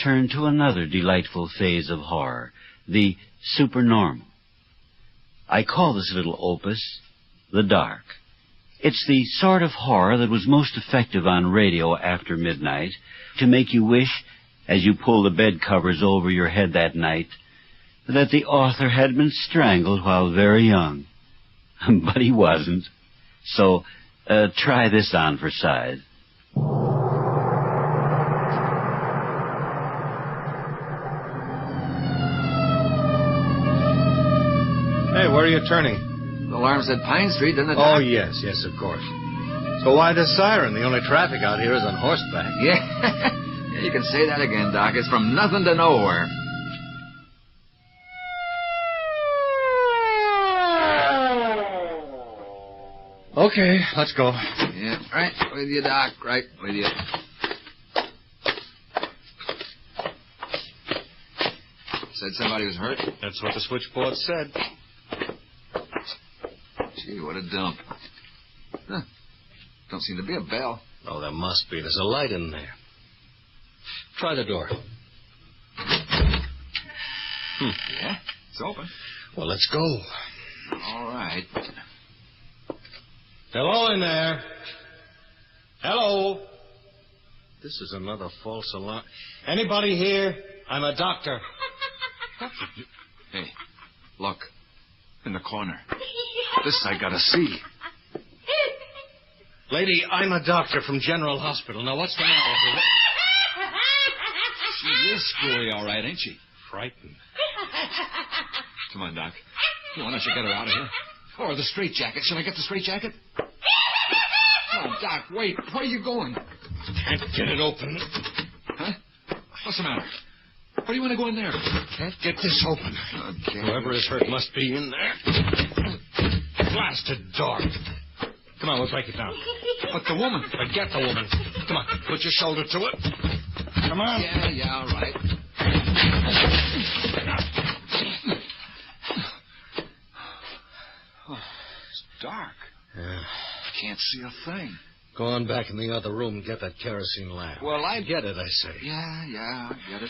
turn to another delightful phase of horror, the supernormal. I call this little opus The Dark. It's the sort of horror that was most effective on radio after midnight to make you wish, as you pull the bed covers over your head that night, that the author had been strangled while very young. But he wasn't. So, try this on for size. Hey, where are you turning? The alarm said Pine Street, didn't it? Oh, yes, of course. So why the siren? The only traffic out here is on horseback. Yeah. Yeah, you can say that again, Doc. It's from nothing to nowhere. Okay, let's go. Yeah, right with you, Doc. Right with you. Said somebody was hurt? That's what the switchboard said. Gee, what a dump. Huh. Don't seem to be a bell. Oh, there must be. There's a light in there. Try the door. Yeah, it's open. Well, let's go. All right. Hello in there. Hello. This is another false alarm. Anybody here? I'm a doctor. Hey, look. In the corner. This I gotta see. Lady, I'm a doctor from General Hospital. Now, what's the matter with her? She is screwy, all right, ain't she? Frightened. Come on, Doc. Come on, I should get her out of here. Or the straitjacket. Shall I get the straitjacket? Oh, Doc, wait. Where are you going? Can't get it open. Huh? What's the matter? Where do you want to go in there? Can't get this open. Okay. Whoever is hurt must be in there. Blasted door. Come on, we'll break it down. But the woman. Forget the woman. Come on, put your shoulder to it. Come on. Yeah, all right. Oh, it's dark. Yeah. Can't see a thing. Go on back in the other room and get that kerosene lamp. Well, I get it, I say. Yeah, I get it.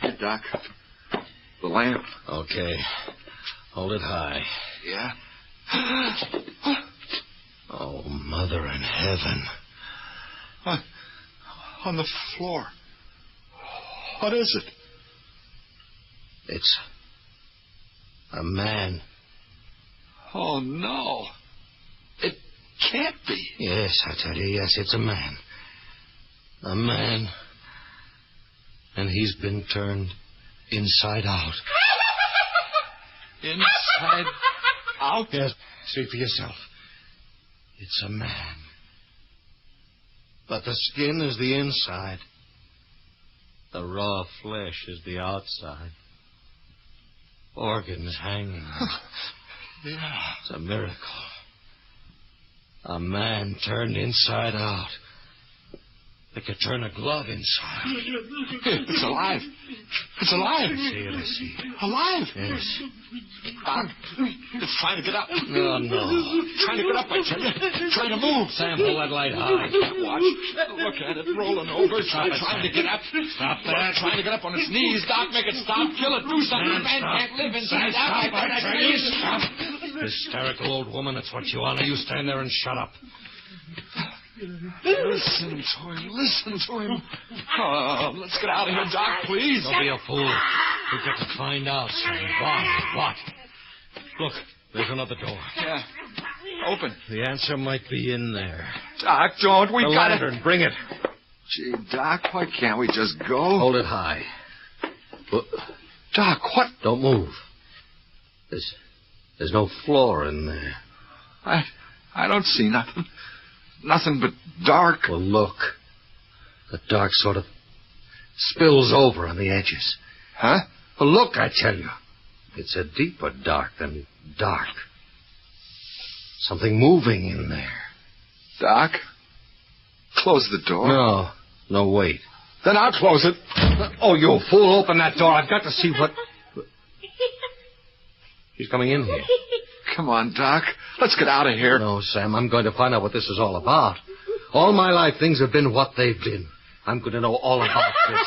Here, Doc. The lamp. Okay. Hold it high. Yeah? Oh, Mother in heaven. On the floor. What is it? It's a man. Oh, no. It can't be. Yes, I tell you, yes, it's a man. A man. And he's been turned inside out. Inside out? Yes, see for yourself. It's a man. But the skin is the inside. The raw flesh is the outside. Organs hanging. Yeah. It's a miracle. A man turned inside out. They could turn a glove inside. It's alive. It's alive. I see it, I see it. Alive? Yes. Doc, it's trying to get up. No. Trying to get up, I tell you. Trying to move. Sam, hold that light high. Watch. Look at it rolling over. Trying to get up. Stop that. Trying to get up on its knees. Doc, make it stop. Kill it. Do something. Man can't live inside out. Stop. Hysterical old woman, that's what you are. Now you stand there and shut up. Listen to him. Oh, let's get out of here, Doc, please. Don't be a fool. We've got to find out, Sam. What? Look, there's another door. Yeah. Open. The answer might be in there. Doc, don't. We got got lantern. Bring it. Gee, Doc, why can't we just go? Hold it high. Doc, what? Don't move. There's no floor in there. I don't see nothing. Nothing but dark. Well, look. The dark sort of spills over on the edges. Huh? Well, look, I tell you. It's a deeper dark than dark. Something moving in there. Doc, close the door. No, wait. Then I'll close it. Oh, you fool, open that door. I've got to see what... He's coming in here. Come on, Doc. Let's get out of here. No, Sam, I'm going to find out what this is all about. All my life, things have been what they've been. I'm going to know all about this.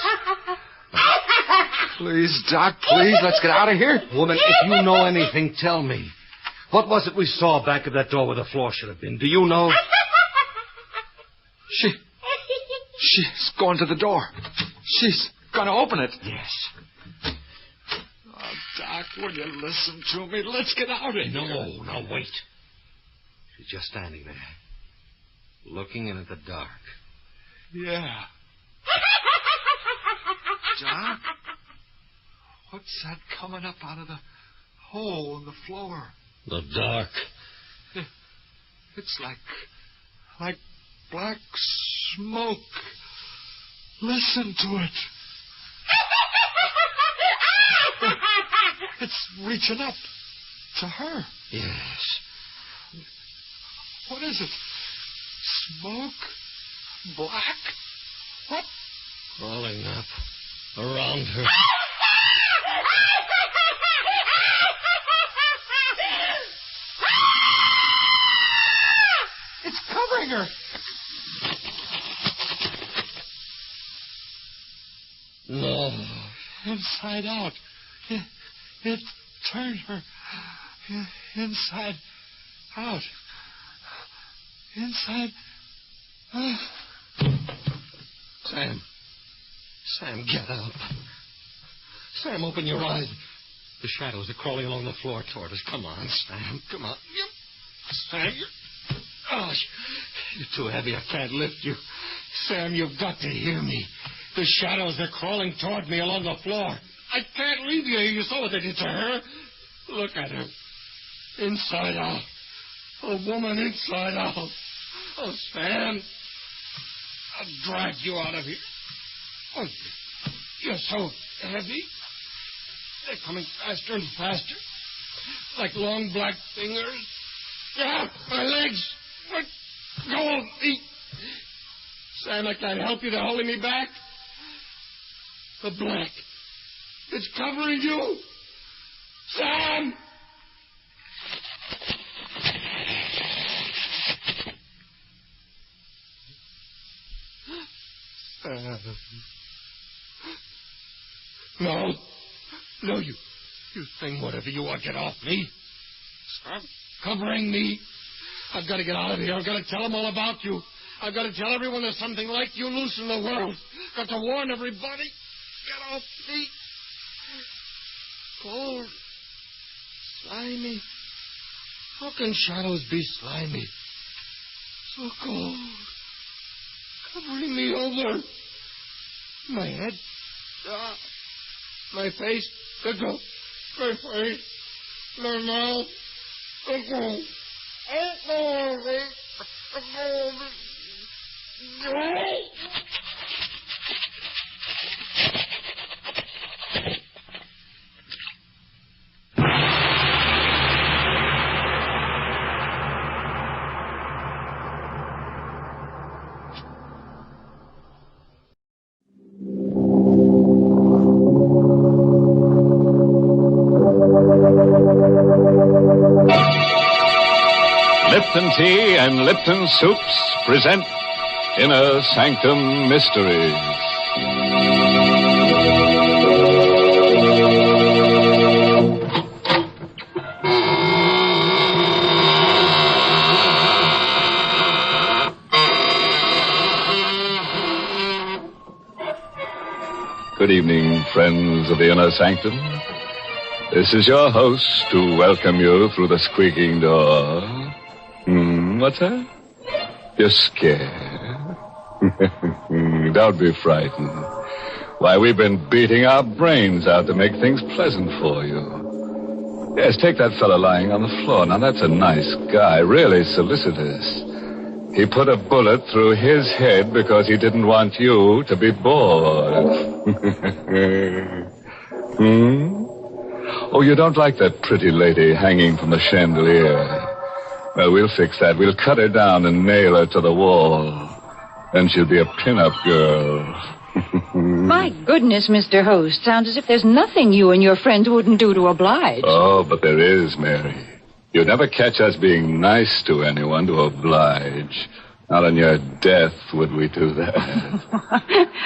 Please, Doc, please, let's get out of here. Woman, if you know anything, tell me. What was it we saw back of that door where the floor should have been? Do you know? She's going to the door. She's going to open it. Yes. Oh, Doc, will you listen to me? Let's get out of here. No, now wait. She's just standing there, looking into the dark. Yeah. Doc, what's that coming up out of the hole in the floor? The dark. It's like black smoke. Listen to it. It's reaching up to her. Yes. What is it? Smoke? Black? What? Crawling up around her. It's covering her. No. Inside out. It turned her inside out. Inside. Sam, get up. Sam, open your eyes. The shadows are crawling along the floor toward us. Come on, Sam. Come on. Sam, you're too heavy. I can't lift you. Sam, you've got to hear me. The shadows are crawling toward me along the floor. I can't leave you. You saw what they did to her. Look at her. Inside out. A woman inside out. Oh, Sam. I'll drag you out of here. Oh, you're so heavy. They're coming faster and faster. Like long black fingers. Yeah, my legs. What? Go of me. Sam, I can't help you. They're holding me back. The black. It's covering you. Sam! No, you thing, whatever you want, get off me. Stop covering me. I've got to get out of here. I've got to tell them all about you. I've got to tell everyone there's something like you loose in the world. Got to warn everybody. Get off me. Cold. Slimy. How can shadows be slimy? So cold. Covering me over. My head. My face. My face. My mouth. Lipton Tea and Lipton Soups present Inner Sanctum Mysteries. Good evening, friends of the Inner Sanctum. This is your host to welcome you through the squeaking door. What's that? You're scared? Don't be frightened. Why, we've been beating our brains out to make things pleasant for you. Yes, take that fellow lying on the floor. Now, that's a nice guy, really solicitous. He put a bullet through his head because he didn't want you to be bored. Oh, you don't like that pretty lady hanging from the chandelier? Well, we'll fix that. We'll cut her down and nail her to the wall. Then she'll be a pin-up girl. My goodness, Mr. Host. Sounds as if there's nothing you and your friends wouldn't do to oblige. Oh, but there is, Mary. You'd never catch us being nice to anyone to oblige. Not on your death would we do that.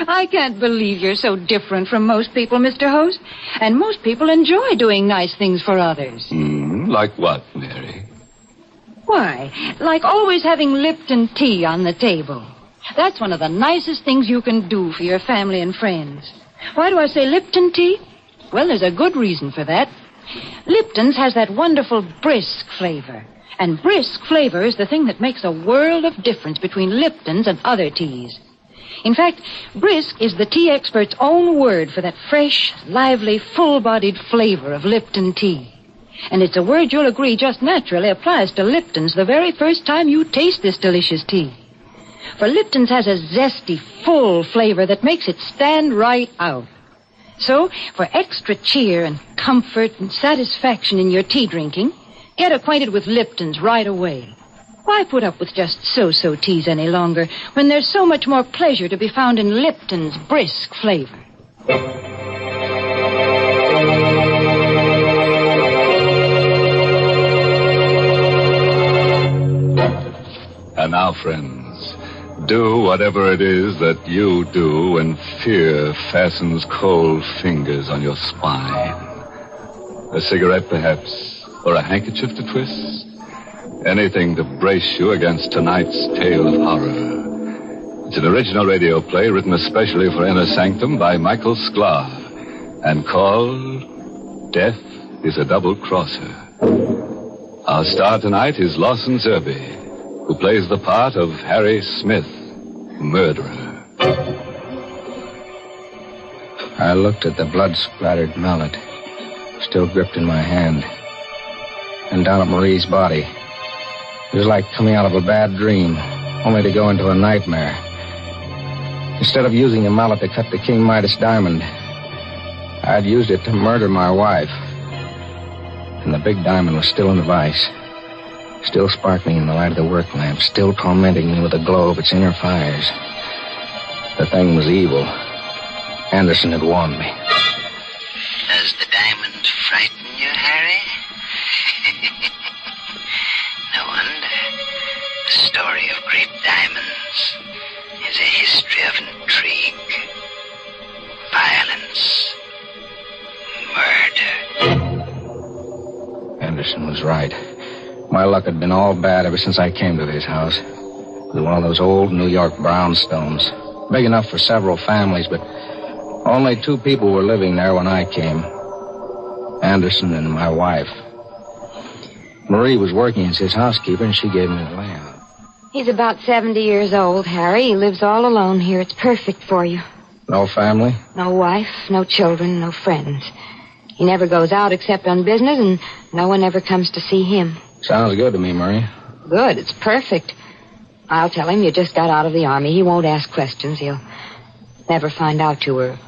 I can't believe you're so different from most people, Mr. Host. And most people enjoy doing nice things for others. Like what, Mary? Why, like always having Lipton tea on the table. That's one of the nicest things you can do for your family and friends. Why do I say Lipton tea? Well, there's a good reason for that. Lipton's has that wonderful brisk flavor. And brisk flavor is the thing that makes a world of difference between Lipton's and other teas. In fact, brisk is the tea expert's own word for that fresh, lively, full-bodied flavor of Lipton tea. And it's a word you'll agree just naturally applies to Lipton's the very first time you taste this delicious tea. For Lipton's has a zesty, full flavor that makes it stand right out. So, for extra cheer and comfort and satisfaction in your tea drinking, get acquainted with Lipton's right away. Why put up with just so-so teas any longer when there's so much more pleasure to be found in Lipton's brisk flavor? And now, friends, do whatever it is that you do when fear fastens cold fingers on your spine. A cigarette, perhaps, or a handkerchief to twist? Anything to brace you against tonight's tale of horror. It's an original radio play written especially for Inner Sanctum by Michael Sklar and called Death is a Double Crosser. Our star tonight is Lawson Zerby, who plays the part of Harry Smith, murderer. I looked at the blood-splattered mallet, still gripped in my hand, and down at Marie's body. It was like coming out of a bad dream, only to go into a nightmare. Instead of using a mallet to cut the King Midas diamond, I'd used it to murder my wife. And the big diamond was still in the vise, still sparkling in the light of the work lamp, still tormenting me with the glow of its inner fires. The thing was evil. Anderson had warned me. Does the diamond frighten you, Harry? No wonder. The story of great diamonds is a history of intrigue, violence, murder. Anderson was right. My luck had been all bad ever since I came to this house. It was one of those old New York brownstones, big enough for several families, but only 2 people were living there when I came. Anderson and my wife. Marie was working as his housekeeper, and she gave me the layout. He's about 70 years old, Harry. He lives all alone here. It's perfect for you. No family? No wife, no children, no friends. He never goes out except on business, and no one ever comes to see him. Sounds good to me, Marie. Good. It's perfect. I'll tell him you just got out of the army. He won't ask questions. He'll never find out you were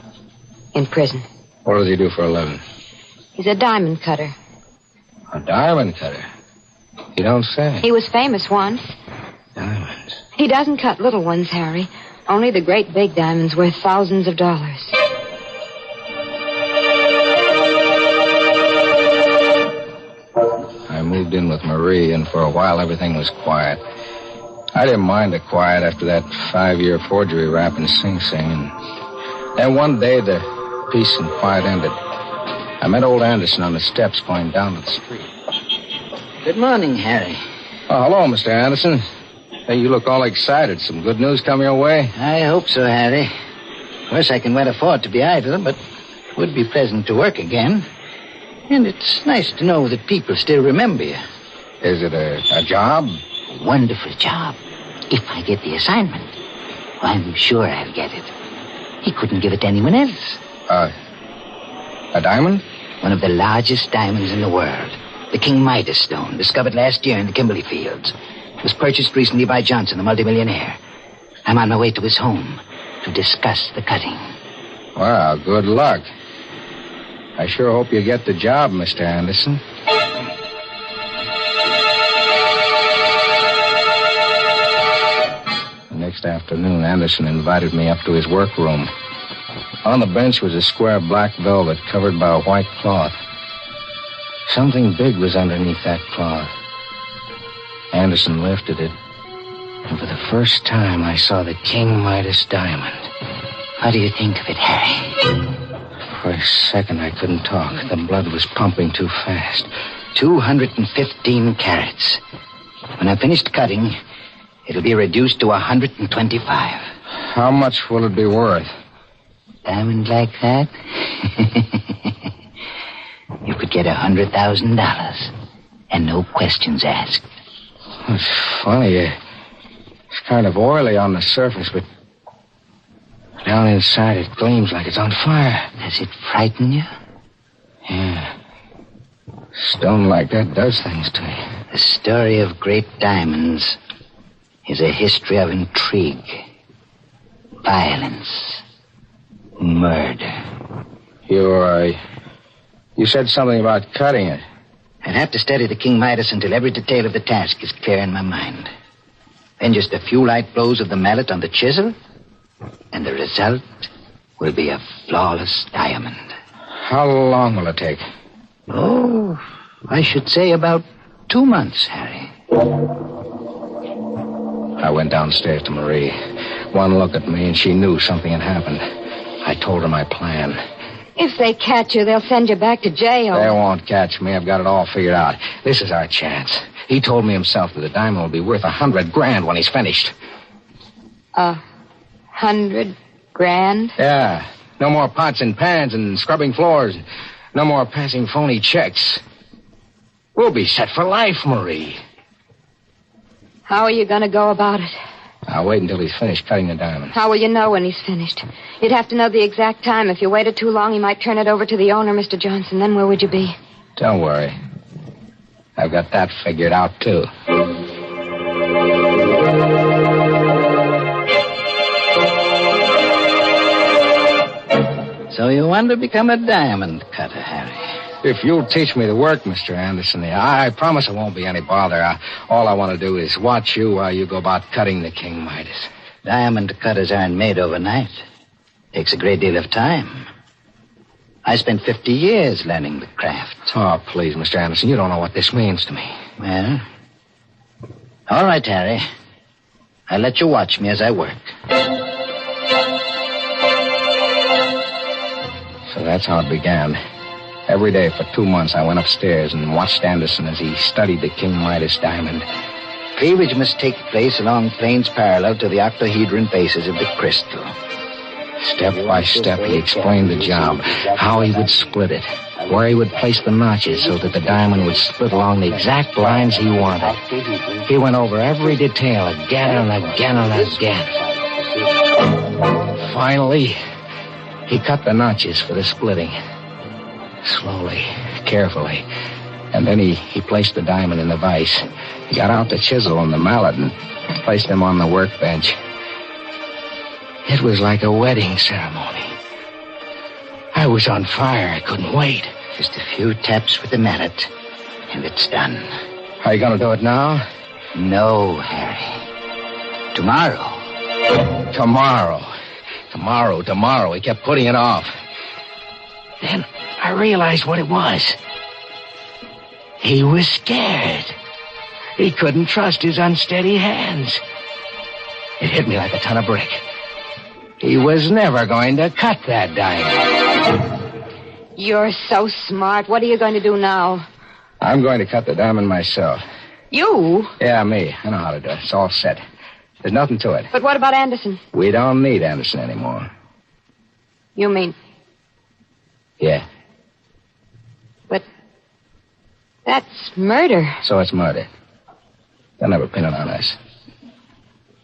in prison. What does he do for a living? He's a diamond cutter. A diamond cutter? You don't say. He was famous once. Diamonds. He doesn't cut little ones, Harry. Only the great big diamonds worth thousands of dollars. I moved in with Marie, and for a while everything was quiet. I didn't mind the quiet after that 5-year forgery rap in Sing Sing. And then one day the peace and quiet ended. I met old Anderson on the steps going down to the street. Good morning, Harry. Oh, hello, Mr. Anderson. Hey, you look all excited. Some good news come your way? I hope so, Harry. Of course, I can well afford to be idle, but it would be pleasant to work again. And it's nice to know that people still remember you. Is it a job? A wonderful job. If I get the assignment, I'm sure I'll get it. He couldn't give it to anyone else. A diamond? One of the largest diamonds in the world. The King Midas stone, discovered last year in the Kimberley Fields. It was purchased recently by Johnson, the multimillionaire. I'm on my way to his home to discuss the cutting. Well, good luck. I sure hope you get the job, Mr. Anderson. The next afternoon, Anderson invited me up to his workroom. On the bench was a square black velvet covered by a white cloth. Something big was underneath that cloth. Anderson lifted it, And for the first time, I saw the King Midas diamond. What do you think of it, Harry? For a second, I couldn't talk. The blood was pumping too fast. 215 carats. When I'm finished cutting, it'll be reduced to 125. How much will it be worth? Diamond like that? You could get $100,000. And no questions asked. It's funny. It's kind of oily on the surface, but down inside it gleams like it's on fire. Does it frighten you? Yeah. Stone like that does things to you. The story of great diamonds is a history of intrigue, violence, murder. You said something about cutting it. I'd have to study the King Midas until every detail of the task is clear in my mind. Then just a few light blows of the mallet on the chisel, and the result will be a flawless diamond. How long will it take? Oh, I should say about 2 months, Harry. I went downstairs to Marie. One look at me, and she knew something had happened. I told her my plan. If they catch you, they'll send you back to jail. They won't catch me. I've got it all figured out. This is our chance. He told me himself that the diamond will be worth $100,000 when he's finished. $100,000? Yeah. No more pots and pans and scrubbing floors. No more passing phony checks. We'll be set for life, Marie. How are you going to go about it? I'll wait until he's finished cutting the diamond. How will you know when he's finished? You'd have to know the exact time. If you waited too long, he might turn it over to the owner, Mr. Johnson. Then where would you be? Don't worry. I've got that figured out, too. So you want to become a diamond cutter, Harry? If you'll teach me the work, Mr. Anderson, I promise it won't be any bother. All I want to do is watch you while you go about cutting the King Midas. Diamond cutters aren't made overnight. Takes a great deal of time. I spent 50 years learning the craft. Oh, please, Mr. Anderson, you don't know what this means to me. Well, all right, Harry. I'll let you watch me as I work. So that's how it began. Every day for 2 months, I went upstairs and watched Anderson as he studied the King Midas diamond. Cleavage must take place along planes parallel to the octahedron bases of the crystal. Step by step, he explained the job, how he would split it, where he would place the notches so that the diamond would split along the exact lines he wanted. He went over every detail again and again and again. Finally, he cut the notches for the splitting. Slowly, carefully. And then he placed the diamond in the vise. He got out the chisel and the mallet and placed them on the workbench. It was like a wedding ceremony. I was on fire. I couldn't wait. Just a few taps with the mallet, and it's done. Are you going to do it now? No, Harry. Tomorrow. Tomorrow. He kept putting it off. Then I realized what it was. He was scared. He couldn't trust his unsteady hands. It hit me like a ton of brick. He was never going to cut that diamond. You're so smart. What are you going to do now? I'm going to cut the diamond myself. You? Yeah, me. I know how to do it. It's all set. There's nothing to it. But what about Anderson? We don't need Anderson anymore. You mean... Yeah. But that's murder. So it's murder. They'll never pin it on us.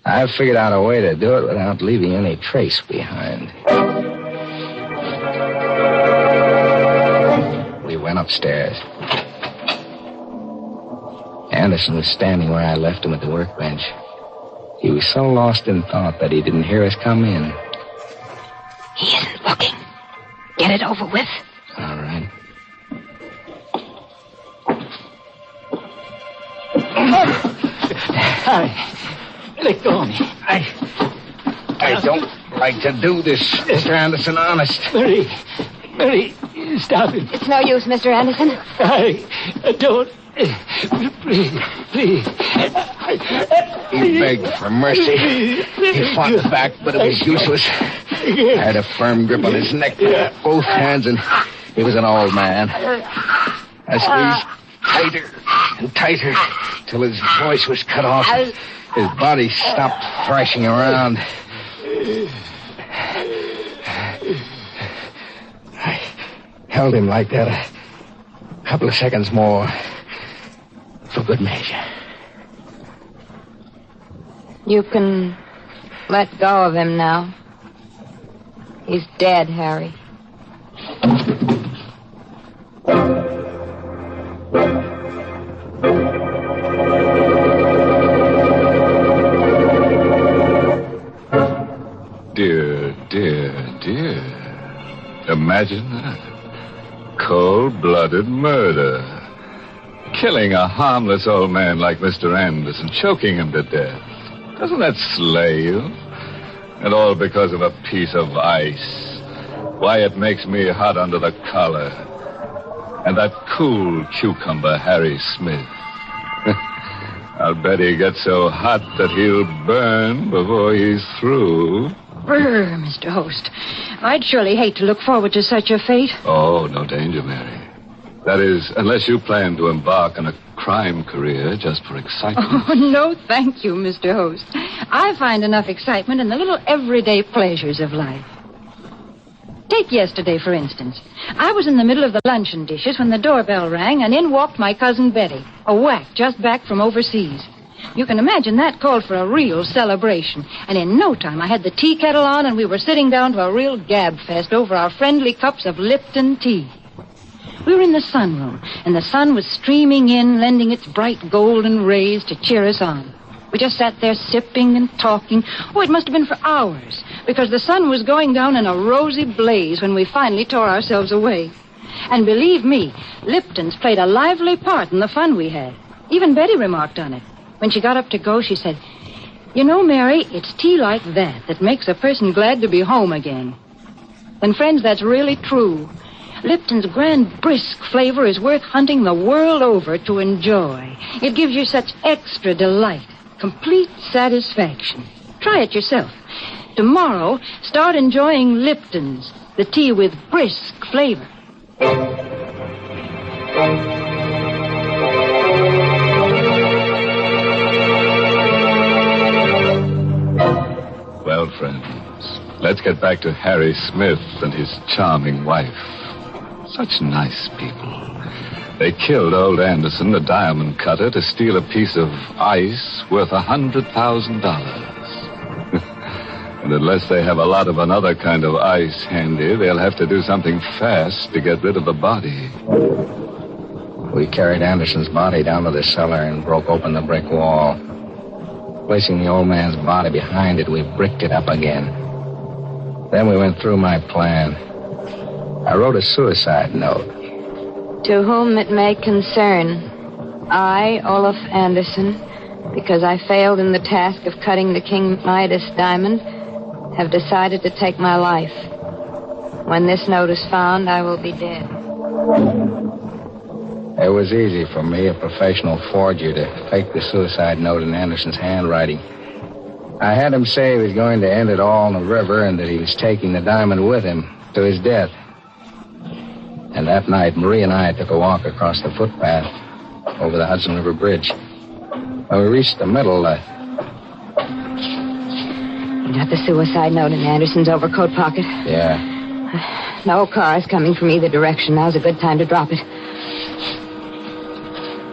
I've figured out a way to do it without leaving any trace behind. We went upstairs. Anderson was standing where I left him at the workbench. He was so lost in thought that he didn't hear us come in. He isn't looking. Get it over with. All right. Let go of me. I don't like to do this, Mr. Anderson, honest. Mary, stop it. It's no use, Mr. Anderson. I don't. Please. He begged for mercy. He fought back, but it was useless. I had a firm grip on his neck with both hands, and he was an old man. I squeezed tighter and tighter till his voice was cut off. His body stopped thrashing around. I held him like that a couple of seconds more for good measure. You can let go of him now. He's dead, Harry. Dear, dear, dear. Imagine that. Cold-blooded murder. Killing a harmless old man like Mr. Anderson, choking him to death. Doesn't that slay you? And all because of a piece of ice. Why, it makes me hot under the collar. And that cool cucumber, Harry Smith. I'll bet he gets so hot that he'll burn before he's through. Brr, Mr. Host. I'd surely hate to look forward to such a fate. Oh, no danger, Mary. That is, unless you plan to embark on a crime career just for excitement. Oh, no, thank you, Mr. Host. I find enough excitement in the little everyday pleasures of life. Take yesterday, for instance. I was in the middle of the luncheon dishes when the doorbell rang, and in walked my cousin Betty, a whack just back from overseas. You can imagine that called for a real celebration. And in no time, I had the tea kettle on, and we were sitting down to a real gab fest over our friendly cups of Lipton tea. We were in the sunroom, and the sun was streaming in, lending its bright golden rays to cheer us on. We just sat there sipping and talking. Oh, it must have been for hours, because the sun was going down in a rosy blaze when we finally tore ourselves away. And believe me, Lipton's played a lively part in the fun we had. Even Betty remarked on it. When she got up to go, she said, "You know, Mary, it's tea like that makes a person glad to be home again." And friends, that's really true. Lipton's grand, brisk flavor is worth hunting the world over to enjoy. It gives you such extra delight, complete satisfaction. Try it yourself. Tomorrow, start enjoying Lipton's, the tea with brisk flavor. Well, friends, let's get back to Harry Smith and his charming wife. Such nice people. They killed old Anderson, the diamond cutter, to steal a piece of ice worth $100,000. And unless they have a lot of another kind of ice handy, they'll have to do something fast to get rid of the body. We carried Anderson's body down to the cellar and broke open the brick wall. Placing the old man's body behind it, we bricked it up again. Then we went through my plan. I wrote a suicide note. To whom it may concern, I, Olaf Anderson, because I failed in the task of cutting the King Midas diamond, have decided to take my life. When this note is found, I will be dead. It was easy for me, a professional forger, to fake the suicide note in Anderson's handwriting. I had him say he was going to end it all in the river and that he was taking the diamond with him to his death. And that night, Marie and I took a walk across the footpath over the Hudson River Bridge. When we reached the middle, You got the suicide note in Anderson's overcoat pocket? Yeah. No cars coming from either direction. Now's a good time to drop it.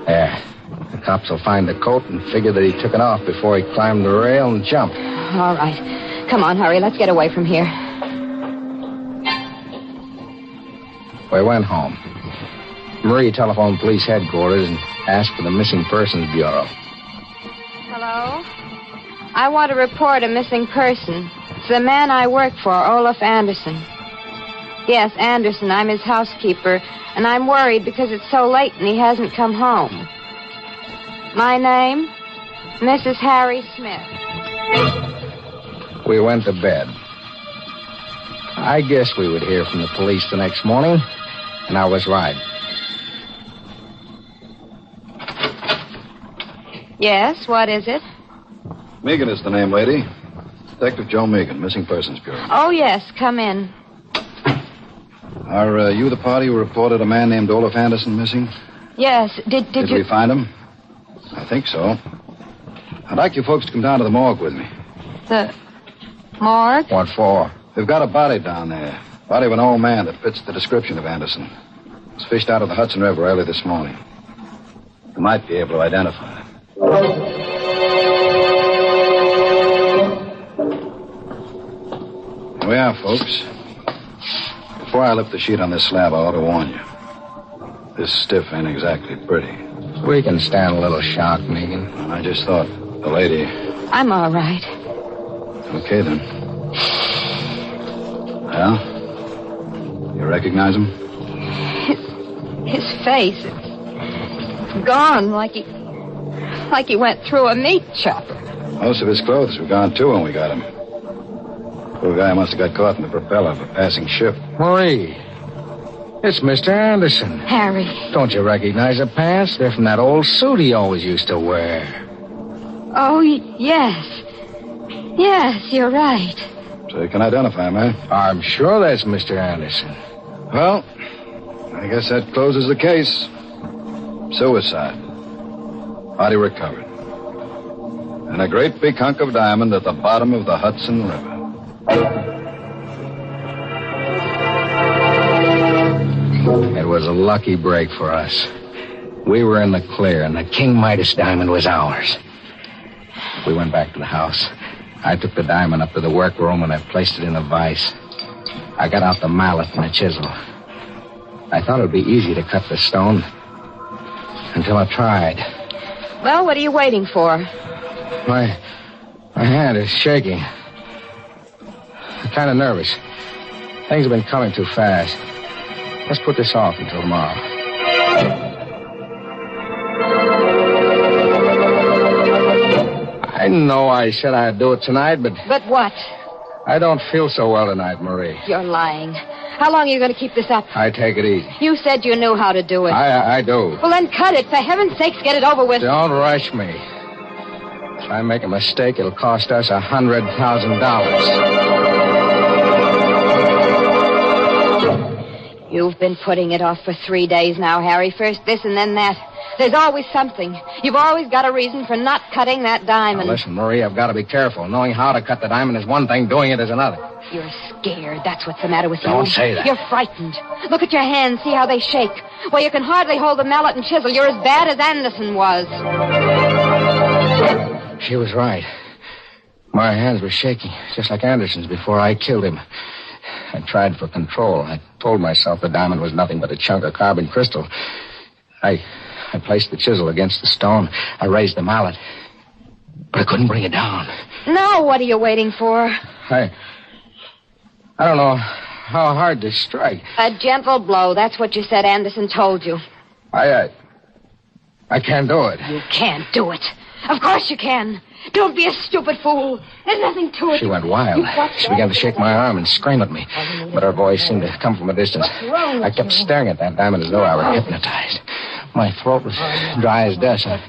Yeah. The cops will find the coat and figure that he took it off before he climbed the rail and jumped. All right. Come on, hurry. Let's get away from here. We went home. Marie telephoned police headquarters and asked for the Missing Persons Bureau. Hello? I want to report a missing person. It's the man I work for, Olaf Anderson. Yes, Anderson. I'm his housekeeper, and I'm worried because it's so late and he hasn't come home. My name? Mrs. Harry Smith. We went to bed. I guess we would hear from the police the next morning, and I was right. Yes, what is it? Megan is the name, lady. Detective Joe Megan, Missing Persons Bureau. Oh, yes, come in. Are you the party who reported a man named Olaf Anderson missing? Yes, did you... we find him? I think so. I'd like you folks to come down to the morgue with me. The morgue? What for? They've got a body down there. Body of an old man that fits the description of Anderson. It was fished out of the Hudson River early this morning. You might be able to identify him. Here we are, folks. Before I lift the sheet on this slab, I ought to warn you. This stiff ain't exactly pretty. We can stand a little shock, Megan. I just thought the lady... I'm all right. Okay, then. Well, you recognize him? His face, it's gone like he went through a meat chopper. Most of his clothes were gone, too, when we got him. Poor guy must have got caught in the propeller of a passing ship. Marie, it's Mr. Anderson. Harry. Don't you recognize the pants? They're from that old suit he always used to wear. Oh, yes. Yes, you're right. So you can identify him, eh? I'm sure that's Mr. Anderson. Well, I guess that closes the case. Suicide. Body recovered. And a great big hunk of diamond at the bottom of the Hudson River. It was a lucky break for us. We were in the clear, and the King Midas diamond was ours. We went back to the house. I took the diamond up to the workroom, and I placed it in a vise. I got out the mallet and the chisel. I thought it would be easy to cut the stone until I tried. Well, what are you waiting for? My hand is shaking. I'm kind of nervous. Things have been coming too fast. Let's put this off until tomorrow. I know I said I'd do it tonight, but... But what? I don't feel so well tonight, Marie. You're lying. How long are you going to keep this up? I take it easy. You said you knew how to do it. I do. Well, then cut it. For heaven's sakes, get it over with. Don't rush me. If I make a mistake, it'll cost us $100,000. You've been putting it off for 3 days now, Harry. First this and then that. There's always something. You've always got a reason for not cutting that diamond. Now, listen, Marie, I've got to be careful. Knowing how to cut the diamond is one thing, doing it is another. You're scared. That's what's the matter with you. Don't say that. You're frightened. Look at your hands. See how they shake. Well, you can hardly hold the mallet and chisel. You're as bad as Anderson was. She was right. My hands were shaking, just like Anderson's before I killed him. I tried for control. I told myself the diamond was nothing but a chunk of carbon crystal. I placed the chisel against the stone. I raised the mallet. But I couldn't bring it down. Now, what are you waiting for? I don't know how hard to strike. A gentle blow. That's what you said Anderson told you. I can't do it. You can't do it. Of course you can. Don't be a stupid fool. There's nothing to it. She went wild. She began to shake my arm and scream at me. But her voice seemed to come from a distance. I kept staring at that diamond as though I were hypnotized. My throat was dry as dust. I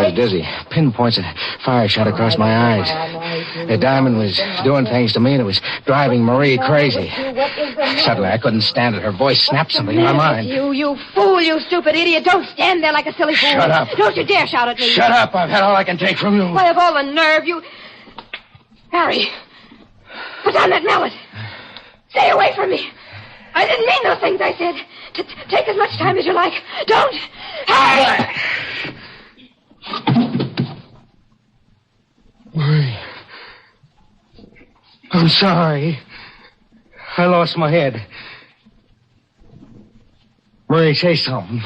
was dizzy. Pinpoints of fire shot across my eyes. The diamond was doing things to me, and it was driving Marie crazy. Suddenly, I couldn't stand it. Her voice snapped something in my mind. You fool, you stupid idiot. Don't stand there like a silly fool. Shut up. Don't you dare shout at me. Shut up. I've had all I can take from you. Why, of all the nerve, you... Harry, put down that mallet. Stay away from me. I didn't mean those things I said. Take as much time as you like. Don't. Harry! Marie. I'm sorry. I lost my head. Marie, say something.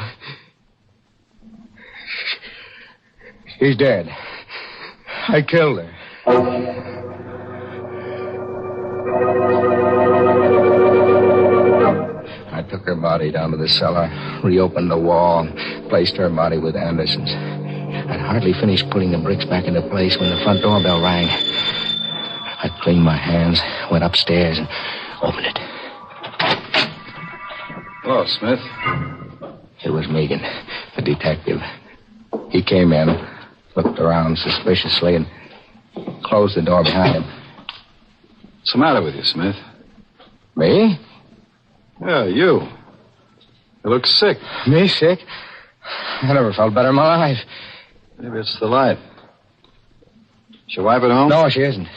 She's dead. I killed her. I took her body down to the cellar, reopened the wall, placed her body with Anderson's. I'd hardly finished putting the bricks back into place when the front doorbell rang. I cleaned my hands, went upstairs, and opened it. Hello, Smith. It was Megan, the detective. He came in, looked around suspiciously, and closed the door behind him. What's the matter with you, Smith? Me? Yeah, you. You look sick. Me sick? I never felt better in my life. Maybe it's the light. Is your wife at home? No, she isn't.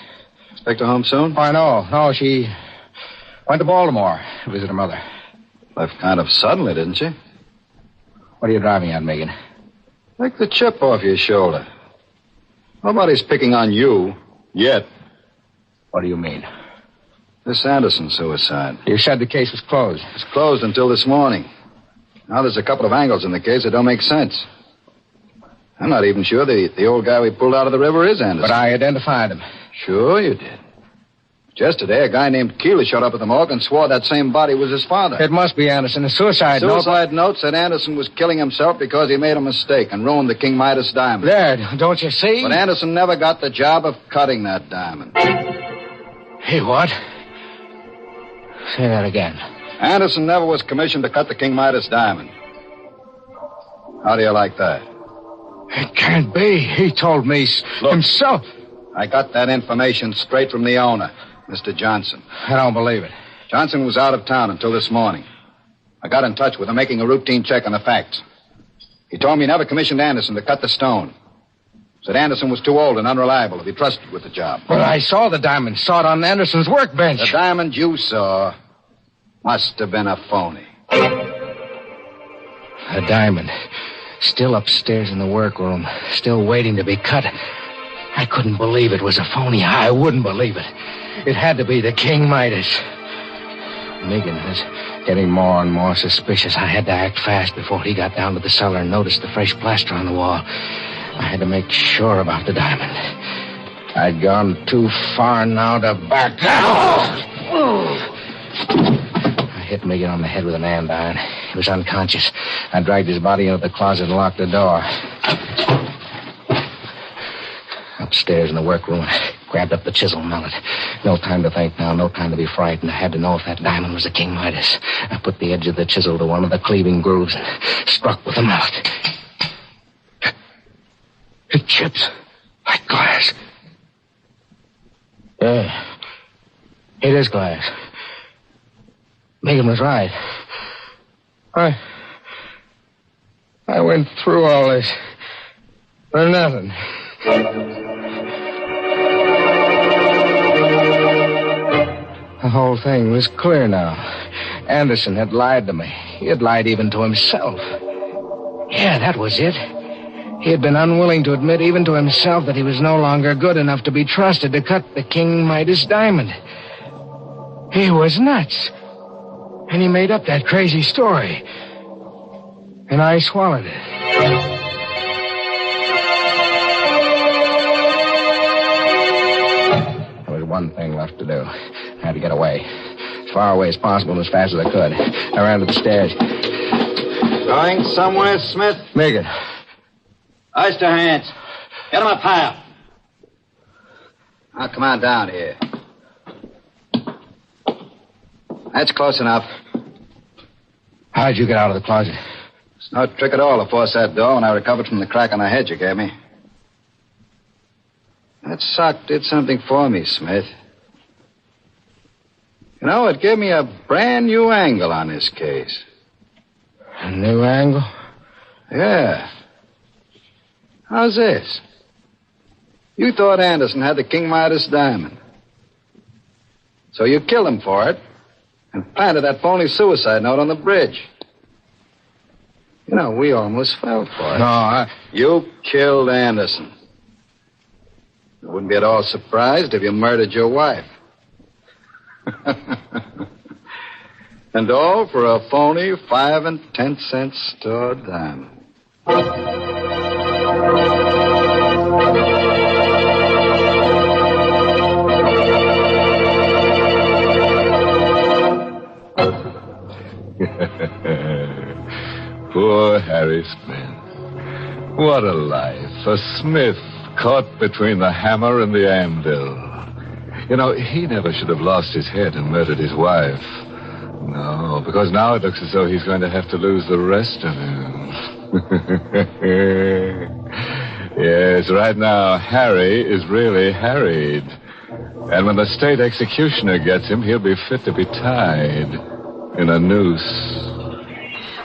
Expect her home soon? Oh, no, she went to Baltimore to visit her mother. Left kind of suddenly, didn't she? What are you driving at, Megan? Take the chip off your shoulder. Nobody's picking on you yet. What do you mean? This Anderson suicide. You said the case was closed. It's closed until this morning. Now there's a couple of angles in the case that don't make sense. I'm not even sure the old guy we pulled out of the river is Anderson. But I identified him. Sure you did. Just today, a guy named Keeley showed up at the morgue and swore that same body was his father. It must be Anderson. A suicide note. Suicide note said Anderson was killing himself because he made a mistake and ruined the King Midas diamond. There, don't you see? But Anderson never got the job of cutting that diamond. Hey, what? Say that again. Anderson never was commissioned to cut the King Midas diamond. How do you like that? It can't be. He told me himself. I got that information straight from the owner, Mr. Johnson. I don't believe it. Johnson was out of town until this morning. I got in touch with him, making a routine check on the facts. He told me he never commissioned Anderson to cut the stone. Said Anderson was too old and unreliable to be trusted with the job. But I saw the diamond. Saw it on Anderson's workbench. The diamond you saw must have been a phony. A diamond. Still upstairs in the workroom. Still waiting to be cut. I couldn't believe it was a phony. I wouldn't believe it. It had to be the King Midas. Megan was getting more and more suspicious. I had to act fast before he got down to the cellar and noticed the fresh plaster on the wall. I had to make sure about the diamond. I'd gone too far now to back down. I hit Megan on the head with an andiron. He was unconscious. I dragged his body into the closet and locked the door. Upstairs in the workroom, I grabbed up the chisel mallet. No time to think now, no time to be frightened. I had to know if that diamond was a King Midas. I put the edge of the chisel to one of the cleaving grooves and struck with the mallet. It chips like glass. Yeah, it is glass. Megan was right. I went through all this for nothing. The whole thing was clear now. Anderson had lied to me. He had lied even to himself. Yeah, that was it. He had been unwilling to admit even to himself that he was no longer good enough to be trusted to cut the King Midas diamond. He was nuts. And he made up that crazy story. And I swallowed it. There was one thing left to do. I had to get away. As far away as possible and as fast as I could. I ran to the stairs. Going somewhere, Smith? Megan. Hoist your hands. Get him up higher. Now, come on down here. That's close enough. How'd you get out of the closet? It's no trick at all to force that door when I recovered from the crack on the head you gave me. That sock did something for me, Smith. You know, it gave me a brand new angle on this case. A new angle? Yeah. How's this? You thought Anderson had the King Midas diamond. So you killed him for it and planted that phony suicide note on the bridge. You know, we almost fell for it. No, You killed Anderson. I wouldn't be at all surprised if you murdered your wife. And all for a phony 5 and 10 cent store diamond. Poor Harry Smith. What a life. A Smith caught between the hammer and the anvil. You know, he never should have lost his head and murdered his wife. No, because now it looks as though he's going to have to lose the rest of him. Yes, right now, Harry is really harried. And when the state executioner gets him, he'll be fit to be tied in a noose.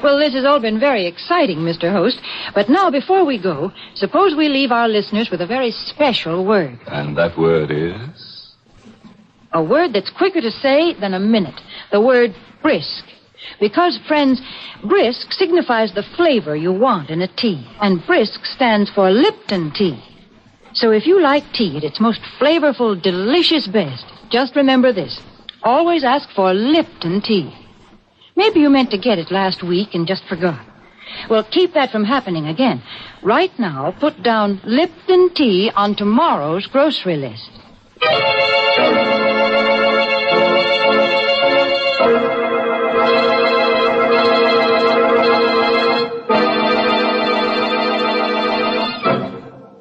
Well, this has all been very exciting, Mr. Host. But now, before we go, suppose we leave our listeners with a very special word. And that word is? A word that's quicker to say than a minute. The word brisk. Because, friends, brisk signifies the flavor you want in a tea. And brisk stands for Lipton tea. So if you like tea at its most flavorful, delicious best, just remember this. Always ask for Lipton tea. Maybe you meant to get it last week and just forgot. Well, keep that from happening again. Right now, put down Lipton tea on tomorrow's grocery list.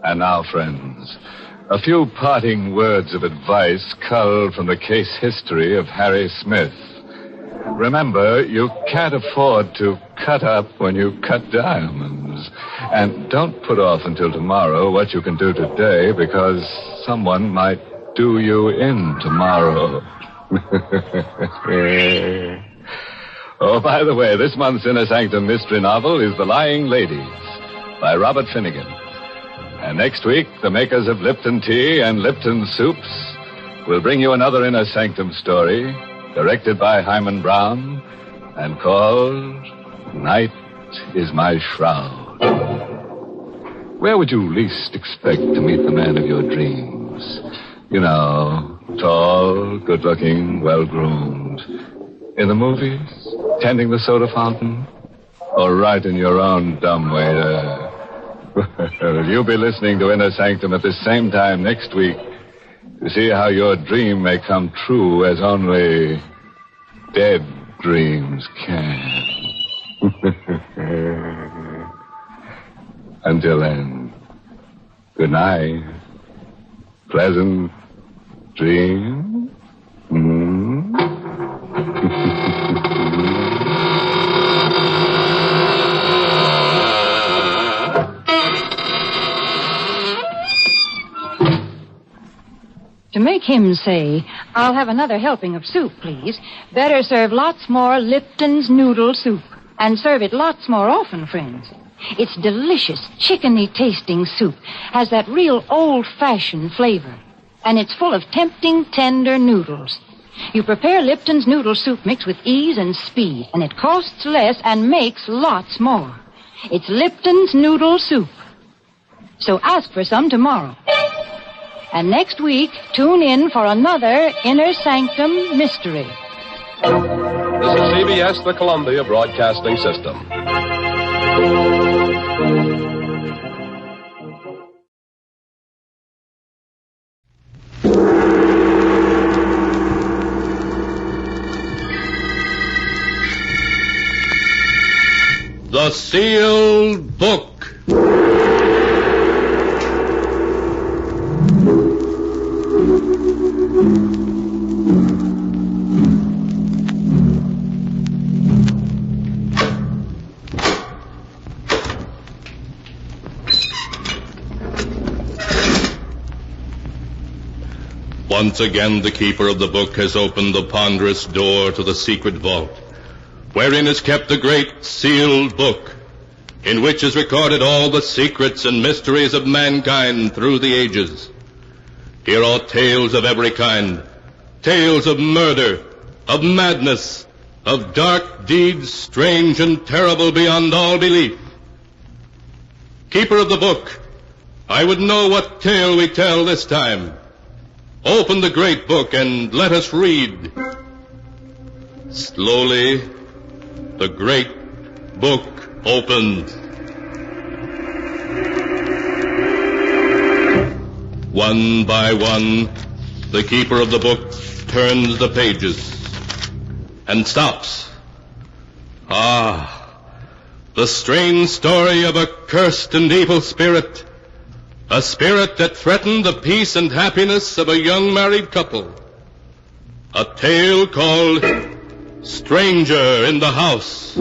And now, friends, a few parting words of advice culled from the case history of Harry Smith. Remember, you can't afford to cut up when you cut diamonds. And don't put off until tomorrow what you can do today, because someone might do you in tomorrow. Oh, by the way, this month's Inner Sanctum mystery novel is The Lying Ladies by Robert Finnegan. And next week, the makers of Lipton Tea and Lipton Soups will bring you another Inner Sanctum story, directed by Hyman Brown, and called Night is My Shroud. Where would you least expect to meet the man of your dreams? You know, tall, good-looking, well-groomed. In the movies? Tending the soda fountain? Or right in your own dumbwaiter? You'll be listening to Inner Sanctum at the same time next week to see how your dream may come true as only dead dreams can. Until then, good night. Pleasant dreams. To make him say, "I'll have another helping of soup, please," better serve lots more Lipton's noodle soup. And serve it lots more often, friends. It's delicious, chickeny tasting soup. Has that real old-fashioned flavor. And it's full of tempting, tender noodles. You prepare Lipton's noodle soup mix with ease and speed, and it costs less and makes lots more. It's Lipton's noodle soup. So ask for some tomorrow. And next week, tune in for another Inner Sanctum mystery. This is CBS, the Columbia Broadcasting System. The Sealed Book. Once again, the keeper of the book has opened the ponderous door to the secret vault, wherein is kept the great sealed book, in which is recorded all the secrets and mysteries of mankind through the ages. Here are tales of every kind, tales of murder, of madness, of dark deeds strange and terrible beyond all belief. Keeper of the book, I would know what tale we tell this time. Open the great book and let us read. Slowly, the great book opened. One by one, the keeper of the book turns the pages and stops. Ah, the strange story of a cursed and evil spirit. A spirit that threatened the peace and happiness of a young married couple. A tale called Stranger in the House.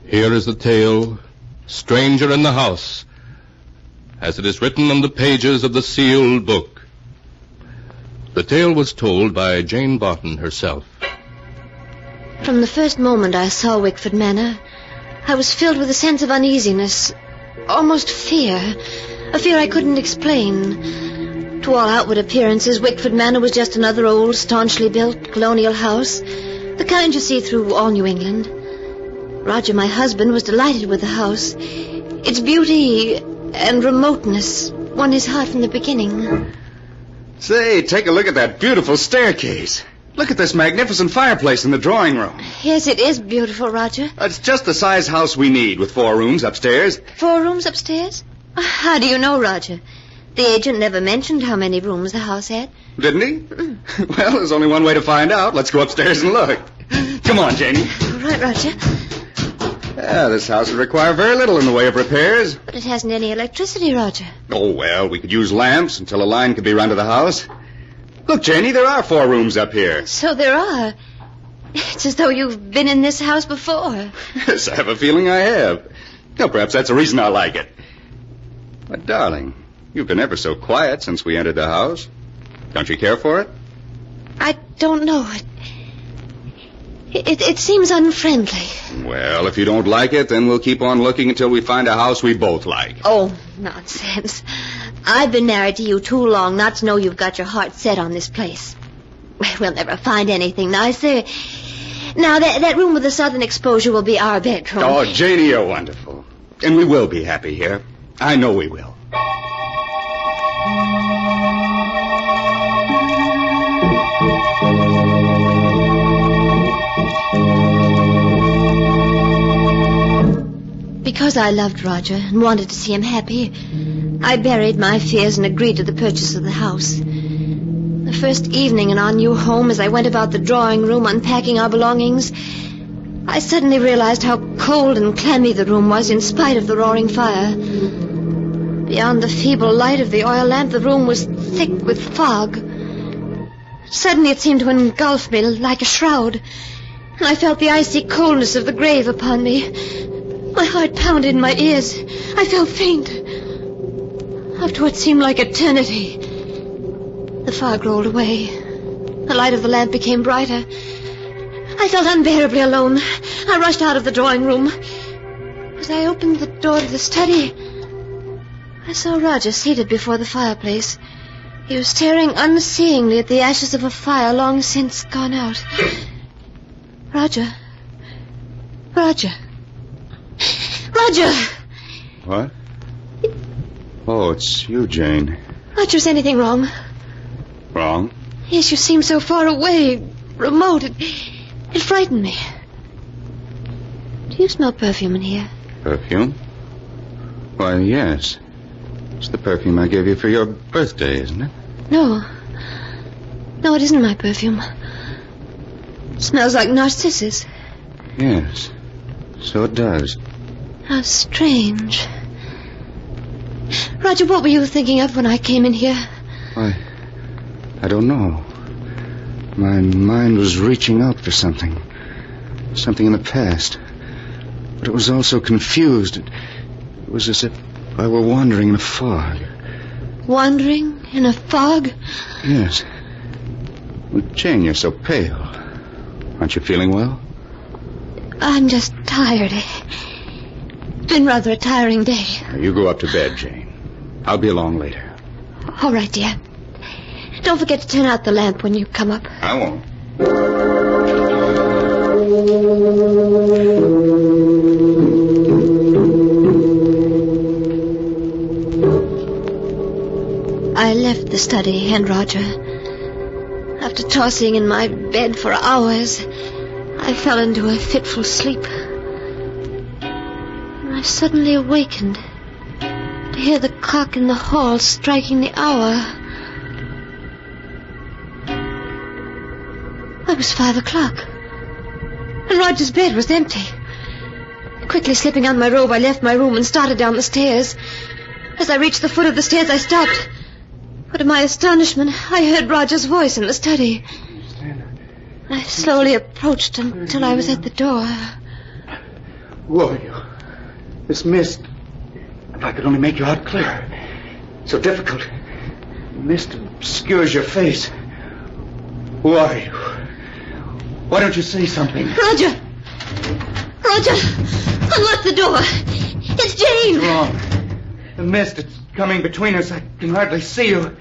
Here is the tale, Stranger in the House, as it is written on the pages of the sealed book. The tale was told by Jane Barton herself. From the first moment I saw Wickford Manor, I was filled with a sense of uneasiness, almost fear, a fear I couldn't explain. To all outward appearances, Wickford Manor was just another old, staunchly built colonial house, the kind you see through all New England. Roger, my husband, was delighted with the house. Its beauty and remoteness won his heart from the beginning. Say, take a look at that beautiful staircase. Look at this magnificent fireplace in the drawing room. Yes, it is beautiful, Roger. It's just the size house we need, with 4 rooms upstairs. 4 rooms upstairs? How do you know, Roger? The agent never mentioned how many rooms the house had. Didn't he? Well, there's only one way to find out. Let's go upstairs and look. Come on, Janie. All right, Roger. Yeah, this house would require very little in the way of repairs. But it hasn't any electricity, Roger. Oh, well, we could use lamps until a line could be run to the house. Look, Janie, there are 4 rooms up here. So there are. It's as though you've been in this house before. Yes, I have a feeling I have. Well, perhaps that's the reason I like it. But, darling, you've been ever so quiet since we entered the house. Don't you care for it? I don't know. It seems unfriendly. Well, if you don't like it, then we'll keep on looking until we find a house we both like. Oh, nonsense. I've been married to you too long not to know you've got your heart set on this place. We'll never find anything nicer. Now, that room with the southern exposure will be our bedroom. Oh, Janie, you're wonderful. And we will be happy here. I know we will. Because I loved Roger and wanted to see him happy, I buried my fears and agreed to the purchase of the house. The first evening in our new home, as I went about the drawing room unpacking our belongings, I suddenly realized how cold and clammy the room was in spite of the roaring fire. Beyond the feeble light of the oil lamp, the room was thick with fog. Suddenly it seemed to engulf me like a shroud, and I felt the icy coldness of the grave upon me. My heart pounded in my ears. I felt faint. After what seemed like eternity, the fog rolled away. The light of the lamp became brighter. I felt unbearably alone. I rushed out of the drawing room. As I opened the door to the study, I saw Roger seated before the fireplace. He was staring unseeingly at the ashes of a fire long since gone out. Roger. Roger. Roger! What? Oh, it's you, Jane. Roger, is anything wrong? Wrong? Yes, you seem so far away, remote. It frightened me. Do you smell perfume in here? Perfume? Why, yes. It's the perfume I gave you for your birthday, isn't it? No. No, it isn't my perfume. It smells like narcissus. Yes. So it does. How strange. Roger, what were you thinking of when I came in here? Why, I don't know. My mind was reaching out for something. Something in the past. But it was also confused. It was as if I were wandering in a fog. Wandering in a fog? Yes. Well, Jane, you're so pale. Aren't you feeling well? I'm just tired. It's been rather a tiring day. You go up to bed, Jane. I'll be along later. All right, dear. Don't forget to turn out the lamp when you come up. I won't. I left the study and Roger. After tossing in my bed for hours, I fell into a fitful sleep. I suddenly awakened to hear the clock in the hall striking the hour. It was 5 o'clock. And Roger's bed was empty. Quickly slipping on my robe, I left my room and started down the stairs. As I reached the foot of the stairs, I stopped. But to my astonishment, I heard Roger's voice in the study. I slowly approached until I was at the door. Who are you? This mist. If I could only make you out clearer. So difficult. The mist obscures your face. Who are you? Why don't you say something? Roger! Roger! Unlock the door! It's Jane! What's wrong? The mist, it's coming between us. I can hardly see you.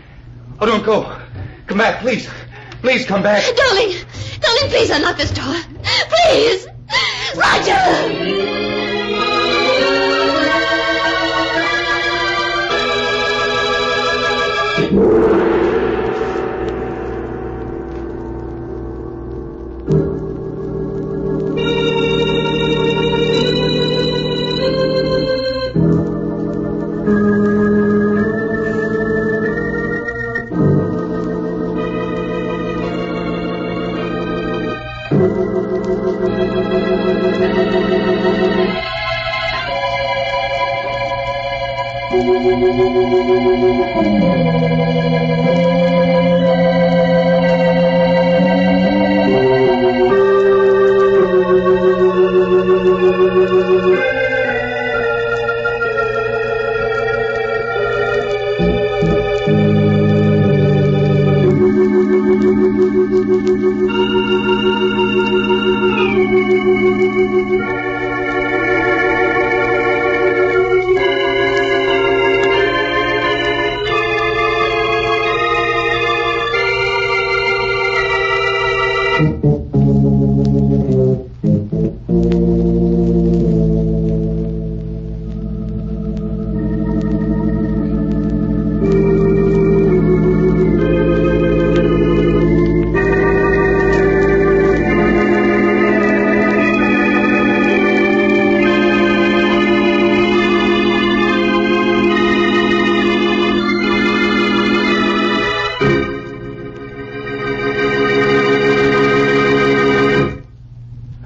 Oh, don't go. Come back, please. Please come back. Darling! Darling, please unlock this door. Please! Roger!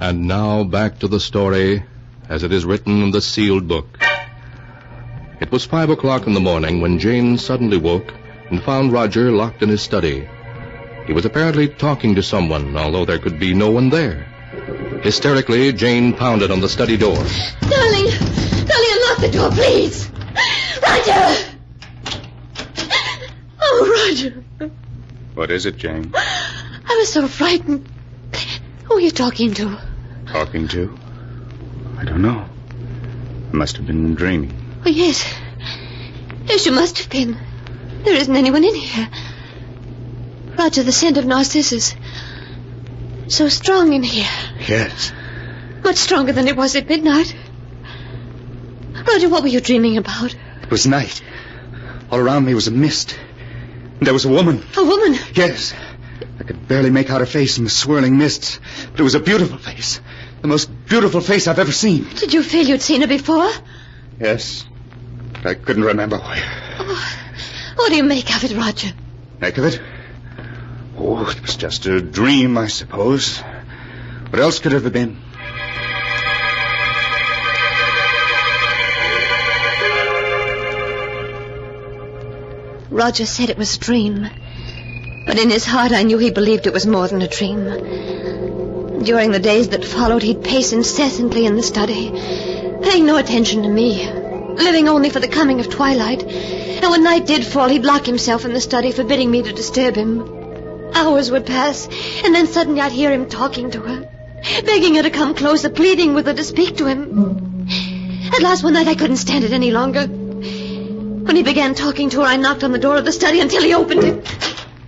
And now back to the story as it is written in the sealed book. It was 5 o'clock in the morning when Jane suddenly woke and found Roger locked in his study. He was apparently talking to someone, although there could be no one there. Hysterically, Jane pounded on the study door. Darling! Darling, unlock the door, please! Roger! Oh, Roger. What is it, Jane? I was so frightened. Who are you talking to? Talking to? I don't know. I must have been dreaming. Oh, yes. Yes, you must have been. There isn't anyone in here. Roger, the scent of narcissus. So strong in here. Yes. Much stronger than it was at midnight. Roger, what were you dreaming about? It was night. All around me was a mist. And there was a woman. A woman? Yes. I could barely make out her face in the swirling mists. But it was a beautiful face. The most beautiful face I've ever seen. Did you feel you'd seen her before? Yes. But I couldn't remember where. Oh, what do you make of it, Roger? Make of it? Oh, it was just a dream, I suppose. What else could it have been? Roger said it was a dream. But in his heart, I knew he believed it was more than a dream. During the days that followed, he'd pace incessantly in the study, paying no attention to me, living only for the coming of twilight. And when night did fall, he'd lock himself in the study, forbidding me to disturb him. Hours would pass, and then suddenly I'd hear him talking to her, begging her to come closer, pleading with her to speak to him. At last one night, I couldn't stand it any longer. When he began talking to her, I knocked on the door of the study until he opened it.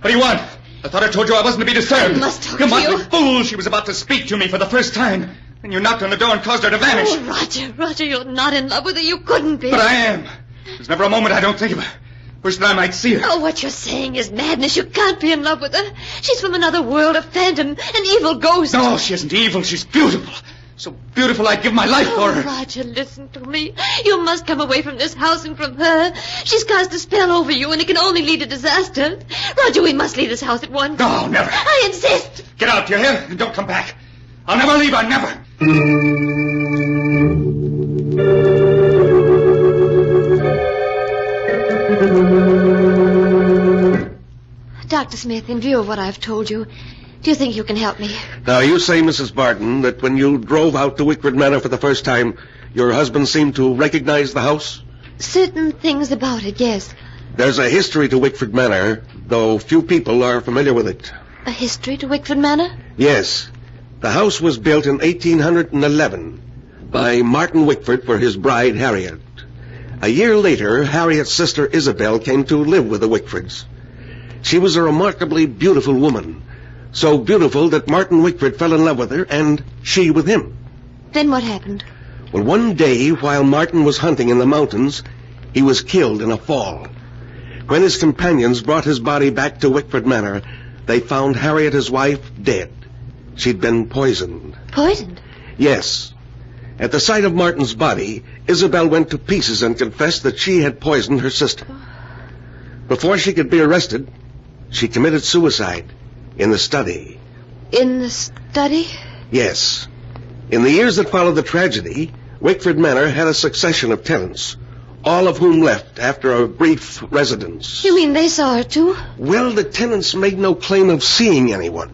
What do you want? I thought I told you I wasn't to be disturbed. I must talk you to you. You fool! She was about to speak to me for the first time. And you knocked on the door and caused her to vanish. Oh, Roger, you're not in love with her. You couldn't be. But I am. There's never a moment I don't think of her. Wish that I might see her. Oh, what you're saying is madness. You can't be in love with her. She's from another world, a phantom, an evil ghost. No, she isn't evil. She's beautiful. So beautiful I'd give my life for her. Roger, listen to me. You must come away from this house and from her. She's cast a spell over you, and it can only lead to disaster. Roger, we must leave this house at once. No, never. I insist. Get out, you hear? And don't come back. I'll never leave her, never. Dr. Smith, in view of what I've told you, do you think you can help me? Now, you say, Mrs. Barton, that when you drove out to Wickford Manor for the first time, your husband seemed to recognize the house? Certain things about it, yes. There's a history to Wickford Manor, though few people are familiar with it. A history to Wickford Manor? Yes. The house was built in 1811 by Martin Wickford for his bride, Harriet. A year later, Harriet's sister Isabel came to live with the Wickfords. She was a remarkably beautiful woman, so beautiful that Martin Wickford fell in love with her, and she with him. Then what happened? Well, one day, while Martin was hunting in the mountains, he was killed in a fall. When his companions brought his body back to Wickford Manor, they found Harriet, his wife, dead. She'd been poisoned. Poisoned? Yes. At the sight of Martin's body, Isabel went to pieces and confessed that she had poisoned her sister. Before she could be arrested, she committed suicide in the study. In the study? Yes. In the years that followed the tragedy, Wickford Manor had a succession of tenants, all of whom left after a brief residence. You mean they saw her, too? Well, the tenants made no claim of seeing anyone,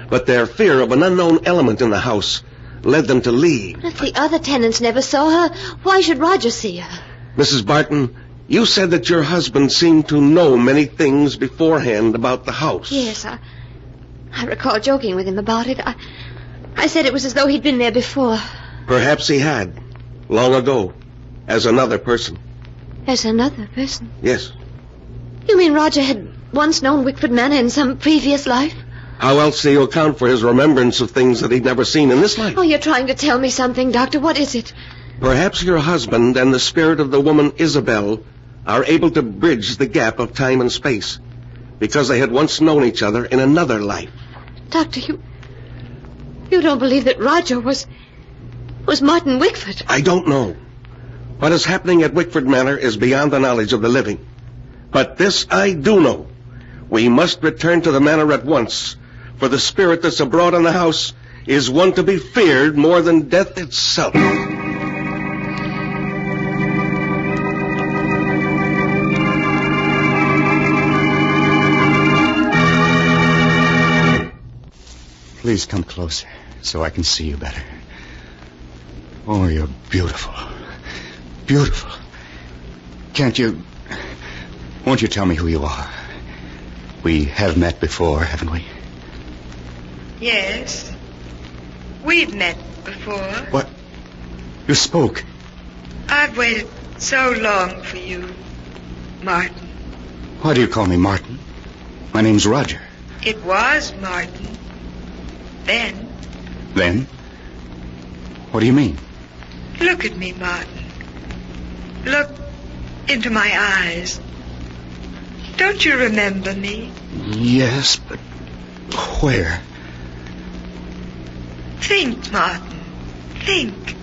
but their fear of an unknown element in the house led them to leave. If the other tenants never saw her, why should Roger see her? Mrs. Barton, you said that your husband seemed to know many things beforehand about the house. Yes, I recall joking with him about it. I said it was as though he'd been there before. Perhaps he had, long ago, as another person. As another person? Yes. You mean Roger had once known Wickford Manor in some previous life? How else do you account for his remembrance of things that he'd never seen in this life? Oh, you're trying to tell me something, Doctor. What is it? Perhaps your husband and the spirit of the woman Isabel are able to bridge the gap of time and space, because they had once known each other in another life. Doctor, you don't believe that Roger was Martin Wickford? I don't know. What is happening at Wickford Manor is beyond the knowledge of the living. But this I do know. We must return to the manor at once, for the spirit that's abroad in the house is one to be feared more than death itself. Please come closer so I can see you better. Oh, you're beautiful. Beautiful. Won't you tell me who you are? We have met before, haven't we? Yes. We've met before. What? You spoke. I've waited so long for you, Martin. Why do you call me Martin? My name's Roger. It was Martin. Then? Then? What do you mean? Look at me, Martin. Look into my eyes. Don't you remember me? Yes, but where? Think, Martin. Think.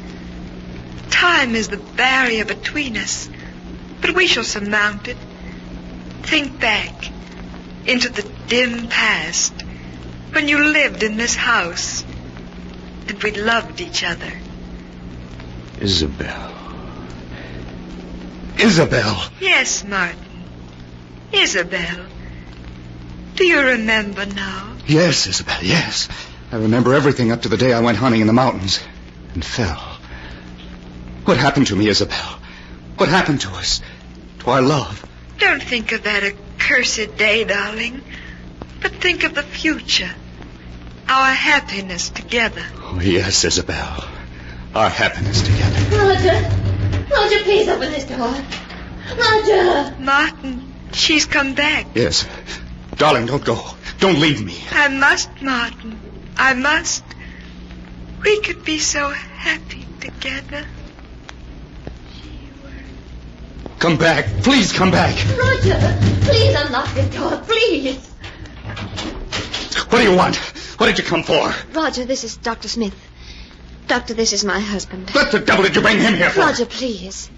Time is the barrier between us, but we shall surmount it. Think back into the dim past when you lived in this house and we loved each other. Isabel. Isabel! Yes, Martin. Isabel. Do you remember now? Yes, Isabel, yes. I remember everything up to the day I went hunting in the mountains and fell. What happened to me, Isabel? What happened to us? To our love? Don't think of that accursed day, darling, but think of the future. Our happiness together. Oh, yes, Isabel. Our happiness together. Roger, please open this door. Roger! Martin, she's come back. Yes. Darling, don't go. Don't leave me. I must, Martin. I must. We could be so happy together. Come back. Please come back. Roger, please unlock this door, please. What do you want? What did you come for? Roger, this is Dr. Smith. Doctor, this is my husband. What the devil did you bring him here for? Roger, please.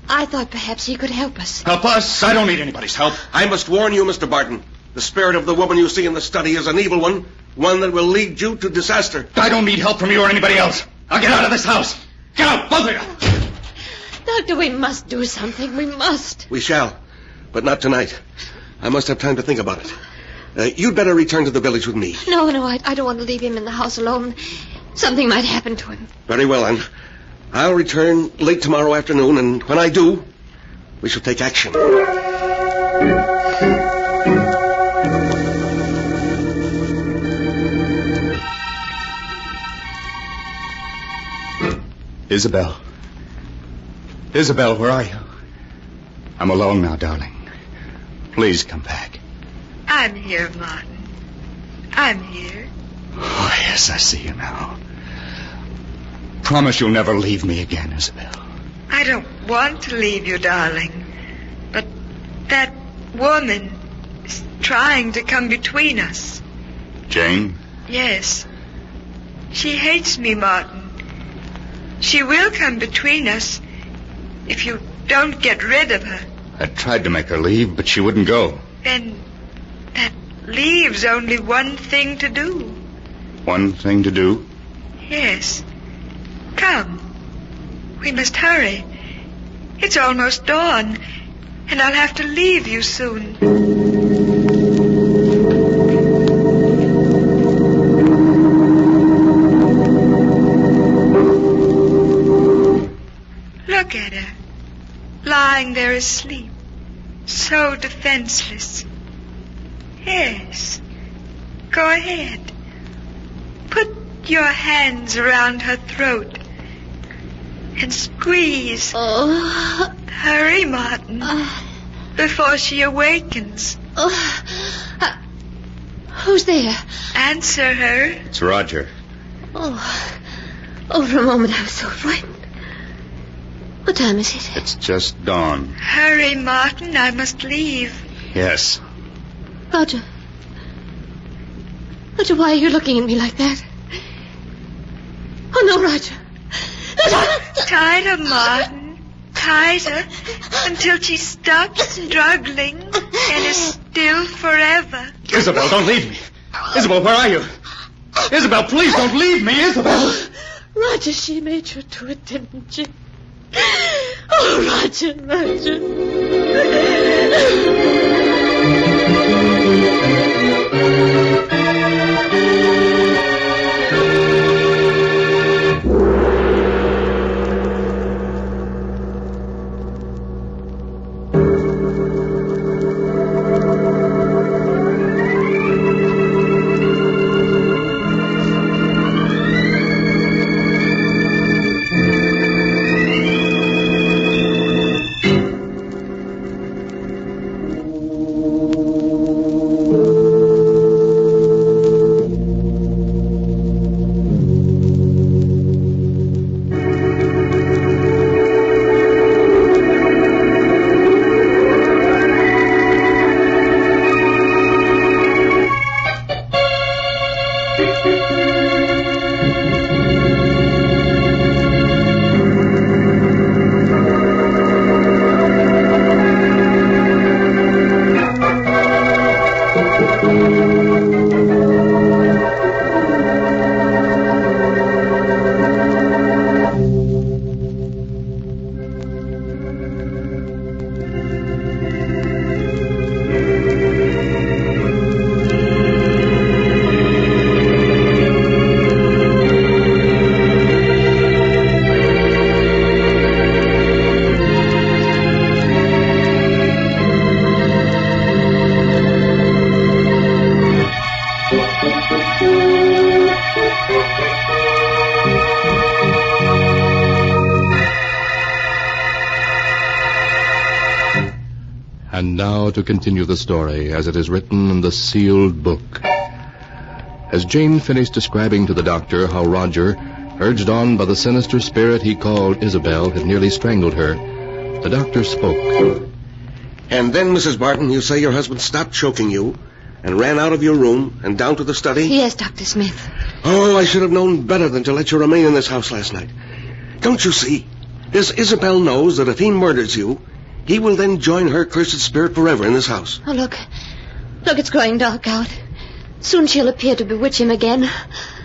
I thought perhaps he could help us. Help us? I don't need anybody's help. I must warn you, Mr. Barton. The spirit of the woman you see in the study is an evil one that will lead you to disaster. I don't need help from you or anybody else. I'll get out of this house. Get out, both of you. Doctor, we must do something. We must. We shall, but not tonight. I must have time to think about it. You'd better return to the village with me. No, I don't want to leave him in the house alone. Something might happen to him. Very well, then. I'll return late tomorrow afternoon, and when I do, we shall take action. Isabel. Isabel, where are you? I'm alone now, darling. Please come back. I'm here, Martin. I'm here. Oh, yes, I see you now. Promise you'll never leave me again, Isabel. I don't want to leave you, darling. But that woman is trying to come between us. Jane? Yes. She hates me, Martin. She will come between us if you don't get rid of her. I tried to make her leave, but she wouldn't go. Then that leaves only one thing to do. One thing to do? Yes. Come. We must hurry. It's almost dawn, and I'll have to leave you soon. Look at her, lying there asleep, so defenseless. Yes. Go ahead. Put your hands around her throat and squeeze. Oh. Hurry, Martin, before she awakens. Who's there? Answer her. It's Roger. Oh, for a moment I was so frightened. What time is it? It's just dawn. Hurry, Martin, I must leave. Yes. Roger. Roger, why are you looking at me like that? Oh, no, Roger. Tighter, Martin. Tighter until she stops struggling and is still forever. Isabel, don't leave me. Isabel, where are you? Isabel, please don't leave me, Isabel. Roger, she made you do it, didn't she? Oh, Roger, Roger. And now to continue the story as it is written in the sealed book. As Jane finished describing to the doctor how Roger, urged on by the sinister spirit he called Isabel, had nearly strangled her, the doctor spoke. And then, Mrs. Barton, you say your husband stopped choking you and ran out of your room and down to the study? Yes, Dr. Smith. Oh, I should have known better than to let you remain in this house last night. Don't you see? This Isabel knows that if he murders you, he will then join her cursed spirit forever in this house. Oh, look. Look, it's growing dark out. Soon she'll appear to bewitch him again.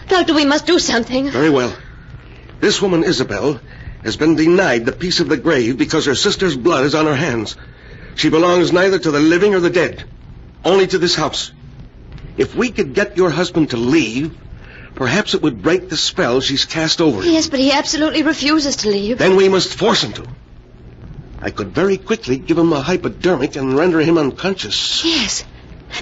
Doctor, we must do something. Very well. This woman, Isabel, has been denied the peace of the grave because her sister's blood is on her hands. She belongs neither to the living or the dead, only to this house. If we could get your husband to leave, perhaps it would break the spell she's cast over him. Yes, but he absolutely refuses to leave. Then we must force him to. I could very quickly give him a hypodermic and render him unconscious. Yes.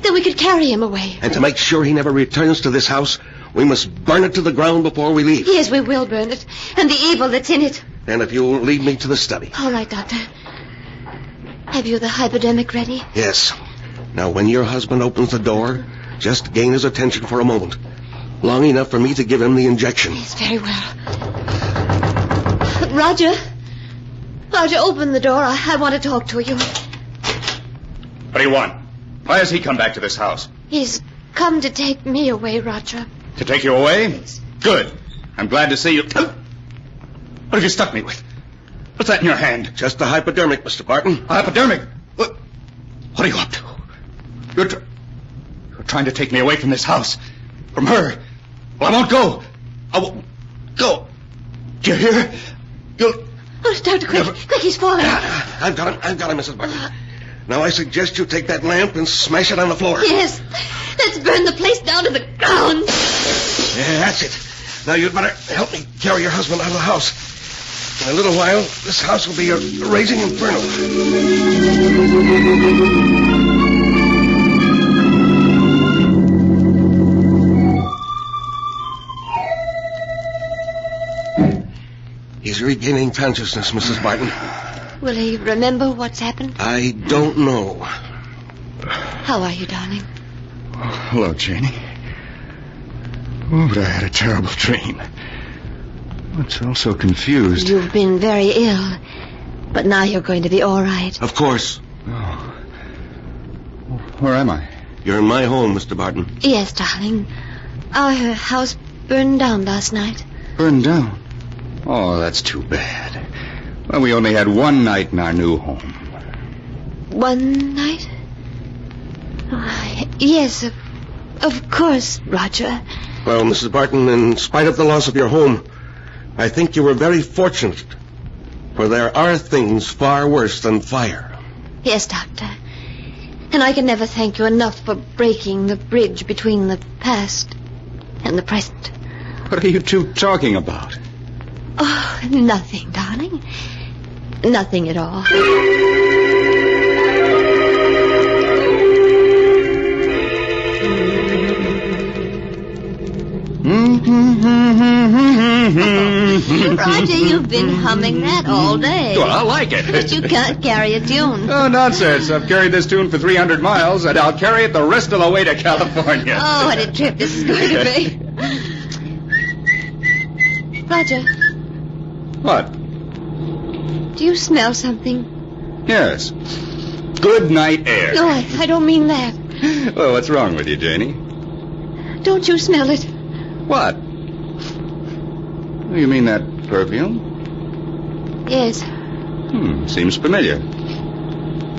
Then we could carry him away. And to make sure he never returns to this house, we must burn it to the ground before we leave. Yes, we will burn it. And the evil that's in it. And if you'll lead me to the study. All right, Doctor. Have you the hypodermic ready? Yes. Now, when your husband opens the door, just gain his attention for a moment. Long enough for me to give him the injection. Yes, very well. Roger. Roger, open the door. I want to talk to you. What do you want? Why has he come back to this house? He's come to take me away, Roger. To take you away? Yes. Good. I'm glad to see you. What have you stuck me with? What's that in your hand? Just a hypodermic, Mr. Barton. A hypodermic? What are you up to? You're trying to take me away from this house. From her. Well, I won't go. I won't go. Do you hear? You'll... Oh, Doctor, quick. Quick, he's falling. I've got him, Mrs. Barton. Now I suggest you take that lamp and smash it on the floor. Yes. Let's burn the place down to the ground. Yeah, that's it. Now you'd better help me carry your husband out of the house. In a little while, this house will be a raging inferno. He's regaining consciousness, Mrs. Barton. Will he remember what's happened? I don't know. How are you, darling? Oh, hello, Janie. Oh, but I had a terrible dream. I'm so confused. You've been very ill, but now you're going to be all right. Of course. Oh. Where am I? You're in my home, Mr. Barton. Yes, darling. Our house burned down last night. Burned down? Oh, that's too bad. Well, we only had one night in our new home. One night? Yes, of course, Roger. Well, Mrs. Barton, in spite of the loss of your home, I think you were very fortunate. For there are things far worse than fire. Yes, Doctor. And I can never thank you enough for breaking the bridge between the past and the present. What are you two talking about? Oh, nothing, darling. Nothing at all. Roger, you've been humming that all day. Well, I like it. But you can't carry a tune. Oh, nonsense. I've carried this tune for 300 miles, and I'll carry it the rest of the way to California. Oh, what a trip this is going to be. Roger. What? Do you smell something? Yes. Good night air. No, I don't mean that. Well, what's wrong with you, Janie? Don't you smell it? What? You mean that perfume? Yes. Seems familiar.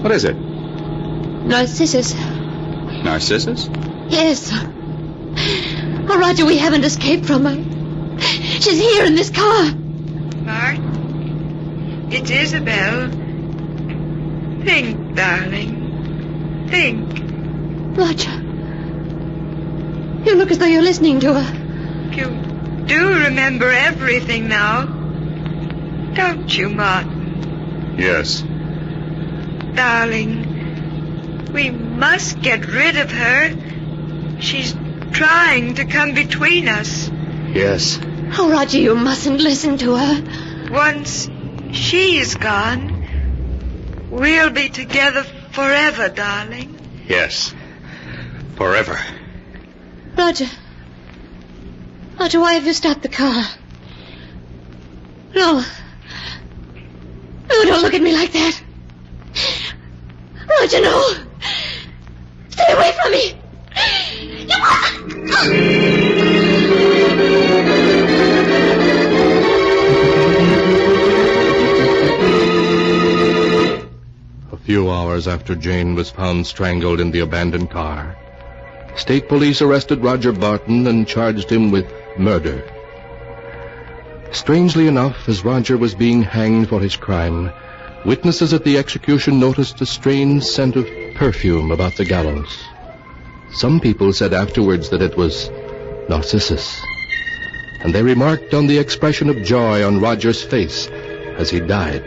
What is it? Narcissus. Narcissus? Yes. Oh, Roger, we haven't escaped from her. She's here in this car. Bart, it's Isabel. Think, darling. Think. Roger. You look as though you're listening to her. You do remember everything now. Don't you, Martin? Yes. Darling, we must get rid of her. She's trying to come between us. Yes. Oh, Roger, you mustn't listen to her. Once she's gone, we'll be together forever, darling. Yes. Forever. Roger. Roger, why have you stopped the car? No. No, don't look at me like that. Roger, no. Stay away from me. A few hours after Jane was found strangled in the abandoned car, state police arrested Roger Barton and charged him with murder. Strangely enough, as Roger was being hanged for his crime, witnesses at the execution noticed a strange scent of perfume about the gallows. Some people said afterwards that it was Narcissus, and they remarked on the expression of joy on Roger's face as he died.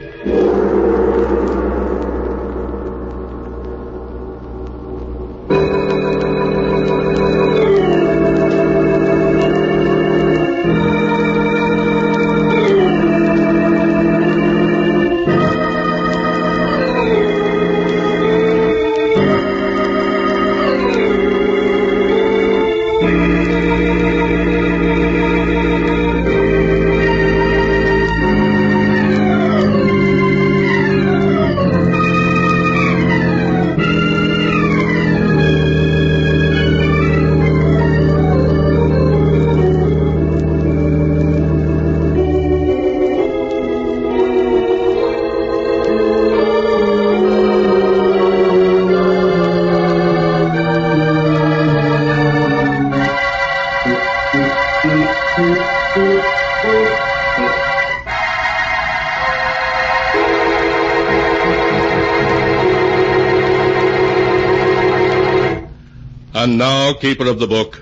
And now, keeper of the book,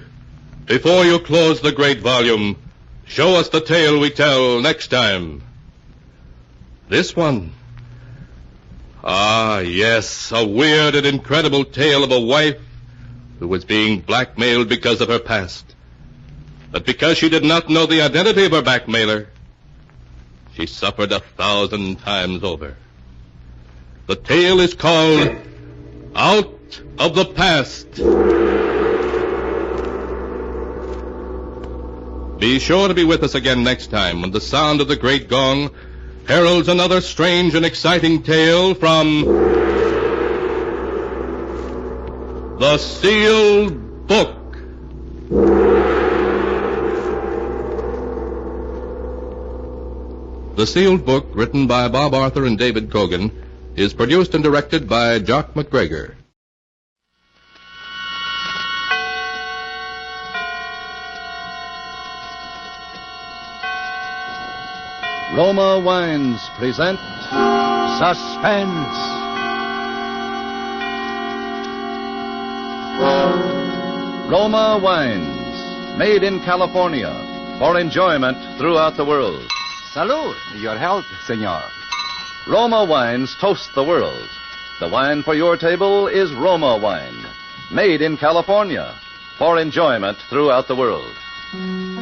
before you close the great volume, show us the tale we tell next time. This one. Ah, yes, a weird and incredible tale of a wife who was being blackmailed because of her past. But because she did not know the identity of her blackmailer, she suffered 1,000 times over. The tale is called Out of the Past. Be sure to be with us again next time when the sound of the great gong heralds another strange and exciting tale from The Sealed Book. The Sealed Book, written by Bob Arthur and David Cogan, is produced and directed by Jock McGregor. Roma Wines present Suspense. Roma Wines, made in California for enjoyment throughout the world. Salud. Your health, senor. Roma Wines toast the world. The wine for your table is Roma Wine, made in California for enjoyment throughout the world.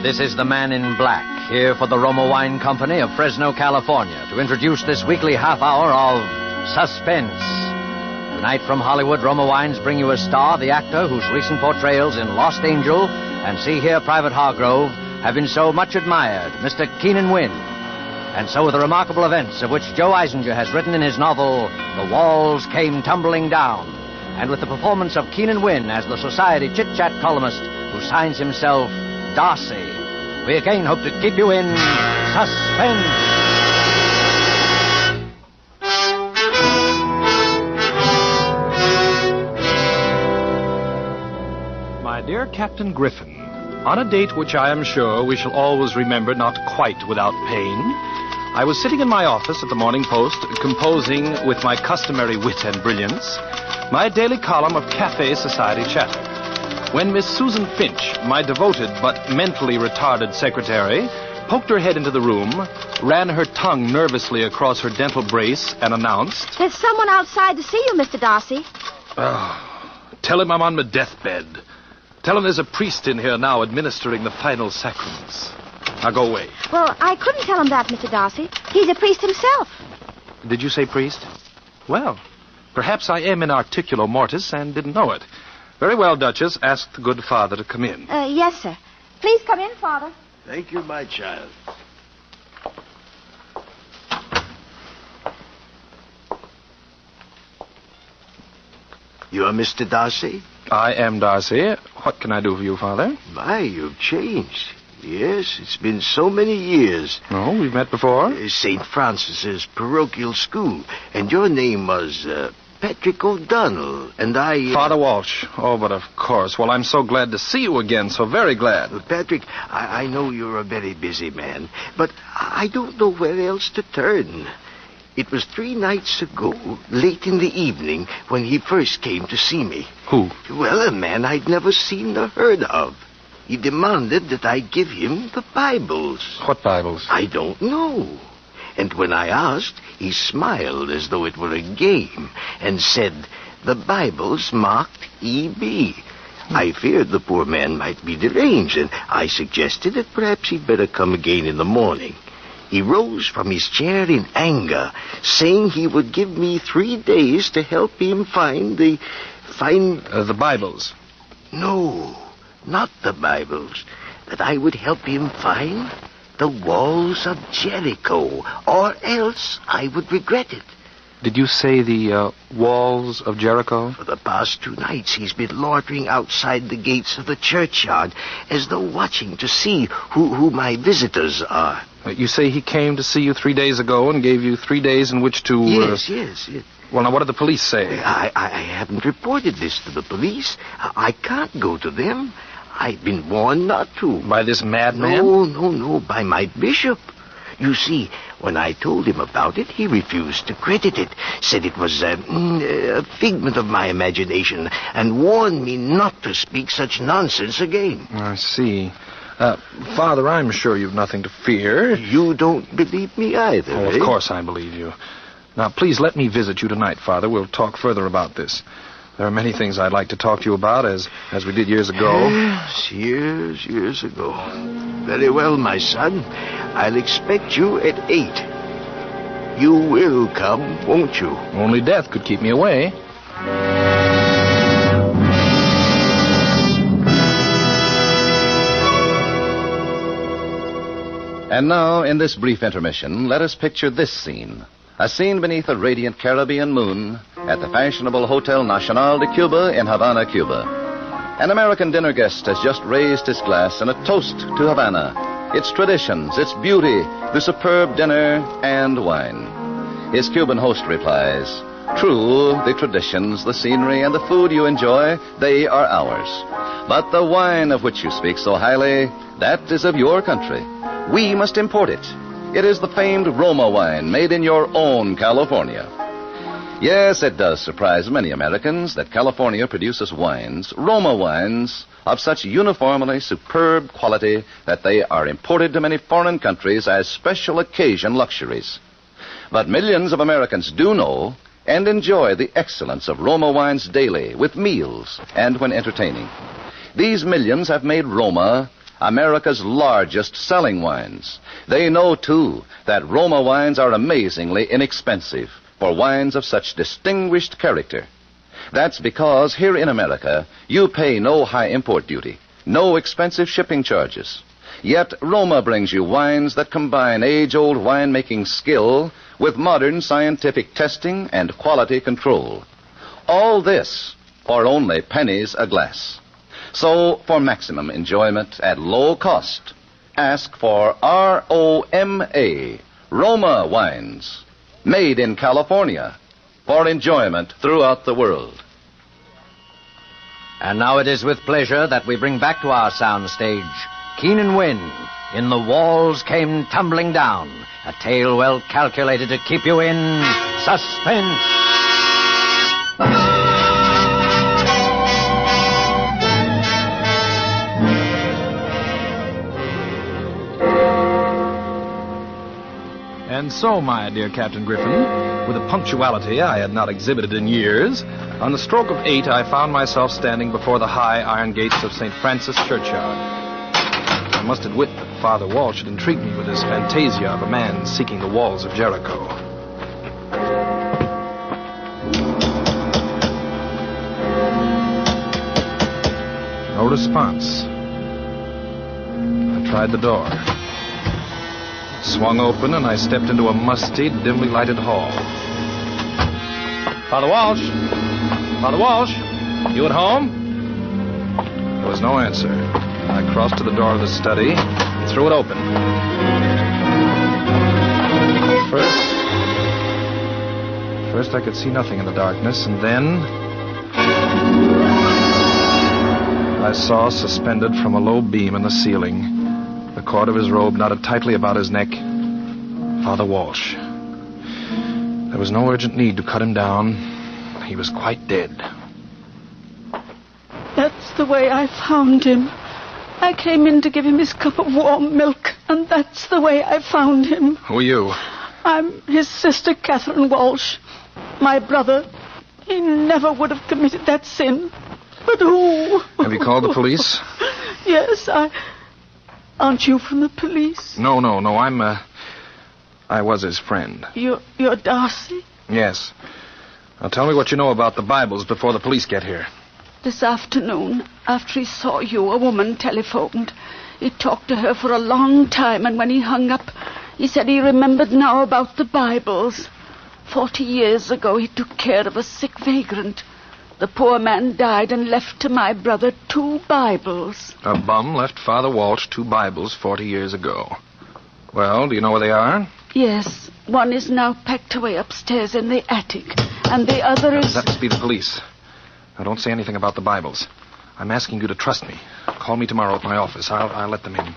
This is the Man in Black, here for the Roma Wine Company of Fresno, California, to introduce this weekly half hour of Suspense. Tonight from Hollywood, Roma Wines bring you a star, the actor whose recent portrayals in Lost Angel and See Here, Private Hargrove have been so much admired, Mr. Keenan Wynn. And so with the remarkable events of which Joe Eisinger has written in his novel, The Walls Came Tumbling Down, and with the performance of Keenan Wynn as the society chit-chat columnist who signs himself Darcy, we again hope to keep you in suspense. My dear Captain Griffin, on a date which I am sure we shall always remember not quite without pain, I was sitting in my office at the Morning Post, composing, with my customary wit and brilliance, my daily column of Cafe Society chatter, when Miss Susan Finch, my devoted but mentally retarded secretary, poked her head into the room, ran her tongue nervously across her dental brace, and announced, "There's someone outside to see you, Mr. Darcy." "Oh, tell him I'm on my deathbed. Tell him there's a priest in here now administering the final sacraments. Now go away." "Well, I couldn't tell him that, Mr. Darcy. He's a priest himself." "Did you say priest? Well, perhaps I am in articulo mortis and didn't know it. Very well, Duchess. Ask the good father to come in." Yes, sir. Please come in, Father. Thank you, my child. You are Mr. Darcy? I am Darcy. What can I do for you, Father? My, you've changed. Yes, it's been so many years. Oh, we've met before? St. Francis's parochial school. And your name was, Patrick O'Donnell. And I... Father Walsh. Oh, but of course. Well, I'm so glad to see you again. So very glad. Patrick, I know you're a very busy man, but I don't know where else to turn. It was 3 nights ago, late in the evening, when he first came to see me. Who? Well, a man I'd never seen or heard of. He demanded that I give him the Bibles. What Bibles? I don't know. And when I asked, he smiled as though it were a game and said, the Bibles marked E.B. I feared the poor man might be deranged, and I suggested that perhaps he'd better come again in the morning. He rose from his chair in anger, saying he would give me 3 days to help him find the Bibles. No, not the Bibles. That I would help him find the walls of Jericho, or else I would regret it. Did you say the walls of Jericho? For the past 2 nights, he's been loitering outside the gates of the churchyard, as though watching to see who my visitors are. You say he came to see you 3 days ago and gave you 3 days in which to... Yes. Well, now, what did the police say? I haven't reported this to the police. I can't go to them. I've been warned not to. By this madman? No, by my bishop. You see, when I told him about it, he refused to credit it, said it was a figment of my imagination, and warned me not to speak such nonsense again. I see. Father, I'm sure you've nothing to fear. You don't believe me either, Oh, of course I believe you. Now, please let me visit you tonight, Father. We'll talk further about this. There are many things I'd like to talk to you about, as we did years ago. Yes, years ago. Very well, my son. I'll expect you at 8. You will come, won't you? Only death could keep me away. And now, in this brief intermission, let us picture this scene. A scene beneath a radiant Caribbean moon at the fashionable Hotel Nacional de Cuba in Havana, Cuba. An American dinner guest has just raised his glass in a toast to Havana, its traditions, its beauty, the superb dinner, and wine. His Cuban host replies, true, the traditions, the scenery, and the food you enjoy, they are ours. But the wine of which you speak so highly, that is of your country. We must import it. It is the famed Roma wine made in your own California. Yes, it does surprise many Americans that California produces wines, Roma wines, of such uniformly superb quality that they are imported to many foreign countries as special occasion luxuries. But millions of Americans do know and enjoy the excellence of Roma wines daily, with meals and when entertaining. These millions have made Roma America's largest selling wines. They know, too, that Roma wines are amazingly inexpensive for wines of such distinguished character. That's because here in America, you pay no high import duty, no expensive shipping charges. Yet Roma brings you wines that combine age-old winemaking skill with modern scientific testing and quality control. All this for only pennies a glass. So, for maximum enjoyment at low cost, ask for ROMA, Roma wines, made in California, for enjoyment throughout the world. And now it is with pleasure that we bring back to our soundstage Keenan Wynn in The Walls Came Tumbling Down, a tale well calculated to keep you in suspense. And so, my dear Captain Griffin, with a punctuality I had not exhibited in years, on the stroke of 8 I found myself standing before the high iron gates of St. Francis Churchyard. I must admit that Father Walsh had intrigued me with his fantasia of a man seeking the walls of Jericho. No response. I tried the door. Swung open, and I stepped into a musty, dimly lighted hall. Father Walsh? Father Walsh? You at home? There was no answer. I crossed to the door of the study and threw it open. First I could see nothing in the darkness, and then I saw, suspended from a low beam in the ceiling, the cord of his robe knotted tightly about his neck, Father Walsh. There was no urgent need to cut him down. He was quite dead. That's the way I found him. I came in to give him his cup of warm milk, and that's the way I found him. Who are you? I'm his sister, Catherine Walsh. My brother, he never would have committed that sin. But who? Have you called the police? Yes, Aren't you from the police? No, I was his friend. You're Darcy? Yes. Now tell me what you know about the Bibles before the police get here. This afternoon, after he saw you, a woman telephoned. He talked to her for a long time, and when he hung up, he said he remembered now about the Bibles. 40 years ago, he took care of a sick vagrant. The poor man died and left to my brother 2 Bibles. A bum left Father Walsh 2 Bibles 40 years ago. Well, do you know where they are? Yes. One is now packed away upstairs in the attic, and the other is... That must be the police. Now, don't say anything about the Bibles. I'm asking you to trust me. Call me tomorrow at my office. I'll let them in.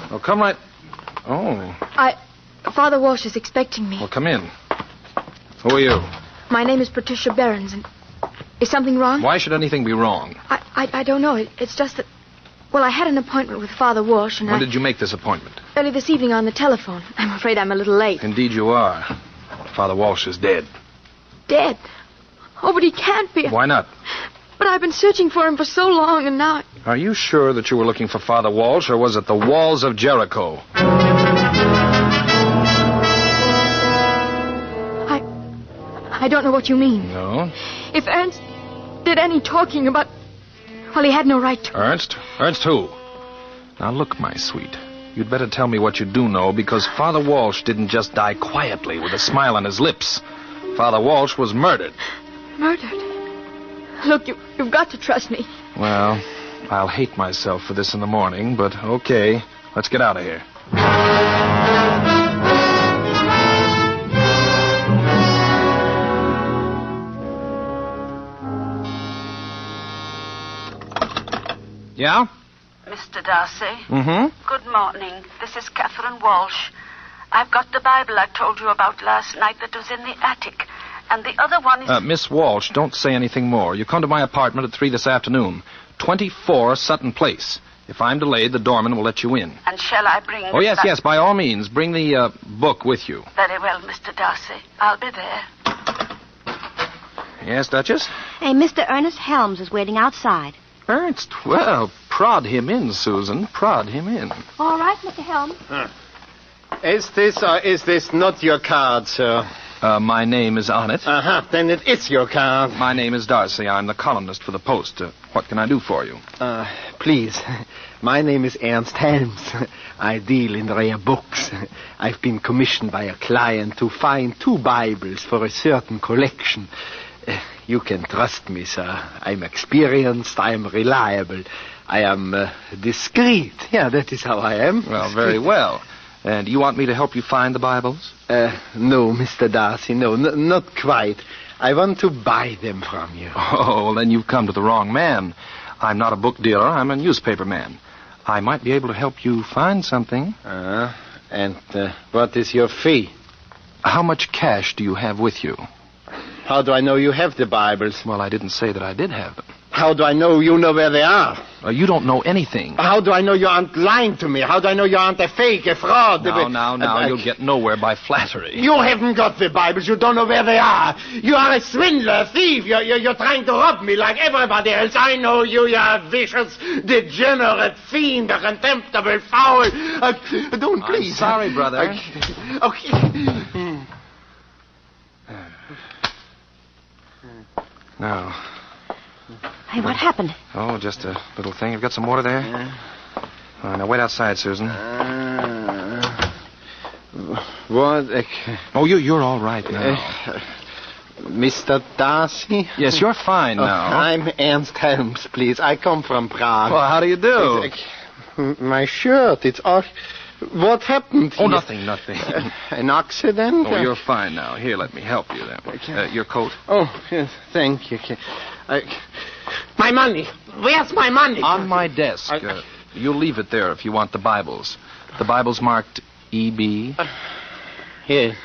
Oh, come right... Oh. Father Walsh is expecting me. Well, come in. Who are you? My name is Patricia Behrens, and... Is something wrong? Why should anything be wrong? I don't know. It's just that... Well, I had an appointment with Father Walsh, and When did you make this appointment? Early this evening on the telephone. I'm afraid I'm a little late. Indeed you are. Father Walsh is dead. Dead? Oh, but he can't be. Why not? But I've been searching for him for so long, and now... Are you sure that you were looking for Father Walsh, or was it the walls of Jericho? I don't know what you mean. No? If Ernst did any talking about... Well, he had no right to... Ernst? Ernst who? Now, look, my sweet. You'd better tell me what you do know, because Father Walsh didn't just die quietly with a smile on his lips. Father Walsh was murdered. Murdered? Look, you've got to trust me. Well, I'll hate myself for this in the morning, but okay. Let's get out of here. Yeah? Mr. Darcy? Mm-hmm. Good morning. This is Catherine Walsh. I've got the Bible I told you about last night that was in the attic. And the other one is... Miss Walsh, don't say anything more. You come to my apartment at 3 this afternoon. 24 Sutton Place. If I'm delayed, the doorman will let you in. And shall I bring... Oh, yes, by all means. Bring the book with you. Very well, Mr. Darcy. I'll be there. Yes, Duchess? Hey, Mr. Ernest Helms is waiting outside. Ernst? Well, prod him in, Susan. Prod him in. All right, Mr. Helms. Is this or is this not your card, sir? My name is on it. Uh-huh. Then it is your card. My name is Darcy. I'm the columnist for the Post. What can I do for you? Please. My name is Ernst Helms. I deal in rare books. I've been commissioned by a client to find 2 Bibles for a certain collection. You can trust me, sir. I'm experienced. I'm reliable. I am discreet. Yeah, that is how I am. Well, very well. And you want me to help you find the Bibles? No, Mr. Darcy, no, not quite. I want to buy them from you. Oh, well, then you've come to the wrong man. I'm not a book dealer. I'm a newspaper man. I might be able to help you find something. And what is your fee? How much cash do you have with you? How do I know you have the Bibles? Well, I didn't say that I did have them. How do I know you know where they are? You don't know anything. How do I know you aren't lying to me? How do I know you aren't a fake, a fraud? Now, you'll get nowhere by flattery. You haven't got the Bibles. You don't know where they are. You are a swindler, a thief. You're trying to rob me like everybody else. I know you. You're a vicious, degenerate fiend, a contemptible foul. Don't, please. I'm sorry, brother. Okay. Now... Hey, what happened? Oh, just a little thing. You've got some water there? Yeah. All right, now wait outside, Susan. What? Oh, you're all right now. Mr. Darcy? Yes, you're fine now. I'm Ernst Helms, please. I come from Prague. Well, how do you do? My shirt, it's all... What happened? Oh, nothing. An accident? Oh, you're fine now. Here, let me help you then. Your coat. Oh, yes, thank you. My money. Where's my money? On my desk. You'll leave it there if you want the Bibles. The Bible's marked E.B. Here.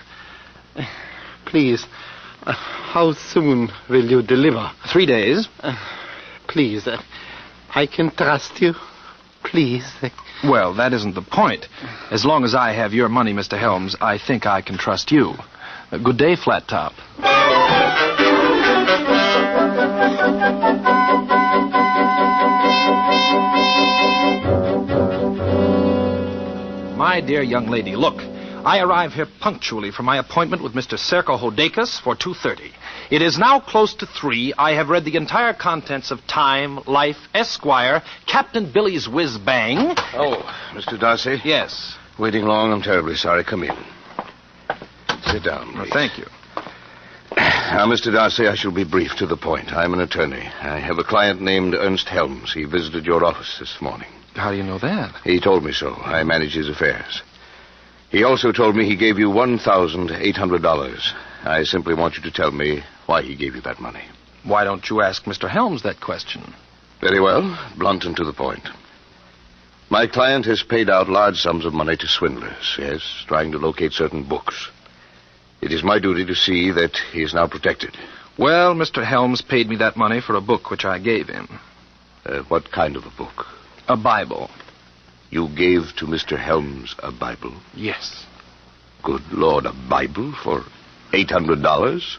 Please. How soon will you deliver? 3 days. Please. I can trust you. Please. Well, that isn't the point. As long as I have your money, Mr. Helms, I think I can trust you. Good day, Flat Top. My dear young lady, look. I arrive here punctually for my appointment with Mr. Serko Hodekas for 2:30. It is now close to 3. I have read the entire contents of Time, Life, Esquire, Captain Billy's Whiz Bang. Oh, Mr. Darcy? Yes. Waiting long. I'm terribly sorry. Come in. Sit down, please. Well, thank you. Now, Mr. Darcy, I shall be brief to the point. I'm an attorney. I have a client named Ernst Helms. He visited your office this morning. How do you know that? He told me so. I manage his affairs. He also told me he gave you $1,800. I simply want you to tell me why he gave you that money. Why don't you ask Mr. Helms that question? Very well. Blunt and to the point. My client has paid out large sums of money to swindlers, yes, trying to locate certain books. It is my duty to see that he is now protected. Well, Mr. Helms paid me that money for a book which I gave him. What kind of a book? A Bible. You gave to Mr. Helms a Bible? Yes. Good Lord, a Bible for $800?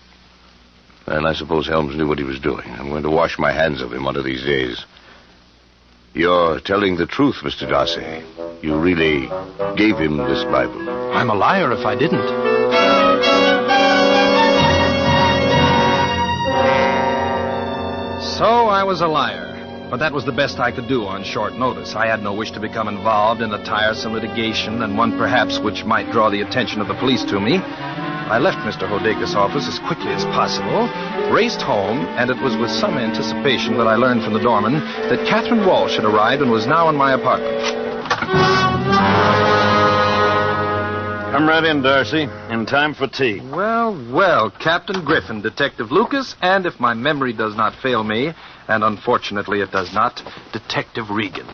And I suppose Helms knew what he was doing. I'm going to wash my hands of him one of these days. You're telling the truth, Mr. Darcy. You really gave him this Bible. I'm a liar if I didn't. So I was a liar. But that was the best I could do on short notice. I had no wish to become involved in a tiresome litigation, and one perhaps which might draw the attention of the police to me. I left Mr. Hodekas' office as quickly as possible, raced home, and it was with some anticipation that I learned from the doorman that Catherine Walsh had arrived and was now in my apartment. Come right in, Darcy. In time for tea. Well, Captain Griffin, Detective Lucas, and if my memory does not fail me, and unfortunately it does not, Detective Regan.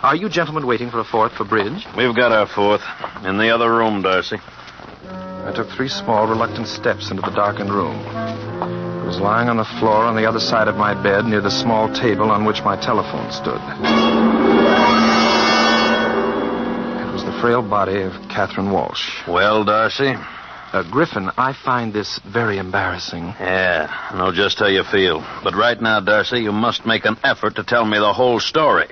Are you gentlemen waiting for a fourth for bridge? We've got our fourth. In the other room, Darcy. I took 3 small, reluctant steps into the darkened room. It was lying on the floor on the other side of my bed near the small table on which my telephone stood. It was the frail body of Catherine Walsh. Well, Darcy? Griffin, I find this very embarrassing. Yeah, I know just how you feel. But right now, Darcy, you must make an effort to tell me the whole story.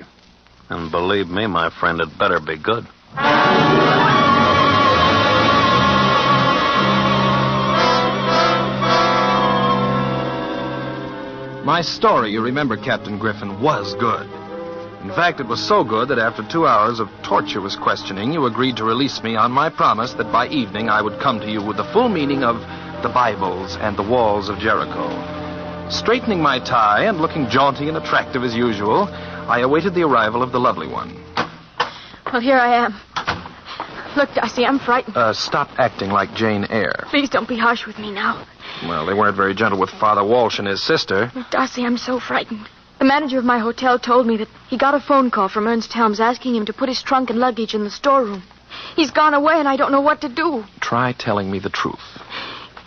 And believe me, my friend, it better be good. My story, you remember, Captain Griffin, was good. In fact, it was so good that after 2 hours of tortuous questioning, you agreed to release me on my promise that by evening I would come to you with the full meaning of the Bibles and the walls of Jericho. Straightening my tie and looking jaunty and attractive as usual, I awaited the arrival of the lovely one. Well, here I am. Look, Darcy, I'm frightened. Stop acting like Jane Eyre. Please don't be harsh with me now. Well, they weren't very gentle with Father Walsh and his sister. Darcy, I'm so frightened. The manager of my hotel told me that he got a phone call from Ernst Helms asking him to put his trunk and luggage in the storeroom. He's gone away and I don't know what to do. Try telling me the truth.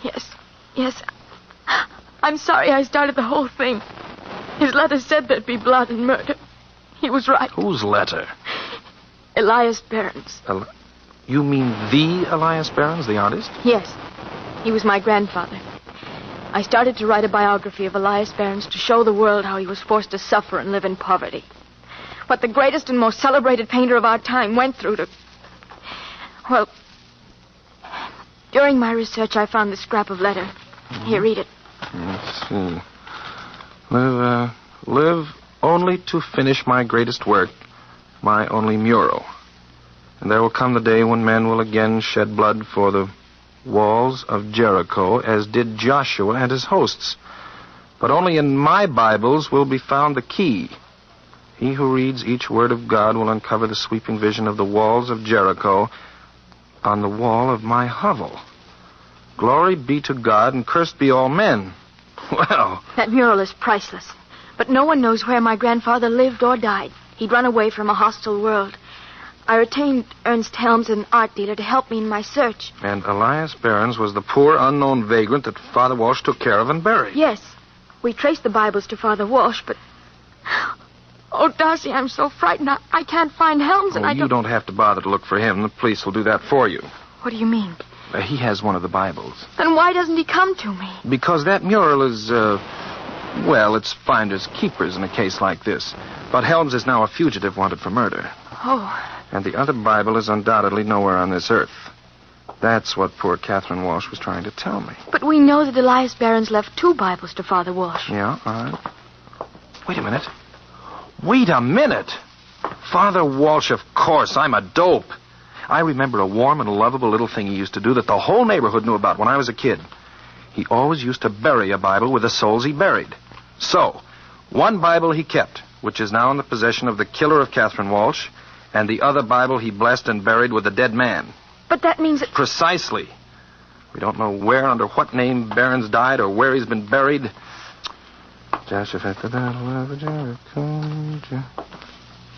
Yes. I'm sorry I started the whole thing. His letter said there'd be blood and murder. He was right. Whose letter? Elias Barron's. You mean the Elias Barron's, the artist? Yes. He was my grandfather. I started to write a biography of Elias Barron's to show the world how he was forced to suffer and live in poverty. What the greatest and most celebrated painter of our time went through to... Well, during my research, I found this scrap of letter. Here, read it. Let's see. Live only to finish my greatest work, my only mural. And there will come the day when men will again shed blood for the walls of Jericho, as did Joshua and his hosts. But only in my Bibles will be found the key. He who reads each word of God will uncover the sweeping vision of the walls of Jericho on the wall of my hovel. Glory be to God, and cursed be all men. Well... That mural is priceless. But no one knows where my grandfather lived or died. He'd run away from a hostile world. I retained Ernst Helms, an art dealer, to help me in my search. And Elias Behrens was the poor, unknown vagrant that Father Walsh took care of and buried. Yes. We traced the Bibles to Father Walsh, but... Oh, Darcy, I'm so frightened. I can't find Helms, and You don't have to bother to look for him. The police will do that for you. What do you mean? He has one of the Bibles. Then why doesn't he come to me? Because that mural is, well, it's finders keepers in a case like this. But Helms is now a fugitive wanted for murder. Oh. And the other Bible is undoubtedly nowhere on this earth. That's what poor Catherine Walsh was trying to tell me. But we know that Elias Behrens left 2 Bibles to Father Walsh. Yeah, all right. Wait a minute. Father Walsh, of course. I'm a dope. I remember a warm and lovable little thing he used to do that the whole neighborhood knew about when I was a kid. He always used to bury a Bible with the souls he buried. So, one Bible he kept, which is now in the possession of the killer of Catherine Walsh, and the other Bible he blessed and buried with a dead man. But that means that... Precisely. We don't know where, under what name Behrens died, or where he's been buried.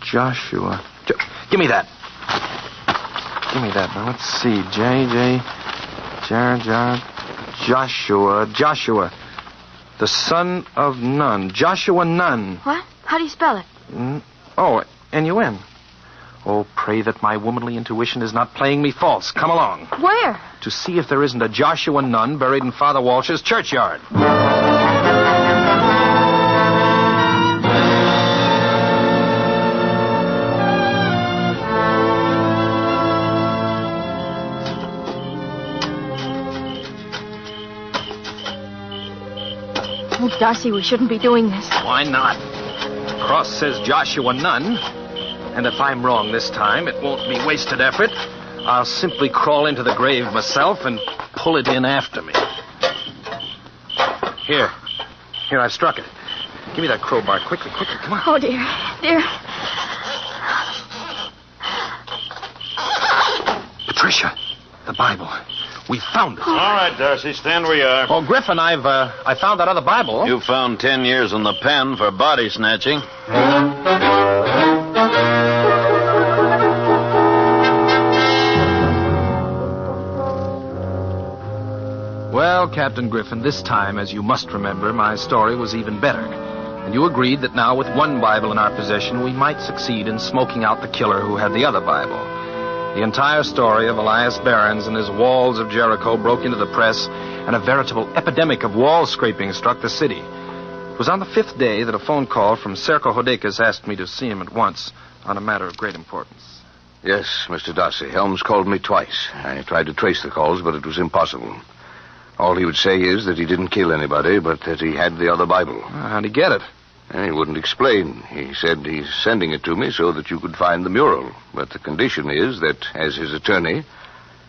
Joshua. Give me that. Now, let's see. Joshua. The son of Nun. Joshua Nun. What? How do you spell it? Oh, N-U-N. Oh, pray that my womanly intuition is not playing me false. Come along. Where? To see if there isn't a Joshua Nun buried in Father Walsh's churchyard. Oh, Darcy, we shouldn't be doing this. Why not? The cross says Joshua Nun. And if I'm wrong this time, it won't be wasted effort. I'll simply crawl into the grave myself and pull it in after me. Here, I've struck it. Give me that crowbar. Quickly, come on. Oh, dear. Patricia, the Bible. We found it. All right, Darcy, stand where you are. Oh, Griffin, I found that other Bible. You found 10 years in the pen for body snatching. Well, Captain Griffin, this time, as you must remember, my story was even better. And you agreed that now, with one Bible in our possession, we might succeed in smoking out the killer who had the other Bible. The entire story of Elias Behrens and his walls of Jericho broke into the press, and a veritable epidemic of wall scraping struck the city. It was on the 5th day that a phone call from Serko Hodekas asked me to see him at once on a matter of great importance. Yes, Mr. Darcy. Helms called me twice. I tried to trace the calls, but it was impossible. All he would say is that he didn't kill anybody, but that he had the other Bible. How'd he get it? And he wouldn't explain. He said he's sending it to me so that you could find the mural. But the condition is that, as his attorney,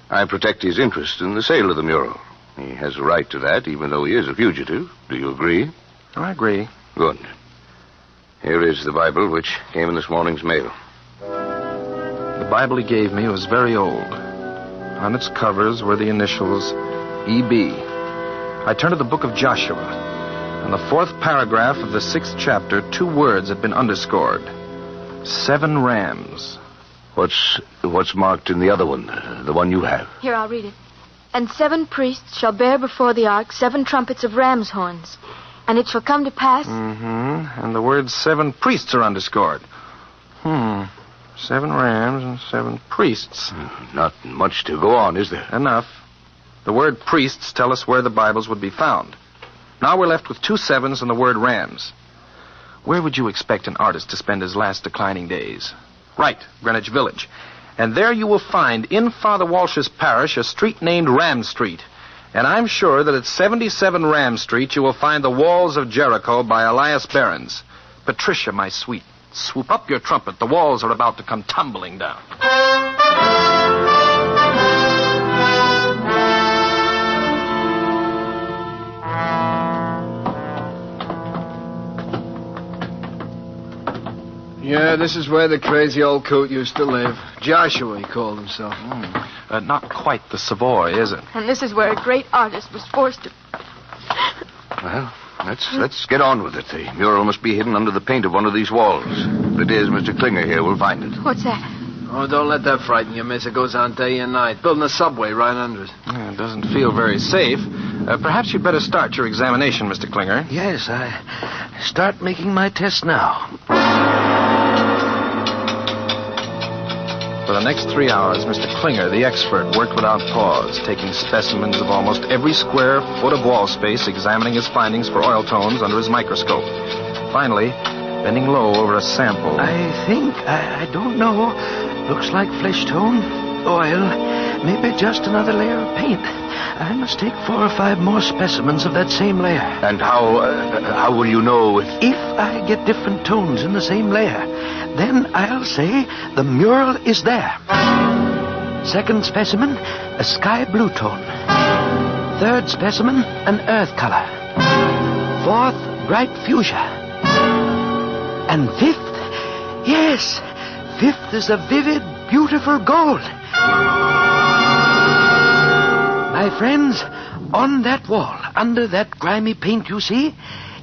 I protect his interest in the sale of the mural. He has a right to that, even though he is a fugitive. Do you agree? I agree. Good. Here is the Bible, which came in this morning's mail. The Bible he gave me was very old. On its covers were the initials E.B. I turned to the book of Joshua. In the 4th paragraph of the 6th chapter, 2 words had been underscored. 7 rams. What's marked in the other one, the one you have? Here, I'll read it. And 7 priests shall bear before the ark 7 trumpets of ram's horns. And it shall come to pass... And the words 7 priests are underscored. 7 rams and 7 priests. Not much to go on, is there? Enough. The word priests tell us where the Bibles would be found. Now we're left with 2 sevens and the word rams. Where would you expect an artist to spend his last declining days? Right, Greenwich Village. And there you will find, in Father Walsh's parish, a street named Ram Street. And I'm sure that at 77 Ram Street you will find the walls of Jericho by Elias Behrens. Patricia, my sweet, swoop up your trumpet. The walls are about to come tumbling down. Yeah, this is where the crazy old coot used to live. Joshua, he called himself. Not quite the Savoy, is it? And this is where a great artist was forced to... Well, let's get on with it. The mural must be hidden under the paint of one of these walls. If it is, Mr. Klinger here will find it. What's that? Oh, don't let that frighten you, miss. It goes on day and night. Building a subway right under it. Yeah, it doesn't feel very safe. Perhaps you'd better start your examination, Mr. Klinger. Yes, I start making my test now. For the next 3 hours, Mr. Klinger, the expert, worked without pause, taking specimens of almost every square foot of wall space, examining his findings for oil tones under his microscope. Finally, bending low over a sample. I don't know. Looks like flesh tone, oil, maybe just another layer of paint. I must take 4 or 5 more specimens of that same layer. And how will you know if... If I get different tones in the same layer, then I'll say the mural is there. Second specimen, a sky blue tone. Third specimen, an earth color. Fourth, bright fuchsia. And fifth, yes, fifth is a vivid, beautiful gold. My friends, on that wall, under that grimy paint you see,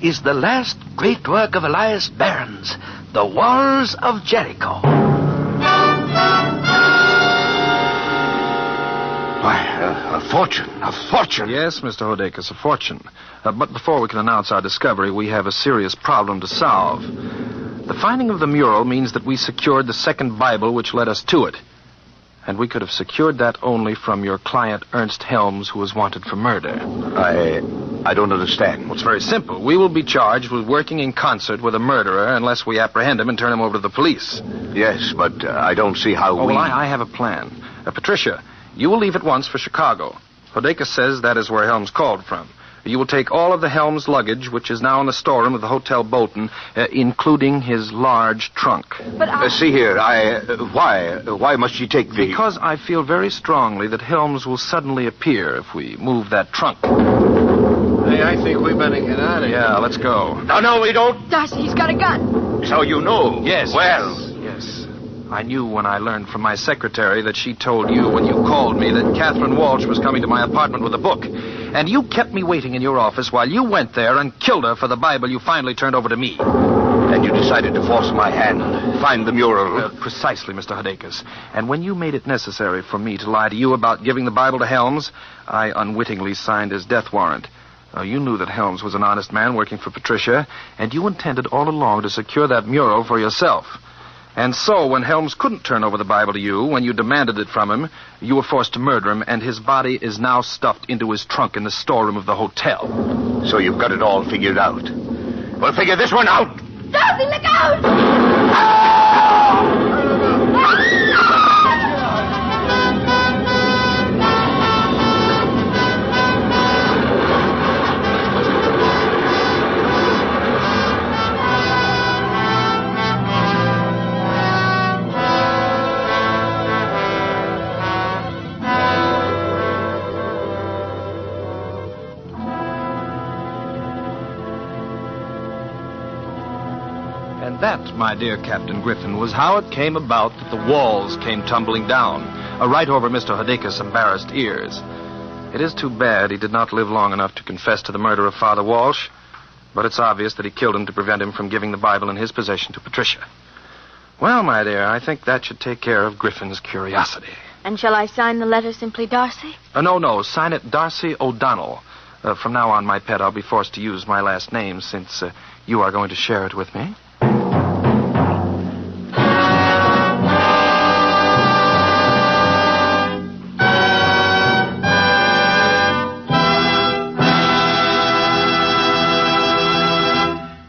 is the last great work of Elias Barons, The Walls of Jericho. Why, a fortune, a fortune. Yes, Mr. Hodakis, a fortune. But before we can announce our discovery, we have a serious problem to solve. The finding of the mural means that we secured the second Bible which led us to it. And we could have secured that only from your client, Ernst Helms, who was wanted for murder. I don't understand. Well, it's very simple. We will be charged with working in concert with a murderer unless we apprehend him and turn him over to the police. Yes, but I don't see how we... Well, I have a plan. Patricia, you will leave at once for Chicago. Hodakis says that is where Helms called from. You will take all of the Helms luggage, which is now in the storeroom of the Hotel Bolton, including his large trunk. But see here, why must she take the... Because I feel very strongly that Helms will suddenly appear if we move that trunk. Hey, I think we better get out of here. Yeah, let's go. No, we don't. Darcy, he's got a gun. So you know. Yes. Well. Yes. I knew when I learned from my secretary that she told you when you called me that Catherine Walsh was coming to my apartment with a book. And you kept me waiting in your office while you went there and killed her for the Bible you finally turned over to me. And you decided to force my hand, find the mural. Precisely, Mr. Hodakis. And when you made it necessary for me to lie to you about giving the Bible to Helms, I unwittingly signed his death warrant. You knew that Helms was an honest man working for Patricia, and you intended all along to secure that mural for yourself. And so, when Helms couldn't turn over the Bible to you, when you demanded it from him, you were forced to murder him, and his body is now stuffed into his trunk in the storeroom of the hotel. So you've got it all figured out. Well, figure this one out. Darcy, look out! That, my dear Captain Griffin, was how it came about that the walls came tumbling down, right over Mr. Hodakis' embarrassed ears. It is too bad he did not live long enough to confess to the murder of Father Walsh, but it's obvious that he killed him to prevent him from giving the Bible in his possession to Patricia. Well, my dear, I think that should take care of Griffin's curiosity. And shall I sign the letter simply Darcy? No, sign it Darcy O'Donnell. From now on, my pet, I'll be forced to use my last name since you are going to share it with me.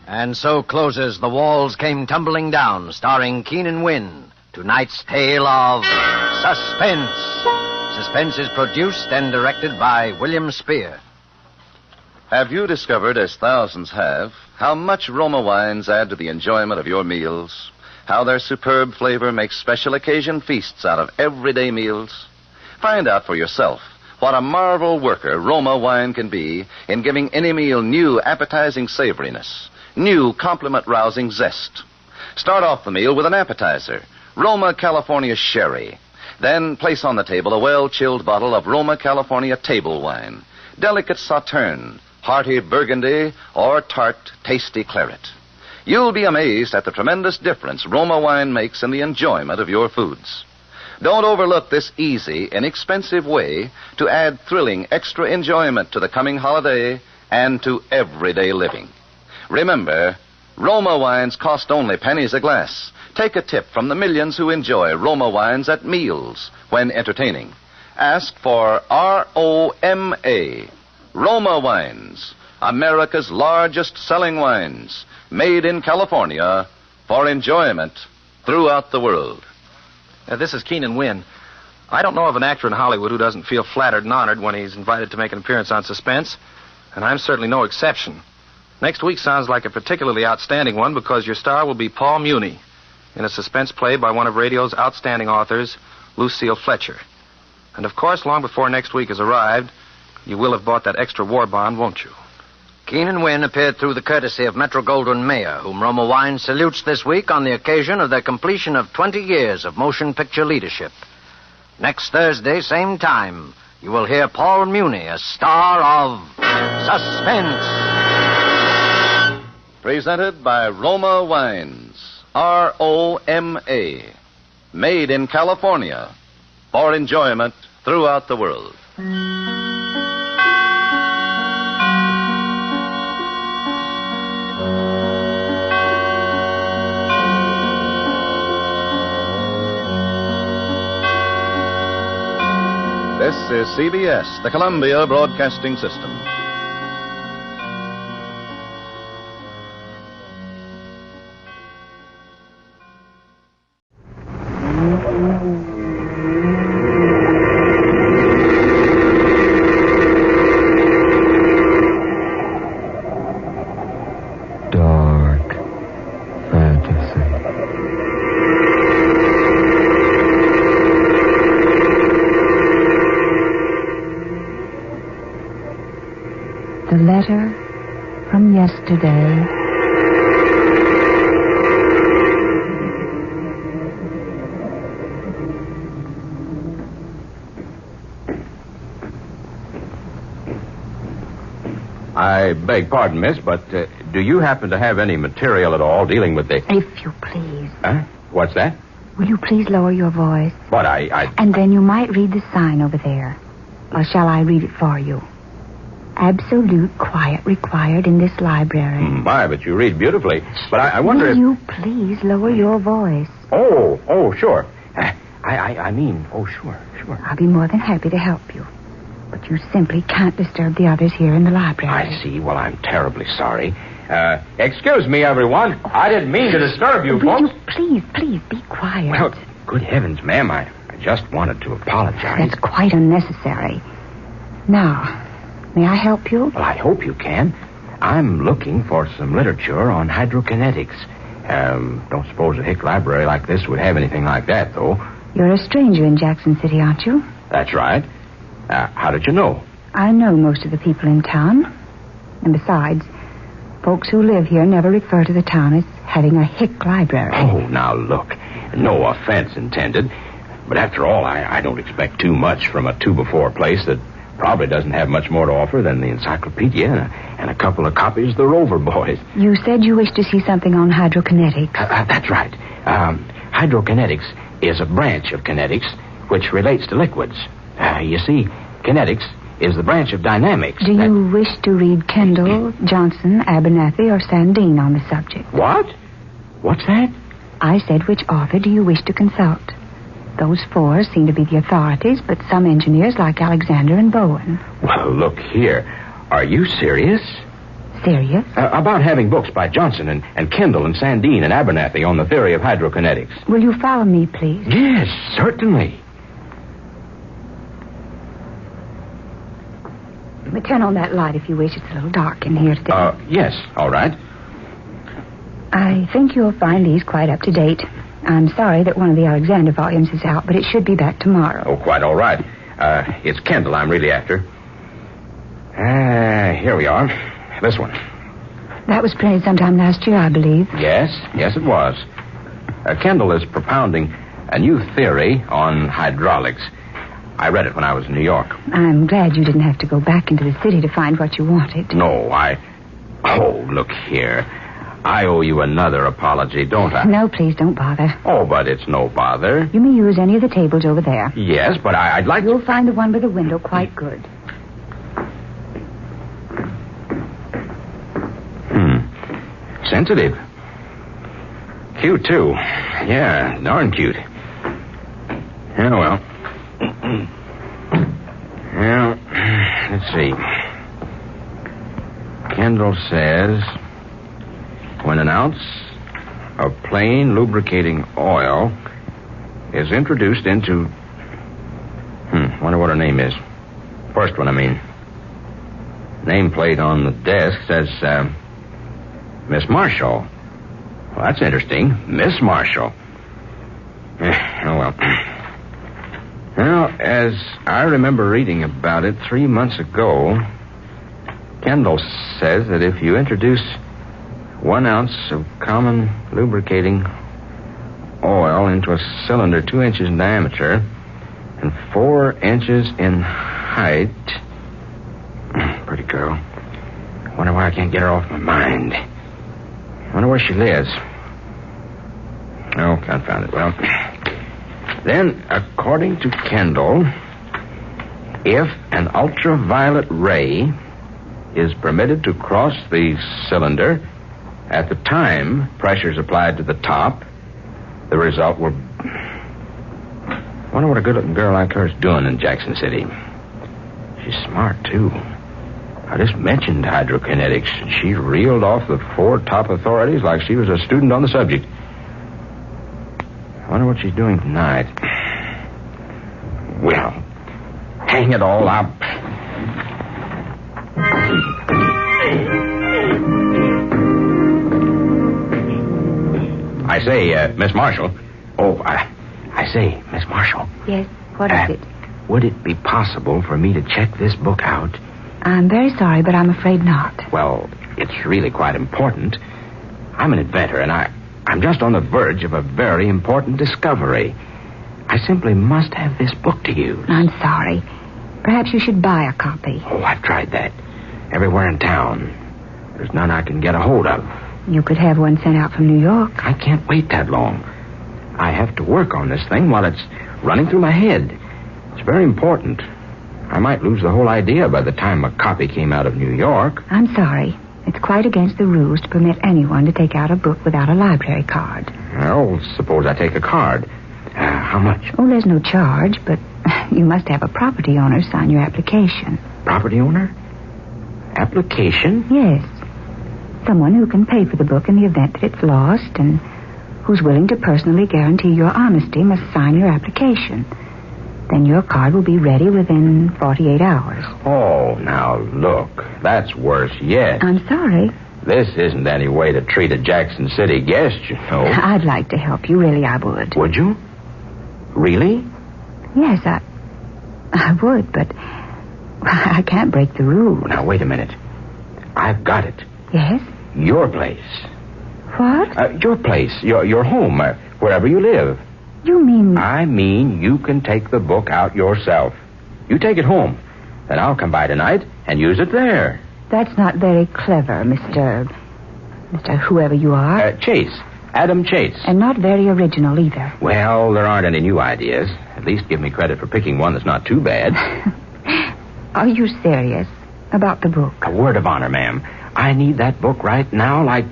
And so closes The Walls Came Tumbling Down, starring Keenan Wynn. Tonight's tale of Suspense. Suspense is produced and directed by William Spear. Have you discovered, as thousands have, how much Roma wines add to the enjoyment of your meals? How their superb flavor makes special occasion feasts out of everyday meals? Find out for yourself what a marvel worker Roma wine can be in giving any meal new appetizing savoriness, new compliment-rousing zest. Start off the meal with an appetizer, Roma California Sherry. Then place on the table a well-chilled bottle of Roma California table wine, delicate Sauterne, hearty Burgundy, or tart, tasty claret. You'll be amazed at the tremendous difference Roma wine makes in the enjoyment of your foods. Don't overlook this easy, inexpensive way to add thrilling extra enjoyment to the coming holiday and to everyday living. Remember, Roma wines cost only pennies a glass. Take a tip from the millions who enjoy Roma wines at meals when entertaining. Ask for R-O-M-A, Roma Wines, America's largest selling wines, made in California for enjoyment throughout the world. This is Keenan Wynn. I don't know of an actor in Hollywood who doesn't feel flattered and honored when he's invited to make an appearance on Suspense, and I'm certainly no exception. Next week sounds like a particularly outstanding one because your star will be Paul Muni in a suspense play by one of radio's outstanding authors, Lucille Fletcher. And of course, long before next week has arrived, you will have bought that extra war bond, won't you? Keenan Wynn appeared through the courtesy of Metro-Goldwyn-Mayer, whom Roma Wine salutes this week on the occasion of their completion of 20 years of motion picture leadership. Next Thursday, same time, you will hear Paul Muni, a star of Suspense. Presented by Roma Wines, R-O-M-A, made in California for enjoyment throughout the world. This is CBS, the Columbia Broadcasting System. Dark fantasy. The letter from yesterday. I beg pardon, miss, but do you happen to have any material at all dealing with the... If you please. Huh? What's that? Will you please lower your voice? What, I... And then you might read the sign over there. Or shall I read it for you? Absolute quiet required in this library. My, but you read beautifully. But I wonder Will if... you please lower your voice? Oh, sure. I mean, sure. I'll be more than happy to help you. But you simply can't disturb the others here in the library. I see. Well, I'm terribly sorry. Excuse me, everyone. I didn't mean to disturb you, Will folks. you please be quiet? Well, good heavens, ma'am, I just wanted to apologize. That's quite unnecessary. Now, may I help you? Well, I hope you can. I'm looking for some literature on hydrokinetics. Don't suppose a hick library like this would have anything like that, though. You're a stranger in Jackson City, aren't you? That's right. How did you know? I know most of the people in town. And besides, folks who live here never refer to the town as having a hick library. Oh, now look. No offense intended. But after all, I don't expect too much from a 2x4 place that probably doesn't have much more to offer than the encyclopedia and a couple of copies of the Rover Boys. You said you wished to see something on hydrokinetics. That's right. Hydrokinetics is a branch of kinetics which relates to liquids. You see, kinetics is the branch of dynamics. Do you wish to read Kendall, Johnson, Abernathy, or Sandine on the subject? What? What's that? I said, which author do you wish to consult? Those four seem to be the authorities, but some engineers like Alexander and Bowen. Well, look here. Are you serious? Serious? About having books by Johnson and Kendall and Sandine and Abernathy on the theory of hydrokinetics. Will you follow me, please? Yes, certainly. But turn on that light if you wish. It's a little dark in here today. Yes, all right. I think you'll find these quite up to date. I'm sorry that one of the Alexander volumes is out, but it should be back tomorrow. Oh, quite all right. It's Kendall I'm really after. Here we are. This one. That was printed sometime last year, I believe. Yes, it was. Kendall is propounding a new theory on hydraulics. I read it when I was in New York. I'm glad you didn't have to go back into the city to find what you wanted. No, Oh, look here. I owe you another apology, don't I? No, please, don't bother. Oh, but it's no bother. You may use any of the tables over there. Yes, but I'd like You'll find the one by the window quite good. Sensitive. Cute, too. Yeah, darn cute. Yeah, well. Well, let's see. Kendall says, when an ounce of plain lubricating oil is introduced into... wonder what her name is. First one, I mean. Nameplate on the desk says, Miss Marshall. Well, that's interesting. Miss Marshall. Oh, well. Well, as I remember reading about it 3 months ago, Kendall says that if you introduce 1 ounce of common lubricating oil into a cylinder 2 inches in diameter and 4 inches in height... Pretty girl. I wonder why I can't get her off my mind. I wonder where she lives. Oh, confound it. Well, then, according to Kendall, if an ultraviolet ray is permitted to cross the cylinder at the time pressure is applied to the top, the result will... I wonder what a good-looking girl like her is doing in Jackson City. She's smart, too. I just mentioned hydrokinetics, and she reeled off the 4 top authorities like she was a student on the subject. I wonder what she's doing tonight. Well, hang it all up. I say, Miss Marshall. Oh, I say, Miss Marshall. Yes, what is it? Would it be possible for me to check this book out? I'm very sorry, but I'm afraid not. Well, it's really quite important. I'm an inventor, and I'm just on the verge of a very important discovery. I simply must have this book to use. I'm sorry. Perhaps you should buy a copy. Oh, I've tried that. Everywhere in town. There's none I can get a hold of. You could have one sent out from New York. I can't wait that long. I have to work on this thing while it's running through my head. It's very important. I might lose the whole idea by the time a copy came out of New York. I'm sorry. It's quite against the rules to permit anyone to take out a book without a library card. Well, suppose I take a card. How much? Oh, there's no charge, but you must have a property owner sign your application. Property owner? Application? Yes. Someone who can pay for the book in the event that it's lost and who's willing to personally guarantee your honesty must sign your application. Then your card will be ready within 48 hours. Oh, now look. That's worse yet. I'm sorry. This isn't any way to treat a Jackson City guest, you know. I'd like to help you. Really, I would. Would you? Really? Yes, I would, but I can't break the rules. Now, wait a minute. I've got it. Yes? Your place. What? Your place. Your home. Wherever you live. You mean... I mean you can take the book out yourself. You take it home. Then I'll come by tonight and use it there. That's not very clever, Mr. whoever you are. Chase. Adam Chase. And not very original either. Well, there aren't any new ideas. At least give me credit for picking one that's not too bad. Are you serious about the book? A word of honor, ma'am. I need that book right now like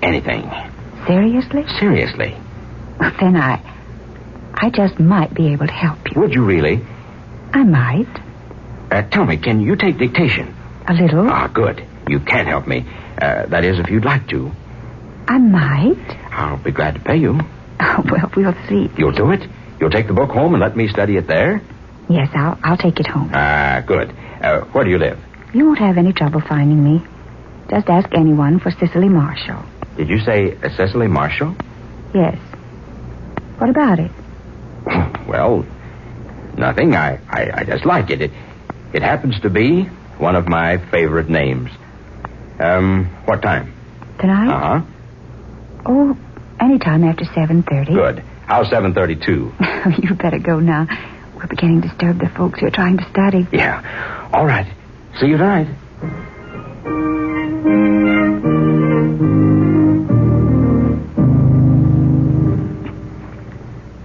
anything. Seriously? Seriously. Then I just might be able to help you. Would you really? I might. Tell me, can you take dictation? A little. Ah, good. You can help me. That is, if you'd like to. I might. I'll be glad to pay you. Oh, well, we'll see. You'll do it? You'll take the book home and let me study it there? Yes, I'll take it home. Good. Where do you live? You won't have any trouble finding me. Just ask anyone for Cicely Marshall. Did you say Cicely Marshall? Yes. What about it? Well, nothing. I just like it. It happens to be one of my favorite names. What time? Tonight? Uh-huh. Oh, anytime after 7:30. Good. How's 7:32? You better go now. We're beginning to disturb the folks who are trying to study. Yeah. All right. See you tonight.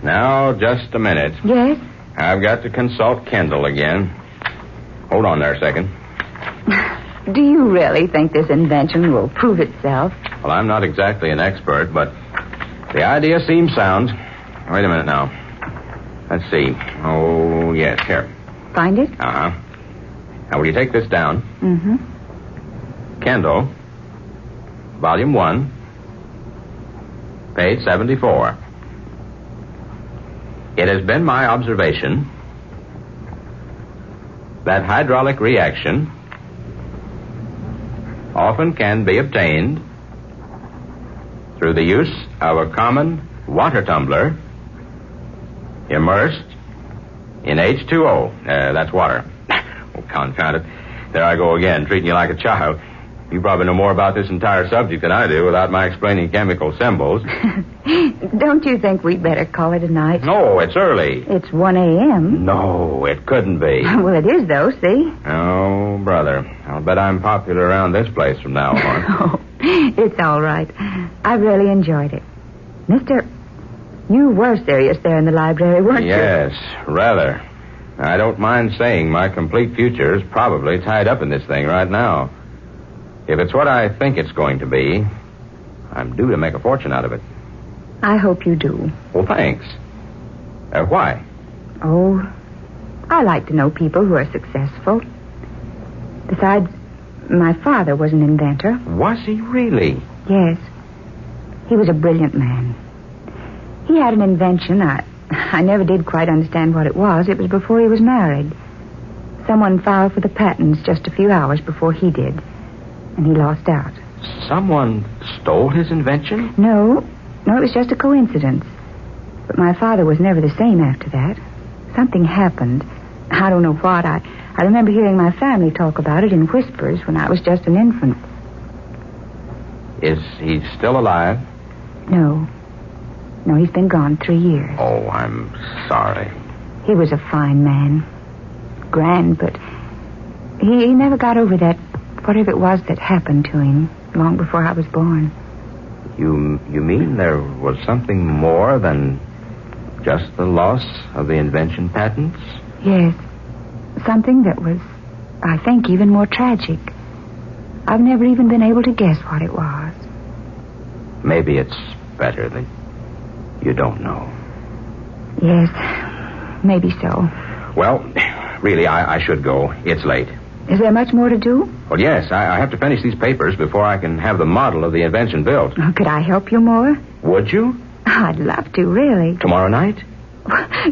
Now, just a minute. Yes? I've got to consult Kendall again. Hold on there a second. Do you really think this invention will prove itself? Well, I'm not exactly an expert, but the idea seems sound. Wait a minute now. Let's see. Oh, yes, here. Find it? Uh-huh. Now, will you take this down? Mm-hmm. Kendall, Volume 1, page 74. It has been my observation that hydraulic reaction often can be obtained through the use of a common water tumbler immersed in H2O. That's water. Oh, confound it. There I go again, treating you like a child. You probably know more about this entire subject than I do without my explaining chemical symbols. Don't you think we'd better call it a night? No, it's early. It's 1 a.m. No, it couldn't be. Well, it is, though, see? Oh, brother. I'll bet I'm popular around this place from now on. Oh, it's all right. I really enjoyed it. Mister, you were serious there in the library, weren't you? Yes, rather. I don't mind saying my complete future is probably tied up in this thing right now. If it's what I think it's going to be, I'm due to make a fortune out of it. I hope you do. Well, thanks. Why? Oh, I like to know people who are successful. Besides, my father was an inventor. Was he really? Yes. He was a brilliant man. He had an invention. I never did quite understand what it was. It was before he was married. Someone filed for the patents just a few hours before he did. And he lost out. Someone stole his invention? No, it was just a coincidence. But my father was never the same after that. Something happened. I don't know what. I remember hearing my family talk about it in whispers when I was just an infant. Is he still alive? No, he's been gone 3 years. Oh, I'm sorry. He was a fine man. Grand, but he never got over that, whatever it was that happened to him long before I was born. You mean there was something more than just the loss of the invention patents? Yes. Something that was, I think, even more tragic. I've never even been able to guess what it was. Maybe it's better that you don't know. Yes, maybe so. Well, really, I should go. It's late. Is there much more to do? Well, yes. I have to finish these papers before I can have the model of the invention built. Oh, could I help you more? Would you? I'd love to, really. Tomorrow night?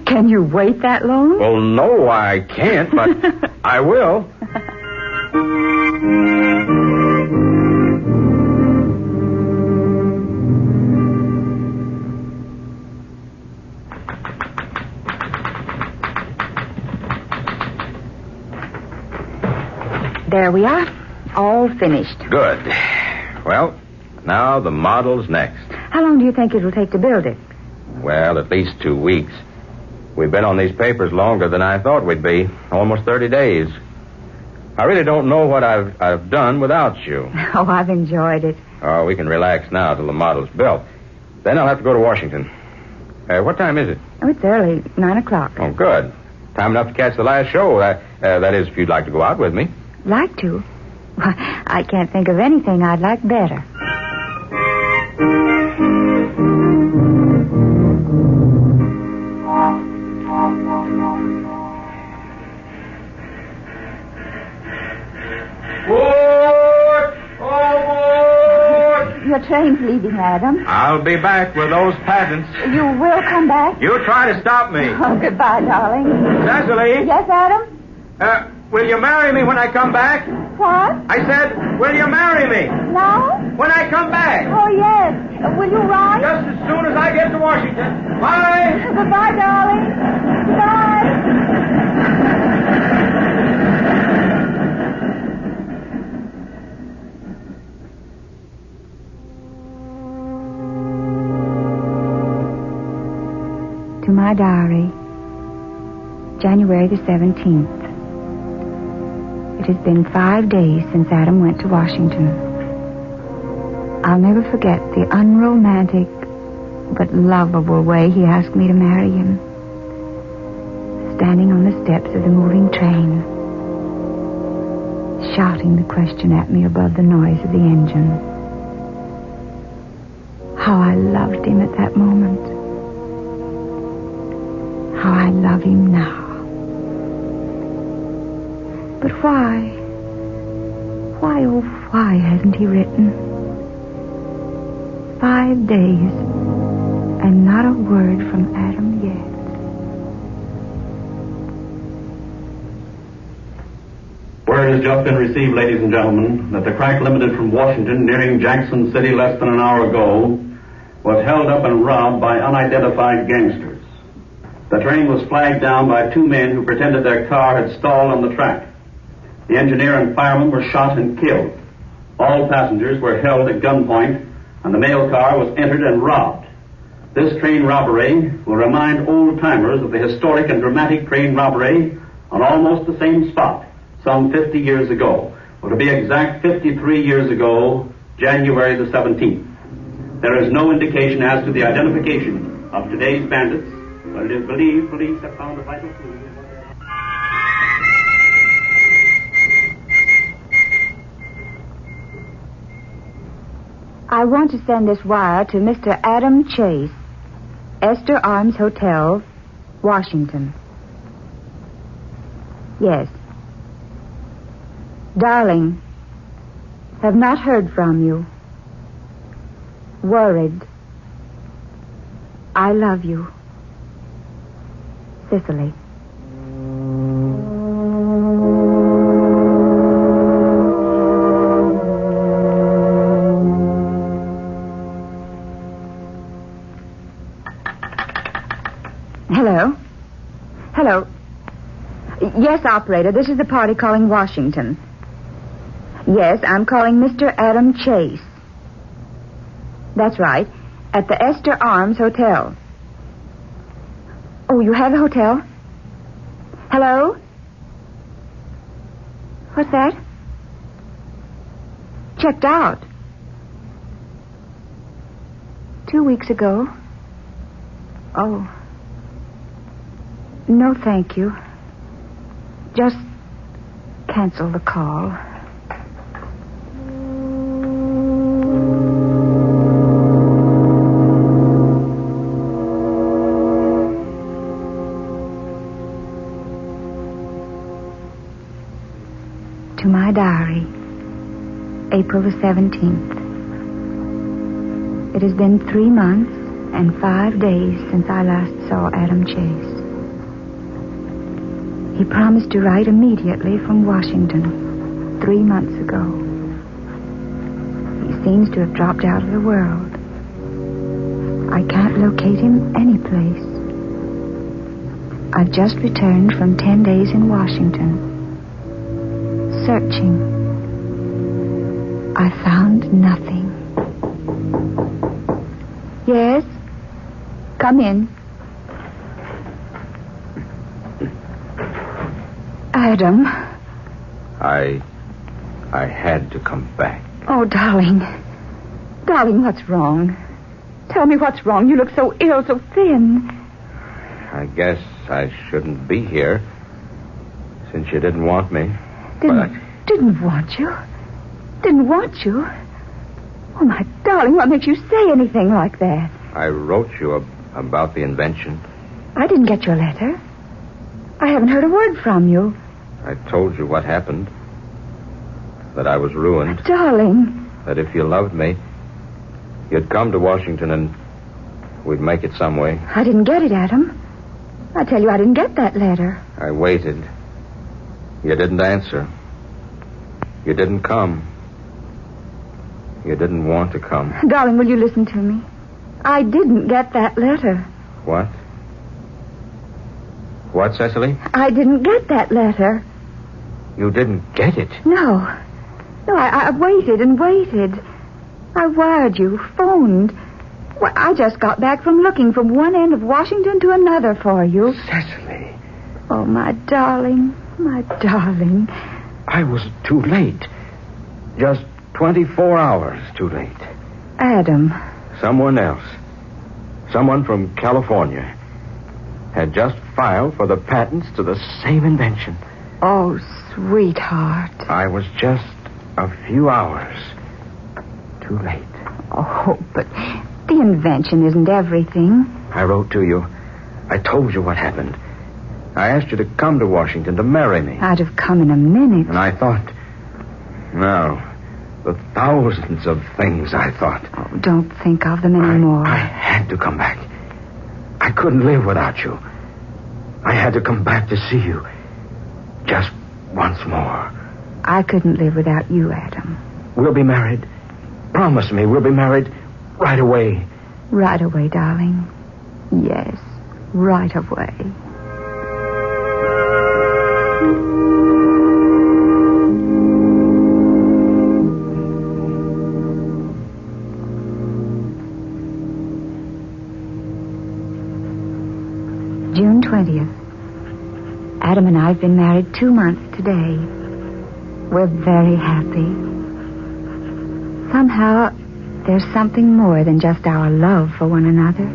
Can you wait that long? Well, no, I can't, but I will. There we are. All finished. Good. Well, now the model's next. How long do you think it'll take to build it? Well, at least 2 weeks. We've been on these papers longer than I thought we'd be. Almost 30 days. I really don't know what I've done without you. Oh, I've enjoyed it. Oh, we can relax now till the model's built. Then I'll have to go to Washington. What time is it? Oh, it's early. 9 o'clock. Oh, good. Time enough to catch the last show. That is, if you'd like to go out with me. Like to? Well, I can't think of anything I'd like better. Your train's leaving, Adam. I'll be back with those patents. You will come back? You try to stop me. Oh, goodbye, darling. Cecily? Yes, Adam? Will you marry me when I come back? What? I said, will you marry me? Now? When I come back. Oh, yes. Will you ride? Just as soon as I get to Washington. Bye. Goodbye, darling. Goodbye. my diary, January the 17th. It has been 5 days since Adam went to Washington. I'll never forget the unromantic but lovable way he asked me to marry him. Standing on the steps of the moving train, shouting the question at me above the noise of the engine. How I loved him at that moment. How I love him now. But why? Why, oh, why hasn't he written? 5 days, and not a word from Adam yet. Word has just been received, ladies and gentlemen, that the crack limited from Washington nearing Jackson City less than an hour ago was held up and robbed by unidentified gangsters. The train was flagged down by 2 men who pretended their car had stalled on the track. The engineer and fireman were shot and killed. All passengers were held at gunpoint, and the mail car was entered and robbed. This train robbery will remind old-timers of the historic and dramatic train robbery on almost the same spot some 50 years ago. Or to be exact, 53 years ago, January the 17th. There is no indication as to the identification of today's bandits, but it is believed police have found a vital clue. I want to send this wire to Mr. Adam Chase, Esther Arms Hotel, Washington. Yes. Darling, have not heard from you. Worried. I love you. Cicely. Hello? Hello? Yes, operator, this is the party calling Washington. Yes, I'm calling Mr. Adam Chase. That's right, at the Esther Arms Hotel. Oh, you have a hotel? Hello? What's that? Checked out. 2 weeks ago. Oh. No, thank you. Just cancel the call. To my diary, April the 17th. It has been 3 months and 5 days since I last saw Adam Chase. He promised to write immediately from Washington 3 months ago. He seems to have dropped out of the world. I can't locate him any place. I've just returned from 10 days in Washington. Searching. I found nothing. Yes? Come in. Adam. I had to come back. Oh, darling. Darling, what's wrong? Tell me what's wrong. You look so ill, so thin. I guess I shouldn't be here, since you didn't want me. Didn't want you? Didn't want you? Oh, my darling, what makes you say anything like that? I wrote you about the invention. I didn't get your letter. I haven't heard a word from you. I told you what happened. That I was ruined. Darling. That if you loved me, you'd come to Washington and we'd make it some way. I didn't get it, Adam. I tell you, I didn't get that letter. I waited. You didn't answer. You didn't come. You didn't want to come. Darling, will you listen to me? I didn't get that letter. What? What, Cecily? I didn't get that letter. You didn't get it? No. No, I waited and waited. I wired you, phoned. Well, I just got back from looking from one end of Washington to another for you. Cecily. Oh, my darling, my darling. I was too late. Just 24 hours too late. Adam. Someone else. Someone from California had just filed for the patents to the same invention. Oh, sweetheart. I was just a few hours too late. Oh, but the invention isn't everything. I wrote to you. I told you what happened. I asked you to come to Washington to marry me. I'd have come in a minute. And I thought, no, the thousands of things I thought. Oh, don't think of them anymore. I had to come back. I couldn't live without you. I had to come back to see you. Just once more. I couldn't live without you, Adam. We'll be married. Promise me we'll be married right away. Right away, darling. Yes, right away. June 20th. Adam and I have been married 2 months today. We're very happy. Somehow, there's something more than just our love for one another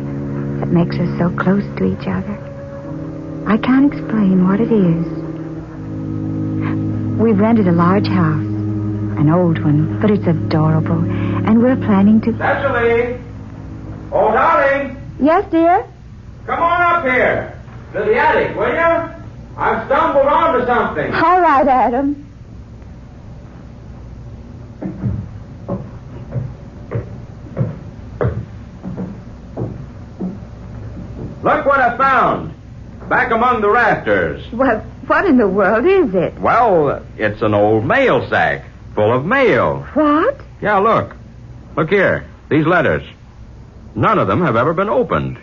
that makes us so close to each other. I can't explain what it is. We've rented a large house, an old one, but it's adorable, and we're planning to... Cecily! Oh, darling! Yes, dear? Come on up here to the attic, will you? I've stumbled onto something. All right, Adam. Look what I found. Back among the rafters. Well, what in the world is it? Well, it's an old mail sack full of mail. What? Yeah, look. Look here. These letters. None of them have ever been opened.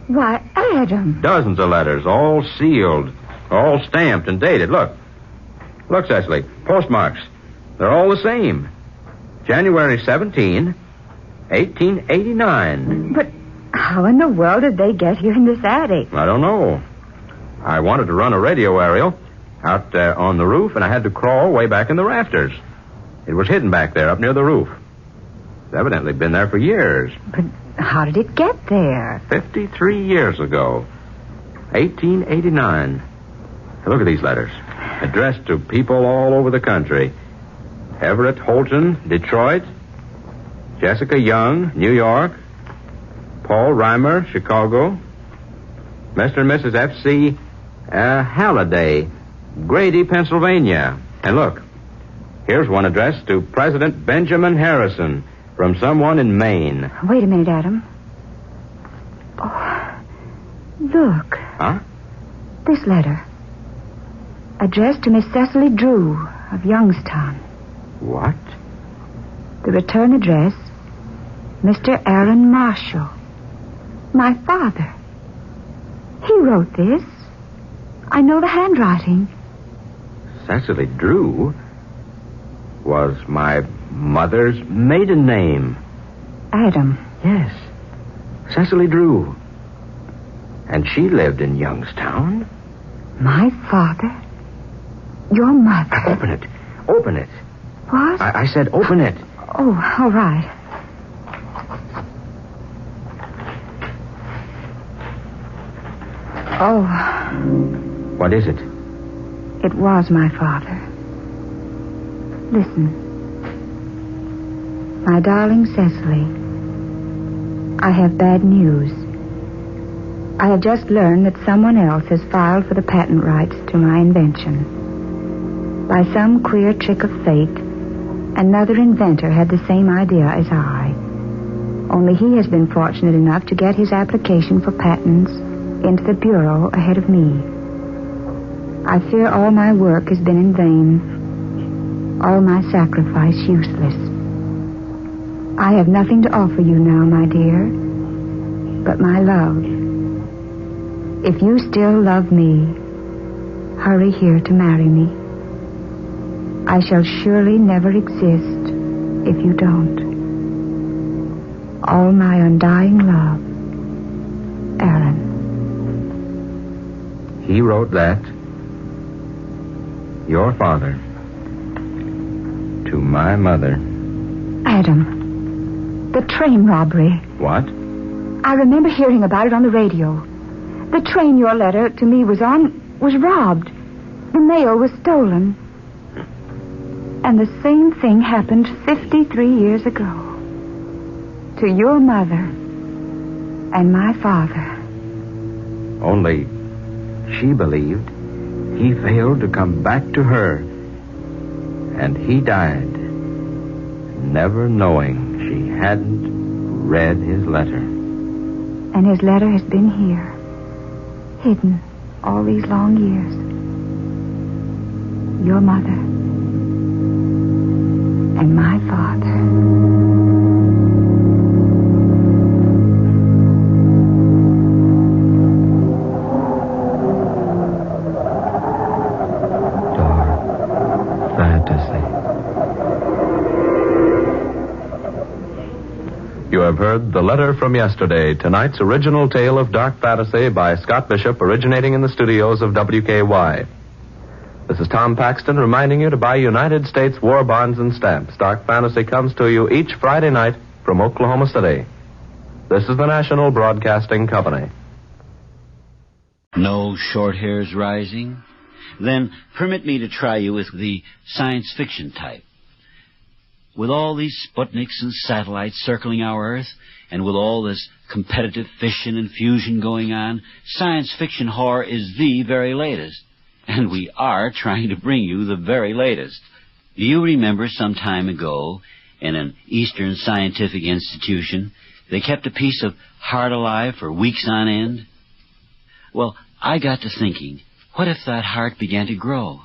Why, Adam. Dozens of letters, all sealed, all stamped and dated. Look. Look, Cecily. Postmarks. They're all the same. January 17, 1889. But how in the world did they get here in this attic? I don't know. I wanted to run a radio aerial out on the roof, and I had to crawl way back in the rafters. It was hidden back there up near the roof. It's evidently been there for years. But how did it get there? 53 years ago. 1889. Look at these letters. Addressed to people all over the country. Everett Holton, Detroit. Jessica Young, New York. Paul Reimer, Chicago. Mr. and Mrs. F.C. Halliday, Grady, Pennsylvania. And look, here's one addressed to President Benjamin Harrison from someone in Maine. Wait a minute, Adam. Oh, look. Huh? This letter. Addressed to Miss Cecily Drew of Youngstown. What? The return address, Mr. Aaron Marshall. My father. He wrote this. I know the handwriting. Cecily Drew was my mother's maiden name. Adam. Yes. Cecily Drew. And she lived in Youngstown. My father? Your mother? Open it. Open it. What? I said open it. Oh, all right. Oh. What is it? It was my father. Listen. My darling Cecily, I have bad news. I have just learned that someone else has filed for the patent rights to my invention. By some queer trick of fate, another inventor had the same idea as I. Only he has been fortunate enough to get his application for patents into the Bureau ahead of me. I fear all my work has been in vain, all my sacrifice useless. I have nothing to offer you now, my dear, but my love. If you still love me, hurry here to marry me. I shall surely never exist if you don't. All my undying love, Aaron. He wrote that. Your father. To my mother. Adam, the train robbery. What? I remember hearing about it on the radio. The train your letter to me was on was robbed. The mail was stolen. And the same thing happened 53 years ago. To your mother and my father. Only she believed he failed to come back to her. And he died, never knowing she hadn't read his letter. And his letter has been here, hidden all these long years. Your mother and my father. You have heard The Letter from Yesterday, tonight's original tale of dark fantasy by Scott Bishop, originating in the studios of WKY. This is Tom Paxton reminding you to buy United States war bonds and stamps. Dark fantasy comes to you each Friday night from Oklahoma City. This is the National Broadcasting Company. No short hairs rising? Then permit me to try you with the science fiction type. With all these Sputniks and satellites circling our Earth, and with all this competitive fission and fusion going on, science fiction horror is the very latest. And we are trying to bring you the very latest. Do you remember some time ago, in an Eastern scientific institution, they kept a piece of heart alive for weeks on end? Well, I got to thinking, what if that heart began to grow?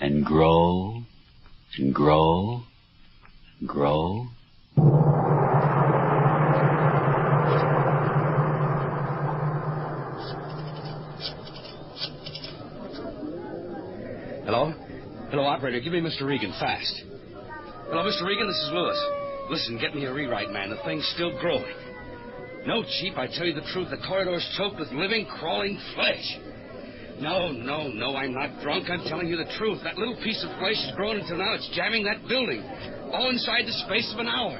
And grow, and grow, grow. Hello? Hello, operator. Give me Mr. Regan, fast. Hello, Mr. Regan, this is Lewis. Listen, get me a rewrite, man. The thing's still growing. No, Chief, I tell you the truth. The corridor's choked with living, crawling flesh. No, I'm not drunk. I'm telling you the truth. That little piece of flesh has grown until now it's jamming that building. All inside the space of an hour.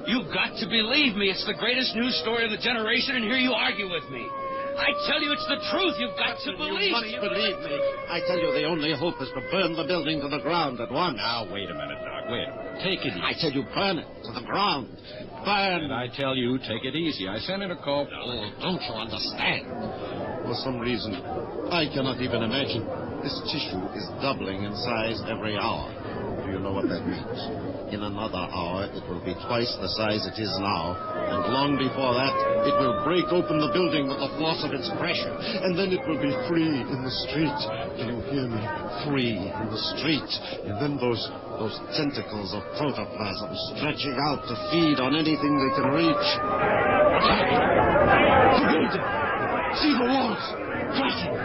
You've got to believe me. It's the greatest news story of the generation, and here you argue with me. I tell you it's the truth. You've got to believe me. You must believe me. I tell you the only hope is to burn the building to the ground at once. Now, wait a minute, Doc. Wait a minute. Take it easy. I tell you, burn it to the ground. Burn. And I tell you, take it easy. I sent in a call. Oh, don't you understand? For some reason, I cannot even imagine, this tissue is doubling in size every hour. Do you know what that means? In another hour, it will be twice the size it is now, and long before that, it will break open the building with the force of its pressure, and then it will be free in the street. Can you hear me? Free in the street. And then those tentacles of protoplasm stretching out to feed on anything they can reach. The building! See the walls! Crashing!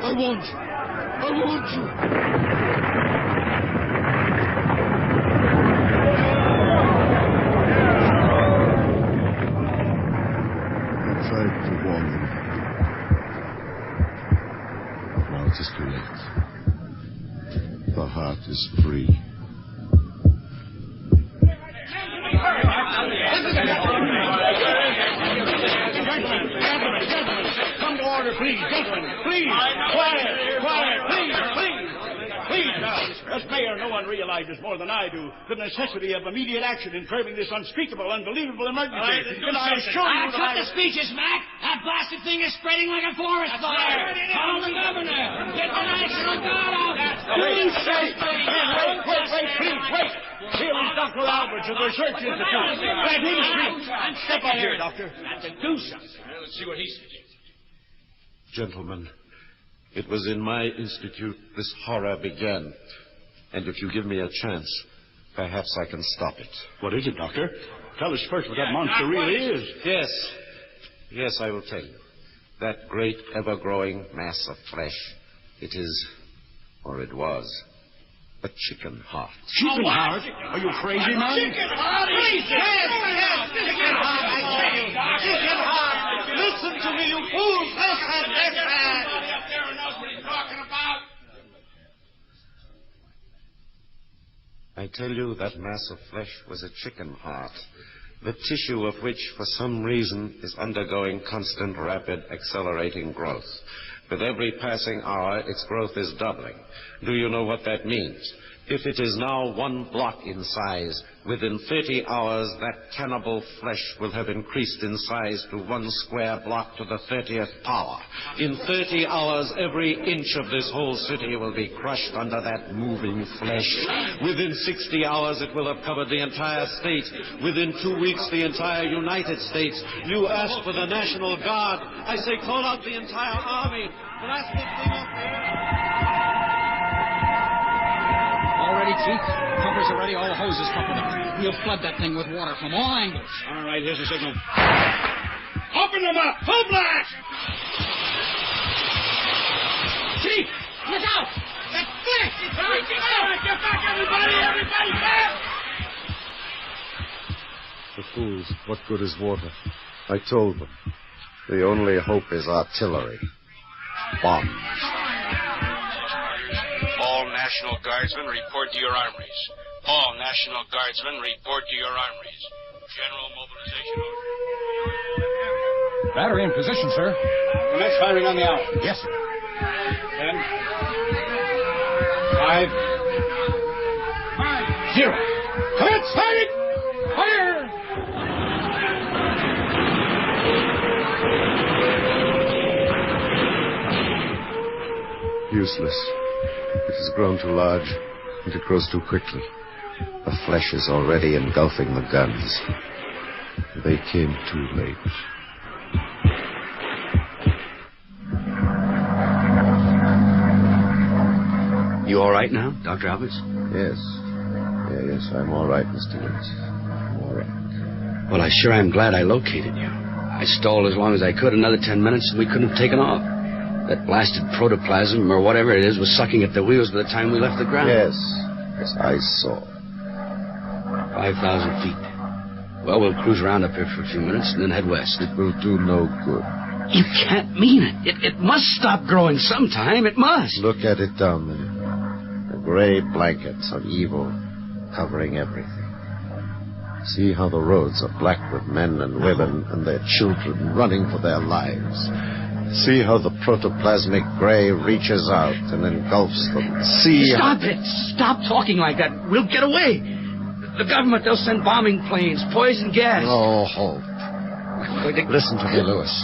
I want you! Tried to warn them. But now it is too late. The heart is free. Gentlemen, come to order, please. Gentlemen, please. Quiet, please. Please, now. As mayor, no one realizes more than I do the necessity of immediate action in curbing this unspeakable, unbelievable emergency. And I assure you cut the speeches, Mac. That blasted thing is spreading like a forest fire. Call the governor. Get the National Guard out. Please, wait, please. Here is Dr. Alberts of the Research Institute. Grant him speak. Step up here, Doctor. Got to do something. Let's see what he says. Gentlemen, it was in my institute this horror began. And if you give me a chance, perhaps I can stop it. What is it, Doctor? Tell us first what that monster really is. Yes, I will tell you. That great, ever-growing mass of flesh, it is, or it was, A chicken heart. Chicken heart? Are you crazy, man? Chicken heart! Crazy! Yes! Chicken heart, I tell you! Chicken heart! Listen to me, you fools! Listen! Everybody up there knows what he's talking about. I tell you, that mass of flesh was a chicken heart, the tissue of which, for some reason, is undergoing constant, rapid, accelerating growth. With every passing hour, its growth is doubling. Do you know what that means? If it is now 1 block in size, within 30 hours that cannibal flesh will have increased in size to 1 square block to the 30th power. In 30 hours, every inch of this whole city will be crushed under that moving flesh. Within 60 hours, it will have covered the entire state. Within 2 weeks, the entire United States. You ask for the National Guard. I say call out the entire army. Blast this thing up here. All ready, Chief? Pumpers are ready, all hoses coupled up. We'll flood that thing with water from all angles. All right, here's the signal. Open them up! Full blast! Chief, look out! That flesh is reaching out! Get back, everybody! Everybody back! The fools, what good is water? I told them. The only hope is artillery. Bombs. All National Guardsmen report to your armories. All National Guardsmen report to your armories. General mobilization order. Battery in position, sir. Commence firing on the hour. Yes, sir. 10, 5, 0. Commence firing! Fire! Useless. It has grown too large, and it grows too quickly. The flesh is already engulfing the guns. They came too late. You all right now, Dr. Alberts? Yes. Yes, I'm all right, Mr. Lewis. I'm all right. Well, I sure am glad I located you. I stalled as long as I could, another 10 minutes, and we couldn't have taken off. That blasted protoplasm, or whatever it is, was sucking at the wheels by the time we left the ground. Yes, I saw. 5,000 feet. Well, we'll cruise around up here for a few minutes and then head west. It will do no good. You can't mean it. It must stop growing sometime. It must. Look at it down there. The gray blankets of evil covering everything. See how the roads are black with men and women and their children running for their lives. See how the protoplasmic gray reaches out and engulfs them. See Stop it! Stop talking like that. We'll get away. The government, they'll send bombing planes, poison gas. No hope. Listen to me, Lewis.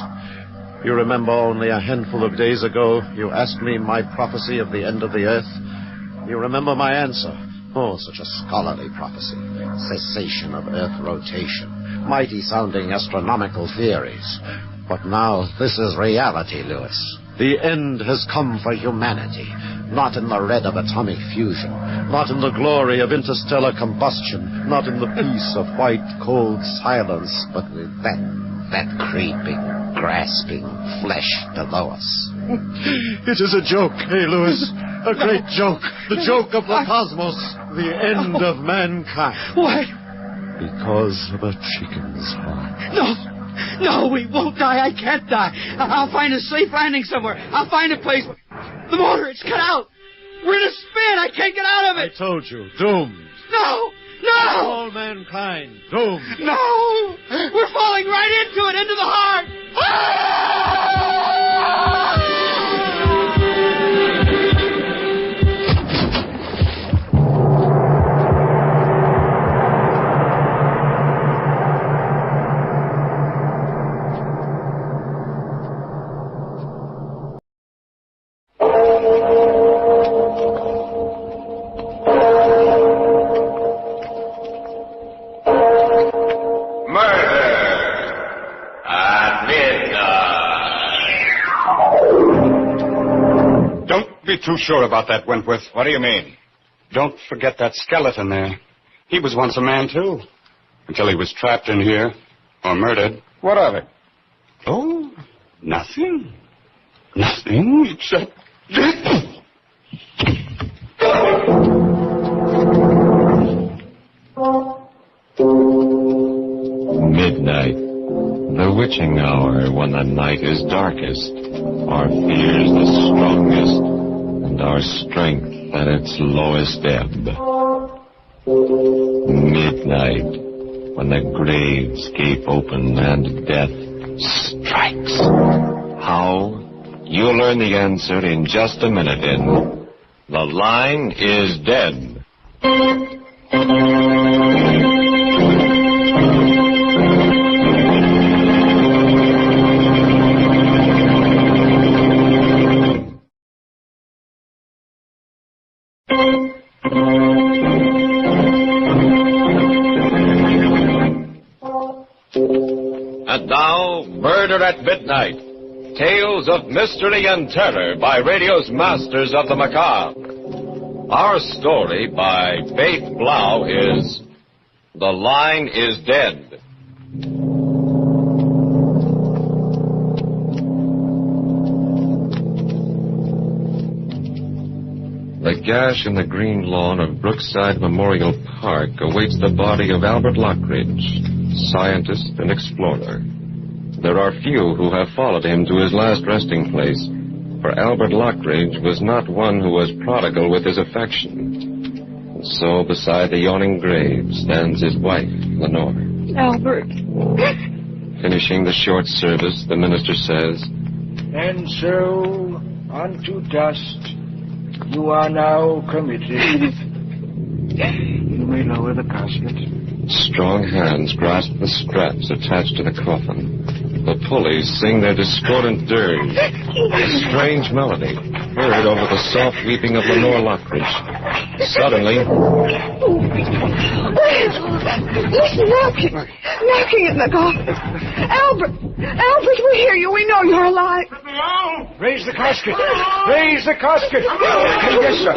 You remember only a handful of days ago, you asked me my prophecy of the end of the earth? You remember my answer? Oh, such a scholarly prophecy. Cessation of earth rotation. Mighty-sounding astronomical theories. But now, this is reality, Lewis. The end has come for humanity. Not in the red of atomic fusion. Not in the glory of interstellar combustion. Not in the peace of white, cold silence. But with that creeping, grasping flesh below us. It is a joke, hey, Lewis? A great joke. The joke of the cosmos. The end of mankind. Why? Because of a chicken's heart. No, we won't die. I can't die. I'll find a safe landing somewhere. I'll find a place. The motor, it's cut out. We're in a spin. I can't get out of it. I told you, doomed. No! All mankind, doomed. No! We're falling right into it, into the heart. Too sure about that, Wentworth. What do you mean? Don't forget that skeleton there. He was once a man, too. Until he was trapped in here. Or murdered. What of it? Oh, nothing. Nothing except... witching hour when the night is darkest, our fears the strongest, and our strength at its lowest ebb. Midnight, when the graves gape open and death strikes. How? You'll learn the answer in just a minute in The Line is Dead. And now, Murder at Midnight. Tales of mystery and terror by radio's masters of the macabre. Our story by Faith Blau is The Line is Dead. The gash in the green lawn of Brookside Memorial Park awaits the body of Albert Lockridge, scientist and explorer. There are few who have followed him to his last resting place, for Albert Lockridge was not one who was prodigal with his affection. And so beside the yawning grave stands his wife, Lenore. Albert. Finishing the short service, the minister says, And so, unto dust, you are now committed. You may lower the casket. Strong hands grasp the straps attached to the coffin. The pulleys sing their discordant dirge. A strange melody, heard over the soft weeping of Lenore Lockridge. Suddenly... Listen, knocking at the coffin. Albert, we hear you. We know you're alive. Raise the casket. Raise the casket. Yes, sir.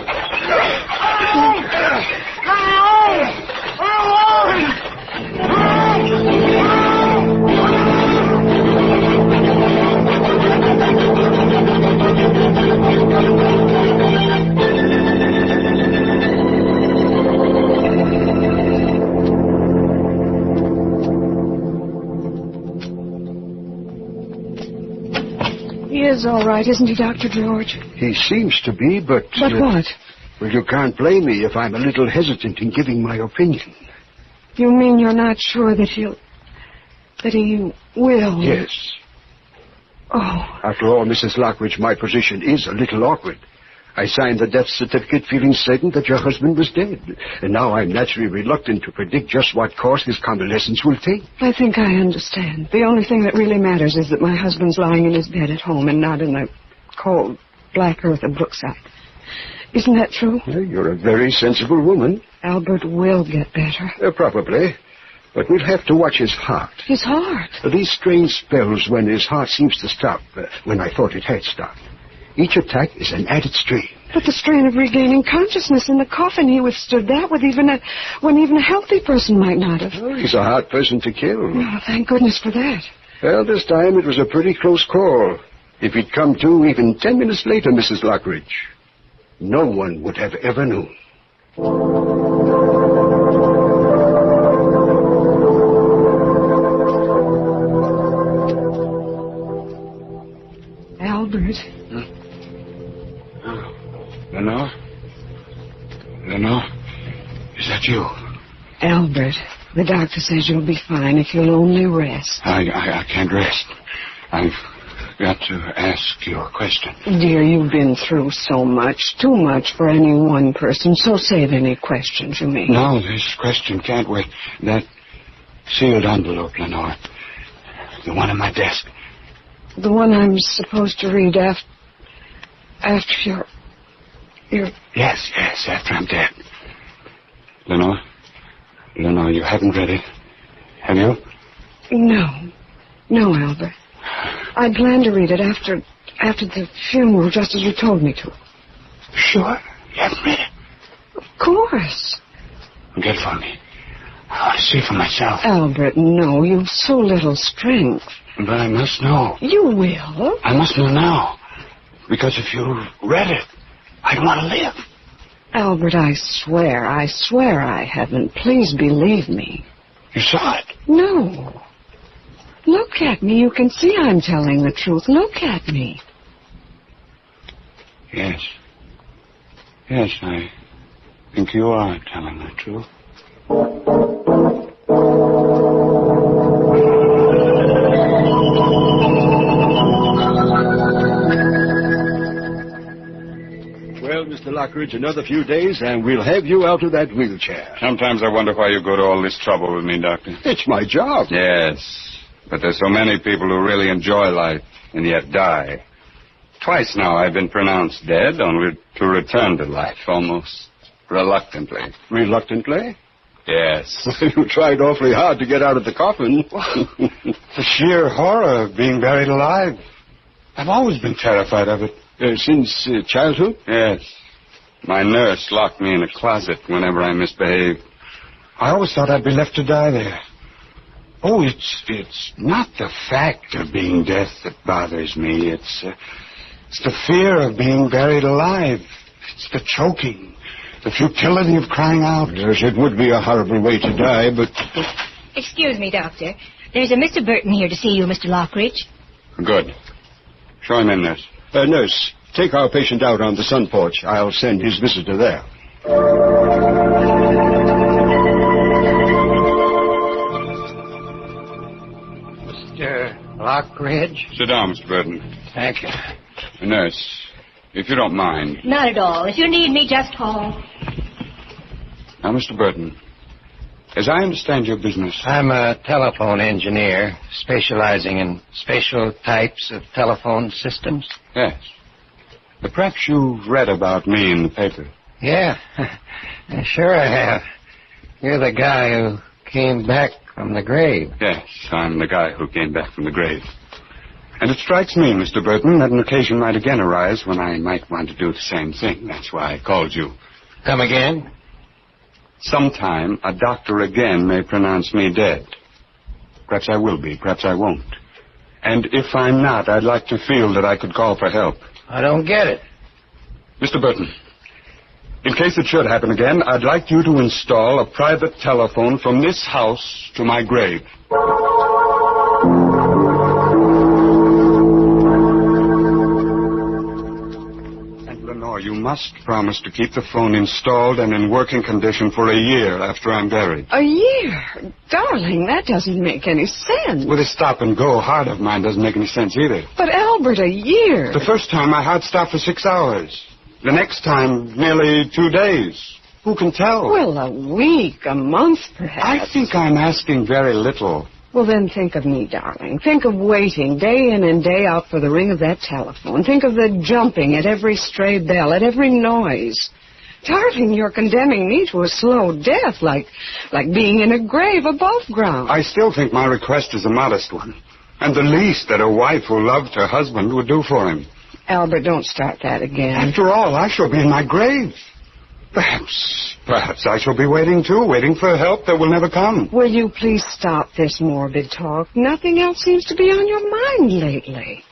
He is all right, isn't he, Dr. George? He seems to be, but... But what? Well, you can't blame me if I'm a little hesitant in giving my opinion. You mean you're not sure that he will? Yes. Oh. After all, Mrs. Lockridge, my position is a little awkward. I signed the death certificate feeling certain that your husband was dead. And now I'm naturally reluctant to predict just what course his convalescence will take. I think I understand. The only thing that really matters is that my husband's lying in his bed at home and not in the cold, black earth of Brookside. Isn't that true? Well, you're a very sensible woman. Albert will get better. Probably. But we'll have to watch his heart. His heart? These strange spells when his heart seems to stop, when I thought it had stopped. Each attack is an added strain. But the strain of regaining consciousness in the coffin, he withstood that when even a healthy person might not have. Oh, he's a hard person to kill. Oh, thank goodness for that. Well, this time it was a pretty close call. If he'd come to even 10 minutes later, Mrs. Lockridge, no one would have ever known. Albert. Lenore? Lenore? Is that you? Albert, the doctor says you'll be fine if you'll only rest. I can't rest. I've got to ask you a question. Dear, you've been through so much, too much for any one person, so save any questions you may. No, this question can't wait. That sealed envelope, Lenore. The one on my desk. The one I'm supposed to read after you're... Yes, after I'm dead. Lenore, you haven't read it, have you? No, Albert. I planned to read it after the funeral, just as you told me to. Sure? You haven't read it? Of course. Get it for me. I want to see for myself. Albert, no, you've so little strength. But I must know. You will. I must know now. Because if you read it, I don't want to live. Albert, I swear I haven't. Please believe me. You saw it? No. Look at me. You can see I'm telling the truth. Look at me. Yes. Yes, I think you are telling the truth. Well, Mr. Lockridge, another few days and we'll have you out of that wheelchair. Sometimes I wonder why you go to all this trouble with me, Doctor. It's my job. Yes, but there's so many people who really enjoy life and yet die. Twice now I've been pronounced dead, only to return to life, almost reluctantly. Reluctantly? Yes. You tried awfully hard to get out of the coffin. The sheer horror of being buried alive. I've always been terrified of it. Since childhood? Yes. My nurse locked me in a closet whenever I misbehaved. I always thought I'd be left to die there. Oh, it's not the fact of being dead that bothers me. It's the fear of being buried alive. It's the choking, the futility of crying out. Yes, it would be a horrible way to die, but... Excuse me, Doctor. There's a Mr. Burton here to see you, Mr. Lockridge. Good. Show him in, nurse. Nurse, take our patient out on the sun porch. I'll send his visitor there. Mr. Lockridge? Sit down, Mr. Burton. Thank you. Nurse, if you don't mind. Not at all. If you need me, just call. Now, Mr. Burton, as I understand your business... I'm a telephone engineer, specializing in special types of telephone systems. Yes. But perhaps you've read about me in the paper. Yeah, sure I have. You're the guy who came back from the grave. Yes, I'm the guy who came back from the grave. And it strikes me, Mr. Burton, that an occasion might again arise when I might want to do the same thing. That's why I called you. Come again? Sometime a doctor again may pronounce me dead. Perhaps I will be, perhaps I won't. And if I'm not, I'd like to feel that I could call for help. I don't get it. Mr. Burton, in case it should happen again, I'd like you to install a private telephone from this house to my grave. You must promise to keep the phone installed and in working condition for a year after I'm buried. A year? Darling, that doesn't make any sense. Well, this stop-and-go heart of mine doesn't make any sense either. But, Albert, a year? The first time my heart stopped for 6 hours. The next time, nearly 2 days. Who can tell? Well, a week, a month, perhaps. I think I'm asking very little. Well, then think of me, darling. Think of waiting day in and day out for the ring of that telephone. Think of the jumping at every stray bell, at every noise. Darling, you're condemning me to a slow death, like being in a grave above ground. I still think my request is a modest one, and the least that a wife who loved her husband would do for him. Albert, don't start that again. After all, I shall be in my grave. Perhaps I shall be waiting, too, waiting for help that will never come. Will you please stop this morbid talk? Nothing else seems to be on your mind lately.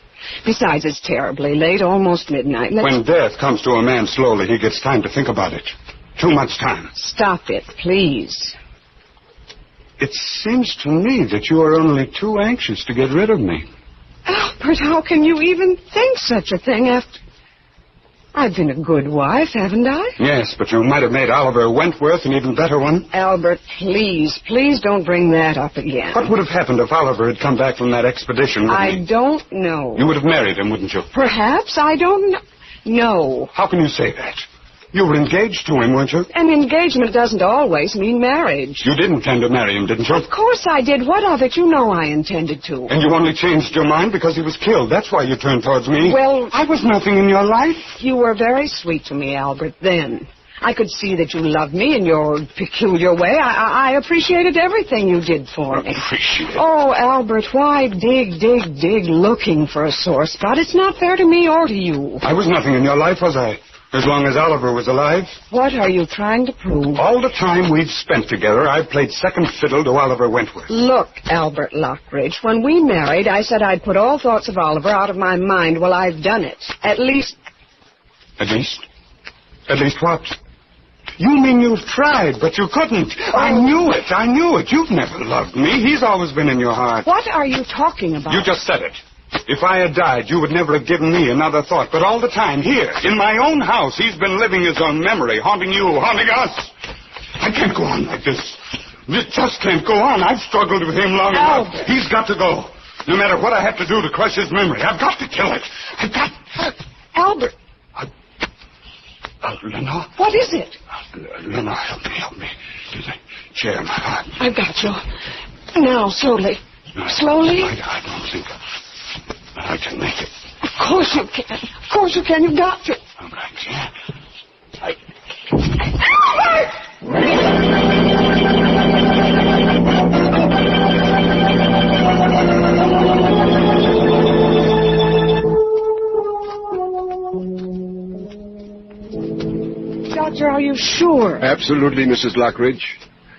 Besides, it's terribly late, almost midnight. When death comes to a man slowly, he gets time to think about it. Too much time. Stop it, please. It seems to me that you are only too anxious to get rid of me. Albert, how can you even think such a thing after... I've been a good wife, haven't I? Yes, but you might have made Oliver Wentworth an even better one. Albert, please don't bring that up again. What would have happened if Oliver had come back from that expedition with me? I don't know. You would have married him, wouldn't you? Perhaps, I don't know. No. How can you say that? You were engaged to him, weren't you? An engagement doesn't always mean marriage. You did intend to marry him, didn't you? Of course I did. What of it? You know I intended to. And you only changed your mind because he was killed. That's why you turned towards me. Well... I was nothing in your life. You were very sweet to me, Albert, then. I could see that you loved me in your peculiar way. I appreciated everything you did for me. Appreciate? Oh, Albert, why dig looking for a sore spot? It's not fair to me or to you. I was nothing in your life, was I? As long as Oliver was alive. What are you trying to prove? All the time we've spent together, I've played second fiddle to Oliver Wentworth. Look, Albert Lockridge, when we married, I said I'd put all thoughts of Oliver out of my mind. Well, I've done it. At least... At least? At least what? You mean you've tried, but you couldn't. I knew it. You've never loved me. He's always been in your heart. What are you talking about? You just said it. If I had died, you would never have given me another thought. But all the time, here, in my own house, he's been living his own memory, haunting you, haunting us. I can't go on like this. This just can't go on. I've struggled with him long enough. He's got to go. No matter what I have to do to crush his memory, I've got to kill it. I've got... Albert. Lenore? What is it? Lenore, help me. To the chair, my heart. I've got you. Now, slowly. Slowly? I don't think I can make it. Of course you can. Of course you can. You've got to. All right, yeah. Doctor, are you sure? Absolutely, Mrs. Lockridge.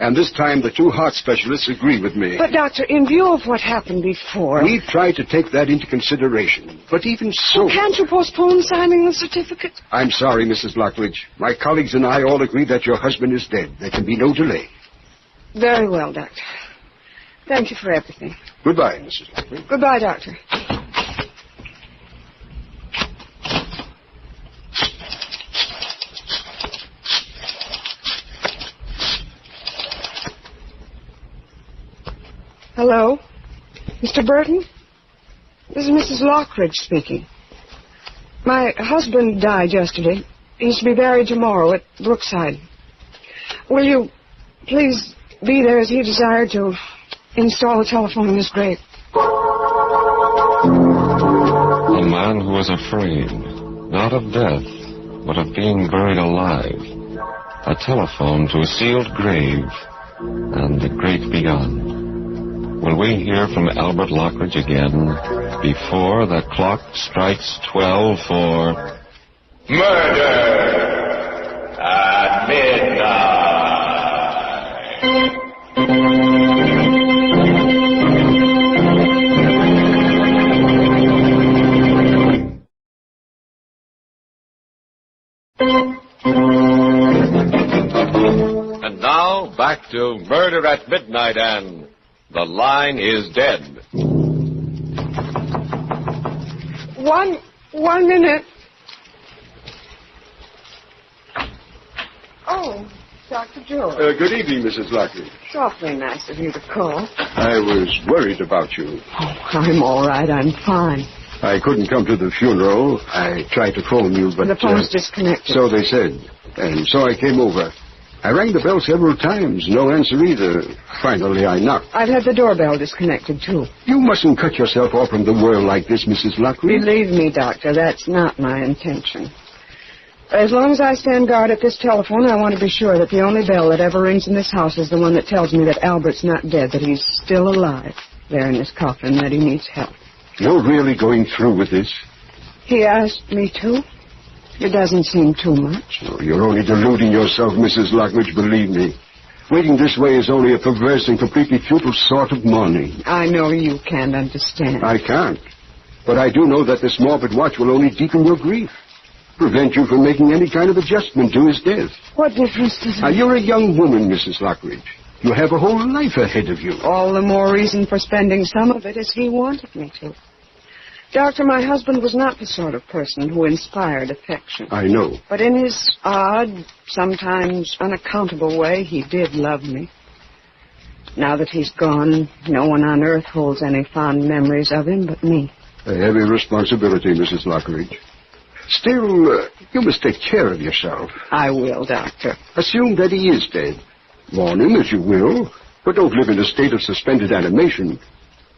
And this time the two heart specialists agree with me. But, Doctor, in view of what happened before... We've tried to take that into consideration. But even so... Well, can't you postpone signing the certificate? I'm sorry, Mrs. Lockridge. My colleagues and I all agree that your husband is dead. There can be no delay. Very well, Doctor. Thank you for everything. Goodbye, Mrs. Lockridge. Goodbye, Doctor. Hello? Mr. Burton? This is Mrs. Lockridge speaking. My husband died yesterday. He's to be buried tomorrow at Brookside. Will you please be there as he desired to install a telephone in his grave? A man who was afraid, not of death, but of being buried alive. A telephone to a sealed grave, and the great begun. Will we hear from Albert Lockridge again before the clock strikes 12 for... Murder at midnight. And now, back to Murder at Midnight and... The line is dead. One minute. Oh, Dr. George. Good evening, Mrs. Lockridge. It's awfully nice of you to call. I was worried about you. Oh, I'm all right. I'm fine. I couldn't come to the funeral. I tried to phone you, but... The phone's disconnected. So they said. And so I came over. I rang the bell several times. No answer either. Finally, I knocked. I've had the doorbell disconnected, too. You mustn't cut yourself off from the world like this, Mrs. Lockridge. Believe me, Doctor, that's not my intention. As long as I stand guard at this telephone, I want to be sure that the only bell that ever rings in this house is the one that tells me that Albert's not dead, that he's still alive there in his coffin, that he needs help. You're really going through with this? He asked me to. It doesn't seem too much. Oh, you're only deluding yourself, Mrs. Lockridge, believe me. Waiting this way is only a perverse and completely futile sort of mourning. I know you can't understand. I can't. But I do know that this morbid watch will only deepen your grief. Prevent you from making any kind of adjustment to his death. What difference does it make? You're a young woman, Mrs. Lockridge. You have a whole life ahead of you. All the more reason for spending some of it as he wanted me to. Doctor, my husband was not the sort of person who inspired affection. I know. But in his odd, sometimes unaccountable way, he did love me. Now that he's gone, no one on earth holds any fond memories of him but me. A heavy responsibility, Mrs. Lockridge. Still, you must take care of yourself. I will, Doctor. Assume that he is dead. Mourn him as you will, but don't live in a state of suspended animation.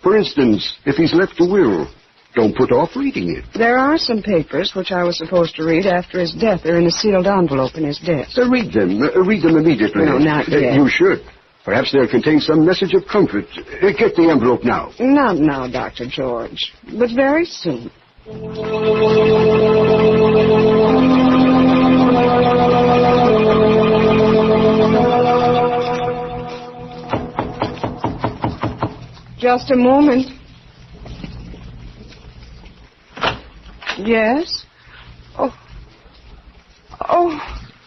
For instance, if he's left a will, don't put off reading it. There are some papers which I was supposed to read after his death. They're in a sealed envelope in his desk. Read them. Read them immediately. No, not yet. You should. Perhaps they'll contain some message of comfort. Get the envelope now. Not now, Dr. George, but very soon. Just a moment. Yes? Oh.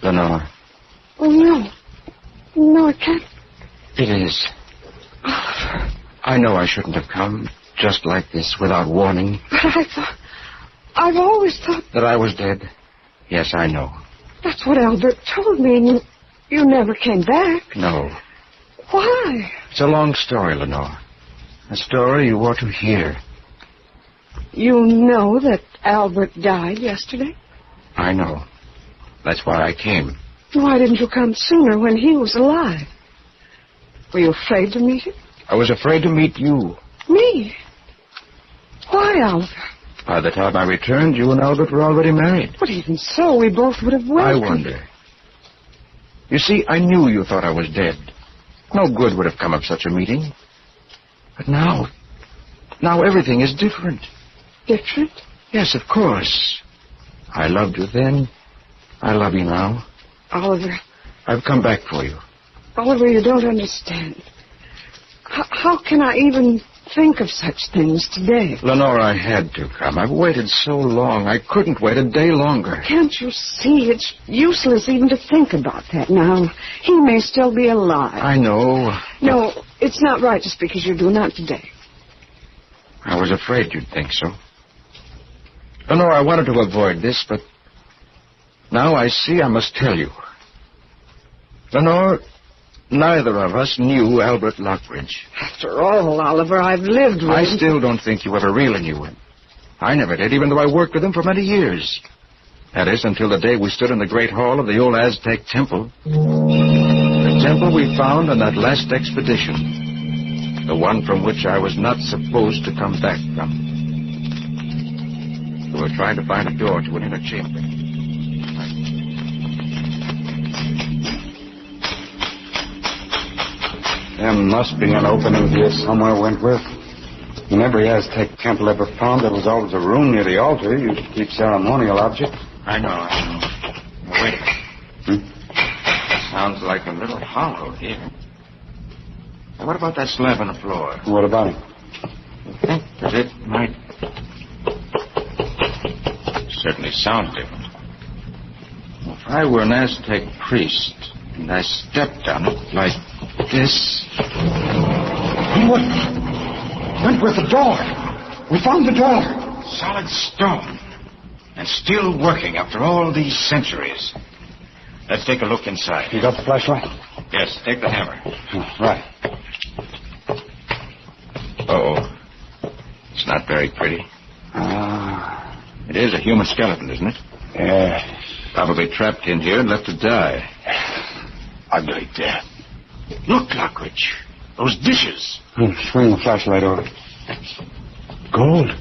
Lenore. Oh, no. No, it can't. It is. I know I shouldn't have come just like this without warning. But I've always thought... That I was dead? Yes, I know. That's what Albert told me, and you never came back. No. Why? It's a long story, Lenore. A story you ought to hear. You know that Albert died yesterday? I know. That's why I came. Why didn't you come sooner when he was alive? Were you afraid to meet him? I was afraid to meet you. Me? Why, Albert? By the time I returned, you and Albert were already married. But even so, we both would have welcomed... I wonder. You see, I knew you thought I was dead. No good would have come of such a meeting. But now everything is different. Different? Yes, of course. I loved you then. I love you now. Oliver. I've come back for you. Oliver, you don't understand. How can I even think of such things today? Lenore, I had to come. I've waited so long. I couldn't wait a day longer. Can't you see? It's useless even to think about that now. He may still be alive. I know. No, it's not right to speak as you do. Not today. I was afraid you'd think so. Lenore, I wanted to avoid this, but now I see I must tell you. Lenore, neither of us knew Albert Lockridge. After all, Oliver, I've lived with him. I still don't think you ever really knew him. I never did, even though I worked with him for many years. That is, until the day we stood in the great hall of the old Aztec temple. The temple we found on that last expedition. The one from which I was not supposed to come back from. We were trying to find a door to an inner chamber. There must be an opening here somewhere, Wentworth. In every Aztec temple ever found, there was always a room near the altar used to keep ceremonial objects. I know. Now, wait a minute. Sounds like a little hollow here. Now, what about that slab on the floor? What about it? You think that it might... Certainly sound different. If I were an Aztec priest and I stepped on it like this... What? Wentworth, the door. We found the door. Solid stone. And still working after all these centuries. Let's take a look inside. You got the flashlight? Yes, take the hammer. Right. Uh-oh. It's not very pretty. It is a human skeleton, isn't it? Yes. Probably trapped in here and left to die. Ugly death. Look, Lockridge. Those dishes. Swing the flashlight over. Gold.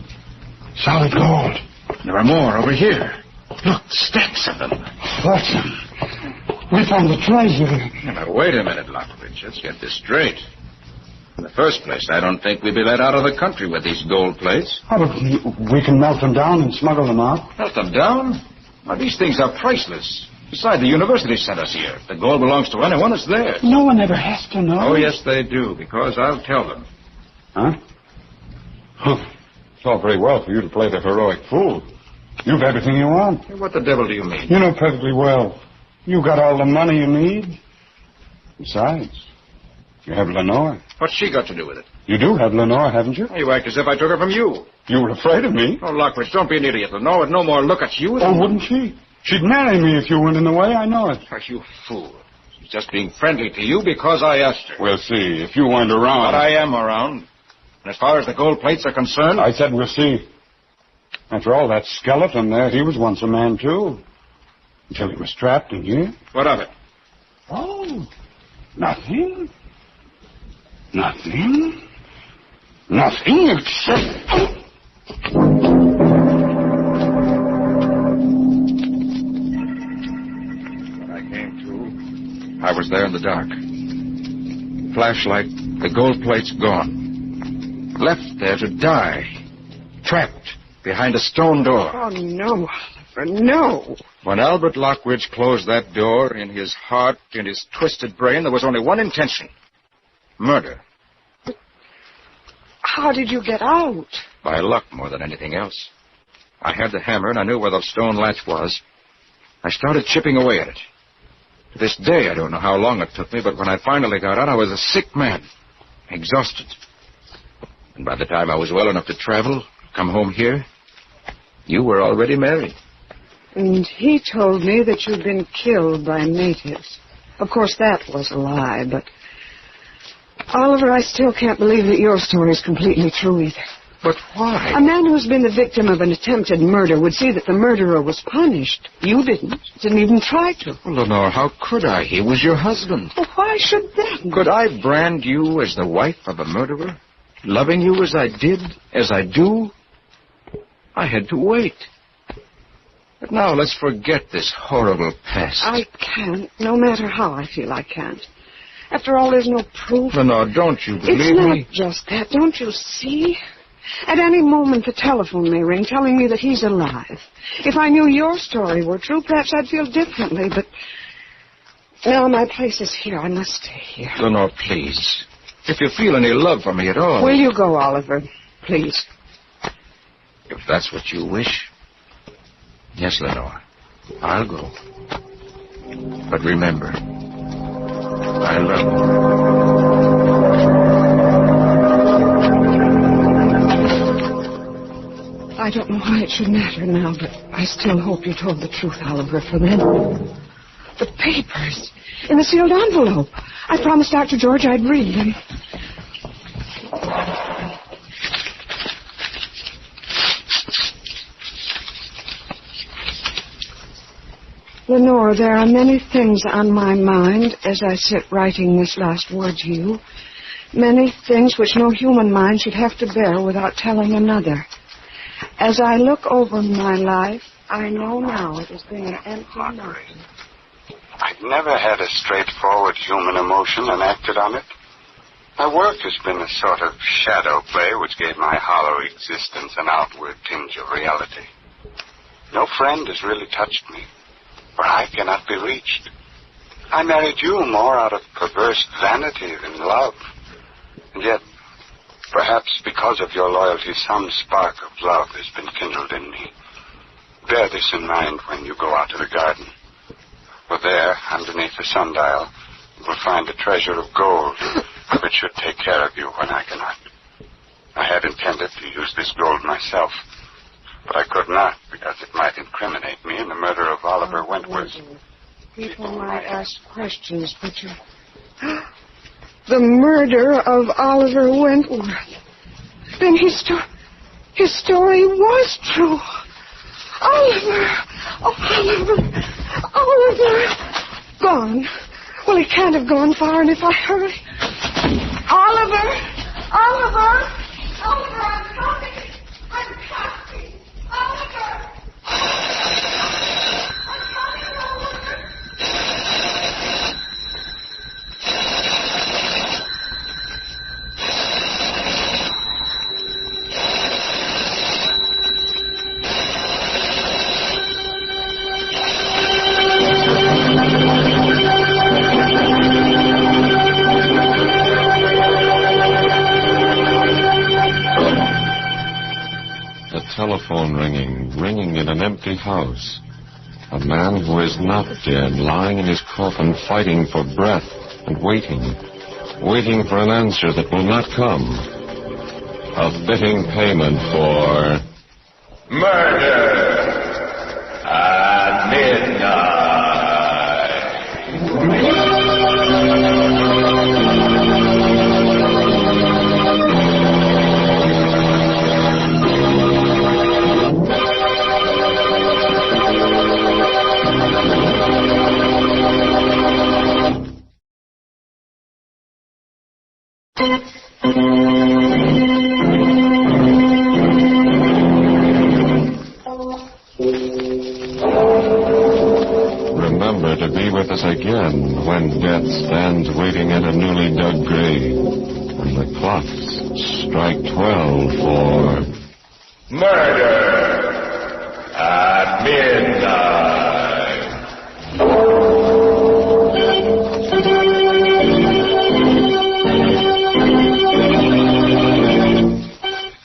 Solid gold. There are more over here. Look, stacks of them. Watch them. We found the treasure. Now, wait a minute, Lockridge. Let's get this straight. In the first place, I don't think we'd be let out of the country with these gold plates. Oh, but we can melt them down and smuggle them out. Melt them down? Now, these things are priceless. Besides, the university sent us here. If the gold belongs to anyone, it's theirs. No one ever has to know. Oh, yes, they do, because I'll tell them. Huh? It's all very well for you to play the heroic fool. You've everything you want. What the devil do you mean? You know perfectly well. You got all the money you need. Besides, you have Lenore. What's she got to do with it? You do have Lenore, haven't you? You act as if I took her from you. You were afraid of me. Oh, Lockridge, don't be an idiot. Lenore would no more look at you than... Oh, wouldn't she? She'd marry me if you went in the way, I know it. Oh, you fool. She's just being friendly to you because I asked her. We'll see. If you weren't around... But I am around. And as far as the gold plates are concerned... I said we'll see. After all, that skeleton there, he was once a man, too. Until he was trapped in here. What of it? Oh, nothing. Nothing. Nothing except... I was there in the dark. Flashlight, the gold plate's gone. Left there to die. Trapped behind a stone door. Oh, no, Oliver, no. When Albert Lockridge closed that door, in his heart, in his twisted brain, there was only one intention. Murder. How did you get out? By luck more than anything else. I had the hammer and I knew where the stone latch was. I started chipping away at it. To this day, I don't know how long it took me, but when I finally got out, I was a sick man, exhausted. And by the time I was well enough to travel, come home here, you were already married. And he told me that you'd been killed by natives. Of course, that was a lie, but... Oliver, I still can't believe that your story is completely true either. But why? A man who's been the victim of an attempted murder would see that the murderer was punished. You didn't even try to. Well, Lenore, how could I? He was your husband. Well, why should that? Could I brand you as the wife of a murderer? Loving you as I did, as I do? I had to wait. But now let's forget this horrible past. I can't, no matter how I feel I can't. After all, there's no proof. Lenore, don't you believe me? It's not just that. Don't you see? At any moment, the telephone may ring telling me that he's alive. If I knew your story were true, perhaps I'd feel differently, but... No, my place is here. I must stay here. Lenore, please. If you feel any love for me at all... Will you go, Oliver? Please. If that's what you wish... Yes, Lenore. I'll go. But remember, I love you. I don't know why it should matter now, but I still hope you told the truth, Oliver, for then. The papers in the sealed envelope. I promised Dr. George I'd read them. Lenore, there are many things on my mind as I sit writing this last word to you. Many things which no human mind should have to bear without telling another. As I look over my life, I know now it has been an empty nothing. I've never had a straightforward human emotion and acted on it. My work has been a sort of shadow play which gave my hollow existence an outward tinge of reality. No friend has really touched me, for I cannot be reached. I married you more out of perverse vanity than love. And yet, perhaps because of your loyalty, some spark of love has been kindled in me. Bear this in mind when you go out to the garden. For there, underneath the sundial, you will find a treasure of gold, which should take care of you when I cannot. I had intended to use this gold myself, but I could not, because it might incriminate me in the murder of Oliver Wentworth. People might ask questions, but you... The murder of Oliver Wentworth. Then his story was true. Oliver! Oh, Oliver! Gone. Well, he can't have gone far, and if I hurry... Oliver! Oliver, I'm coming! I'm coming! Oliver! Telephone ringing in an empty house. A man who is not dead, lying in his coffin, fighting for breath and waiting for an answer that will not come. A fitting payment for murder at midnight. Remember to be with us again when death stands waiting at a newly dug grave and the clocks strike 12 for murder at midnight.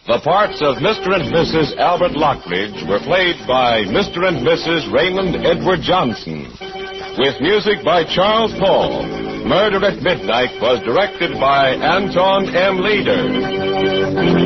The parts of Mr. and Mrs. Albert Lockridge were played by Mr. and Mrs. Raymond Edward Johnson. with music by Charles Paul. Murder at Midnight was directed by Anton M. Leader.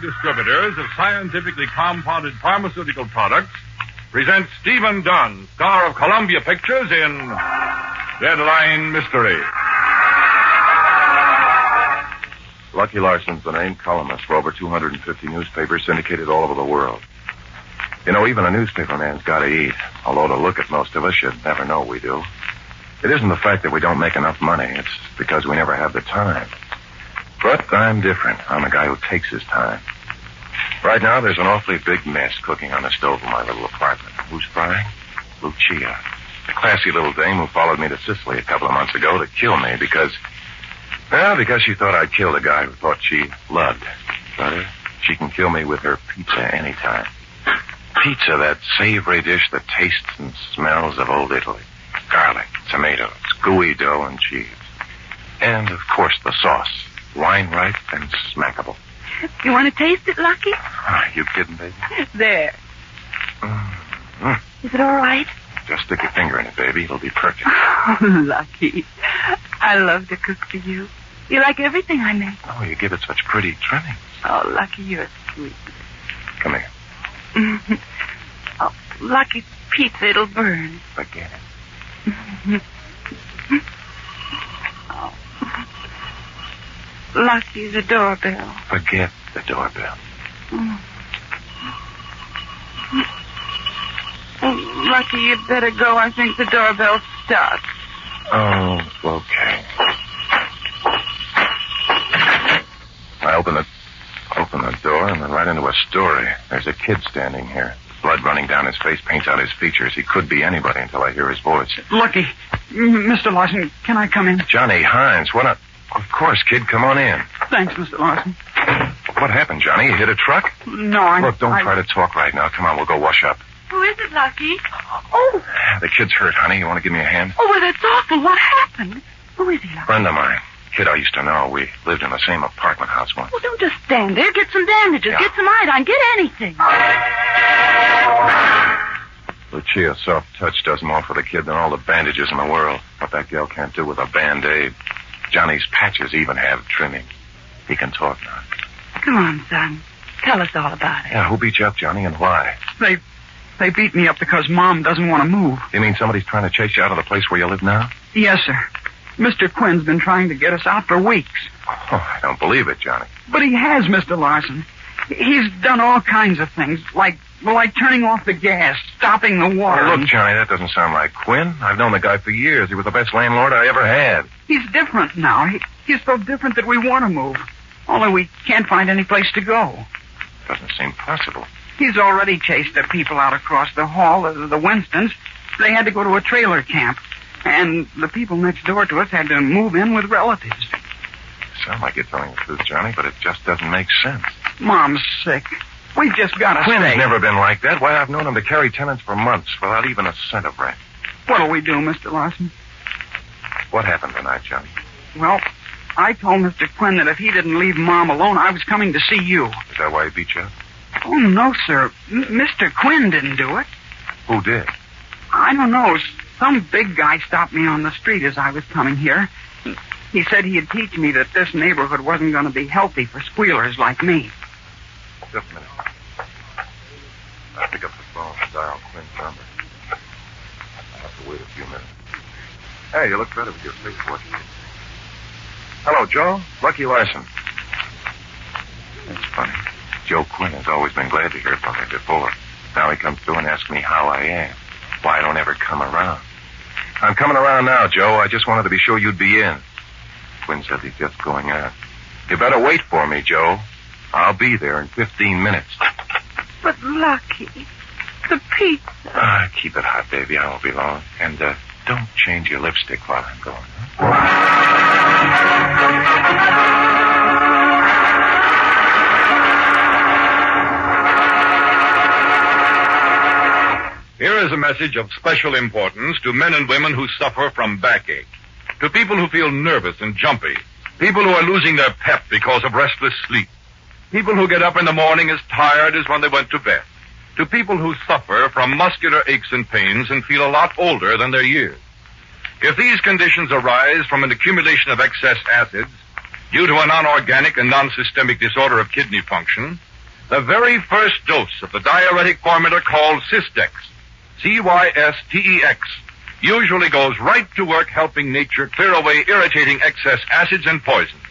Distributors of scientifically compounded pharmaceutical products present Stephen Dunn, star of Columbia Pictures in Deadline Mystery. Lucky Larson's the named columnist for over 250 newspapers syndicated all over the world. You know, even a newspaperman's got to eat, although to look at most of us, you'd never know we do. It isn't the fact that we don't make enough money. It's because we never have the time. But I'm different. I'm a guy who takes his time. Right now, there's an awfully big mess cooking on the stove in my little apartment. Who's frying? Lucia. A classy little dame who followed me to Sicily a couple of months ago to kill me because she thought I'd killed a guy who thought she loved butter. She can kill me with her pizza anytime. Pizza, that savory dish that tastes and smells of old Italy. Garlic, tomatoes, gooey dough, and cheese. And, of course, the sauce. Wine ripe and smackable. You want to taste it, Lucky? Are you kidding, baby? There. Is it all right? Just stick your finger in it, baby. It'll be perfect. Oh, Lucky. I love to cook for you. You like everything I make. Oh, you give it such pretty trimmings. Oh, Lucky, you're sweet. Come here. Oh, Lucky, pizza, it'll burn. Forget it. Oh. Lucky, the doorbell. Forget the doorbell. Oh, Lucky, you'd better go. I think the doorbell's stuck. Oh, okay. I open the door and then right into a story. There's a kid standing here. Blood running down his face paints out his features. He could be anybody until I hear his voice. Lucky. Mr. Larson, can I come in? Johnny Hines, what a... Of course, kid, come on in. Thanks, Mr. Larson. What happened, Johnny? You hit a truck? No, Look, don't try to talk right now. Come on, we'll go wash up. Who is it, Lucky? Oh. The kid's hurt, honey. You want to give me a hand? Oh, well, that's awful. What happened? Who is he, Lucky? Friend of mine. Kid I used to know. We lived in the same apartment house once. Well, don't just stand there. Get some bandages. Yeah. Get some iodine. Get anything. Lucia's soft touch does more for the kid than all the bandages in the world. What that gal can't do with a Band-Aid. Johnny's patches even have trimming. He can talk now. Come on, son. Tell us all about it. Yeah, who beat you up, Johnny, and why? They beat me up because Mom doesn't want to move. You mean somebody's trying to chase you out of the place where you live now? Yes, sir. Mr. Quinn's been trying to get us out for weeks. Oh, I don't believe it, Johnny. But he has, Mr. Larson. He's done all kinds of things, like turning off the gas, stopping the water. Oh, look, Johnny, that doesn't sound like Quinn. I've known the guy for years. He was the best landlord I ever had. He's different now. He's so different that we want to move. Only we can't find any place to go. Doesn't seem possible. He's already chased the people out across the hall, the Winstons. They had to go to a trailer camp. And the people next door to us had to move in with relatives. Sound like you're telling the truth, Johnny, but it just doesn't make sense. Mom's sick. We've just got to Quinn's stay. never been like that. Why, I've known him to carry tenants for months without even a cent of rent. What'll we do, Mr. Larson? What happened tonight, Johnny? Well, I told Mr. Quinn that if he didn't leave Mom alone, I was coming to see you. Is that why he beat you up? Oh, no, sir. Mr. Quinn didn't do it. Who did? I don't know. Some big guy stopped me on the street as I was coming here. He said he'd teach me that this neighborhood wasn't going to be healthy for squealers like me. Just a minute. I pick up the phone and dial Quinn's number. I have to wait a few minutes. Hey, you look better with your face flushed. Hello, Joe. Lucky Larson. It's funny. Joe Quinn has always been glad to hear from me before. Now he comes through and asks me how I am. Why I don't ever come around. I'm coming around now, Joe. I just wanted to be sure you'd be in. Quinn said he's just going out. You better wait for me, Joe. I'll be there in 15 minutes. But Lucky, the pizza. Keep it hot, baby. I won't be long. And don't change your lipstick while I'm going. Here is a message of special importance to men and women who suffer from backache, to people who feel nervous and jumpy, people who are losing their pep because of restless sleep, people who get up in the morning as tired as when they went to bed, to people who suffer from muscular aches and pains and feel a lot older than their years. If these conditions arise from an accumulation of excess acids due to a non-organic and non-systemic disorder of kidney function, the very first dose of the diuretic formula called Cystex, Cystex, usually goes right to work helping nature clear away irritating excess acids and poisons.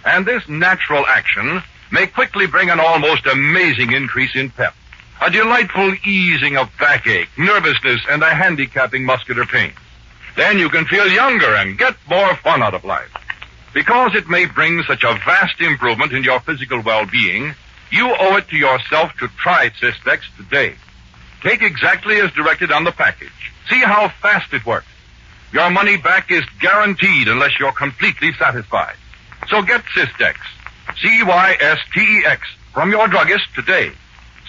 And this natural action may quickly bring an almost amazing increase in pep, a delightful easing of backache, nervousness, and a handicapping muscular pain. Then you can feel younger and get more fun out of life. Because it may bring such a vast improvement in your physical well-being, you owe it to yourself to try Cystex today. Take exactly as directed on the package. See how fast it works. Your money back is guaranteed unless you're completely satisfied. So get Cystex, Cystex, from your druggist today.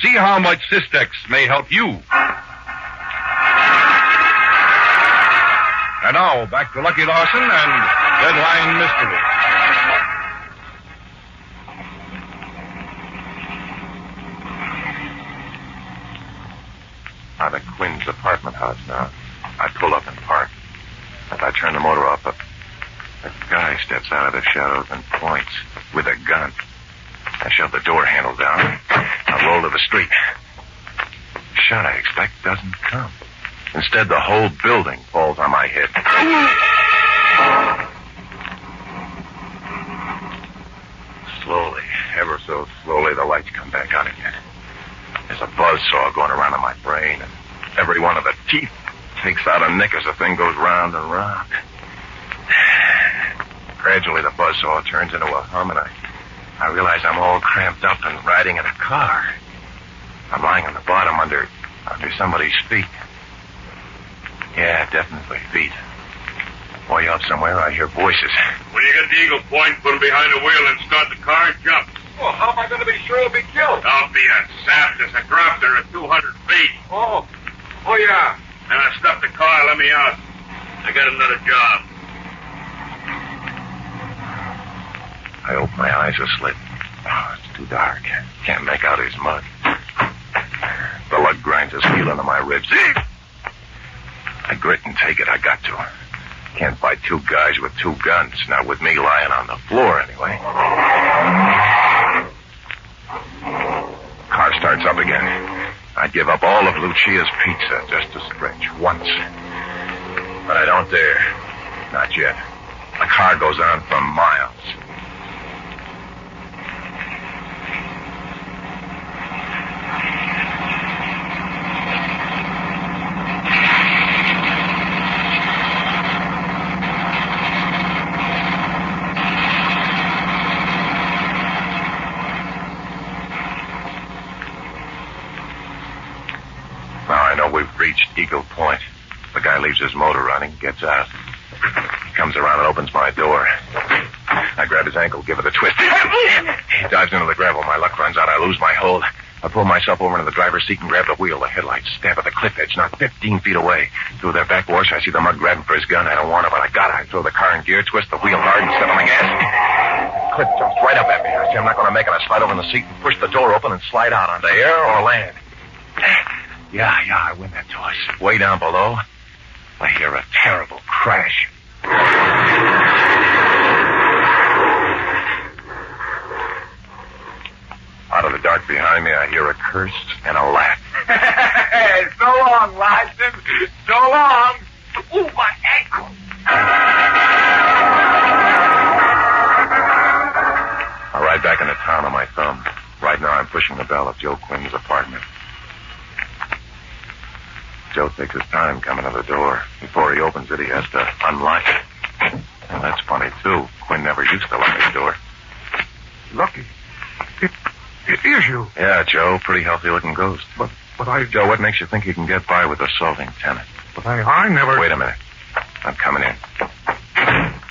See how much Cystex may help you. And now, back to Lucky Larson and Deadline Mystery. I'm at Quinn's apartment house now. I pull up and park. As I turn the motor off, a guy steps out of the shadows and points with a gun. I shove the door handle down. I roll to the street. The shot I expect doesn't come. Instead, the whole building falls on my head. Slowly, ever so slowly, the lights come back on again. There's a buzzsaw going around in my brain, and every one of the teeth takes out a nick as the thing goes round and round. Gradually, the buzzsaw turns into a hum, and I realize I'm all cramped up and riding in a car. I'm lying on the bottom under somebody's feet. Yeah, definitely feet. Way up somewhere, I hear voices. When you get the Eagle Point, put him behind the wheel and start the car and jump. Well, how am I going to be sure he'll be killed? Don't be a sap. There's a drop there at 200 feet. Oh, yeah. Now stop the car. Let me out. I got another job. I hope my eyes are slit. Oh, it's too dark. Can't make out his mud. The lug grinds his heel into my ribs. I grit and take it. I got to. Can't fight two guys with two guns. Not with me lying on the floor, anyway. Car starts up again. I'd give up all of Lucia's pizza just to stretch once. But I don't dare. Not yet. The car goes on for miles. Eagle Point. The guy leaves his motor running, gets out. He comes around and opens my door. I grab his ankle, give it a twist. He dives into the gravel. My luck runs out. I lose my hold. I pull myself over into the driver's seat and grab the wheel. The headlights stamp at the cliff edge, not 15 feet away. Through their back wash, I see the mud grabbing for his gun. I don't want it, but I got it. I throw the car in gear, twist the wheel hard, and step on the gas. Cliff jumps right up at me. I see I'm not going to make it. I slide over in the seat and push the door open and slide out onto air or land. Yeah, I win that toss. Way down below, I hear a terrible crash. Out of the dark behind me, I hear a curse and a laugh. So long, Larson. So long. Ooh, my ankle. I'll ride back into town on my thumb. Right now I'm pushing the bell of Joe Quinn's apartment. Joe takes his time coming to the door. Before he opens it, he has to unlock it. And that's funny, too. Quinn never used to lock his door. Lucky. It is you. Yeah, Joe. Pretty healthy-looking ghost. But I... Joe, what makes you think you can get by with assaulting tenants? But I never... Wait a minute. I'm coming in.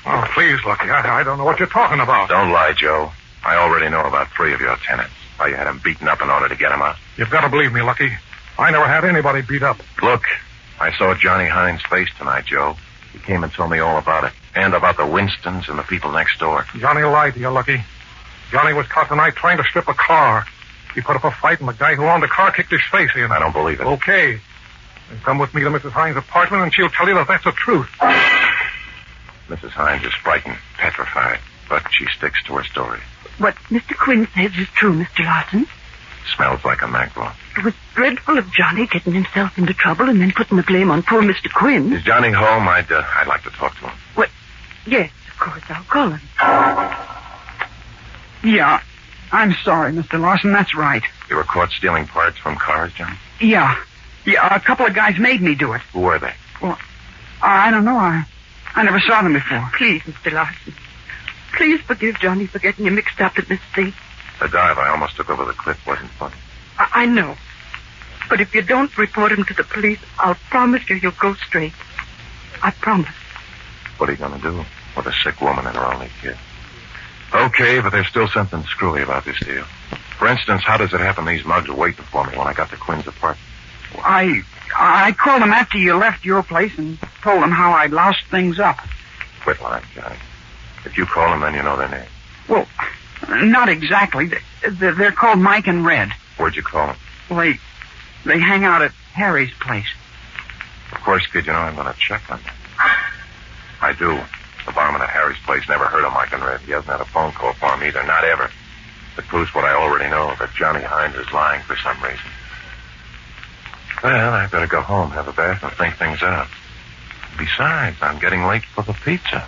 Oh, please, Lucky. I don't know what you're talking about. Don't lie, Joe. I already know about 3 of your tenants. How you had them beaten up in order to get them out. You've got to believe me, Lucky. I never had anybody beat up. Look, I saw Johnny Hines' face tonight, Joe. He came and told me all about it. And about the Winstons and the people next door. Johnny lied to you, Lucky. Johnny was caught tonight trying to strip a car. He put up a fight and the guy who owned the car kicked his face in. I don't believe it. Okay. Then come with me to Mrs. Hines' apartment and she'll tell you that that's the truth. Mrs. Hines is frightened, petrified, but she sticks to her story. What Mr. Quinn says is true, Mr. Larson. Smells like a mackerel. It was dreadful of Johnny getting himself into trouble and then putting the blame on poor Mr. Quinn. Is Johnny home? I'd like to talk to him. What? Yes, of course. I'll call him. Yeah. I'm sorry, Mr. Larson. That's right. You were caught stealing parts from cars, Johnny? Yeah. Yeah, a couple of guys made me do it. Who were they? Well, I don't know. I never saw them before. Please, Mr. Larson. Please forgive Johnny for getting you mixed up in this thing. The dive I almost took over the cliff wasn't funny. I know. But if you don't report him to the police, I'll promise you he'll go straight. I promise. What are you going to do with a sick woman and her only kid? Okay, but there's still something screwy about this deal. For instance, how does it happen these mugs were waiting for me when I got to Quinn's apartment? I called them after you left your place and told them how I'd loused things up. Quit lying, Johnny. If you call them, then you know their name. Well, not exactly. They're called Mike and Red. Where'd you call them? Well, they hang out at Harry's place. Of course, kid, you know I'm going to check on them. I do. The barman at Harry's place never heard of Mike and Red. He hasn't had a phone call for him either. Not ever. It proves what I already know, that Johnny Hines is lying for some reason. Well, I better go home, have a bath, and think things out. Besides, I'm getting late for the pizza.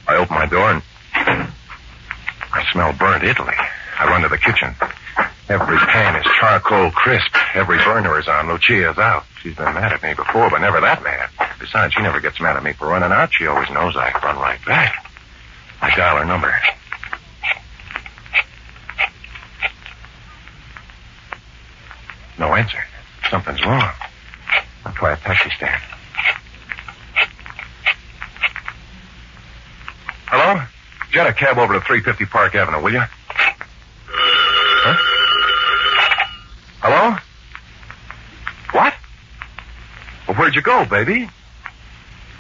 I open my door and I smell burnt Italy. I run to the kitchen. Every pan is charcoal crisp. Every burner is on. Lucia's out. She's been mad at me before, but never that mad. Besides, she never gets mad at me for running out. She always knows I run right back. I dial her number. No answer. Something's wrong. I'll try a taxi stand. Hello? Jet a cab over to 350 Park Avenue, will you? Huh? Hello? What? Well, where'd you go, baby?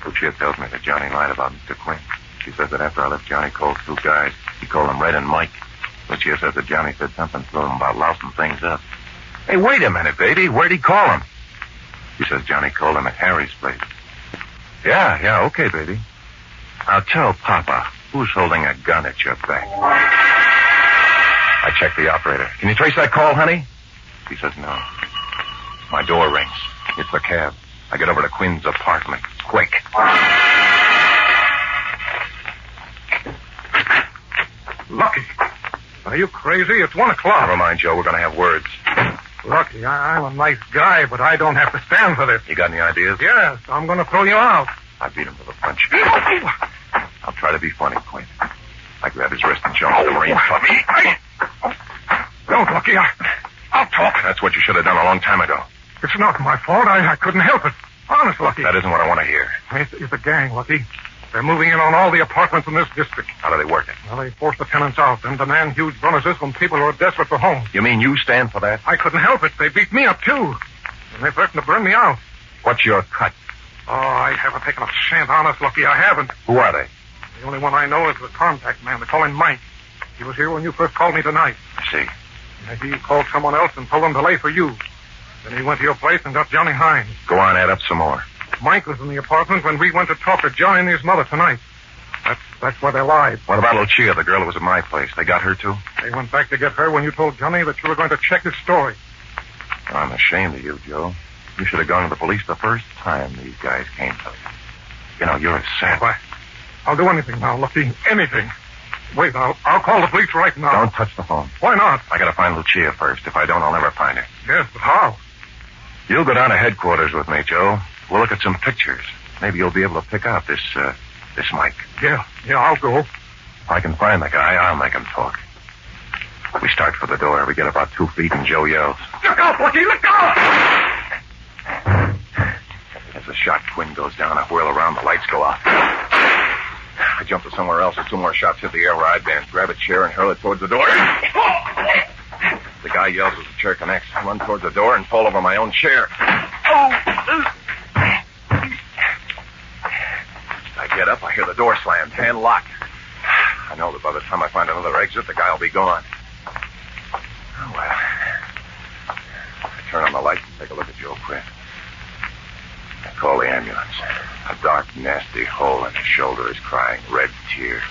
Lucia tells me that Johnny lied about Mr. Quinn. She says that after I left, Johnny called 2 guys. He called them Red and Mike. Lucia says that Johnny said something to him about lousing things up. Hey, wait a minute, baby. Where'd he call him? She says Johnny called him at Harry's place. Yeah, okay, baby. I'll tell Papa who's holding a gun at your back. I checked the operator. Can you trace that call, honey? She says no. My door rings. It's the cab. I get over to Quinn's apartment. Quick. Lucky. Are you crazy? It's 1 o'clock. Never mind, Joe. We're going to have words. Lucky, I'm a nice guy, but I don't have to stand for this. You got any ideas? Yes, I'm going to throw you out. I beat him to the punch. I'll try to be funny, Quinn. I grab his wrist and show him the Marine puppy. Don't, Lucky. I'll talk. That's what you should have done a long time ago. It's not my fault. I couldn't help it. Honest, Lucky. That isn't what I want to hear. It's a gang, Lucky. They're moving in on all the apartments in this district. How do they work it? Well, they force the tenants out and demand huge bonuses from people who are desperate for homes. You mean you stand for that? I couldn't help it. They beat me up, too. And they threatened to burn me out. What's your cut? Oh, I haven't taken a chance, honest, Lucky. I haven't. Who are they? The only one I know is the contact man. They call him Mike. He was here when you first called me tonight. I see. And he called someone else and told them to lay for you. Then he went to your place and got Johnny Hines. Go on, add up some more. Mike was in the apartment when we went to talk to Johnny and his mother tonight. That's where they lied. What about Lucia, the girl who was at my place? They got her, too? They went back to get her when you told Johnny that you were going to check his story. I'm ashamed of you, Joe. You should have gone to the police the first time these guys came to you. You know, you're a sap. Why? I'll do anything now, Lucky. Anything. Wait, I'll call the police right now. Don't touch the phone. Why not? I gotta find Lucia first. If I don't, I'll never find her. Yes, but how? You'll go down to headquarters with me, Joe. We'll look at some pictures. Maybe you'll be able to pick out this Mike. Yeah, I'll go. If I can find the guy, I'll make him talk. We start for the door. We get about 2 feet, and Joe yells. Look out, Lucky! Look out! As the shot, Quinn goes down. I whirl around. The lights go out. I jump to somewhere else. As 2 more shots hit the air where I'd been. Grab a chair and hurl it towards the door. The guy yells as the chair connects. I run towards the door and fall over my own chair. I get up. I hear the door slam. Hand locked. I know that by the time I find another exit, the guy will be gone. Oh, well. I turn on the light and take a look at Joe Quinn. I call the ambulance. A dark, nasty hole in his shoulder is crying red tears.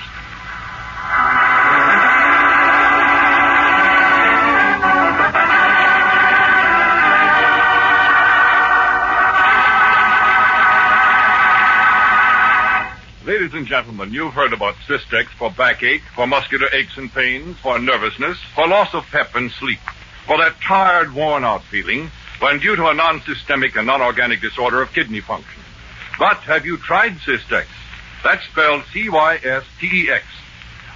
Ladies and gentlemen, you've heard about Cystex for backache, for muscular aches and pains, for nervousness, for loss of pep and sleep, for that tired, worn-out feeling when due to a non-systemic and non-organic disorder of kidney function. But have you tried Cystex? That's spelled C-Y-S-T-E-X.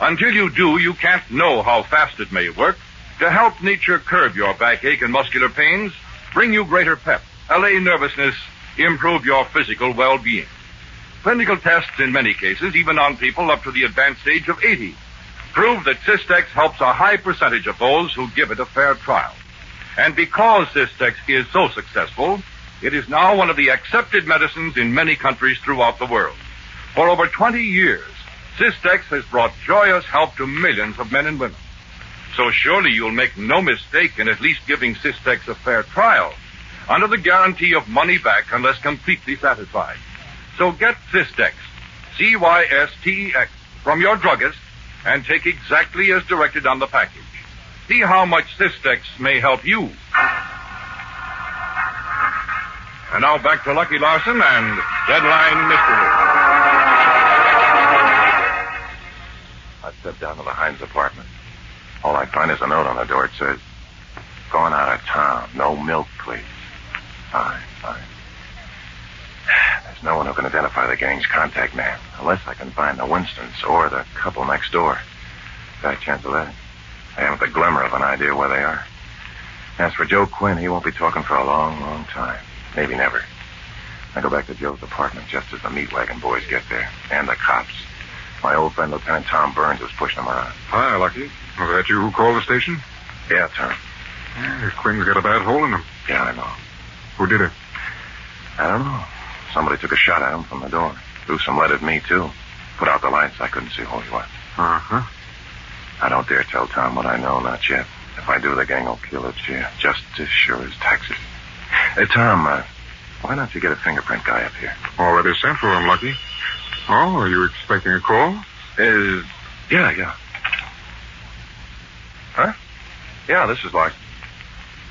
Until you do, you can't know how fast it may work to help nature curb your backache and muscular pains, bring you greater pep, allay nervousness, improve your physical well-being. Clinical tests in many cases, even on people up to the advanced age of 80, prove that Cystex helps a high percentage of those who give it a fair trial. And because Cystex is so successful, it is now one of the accepted medicines in many countries throughout the world. For over 20 years, Cystex has brought joyous help to millions of men and women. So surely you'll make no mistake in at least giving Cystex a fair trial, under the guarantee of money back unless completely satisfied. So get Cystex, C-Y-S-T-E-X, from your druggist and take exactly as directed on the package. See how much Cystex may help you. And now back to Lucky Larson and Deadline Mystery. I step down to the HINES apartment. All I find is a note on the door. It says, "Gone out of town. No milk, please." Fine. There's no one who can identify the gang's contact man, unless I can find the Winstons or the couple next door. Got a chance of that. I haven't the glimmer of an idea where they are. As for Joe Quinn, he won't be talking for a long, long time. Maybe never. I go back to Joe's apartment just as the meat wagon boys get there, and the cops. My old friend Lieutenant Tom Burns was pushing them around. Hi, Lucky. Was that you who called the station? Yeah, Tom. Quinn's got a bad hole in him. Yeah, I know. Who did it? I don't know. Somebody took a shot at him from the door. Threw some lead at me, too. Put out the lights. I couldn't see who he was. Uh-huh. I don't dare tell Tom what I know, not yet. If I do, the gang will kill it, just as sure as taxes. Hey, Tom, why don't you get a fingerprint guy up here? Already sent for him, Lucky. Oh, are you expecting a call? Yeah. Huh? Yeah, this is Larson.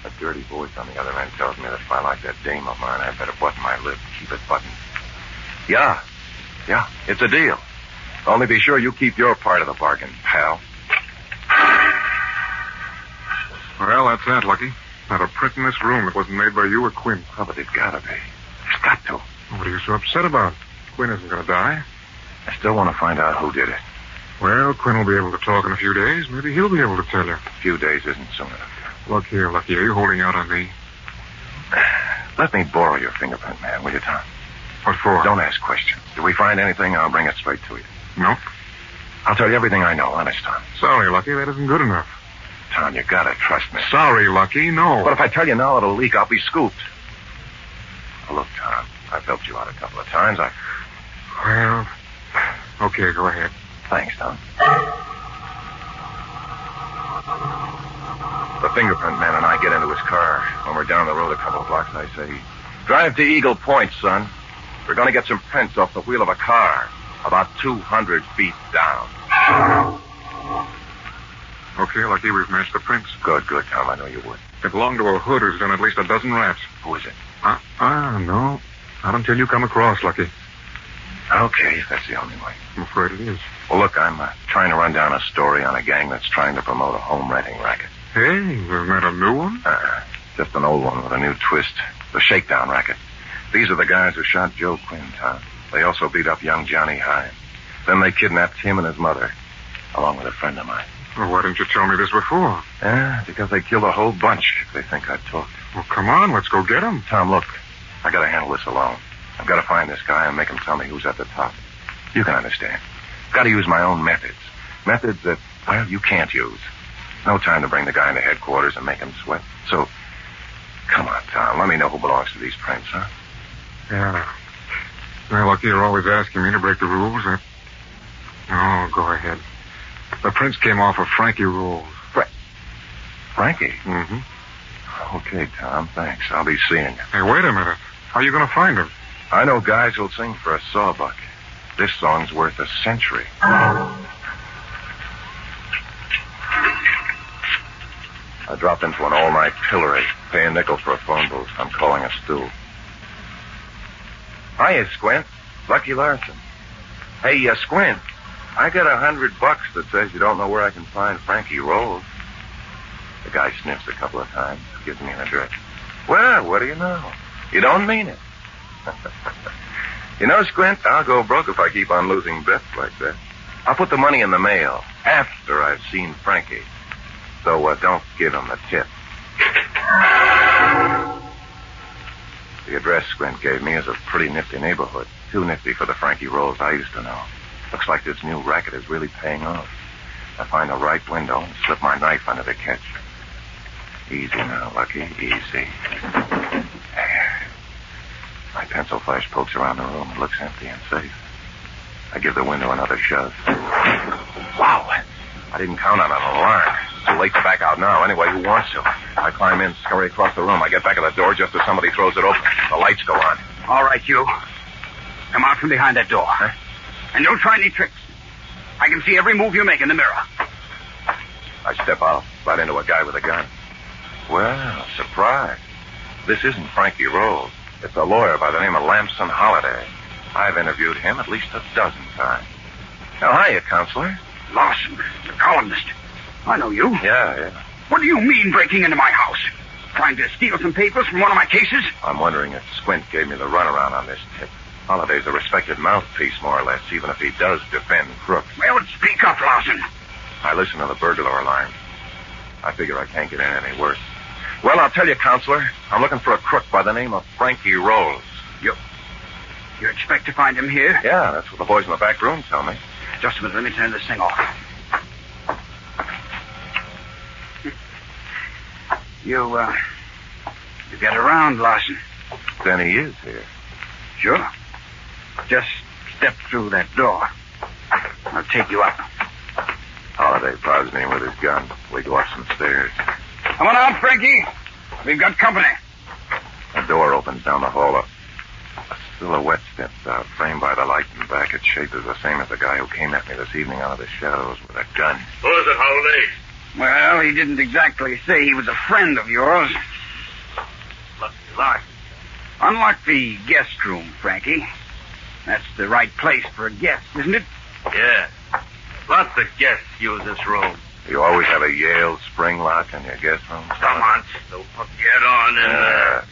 A dirty voice on the other end tells me that if I like that dame of mine, I better button my lip, keep it buttoned. Yeah, it's a deal. Only be sure you keep your part of the bargain, pal. Well, that's that, Lucky. Not a print in this room that wasn't made by you or Quinn. Oh, but it's gotta be. It's got to. What are you so upset about? Quinn isn't going to die. I still want to find out who did it. Well, Quinn will be able to talk in a few days. Maybe he'll be able to tell you. A few days isn't soon enough. Look here, Lucky. Are you holding out on me? Let me borrow your fingerprint, man, will you, Tom? What for? Don't ask questions. If we find anything, I'll bring it straight to you. Nope. I'll tell you everything I know, honest, Tom. Sorry, Lucky. That isn't good enough. Tom, you gotta trust me. Sorry, Lucky. No. But if I tell you now, it'll leak. I'll be scooped. Now, look, Tom, I've helped you out a couple of times. Well, okay, go ahead. Thanks, Tom. The fingerprint man and I get into his car. When we're down the road a couple of blocks, I say, "Drive to Eagle Point, son. We're going to get some prints off the wheel of a car. About 200 feet down. Okay, Lucky, we've matched the prints. Good, Tom. I know you would. It belonged to a hood who's done at least a dozen raps. Who is it? No. Not until you come across, Lucky. Okay, if that's the only way. I'm afraid it is. Well, look, I'm trying to run down a story on a gang that's trying to promote a home renting racket. Hey, isn't that a new one? Just an old one with a new twist. The shakedown racket. These are the guys who shot Joe Quinn, Tom. They also beat up young Johnny Hines. Then they kidnapped him and his mother, along with a friend of mine. Well, why didn't you tell me this before? Because they killed a whole bunch if they think I'd talked. Well, come on, let's go get them. Tom, look, I gotta handle this alone. I've got to find this guy and make him tell me who's at the top. You can understand. Got to use my own methods. Methods that, well, you can't use. No time to bring the guy into headquarters and make him sweat. So, come on, Tom. Let me know who belongs to these prints, huh? Yeah. Well, Lucky, you're always asking me to break the rules. Oh, go ahead. The prints came off of Frankie Rolls. Frankie? Mm-hmm. Okay, Tom, thanks. I'll be seeing you. Hey, wait a minute. How are you going to find him? I know guys who'll sing for a sawbuck. This song's worth a century. I dropped into an all-night pillory, pay a nickel for a phone booth. I'm calling a stool. Hiya, Squint. Lucky Larson. Hey, Squint, I got $100 that says you don't know where I can find Frankie Rolls. The guy sniffs a couple of times, gives me an address. Well, what do you know? You don't mean it. You know, Squint, I'll go broke if I keep on losing bets like that. I'll put the money in the mail after I've seen Frankie. So don't give him the tip. The address Squint gave me is a pretty nifty neighborhood. Too nifty for the Frankie Rolls I used to know. Looks like this new racket is really paying off. I find a right window and slip my knife under the catch. Easy now, Lucky, easy. My pencil flash pokes around the room. It looks empty and safe. I give the window another shove. Wow! I didn't count on an alarm. Too late to back out now. Anyway, who wants to? I climb in, scurry across the room. I get back at the door just as somebody throws it open. The lights go on. All right, you. Come out from behind that door. Huh? And don't try any tricks. I can see every move you make in the mirror. I step out, right into a guy with a gun. Well, surprise. This isn't Frankie Rolls. It's a lawyer by the name of Lamson Holliday. I've interviewed him at least a dozen times. Now, hiya, counselor. Lawson, the columnist. I know you. Yeah. What do you mean breaking into my house? Trying to steal some papers from one of my cases? I'm wondering if Squint gave me the runaround on this tip. Holliday's a respected mouthpiece, more or less, even if he does defend crooks. Well, speak up, Lawson. I listen to the burglar alarm. I figure I can't get in any worse. Well, I'll tell you, counselor. I'm looking for a crook by the name of Frankie Rolls. You expect to find him here? Yeah, that's what the boys in the back room tell me. Just a minute, let me turn this thing off. You get around, Lawson. Then he is here. Sure. Just step through that door. I'll take you up. Holliday prods me with his gun. We go up some stairs. Come on out, Frankie. We've got company. The door opens down the hall. A silhouette steps out, framed by the light in back. Its shape is the same as the guy who came at me this evening out of the shadows with a gun. Who is it, Holliday? Well, he didn't exactly say he was a friend of yours. Lucky Larson. Unlock the guest room, Frankie. That's the right place for a guest, isn't it? Yeah. Lots of guests use this room. You always have a Yale spring lock in your guest room? Come on, Snoop. Get on in there.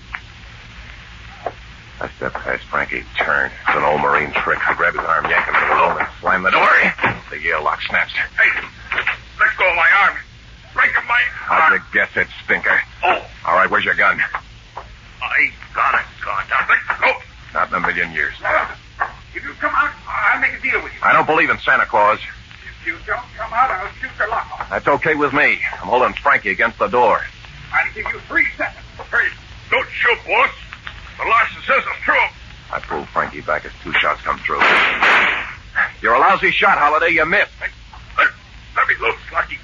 I step past Frankie, turn. It's an old Marine trick. I grab his arm, yank him into the room, and slam the door. The Yale lock snaps. Hey, let go of my arm. Break my How'd you guess it, stinker? Oh. All right, where's your gun? I got it, God. Now, let go. Not in a million years. If you come out, I'll make a deal with you. I don't believe in Santa Claus. If you don't come out, I'll shoot the lock off. That's okay with me. I'm holding Frankie against the door. I'll give you 3 seconds. Hey, don't shoot, boss. The Larson says it's true. I pull Frankie back as 2 shots come through. You're a lousy shot, Holliday. You missed. Hey, let me loose, Lucky.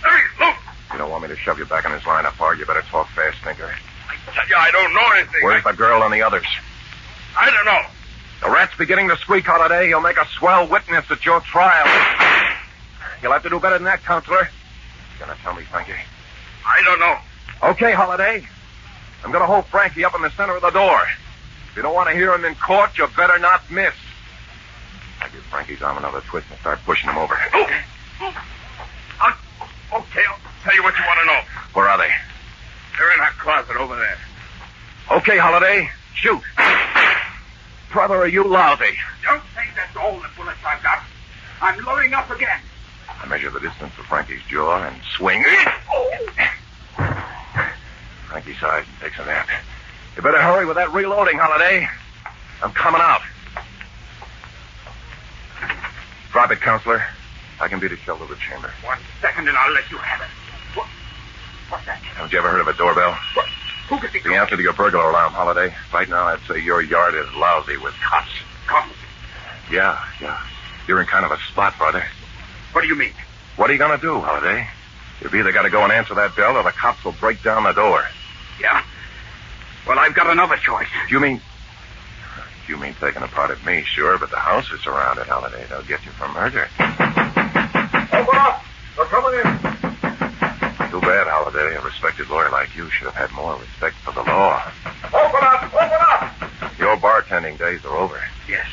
Let me loose. You don't want me to shove you back in this line of fire. You better talk fast, stinker. I tell you, I don't know anything. Where's the girl and the others? I don't know. The rat's beginning to squeak, Holiday. You'll make a swell witness at your trial. You'll have to do better than that, Counselor. You gonna tell me, Frankie? I don't know. Okay, Holiday. I'm gonna hold Frankie up in the center of the door. If you don't want to hear him in court, you better not miss. I give Frankie's arm another twist and start pushing him over. Okay, I'll tell you what you want to know. Where are they? They're in that closet over there. Okay, Holiday. Shoot. Brother, are you lousy? Don't think that's all the bullets I've got. I'm loading up again. I measure the distance of Frankie's jaw and swing. Frankie sighs and takes a nap. You better hurry with that reloading, Holiday. I'm coming out. Drop it, Counselor. I can beat a shell to the chamber. 1 second and I'll let you have it. What's that? Haven't you ever heard of a doorbell? What? Who could be... The answer to your burglar alarm, Holiday. Right now, I'd say your yard is lousy with cops. Cops? Yeah. You're in kind of a spot, brother. What do you mean? What are you going to do, Holiday? You've either got to go and answer that bell or the cops will break down the door. Yeah? Well, I've got another choice. You mean taking a part at me, sure, but the house is surrounded, Holiday. They'll get you for murder. Open up! They're coming in. Too bad, Holiday. A respected lawyer like you should have had more respect for the law. Open up! Your bartending days are over. Yes,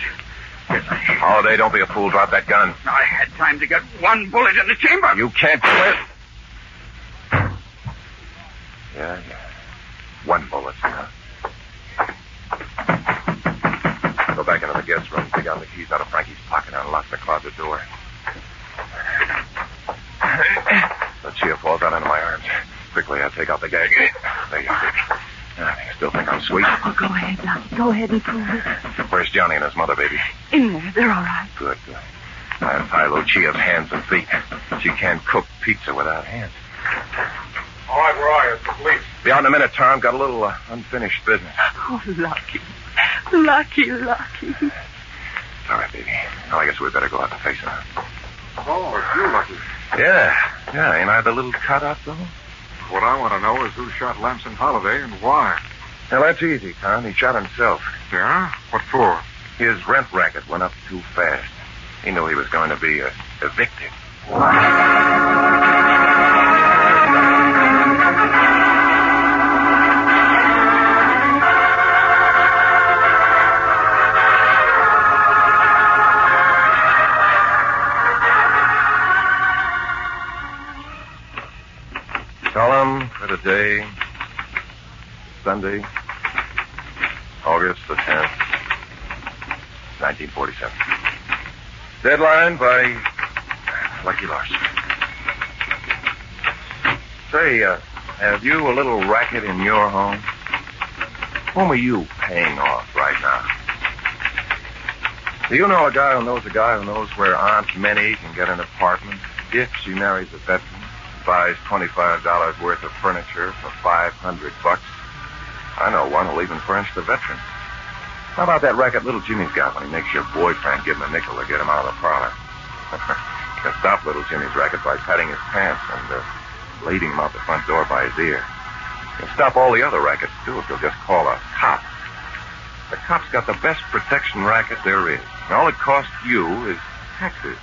Holiday, don't be a fool. Drop that gun. I had time to get one bullet in the chamber. You can't do it. Yeah. One bullet, huh? Go back into the guest room, dig out the keys out of Frankie's pocket, and unlock the closet door. The cheer falls out into my arms. Quickly, I take out the gag. There you go, baby. I still think I'm sweet. Oh, go ahead, Lucky. Go ahead and prove it. Where's Johnny and his mother, baby? In there. They're all right. Good. I untie Lucia's hands and feet. She can't cook pizza without hands. All right, where are you? It's the police. Be out in a minute, Tom. Got a little unfinished business. Oh, Lucky. Lucky. All right, baby. Now, I guess we'd better go out and face him. Oh, it's you, Lucky. Yeah. Ain't I the little cut-up, though? What I want to know is who shot Lamson Holiday and why. Now, that's easy, Tom. He shot himself. Yeah? What for? His rent racket went up too fast. He knew he was going to be evicted. Solemn for the day, Sunday, August the 10th, 1947. Deadline by Lucky Larson. Say, have you a little racket in your home? Whom are you paying off right now? Do you know a guy who knows where Aunt Minnie can get an apartment if she marries a veteran? Buys $25 worth of furniture for $500. I know one who'll even furnish the veteran. How about that racket little Jimmy's got when he makes your boyfriend give him a nickel to get him out of the parlor? You can stop little Jimmy's racket by patting his pants and leading him out the front door by his ear. You can stop all the other rackets, too, if you'll just call a cop. The cop's got the best protection racket there is. And all it costs you is taxes.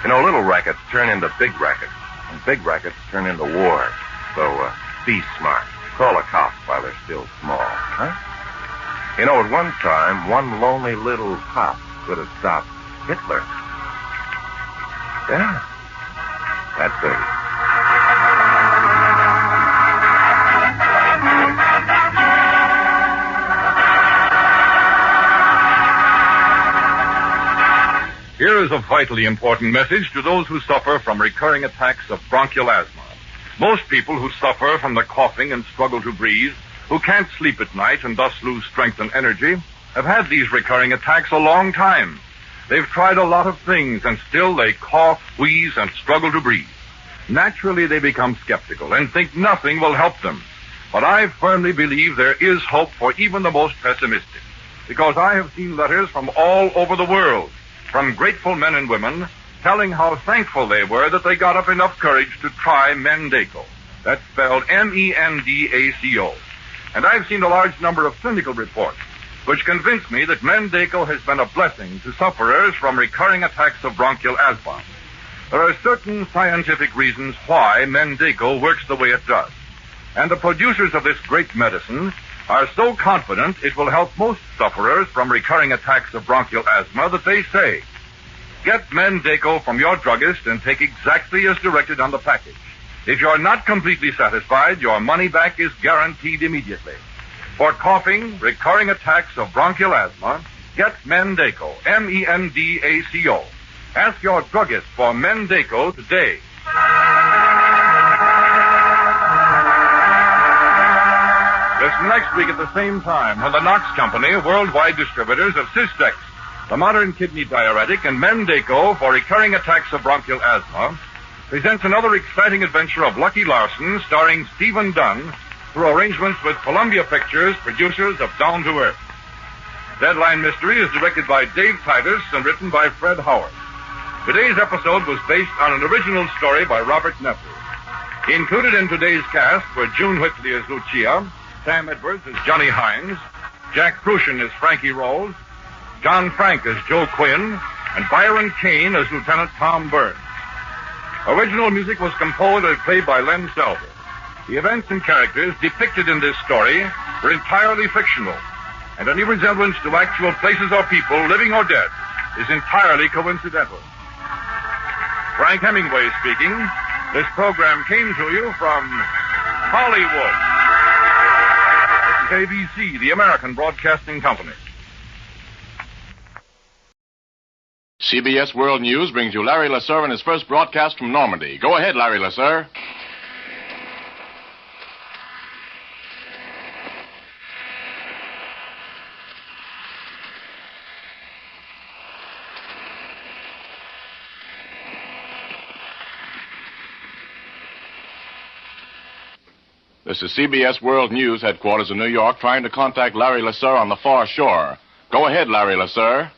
You know, little rackets turn into big rackets. And big rackets turn into war. So, be smart. Call a cop while they're still small, huh? You know, at one time, one lonely little cop could have stopped Hitler. Yeah. That's it. Here is a vitally important message to those who suffer from recurring attacks of bronchial asthma. Most people who suffer from the coughing and struggle to breathe, who can't sleep at night and thus lose strength and energy, have had these recurring attacks a long time. They've tried a lot of things, and still they cough, wheeze, and struggle to breathe. Naturally, they become skeptical and think nothing will help them. But I firmly believe there is hope for even the most pessimistic, because I have seen letters from all over the world, from grateful men and women, telling how thankful they were that they got up enough courage to try Mendaco. That's spelled Mendaco. And I've seen a large number of clinical reports which convinced me that Mendeco has been a blessing to sufferers from recurring attacks of bronchial asthma. There are certain scientific reasons why Mendeco works the way it does. And the producers of this great medicine are so confident it will help most sufferers from recurring attacks of bronchial asthma that they say, get Mendeco from your druggist and take exactly as directed on the package. If you're not completely satisfied, your money back is guaranteed immediately. For coughing, recurring attacks of bronchial asthma, get Mendeco, M-E-N-D-A-C-O. Ask your druggist for Mendeco today. Listen next week at the same time when the Knox Company, worldwide distributors of Cystex, the modern kidney diuretic, and Mendeco for recurring attacks of bronchial asthma, presents another exciting adventure of Lucky Larson starring Stephen Dunn through arrangements with Columbia Pictures, producers of Down to Earth. Deadline Mystery is directed by Dave Titus and written by Fred Howard. Today's episode was based on an original story by Robert Nephew. Included in today's cast were June Whitley as Lucia, Sam Edwards as Johnny Hines, Jack Crucian as Frankie Rose, John Frank as Joe Quinn, and Byron Kane as Lieutenant Tom Burns. Original music was composed and played by Len Selver. The events and characters depicted in this story were entirely fictional, and any resemblance to actual places or people, living or dead, is entirely coincidental. Frank Hemingway speaking. This program came to you from Hollywood. This is ABC, the American Broadcasting Company. CBS World News brings you Larry LeSueur in his first broadcast from Normandy. Go ahead, Larry LeSueur. This is CBS World News headquarters in New York trying to contact Larry LeSueur on the far shore. Go ahead, Larry LeSueur.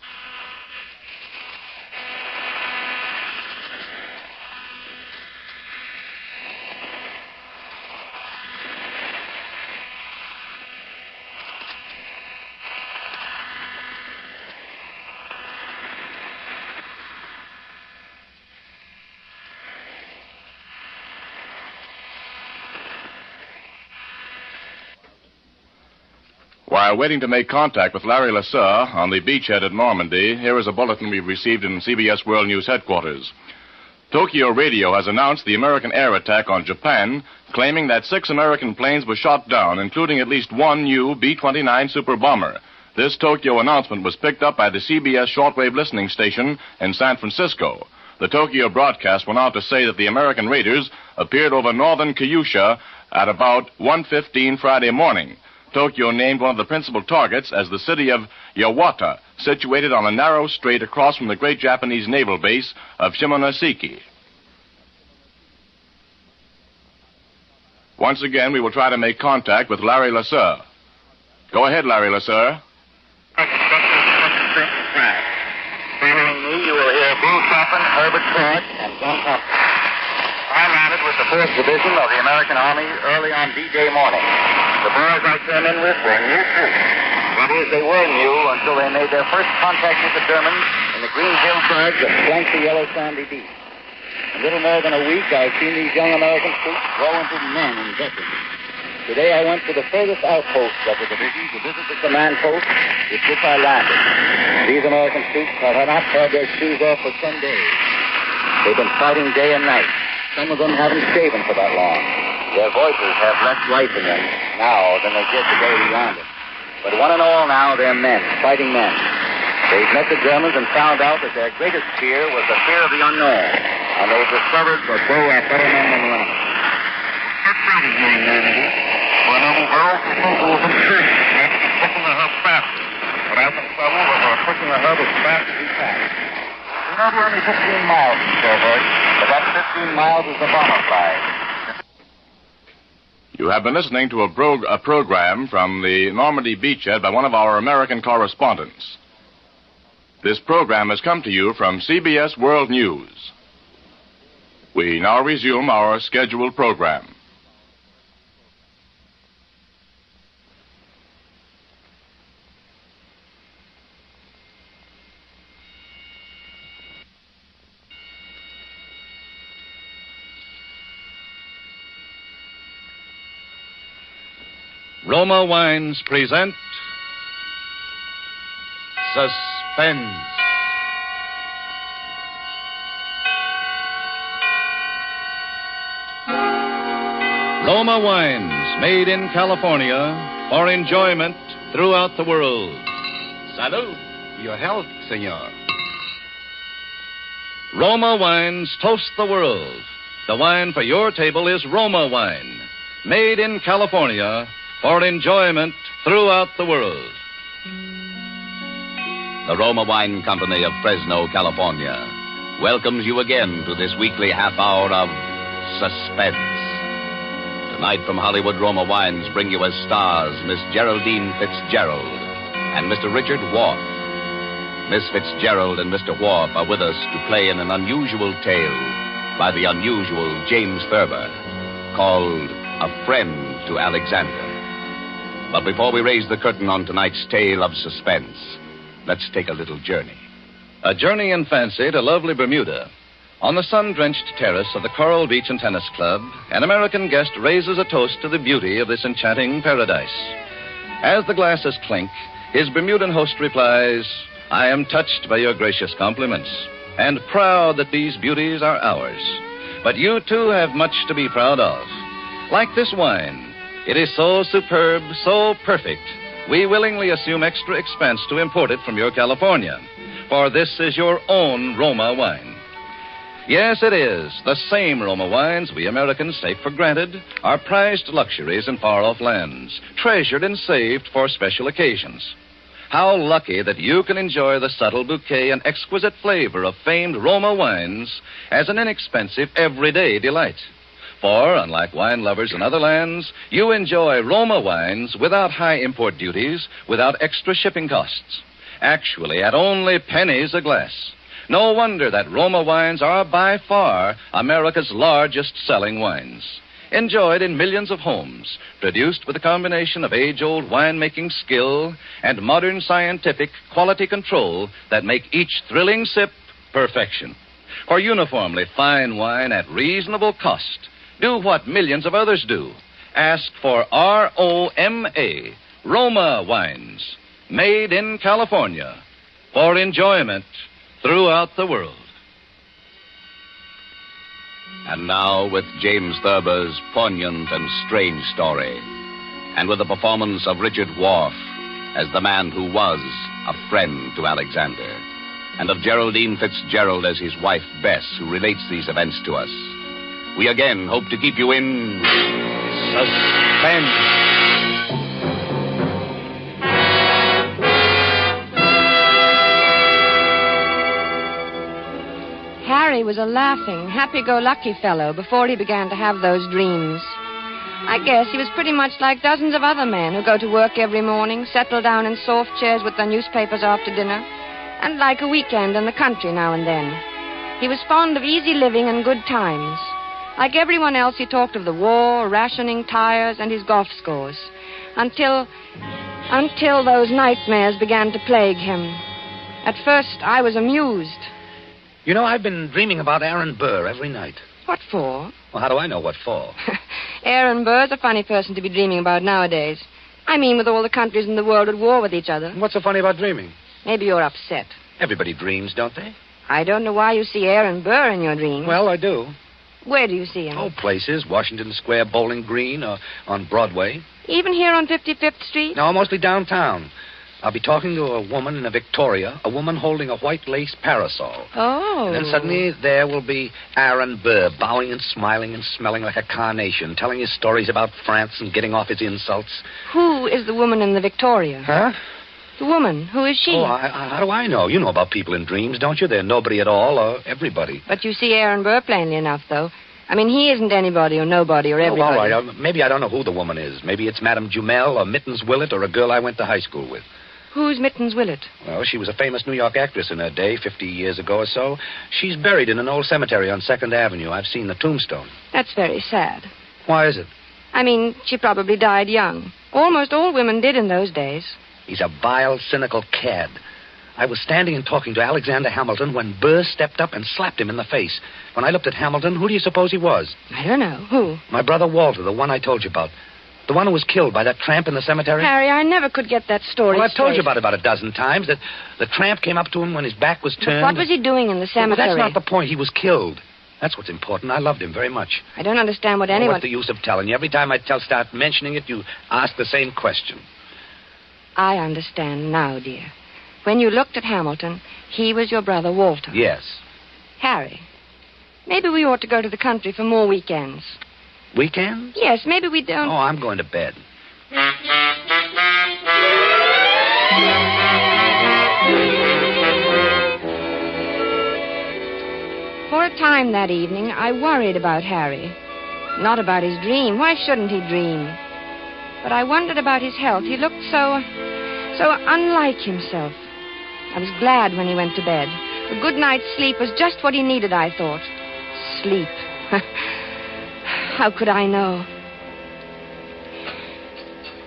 While waiting to make contact with Larry LeSueur on the beachhead at Normandy, here is a bulletin we've received in CBS World News headquarters. Tokyo Radio has announced the American air attack on Japan, claiming that 6 American planes were shot down, including at least one new B-29 super bomber. This Tokyo announcement was picked up by the CBS shortwave listening station in San Francisco. The Tokyo broadcast went on to say that the American raiders appeared over northern Kyushu at about 1:15 Friday morning. Tokyo named one of the principal targets as the city of Yawata, situated on a narrow strait across from the great Japanese naval base of Shimonoseki. Once again, we will try to make contact with Larry LeSueur. Go ahead, Larry LeSueur. Following me, you will hear Bill Coffin, Herbert Clark, and John Thompson. I landed with the 1st Division of the American Army early on D-Day morning. The boys I came in with were new troops. That is, they were new until they made their first contact with the Germans in the green hillsides that flank the yellow sandy beach. In little more than a week, I've seen these young American troops grow into men and veterans. Today I went to the furthest outpost of the division to visit the command post with which I landed. These American troops have not had their shoes off for 10 days. They've been fighting day and night. Some of them haven't shaven for that long. Their voices have less life in them now than they did the day we landed. But one and all now, they're men, fighting men. They've met the Germans and found out that their greatest fear was the fear of the unknown. And they've discovered that they are better men than the enemy. Keep fighting, young men. When I'm girls, the people will be free. They're pushing the hub faster. But I'm in trouble with her pushing the hub as fast as we can. We know we're only 15 miles from Cherbourg, but that 15 miles is the bomber flag. You have been listening to a program from the Normandy beachhead by one of our American correspondents. This program has come to you from CBS World News. We now resume our scheduled program. Roma Wines present Suspense. Roma Wines, made in California for enjoyment throughout the world. Salud. Your health, senor. Roma Wines toast the world. The wine for your table is Roma Wine, made in California for enjoyment throughout the world. The Roma Wine Company of Fresno, California, welcomes you again to this weekly half hour of Suspense. Tonight from Hollywood, Roma Wines bring you as stars Miss Geraldine Fitzgerald and Mr. Richard Wharf. Miss Fitzgerald and Mr. Wharf are with us to play in an unusual tale by the unusual James Thurber, called A Friend to Alexander. But before we raise the curtain on tonight's tale of suspense, let's take a little journey. A journey in fancy to lovely Bermuda. On the sun-drenched terrace of the Coral Beach and Tennis Club, an American guest raises a toast to the beauty of this enchanting paradise. As the glasses clink, his Bermudan host replies, "I am touched by your gracious compliments, and proud that these beauties are ours. But you, too, have much to be proud of. Like this wine, it is so superb, so perfect, we willingly assume extra expense to import it from your California, for this is your own Roma wine." Yes, it is. The same Roma wines we Americans take for granted are prized luxuries in far-off lands, treasured and saved for special occasions. How lucky that you can enjoy the subtle bouquet and exquisite flavor of famed Roma wines as an inexpensive, everyday delight. For, unlike wine lovers in other lands, you enjoy Roma wines without high import duties, without extra shipping costs. Actually, at only pennies a glass. No wonder that Roma wines are by far America's largest selling wines. Enjoyed in millions of homes, produced with a combination of age-old winemaking skill and modern scientific quality control that make each thrilling sip perfection. For uniformly fine wine at reasonable cost, do what millions of others do. Ask for ROMA, Roma Wines, made in California, for enjoyment throughout the world. And now, with James Thurber's poignant and strange story, and with the performance of Richard Wharf as the man who was a friend to Alexander, and of Geraldine Fitzgerald as his wife Bess, who relates these events to us, we again hope to keep you in suspense. Harry was a laughing, happy-go-lucky fellow before he began to have those dreams. I guess he was pretty much like dozens of other men who go to work every morning, settle down in soft chairs with their newspapers after dinner, and like a weekend in the country now and then. He was fond of easy living and good times. Like everyone else, he talked of the war, rationing tires, and his golf scores, until those nightmares began to plague him. At first, I was amused. You know, I've been dreaming about Aaron Burr every night. What for? Well, how do I know what for? Aaron Burr's a funny person to be dreaming about nowadays. I mean, with all the countries in the world at war with each other. What's so funny about dreaming? Maybe you're upset. Everybody dreams, don't they? I don't know why you see Aaron Burr in your dreams. Well, I do. Where do you see him? Oh, places. Washington Square, Bowling Green, or on Broadway. Even here on 55th Street? No, mostly downtown. I'll be talking to a woman in a Victoria, a woman holding a white lace parasol. Oh. And then suddenly there will be Aaron Burr, bowing and smiling and smelling like a carnation, telling his stories about France and getting off his insults. Who is the woman in the Victoria? Huh? The woman. Who is she? Oh, how do I know? You know about people in dreams, don't you? They're nobody at all or everybody. But you see Aaron Burr plainly enough, though. I mean, he isn't anybody or nobody or everybody. Oh, all right. Maybe I don't know who the woman is. Maybe it's Madame Jumel or Mittens Willett or a girl I went to high school with. Who's Mittens Willett? Well, she was a famous New York actress in her day, 50 years ago or so. She's buried in an old cemetery on 2nd Avenue. I've seen the tombstone. That's very sad. Why is it? I mean, she probably died young. Almost all women did in those days. He's a vile, cynical cad. I was standing and talking to Alexander Hamilton when Burr stepped up and slapped him in the face. When I looked at Hamilton, who do you suppose he was? I don't know. Who? My brother Walter, the one I told you about. The one who was killed by that tramp in the cemetery? Harry, I never could get that story Well, I've told you straight. about it a dozen times. That the tramp came up to him when his back was turned. But what was he doing in the Well, cemetery? that's not the point. He was killed. That's what's important. I loved him very much. I don't understand what Well, anyone... what's the use of telling you? Every time I start mentioning it, you ask the same question. I understand now, dear. When you looked at Hamilton, he was your brother Walter. Yes. Harry, maybe we ought to go to the country for more weekends. Weekends? Yes, maybe we don't... Oh, I'm going to bed. For a time that evening, I worried about Harry. Not about his dream. Why shouldn't he dream? But I wondered about his health. He looked so unlike himself. I was glad when he went to bed. A good night's sleep was just what he needed, I thought. Sleep. How could I know?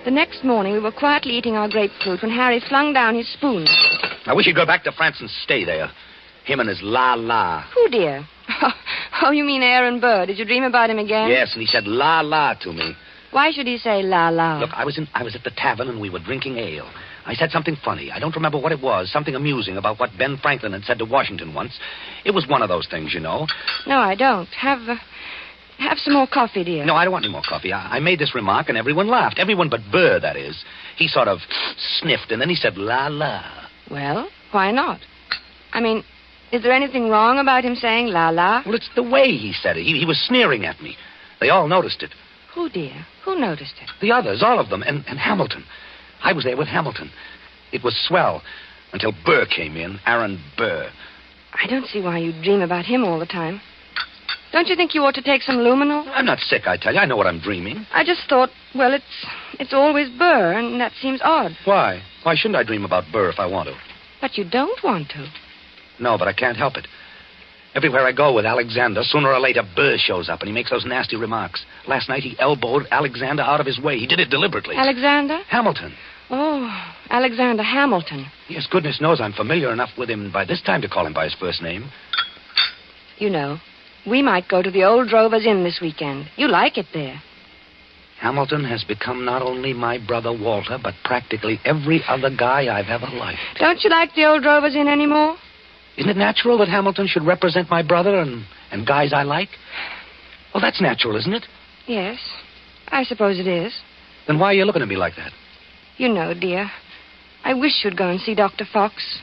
The next morning, we were quietly eating our grapefruit when Harry flung down his spoon. I wish he'd go back to France and stay there. Him and his la-la. Who, dear? Oh, you mean Aaron Burr. Did you dream about him again? Yes, and he said la-la to me. Why should he say la-la? Look, I was at the tavern and we were drinking ale. I said something funny. I don't remember what it was. Something amusing about what Ben Franklin had said to Washington once. It was one of those things, you know. No, I don't. Have some more coffee, dear. No, I don't want any more coffee. I made this remark and everyone laughed. Everyone but Burr, that is. He sort of sniffed and then he said la-la. Well, why not? I mean, is there anything wrong about him saying la-la? Well, it's the way he said it. He was sneering at me. They all noticed it. Who, dear? Who noticed it? The others, all of them, and Hamilton. I was there with Hamilton. It was swell until Burr came in, Aaron Burr. I don't see why you dream about him all the time. Don't you think you ought to take some luminol? I'm not sick, I tell you. I know what I'm dreaming. I just thought, well, it's always Burr, and that seems odd. Why? Why shouldn't I dream about Burr if I want to? But you don't want to. No, but I can't help it. Everywhere I go with Alexander, sooner or later, Burr shows up, and he makes those nasty remarks. Last night, he elbowed Alexander out of his way. He did it deliberately. Alexander? Hamilton. Oh, Alexander Hamilton. Yes, goodness knows I'm familiar enough with him by this time to call him by his first name. You know, we might go to the Old Drovers Inn this weekend. You like it there. Hamilton has become not only my brother Walter, but practically every other guy I've ever liked. Don't you like the Old Drovers Inn anymore? Isn't it natural that Hamilton should represent my brother and guys I like? Well, that's natural, isn't it? Yes, I suppose it is. Then why are you looking at me like that? You know, dear, I wish you'd go and see Dr. Fox.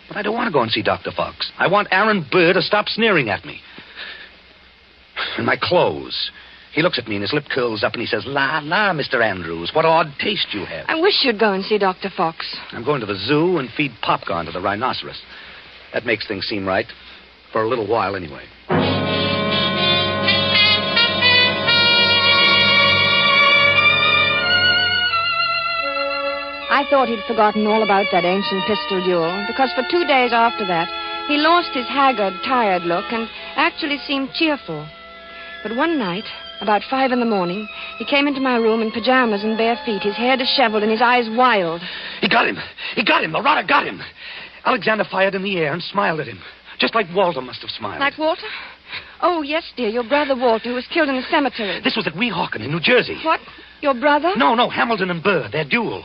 But I don't want to go and see Dr. Fox. I want Aaron Burr to stop sneering at me. And my clothes. He looks at me and his lip curls up and he says, la, Mr. Andrews, what odd taste you have. I wish you'd go and see Dr. Fox. I'm going to the zoo and feed popcorn to the rhinoceros. That makes things seem right. For a little while, anyway. I thought he'd forgotten all about that ancient pistol duel, because for 2 days after that, he lost his haggard, tired look and actually seemed cheerful. But one night, about 5 a.m, he came into my room in pajamas and bare feet, his hair disheveled and his eyes wild. He got him. The rotter got him. Alexander fired in the air and smiled at him, just like Walter must have smiled. Like Walter? Oh, yes, dear, your brother Walter, who was killed in the cemetery. This was at Weehawken in New Jersey. What? Your brother? No, Hamilton and Burr, their duel.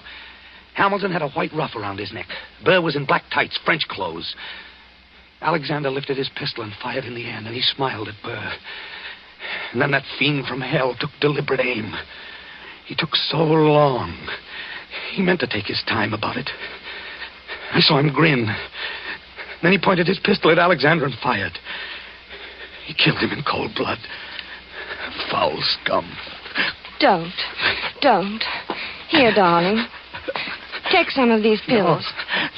Hamilton had a white ruff around his neck. Burr was in black tights, French clothes. Alexander lifted his pistol and fired in the air, and then he smiled at Burr. And then that fiend from hell took deliberate aim. He took so long. He meant to take his time about it. I saw him grin. Then he pointed his pistol at Alexander and fired. He killed him in cold blood. Foul scum. Don't. Here, darling. Take some of these pills.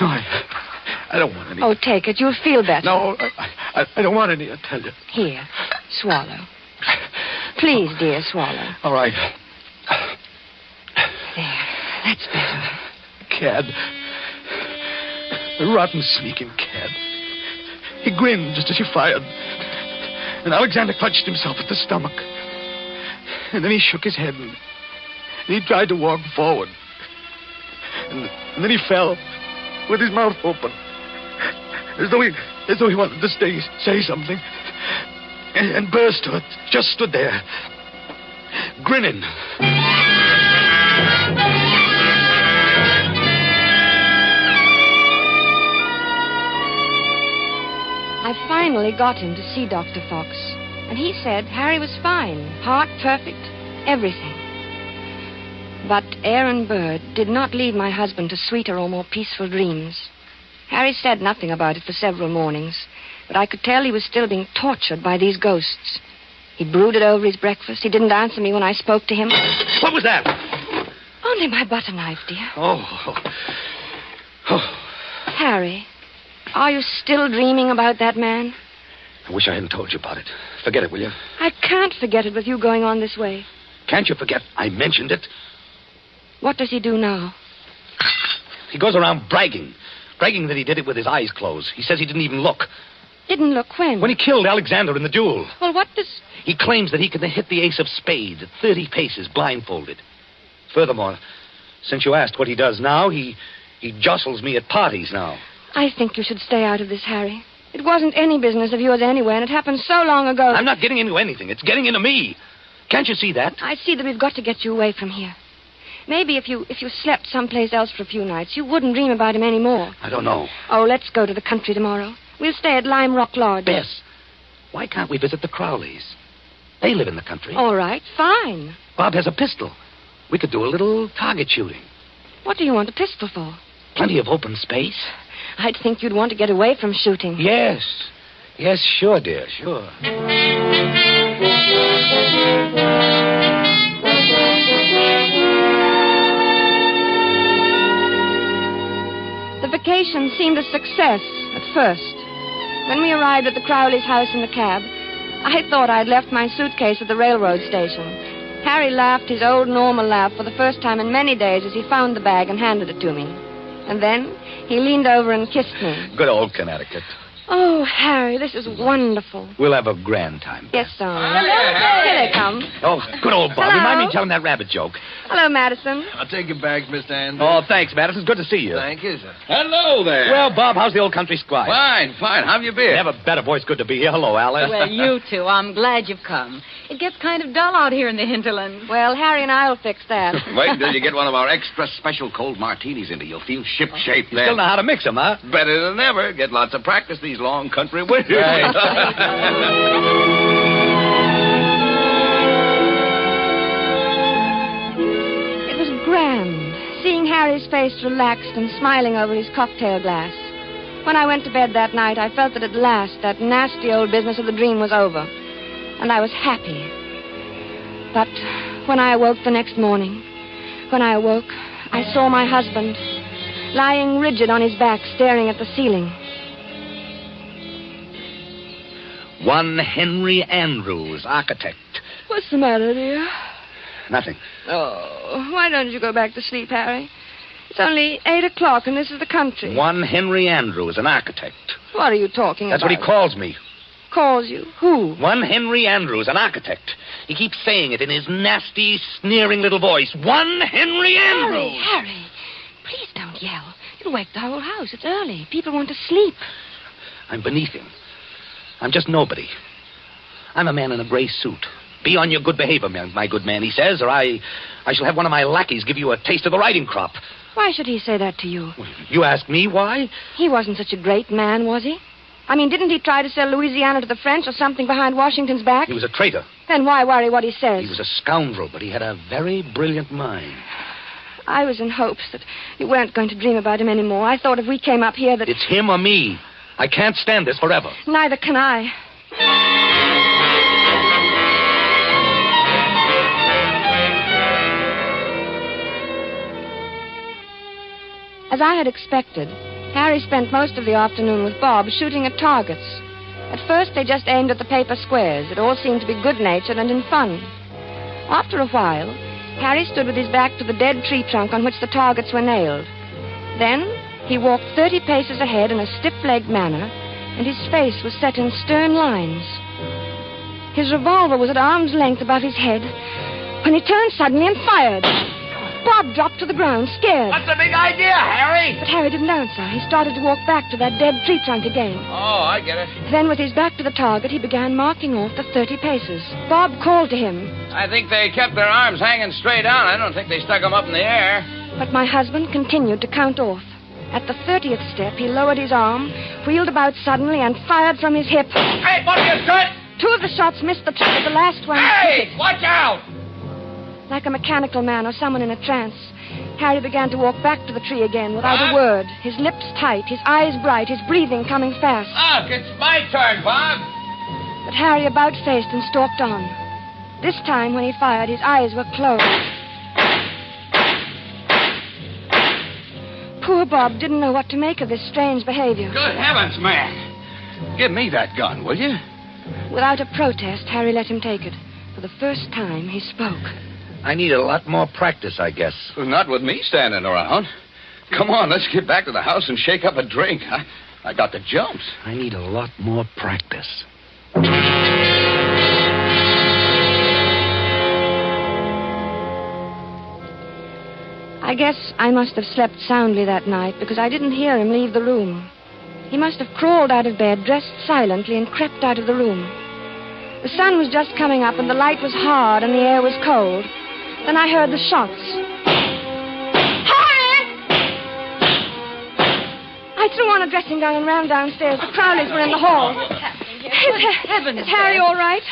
No, I don't want any. Oh, take it. You'll feel better. No, I don't want any, I tell you. Here, swallow. Please, dear, swallow. All right. There, that's better. Cad. A rotten, sneaking cad. He grinned just as he fired. And Alexander clutched himself at the stomach. And then he shook his head and he tried to walk forward. And then he fell with his mouth open. As though he wanted to say something. And Burr stood there, grinning. finally got him to see Dr. Fox, and he said Harry was fine, heart perfect, everything. But Aaron Bird did not lead my husband to sweeter or more peaceful dreams. Harry said nothing about it for several mornings, but I could tell he was still being tortured by these ghosts. He brooded over his breakfast. He didn't answer me when I spoke to him. What was that? Only my butter knife, dear. Oh. Harry, are you still dreaming about that man? I wish I hadn't told you about it. Forget it, will you? I can't forget it with you going on this way. Can't you forget I mentioned it? What does he do now? He goes around bragging that he did it with his eyes closed. He says he didn't even look. Didn't look when? When he killed Alexander in the duel. Well, what does... He claims that he could hit the ace of spades at 30 paces blindfolded. Furthermore, since you asked what he does now, he jostles me at parties now. I think you should stay out of this, Harry. It wasn't any business of yours anyway, and it happened so long ago. I'm not getting into anything. It's getting into me. Can't you see that? I see that we've got to get you away from here. Maybe if you slept someplace else for a few nights, you wouldn't dream about him anymore. I don't know. Oh, let's go to the country tomorrow. We'll stay at Lime Rock Lodge. Bess, why can't we visit the Crowleys? They live in the country. All right, fine. Bob has a pistol. We could do a little target shooting. What do you want a pistol for? Plenty of open space. I'd think you'd want to get away from shooting. Yes. Yes, sure, dear, sure. The vacation seemed a success at first. When we arrived at the Crowley's house in the cab, I thought I'd left my suitcase at the railroad station. Harry laughed his old normal laugh for the first time in many days as he found the bag and handed it to me. And then he leaned over and kissed me. Good old Connecticut. Oh, Harry, this is wonderful. We'll have a grand time. Yes, sir. Here they come. Oh, good old Bob. Hello. Remind me of telling that rabbit joke. Hello, Madison. I'll take your bags, Mr. Andrews. Oh, thanks, Madison. Good to see you. Thank you, sir. Hello there. Well, Bob, how's the old country squire? Fine. How have you been? Never better, boy. It's good to be here. Hello, Alice. Well, you two, I'm glad you've come. It gets kind of dull out here in the hinterland. Well, Harry and I'll fix that. Wait until you get one of our extra special cold martinis into you. You'll feel ship-shape then. Still know how to mix them, huh? Better than ever. Get lots of practice these long country winters. Right. It was grand, seeing Harry's face relaxed and smiling over his cocktail glass. When I went to bed that night, I felt that at last that nasty old business of the dream was over, and I was happy. But when I awoke the next morning, I saw my husband lying rigid on his back, staring at the ceiling. One Henry Andrews, architect. What's the matter, dear? Nothing. Oh, why don't you go back to sleep, Harry? It's only 8 o'clock, and this is the country. One Henry Andrews, an architect. What are you talking That's about? what he calls me. Calls you? Who? One Henry Andrews, an architect. He keeps saying it in his nasty, sneering little voice. One Henry Andrews! Harry, please don't yell. You'll wake the whole house. It's early. People want to sleep. I'm beneath him. I'm just nobody. I'm a man in a gray suit. Be on your good behavior, my good man, he says, or I shall have one of my lackeys give you a taste of the riding crop. Why should he say that to you? You ask me why? He wasn't such a great man, was he? I mean, didn't he try to sell Louisiana to the French or something behind Washington's back? He was a traitor. Then why worry what he says? He was a scoundrel, but he had a very brilliant mind. I was in hopes that you weren't going to dream about him anymore. I thought if we came up here that... It's him or me. I can't stand this forever. Neither can I. As I had expected, Harry spent most of the afternoon with Bob shooting at targets. At first, they just aimed at the paper squares. It all seemed to be good-natured and in fun. After a while, Harry stood with his back to the dead tree trunk on which the targets were nailed. Then he walked 30 paces ahead in a stiff-legged manner, and his face was set in stern lines. His revolver was at arm's length above his head when he turned suddenly and fired. Bob dropped to the ground, scared. What's the big idea, Harry? But Harry didn't answer. He started to walk back to that dead tree trunk again. Oh, I get it. Then, with his back to the target, he began marking off the 30 paces. Bob called to him. I think they kept their arms hanging straight down. I don't think they stuck them up in the air. But my husband continued to count off. At the 30th step, he lowered his arm, wheeled about suddenly, and fired from his hip. Hey, what are you doing? 2 of the shots missed the tree, but the last one... Hey, watch out! Like a mechanical man or someone in a trance, Harry began to walk back to the tree again without a word, his lips tight, his eyes bright, his breathing coming fast. Look, it's my turn, Bob. But Harry about-faced and stalked on. This time, when he fired, his eyes were closed. Poor Bob didn't know what to make of this strange behavior. Good heavens, man. Give me that gun, will you? Without a protest, Harry let him take it. For the first time, he spoke. I need a lot more practice, I guess. Well, not with me standing around. Come on, let's get back to the house and shake up a drink. I got the jumps. I need a lot more practice. I guess I must have slept soundly that night because I didn't hear him leave the room. He must have crawled out of bed, dressed silently, and crept out of the room. The sun was just coming up, and the light was hard, and the air was cold. Then I heard the shots. Harry! I threw on a dressing gown and ran downstairs. The Crowleys were in the hall. Is Harry all right?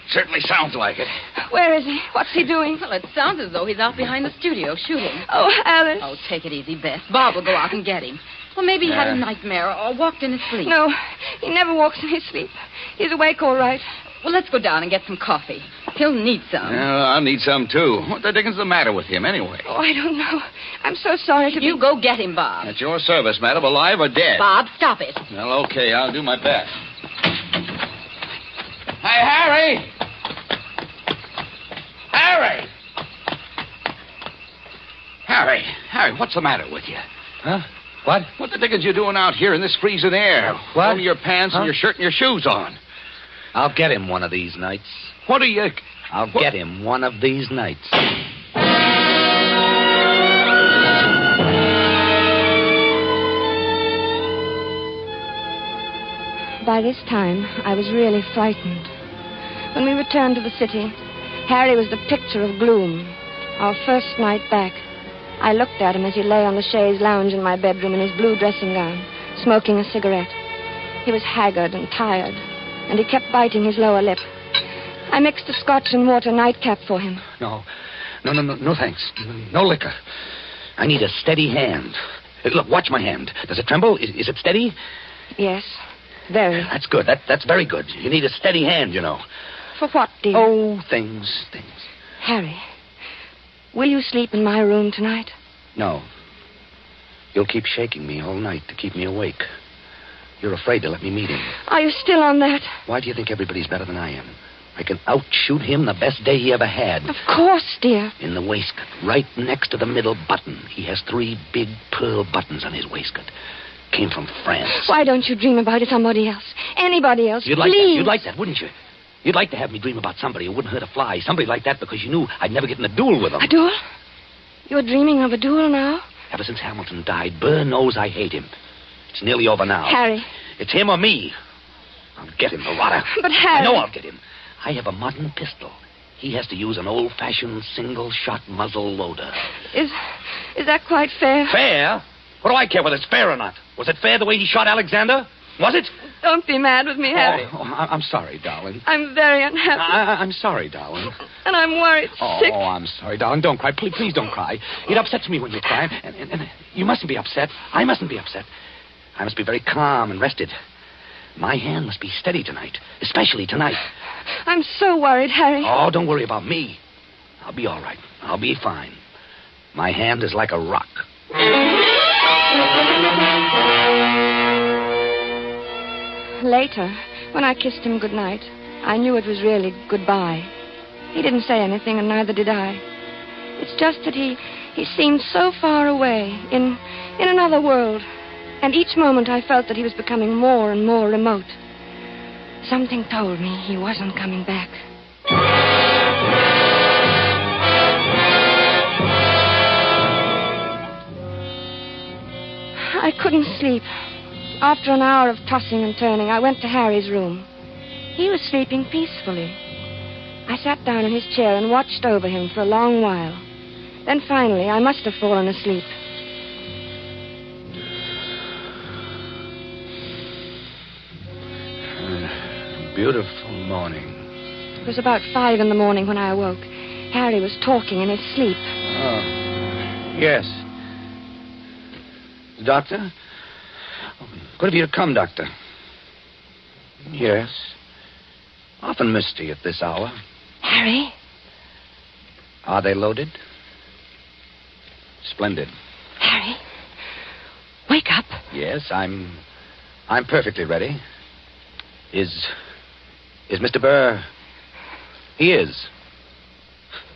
Certainly sounds like it. Where is he? What's he doing? Well, it sounds as though he's out behind the studio shooting. Oh, Alice. Oh, take it easy, Beth. Bob will go out and get him. Well, maybe he had a nightmare or walked in his sleep. No, he never walks in his sleep. He's awake all right. Well, let's go down and get some coffee. He'll need some. I'll need some, too. What the dickens is the matter with him, anyway? Oh, I don't know. I'm so sorry to You go get him, Bob. At your service, madam, alive or dead. Bob, stop it. Well, okay, I'll do my best. Hey, Harry! Harry! Harry, what's the matter with you? Huh? What? What the dickens you doing out here in this freezing air? What? Only your pants and your shirt and your shoes on. I'll get him one of these nights. What are you... I'll get him one of these nights. By this time, I was really frightened. When we returned to the city, Harry was the picture of gloom. Our first night back. I looked at him as he lay on the chaise lounge in my bedroom in his blue dressing gown, smoking a cigarette. He was haggard and tired, and he kept biting his lower lip. I mixed a scotch and water nightcap for him. No, thanks. No liquor. I need a steady hand. Look, watch my hand. Does it tremble? Is it steady? Yes, very. That's good. That's very good. You need a steady hand, you know. For what, dear? Oh, things. Harry, will you sleep in my room tonight? No. You'll keep shaking me all night to keep me awake. You're afraid to let me meet him. Are you still on that? Why do you think everybody's better than I am? I can outshoot him the best day he ever had. Of course, dear. In the waistcoat, right next to the middle button. He has 3 big pearl buttons on his waistcoat. Came from France. Why don't you dream about it somebody else? Anybody else, You'd please. like that. You'd like that, wouldn't you? You'd like to have me dream about somebody who wouldn't hurt a fly. Somebody like that because you knew I'd never get in a duel with him. A duel? You're dreaming of a duel now? Ever since Hamilton died, Burr knows I hate him. It's nearly over now. Harry. It's him or me. I'll get him, the rotter. But Harry... I know I'll get him. I have a modern pistol. He has to use an old-fashioned single-shot muzzle loader. Is that quite fair? Fair? What do I care whether it's fair or not? Was it fair the way he shot Alexander? Was it? Don't be mad with me, Harry. Oh, I'm sorry, darling. I'm very unhappy. I'm sorry, darling. And I'm worried sick. Oh, I'm sorry, darling. Don't cry. Please don't cry. It upsets me when you cry. And you mustn't be upset. I mustn't be upset. I must be very calm and rested. My hand must be steady tonight, especially tonight. I'm so worried, Harry. Oh, don't worry about me. I'll be all right. I'll be fine. My hand is like a rock. Later, when I kissed him goodnight, I knew it was really goodbye. He didn't say anything, and neither did I. It's just that he seemed so far away, in another world. And each moment I felt that he was becoming more and more remote. Something told me he wasn't coming back. I couldn't sleep. After an hour of tossing and turning, I went to Harry's room. He was sleeping peacefully. I sat down in his chair and watched over him for a long while. Then finally, I must have fallen asleep. beautiful morning. It was about 5 in the morning when I awoke. Harry was talking in his sleep. Oh, yes. Doctor? Good of you to come, Doctor. Yes. Often misty at this hour. Harry? Are they loaded? Splendid. Harry? Wake up. Yes, I'm perfectly ready. Is Mr. Burr? He is.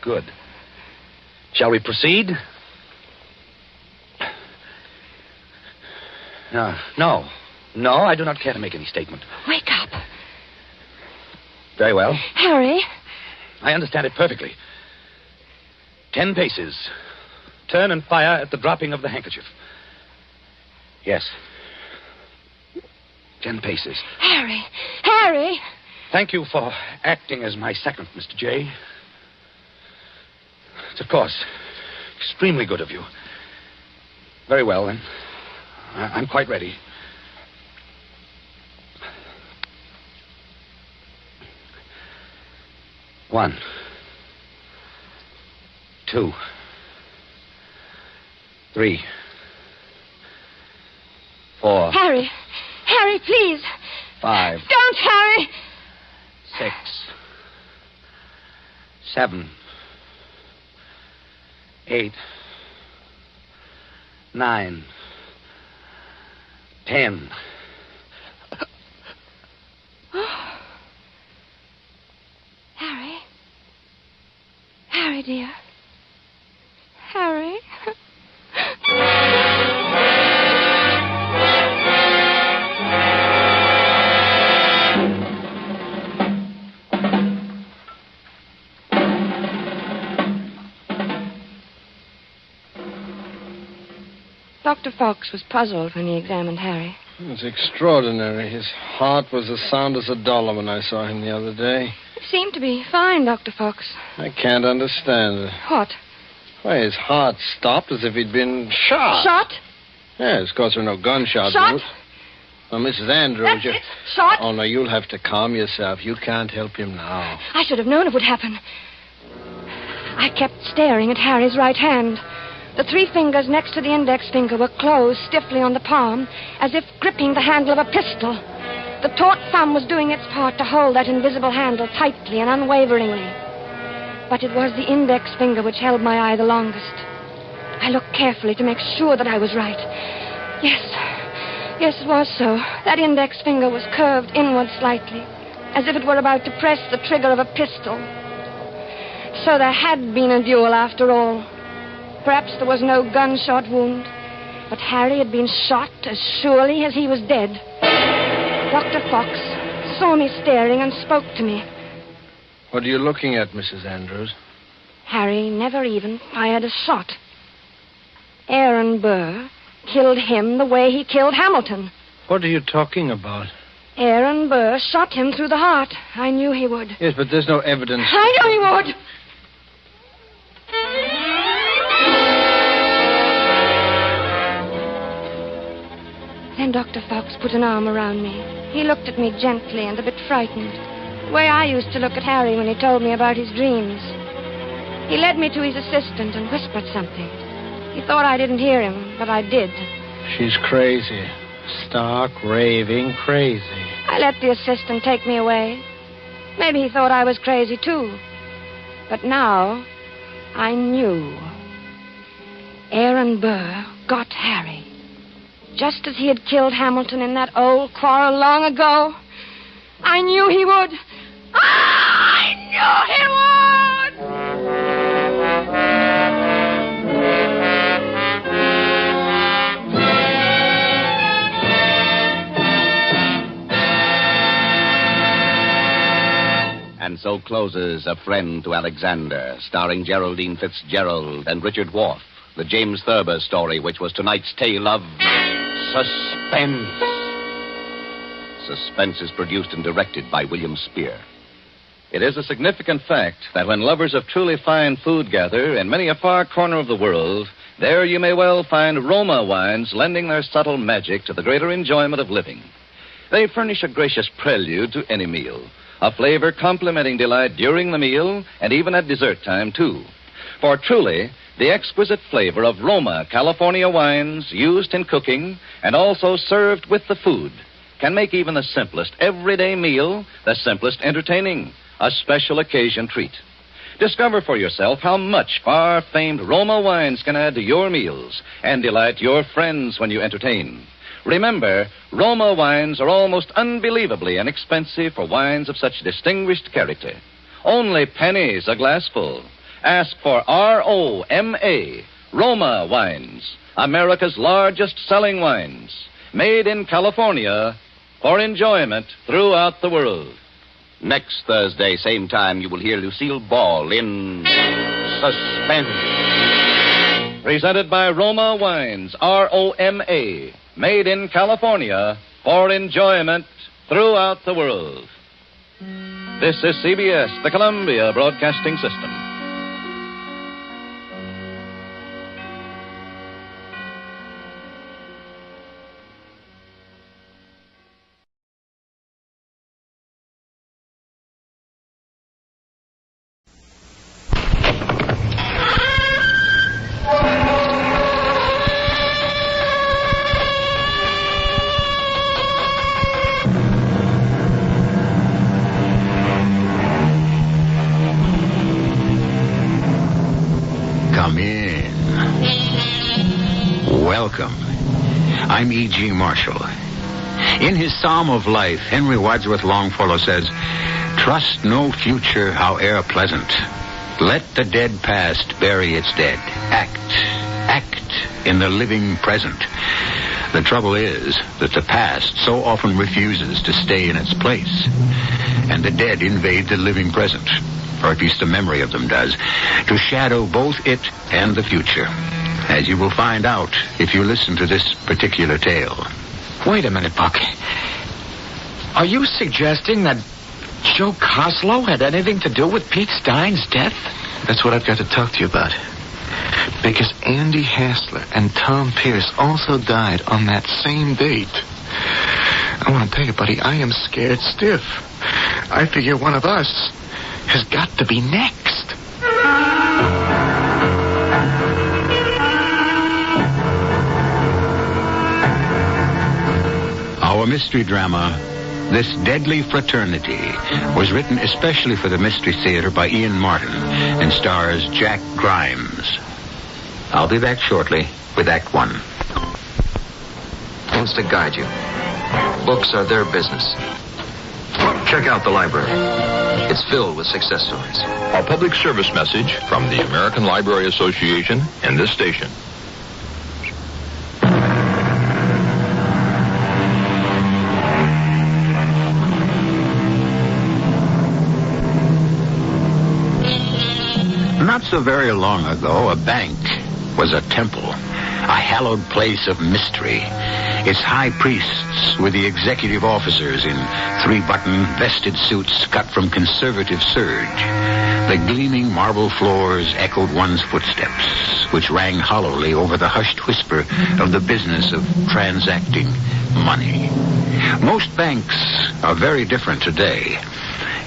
Good. Shall we proceed? No, I do not care to make any statement. Wake up. Very well. Harry? I understand it perfectly. 10 paces. Turn and fire at the dropping of the handkerchief. Yes. 10 paces. Harry! Thank you for acting as my second, Mr. J. It's, of course, extremely good of you. Very well, then. I'm quite ready. One. 2. 3. 4. Harry, please. 5. Don't, Harry. 6. 7. 8. 9. 10. Harry, dear. Harry. Dr. Fox was puzzled when he examined Harry. It's extraordinary. His heart was as sound as a dollar when I saw him the other day. He seemed to be fine, Dr. Fox. I can't understand it. What? Why, his heart stopped as if he'd been shot. Shot? Yes, of course there are no gunshots. Shot? Well, Mrs. Andrews, you... Shot? Oh, no, you'll have to calm yourself. You can't help him now. I should have known it would happen. I kept staring at Harry's right hand. The 3 fingers next to the index finger were closed stiffly on the palm, as if gripping the handle of a pistol. The taut thumb was doing its part to hold that invisible handle tightly and unwaveringly. But it was the index finger which held my eye the longest. I looked carefully to make sure that I was right. Yes, it was so. That index finger was curved inward slightly, as if it were about to press the trigger of a pistol. So there had been a duel after all. Perhaps there was no gunshot wound, but Harry had been shot as surely as he was dead. Dr. Fox saw me staring and spoke to me. What are you looking at, Mrs. Andrews? Harry never even fired a shot. Aaron Burr killed him the way he killed Hamilton. What are you talking about? Aaron Burr shot him through the heart. I knew he would. Yes, but there's no evidence. I knew he would. Then Dr. Fox put an arm around me. He looked at me gently and a bit frightened, the way I used to look at Harry when he told me about his dreams. He led me to his assistant and whispered something. He thought I didn't hear him, but I did. She's crazy. Stark, raving crazy. I let the assistant take me away. Maybe he thought I was crazy, too. But now, I knew. Aaron Burr got Harry. Just as he had killed Hamilton in that old quarrel long ago. I knew he would. I knew he would! And so closes A Friend to Alexander, starring Geraldine Fitzgerald and Richard Wharf, the James Thurber story, which was tonight's tale of Suspense. Suspense is produced and directed by William Spear. It is a significant fact that when lovers of truly fine food gather in many a far corner of the world, there you may well find Roma wines lending their subtle magic to the greater enjoyment of living. They furnish a gracious prelude to any meal, a flavor complementing delight during the meal and even at dessert time, too. For truly, the exquisite flavor of Roma California wines used in cooking and also served with the food can make even the simplest everyday meal the simplest entertaining, a special occasion treat. Discover for yourself how much far-famed Roma wines can add to your meals and delight your friends when you entertain. Remember, Roma wines are almost unbelievably inexpensive for wines of such distinguished character. Only pennies a glassful. Ask for R-O-M-A, Roma wines, America's largest selling wines, made in California for enjoyment throughout the world. Next Thursday, same time, you will hear Lucille Ball in Suspense. Presented by Roma Wines, R-O-M-A, made in California for enjoyment throughout the world. This is CBS, the Columbia Broadcasting System. Welcome. I'm E.G. Marshall. In his Psalm of Life, Henry Wadsworth Longfellow says, "Trust no future, howe'er pleasant. Let the dead past bury its dead. Act in the living present." The trouble is that the past so often refuses to stay in its place, and the dead invade the living present, or at least the memory of them does, to shadow both it and the future, as you will find out if you listen to this particular tale. Wait a minute, Buck. Are you suggesting that Joe Coslow had anything to do with Pete Stein's death? That's what I've got to talk to you about. Because Andy Hassler and Tom Pierce also died on that same date. I want to tell you, buddy, I am scared stiff. I figure one of us has got to be next. Our mystery drama, This Deadly Fraternity, was written especially for the Mystery Theater by Ian Martin and stars Jack Grimes. I'll be back shortly with Act One. Aims to guide you. Books are their business. Check out the library. It's filled with success stories. A public service message from the American Library Association and this station. Not so very long ago, a bank was a temple, a hallowed place of mystery. Its high priests were the executive officers in three-button vested suits cut from conservative serge. The gleaming marble floors echoed one's footsteps, which rang hollowly over the hushed whisper of the business of transacting money. Most banks are very different today.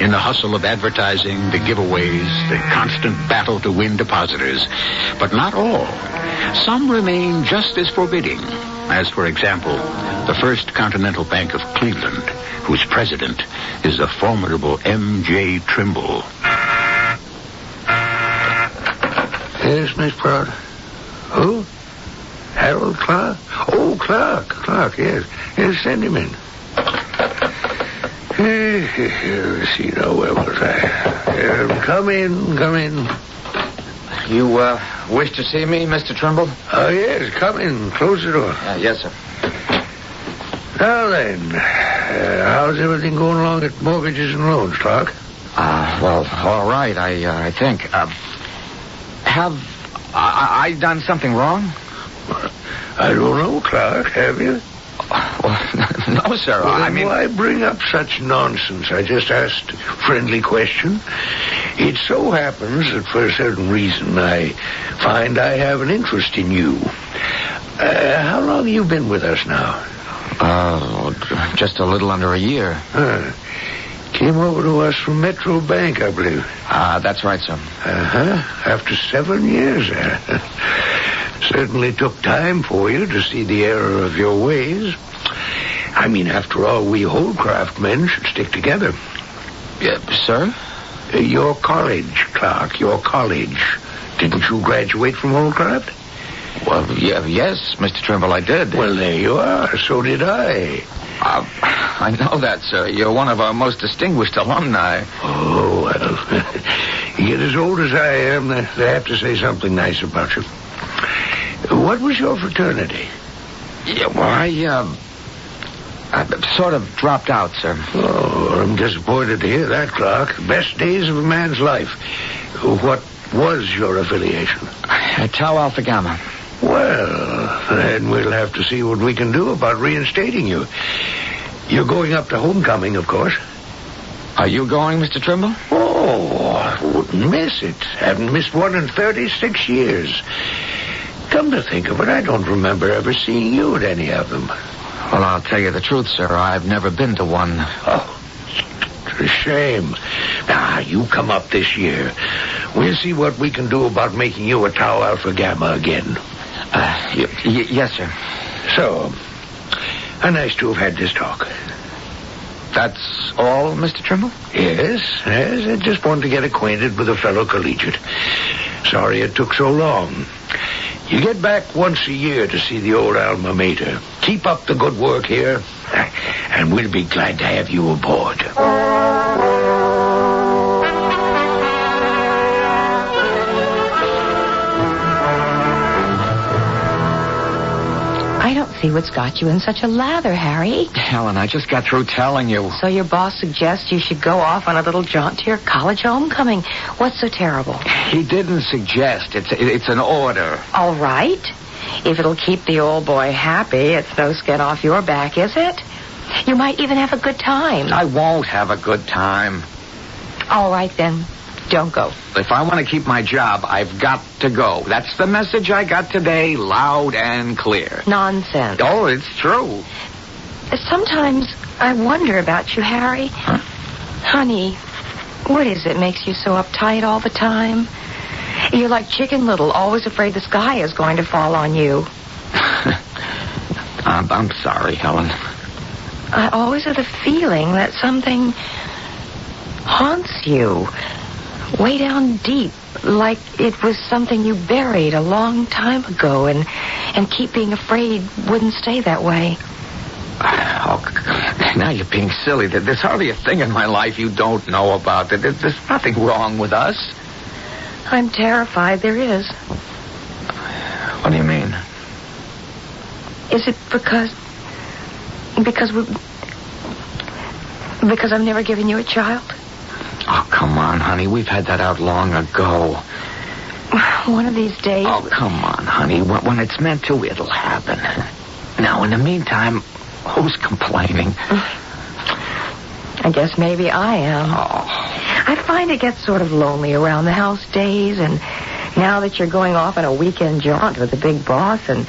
In the hustle of advertising, the giveaways, the constant battle to win depositors. But not all. Some remain just as forbidding, as, for example, the First Continental Bank of Cleveland, whose president is the formidable M.J. Trimble. Yes, Miss Proud. Who? Harold Clark? Oh, Clark, yes. Yes, send him in. Let's see now, where was I? Come in. You, wish to see me, Mr. Trimble? Oh, yes, come in. Close the door. Yes, sir. Now then, how's everything going along at Mortgages and Loans, Clark? Well, all right, I think. Have I done something wrong? I don't know, Clark. Have you? No, sir. Well, why bring up such nonsense? I just asked a friendly question. It so happens that for a certain reason I find I have an interest in you. How long have you been with us now? Just a little under a year. Came over to us from Metro Bank, I believe. That's right, sir. After 7 years. Certainly took time for you to see the error of your ways. I mean, after all, we Holdcraft men should stick together. Sir? Your college, Clark, your college. Didn't you graduate from Holdcraft? Well, yes, Mr. Trimble, I did. Well, there you are. So did I. I know that, sir. You're one of our most distinguished alumni. Oh, well. You get as old as I am, they have to say something nice about you. What was your fraternity? Yeah, well, I sort of dropped out, sir. Oh, I'm disappointed to hear that, Clark. Best days of a man's life. What was your affiliation? Tau Alpha Gamma. Well, then we'll have to see what we can do about reinstating you. You're going up to homecoming, of course. Are you going, Mr. Trimble? Oh, I wouldn't miss it. Haven't missed one in 36 years. Come to think of it, I don't remember ever seeing you at any of them. Well, I'll tell you the truth, sir. I've never been to one. Oh, it's a shame. Now, you come up this year. We'll see what we can do about making you a Tau Alpha Gamma again. Yes, sir. So, nice to have had this talk. That's all, Mr. Trimble? Yes. I just wanted to get acquainted with a fellow collegiate. Sorry it took so long. You get back once a year to see the old alma mater. Keep up the good work here, and we'll be glad to have you aboard. I don't see what's got you in such a lather, Harry. Helen, I just got through telling you. So your boss suggests you should go off on a little jaunt to your college homecoming. What's so terrible? He didn't suggest. It's an order. All right. If it'll keep the old boy happy, it's no skin off your back, is it? You might even have a good time. I won't have a good time. All right, then. Don't go. If I want to keep my job, I've got to go. That's the message I got today, loud and clear. Nonsense. Oh, it's true. Sometimes I wonder about you, Harry. Huh? Honey, what is it makes you so uptight all the time? You're like Chicken Little, always afraid the sky is going to fall on you. I'm sorry, Helen. I always have the feeling that something haunts you. Way down deep, like it was something you buried a long time ago and keep being afraid wouldn't stay that way. Oh, now you're being silly. There's hardly a thing in my life you don't know about. There's nothing wrong with us. I'm terrified there is. What do you mean? Is it because I've never given you a child? Oh, come on, honey. We've had that out long ago. One of these days... Oh, come on, honey. When it's meant to, it'll happen. Now, in the meantime, who's complaining? I guess maybe I am. Oh. I find it gets sort of lonely around the house days, and now that you're going off on a weekend jaunt with the big boss and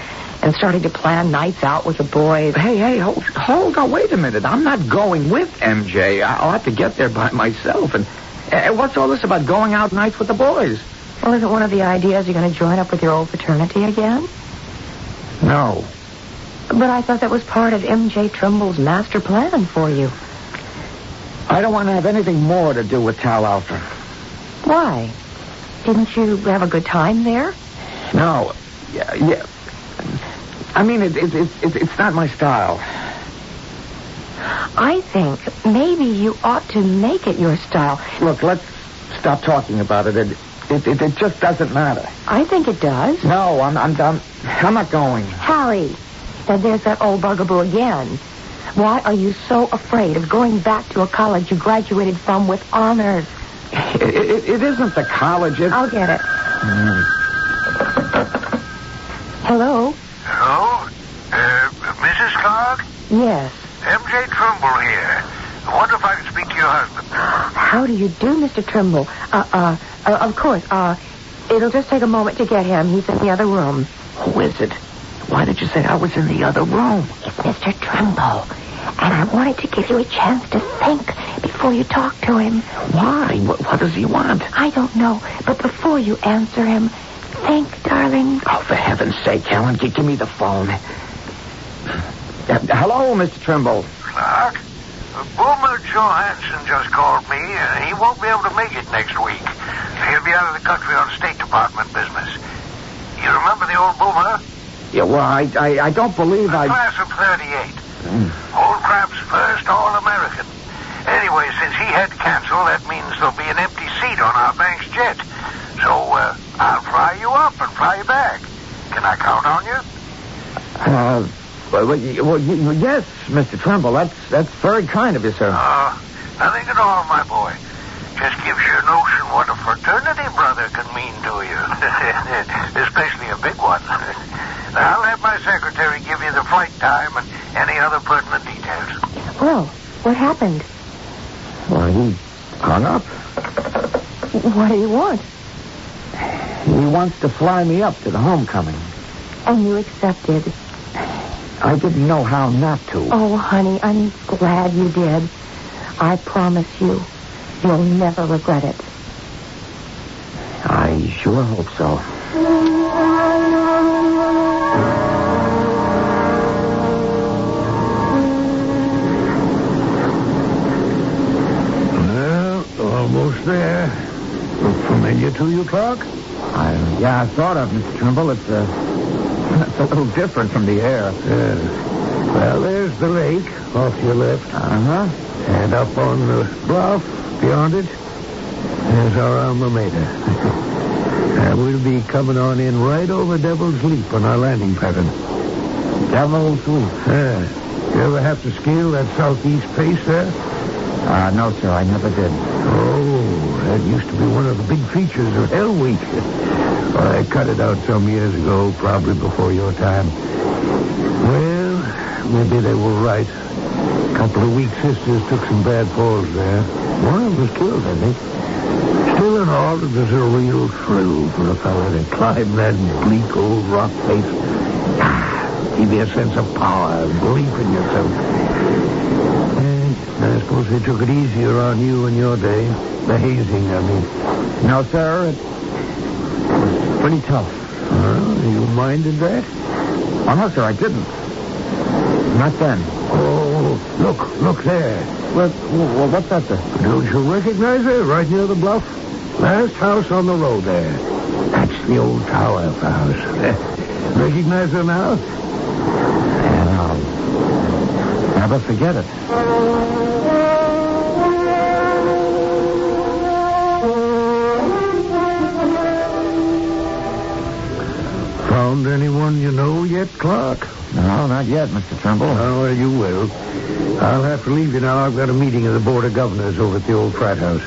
starting to plan nights out with the boys. Hey, hold on, wait a minute. I'm not going with MJ. I'll have to get there by myself. And what's all this about going out nights with the boys? Well, isn't one of the ideas you're going to join up with your old fraternity again? No. But I thought that was part of MJ Trimble's master plan for you. I don't want to have anything more to do with Tau Alpha. Why? Didn't you have a good time there? No. Yeah. I mean, it's not my style. I think maybe you ought to make it your style. Look, let's stop talking about it. It just doesn't matter. I think it does. No, I'm done. I'm not going. Harry, then there's that old bugaboo again. Why are you so afraid of going back to a college you graduated from with honors? It isn't the college. I'll get it. Hello? Hello? Mrs. Clark? Yes. MJ Trimble here. I wonder if I can speak to your husband. How do you do, Mr. Trimble? Of course. It'll just take a moment to get him. He's in the other room. Who is it? Why did you say I was in the other room? Mr. Trumbull. And I wanted to give you a chance to think before you talk to him. Why? What does he want? I don't know, but before you answer him, think, darling. Oh, for heaven's sake, Helen, give me the phone. Hello, Mr. Trimble. Clark, Boomer Johansson just called me. He won't be able to make it next week. He'll be out of the country on State Department business. You remember the old Boomer? Yeah, well, I don't believe the class of 38. Old crap's first All-American. Anyway, since he had to cancel, that means there'll be an empty seat on our bank's jet. So, I'll fly you up and fly you back. Can I count on you? Yes, Mr. Trimble. That's very kind of you, sir. Nothing at all, my boy. Just gives you a notion what a fraternity brother can mean to you. Especially a big one. Now, I'll have my secretary give you the flight time and any other pertinent details. Well, what happened? Well, he hung up. What do you want? He wants to fly me up to the homecoming. And you accepted? I didn't know how not to. Oh, honey, I'm glad you did. I promise you, you'll never regret it. I sure hope so. Well, almost there. Look familiar to you, Clark? Yeah, sort of, Mr. Trimble. It's a little different from the air. Well, there's the lake off to your left. Uh-huh. And up on the bluff beyond it, there's our alma mater. We'll be coming on in right over Devil's Leap on our landing pattern. Devil's Leap? You ever have to scale that southeast face there? No, sir, I never did. Oh, that used to be one of the big features of Hell Week. Well, I cut it out some years ago, probably before your time. Well, maybe they were right. A couple of weak sisters took some bad falls there. One of them was killed, I think. Still in all, it was a real thrill for a fella to climb that bleak old rock face. Give you a sense of power, belief in yourself. I suppose they took it easier on you in your day. The hazing, I mean. No, sir, it was pretty tough. You minded that? Oh, no, sir, I didn't. Not then. Oh, look there. What's that, sir? Don't you recognize her right near the bluff? Last house on the road there. That's the old tower house. Recognize her now? And I'll never forget it. Found anyone you know yet, Clark? No, not yet, Mr. Trimble. Oh, well, you will. I'll have to leave you now. I've got a meeting of the Board of Governors over at the old frat house.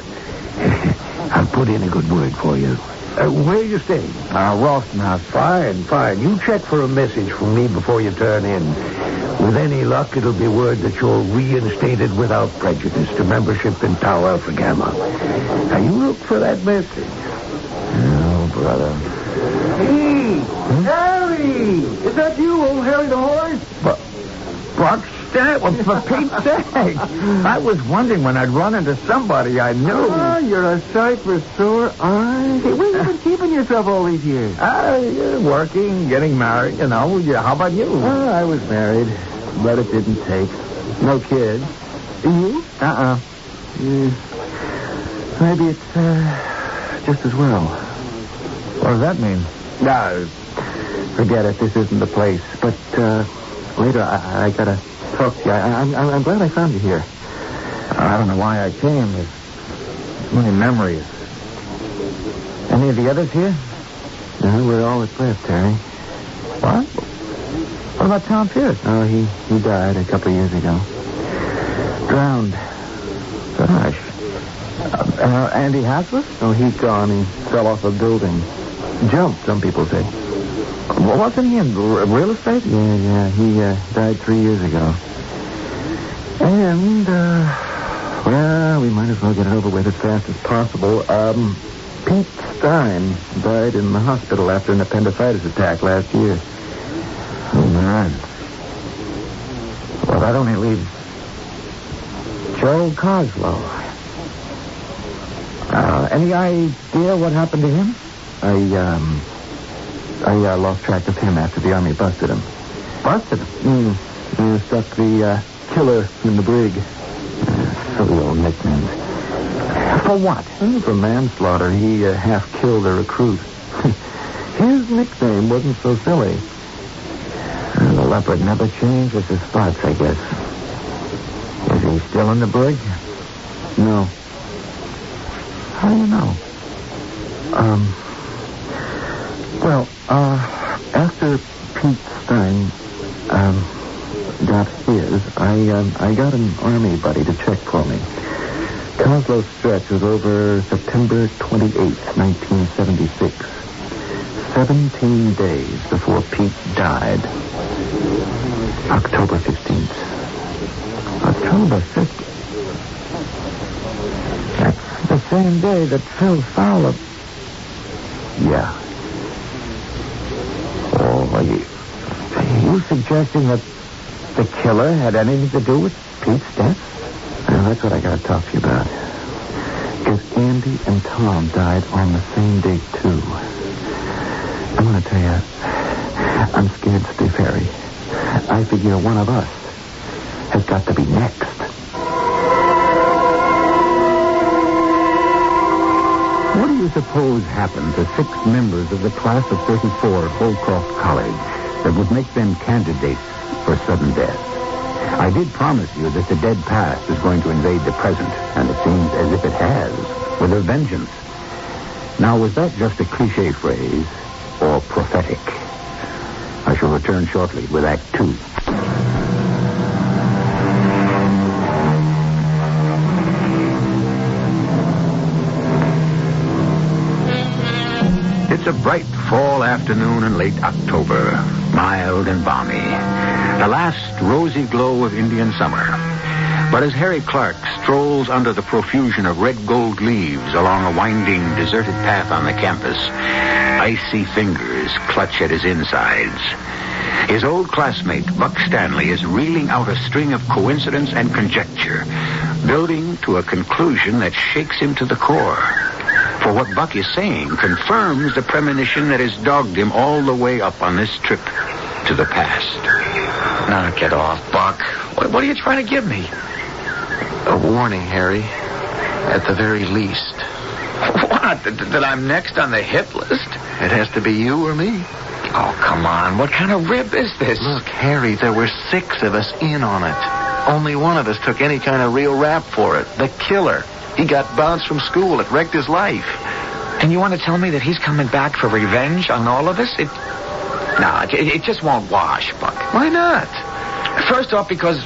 I'll put in a good word for you. Where are you staying? Ralston House. Fine. You check for a message from me before you turn in. With any luck, it'll be word that you're reinstated without prejudice to membership in Tau Alpha Gamma. Now, you look for that message. Oh, brother. Hey, Harry! Is that you, old Harry the Horse? Buckstead? Well, for Pete's sake. I was wondering when I'd run into somebody I knew. Oh, you're a sight for sore eyes. Hey, where have you been keeping yourself all these years? Working, getting married, you know. How about you? I was married, but it didn't take. No kids. You? Maybe it's just as well. What does that mean? No, forget it. This isn't the place. But later, I gotta talk to you. I'm glad I found you here. I don't know why I came. There's so many memories. Any of the others here? No, we're all that's left, Harry. What? What about Tom Pierce? Oh, he died a couple of years ago. Drowned. Gosh. Andy Haslett? Oh, he's gone. He fell off a building. Jumped, some people say. Well, wasn't he in real estate? Yeah. He died 3 years ago. And, well, we might as well get it over with as fast as possible. Pete Stein died in the hospital after an appendicitis attack last year. Oh, man. Well, that only leaves Joe Coslow. Any idea what happened to him? I lost track of him after the Army busted him. Busted him? He stuck the killer in the brig. Silly old nicknames. For what? For manslaughter. He half killed a recruit. His nickname wasn't so silly. The leopard never changes his spots, I guess. Is he still in the brig? No. How do you know? After Pete Stein got his, I got an Army buddy to check for me. Coslow's stretch was over September 28th, 1976. 17 days before Pete died. October 15th. October 15th. That's the same day that Phil Fowler... Yeah. Oh, are you suggesting that the killer had anything to do with Pete's death? Well, that's what I got to talk to you about. Because Andy and Tom died on the same day, too. I'm going to tell you, I'm scared stiff, Harry. I figure one of us has got to be next. What do you suppose happened to 6 members of the class of 34 at Holcroft College that would make them candidates for sudden death? I did promise you that the dead past is going to invade the present, and it seems as if it has, with a vengeance. Now, was that just a cliché phrase or prophetic? I shall return shortly with Act 2. It's a bright fall afternoon in late October, mild and balmy. The last rosy glow of Indian summer. But as Harry Clark strolls under the profusion of red gold leaves along a winding, deserted path on the campus, icy fingers clutch at his insides. His old classmate, Buck Stanley, is reeling out a string of coincidence and conjecture, building to a conclusion that shakes him to the core. For what Buck is saying confirms the premonition that has dogged him all the way up on this trip to the past. Knock it off, Buck. What are you trying to give me? A warning, Harry. At the very least. What? That I'm next on the hit list? It has to be you or me. Oh, come on. What kind of rib is this? Look, Harry, there were 6 of us in on it. Only one of us took any kind of real rap for it. The killer. He got bounced from school. It wrecked his life. And you want to tell me that he's coming back for revenge on all of us? It just won't wash, Buck. Why not? First off, because...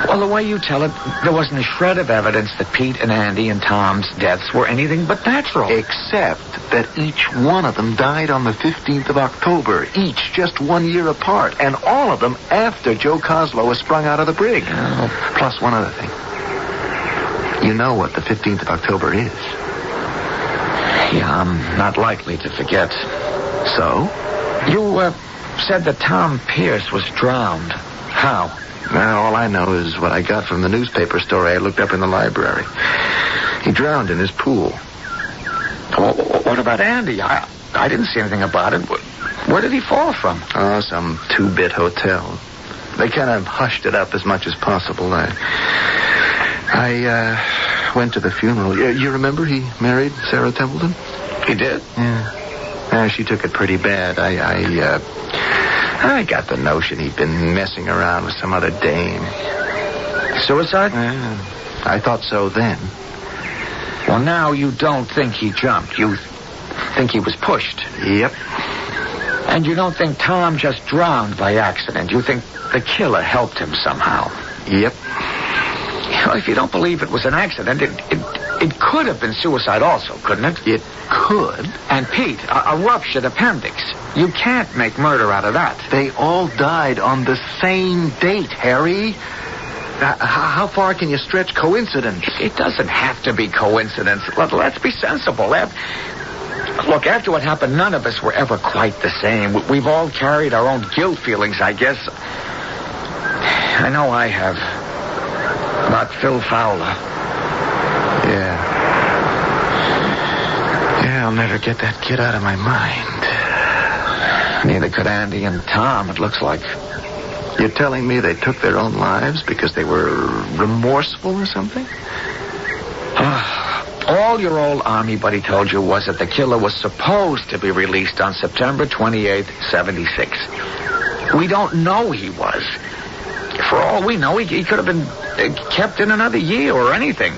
Well, the way you tell it, there wasn't a shred of evidence that Pete and Andy and Tom's deaths were anything but natural. Except that each one of them died on the 15th of October, each just 1 year apart, and all of them after Joe Coslow was sprung out of the brig. Oh. Plus one other thing. You know what the 15th of October is. Yeah, I'm not likely to forget. So? You said that Tom Pierce was drowned. How? Well, all I know is what I got from the newspaper story I looked up in the library. He drowned in his pool. What about Andy? I didn't see anything about it. Where did he fall from? Oh, some 2-bit hotel. They kind of hushed it up as much as possible. I went to the funeral. You remember he married Sarah Templeton? He did? Yeah. She took it pretty bad. I got the notion he'd been messing around with some other dame. Suicide? I thought so then. Well, now you don't think he jumped. You think he was pushed. Yep. And you don't think Tom just drowned by accident. You think the killer helped him somehow. Yep. Well, if you don't believe it was an accident, it could have been suicide also, couldn't it? It could. And Pete, a ruptured appendix. You can't make murder out of that. They all died on the same date, Harry. How far can you stretch coincidence? It doesn't have to be coincidence. Let's be sensible. Look, after what happened, none of us were ever quite the same. We've all carried our own guilt feelings, I guess. I know I have. About Phil Fowler. Yeah, I'll never get that kid out of my mind. Neither could Andy and Tom, it looks like. You're telling me they took their own lives because they were remorseful or something? All your old Army buddy told you was that the killer was supposed to be released on September 28th, 76. We don't know he was. For all we know, he could have been kept in another year or anything.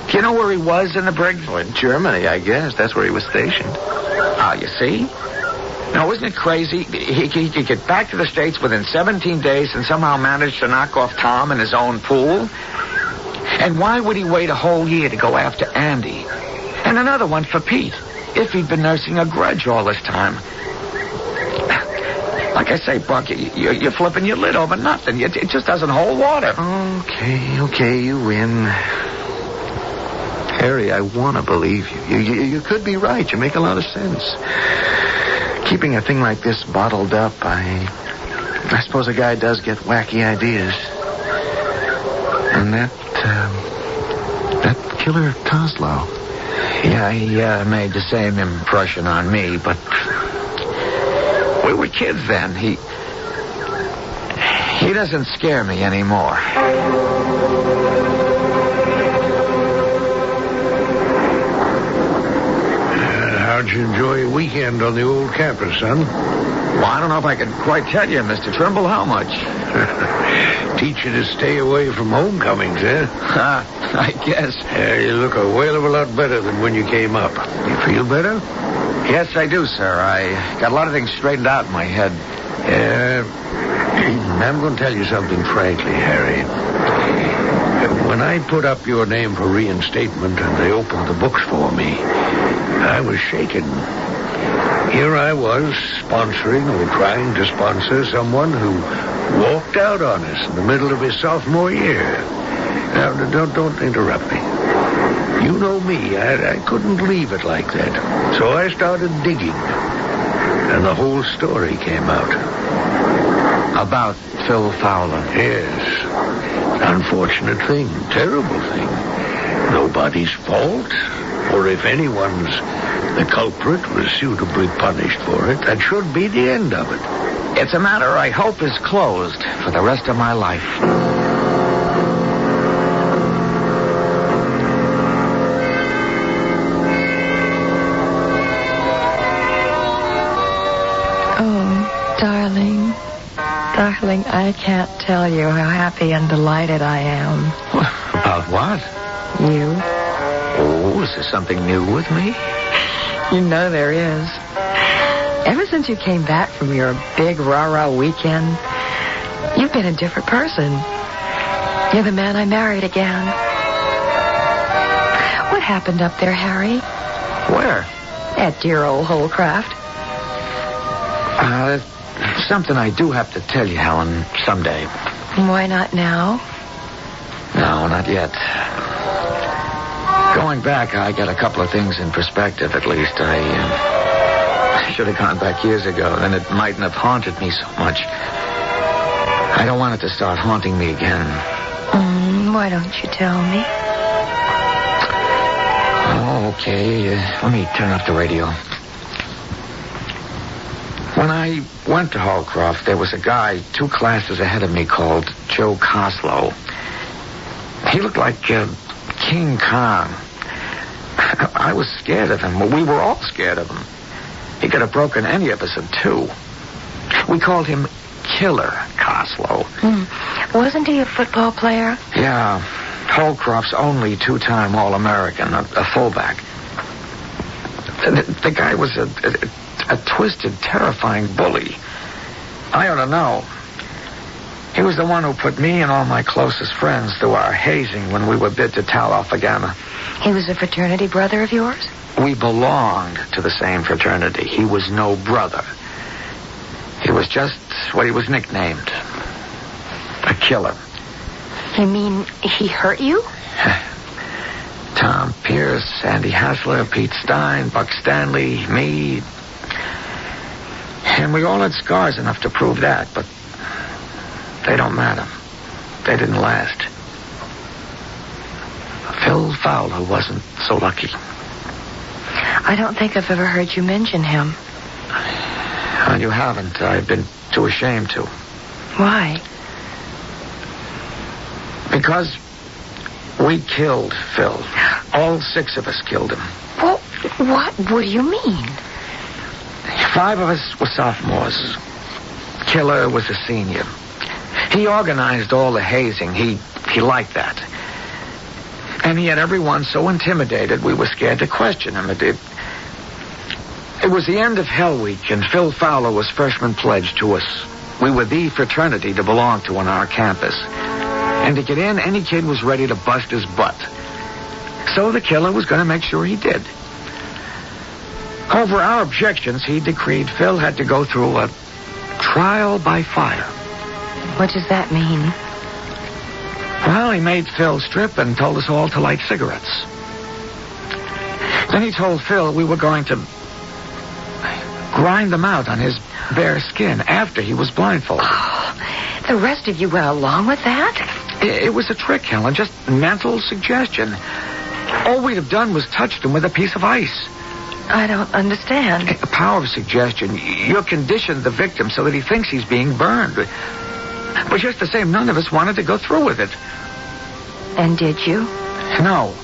Do you know where he was in the brig? Well, in Germany, I guess. That's where he was stationed. You see? Now, isn't it crazy? He could get back to the States within 17 days and somehow manage to knock off Tom in his own pool? And why would he wait a whole year to go after Andy? And another one for Pete, if he'd been nursing a grudge all this time. Like I say, Buck, you're flipping your lid over nothing. It just doesn't hold water. Okay, you win. Harry, I want to believe you. You could be right. You make a lot of sense. Keeping a thing like this bottled up, I suppose a guy does get wacky ideas. And that killer Kozlow. Yeah, he made the same impression on me, but we were kids then. He doesn't scare me anymore. How'd you enjoy your weekend on the old campus, son? Well, I don't know if I can quite tell you, Mr. Trimble, how much. Teach you to stay away from homecomings, eh? I guess. You look a whale of a lot better than when you came up. You feel better? Yes, I do, sir. I got a lot of things straightened out in my head. I'm going to tell you something frankly, Harry. When I put up your name for reinstatement and they opened the books for me, I was shaken. Here I was, sponsoring or trying to sponsor someone who walked out on us in the middle of his sophomore year. Now, don't interrupt me. You know me. I couldn't leave it like that. So I started digging. And the whole story came out. About Phil Fowler? Yes. Unfortunate thing. Terrible thing. Nobody's fault. Or if anyone's the culprit was suitably punished for it, that should be the end of it. It's a matter I hope is closed for the rest of my life. Darling, I can't tell you how happy and delighted I am. About what? You. Oh, is there something new with me? You know there is. Ever since you came back from your big rah-rah weekend, you've been a different person. You're the man I married again. What happened up there, Harry? Where? At dear old Holcraft. Something I do have to tell you, Helen, someday. Why not now? No, not yet. Going back, I got a couple of things in perspective, at least. I should have gone back years ago, then it mightn't have haunted me so much. I don't want it to start haunting me again. Why don't you tell me? Oh, okay. Let me turn off the radio. When I went to Holcroft, there was a guy 2 classes ahead of me called Joe Kozlow. He looked like King Kong. I was scared of him. We were all scared of him. He could have broken any of us in 2. We called him Killer Kozlow. Wasn't he a football player? Yeah. Holcroft's only 2-time All-American, a fullback. The guy was a twisted, terrifying bully. I ought to know. He was the one who put me and all my closest friends through our hazing when we were bid to Tau Alpha Gamma. He was a fraternity brother of yours? We belonged to the same fraternity. He was no brother. He was just what he was nicknamed. A killer. You mean he hurt you? Tom Pierce, Andy Hassler, Pete Stein, Buck Stanley, me. And we all had scars enough to prove that, but They don't matter. They didn't last. Phil Fowler wasn't so lucky. I don't think I've ever heard you mention him. Well, you haven't. I've been too ashamed to. Why? Because we killed Phil. All 6 of us killed him. Well, what do you mean? 5 of us were sophomores. Killer was a senior. He organized all the hazing. He liked that. And he had everyone so intimidated we were scared to question him. It was the end of Hell Week, and Phil Fowler was freshman pledged to us. We were the fraternity to belong to on our campus. And to get in, any kid was ready to bust his butt. So the killer was going to make sure he did. Over our objections, he decreed Phil had to go through a trial by fire. What does that mean? Well, he made Phil strip and told us all to light cigarettes. Then he told Phil we were going to grind them out on his bare skin after he was blindfolded. Oh, the rest of you went along with that? It was a trick, Helen, just mental suggestion. All we'd have done was touched him with a piece of ice. I don't understand. The power of suggestion. You conditioned the victim so that he thinks he's being burned. But just the same, none of us wanted to go through with it. And did you? No.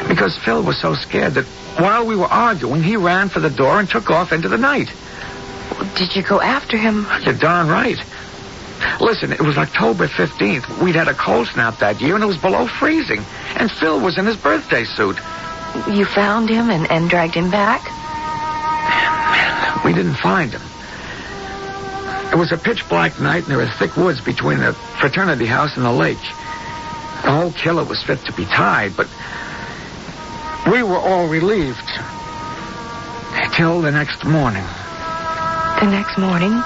Because Phil was so scared that while we were arguing, he ran for the door and took off into the night. Did you go after him? You're darn right. Listen, it was October 15th. We'd had a cold snap that year, and it was below freezing. And Phil was in his birthday suit. You found him and dragged him back? We didn't find him. It was a pitch-black night, and there were thick woods between the fraternity house and the lake. The whole killer was fit to be tied, but we were all relieved. Till the next morning. The next morning?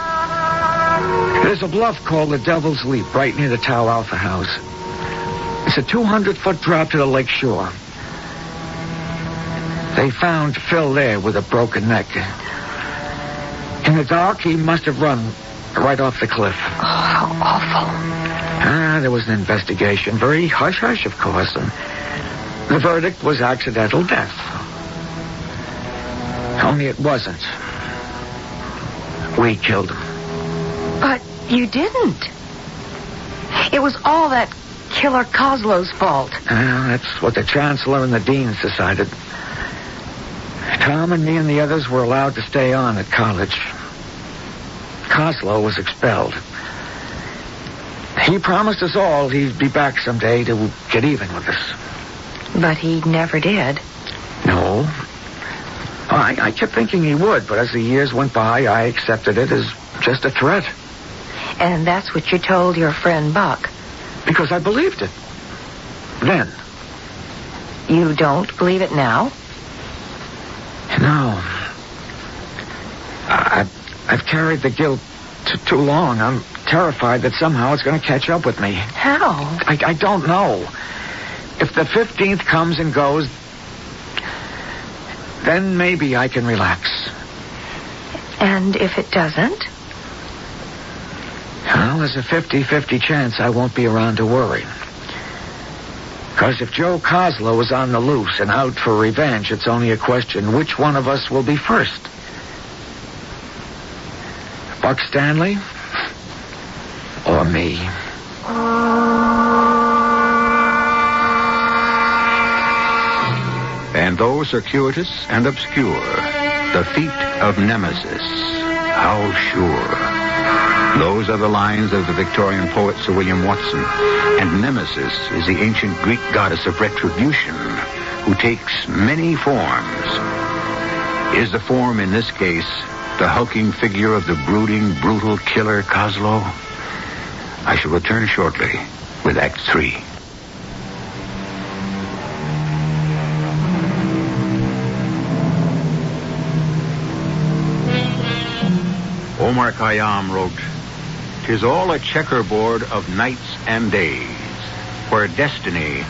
There's a bluff called the Devil's Leap right near the Tau Alpha house. It's a 200-foot drop to the lake shore. They found Phil there with a broken neck. In the dark, he must have run right off the cliff. Oh, how awful. There was an investigation. Very hush-hush, of course. And the verdict was accidental death. Only it wasn't. We killed him. But you didn't. It was all that killer Coslow's fault. That's what the chancellor and the deans decided. Tom and me and the others were allowed to stay on at college. Coslow was expelled. He promised us all he'd be back someday to get even with us. But he never did. No. I kept thinking he would, but as the years went by, I accepted it as just a threat. And that's what you told your friend Buck? Because I believed it. Then. You don't believe it now? No. I've carried the guilt too long. I'm terrified that somehow it's going to catch up with me. How? I don't know. If the 15th comes and goes, then maybe I can relax. And if it doesn't? Well, there's a 50-50 chance I won't be around to worry. Because if Joe Coslow is on the loose and out for revenge, it's only a question which one of us will be first. Buck Stanley or me? And though circuitous and obscure, the feet of Nemesis, how sure. Those are the lines of the Victorian poet Sir William Watson. And Nemesis is the ancient Greek goddess of retribution who takes many forms. Is the form in this case the hulking figure of the brooding, brutal killer Coslow? I shall return shortly with Act 3. Omar Khayyam wrote, "'Tis all a checkerboard of nights and days, where destiny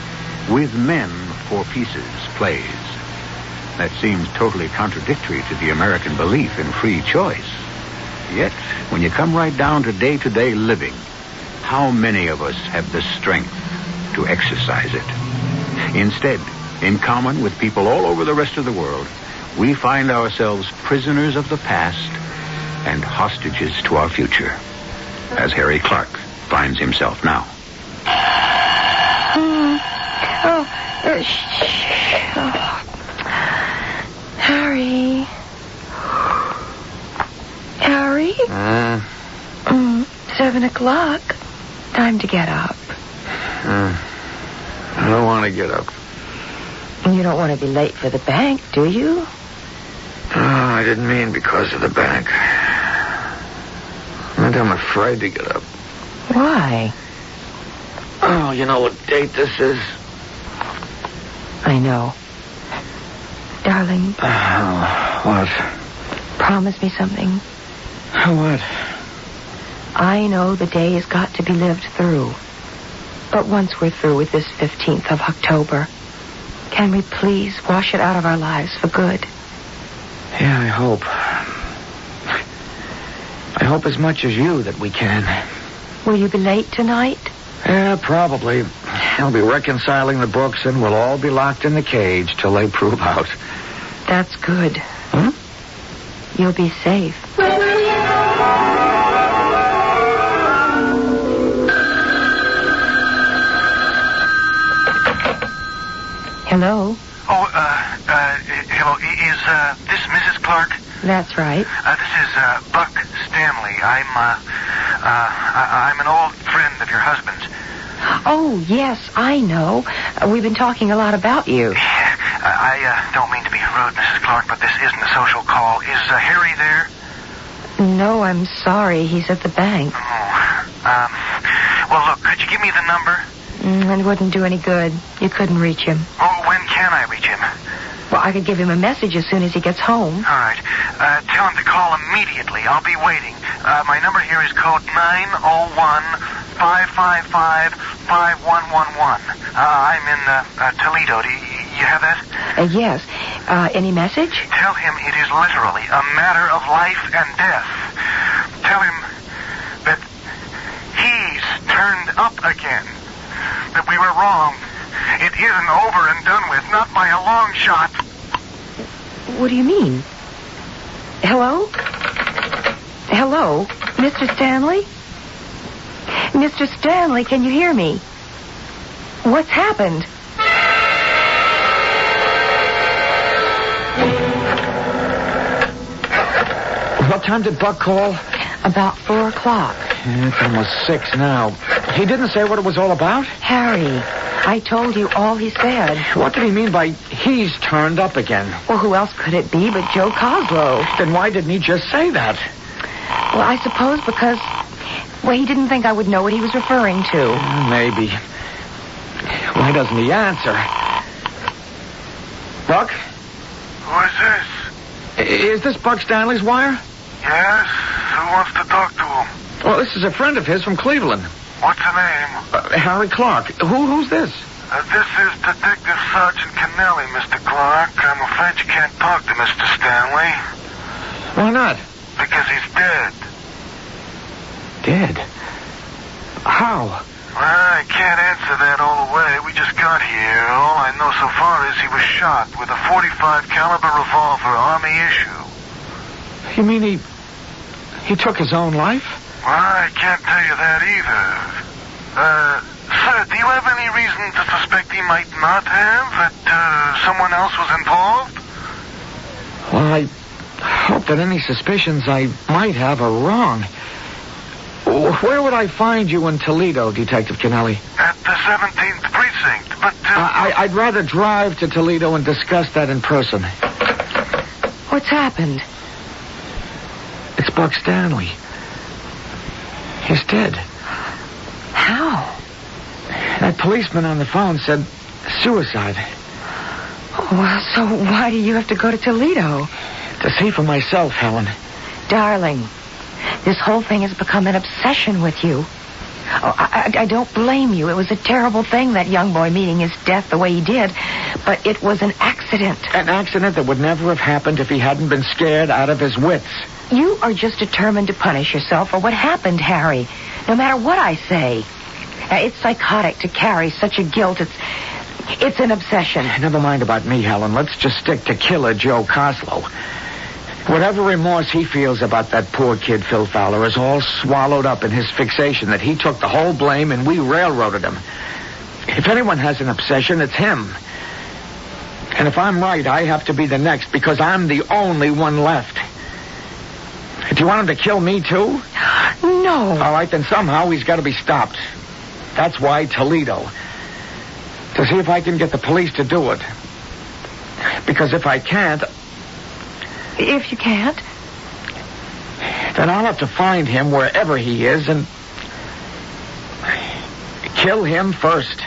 with men for pieces plays." That seems totally contradictory to the American belief in free choice. Yet, when you come right down to day-to-day living, how many of us have the strength to exercise it? Instead, in common with people all over the rest of the world, we find ourselves prisoners of the past and hostages to our future, as Harry Clark finds himself now. Harry. Harry? 7 o'clock. Time to get up. I don't want to get up. You don't want to be late for the bank, do you? Oh, I didn't mean because of the bank. I'm afraid to get up. Why? Oh, you know what date this is? I know. Darling. What? Promise me something. What? I know the day has got to be lived through. But once we're through with this 15th of October, can we please wash it out of our lives for good? Yeah, I hope. I hope as much as you that we can. Will you be late tonight? Yeah, probably. They'll be reconciling the books and we'll all be locked in the cage till they prove out. That's good. You'll be safe. Hello? Oh, hello. Is this Mrs. Clark? That's right. This is Buck Stanley. I'm an old friend of your husband's. Oh, yes, I know. We've been talking a lot about you. I don't mean to be rude, Mrs. Clark, but this isn't a social call. Is Harry there? No, I'm sorry. He's at the bank. Well, look, could you give me the number? It wouldn't do any good. You couldn't reach him. Oh, when can I reach him? Well, I could give him a message as soon as he gets home. All right. Tell him to call immediately. I'll be waiting. My number here is code 901-555-5111. I'm in Toledo. Do you have that? Yes. Any message? Tell him it is literally a matter of life and death. Tell him that he's turned up again. That we were wrong. It isn't over and done with, not by a long shot. What do you mean? Hello? Hello? Mr. Stanley? Mr. Stanley, can you hear me? What's happened? What time did Buck call? About 4 o'clock. It's almost 6 now. He didn't say what it was all about? Harry, I told you all he said. What did he mean by he's turned up again? Well, who else could it be but Joe Coslow? Then why didn't he just say that? Well, I suppose because, well, he didn't think I would know what he was referring to. Maybe. Why doesn't he answer? Buck? Who is this? Is this Buck Stanley's wire? Yes? Who wants to talk to him? Well, this is a friend of his from Cleveland. What's the name? Harry Clark. Who's this? This is Detective Sergeant Kennelly, Mr. Clark. I'm afraid you can't talk to Mr. Stanley. Why not? Because he's dead. Dead? How? Well, I can't answer that all the way. We just got here. All I know so far is he was shot with a .45 caliber revolver, Army issue. You mean he took his own life? Well, I can't tell you that either. Sir, do you have any reason to suspect he might not have? That someone else was involved? Well, I hope that any suspicions I might have are wrong. Where would I find you in Toledo, Detective Kennelly? At the 17th Precinct, but... I'd rather drive to Toledo and discuss that in person. What's happened? It's Buck Stanley. He's dead. How? That policeman on the phone said suicide. Well, so why do you have to go to Toledo? To see for myself, Helen. Darling, this whole thing has become an obsession with you. Oh, I don't blame you. It was a terrible thing, that young boy meeting his death the way he did. But it was an accident. An accident that would never have happened if he hadn't been scared out of his wits. You are just determined to punish yourself for what happened, Harry, no matter what I say. It's psychotic to carry such a guilt. It's an obsession. Never mind about me, Helen. Let's just stick to killer Joe Coslow. Whatever remorse he feels about that poor kid, Phil Fowler, is all swallowed up in his fixation that he took the whole blame and we railroaded him. If anyone has an obsession, it's him. And if I'm right, I have to be the next because I'm the only one left. Do you want him to kill me, too? No. All right, then somehow he's got to be stopped. That's why Toledo. To see if I can get the police to do it. Because if I can't... If you can't? Then I'll have to find him wherever he is and... kill him first.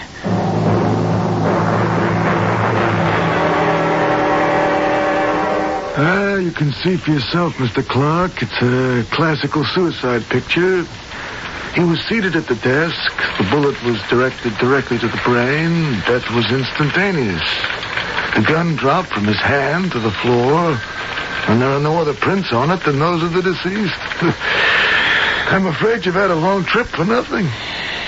You can see for yourself, Mr. Clark. It's a classical suicide picture. He was seated at the desk. The bullet was directed directly to the brain. Death was instantaneous. The gun dropped from his hand to the floor, and there are no other prints on it than those of the deceased. I'm afraid you've had a long trip for nothing.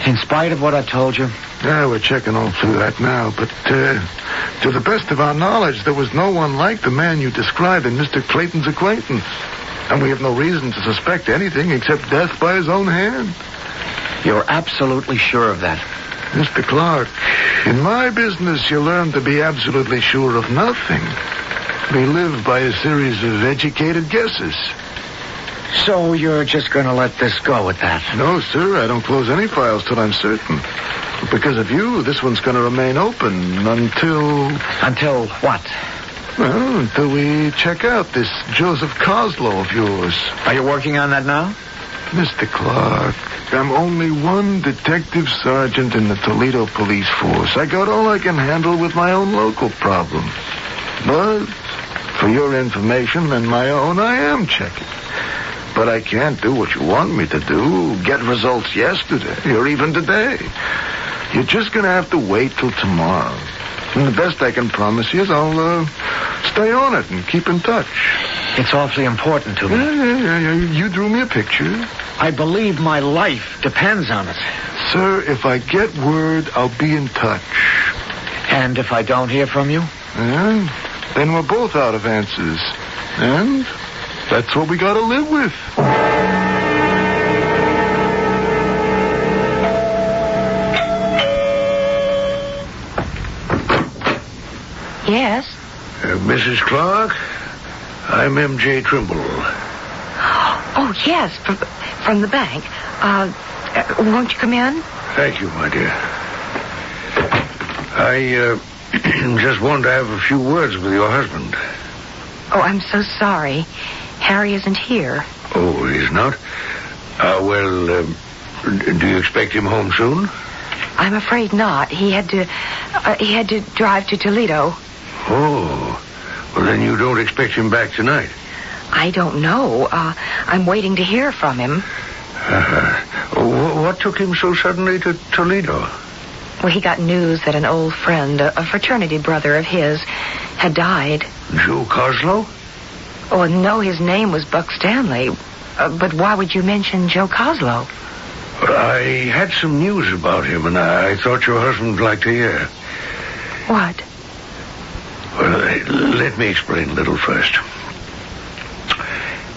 In spite of what I told you? Yeah, we're checking all through that now, but to the best of our knowledge, there was no one like the man you described in Mr. Clayton's acquaintance. And we have no reason to suspect anything except death by his own hand. You're absolutely sure of that? Mr. Clark, in my business, you learn to be absolutely sure of nothing. We live by a series of educated guesses. So you're just going to let this go at that? No, sir. I don't close any files till I'm certain. Because of you, this one's going to remain open until... Until what? Well, until we check out this Joseph Coslow of yours. Are you working on that now? Mr. Clark, I'm only one detective sergeant in the Toledo police force. I got all I can handle with my own local problems. But for your information and my own, I am checking. But I can't do what you want me to do, get results yesterday or even today. You're just going to have to wait till tomorrow. And the best I can promise you is I'll stay on it and keep in touch. It's awfully important to me. Yeah. You drew me a picture. I believe my life depends on it. Sir, if I get word, I'll be in touch. And if I don't hear from you? Then we're both out of answers. And that's what we got to live with. Yes? Mrs. Clark, I'm M.J. Trimble. Oh, yes, from the bank. Won't you come in? Thank you, my dear. I just wanted to have a few words with your husband. Oh, I'm so sorry. Harry isn't here. Oh, he's not? Do you expect him home soon? I'm afraid not. He had to drive to Toledo. Oh, well, then you don't expect him back tonight? I don't know. I'm waiting to hear from him. What took him so suddenly to Toledo? Well, he got news that an old friend, a fraternity brother of his, had died. Joe Coslow? Oh, no, his name was Buck Stanley. But why would you mention Joe Coslow? I had some news about him, and I thought your husband would like to hear. What? Well, let me explain a little first.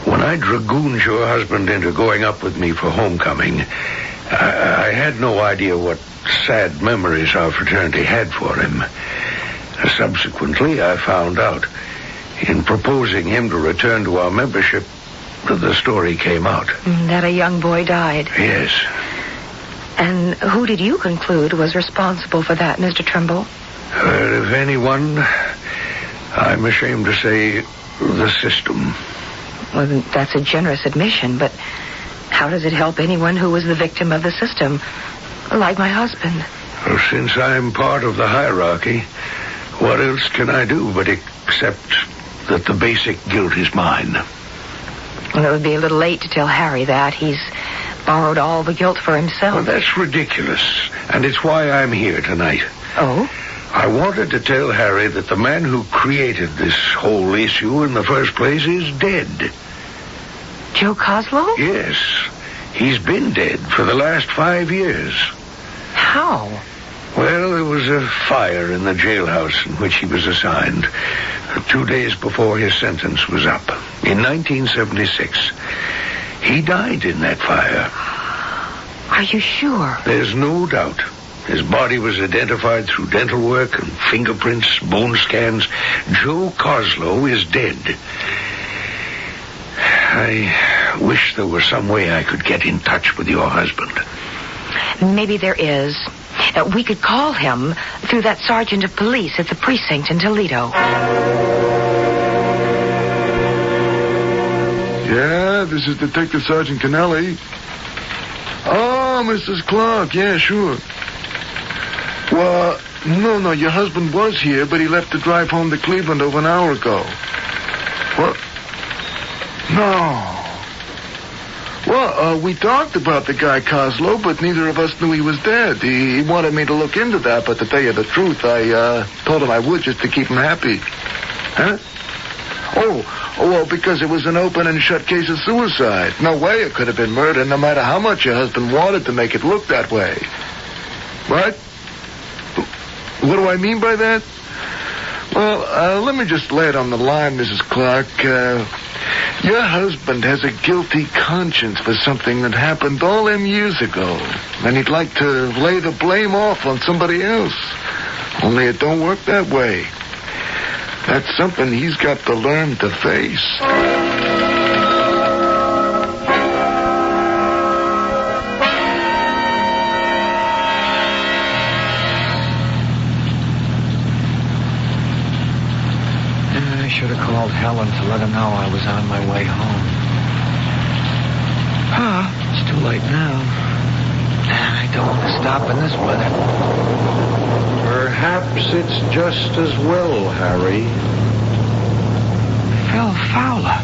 When I dragooned your husband into going up with me for homecoming, I had no idea what sad memories our fraternity had for him. Subsequently, I found out. In proposing him to return to our membership, the story came out. That a young boy died? Yes. And who did you conclude was responsible for that, Mr. Trimble? If anyone, I'm ashamed to say the system. Well, that's a generous admission, but how does it help anyone who was the victim of the system, like my husband? Well, since I'm part of the hierarchy, what else can I do but accept that the basic guilt is mine? Well, it would be a little late to tell Harry that. He's borrowed all the guilt for himself. Well, that's ridiculous, and it's why I'm here tonight. Oh? I wanted to tell Harry that the man who created this whole issue in the first place is dead. Joe Coslow? Yes. He's been dead for the last 5 years. How? Well, there was a fire in the jailhouse in which he was assigned 2 days before his sentence was up. In 1976. He died in that fire. Are you sure? There's no doubt. His body was identified through dental work and fingerprints, bone scans. Joe Coslow is dead. I wish there was some way I could get in touch with your husband. Maybe there is. We could call him through that sergeant of police at the precinct in Toledo. Yeah, this is Detective Sergeant Kennelly. Oh, Mrs. Clark. Yeah, sure. Well, no, your husband was here, but he left to drive home to Cleveland over an hour ago. What? No. Well, we talked about the guy Coslow, but neither of us knew he was dead. He wanted me to look into that, but to tell you the truth, I told him I would just to keep him happy. Huh? Oh, well, because it was an open and shut case of suicide. No way it could have been murder, no matter how much your husband wanted to make it look that way. What? What do I mean by that? Well, let me just lay it on the line, Mrs. Clark. Your husband has a guilty conscience for something that happened all them years ago, and he'd like to lay the blame off on somebody else. Only it don't work that way. That's something he's got to learn to face. I should have called Helen to let her know I was on my way home. It's too late now. I don't want to stop in this weather. Perhaps it's just as well, Harry. Phil Fowler.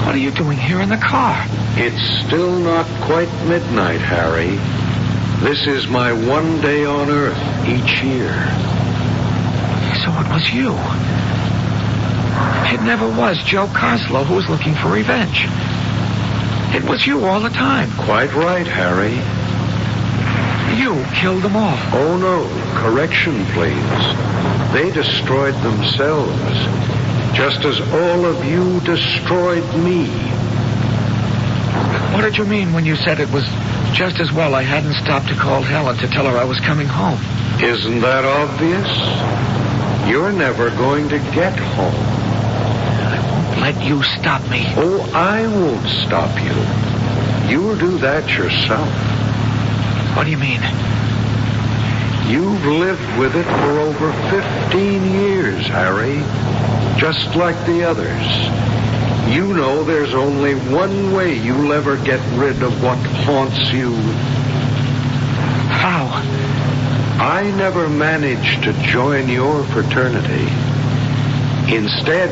What are you doing here in the car? It's still not quite midnight, Harry. This is my one day on Earth each year. So it was you. It never was Joe Coslow who was looking for revenge. It was you all the time. Quite right, Harry. You killed them all. Oh, no. Correction, please. They destroyed themselves, just as all of you destroyed me. What did you mean when you said it was just as well I hadn't stopped to call Helen to tell her I was coming home? Isn't that obvious? You're never going to get home. I won't let you stop me. Oh, I won't stop you. You'll do that yourself. What do you mean? You've lived with it for over 15 years, Harry. Just like the others. You know there's only one way you'll ever get rid of what haunts you. How? I never managed to join your fraternity. Instead,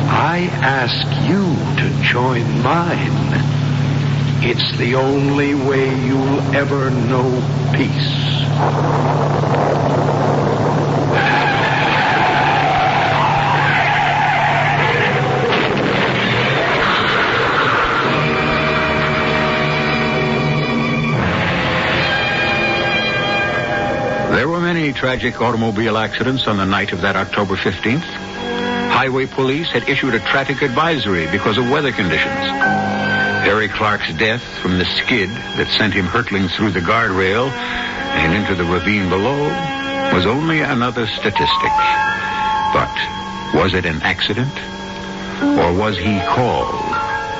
I ask you to join mine. It's the only way you'll ever know peace. There were many tragic automobile accidents on the night of that October 15th. Highway police had issued a traffic advisory because of weather conditions. Harry Clark's death from the skid that sent him hurtling through the guardrail and into the ravine below was only another statistic. But was it an accident? Or was he called,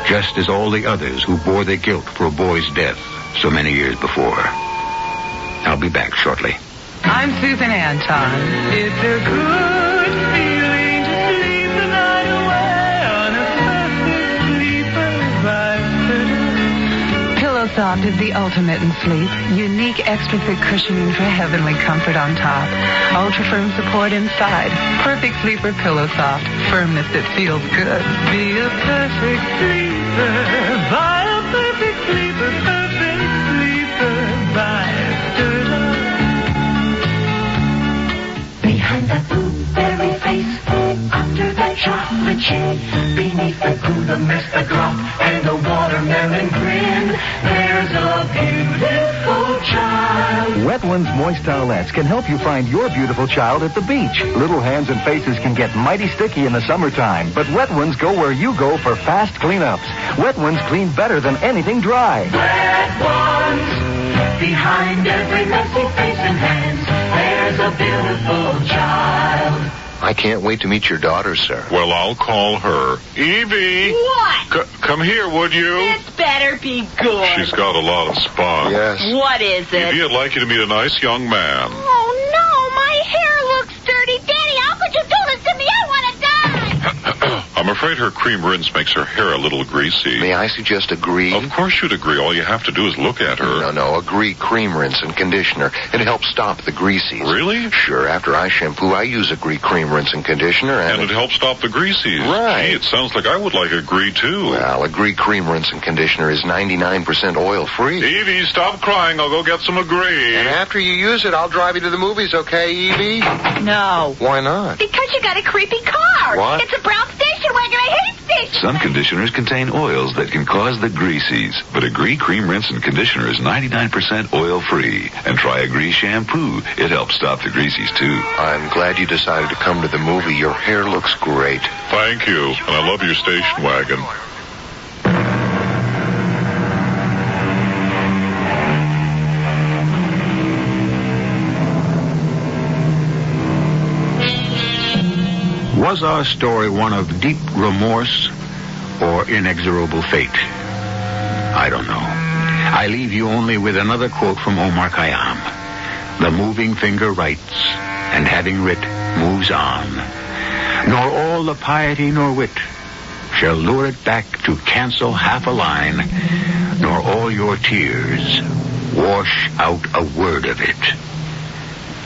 just as all the others who bore the guilt for a boy's death so many years before? I'll be back shortly. I'm Susan Anton. It's a good feeling to sleep the night away on a perfect sleeper by Pillow Soft is the ultimate in sleep. Unique extra thick cushioning for heavenly comfort on top. Ultra firm support inside. Perfect sleeper Pillow Soft. Firmness that feels good. Be a perfect sleeper. Buy a perfect sleeper. Perfect sleeper by Sturla. Behind that blueberry face, under that chocolate chin. Beneath the Gouda mist, the glop, and the watermelon grin, there's a beautiful child. Wetland's Moist Towelettes can help you find your beautiful child at the beach. Little hands and faces can get mighty sticky in the summertime, but Wet Ones go where you go for fast cleanups. Wet Ones clean better than anything dry. Wet Ones, behind every messy face and hands, there's a beautiful child. I can't wait to meet your daughter, sir. Well, I'll call her. Evie! What? Come here, would you? This better be good. She's got a lot of spots. Yes. What is it? Evie, I'd like you to meet a nice young man. Oh, no, my hair looks dirty. Daddy, how could you do this to me? I want to die. I'm afraid her cream rinse makes her hair a little greasy. May I suggest agree? Of course you'd agree. All you have to do is look at her. No, agree cream rinse and conditioner. It helps stop the greasies. Really? Sure, after I shampoo, I use agree cream rinse and conditioner. And it helps stop the greasies. Right. Gee, it sounds like I would like agree, too. Well, agree cream rinse and conditioner is 99% oil-free. Evie, stop crying. I'll go get some agree. And after you use it, I'll drive you to the movies, okay, Evie? No. Why not? Because you got a creepy car. What? It's a brown station wagon. I hate station. Some conditioners contain oils that can cause the greasies, but Agree Cream Rinse and Conditioner is 99% oil-free. And try Agree Shampoo. It helps stop the greasies, too. I'm glad you decided to come to the movie. Your hair looks great. Thank you, and I love your station wagon. Was our story one of deep remorse or inexorable fate? I don't know. I leave you only with another quote from Omar Khayyam. The moving finger writes, and having writ, moves on. Nor all the piety nor wit shall lure it back to cancel half a line, nor all your tears wash out a word of it.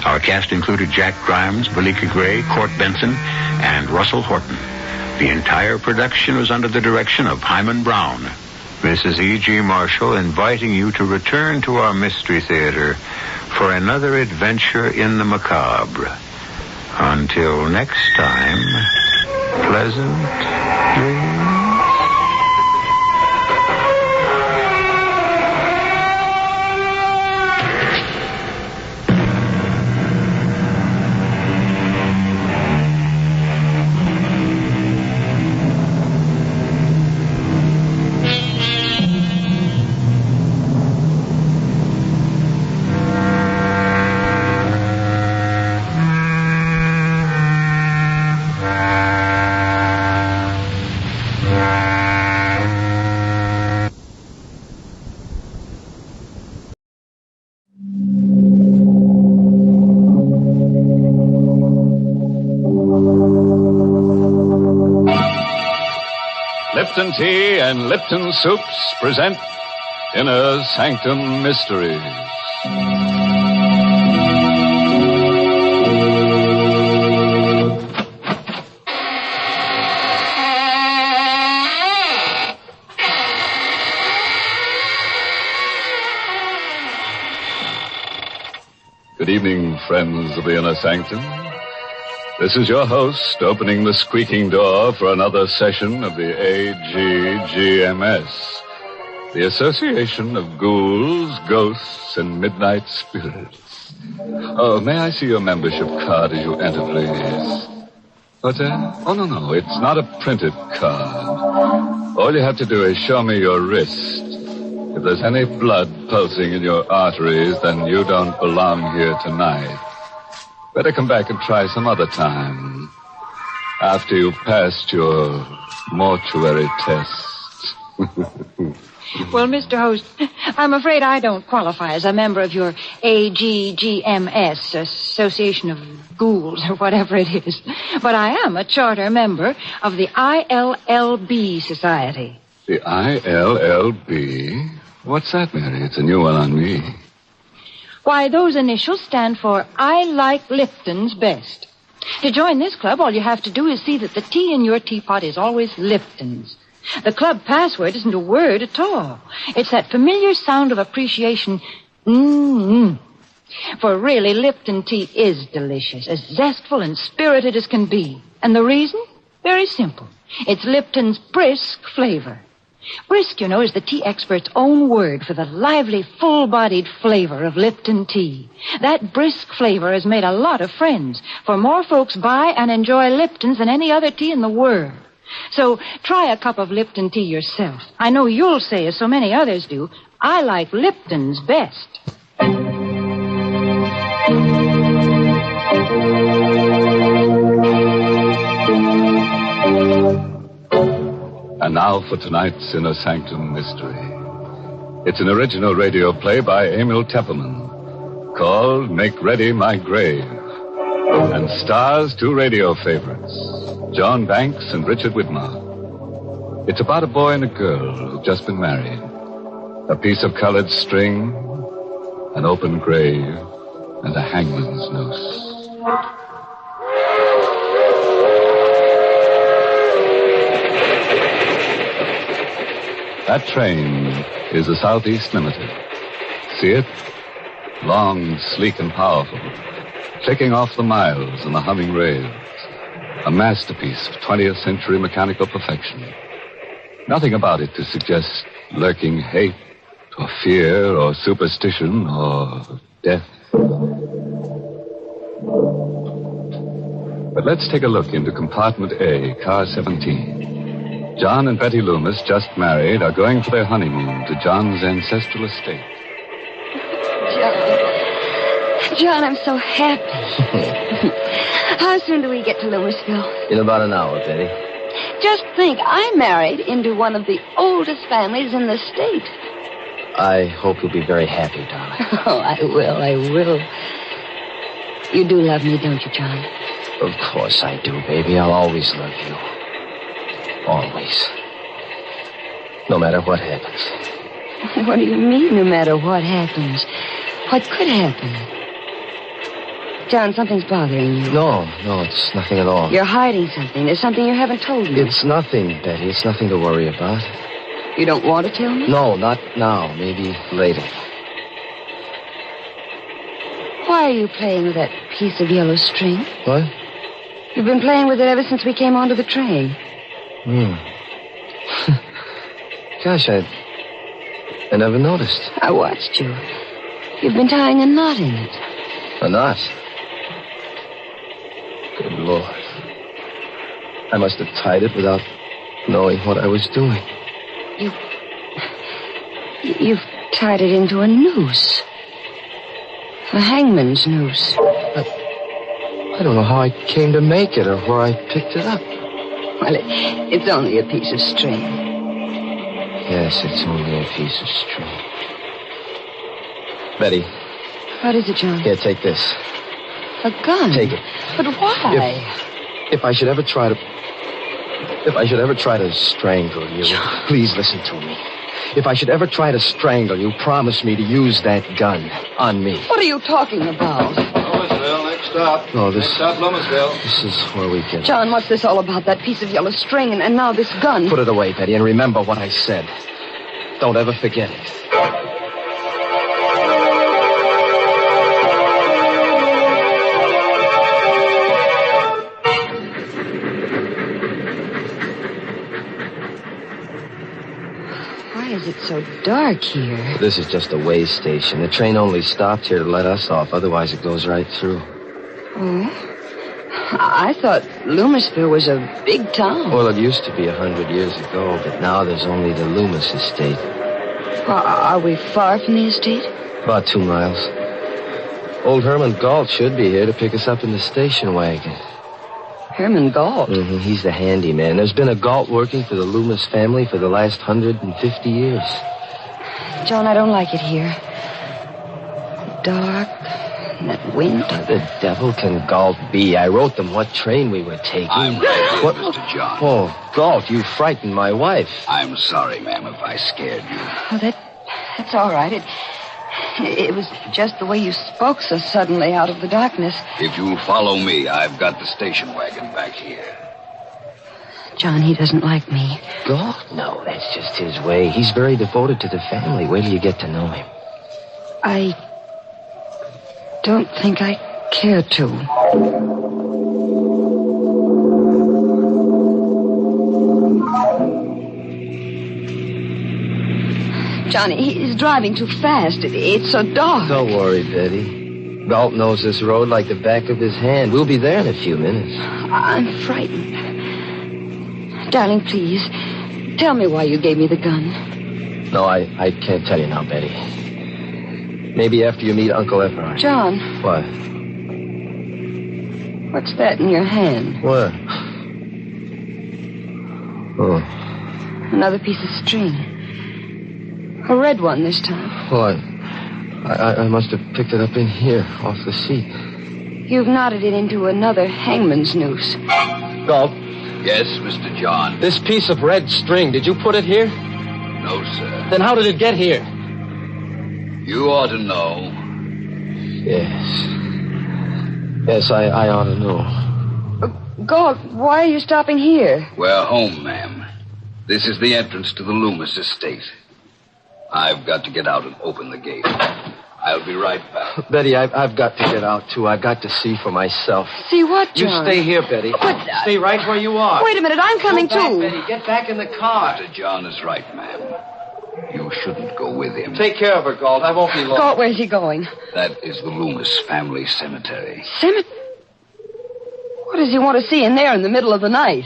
Our cast included Jack Grimes, Belika Gray, Court Benson, and Russell Horton. The entire production was under the direction of Hyman Brown. Mrs. E.G. Marshall inviting you to return to our Mystery Theater for another adventure in the macabre. Until next time, pleasant dreams. Lipton Tea and Lipton Soups present Inner Sanctum Mysteries. Good evening, friends of the Inner Sanctum. This is your host, opening the squeaking door for another session of the AGGMS, the Association of Ghouls, Ghosts, and Midnight Spirits. Oh, may I see your membership card as you enter, please? What, Oh, no, it's not a printed card. All you have to do is show me your wrist. If there's any blood pulsing in your arteries, then you don't belong here tonight. Better come back and try some other time. After you've passed your mortuary test. Well, Mr. Host, I'm afraid I don't qualify as a member of your AGGMS, Association of Ghouls, or whatever it is. But I am a charter member of the ILLB Society. The ILLB? What's that, Mary? It's a new one on me. Why, those initials stand for I Like Lipton's Best. To join this club, all you have to do is see that the tea in your teapot is always Lipton's. The club password isn't a word at all. It's that familiar sound of appreciation, For really, Lipton tea is delicious, as zestful and spirited as can be. And the reason? Very simple. It's Lipton's brisk flavor. Brisk, you know, is the tea expert's own word for the lively, full-bodied flavor of Lipton tea. That brisk flavor has made a lot of friends, for more folks buy and enjoy Lipton's than any other tea in the world. So try a cup of Lipton tea yourself. I know you'll say, as so many others do, I like Lipton's best. And now for tonight's Inner Sanctum mystery. It's an original radio play by Emil Tepperman called Make Ready My Grave, and stars two radio favorites, John Banks and Richard Widmark. It's about a boy and a girl who've just been married. A piece of colored string, an open grave, and a hangman's noose. That train is the Southeast Limited. See it? Long, sleek, and powerful, clicking off the miles and the humming rails. A masterpiece of 20th century mechanical perfection. Nothing about it to suggest lurking hate, or fear, or superstition, or death. But let's take a look into compartment A, car 17. John and Betty Loomis, just married, are going for their honeymoon to John's ancestral estate. John, I'm so happy. How soon do we get to Loomisville? In about an hour, Betty. Just think, I married into one of the oldest families in the state. I hope you'll be very happy, darling. Oh, I will. You do love me, don't you, John? Of course I do, baby. I'll always love you. Always. No matter what happens. What do you mean, no matter what happens? What could happen? John, something's bothering you. No, it's nothing at all. You're hiding something. There's something you haven't told me. It's nothing, Betty. It's nothing to worry about. You don't want to tell me? No, not now. Maybe later. Why are you playing with that piece of yellow string? What? You've been playing with it ever since we came onto the train. Gosh, I never noticed. I watched you. You've been tying a knot in it. A knot? Good Lord. I must have tied it without knowing what I was doing. You've tied it into a noose. A hangman's noose. I don't know how I came to make it or where I picked it up. Well, it's only a piece of string. Yes, it's only a piece of string. Betty. What is it, John? Here, take this. A gun? Take it. But why? If I should ever try to strangle you, John. Please listen to me. If I should ever try to strangle you, promise me to use that gun on me. What are you talking about? Loomisville, next stop. No, this... Next stop, Loomisville. This is where we get... John, what's this all about? That piece of yellow string and now this gun? Put it away, Betty, and remember what I said. Don't ever forget it. Why is it so dark here? This is just a way station. The train only stopped here to let us off. Otherwise, it goes right through. Oh? I thought Loomisville was a big town. Well, it used to be 100 years ago, but now there's only the Loomis estate. Well, are we far from the estate? About 2 miles. Old Herman Galt should be here to pick us up in the station wagon. Herman Galt? Mm-hmm. He's the handyman. There's been a Galt working for the Loomis family for the last 150 years. John, I don't like it here. Dark, and that wind. The devil can Galt be? I wrote them what train we were taking. I'm ready, Mr. John. Oh, Galt, you frightened my wife. I'm sorry, ma'am, if I scared you. Oh, that's all right. It was just the way you spoke so suddenly out of the darkness. If you'll follow me, I've got the station wagon back here. John, he doesn't like me. Galt? No, that's just his way. He's very devoted to the family. Wait till you get to know him. I don't think I care to. Johnny, he's driving too fast. It's so dark. Don't worry, Betty. Galt knows this road like the back of his hand. We'll be there in a few minutes. I'm frightened. Darling, please, tell me why you gave me the gun. No, I can't tell you now, Betty. Maybe after you meet Uncle Everard. John. What? What's that in your hand? What? Oh. Another piece of string. A red one this time. What? I must have picked it up in here, off the seat. You've knotted it into another hangman's noose. Galt. Yes, Mr. John. This piece of red string, did you put it here? No, sir. Then how did it get here? You ought to know. Yes. Yes, I ought to know. Galt, why are you stopping here? We're home, ma'am. This is the entrance to the Loomis estate. I've got to get out and open the gate. I'll be right back. Betty, I've got to get out, too. I've got to see for myself. See what, John? You stay here, Betty. But, stay right where you are. Wait a minute, I'm coming, Go back, too. Betty. Get back in the car. Mr. John is right, ma'am. You shouldn't go with him. Take care of her, Galt. I won't be long. Galt, where's he going? That is the Loomis family cemetery. Cemetery? What does he want to see in there in the middle of the night?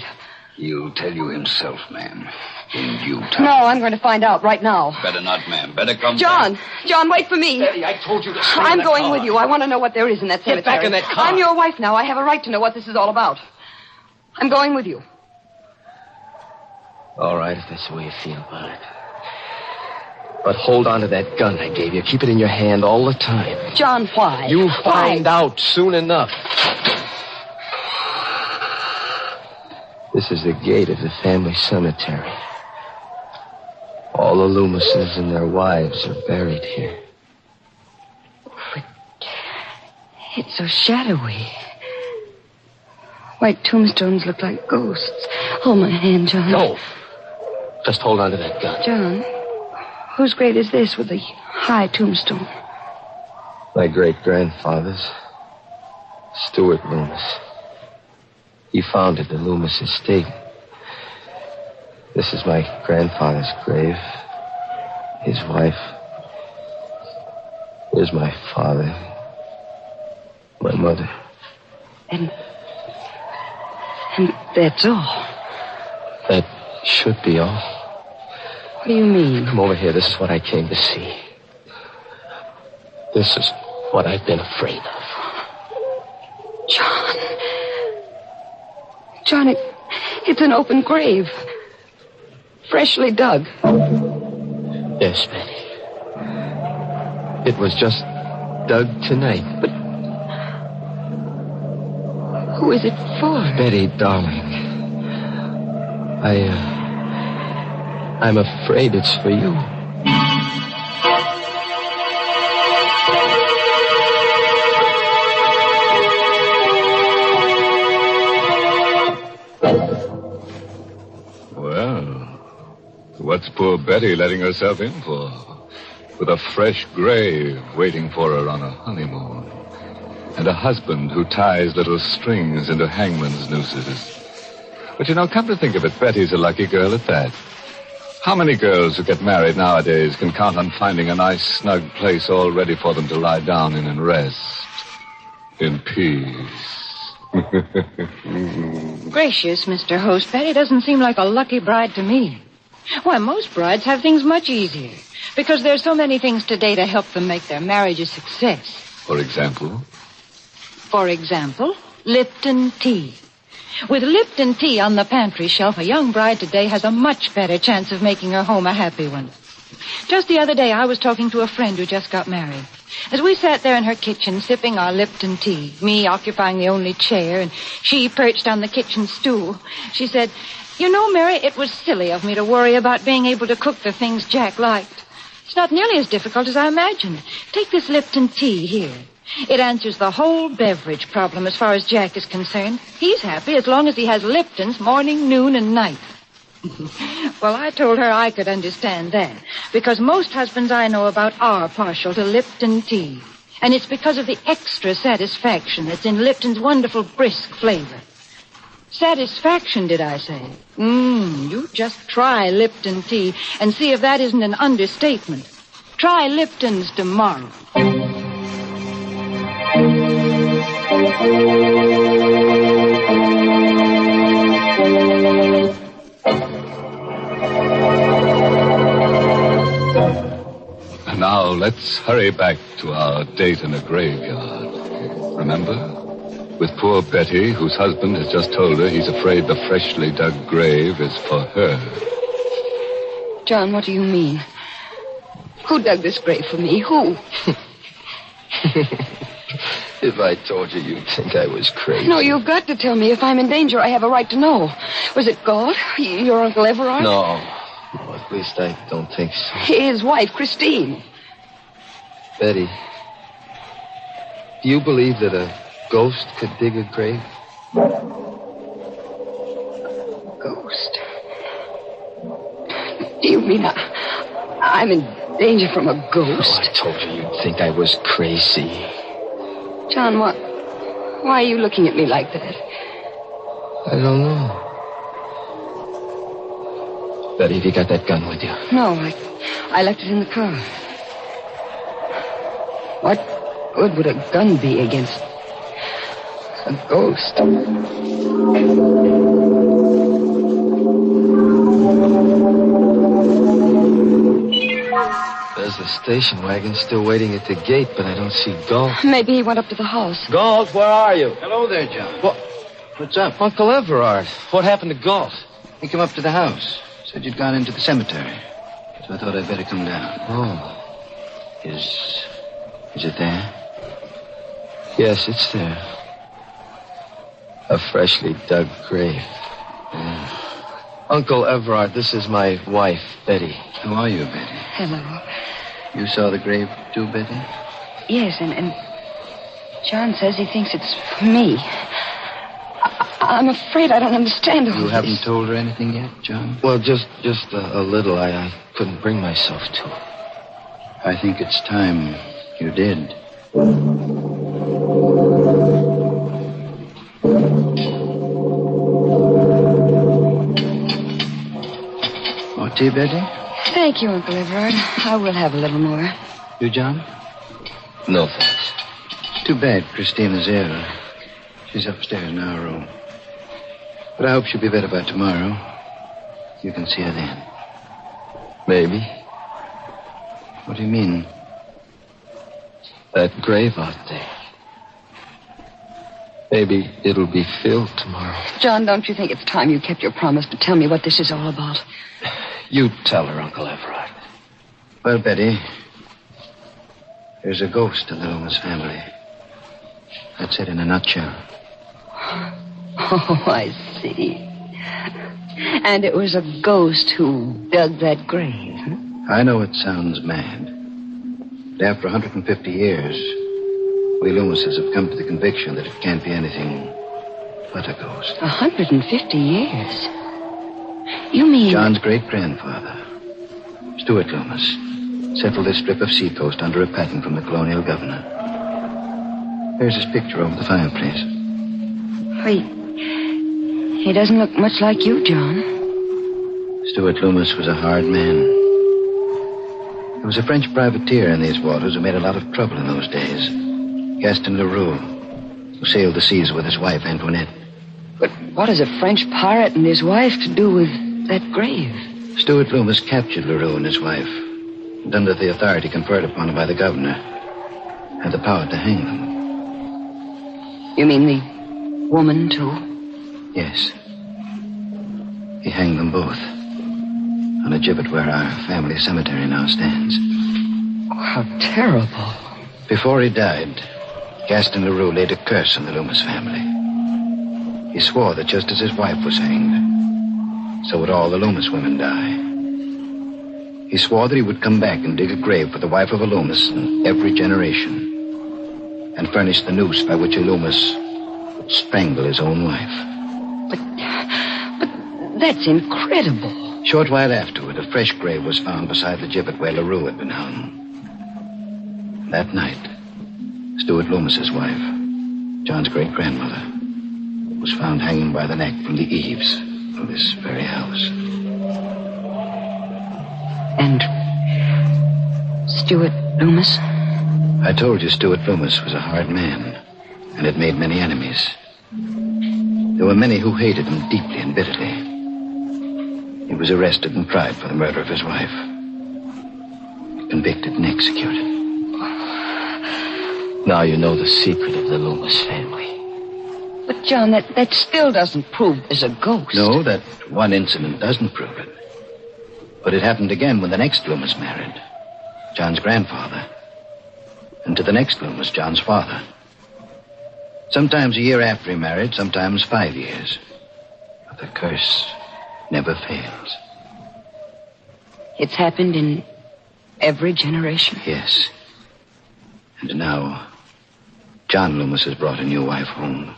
He'll tell you himself, ma'am. In due time. No, I'm going to find out right now. Better not, ma'am. Better come John! back. John, wait for me. Betty, I told you to stay I'm in the going car. with you. I want to know what there is in that cemetery. Get back in that car. I'm your wife now. I have a right to know what this is all about. I'm going with you. All right, if that's the way you feel about it. But hold on to that gun I gave you. Keep it in your hand all the time. John, why? You'll find out soon enough. This is the gate of the family cemetery. All the Loomises and their wives are buried here. It's so shadowy. White tombstones look like ghosts. Hold my hand, John. No. Just hold on to that gun. John, whose grave is this with the high tombstone? My great-grandfather's. Stuart Loomis. He founded the Loomis estate. This is my grandfather's grave. His wife. Here's my father. My mother. And that's all. That should be all. What do you mean? Come over here. This is what I came to see. This is what I've been afraid of. John, it's an open grave. Freshly dug. Yes, Betty. It was just dug tonight. But who is it for? Betty, darling. I'm afraid it's for you. What's poor Betty letting herself in for? With a fresh grave waiting for her on a honeymoon. And a husband who ties little strings into hangman's nooses. But come to think of it, Betty's a lucky girl at that. How many girls who get married nowadays can count on finding a nice, snug place all ready for them to lie down in and rest? In peace. Gracious, Mr. Host, Betty doesn't seem like a lucky bride to me. Why, most brides have things much easier. Because there's so many things today to help them make their marriage a success. For example? For example, Lipton tea. With Lipton tea on the pantry shelf, a young bride today has a much better chance of making her home a happy one. Just the other day, I was talking to a friend who just got married. As we sat there in her kitchen sipping our Lipton tea, me occupying the only chair and she perched on the kitchen stool, she said, "You know, Mary, it was silly of me to worry about being able to cook the things Jack liked. It's not nearly as difficult as I imagined. Take this Lipton tea here. It answers the whole beverage problem as far as Jack is concerned. He's happy as long as he has Liptons morning, noon, and night." Well, I told her I could understand that, because most husbands I know about are partial to Lipton tea. And it's because of the extra satisfaction that's in Lipton's wonderful brisk flavor. Satisfaction, did I say? You just try Lipton tea and see if that isn't an understatement. Try Lipton's tomorrow. And now let's hurry back to our date in a graveyard. Remember? With poor Betty, whose husband has just told her he's afraid the freshly dug grave is for her. John, what do you mean? Who dug this grave for me? Who? If I told you, you'd think I was crazy. No, you've got to tell me. If I'm in danger, I have a right to know. Was it Galt? Your Uncle Everard? No, at least I don't think so. His wife, Christine. Betty, do you believe that a ghost could dig a grave? Ghost? Do you mean I'm in danger from a ghost? Oh, I told you you'd think I was crazy. John, why are you looking at me like that? I don't know. Betty, have you got that gun with you? No, I left it in the car. What good would a gun be against a ghost? There's the station wagon still waiting at the gate, but I don't see Galt. Maybe he went up to the house. Galt, where are you? Hello there, John. What's up? Uncle Everard. What happened to Galt? He came up to the house. Said you'd gone into the cemetery. So I thought I'd better come down. Oh. Is it there? Yes, it's there. A freshly dug grave. Yeah. Uncle Everard, this is my wife, Betty. Who are you, Betty? Hello. You saw the grave too, Betty? Yes, and John says he thinks it's for me. I'm afraid I don't understand all You this. haven't told her anything yet, John? Well, just a little. I couldn't bring myself to. I think it's time you did. More tea, Betty? Thank you, Uncle Everard. I will have a little more. You, John? No, thanks. Too bad Christina's ill. She's upstairs in our room. But I hope she'll be better by tomorrow. You can see her then. Maybe. What do you mean? That grave out there. Maybe it'll be filled tomorrow. John, don't you think it's time you kept your promise to tell me what this is all about? You tell her, Uncle Everard. Well, Betty, there's a ghost in the Loomis family. That's it in a nutshell. Oh, I see. And it was a ghost who dug that grave, huh? I know it sounds mad. But after 150 years, we Loomises have come to the conviction that it can't be anything but a ghost. 150 years? You mean... John's great-grandfather, Stuart Loomis, settled this strip of seacoast under a patent from the colonial governor. There's his picture over the fireplace. He doesn't look much like you, John. Stuart Loomis was a hard man. There was a French privateer in these waters who made a lot of trouble in those days. Gaston Leroux, who sailed the seas with his wife, Antoinette. But what has a French pirate and his wife to do with that grave? Stuart Loomis captured Leroux and his wife, and under the authority conferred upon him by the governor, had the power to hang them. You mean the woman, too? Yes. He hanged them both on a gibbet where our family cemetery now stands. Oh, how terrible. Before he died, Gaston Leroux laid a curse on the Loomis family. He swore that just as his wife was hanged, so would all the Loomis women die. He swore that he would come back and dig a grave for the wife of a Loomis in every generation, and furnish the noose by which a Loomis would strangle his own wife. But that's incredible. Short while afterward, a fresh grave was found beside the gibbet where Leroux had been hung. That night, Stuart Loomis's wife, John's great-grandmother, was found hanging by the neck from the eaves of this very house. And Stuart Loomis? I told you Stuart Loomis was a hard man and had made many enemies. There were many who hated him deeply and bitterly. He was arrested and tried for the murder of his wife. Convicted and executed. Now you know the secret of the Loomis family. But, John, that still doesn't prove there's a ghost. No, that one incident doesn't prove it. But it happened again when the next Loomis married. John's grandfather. And to the next Loomis, John's father. Sometimes a year after he married, sometimes 5 years. But the curse never fails. It's happened in every generation? Yes. And now, John Loomis has brought a new wife home.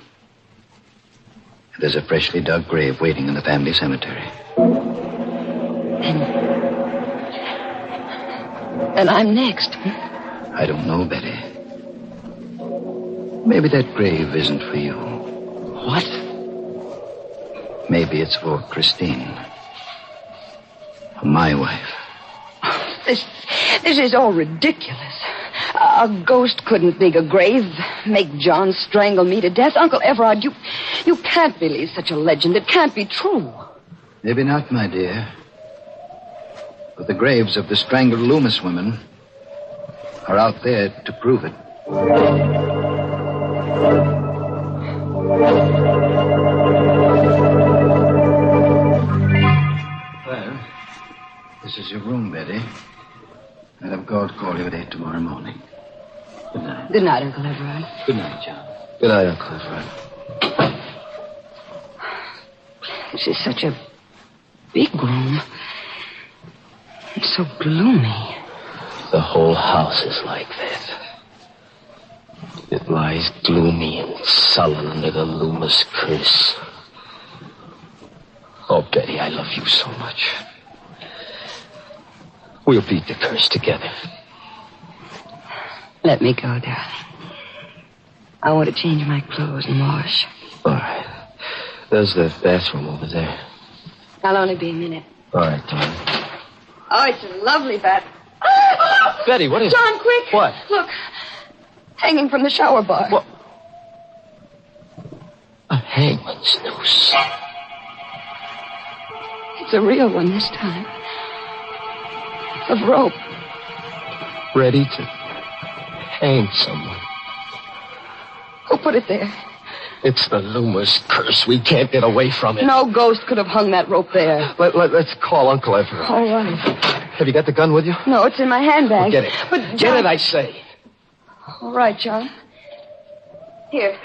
There's a freshly dug grave waiting in the family cemetery. And I'm next. I don't know, Betty. Maybe that grave isn't for you. What? Maybe it's for Christine. My wife. This is all ridiculous. A ghost couldn't dig a grave, make John strangle me to death. Uncle Everard, you can't believe such a legend. It can't be true. Maybe not, my dear. But the graves of the strangled Loomis women are out there to prove it. Well, this is your room, Betty. And I'm going to call you at 8 tomorrow morning. Good night. Good night, Uncle Everard. Good night, John. Good night, Uncle Everard. This is such a big room. It's so gloomy. The whole house is like that. It lies gloomy and sullen under the Loomis curse. Oh, Betty, I love you so much. We'll beat the curse together. Let me go, darling. I want to change my clothes and wash. All right. There's the bathroom over there. I'll only be a minute. All right, darling. Oh, it's a lovely bath. Betty, what is it? John, quick. What? Look. Hanging from the shower bar. What? A hangman's noose. It's a real one this time. Of rope. Ready to hang someone. Who put it there? It's the Loomis curse. We can't get away from it. No ghost could have hung that rope there. Let's call Uncle Everett. All right. Have you got the gun with you? No, it's in my handbag. Well, get it. But John... Get it, I say. All right, John. Here,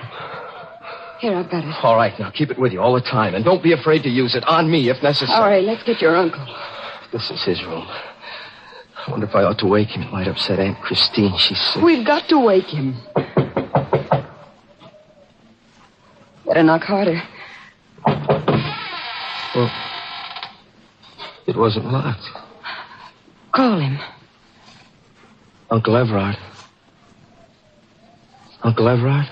I've got it. All right, now keep it with you all the time. And don't be afraid to use it. On me, if necessary. All right, let's get your uncle. This is his room. I wonder if I ought to wake him. It might upset Aunt Christine. She's sick. We've got to wake him. Better knock harder. Well, it wasn't locked. Call him. Uncle Everard. Uncle Everard?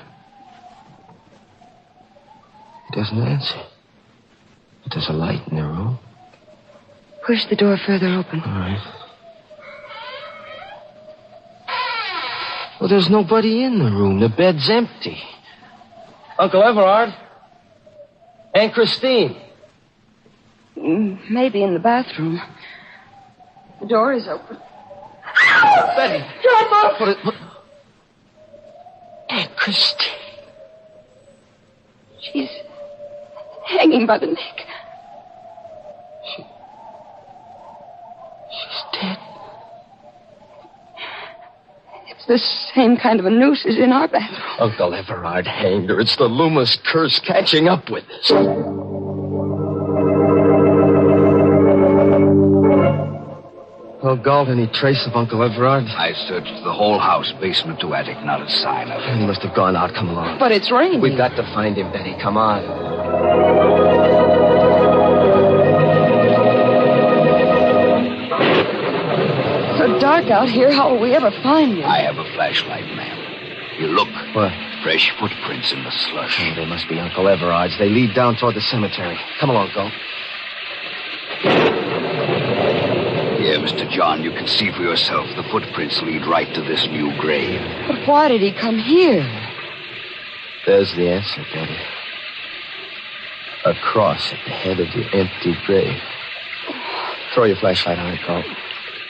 He doesn't answer. But there's a light in the room. Push the door further open. All right. Well, there's nobody in the room. The bed's empty. Uncle Everard? Aunt Christine? Maybe in the bathroom. The door is open. Betty! John, What? Aunt Christine. She's hanging by the neck. She's dead. It's the same kind of a noose as in our bathroom. Uncle Everard hanged her. It's the Loomis curse catching up with us. Well, Galt, any trace of Uncle Everard? I searched the whole house, basement to attic, not a sign of him. He must have gone out. Come along. But it's raining. We've got to find him, Betty. Come on. So dark out here. How will we ever find him? I have a flashlight, ma'am. You look. What? Fresh footprints in the slush. Oh, they must be Uncle Everard's. They lead down toward the cemetery. Come along, Galt. Here, Mr. John, you can see for yourself. The footprints lead right to this new grave. But why did he come here? There's the answer, Betty. A cross at the head of the empty grave. Throw your flashlight on it, Galt.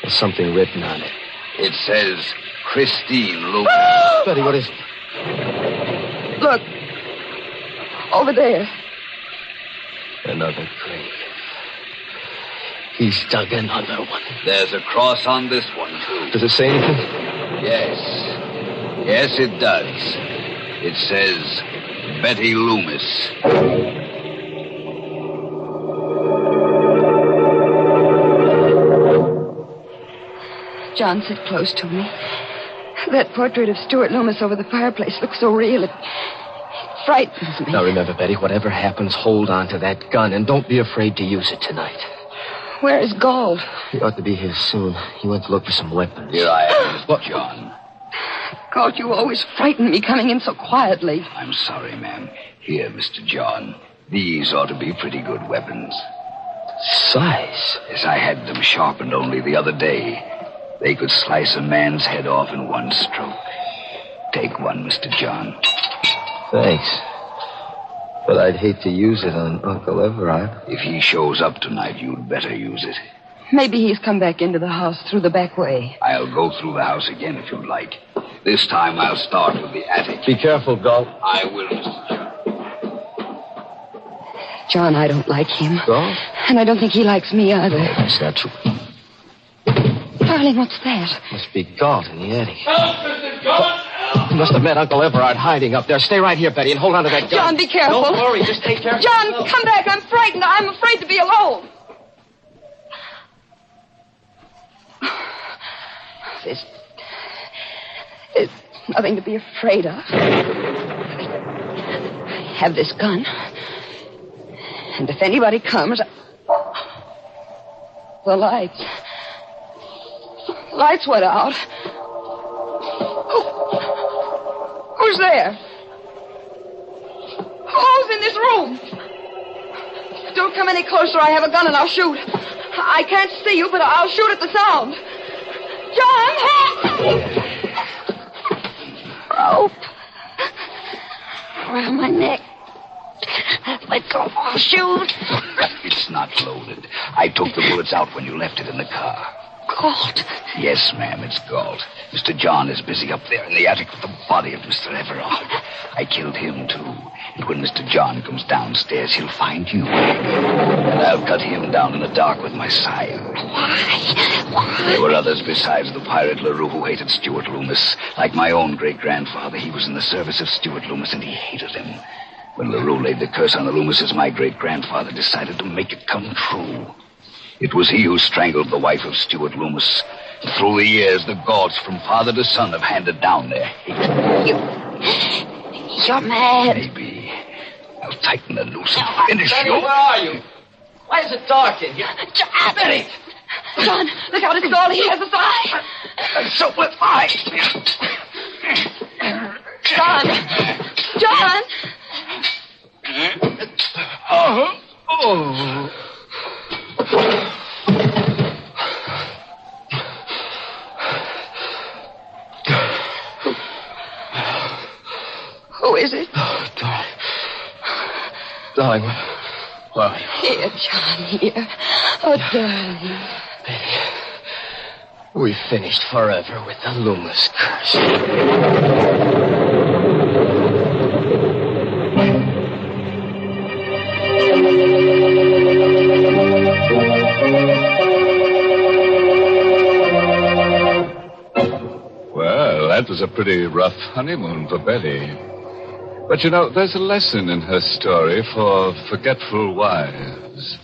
There's something written on it. It says, Christine Loomis. Betty, what is it? Look. Over there. Another grave. He's dug another one. There's a cross on this one, too. Does it say anything? Yes. Yes, it does. It says, Betty Loomis. John, sit close to me. That portrait of Stuart Loomis over the fireplace looks so real. It frightens me. Now remember, Betty, whatever happens, hold on to that gun and don't be afraid to use it tonight. Where is Galt? He ought to be here soon. He went to look for some weapons. Here I am, Mr. John. Galt, you always frighten me coming in so quietly. I'm sorry, ma'am. Here, Mr. John. These ought to be pretty good weapons. Size? Yes, I had them sharpened only the other day. They could slice a man's head off in one stroke. Take one, Mr. John. Thanks. But I'd hate to use it on Uncle Everard. If he shows up tonight, you'd better use it. Maybe he's come back into the house through the back way. I'll go through the house again if you'd like. This time I'll start with the attic. Be careful, Galt. I will, Mr. John, I don't like him. Galt? And I don't think he likes me either. Oh, that's not true. Darling, what's that? Must be Galt in the attic. Help, Mr. John! He must have met Uncle Everard hiding up there. Stay right here, Betty, and hold on to that gun. John, be careful. Don't worry, just take care. John, come back. I'm frightened. I'm afraid to be alone. There's nothing to be afraid of. I have this gun. And if anybody comes... The lights. Lights went out. Who's there? Who's in this room? Don't come any closer. I have a gun and I'll shoot. I can't see you, but I'll shoot at the sound. John, help! Rope. Around my neck. Let go. I'll shoot. It's not loaded. I took the bullets out when you left it in the car. Galt. Yes, ma'am, it's Galt. Mr. John is busy up there in the attic with the body of Mr. Everard. I killed him, too. And when Mr. John comes downstairs, he'll find you. And I'll cut him down in the dark with my scythe. Why? There were others besides the pirate LaRue who hated Stuart Loomis. Like my own great-grandfather, he was in the service of Stuart Loomis, and he hated him. When LaRue laid the curse on the Loomises, my great-grandfather decided to make it come true. It was he who strangled the wife of Stuart Loomis. Through the years, the Galts from father to son have handed down their hate. You're mad. Maybe. I'll tighten the noose and finish Betty, you. where are you? Why is it dark in here? John! Betty! John, look out, it's Galt. He has his eye. And so will I. John! Oh. Who is it? Oh, darling. Darling, where are you? Here, John, here. Oh, darling. Baby, we finished forever with the Loomis curse. Well, that was a pretty rough honeymoon for Betty. But, you know, there's a lesson in her story for forgetful wives.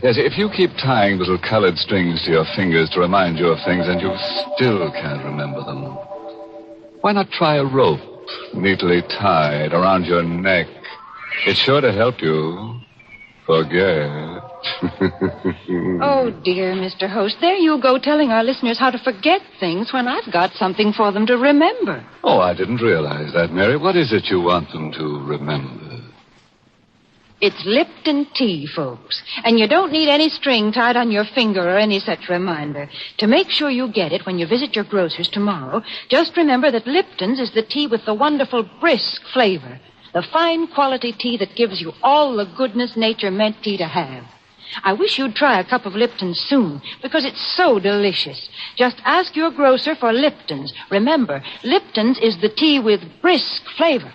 Yes, if you keep tying little colored strings to your fingers to remind you of things and you still can't remember them, why not try a rope neatly tied around your neck? It's sure to help you forget. Oh, dear, Mr. Host, there you go telling our listeners how to forget things when I've got something for them to remember. Oh, I didn't realize that, Mary. What is it you want them to remember? It's Lipton tea, folks. And you don't need any string tied on your finger or any such reminder. To make sure you get it when you visit your grocer's tomorrow, just remember that Lipton's is the tea with the wonderful brisk flavor. The fine quality tea that gives you all the goodness nature meant tea to have. I wish you'd try a cup of Lipton's soon, because it's so delicious. Just ask your grocer for Lipton's. Remember, Lipton's is the tea with brisk flavor.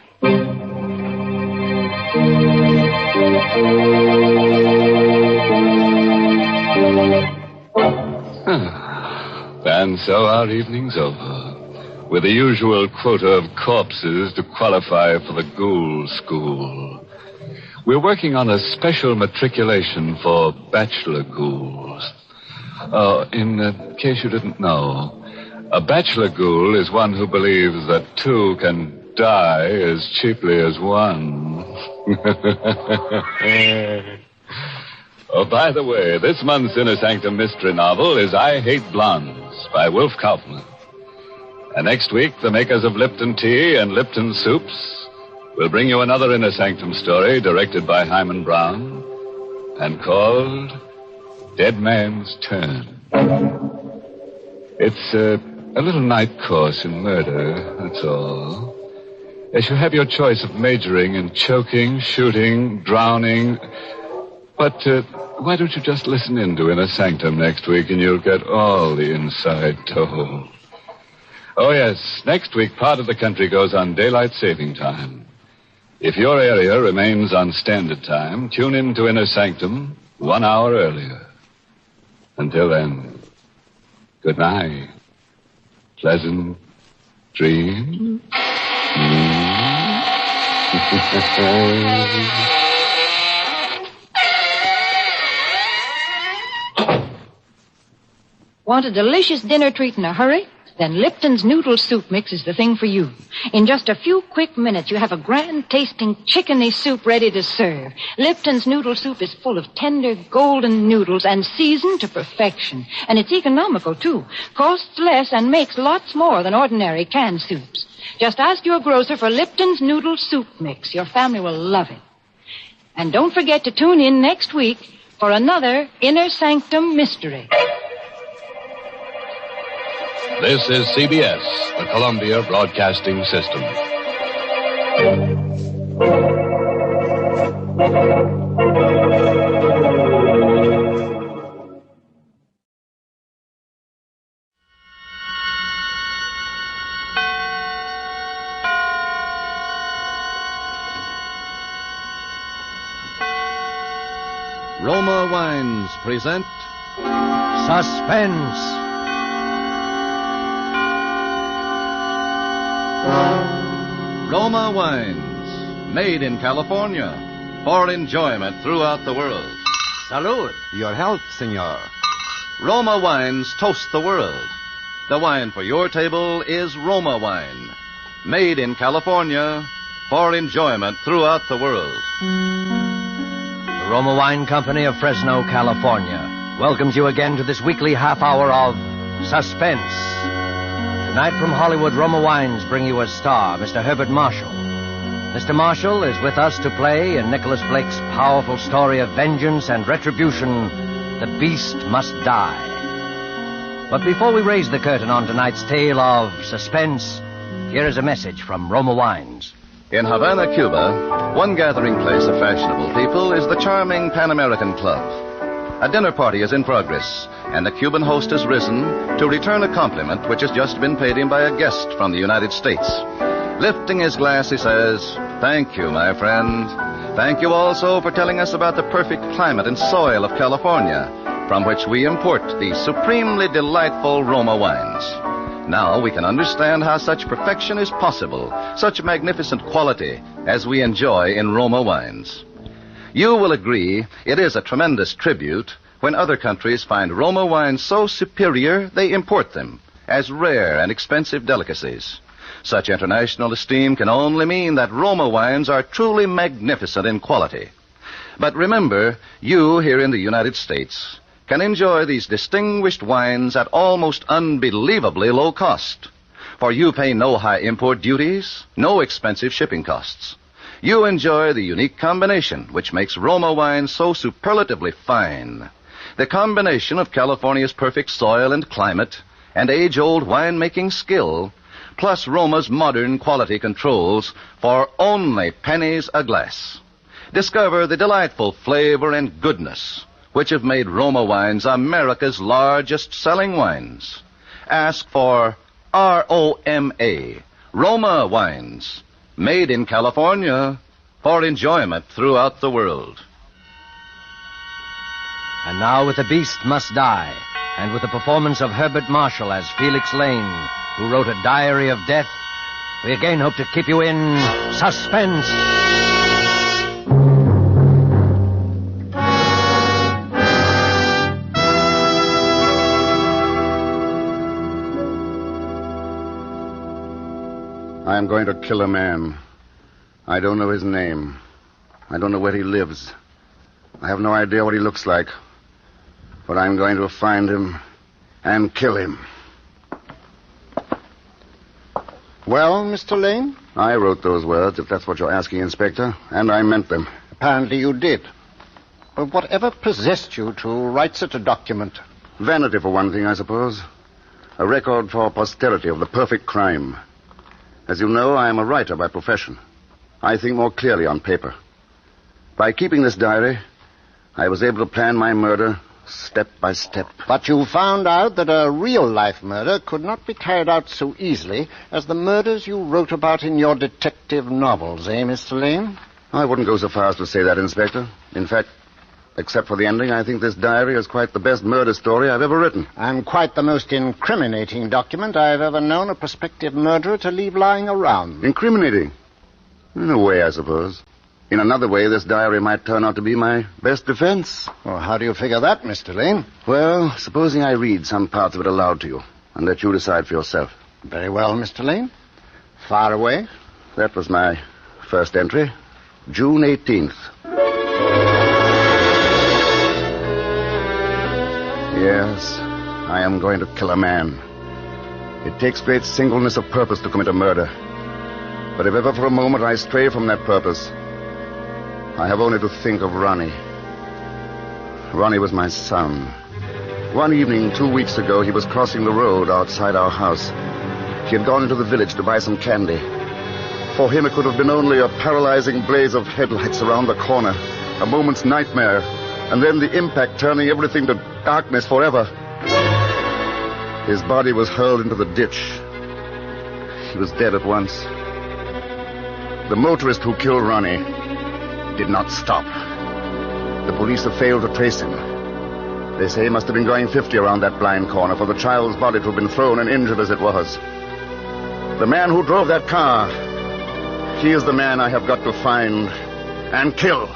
And so our evening's over, with the usual quota of corpses to qualify for the ghoul school. We're working on a special matriculation for bachelor ghouls. In case you didn't know, a bachelor ghoul is one who believes that two can die as cheaply as one. Oh, by the way, this month's Inner Sanctum mystery novel is I Hate Blondes by Wolf Kaufman. And next week, the makers of Lipton Tea and Lipton Soups will bring you another Inner Sanctum story directed by Hyman Brown and called Dead Man's Turn. It's a little night course in murder, that's all. As you have your choice of majoring in choking, shooting, drowning. But why don't you just listen in to Inner Sanctum next week and you'll get all the inside told. Oh, yes, next week part of the country goes on daylight saving time. If your area remains on standard time, tune in to Inner Sanctum 1 hour earlier. Until then, good night. Pleasant dreams. Want a delicious dinner treat in a hurry? Then Lipton's noodle soup mix is the thing for you. In just a few quick minutes, you have a grand-tasting chickeny soup ready to serve. Lipton's noodle soup is full of tender, golden noodles and seasoned to perfection. And it's economical, too. Costs less and makes lots more than ordinary canned soups. Just ask your grocer for Lipton's noodle soup mix. Your family will love it. And don't forget to tune in next week for another Inner Sanctum mystery. This is CBS, the Columbia Broadcasting System. Roma Wines present Suspense. Roma Wines, made in California, for enjoyment throughout the world. Salud. Your health, senor. Roma Wines toast the world. The wine for your table is Roma Wine, made in California, for enjoyment throughout the world. The Roma Wine Company of Fresno, California, welcomes you again to this weekly half hour of Suspense. Tonight from Hollywood, Roma Wines bring you a star, Mr. Herbert Marshall. Mr. Marshall is with us to play in Nicholas Blake's powerful story of vengeance and retribution, The Beast Must Die. But before we raise the curtain on tonight's tale of suspense, here is a message from Roma Wines. In Havana, Cuba, one gathering place of fashionable people is the charming Pan American Club. A dinner party is in progress, and the Cuban host has risen to return a compliment which has just been paid him by a guest from the United States. Lifting his glass, he says, "Thank you, my friend. Thank you also for telling us about the perfect climate and soil of California, from which we import these supremely delightful Roma wines. Now we can understand how such perfection is possible, such magnificent quality as we enjoy in Roma wines. You will agree it is a tremendous tribute when other countries find Roma wines so superior they import them as rare and expensive delicacies. Such international esteem can only mean that Roma wines are truly magnificent in quality. But remember, you here in the United States can enjoy these distinguished wines at almost unbelievably low cost. For you pay no high import duties, no expensive shipping costs. You enjoy the unique combination which makes Roma wine so superlatively fine. The combination of California's perfect soil and climate and age-old winemaking skill, plus Roma's modern quality controls for only pennies a glass. Discover the delightful flavor and goodness which have made Roma wines America's largest selling wines. Ask for R-O-M-A, Roma wines, made in California for enjoyment throughout the world. And now with The Beast Must Die, and with the performance of Herbert Marshall as Felix Lane, who wrote a diary of death, we again hope to keep you in suspense. I am going to kill a man. I don't know his name. I don't know where he lives. I have no idea what he looks like. But I'm going to find him and kill him. Well, Mr. Lane? I wrote those words, if that's what you're asking, Inspector, and I meant them. Apparently you did. But whatever possessed you to write such a document? Vanity, for one thing, I suppose. A record for posterity of the perfect crime. As you know, I am a writer by profession. I think more clearly on paper. By keeping this diary, I was able to plan my murder step by step. But you found out that a real-life murder could not be carried out so easily as the murders you wrote about in your detective novels, eh, Mr. Lane? I wouldn't go so far as to say that, Inspector. In fact, except for the ending, I think this diary is quite the best murder story I've ever written. And quite the most incriminating document I've ever known a prospective murderer to leave lying around. Incriminating? In a way, I suppose. In another way, this diary might turn out to be my best defense. Well, how do you figure that, Mr. Lane? Well, supposing I read some parts of it aloud to you, and let you decide for yourself. Very well, Mr. Lane. Fire away. That was my first entry, June 18th. Yes, I am going to kill a man. It takes great singleness of purpose to commit a murder. But if ever for a moment I stray from that purpose, I have only to think of Ronnie. Ronnie was my son. One evening 2 weeks ago, he was crossing the road outside our house. He had gone into the village to buy some candy. For him, it could have been only a paralyzing blaze of headlights around the corner, a moment's nightmare, and then the impact turning everything to darkness forever. His body was hurled into the ditch. He was dead at once. The motorist who killed Ronnie did not stop. The police have failed to trace him. They say he must have been going 50 around that blind corner for the child's body to have been thrown and injured as it was. The man who drove that car, he is the man I have got to find and kill.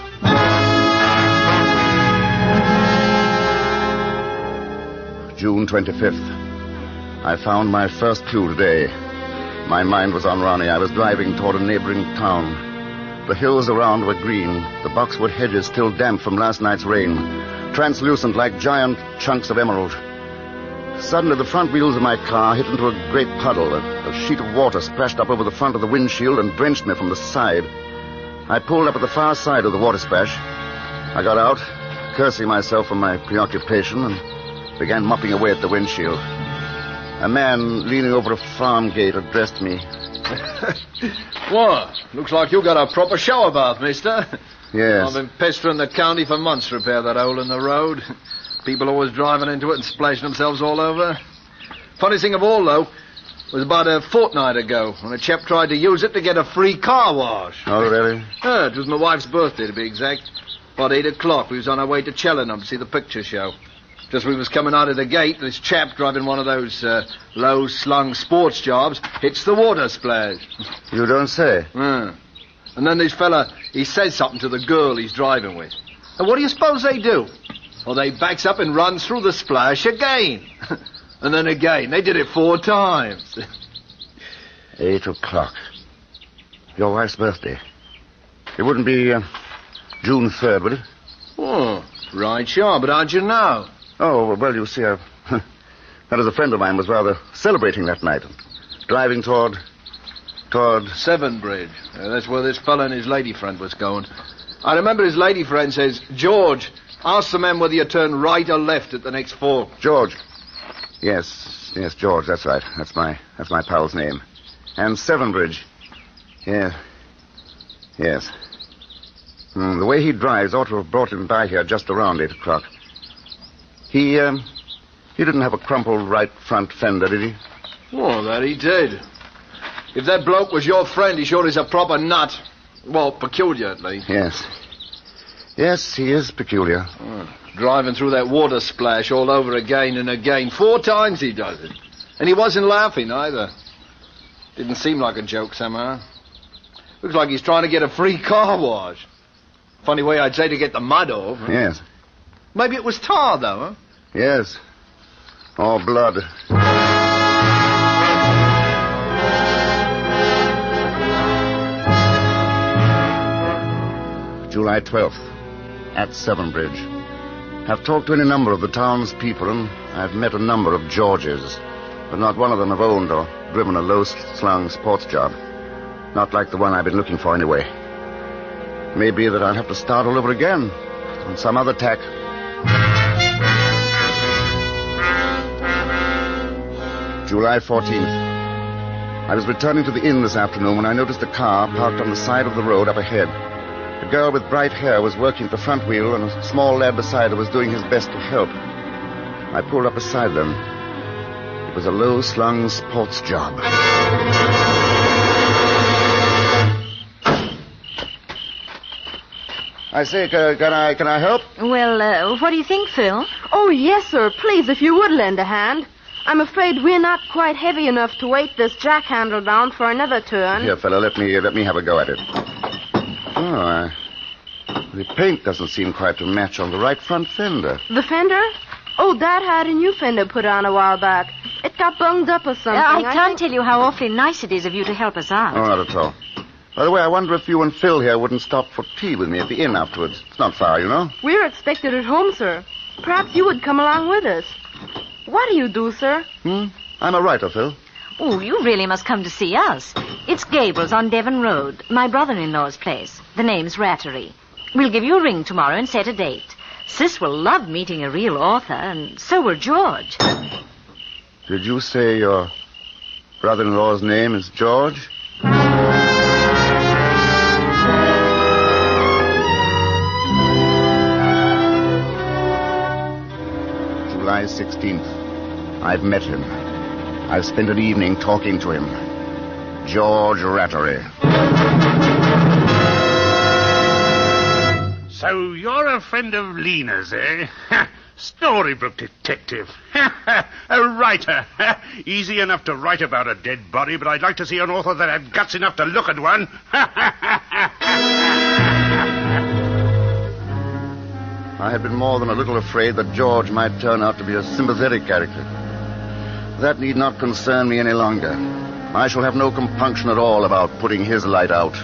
June 25th. I found my first clue today. My mind was on Ronnie. I was driving toward a neighboring town. The hills around were green, the boxwood hedges still damp from last night's rain, translucent like giant chunks of emerald. Suddenly, the front wheels of my car hit into a great puddle. A sheet of water splashed up over the front of the windshield and drenched me from the side. I pulled up at the far side of the water splash. I got out, cursing myself for my preoccupation, and began mopping away at the windshield. A man leaning over a farm gate addressed me. What? Looks like you got a proper shower bath, mister. Yes. I've been pestering the county for months to repair that hole in the road. People always driving into it and splashing themselves all over. Funny thing of all, though, was about a fortnight ago when a chap tried to use it to get a free car wash. Oh, really? Yeah, it was my wife's birthday, to be exact. About 8 o'clock, we was on our way to Cheltenham to see the picture show. Just as we was coming out of the gate, this chap driving one of those low-slung sports jobs hits the water splash. You don't say? Yeah. And then this fella, he says something to the girl he's driving with. And what do you suppose they do? Well, they backs up and runs through the splash again. And then again. They did it 4 times. 8 o'clock. Your wife's birthday. It wouldn't be June 3rd, would it? Oh, right, sure. But how'd you know? Oh, well, you see, that is a friend of mine was rather celebrating that night. Driving toward... Severn Bridge. That's where this fella and his lady friend was going. I remember his lady friend says, George, ask the men whether you turn right or left at the next fork. George. Yes, George, that's right. That's my pal's name. And Severn Bridge. Yeah. Yes. The way he drives ought to have brought him by here just around 8 o'clock. He didn't have a crumpled right front fender, did he? Oh, that he did. If that bloke was your friend, he sure is a proper nut. Well, peculiar, at least. Yes. Yes, he is peculiar. Driving through that water splash all over again and again. 4 times he does it. And he wasn't laughing, either. Didn't seem like a joke, somehow. Looks like he's trying to get a free car wash. Funny way I'd say to get the mud off. Huh? Yes. Maybe it was tar, though, huh? Yes. All blood. July 12th, at Severn Bridge. I've talked to any number of the town's people, and I've met a number of Georges, but not one of them have owned or driven a low-slung sports job. Not like the one I've been looking for, anyway. Maybe that I'll have to start all over again, on some other tack. July 14th. I was returning to the inn this afternoon when I noticed a car parked on the side of the road up ahead. A girl with bright hair was working at the front wheel, and a small lad beside her was doing his best to help. I pulled up beside them. It was a low-slung sports job. I say, can I help? Well, what do you think, Phil? Oh, yes, sir. Please, if you would lend a hand. I'm afraid we're not quite heavy enough to weight this jack handle down for another turn. Here, fella, let me have a go at it. Oh, the paint doesn't seem quite to match on the right front fender. The fender? Oh, Dad had a new fender put on a while back. It got bunged up or something. I can't tell you how awfully nice it is of you to help us out. Oh, not at all. By the way, I wonder if you and Phil here wouldn't stop for tea with me at the inn afterwards. It's not far, you know. We're expected at home, sir. Perhaps you would come along with us. What do you do, sir? I'm a writer, Phil. Oh, you really must come to see us. It's Gabriel's on Devon Road, my brother-in-law's place. The name's Rattery. We'll give you a ring tomorrow and set a date. Sis will love meeting a real author, and so will George. Did you say your brother-in-law's name is George? July 16th. I've met him. I've spent an evening talking to him. George Rattery. So you're a friend of Lena's, eh? Storybook detective. A writer. Easy enough to write about a dead body, but I'd like to see an author that had guts enough to look at one. I had been more than a little afraid that George might turn out to be a sympathetic character. That need not concern me any longer. I shall have no compunction at all about putting his light out.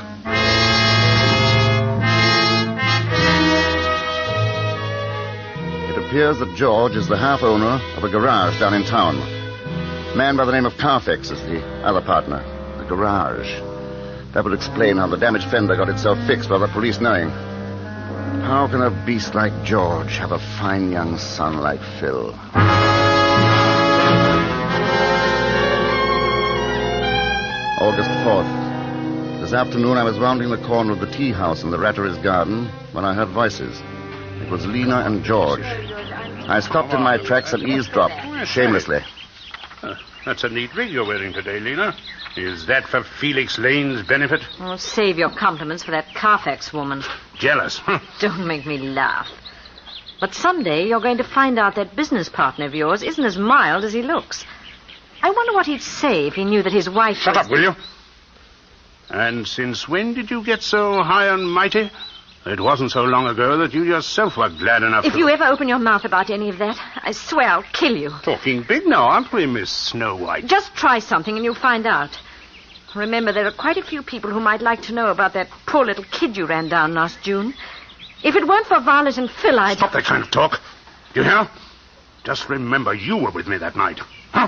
It appears that George is the half-owner of a garage down in town. A man by the name of Carfax is the other partner. The garage. That will explain how the damaged fender got itself fixed without the police knowing. How can a beast like George have a fine young son like Phil? August 4th. This afternoon I was rounding the corner of the tea house in the Rattery's garden when I heard voices. It was Lena and George. I stopped in my tracks and eavesdropped, shamelessly. That's a neat rig you're wearing today, Lena. Is that for Felix Lane's benefit? Oh, save your compliments for that Carfax woman. Jealous. Don't make me laugh. But someday you're going to find out that business partner of yours isn't as mild as he looks. I wonder what he'd say if he knew that his wife Shut up, will you? And since when did you get so high and mighty? It wasn't so long ago that you yourself were glad enough If you ever open your mouth about any of that, I swear I'll kill you. Talking big now, aren't we, Miss Snow White? Just try something and you'll find out. Remember, there are quite a few people who might like to know about that poor little kid you ran down last June. If it weren't for Violet and Phil, I'd... Stop that kind of talk. You hear? Just remember you were with me that night. Huh?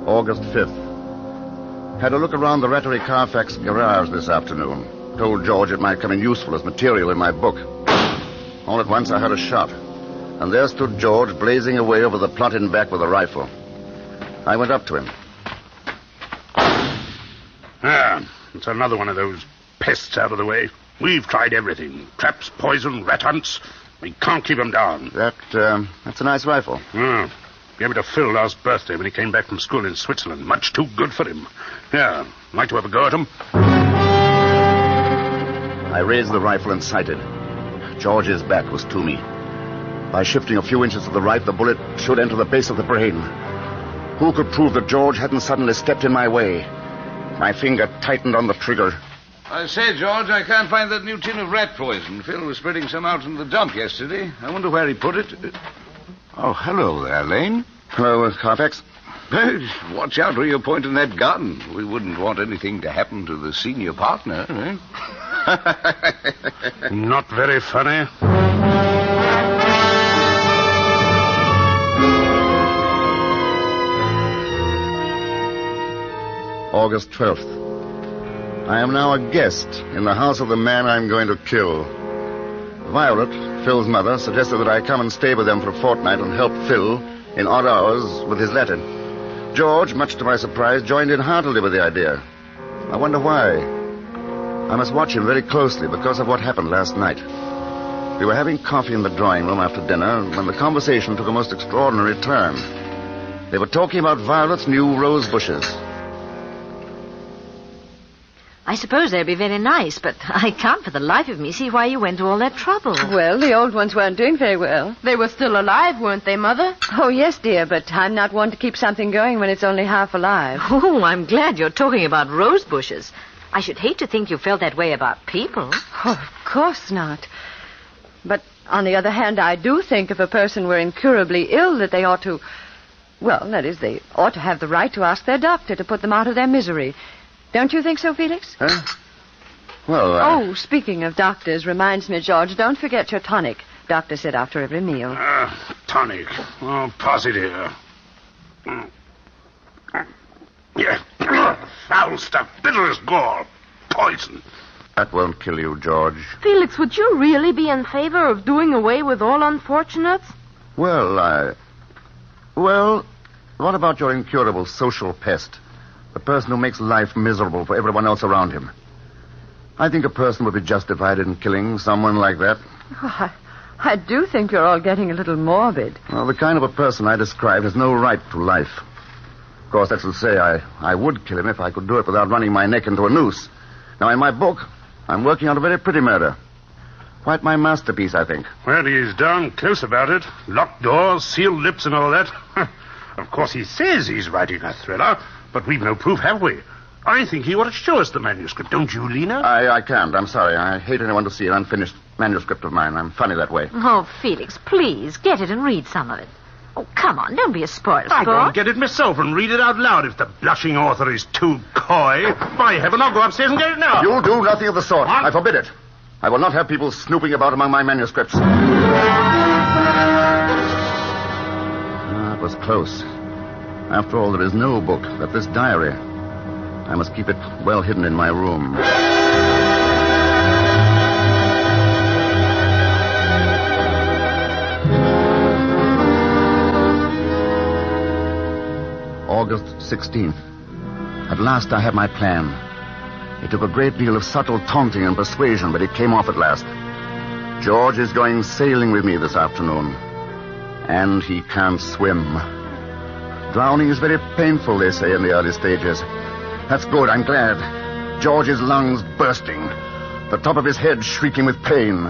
August 5th. Had a look around the Rattery Carfax garage this afternoon. Told George it might come in useful as material in my book. All at once I heard a shot. And there stood George blazing away over the plot in back with a rifle. I went up to him. It's another one of those pests out of the way. We've tried everything. Traps, poison, rat hunts. We can't keep them down. That's a nice rifle. Gave it to Phil last birthday when he came back from school in Switzerland. Much too good for him. Yeah, like to have a go at him? I raised the rifle and sighted. George's back was to me. By shifting a few inches to the right, the bullet should enter the base of the brain. Who could prove that George hadn't suddenly stepped in my way? My finger tightened on the trigger. I say, George, I can't find that new tin of rat poison. Phil was spreading some out in the dump yesterday. I wonder where he put it. Oh, hello there, Lane. Hello, Carfax. Watch out where you're pointing that gun. We wouldn't want anything to happen to the senior partner, eh? Not very funny. August 12th. I am now a guest in the house of the man I'm going to kill. Violet, Phil's mother, suggested that I come and stay with them for a fortnight and help Phil in odd hours with his Latin. George, much to my surprise, joined in heartily with the idea. I wonder why. I must watch him very closely because of what happened last night. We were having coffee in the drawing room after dinner when the conversation took a most extraordinary turn. They were talking about Violet's new rose bushes. I suppose they'd be very nice, but I can't for the life of me see why you went to all that trouble. Well, the old ones weren't doing very well. They were still alive, weren't they, Mother? Oh, yes, dear, but I'm not one to keep something going when it's only half alive. Oh, I'm glad you're talking about rose bushes. I should hate to think you felt that way about people. Oh, of course not. But on the other hand, I do think if a person were incurably ill that they ought to... Well, that is, they ought to have the right to ask their doctor to put them out of their misery. Don't you think so, Felix? Huh? Well, Oh, speaking of doctors, reminds me, George, don't forget your tonic. Doctor said after every meal. Tonic. Oh, pass it here. Yeah. Foul stuff. Bitter as gall. Poison. That won't kill you, George. Felix, would you really be in favor of doing away with all unfortunates? Well, what about your incurable social pest? The person who makes life miserable for everyone else around him. I think a person would be justified in killing someone like that. Oh, I do think you're all getting a little morbid. Well, the kind of a person I described has no right to life. Of course, that's to say I would kill him if I could do it without running my neck into a noose. Now, in my book, I'm working on a very pretty murder. Quite my masterpiece, I think. Well, he's darn close about it. Locked doors, sealed lips, and all that. Of course, he says he's writing a thriller, but we've no proof, have we? I think he ought to show us the manuscript, don't you, Lena? I can't. I'm sorry. I hate anyone to see an unfinished manuscript of mine. I'm funny that way. Oh, Felix, please, get it and read some of it. Oh, come on, don't be a spoilsport. I'll go and get it myself and read it out loud if the blushing author is too coy. By heaven, I'll go upstairs and get it now. You'll do nothing of the sort. What? I forbid it. I will not have people snooping about among my manuscripts. It was close. After all, there is no book but this diary. I must keep it well hidden in my room. August 16th. At last I have my plan. It took a great deal of subtle taunting and persuasion, but it came off at last. George is going sailing with me this afternoon. And he can't swim. Drowning is very painful, they say, in the early stages. That's good, I'm glad. George's lungs bursting. The top of his head shrieking with pain.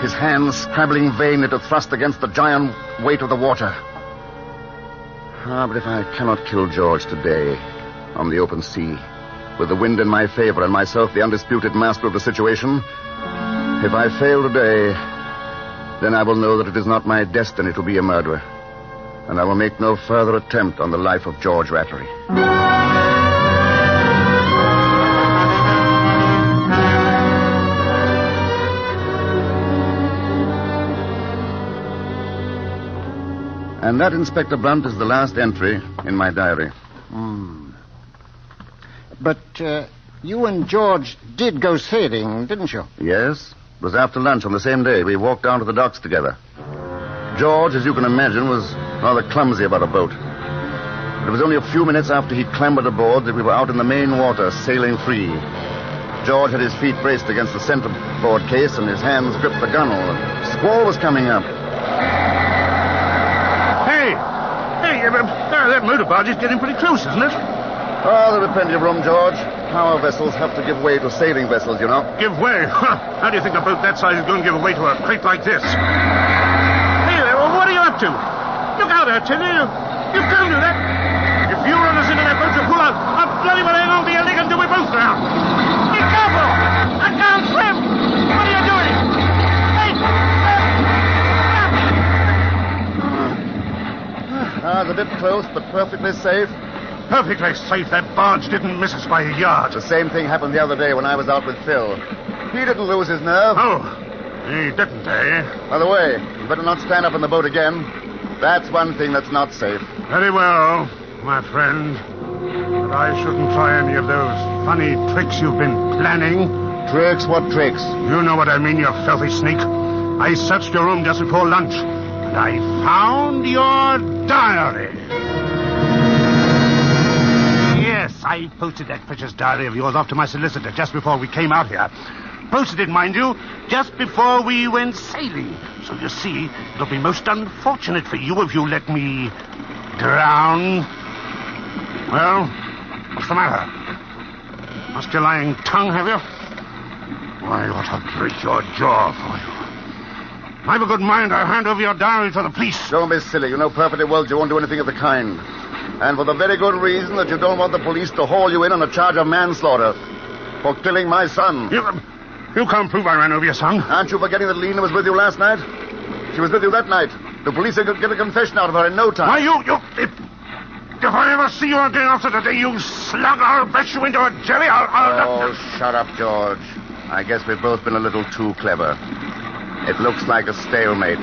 His hands scrabbling vainly to thrust against the giant weight of the water. But if I cannot kill George today, on the open sea, with the wind in my favor and myself the undisputed master of the situation, if I fail today, then I will know that it is not my destiny to be a murderer. and I will make no further attempt on the life of George Rattery. And that, Inspector Blunt, is the last entry in my diary. But you and George did go sailing, didn't you? Yes. It was after lunch on the same day. We walked down to the docks together. George, as you can imagine, was rather clumsy about a boat. It was only a few minutes after he clambered aboard that we were out in the main water, sailing free. George had his feet braced against the centerboard case and his hands gripped the gunwale. A squall was coming up. That motor barge is getting pretty close, isn't it? Oh, there'll be plenty of room, George. Power vessels have to give way to sailing vessels, you know. Give way? How do you think a boat that size is going to give way to a crate like this? Hey there, what are you up to? Look out, I tell you. You can't do that. If you run us into that boat, you'll pull out. I'll bloody well hang on to your leg until we both drown. Be careful! I can't swim! What are you doing? Hey! It's a bit close, but perfectly safe. Perfectly safe. That barge didn't miss us by a yard. The same thing happened the other day when I was out with Phil. He didn't lose his nerve. Oh, he didn't, eh? By the way, you better not stand up in the boat again. That's one thing that's not safe. Very well, my friend. But I shouldn't try any of those funny tricks you've been planning. Tricks? What tricks? You know what I mean, you filthy sneak. I searched your room just before lunch, and I found your diary. Yes, I posted that precious diary of yours off to my solicitor just before we came out here. Posted it, mind you, just before we went sailing. So you see, it'll be most unfortunate for you if you let me drown. Well, what's the matter? Lost your lying tongue, have you? Why, I ought to break your jaw for you. I've a good mind I'll hand over your diary to the police. Don't be silly. You know perfectly well you won't do anything of the kind. And for the very good reason that you don't want the police to haul you in on a charge of manslaughter for killing my son. You can't prove I ran over your son. Aren't you forgetting that Lena was with you last night? She was with you that night. The police will get a confession out of her in no time. Why, if I ever see you again after the day you slug, I'll bash you into a jelly. Oh, shut up, George. I guess we've both been a little too clever. It looks like a stalemate.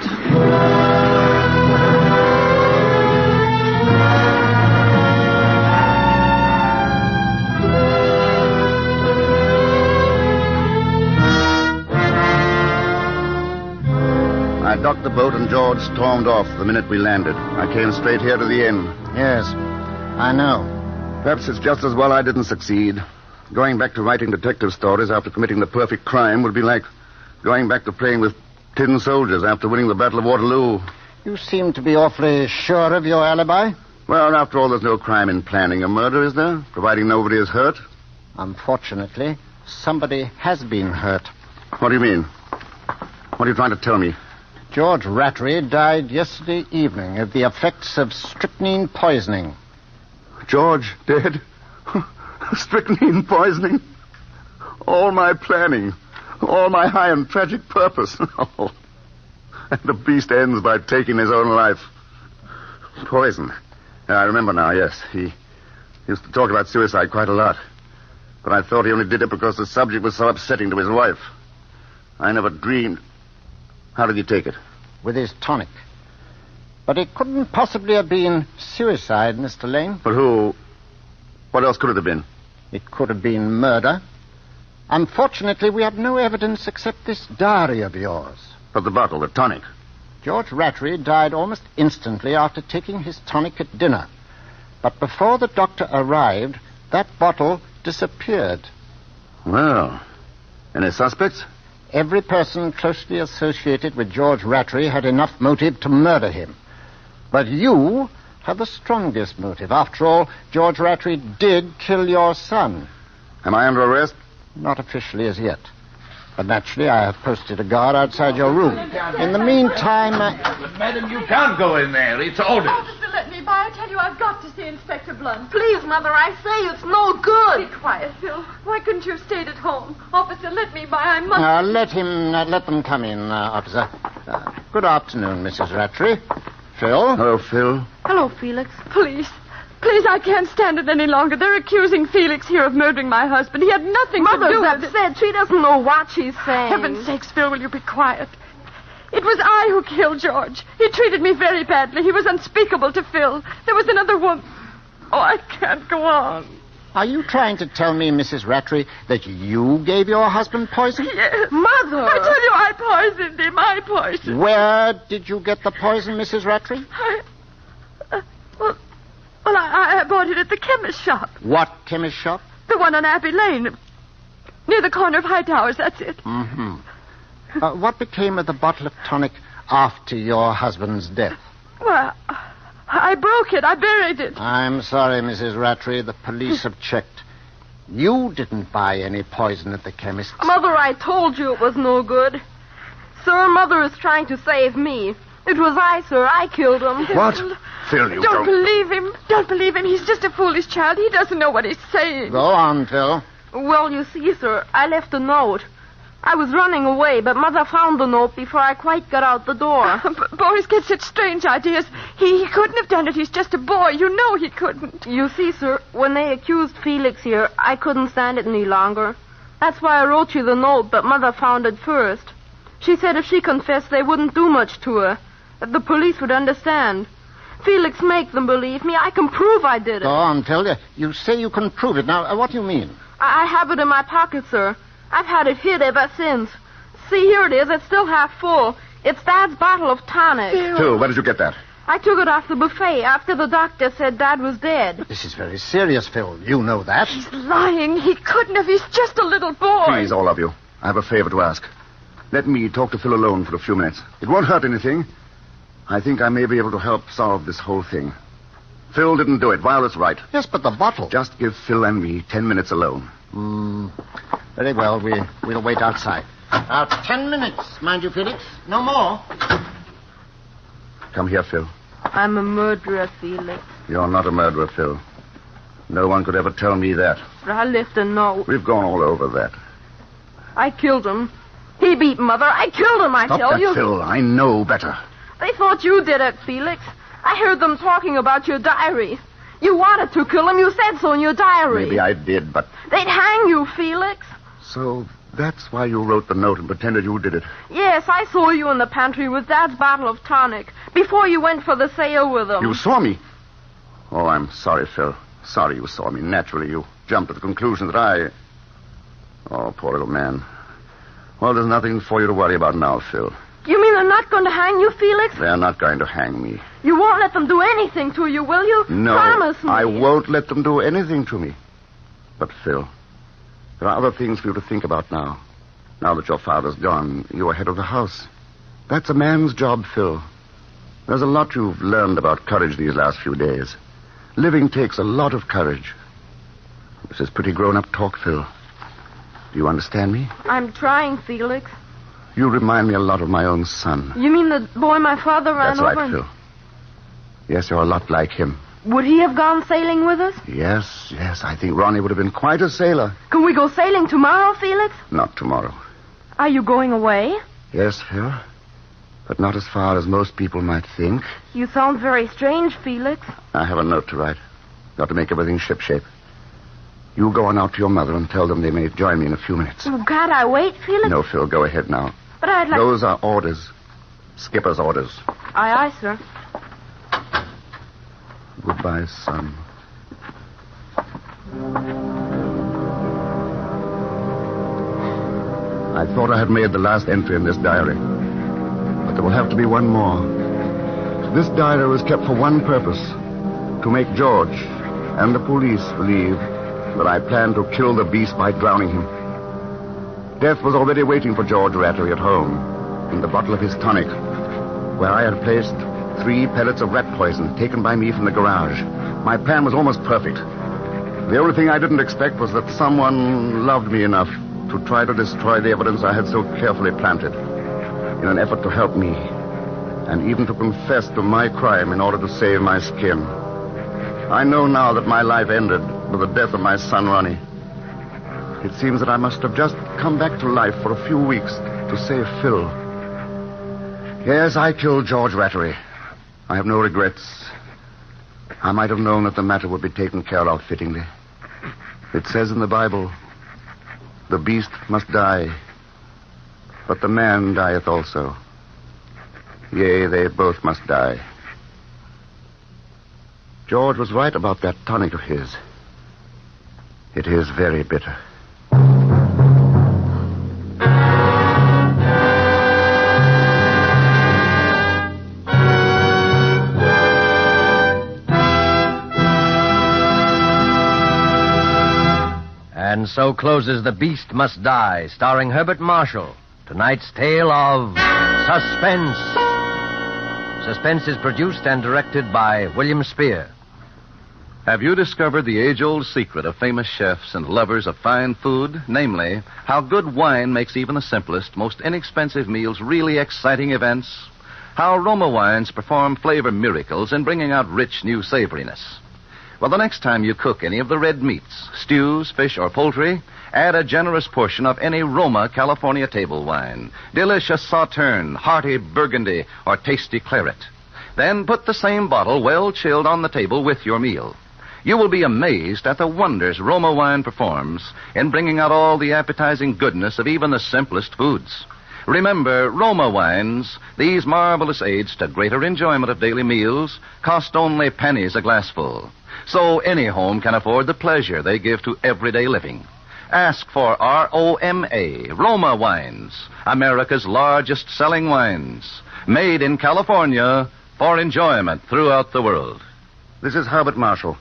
I docked the boat and George stormed off the minute we landed. I came straight here to the inn. Yes, I know. Perhaps it's just as well I didn't succeed. Going back to writing detective stories after committing the perfect crime would be like going back to playing with tin soldiers after winning the Battle of Waterloo. You seem to be awfully sure of your alibi. Well, after all, there's no crime in planning a murder, is there? Providing nobody is hurt. Unfortunately, somebody has been hurt. What do you mean? What are you trying to tell me? George Rattery died yesterday evening of the effects of strychnine poisoning. George dead? Strychnine poisoning? All my planning, all my high and tragic purpose. Oh. And the beast ends by taking his own life. Poison. I remember now, yes. He used to talk about suicide quite a lot. But I thought he only did it because the subject was so upsetting to his wife. I never dreamed. How did he take it? With his tonic. But it couldn't possibly have been suicide, Mr. Lane. But who? What else could it have been? It could have been murder. Unfortunately, we have no evidence except this diary of yours. But the bottle, the tonic. George Rattery died almost instantly after taking his tonic at dinner. But before the doctor arrived, that bottle disappeared. Well, any suspects? Every person closely associated with George Rattery had enough motive to murder him. But you have the strongest motive. After all, George Rattery did kill your son. Am I under arrest? Not officially as yet. But naturally, I have posted a guard outside your room. In the meantime... But, madam, you can't go in there. It's orders. Officer, let me by. I tell you, I've got to see Inspector Blunt. Please, Mother, I say it's no good. Be quiet, Phil. Why couldn't you have stayed at home? Officer, let me by. I must... let them come in, officer. Good afternoon, Mrs. Rattery. Phil? Hello, Phil. Hello, Felix. Please. Please, I can't stand it any longer. They're accusing Felix here of murdering my husband. He had nothing to do with it. Mother's upset. She doesn't know what she's saying. Heaven's sakes, Phil, will you be quiet? It was I who killed George. He treated me very badly. He was unspeakable to Phil. There was another woman. Oh, I can't go on. Are you trying to tell me, Mrs. Rattray, that you gave your husband poison? Yes. Mother! I tell you, I poisoned him. I poisoned. Where did you get the poison, Mrs. Rattray? Well, I bought it at the chemist shop. What chemist shop? The one on Abbey Lane. Near the corner of High Towers, that's it. Mm-hmm. What became of the bottle of tonic after your husband's death? Well, I broke it. I buried it. I'm sorry, Mrs. Rattray. The police have checked. You didn't buy any poison at the chemist's. Mother, I told you it was no good. Sir, Mother is trying to save me. It was I, sir. I killed him. What? Phil, you Don't believe him. Don't believe him. He's just a foolish child. He doesn't know what he's saying. Go on, Phil. Well, you see, sir, I left a note. I was running away, but Mother found the note before I quite got out the door. Boris gets such strange ideas. He couldn't have done it. He's just a boy. You know he couldn't. You see, sir, when they accused Felix here, I couldn't stand it any longer. That's why I wrote you the note, but Mother found it first. She said if she confessed, they wouldn't do much to her. That the police would understand. Felix, make them believe me. I can prove I did it. Go on, Phil. You say you can prove it. Now, what do you mean? I have it in my pocket, sir. I've had it hid ever since. See, here it is. It's still half full. It's Dad's bottle of tonic. Phil, where did you get that? I took it off the buffet after the doctor said Dad was dead. This is very serious, Phil. You know that. He's lying. He couldn't have. He's just a little boy. Please, all of you. I have a favor to ask. Let me talk to Phil alone for a few minutes. It won't hurt anything. I think I may be able to help solve this whole thing. Phil didn't do it. Violet's right. Yes, but the bottle. Just give Phil and me 10 minutes alone. Very well. We'll wait outside. 10 minutes, mind you, Felix. No more. Come here, Phil. I'm a murderer, Felix. You're not a murderer, Phil. No one could ever tell me that. But I left a note. We've gone all over that. I killed him. He beat Mother. I killed him, I Stop tell that, you. Phil. I know better. They thought you did it, Felix. I heard them talking about your diary. You wanted to kill him. You said so in your diary. Maybe I did, but... They'd hang you, Felix. So that's why you wrote the note and pretended you did it. Yes, I saw you in the pantry with Dad's bottle of tonic before you went for the sale with him. You saw me? Oh, I'm sorry, Phil. Sorry you saw me. Naturally, you jumped to the conclusion that I... Oh, poor little man. Well, there's nothing for you to worry about now, Phil. You mean they're not going to hang you, Felix? They're not going to hang me. You won't let them do anything to you, will you? No, Promise me. I won't let them do anything to me. But, Phil, there are other things for you to think about now. Now that your father's gone, you're head of the house. That's a man's job, Phil. There's a lot you've learned about courage these last few days. Living takes a lot of courage. This is pretty grown-up talk, Phil. Do you understand me? I'm trying, Felix. You remind me a lot of my own son. You mean the boy my father ran That's over? right, Phil. Yes, you're a lot like him. Would he have gone sailing with us? Yes. I think Ronnie would have been quite a sailor. Can we go sailing tomorrow, Felix? Not tomorrow. Are you going away? Yes, Phil. But not as far as most people might think. You sound very strange, Felix. I have a note to write. Got to make everything shipshape. You go on out to your mother and tell them they may join me in a few minutes. Oh, can't I wait, Felix? No, Phil, go ahead now. But I'd like... Those are orders. Skipper's orders. Aye, sir. Goodbye, son. I thought I had made the last entry in this diary. But there will have to be one more. This diary was kept for one purpose. To make George and the police believe that I planned to kill the beast by drowning him. Death was already waiting for George Rattray at home, in the bottle of his tonic, where I had placed 3 pellets of rat poison taken by me from the garage. My plan was almost perfect. The only thing I didn't expect was that someone loved me enough to try to destroy the evidence I had so carefully planted, in an effort to help me, and even to confess to my crime in order to save my skin. I know now that my life ended with the death of my son, Ronnie. It seems that I must have just come back to life for a few weeks to save Phil. Yes, I killed George Rattray. I have no regrets. I might have known that the matter would be taken care of fittingly. It says in the Bible, the beast must die, but the man dieth also. Yea, they both must die. George was right about that tonic of his. It is very bitter. And so closes The Beast Must Die, starring Herbert Marshall. Tonight's tale of Suspense. Suspense is produced and directed by William Spear. Have you discovered the age-old secret of famous chefs and lovers of fine food? Namely, how good wine makes even the simplest, most inexpensive meals really exciting events? How Roma wines perform flavor miracles in bringing out rich new savoriness? Well, the next time you cook any of the red meats, stews, fish, or poultry, add a generous portion of any Roma California table wine, delicious Sauterne, hearty Burgundy, or tasty claret. Then put the same bottle well chilled on the table with your meal. You will be amazed at the wonders Roma wine performs in bringing out all the appetizing goodness of even the simplest foods. Remember, Roma wines, these marvelous aids to greater enjoyment of daily meals, cost only pennies a glassful. So any home can afford the pleasure they give to everyday living. Ask for ROMA, Roma wines, America's largest selling wines, made in California for enjoyment throughout the world. This is Herbert Marshall.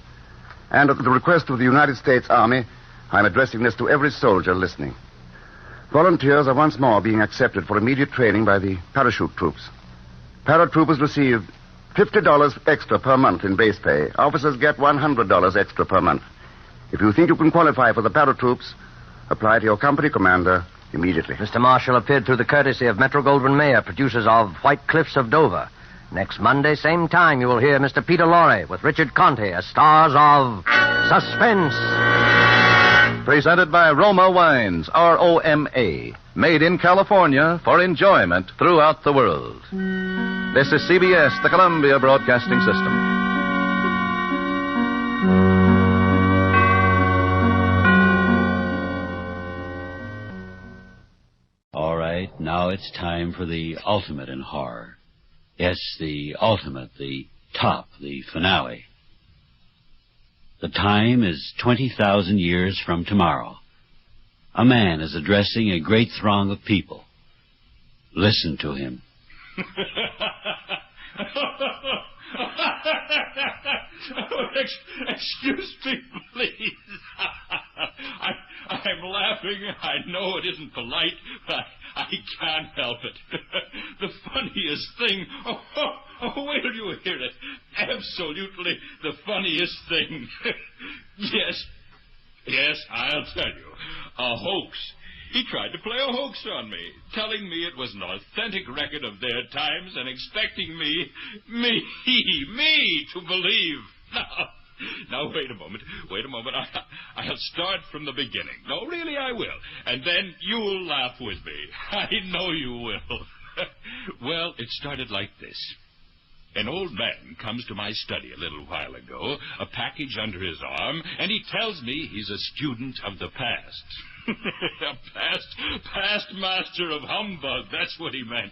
And at the request of the United States Army, I'm addressing this to every soldier listening. Volunteers are once more being accepted for immediate training by the parachute troops. Paratroopers receive $50 extra per month in base pay. Officers get $100 extra per month. If you think you can qualify for the paratroops, apply to your company commander immediately. Mr. Marshall appeared through the courtesy of Metro-Goldwyn-Mayer, producers of White Cliffs of Dover. Next Monday, same time, you will hear Mr. Peter Lorre with Richard Conte as stars of Suspense. Presented by Roma Wines, ROMA, made in California for enjoyment throughout the world. This is CBS, the Columbia Broadcasting System. All right, now it's time for the ultimate in horror. Yes, the ultimate, the top, the finale. The time is 20,000 years from tomorrow. A man is addressing a great throng of people. Listen to him. Excuse me, please. I'm laughing. I know it isn't polite, but I can't help it. The funniest thing. Oh, wait till you hear it. Absolutely the funniest thing. Yes, I'll tell you. A hoax. He tried to play a hoax on me, telling me it was an authentic record of their times and expecting me to believe. Now, wait a moment. I'll start from the beginning. No, really, I will. And then you'll laugh with me. I know you will. Well, it started like this. An old man comes to my study a little while ago, a package under his arm, and he tells me he's a student of the past. A past master of humbug, that's what he meant.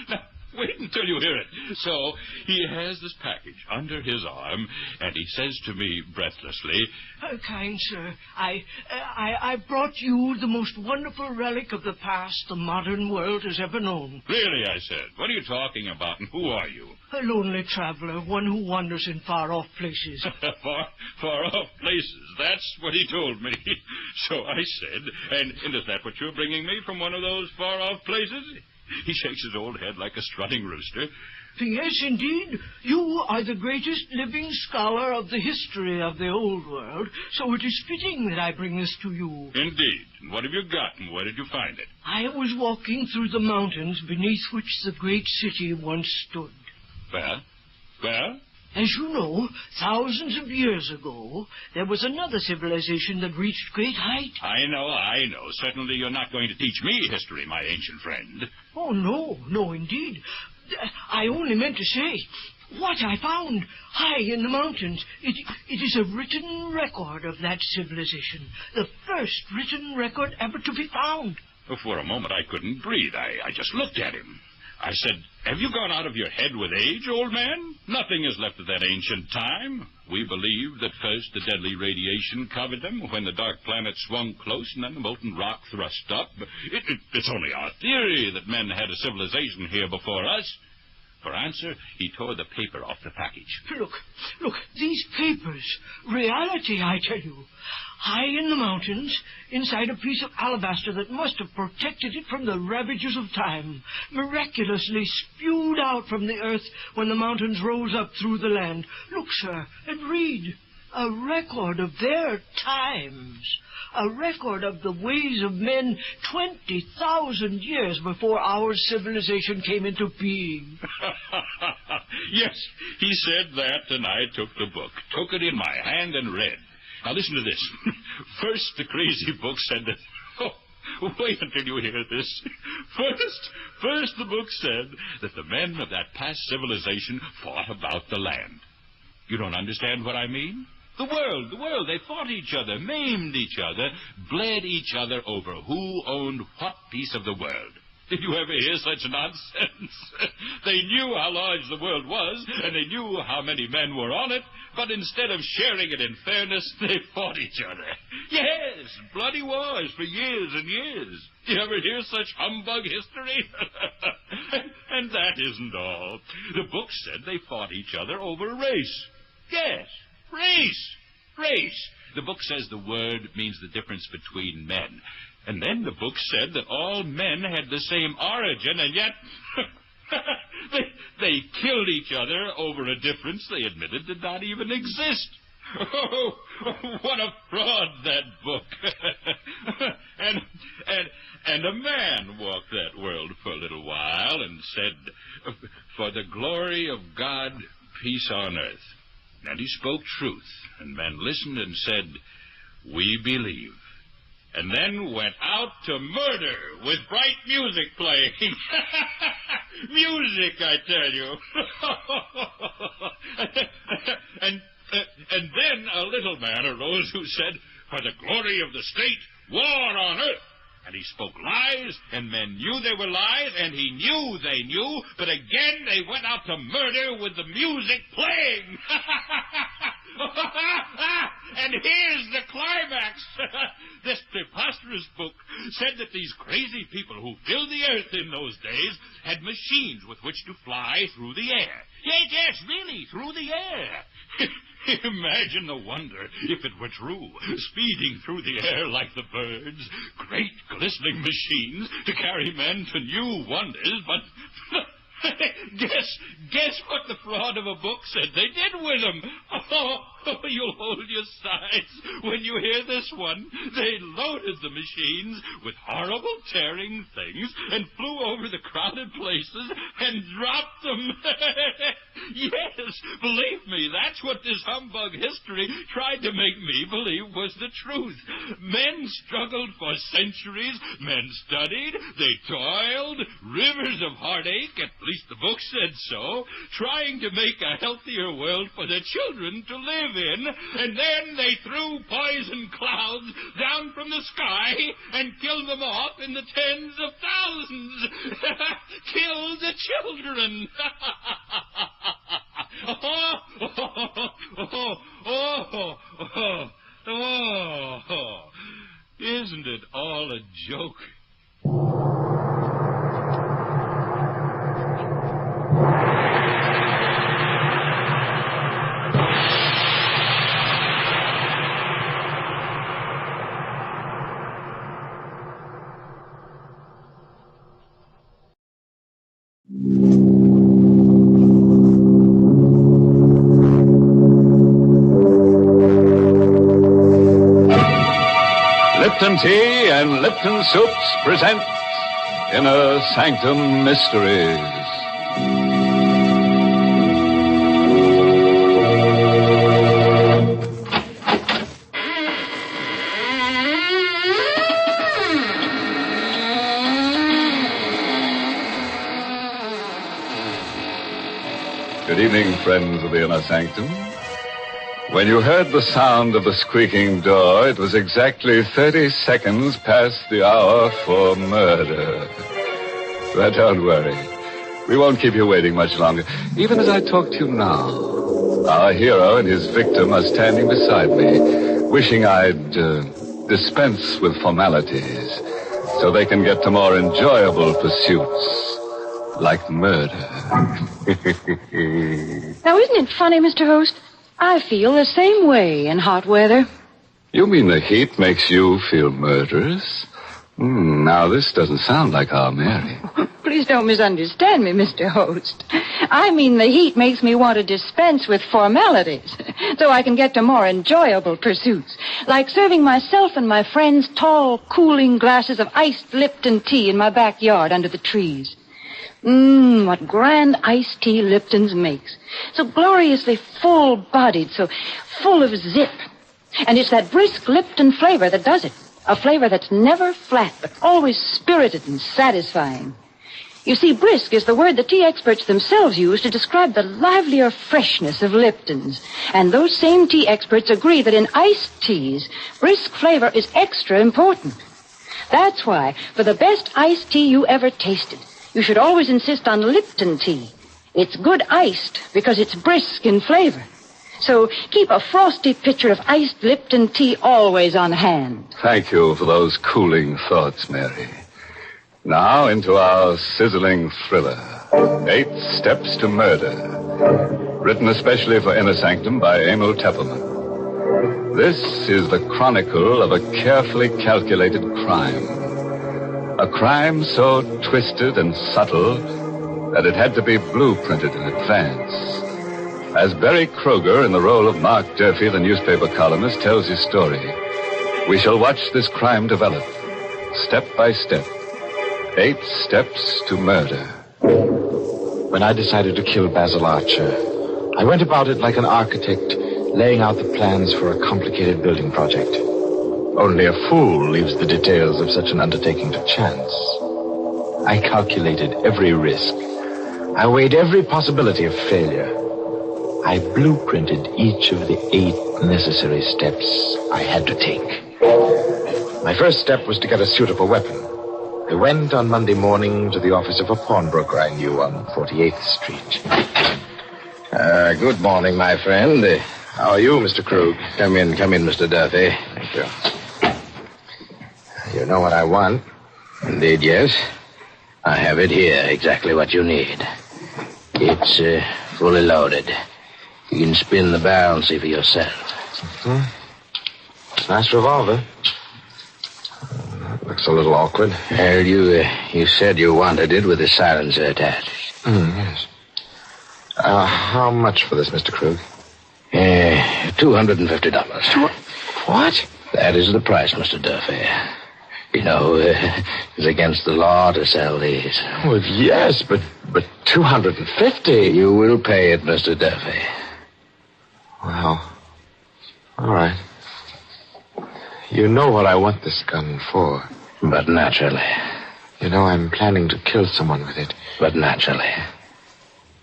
Now, wait until you hear it. So, he has this package under his arm, and he says to me breathlessly, Kind sir, I brought you the most wonderful relic of the past the modern world has ever known. Really, I said. What are you talking about, and who are you? A lonely traveler, one who wanders in far-off places. Far-off places, that's what he told me. So I said, and is that what you're bringing me from one of those far-off places? He shakes his old head like a strutting rooster. Yes, indeed. You are the greatest living scholar of the history of the old world, so it is fitting that I bring this to you. Indeed. And what have you got, and where did you find it? I was walking through the mountains beneath which the great city once stood. Well? As you know, thousands of years ago, there was another civilization that reached great height. I know. Certainly you're not going to teach me history, my ancient friend. Oh, no, indeed. I only meant to say, what I found high in the mountains, it is a written record of that civilization. The first written record ever to be found. For a moment, I couldn't breathe. I just looked at him. I said, have you gone out of your head with age, old man? Nothing is left of that ancient time. We believe that first the deadly radiation covered them when the dark planet swung close and then the molten rock thrust up. It's only our theory that men had a civilization here before us. For answer, he tore the paper off the package. Look, these papers. Reality, I tell you. High in the mountains, inside a piece of alabaster that must have protected it from the ravages of time, miraculously spewed out from the earth when the mountains rose up through the land. Look, sir, and read. A record of their times. A record of the ways of men 20,000 years before our civilization came into being. Yes, he said that, and I took the book, took it in my hand and read. Now listen to this. First, the crazy book said that... Oh, wait until you hear this. First, the book said that the men of that past civilization fought about the land. You don't understand what I mean? The world, they fought each other, maimed each other, bled each other over who owned what piece of the world. Did you ever hear such nonsense? They knew how large the world was, and they knew how many men were on it, but instead of sharing it in fairness, they fought each other. Yes, bloody wars for years and years. Did you ever hear such humbug history? And that isn't all. The book said they fought each other over race. Yes, race. The book says the word means the difference between men. And then the book said that all men had the same origin, and yet they killed each other over a difference they admitted did not even exist. Oh, what a fraud, that book. And a man walked that world for a little while and said, for the glory of God, peace on earth. And he spoke truth, and men listened and said, we believe. And then went out to murder with bright music playing. Music, I tell you. And then a little man arose who said, for the glory of the state, war on earth. And he spoke lies, and men knew they were lies, and he knew they knew, but again they went out to murder with the music playing. And here's the climax. This preposterous book said that these crazy people who filled the earth in those days had machines with which to fly through the air. Yes, really, through the air. Imagine the wonder if it were true, speeding through the air like the birds, great glistening machines to carry men to new wonders, but... Guess what the fraud of a book said they did with them. Oh, you'll hold your sides when you hear this one. They loaded the machines with horrible tearing things and flew over the crowded places and dropped them. Yes, believe me, that's what this humbug history tried to make me believe was the truth. Men struggled for centuries, men studied, they toiled, rivers of heartache, at least the book said so, trying to make a healthier world for their children to live in, and then they threw poison clouds down from the sky and killed them off in the tens of thousands. Killed the children. Isn't it all a joke? Lipton Tea and Lipton Soups present Inner Sanctum Mysteries. Good evening, friends of the inner sanctum. When you heard the sound of the squeaking door, it was exactly 30 seconds past the hour for murder. But don't worry. We won't keep you waiting much longer. Even as I talk to you now, our hero and his victim are standing beside me, wishing I'd dispense with formalities so they can get to more enjoyable pursuits, like murder. Now, isn't it funny, Mr. Host? I feel the same way in hot weather. You mean the heat makes you feel murderous? Now, this doesn't sound like our Mary. Please don't misunderstand me, Mr. Host. I mean the heat makes me want to dispense with formalities so I can get to more enjoyable pursuits, like serving myself and my friends tall, cooling glasses of iced Lipton tea in my backyard under the trees. What grand iced tea Lipton's makes. So gloriously full-bodied, so full of zip. And it's that brisk Lipton flavor that does it. A flavor that's never flat, but always spirited and satisfying. You see, brisk is the word the tea experts themselves use to describe the livelier freshness of Lipton's. And those same tea experts agree that in iced teas, brisk flavor is extra important. That's why, for the best iced tea you ever tasted, you should always insist on Lipton tea. It's good iced because it's brisk in flavor. So keep a frosty pitcher of iced Lipton tea always on hand. Thank you for those cooling thoughts, Mary. Now into our sizzling thriller, 8 Steps to Murder, written especially for Inner Sanctum by Emil Teppelman. This is the chronicle of a carefully calculated crime. A crime so twisted and subtle that it had to be blueprinted in advance. As Barry Kroger, in the role of Mark Durfee, the newspaper columnist, tells his story, we shall watch this crime develop, step by step. 8 Steps to Murder. When I decided to kill Basil Archer, I went about it like an architect laying out the plans for a complicated building project. Only a fool leaves the details of such an undertaking to chance. I calculated every risk. I weighed every possibility of failure. I blueprinted each of the 8 necessary steps I had to take. My first step was to get a suitable weapon. I went on Monday morning to the office of a pawnbroker I knew on 48th Street. Good morning, my friend. How are you, Mr. Krug? Come in, Mr. Durfee. Thank you. You know what I want? Indeed, yes. I have it here, exactly what you need. It's fully loaded. You can spin the barrel and see for yourself. It's a nice revolver. Looks a little awkward. Well, you said you wanted it with a silencer attached. Yes. How much for this, Mr. Krug? $250. What? That is the price, Mr. Durfee. You know, it's against the law to sell these. Well, yes, but $250. You will pay it, Mr. Durfee. Well, all right. You know what I want this gun for. But naturally. You know I'm planning to kill someone with it. But naturally.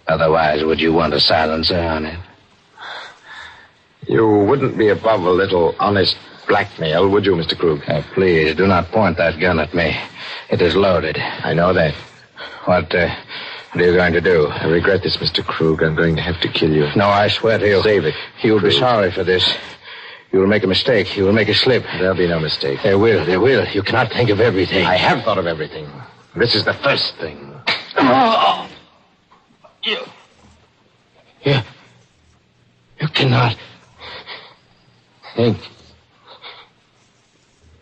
Otherwise, would you want a silencer on it? You wouldn't be above a little honest blackmail, would you, Mr. Krug? Please, do not point that gun at me. It is loaded. I know that. What are you going to do? I regret this, Mr. Krug. I'm going to have to kill you. No, I swear to you. Save it. You'll be sorry for this. You will make a mistake. You will make a slip. There'll be no mistake. There will. You cannot think of everything. I have thought of everything. This is the first thing. You cannot think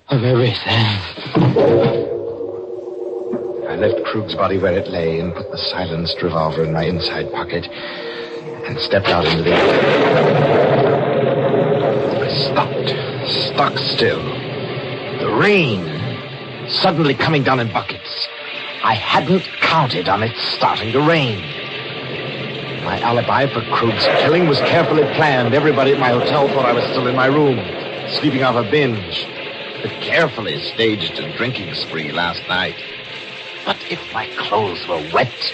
of everything. I left Krug's body where it lay and put the silenced revolver in my inside pocket and stepped out into the air. I stopped still. The rain suddenly coming down in buckets. I hadn't counted on it starting to rain. My alibi for Krug's killing was carefully planned. Everybody at my hotel thought I was still in my room, sleeping off a binge. But carefully staged a drinking spree last night. But if my clothes were wet,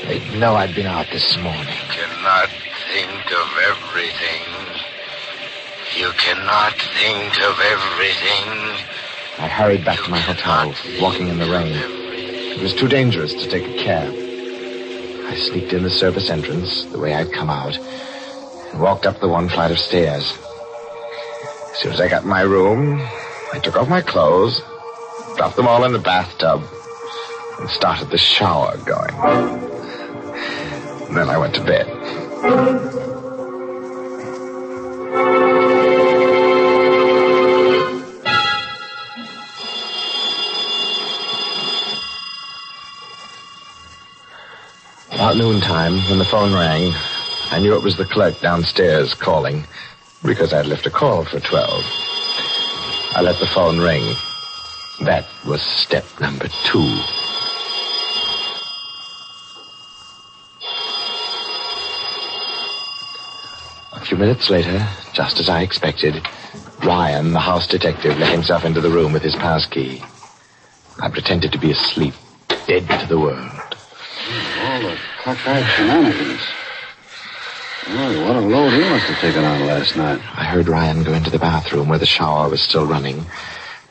They'd know I'd been out this morning. You cannot think of everything. You cannot think of everything. I hurried back to my hotel, walking in the rain. It was too dangerous to take a cab. I sneaked in the service entrance, the way I'd come out, and walked up the one flight of stairs. As soon as I got in my room, I took off my clothes, dropped them all in the bathtub, and started the shower going. And then I went to bed. About noontime, when the phone rang, I knew it was the clerk downstairs calling, because I'd left a call for 12. I let the phone ring. That was step number 2. A few minutes later, just as I expected, Ryan, the house detective, let himself into the room with his pass key. I pretended to be asleep, dead to the world. All the cockeyed shenanigans. Boy, what a load he must have taken on last night. I heard Ryan go into the bathroom where the shower was still running,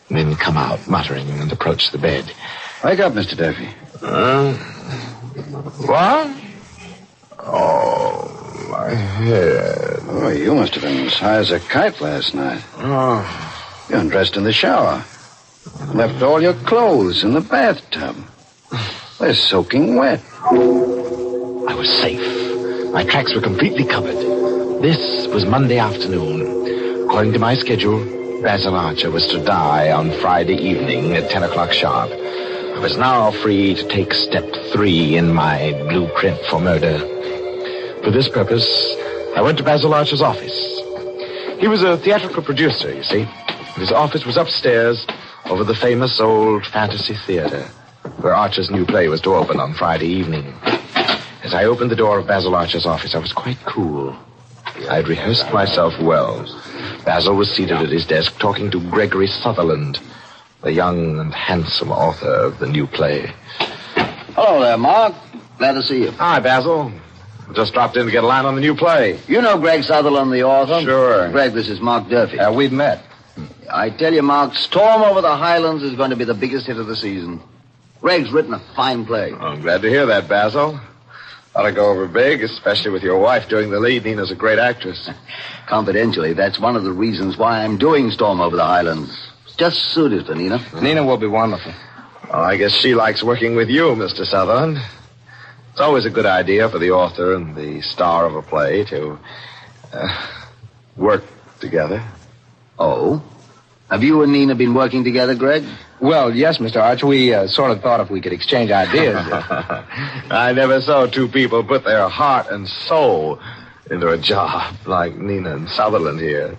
and then come out, muttering, and approach the bed. Wake up, Mr. Duffy. What? Oh, my head. Oh, you must have been as high as a kite last night. Oh. You undressed in the shower. Left all your clothes in the bathtub. They're soaking wet. I was safe. My tracks were completely covered. This was Monday afternoon. According to my schedule, Basil Archer was to die on Friday evening at 10 o'clock sharp. I was now free to take step 3 in my blueprint for murder. For this purpose, I went to Basil Archer's office. He was a theatrical producer, you see. His office was upstairs over the famous old Fantasy Theater, where Archer's new play was to open on Friday evening. As I opened the door of Basil Archer's office, I was quite cool. I'd rehearsed myself well. Basil was seated at his desk talking to Gregory Sutherland, the young and handsome author of the new play. Hello there, Mark. Glad to see you. Hi, Basil. Just dropped in to get a line on the new play. You know Greg Sutherland, the author? Sure. Greg, this is Mark Durfee. We've met. I tell you, Mark, Storm Over the Highlands is going to be the biggest hit of the season. Greg's written a fine play. I'm glad to hear that, Basil. Ought to go over big, especially with your wife doing the lead. Nina's a great actress. Confidentially, that's one of the reasons why I'm doing Storm Over the Highlands. Just suited for Nina. Nina will be wonderful. Oh, I guess she likes working with you, Mr. Sutherland. It's always a good idea for the author and the star of a play to work together. Oh? Have you and Nina been working together, Greg? Well, yes, Mr. Arch. We sort of thought if we could exchange ideas. I never saw two people put their heart and soul into a job like Nina and Sutherland here.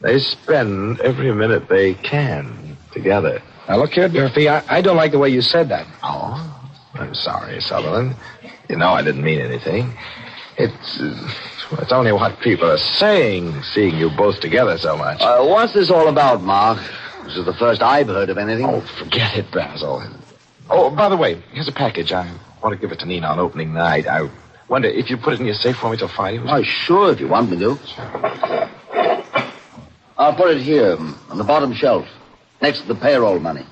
They spend every minute they can together. Now, look here, Durfee, I don't like the way you said that. Oh, I'm sorry, Sutherland. You know I didn't mean anything. It's only what people are saying, seeing you both together so much. What's this all about, Mark? This is the first I've heard of anything. Oh, forget it, Basil. Oh, by the way, here's a package. I want to give it to Nina on opening night. I wonder if you put it in your safe for me till Friday. Oh, sure, if you want me to. I'll put it here, on the bottom shelf, next to the payroll money.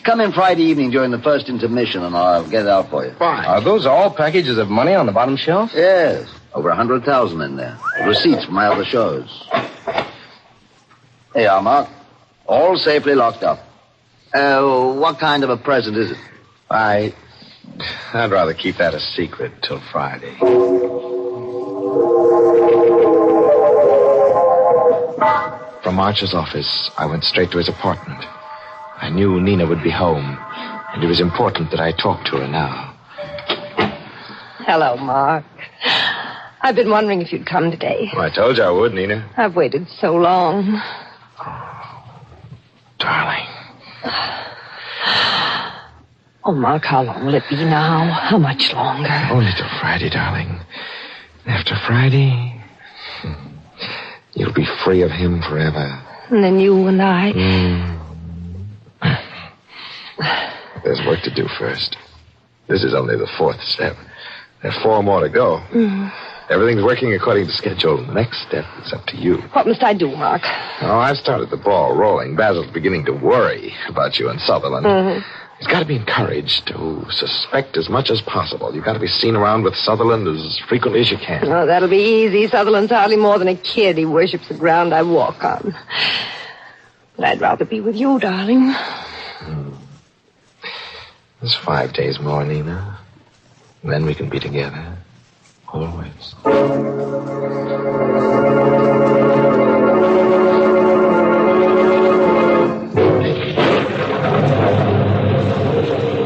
Come in Friday evening during the first intermission, and I'll get it out for you. Fine. Are those all packages of money on the bottom shelf? Yes, over 100,000 in there. Receipts from my other shows. Here you are, Mark. All safely locked up. What kind of a present is it? I'd rather keep that a secret till Friday. From Archer's office, I went straight to his apartment. I knew Nina would be home, and it was important that I talk to her now. Hello, Mark. I've been wondering if you'd come today. Well, I told you I would, Nina. I've waited so long. Darling. Oh, Mark, how long will it be now? How much longer? Only till Friday, darling. After Friday, you'll be free of him forever. And then you and I... There's work to do first. This is only the 4th step. There are 4 more to go. Everything's working according to schedule. The next step is up to you. What must I do, Mark? Oh, I've started the ball rolling. Basil's beginning to worry about you and Sutherland. He's got to be encouraged to suspect as much as possible. You've got to be seen around with Sutherland as frequently as you can. Oh, that'll be easy. Sutherland's hardly more than a kid. He worships the ground I walk on. But I'd rather be with you, darling. There's 5 days more, Nina. And then we can be together. Always.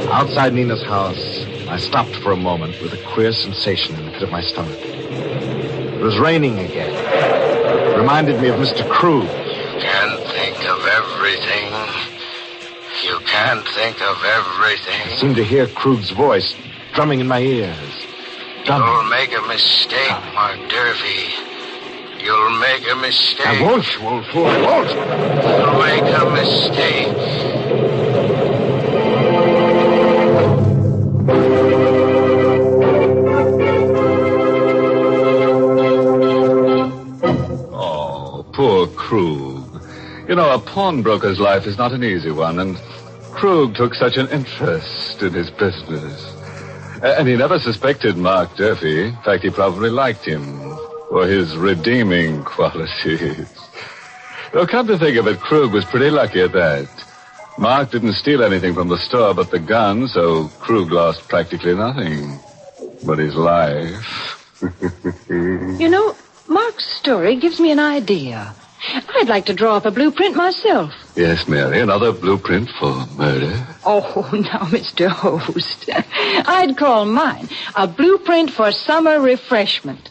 Outside Nina's house, I stopped for a moment with a queer sensation in the pit of my stomach. It was raining again. It reminded me of Mr. Krug. You can't think of everything. You can't think of everything. I seemed to hear Krug's voice drumming in my ears. Drumming. You'll make a mistake, Mark Durfee. You'll make a mistake. I won't, Wolf. I won't. You'll make a mistake. Poor Krug. You know, a pawnbroker's life is not an easy one, and Krug took such an interest in his business. And he never suspected Mark Durfee. In fact, he probably liked him for his redeeming qualities. Though, come to think of it, Krug was pretty lucky at that. Mark didn't steal anything from the store but the gun, so Krug lost practically nothing but his life. You know, Mark's story gives me an idea. I'd like to draw up a blueprint myself. Yes, Mary, another blueprint for murder. Oh, now, Mr. Host. I'd call mine a blueprint for summer refreshment.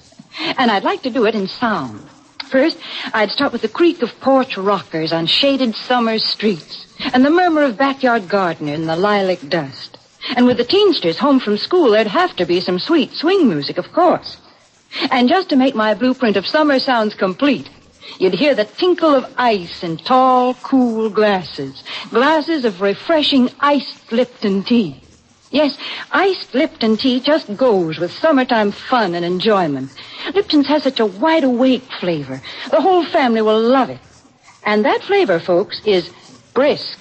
And I'd like to do it in sound. First, I'd start with the creak of porch rockers on shaded summer streets, and the murmur of backyard gardeners in the lilac dust. And with the teensters home from school, there'd have to be some sweet swing music, of course. And just to make my blueprint of summer sounds complete, you'd hear the tinkle of ice in tall, cool glasses. Glasses of refreshing iced Lipton tea. Yes, iced Lipton tea just goes with summertime fun and enjoyment. Lipton's has such a wide-awake flavor. The whole family will love it. And that flavor, folks, is brisk.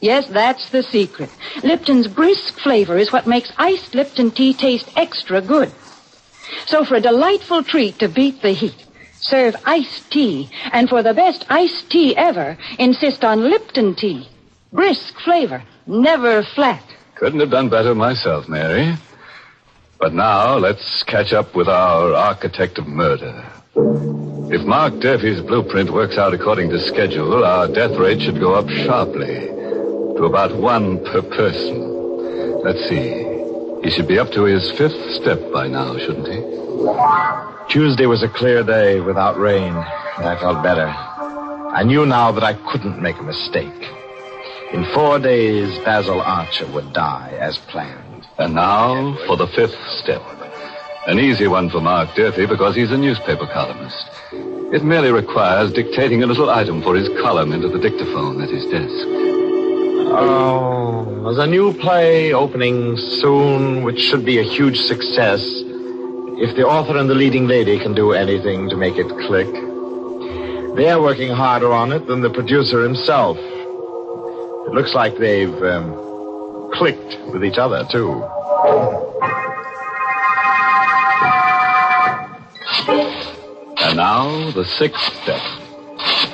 Yes, that's the secret. Lipton's brisk flavor is what makes iced Lipton tea taste extra good. So for a delightful treat to beat the heat, serve iced tea. And for the best iced tea ever, insist on Lipton tea. Brisk flavor, never flat. Couldn't have done better myself, Mary. But now, let's catch up with our architect of murder. If Mark Durfee's blueprint works out according to schedule, our death rate should go up sharply to about 1 per person. Let's see. He should be up to his 5th step by now, shouldn't he? Tuesday was a clear day without rain, and I felt better. I knew now that I couldn't make a mistake. In 4 days, Basil Archer would die as planned. And now for the 5th step. An easy one for Mark Durfee because he's a newspaper columnist. It merely requires dictating a little item for his column into the dictaphone at his desk. Oh, there's a new play opening soon, which should be a huge success. If the author and the leading lady can do anything to make it click. They're working harder on it than the producer himself. It looks like they've clicked with each other, too. And now, the 6th step.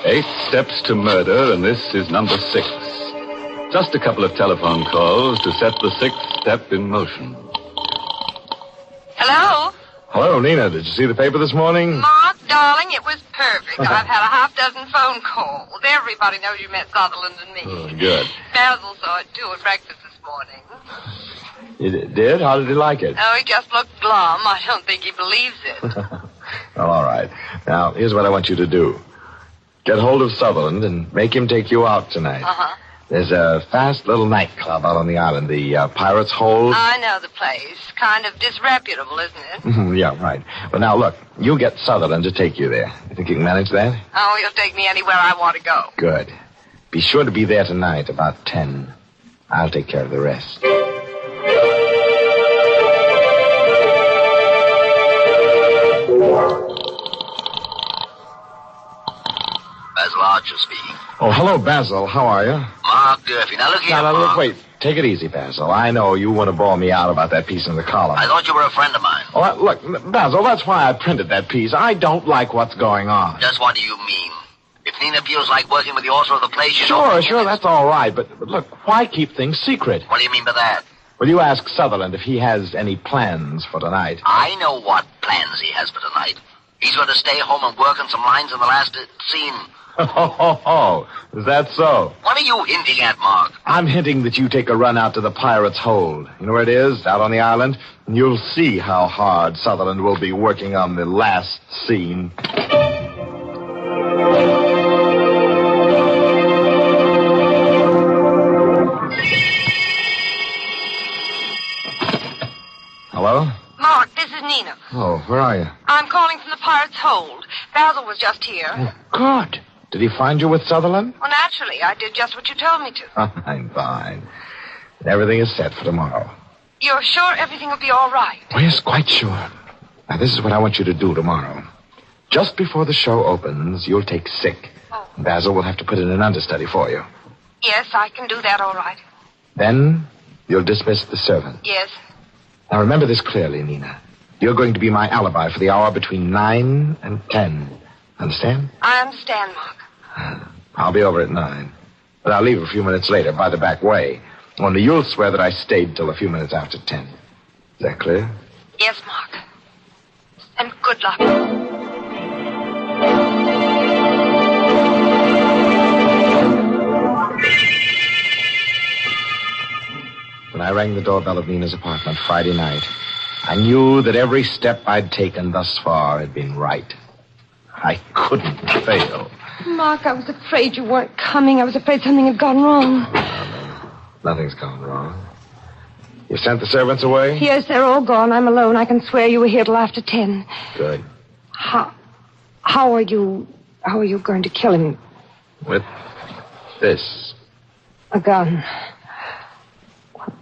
8 steps to murder, and this is number 6. Just a couple of telephone calls to set the 6th step in motion. Hello? Hello, Nina. Did you see the paper this morning? Mark, darling, it was perfect. I've had a half-dozen phone calls. Everybody knows you met Sutherland and me. Oh, good. Basil saw it, too, at breakfast this morning. You did? How did he like it? Oh, he just looked glum. I don't think he believes it. Well, all right. Now, here's what I want you to do. Get hold of Sutherland and make him take you out tonight. Uh-huh. There's a fast little nightclub out on the island, the Pirate's Hole. I know the place. Kind of disreputable, isn't it? Yeah, right. But now, look, you get Sutherland to take you there. You think you can manage that? Oh, he'll take me anywhere I want to go. Good. Be sure to be there tonight about 10. I'll take care of the rest. speaking. Oh, hello, Basil. How are you? Mark Durfee. Now, look here, Now, Mark. look, wait. Take it easy, Basil. I know you want to bore me out about that piece in the column. I thought you were a friend of mine. Oh, look, Basil, that's why I printed that piece. I don't like what's going on. Just what do you mean? If Nina feels like working with the author of the play, she Sure, that's all right. But look, why keep things secret? What do you mean by that? Well, you ask Sutherland if he has any plans for tonight. I know what plans he has for tonight. He's going to stay home and work on some lines in the last scene. Is that so? What are you hinting at, Mark? I'm hinting that you take a run out to the Pirates' Hold. You know where it is? Out on the island? And you'll see how hard Sutherland will be working on the last scene. Hello? Mark, this is Nina. Oh, where are you? I'm calling from the Pirates' Hold. Basil was just here. Oh, good. Did he find you with Sutherland? Well, naturally, I did just what you told me to. Fine, fine. And everything is set for tomorrow. You're sure everything will be all right? Oh, yes, quite sure. Now, this is what I want you to do tomorrow. Just before the show opens, you'll take sick. Oh. Basil will have to put in an understudy for you. Yes, I can do that all right. Then you'll dismiss the servant. Yes. Now, remember this clearly, Nina. You're going to be my alibi for the hour between 9 and 10. Understand? I understand, Mark. I'll be over at 9. But I'll leave a few minutes later by the back way. Only you'll swear that I stayed till a few minutes after 10. Is that clear? Yes, Mark. And good luck. When I rang the doorbell of Nina's apartment Friday night, I knew that every step I'd taken thus far had been right. I couldn't fail. Mark, I was afraid you weren't coming. I was afraid something had gone wrong. Nothing's gone wrong. You sent the servants away? Yes, they're all gone. I'm alone. I can swear you were here till after 10. Good. How are you going to kill him? With this. A gun.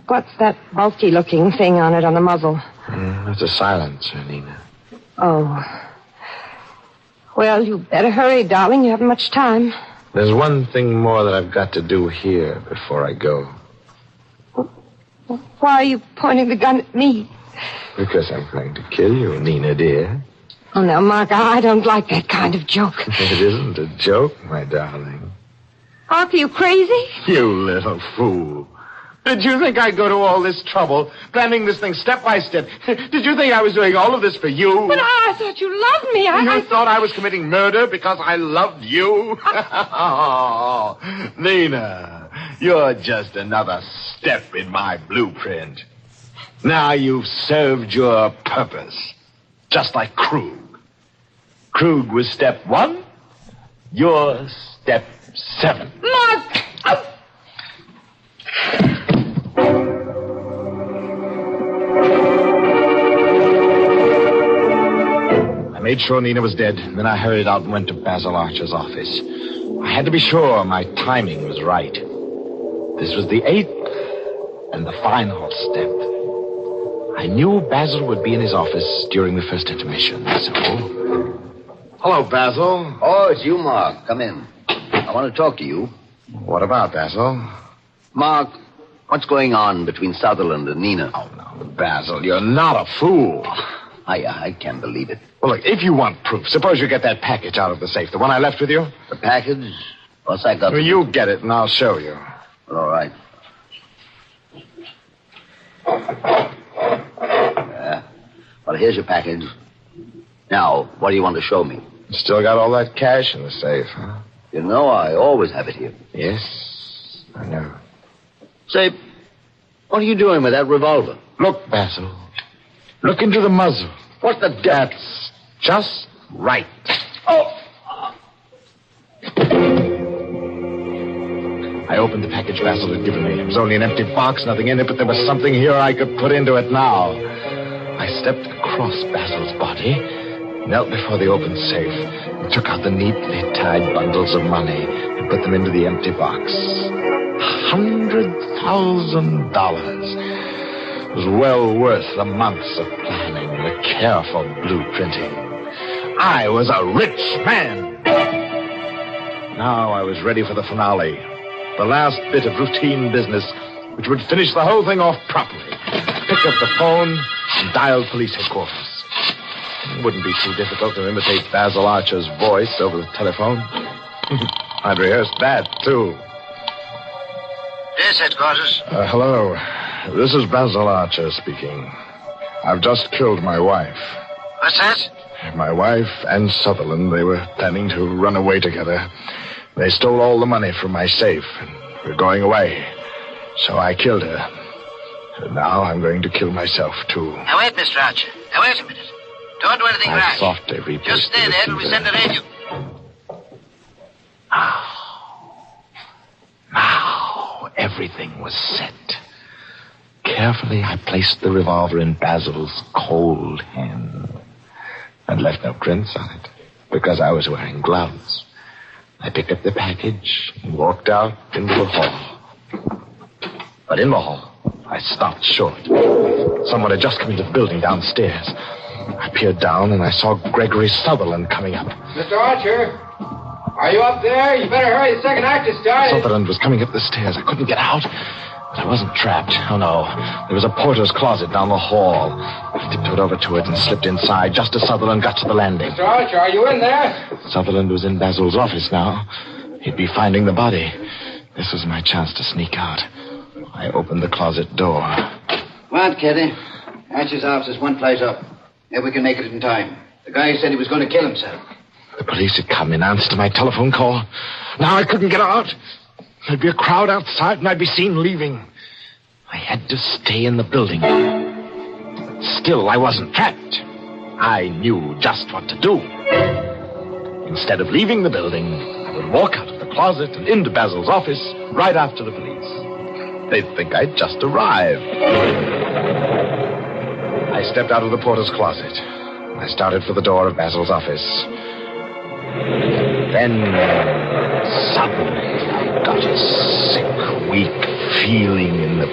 What's that bulky-looking thing on it on the muzzle? That's a silencer, Nina. Oh. Well, you better hurry, darling. You haven't much time. There's one thing more that I've got to do here before I go. Why are you pointing the gun at me? Because I'm going to kill you, Nina, dear. Oh, now, Mark, I don't like that kind of joke. It isn't a joke, my darling. Mark, are you crazy? You little fool. Did you think I'd go to all this trouble, planning this thing step by step? Did you think I was doing all of this for you? But I thought you loved me. You thought I was committing murder because I loved you? Oh, Nina, you're just another step in my blueprint. Now you've served your purpose, just like Krug. Krug was step 1, you're step 7. Mark! Oh. I made sure Nina was dead, and then I hurried out and went to Basil Archer's office. I had to be sure my timing was right. This was the 8th and the final step. I knew Basil would be in his office during the first intermission, so... Hello, Basil. Oh, it's you, Mark. Come in. I want to talk to you. What about, Basil? Mark, what's going on between Sutherland and Nina? Oh, no, Basil, you're not a fool. I can't believe it. Well, look, if you want proof, suppose you get that package out of the safe, the one I left with you. The package? What's that got? Well, you get it, and I'll show you. Well, all right. Well, here's your package. Now, what do you want to show me? Still got all that cash in the safe, huh? You know I always have it here. Yes, I know. Say, what are you doing with that revolver? Look, Basil. Look into the muzzle. What the... That's just right. Oh! I opened the package Basil had given me. It was only an empty box, nothing in it, but there was something here I could put into it now. I stepped across Basil's body, knelt before the open safe, and took out the neatly tied bundles of money and put them into the empty box. $100,000. It was well worth the months of planning, the careful blueprinting. I was a rich man. Now I was ready for the finale. The last bit of routine business, which would finish the whole thing off properly. Picked up the phone and dialed police headquarters. It wouldn't be too difficult to imitate Basil Archer's voice over the telephone. I'd rehearsed that, too. Yes, headquarters. Hello. This is Basil Archer speaking. I've just killed my wife. What's that? My wife and Sutherland, they were planning to run away together. They stole all the money from my safe and were going away. So I killed her. And now I'm going to kill myself, too. Now, wait, Mr. Archer. Now, wait a minute. Don't do anything I rash. softly replaced Just stay there till we send the radio. Now, everything was set. Carefully, I placed the revolver in Basil's cold hand and left no prints on it because I was wearing gloves. I picked up the package and walked out into the hall. But in the hall, I stopped short. Someone had just come into the building downstairs. I peered down and I saw Gregory Sutherland coming up. Mr. Archer, are you up there? You better hurry. The second act is starting. Sutherland was coming up the stairs. I couldn't get out, but I wasn't trapped. Oh, no. There was a porter's closet down the hall. I tiptoed over to it and slipped inside just as Sutherland got to the landing. Mr. Archer, are you in there? Sutherland was in Basil's office now. He'd be finding the body. This was my chance to sneak out. I opened the closet door. Come on, Kitty. Archer's office is one place up. Maybe we can make it in time. The guy said he was going to kill himself. The police had come in answer to my telephone call. Now I couldn't get out. There'd be a crowd outside and I'd be seen leaving. I had to stay in the building. But still, I wasn't trapped. I knew just what to do. Instead of leaving the building, I would walk out of the closet and into Basil's office right after the police. They'd think I'd just arrived. I stepped out of the porter's closet. I started for the door of Basil's office. Then, suddenly, I got a sick, weak feeling in the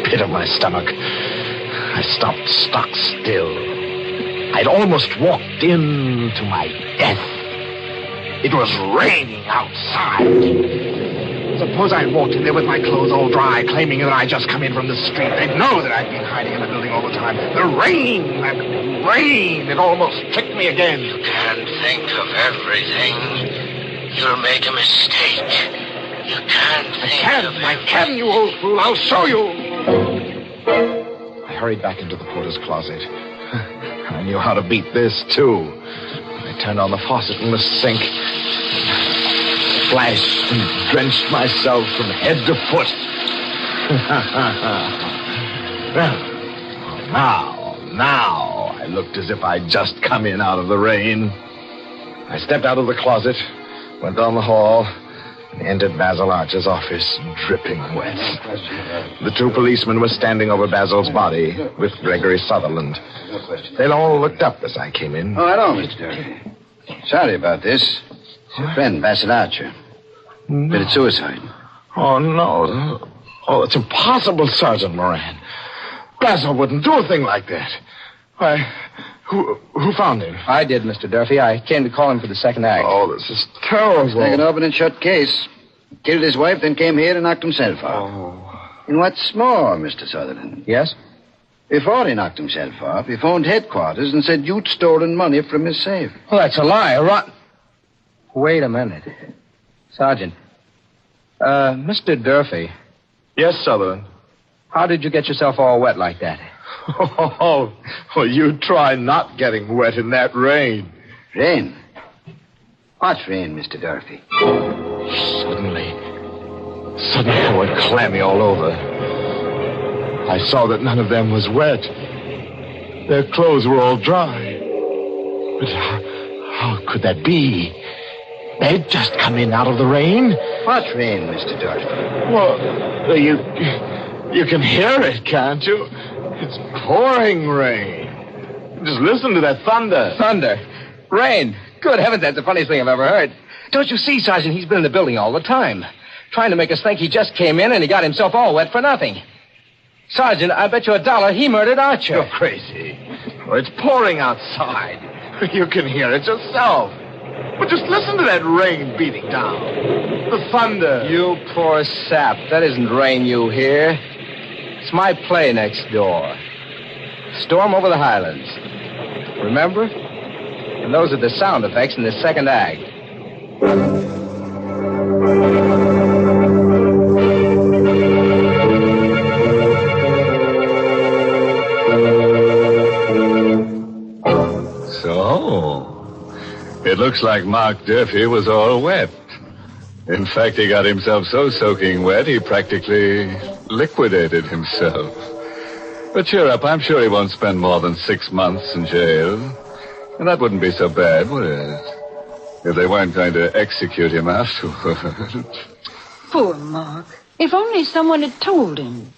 pit of my stomach. I stopped stock still. I'd almost walked into my death. It was raining outside. Suppose I walked in there with my clothes all dry, claiming that I'd just come in from the street. They'd know that I'd been hiding in the building all the time. The rain, that rain, it almost tricked me again. You can't think of everything. You'll make a mistake. You can't think of everything. I can, you old fool. I'll show you. I hurried back into the porter's closet. I knew how to beat this, too. I turned on the faucet in the sink. Splashed and drenched myself from head to foot. Well, now I looked as if I'd just come in out of the rain. I stepped out of the closet, went down the hall, and entered Basil Archer's office, dripping wet. The two policemen were standing over Basil's body with Gregory Sutherland. They all looked up as I came in. Oh, hello, Mr. Durfee. Sorry about this. It's your friend, Basil Archer. Committed suicide. Oh, no. Oh, it's impossible, Sergeant Moran. Basil wouldn't do a thing like that. Why, who found him? I did, Mr. Durfee. I came to call him for the second act. Oh, this is terrible. It's like an open and shut case. Killed his wife, then came here and knocked himself out. Oh. And what's more, Mr. Sutherland? Yes? Before he knocked himself off, he phoned headquarters and said you'd stolen money from his safe. Well, that's a lie. Wait a minute. Sergeant. Mr. Durfee. Yes, Sutherland. How did you get yourself all wet like that? Oh, well, you try not getting wet in that rain. Rain? What's rain, Mr. Durfee? Suddenly I went clammy all over. I saw that none of them was wet. Their clothes were all dry. But how could that be? They'd just come in out of the rain. What rain, Mr. Durfee? Well, you can hear it, can't you? It's pouring rain. Just listen to that thunder. Thunder? Rain? Good heavens, that's the funniest thing I've ever heard. Don't you see, Sergeant, he's been in the building all the time, trying to make us think he just came in and he got himself all wet for nothing. Sergeant, I bet you $1 he murdered Archer. You're crazy. Oh, it's pouring outside. You can hear it yourself. But just listen to that rain beating down. The thunder. You poor sap. That isn't rain you hear. It's my play next door. Storm over the Highlands. Remember? And those are the sound effects in the second act. It looks like Mark Durfee was all wet. In fact, he got himself so soaking wet, he practically liquidated himself. But cheer up, I'm sure he won't spend more than 6 months in jail. And that wouldn't be so bad, would it? If they weren't going to execute him afterward. Poor Mark. If only someone had told him.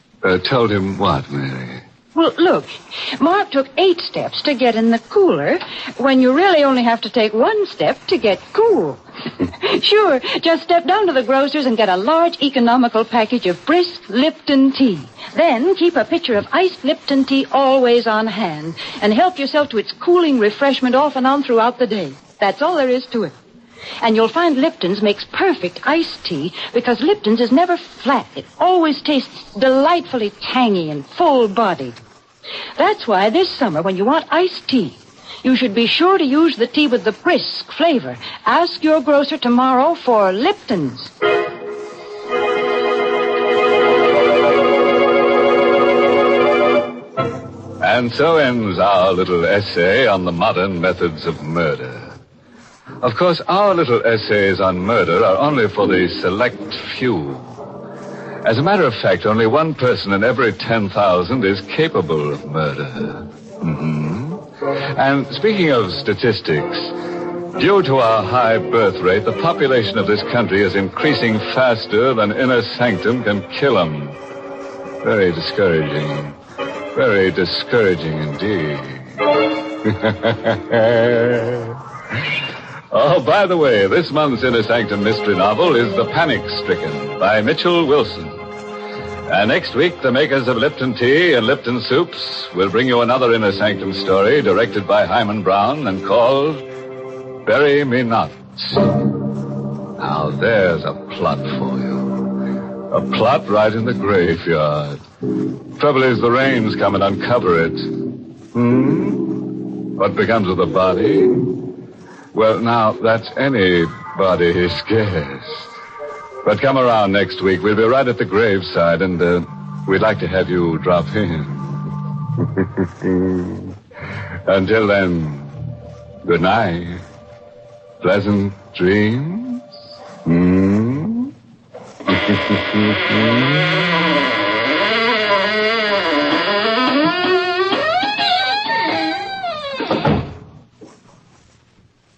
Told him what, Mary? Well, look, Mark took 8 steps to get in the cooler when you really only have to take 1 step to get cool. Sure, just step down to the grocer's and get a large economical package of brisk Lipton tea. Then keep a pitcher of iced Lipton tea always on hand and help yourself to its cooling refreshment off and on throughout the day. That's all there is to it. And you'll find Lipton's makes perfect iced tea because Lipton's is never flat. It always tastes delightfully tangy and full-bodied. That's why this summer, when you want iced tea, you should be sure to use the tea with the brisk flavor. Ask your grocer tomorrow for Lipton's. And so ends our little essay on the modern methods of murder. Of course, our little essays on murder are only for the select few. As a matter of fact, only 1 person in every 10,000 is capable of murder. And speaking of statistics, due to our high birth rate, the population of this country is increasing faster than inner sanctum can kill them. Very discouraging. Very discouraging indeed. Oh, by the way, this month's Inner Sanctum mystery novel is The Panic Stricken by Mitchell Wilson. And next week, the makers of Lipton Tea and Lipton Soups will bring you another Inner Sanctum story directed by Hyman Brown and called Bury Me Not. Now, there's a plot for you. A plot right in the graveyard. Trouble is, the rains come and uncover it. What becomes of the body? Well, now, that's anybody's guess. But come around next week. We'll be right at the graveside, and we'd like to have you drop in. Until then, good night. Pleasant dreams.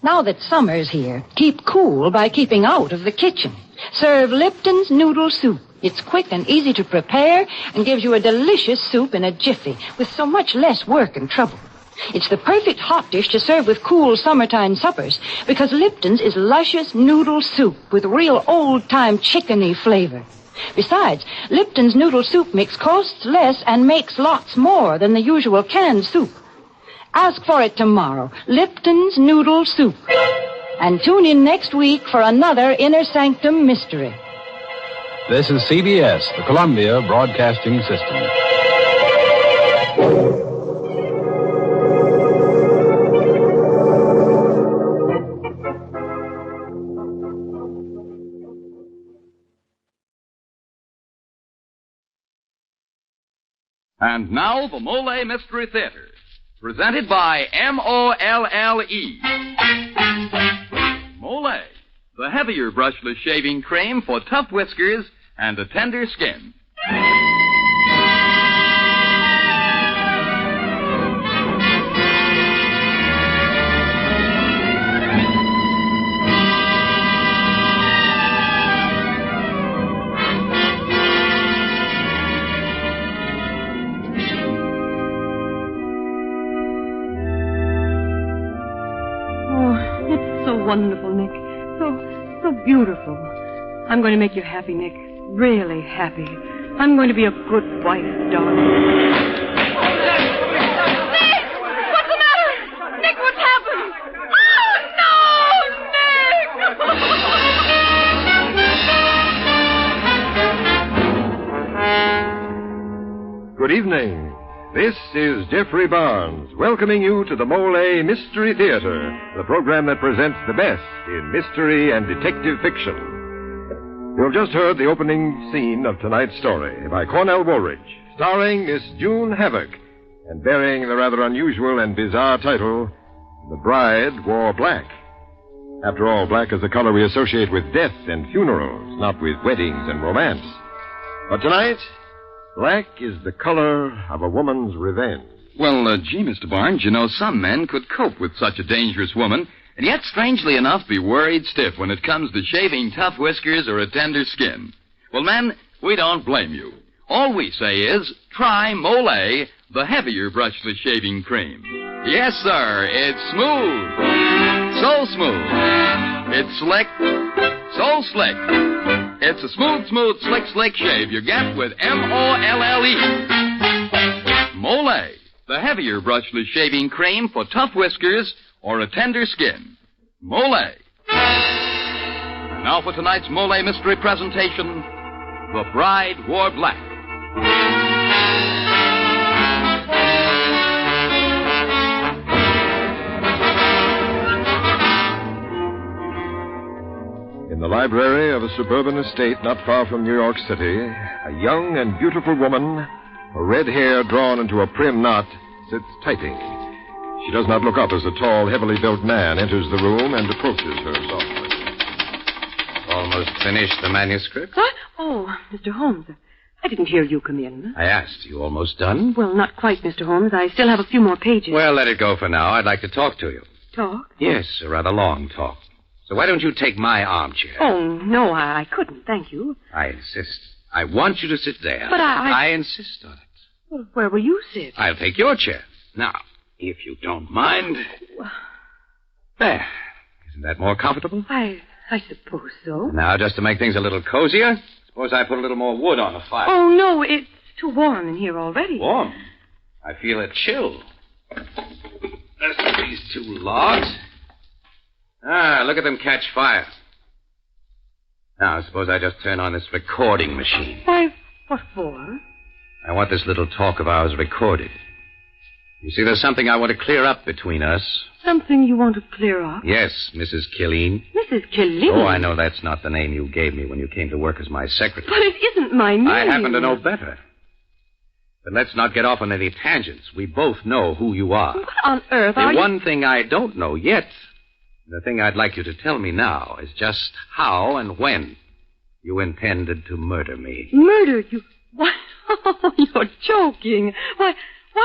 Now that summer's here, keep cool by keeping out of the kitchen. Serve Lipton's Noodle Soup. It's quick and easy to prepare and gives you a delicious soup in a jiffy with so much less work and trouble. It's the perfect hot dish to serve with cool summertime suppers because Lipton's is luscious noodle soup with real old-time chickeny flavor. Besides, Lipton's Noodle Soup mix costs less and makes lots more than the usual canned soup. Ask for it tomorrow. Lipton's Noodle Soup. And tune in next week for another Inner Sanctum mystery. This is CBS, the Columbia Broadcasting System. And now, the MOLLE Mystery Theater. Presented by MOLLE. MOLLE, the heavier brushless shaving cream for tough whiskers and a tender skin. Wonderful, Nick. So beautiful. I'm going to make you happy, Nick. Really happy. I'm going to be a good wife, darling. Nick! What's the matter? Nick, what's happened? Oh, no, Nick! evening. This is Jeffrey Barnes, welcoming you to the MOLLE Mystery Theater, the program that presents the best in mystery and detective fiction. You've just heard the opening scene of tonight's story by Cornell Woolridge, starring Miss June Havoc, and bearing the rather unusual and bizarre title, The Bride Wore Black. After all, black is the color we associate with death and funerals, not with weddings and romance. But tonight, black is the color of a woman's revenge. Well, gee, Mr. Barnes, you know, some men could cope with such a dangerous woman, and yet, strangely enough, be worried stiff when it comes to shaving tough whiskers or a tender skin. Well, men, we don't blame you. All we say is, try MOLLE, the heavier brushless shaving cream. Yes, sir, it's smooth. So smooth. It's slick. So slick. It's a smooth, slick shave you get with MOLLE. MOLLE, the heavier brushless shaving cream for tough whiskers or a tender skin. MOLLE. And now for tonight's MOLLE mystery presentation, The Bride Wore Black. In the library of a suburban estate not far from New York City, a young and beautiful woman, her red hair drawn into a prim knot, sits typing. She does not look up as a tall, heavily built man enters the room and approaches her softly. Almost finished the manuscript? What? Oh, Mr. Holmes, I didn't hear you come in. I asked. You almost done? Well, not quite, Mr. Holmes. I still have a few more pages. Well, let it go for now. I'd like to talk to you. Talk? Yes, a rather long talk. So why don't you take my armchair? Oh, no, I couldn't, thank you. I insist. I want you to sit there. But I insist on it. Well, where will you sit? I'll take your chair. Now, if you don't mind. There. Isn't that more comfortable? I suppose so. Now, just to make things a little cozier, suppose I put a little more wood on the fire. Oh, no, it's too warm in here already. Warm? I feel a chill. Let's put these two logs. Ah, look at them catch fire. Now, suppose I just turn on this recording machine. Why, what for? I want this little talk of ours recorded. You see, there's something I want to clear up between us. Something you want to clear up? Yes, Mrs. Killeen. Mrs. Killeen? Oh, I know that's not the name you gave me when you came to work as my secretary. But it isn't my name. I happen to know better. But let's not get off on any tangents. We both know who you are. What on earth The are one thing I don't know yet, the thing I'd like you to tell me now, is just how and when you intended to murder me. Murder you? Why, you're joking. Why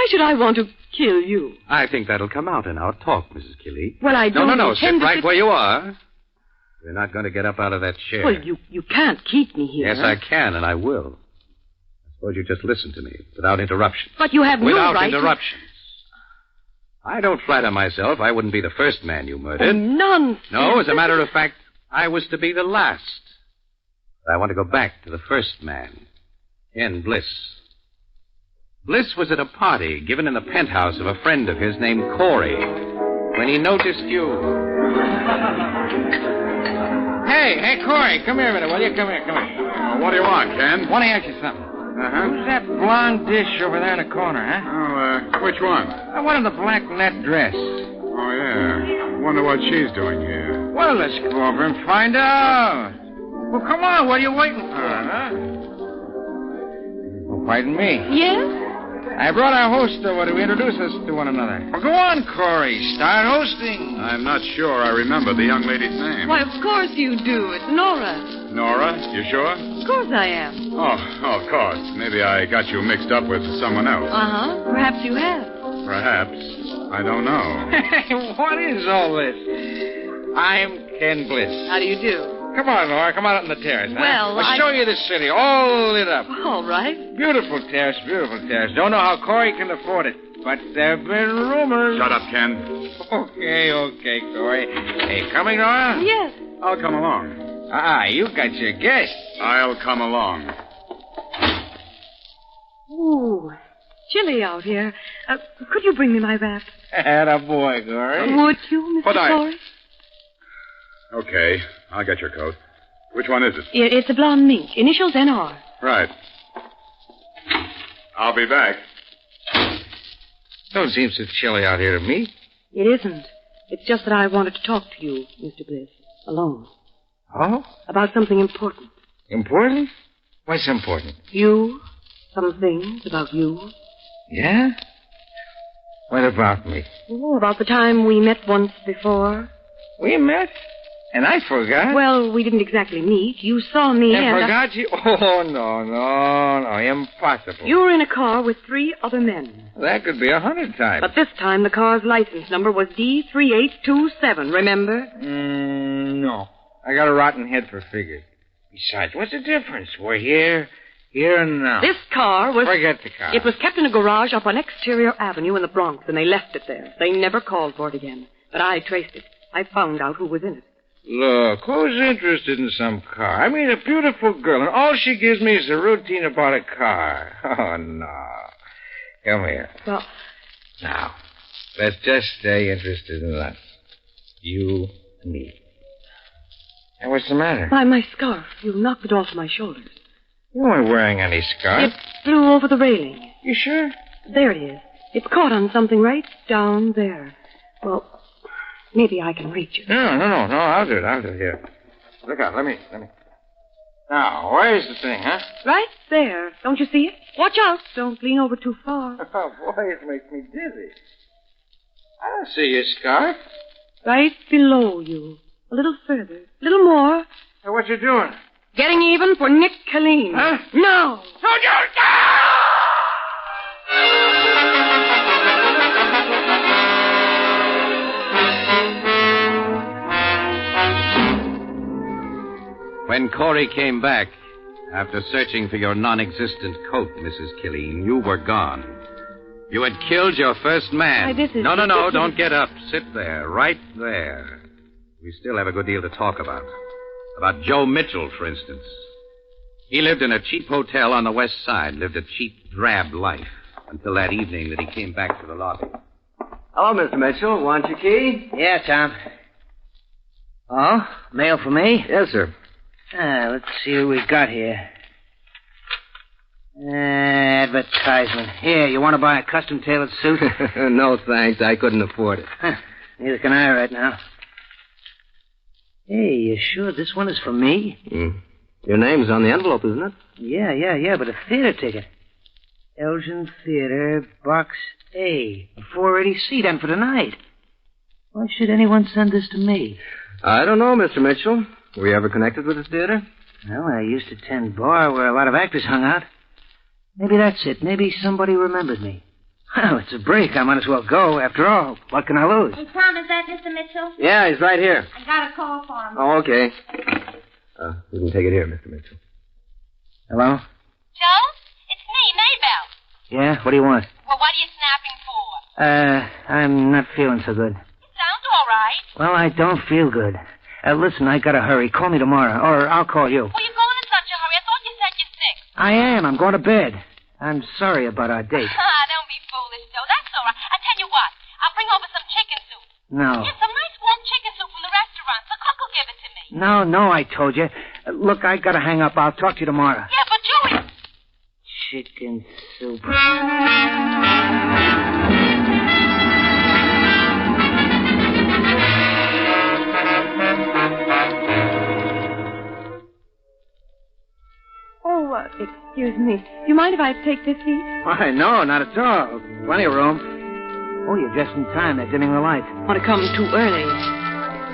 should I want to kill you? I think that'll come out in our talk, Mrs. Killeen. Well, I don't No. Sit intend right to... where you are. You're not going to get up out of that chair. Well, you can't keep me here. Yes, I can, and I will. I suppose you just listen to me, without interruption. But you have no right Without interruptions. I don't flatter myself I wouldn't be the first man you murdered. Oh, nonsense. No, as a matter of fact, I was to be the last. But I want to go back to the first man, Ken Bliss. Bliss was at a party given in the penthouse of a friend of his named Corey when he noticed you. Hey, Corey, come here a minute, will you? Come here. What do you want, Ken? Want to ask you something. Uh-huh. Who's that blonde dish over there in the corner, huh? Oh, which one? One in the black net dress. Oh, yeah. Wonder what she's doing here. Well, let's go over and find out. Well, come on, what are you waiting for, huh? Oh, pardon me. Yes? I brought our host over to introduce us to one another. Well, go on, Corey. Start hosting. I'm not sure I remember the young lady's name. Why, of course you do. It's Nora. Nora? You sure? Of course I am. Oh, of course. Maybe I got you mixed up with someone else. Uh-huh. Perhaps you have. Perhaps. I don't know. What is all this? I'm Ken Bliss. How do you do? Come on, Nora. Come out on the terrace. Well, I'll show you the city, all lit up. All right. Beautiful terrace. Don't know how Corey can afford it, but there have been rumors. Shut up, Ken. Okay, Corey. Hey, coming, Nora? Yes. I'll come along. You got your guest. I'll come along. Ooh, chilly out here. Could you bring me my wrap? Attaboy, Corey. Would you, Mr. Corey? Okay, I'll get your coat. Which one is it? It's a blonde mink. Initials NR. Right. I'll be back. Don't seem so chilly out here to me. It isn't. It's just that I wanted to talk to you, Mr. Bliss, alone. Oh? About something important. Important? What's important? You. Some things about you. Yeah? What about me? Oh, about the time we met once before. We met? And I forgot? Well, we didn't exactly meet. You saw me and and... forgot you? Oh, no, impossible. You were in a car with 3 other men. That could be 100 times. But this time the car's license number was D3827, remember? No. I got a rotten head for figures. Besides, what's the difference? We're here and now. This car was... Forget the car. It was kept in a garage up on Exterior Avenue in the Bronx, and they left it there. They never called for it again. But I traced it. I found out who was in it. Look, who's interested in some car? I mean, a beautiful girl, and all she gives me is a routine about a car. Oh, no. Come here. Well... Now, let's just stay interested in us. You and me. And what's the matter? Why, my scarf. You knocked it off my shoulders. You weren't wearing any scarf. It flew over the railing. You sure? There it is. It's caught on something right down there. Well... maybe I can reach it. No. I'll do it. Here. Look out. Let me. Now, where's the thing, huh? Right there. Don't you see it? Watch out. Don't lean over too far. Oh, boy, it makes me dizzy. I don't see your scarf. Right below you. A little further. A little more. Hey, what you doing? Getting even for Nick Killeen. Huh? No. When Corey came back, after searching for your non-existent coat, Mrs. Killeen, you were gone. You had killed your first man. No, don't get up. Sit there, right there. We still have a good deal to talk about. About Joe Mitchell, for instance. He lived in a cheap hotel on the west side, lived a cheap, drab life, until that evening that he came back to the lobby. Hello, Mr. Mitchell. Want your key? Yeah, Tom. Oh, mail for me? Yes, sir. Let's see what we got here. Advertisement. Here, you want to buy a custom-tailored suit? No, thanks. I couldn't afford it. Neither can I right now. Hey, you sure this one is for me? Your name's on the envelope, isn't it? Yeah, but a theater ticket. Elgin Theater, Box A. A 480 seat on for tonight. Why should anyone send this to me? I don't know, Mr. Mitchell. Were you ever connected with the theater? Well, I used to attend bar where a lot of actors hung out. Maybe that's it. Maybe somebody remembered me. Well, it's a break. I might as well go. After all, what can I lose? Hey, Tom, is that Mr. Mitchell? Yeah, he's right here. I got a call for him. Oh, okay. You can take it here, Mr. Mitchell. Hello? Joe? It's me, Maybelle. Yeah? What do you want? Well, what are you snapping for? I'm not feeling so good. It sounds all right. Well, I don't feel good. Listen, I gotta hurry. Call me tomorrow, or I'll call you. Well, you're going in such a hurry. I thought you said you're sick. I am. I'm going to bed. I'm sorry about our date. Don't be foolish, Joe. That's all right. I tell you what. I'll bring over some chicken soup. No. Yes, some nice warm chicken soup from the restaurant. The cook will give it to me. No, I told you. Look, I gotta hang up. I'll talk to you tomorrow. Yeah, but Joey... Chicken soup. Excuse me. Do you mind if I take this seat? Why, no, not at all. Plenty of room. Oh, you're just in time. They're dimming the lights. Want to come too early?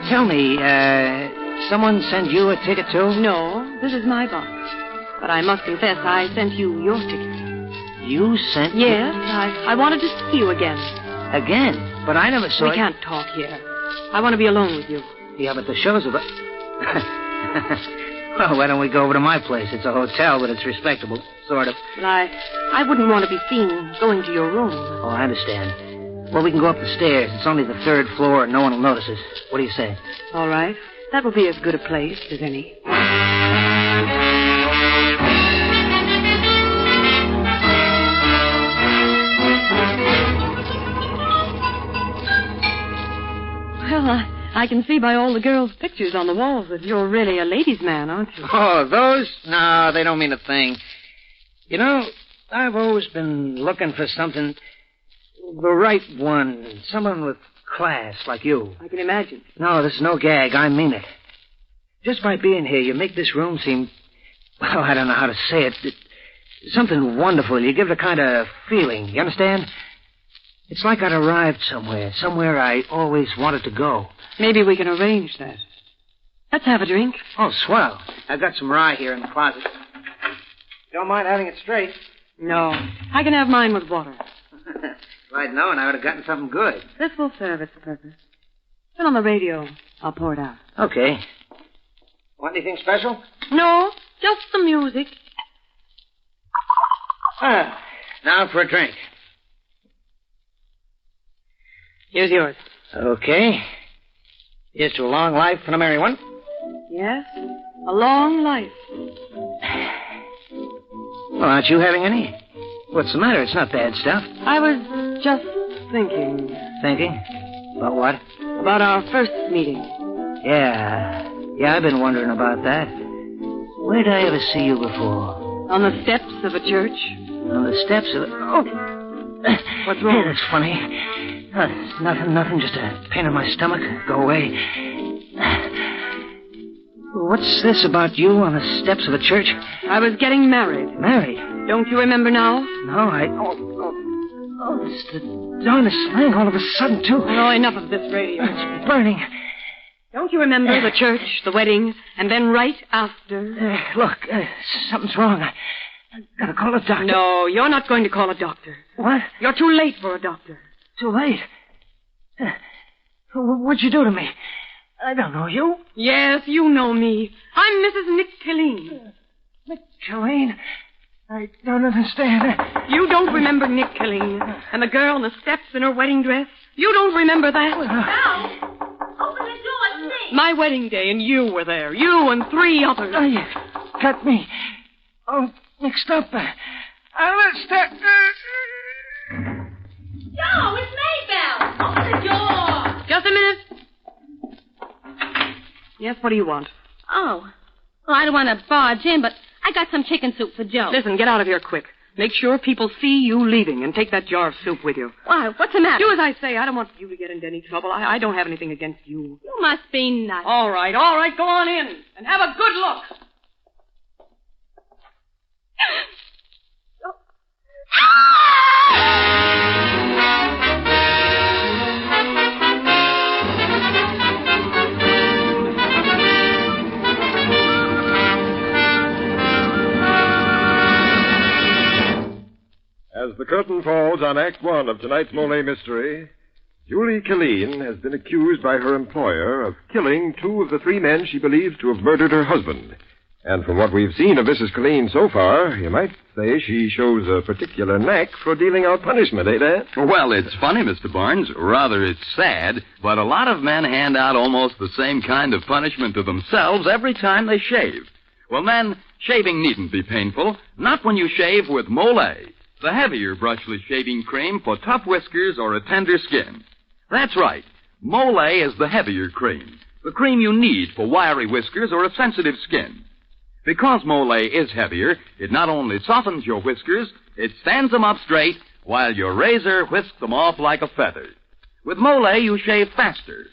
Tell me, someone send you a ticket, too? No, this is my box. But I must confess, I sent you your ticket. You sent me? Yes, I wanted to see you again. Again? But I never saw We can't talk here. I want to be alone with you. Yeah, but the show's about... Well, why don't we go over to my place? It's a hotel, but it's respectable, sort of. Well, I wouldn't want to be seen going to your room. Oh, I understand. Well, we can go up the stairs. It's only the 3rd floor, and no one will notice us. What do you say? All right. That will be as good a place as any. Well, I can see by all the girls' pictures on the walls that you're really a ladies' man, aren't you? Oh, those? No, they don't mean a thing. You know, I've always been looking for something, the right one, someone with class like you. I can imagine. No, this is no gag. I mean it. Just by being here, you make this room seem, well, I don't know how to say it. Something wonderful. You give it a kind of feeling. You understand? It's like I'd arrived somewhere I always wanted to go. Maybe we can arrange that. Let's have a drink. Oh, swell. I've got some rye here in the closet. Don't mind having it straight. No. I can have mine with water. If I'd known, I would have gotten something good. This will serve its purpose. Turn on the radio. I'll pour it out. Okay. Want anything special? No, just the music. Now for a drink. Here's yours. Okay. Here's to a long life and a merry one. Yes, a long life. Well, aren't you having any? What's the matter? It's not bad stuff. I was just thinking. Thinking? About what? About our first meeting. Yeah, I've been wondering about that. Where'd I ever see you before? On the steps of a church. On the steps of... Oh! What's wrong? That's funny. Nothing, just a pain in my stomach. Go away. What's this about you on the steps of a church? I was getting married. Married? Don't you remember now? No, Oh, it's the darnest thing all of a sudden, too. Oh, enough of this radio. It's burning. Don't you remember the church, the wedding, and then right after? Look, something's wrong. I've got to call a doctor. No, you're not going to call a doctor. What? You're too late for a doctor. Too late? What'd you do to me? I don't know you. Yes, you know me. I'm Mrs. Nick Killeen. Nick Killeen? I don't understand. You don't remember Nick Killeen and the girl on the steps in her wedding dress? You don't remember that? Now, open the door, see. My wedding day, and you were there. You and 3 others. Oh, you got me all mixed up. Let's start. Joe, it's Maybelle. Open the door. Just a minute. Yes, what do you want? Oh. Well, I don't want to barge in, but I got some chicken soup for Joe. Listen, get out of here quick. Make sure people see you leaving and take that jar of soup with you. Why, what's the matter? Do as I say. I don't want you to get into any trouble. I don't have anything against you. You must be nuts. All right. Go on in and have a good look. As the curtain falls on Act 1 of tonight's MOLLE mystery, Julie Killeen has been accused by her employer of killing 2 of the 3 men she believes to have murdered her husband. And from what we've seen of Mrs. Killeen so far, you might say she shows a particular knack for dealing out punishment, eh, Dad? Well, it's funny, Mr. Barnes. Rather, it's sad, but a lot of men hand out almost the same kind of punishment to themselves every time they shave. Well, men, shaving needn't be painful, not when you shave with MOLLE, the heavier brushless shaving cream for tough whiskers or a tender skin. That's right. MOLLE is the heavier cream, the cream you need for wiry whiskers or a sensitive skin. Because MOLLE is heavier, it not only softens your whiskers, it stands them up straight, while your razor whisks them off like a feather. With MOLLE, you shave faster,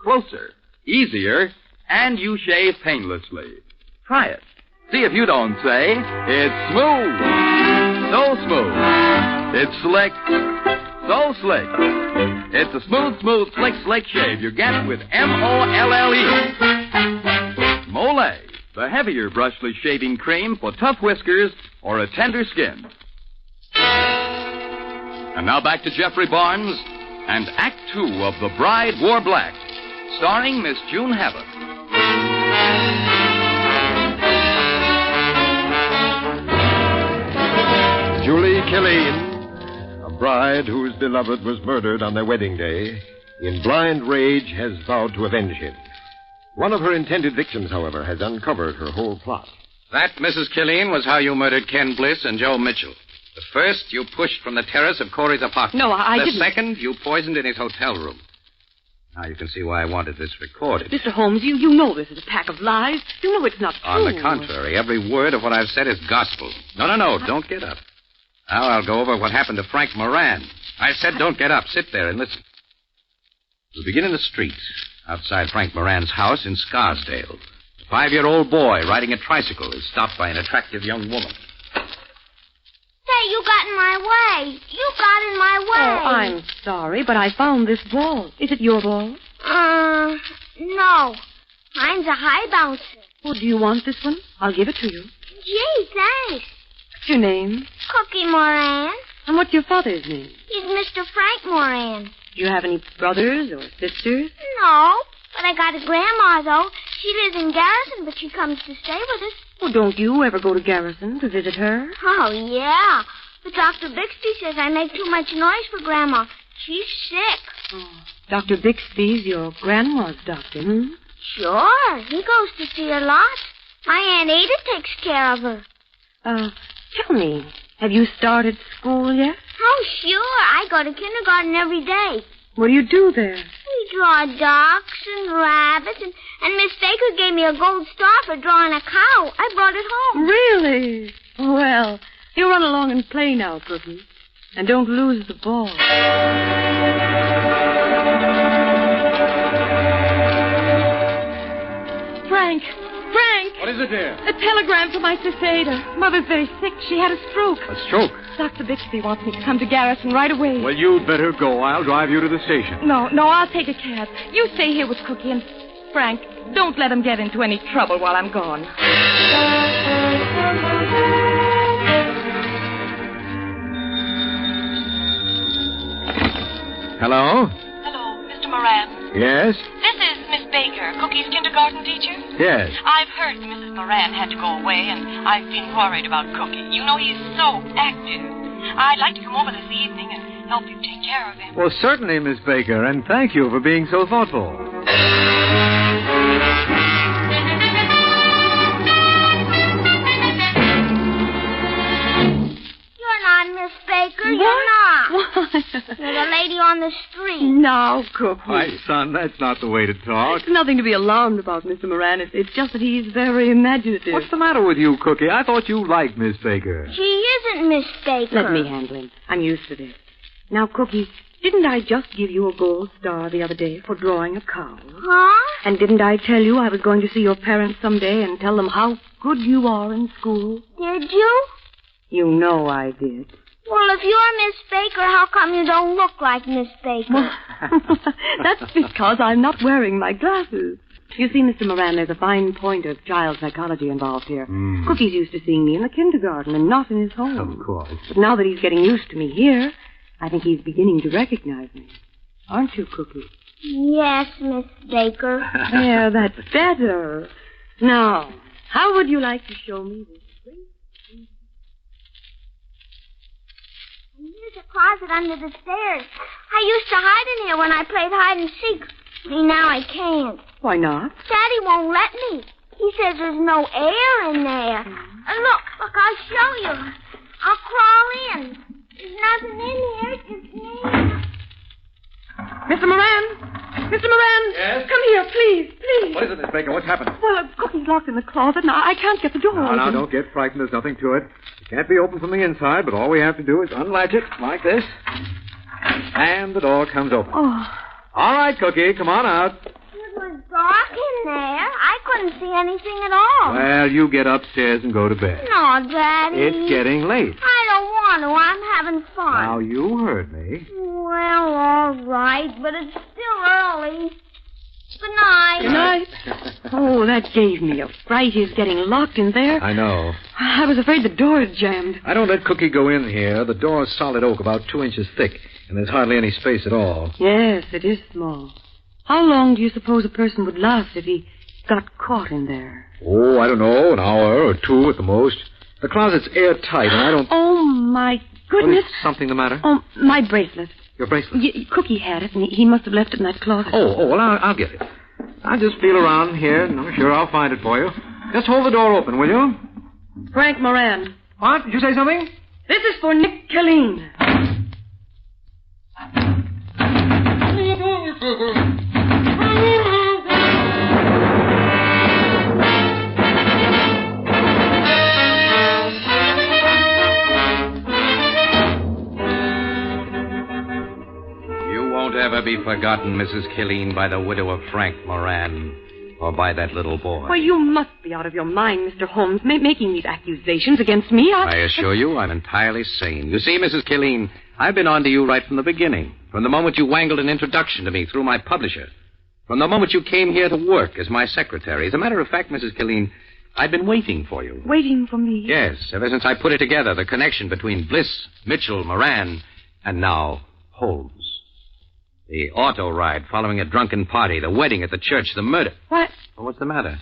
closer, easier, and you shave painlessly. Try it. See if you don't say, it's smooth. So smooth. It's slick. So slick. It's a smooth, slick shave you get with MOLLE. MOLLE, the heavier brushless shaving cream for tough whiskers or a tender skin. And now back to Jeffrey Barnes and Act 2 of The Bride Wore Black, starring Miss June Heaven. Julie Killeen, a bride whose beloved was murdered on their wedding day, in blind rage has vowed to avenge him. One of her intended victims, however, has uncovered her whole plot. That, Mrs. Killeen, was how you murdered Ken Bliss and Joe Mitchell. The first, you pushed from the terrace of Corey's apartment. No, I didn't. The second, you poisoned in his hotel room. Now you can see why I wanted this recorded. Mr. Holmes, you know this is a pack of lies. You know it's not true. On the contrary, every word of what I've said is gospel. No, don't get up. Now I'll go over what happened to Frank Moran. I said don't get up. Sit there and listen. We begin in the street, outside Frank Moran's house in Scarsdale. A 5-year-old boy riding a tricycle is stopped by an attractive young woman. Say, you got in my way. You got in my way. Oh, I'm sorry, but I found this ball. Is it your ball? No. Mine's a high bouncer. Oh, do you want this one? I'll give it to you. Gee, thanks. What's your name? Cookie Moran. And what's your father's name? He's Mr. Frank Moran. Do you have any brothers or sisters? No, but I got a grandma, though. She lives in Garrison, but she comes to stay with us. Well, don't you ever go to Garrison to visit her? Oh, yeah. But Dr. Bixby says I make too much noise for Grandma. She's sick. Oh, Dr. Bixby's your grandma's doctor, hmm? Sure. He goes to see her a lot. My Aunt Ada takes care of her. Tell me, have you started school yet? Oh, sure. I go to kindergarten every day. What do you do there? We draw ducks and rabbits, and Miss Baker gave me a gold star for drawing a cow. I brought it home. Really? Well, you run along and play now, Cookie. And don't lose the ball. Frank! What is it, dear? A telegram for my sister Ada. Mother's very sick. She had a stroke. A stroke? Dr. Bixby wants me to come to Garrison right away. Well, you'd better go. I'll drive you to the station. No, I'll take a cab. You stay here with Cookie, and Frank, don't let him get into any trouble while I'm gone. Hello? Hello, Mr. Moran. Yes? This is Miss Baker, Cookie's kindergarten teacher. Yes. I've heard that Mrs. Moran had to go away, and I've been worried about Cookie. You know, he's so active. I'd like to come over this evening and help you take care of him. Well, certainly, Miss Baker, and thank you for being so thoughtful. You're not Miss Baker. You're not. You're the lady on the street. Now, Cookie. Why, son, that's not the way to talk. It's nothing to be alarmed about, Mr. Moran. It's just that he's very imaginative. What's the matter with you, Cookie? I thought you liked Miss Baker. She isn't Miss Baker. Let me handle him. I'm used to this. Now, Cookie, didn't I just give you a gold star the other day for drawing a cow? Huh? And didn't I tell you I was going to see your parents someday and tell them how good you are in school? Did you? You know I did. Well, if you're Miss Baker, how come you don't look like Miss Baker? That's because I'm not wearing my glasses. You see, Mr. Moran, there's a fine point of child psychology involved here. Cookie's used to seeing me in the kindergarten and not in his home. Of course. But now that he's getting used to me here, I think he's beginning to recognize me. Aren't you, Cookie? Yes, Miss Baker. Yeah, that's better. Now, how would you like to show me this? Here's a closet under the stairs. I used to hide in here when I played hide and seek. See, now I can't. Why not? Daddy won't let me. He says there's no air in there. Look, I'll show you. I'll crawl in. There's nothing in here. It's just me. Mr. Moran! Mr. Moran! Yes? Come here, please. What is it, Miss Baker? What's happened? Well, Cookie's locked in the closet. Now, I can't get the door open. Now, don't get frightened. There's nothing to it. It can't be opened from the inside, but all we have to do is unlatch it like this, and the door comes open. Oh. All right, Cookie, come on out. It was dark in there. I couldn't see anything at all. Well, you get upstairs and go to bed. No, Daddy. It's getting late. I don't want to. I'm having fun. Now, you heard me. Well, all right, but it's still early. Good night. Good night. Oh, that gave me a fright. He's getting locked in there. I know. I was afraid the door had jammed. I don't let Cookie go in here. The door's solid oak, about 2 inches thick, and there's hardly any space at all. Yes, it is small. How long do you suppose a person would last if he got caught in there? Oh, I don't know, an hour or two at the most. The closet's airtight, and I don't... Oh, my goodness. Is something the matter? Oh, my bracelet. Your bracelet? Cookie had it, and he must have left it in that closet. Oh, well, I'll get it. I'll just feel around here, and I'm sure I'll find it for you. Just hold the door open, will you? Frank Moran. What? Did you say something? This is for Nick Killeen. be forgotten, Mrs. Killeen, by the widow of Frank Moran or by that little boy. Why, you must be out of your mind, Mr. Holmes, making these accusations against me. I assure you I'm entirely sane. You see, Mrs. Killeen, I've been on to you right from the beginning. From the moment you wangled an introduction to me through my publisher. From the moment you came here to work as my secretary. As a matter of fact, Mrs. Killeen, I've been waiting for you. Waiting for me? Yes, ever since I put it together, the connection between Bliss, Mitchell, Moran, and now Holmes. The auto ride following a drunken party, the wedding at the church, the murder. What? Well, what's the matter?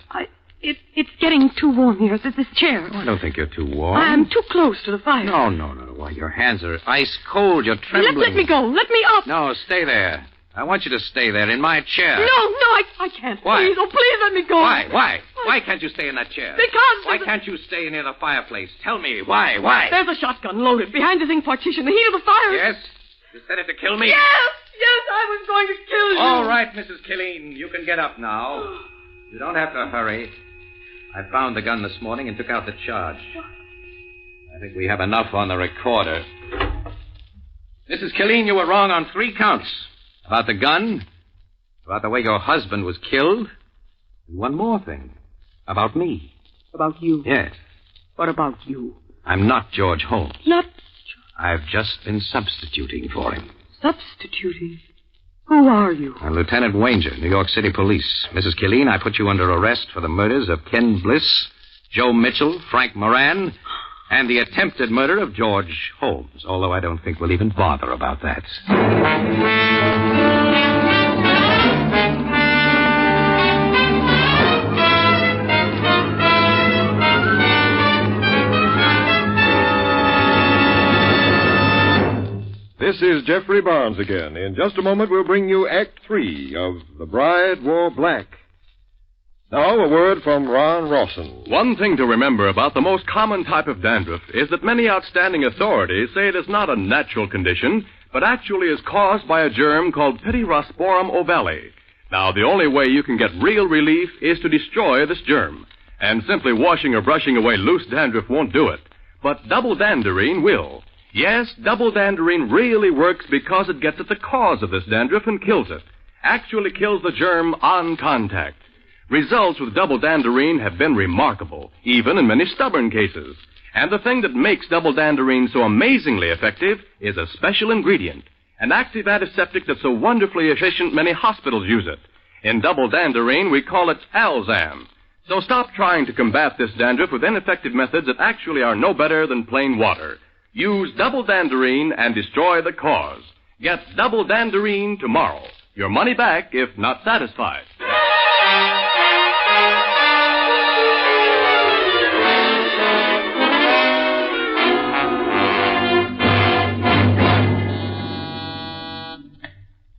It's getting too warm here. This chair. Oh, I don't think you're too warm. I'm too close to the fire. No. Why, your hands are ice cold. You're trembling. Let me go. Let me up. No, stay there. I want you to stay there in my chair. No, I can't. Why? Please, please let me go. Why? Why can't you stay in that chair? Because... Why can't you stay near the fireplace? Tell me, why? There's a shotgun loaded behind the zinc partition, the heat of the fire. Yes? You said it to kill me? Yes, I was going to kill you. All right, Mrs. Killeen, you can get up now. You don't have to hurry. I found the gun this morning and took out the charge. I think we have enough on the recorder. Mrs. Killeen, you were wrong on 3 counts. About the gun, about the way your husband was killed, and one more thing. About me. About you? Yes. What about you? I'm not George Holmes. Not... I've just been substituting for him. Substituting? Who are you? I'm Lieutenant Wanger, New York City Police. Mrs. Killeen, I put you under arrest for the murders of Ken Bliss, Joe Mitchell, Frank Moran, and the attempted murder of George Holmes, although I don't think we'll even bother about that. This is Jeffrey Barnes again. In just a moment, we'll bring you Act 3 of The Bride Wore Black. Now, a word from Ron Rawson. One thing to remember about the most common type of dandruff is that many outstanding authorities say it is not a natural condition, but actually is caused by a germ called Pityrosporum ovale. Now, the only way you can get real relief is to destroy this germ. And simply washing or brushing away loose dandruff won't do it. But double danderine will. Yes, double danderine really works because it gets at the cause of this dandruff and kills it. Actually kills the germ on contact. Results with double danderine have been remarkable, even in many stubborn cases. And the thing that makes double danderine so amazingly effective is a special ingredient, an active antiseptic that's so wonderfully efficient many hospitals use it. In double danderine, we call it Alzam. So stop trying to combat this dandruff with ineffective methods that actually are no better than plain water. Use double danderine and destroy the cause. Get double danderine tomorrow. Your money back if not satisfied.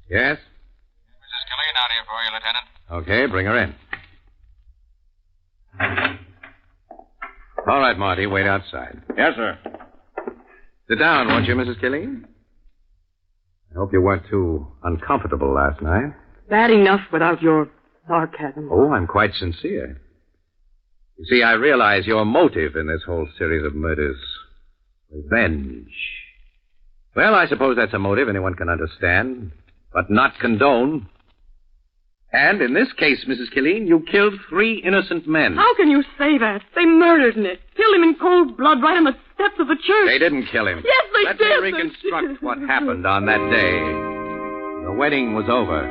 Yes? Mrs. Killeen out here for you, Lieutenant. Okay, bring her in. All right, Marty, wait outside. Yes, sir. Sit down, won't you, Mrs. Killeen? I hope you weren't too uncomfortable last night. Bad enough without your sarcasm. Oh, I'm quite sincere. You see, I realize your motive in this whole series of murders. Revenge. Well, I suppose that's a motive anyone can understand, but not condone. And in this case, Mrs. Killeen, you killed 3 innocent men. How can you say that? They murdered Nick. Killed him in cold blood right on the steps of the church. They didn't kill him. Yes, they Let did. me reconstruct what happened on that day. The wedding was over.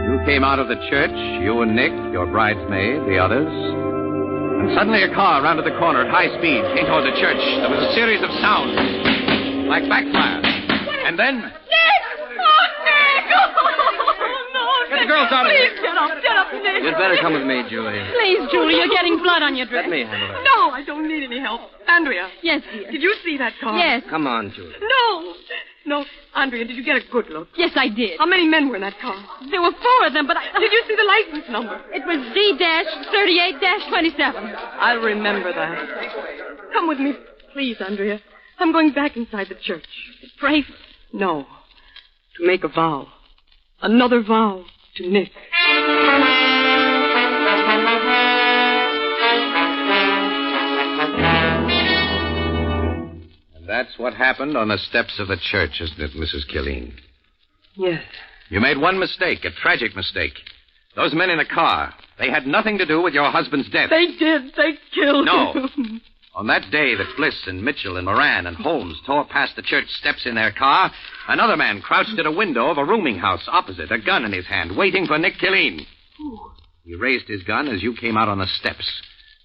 You came out of the church, you and Nick, your bridesmaid, the others. And suddenly a car rounded the corner at high speed, came toward the church. There was a series of sounds, like backfire. And then... Nick! Oh, Nick! Oh, no, Get the girls out of here. Please get up, Nick. You'd better come with me, Julie. Please, Julie, you're getting blood on your dress. Let me handle it. No, I don't need any help. Andrea. Yes, dear. Did you see that car? Yes. Come on, Julie. No, Andrea, did you get a good look? Yes, I did. How many men were in that car? There were 4 of them, but Did you see the license number? It was Z-38-27. I'll remember that. Come with me, please, Andrea. I'm going back inside the church. Pray for... No. To make a vow. Another vow to Nick. And that's what happened on the steps of the church, isn't it, Mrs. Killeen? Yes. You made one mistake, a tragic mistake. Those men in the car, they had nothing to do with your husband's death. They did. They killed No. him. On that day that Bliss and Mitchell and Moran and Holmes tore past the church steps in their car, another man crouched at a window of a rooming house opposite, a gun in his hand, waiting for Nick Killeen. He raised his gun as you came out on the steps.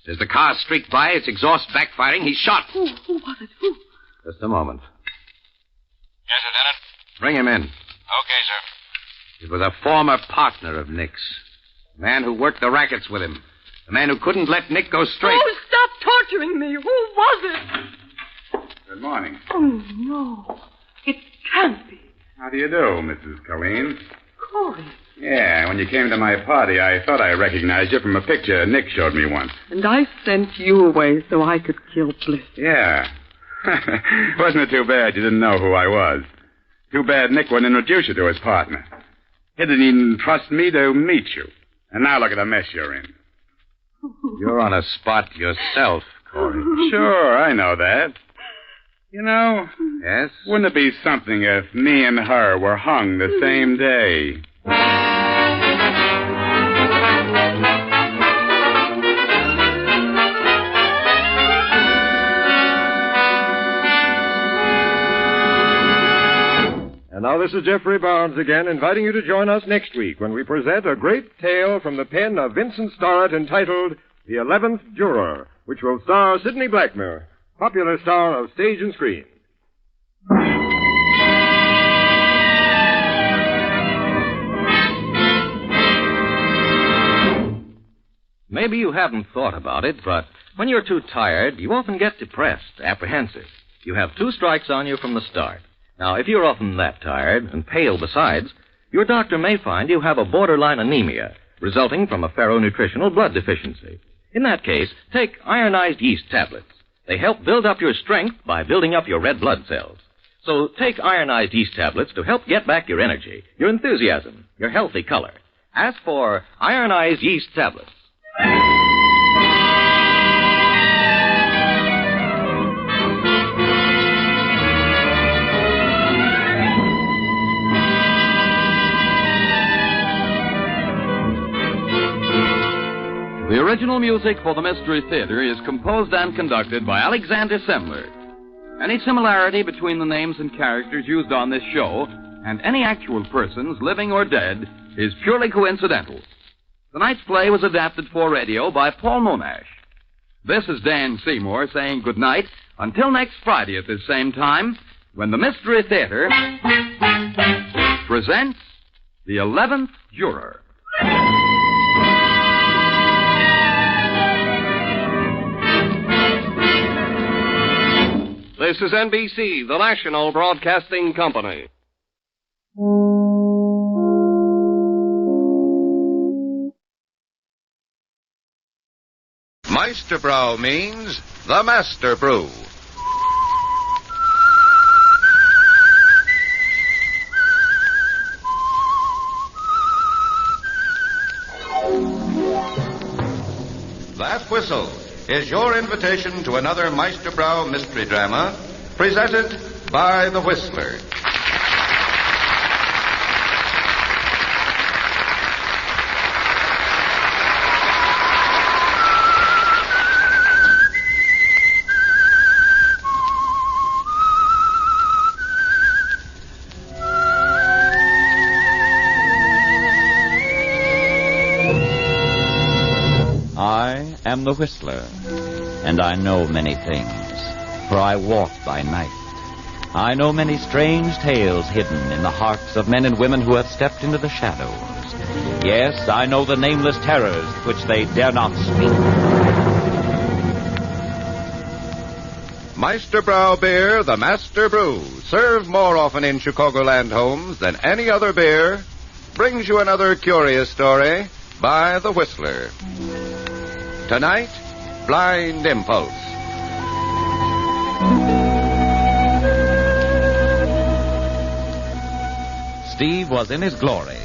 As the car streaked by, its exhaust backfiring, he shot. Who was it? Who? Just a moment. Yes, Lieutenant? Bring him in. Okay, sir. It was a former partner of Nick's. The man who worked the rackets with him. The man who couldn't let Nick go straight. Oh, stop torturing me. Who was it? Good morning. Oh, no. It can't be. How do you do, Mrs. Colleen? Corey. Yeah, when you came to my party, I thought I recognized you from a picture Nick showed me once. And I sent you away so I could kill Bliss. Yeah. Wasn't it too bad you didn't know who I was? Too bad Nick wouldn't introduce you to his partner. He didn't even trust me to meet you. And now look at the mess you're in. You're on a spot yourself, Corey. Sure, I know that. You know... Yes? Wouldn't it be something if me and her were hung the same day? And now this is Jeffrey Barnes again, inviting you to join us next week when we present a great tale from the pen of Vincent Starrett entitled The 11th Juror, which will star Sidney Blackmer, popular star of stage and screen. Maybe you haven't thought about it, but when you're too tired, you often get depressed, apprehensive. You have 2 strikes on you from the start. Now, if you're often that tired, and pale besides, your doctor may find you have a borderline anemia, resulting from a ferronutritional blood deficiency. In that case, take ironized yeast tablets. They help build up your strength by building up your red blood cells. So take ironized yeast tablets to help get back your energy, your enthusiasm, your healthy color. Ask for ironized yeast tablets. The original music for the Mystery Theater is composed and conducted by Alexander Semler. Any similarity between the names and characters used on this show and any actual persons, living or dead, is purely coincidental. Tonight's play was adapted for radio by Paul Monash. This is Dan Seymour saying good night until next Friday at this same time when the Mystery Theater presents The 11th Juror. This is NBC, the national broadcasting company. Meisterbrow means the master brew. That whistle is your invitation to another Meisterbrow mystery drama presented by the Whistler. I am the Whistler, and I know many things, for I walk by night. I know many strange tales hidden in the hearts of men and women who have stepped into the shadows. Yes, I know the nameless terrors which they dare not speak. Meisterbrow beer, the master brew, served more often in Chicagoland homes than any other beer, brings you another curious story by the Whistler. Tonight, Blind Impulse. Steve was in his glory.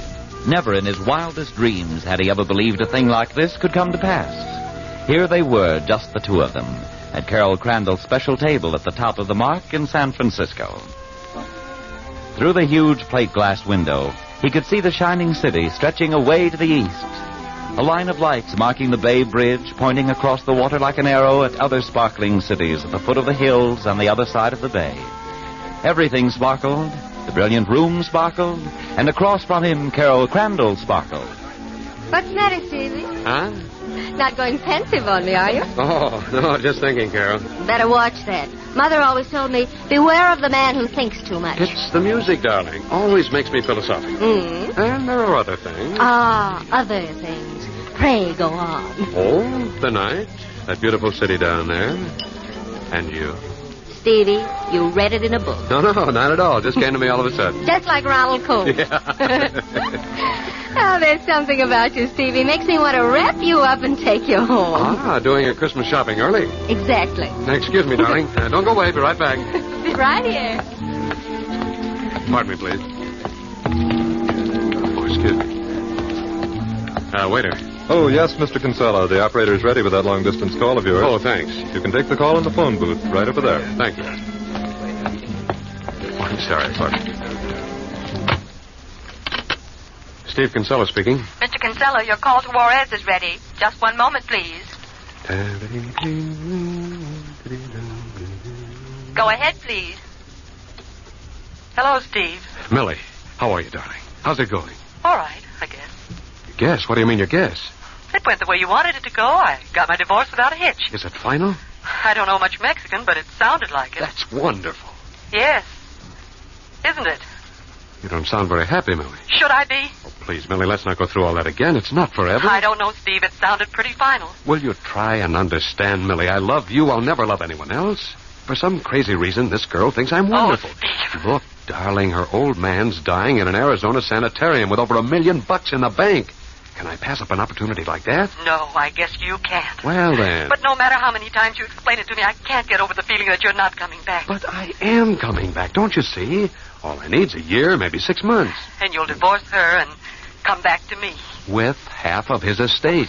Never in his wildest dreams had he ever believed a thing like this could come to pass. Here they were, just the two of them, at Carol Crandall's special table at the top of the Mark in San Francisco. Through the huge plate glass window, he could see the shining city stretching away to the east. A line of lights marking the Bay Bridge, pointing across the water like an arrow at other sparkling cities at the foot of the hills on the other side of the bay. Everything sparkled. The brilliant room sparkled. And across from him, Carol Crandall sparkled. What's the matter, Stevie? Huh? Not going pensive on me, are you? Oh, no, just thinking, Carol. Better watch that. Mother always told me, beware of the man who thinks too much. It's the music, darling. Always makes me philosophical. Mm. And there are other things. Ah, other things. Pray go on. Oh, the night. That beautiful city down there. And you. Stevie, you read it in a book. No, not at all. Just came to me all of a sudden. Just like Ronald Cole. Yeah. Oh, there's something about you, Stevie. Makes me want to wrap you up and take you home. Ah, doing your Christmas shopping early. Exactly. Excuse me, darling. Don't go away. Be right back. Be right here. Pardon me, please. Oh, excuse me. Waiter. Oh, yes, Mr. Kinsella. The operator's ready with that long-distance call of yours. Oh, thanks. You can take the call in the phone booth right over there. Thank you. Oh, I'm sorry. Pardon. Steve Kinsella speaking. Mr. Kinsella, your call to Juarez is ready. Just one moment, please. Go ahead, please. Hello, Steve. Millie, how are you, darling? How's it going? All right, I guess. Your guess? What do you mean, your guess? It went the way you wanted it to go. I got my divorce without a hitch. Is it final? I don't know much Mexican, but it sounded like it. That's wonderful. Yes. Isn't it? You don't sound very happy, Millie. Should I be? Oh, please, Millie, let's not go through all that again. It's not forever. I don't know, Steve. It sounded pretty final. Will you try and understand, Millie? I love you. I'll never love anyone else. For some crazy reason, this girl thinks I'm wonderful. Oh, Steve. Look, darling, her old man's dying in an Arizona sanitarium with over $1 million in the bank. Can I pass up an opportunity like that? No, I guess you can't. Well, then. But no matter how many times you explain it to me, I can't get over the feeling that you're not coming back. But I am coming back, don't you see? All I need's a year, maybe 6 months. And you'll divorce her and come back to me. With half of his estate.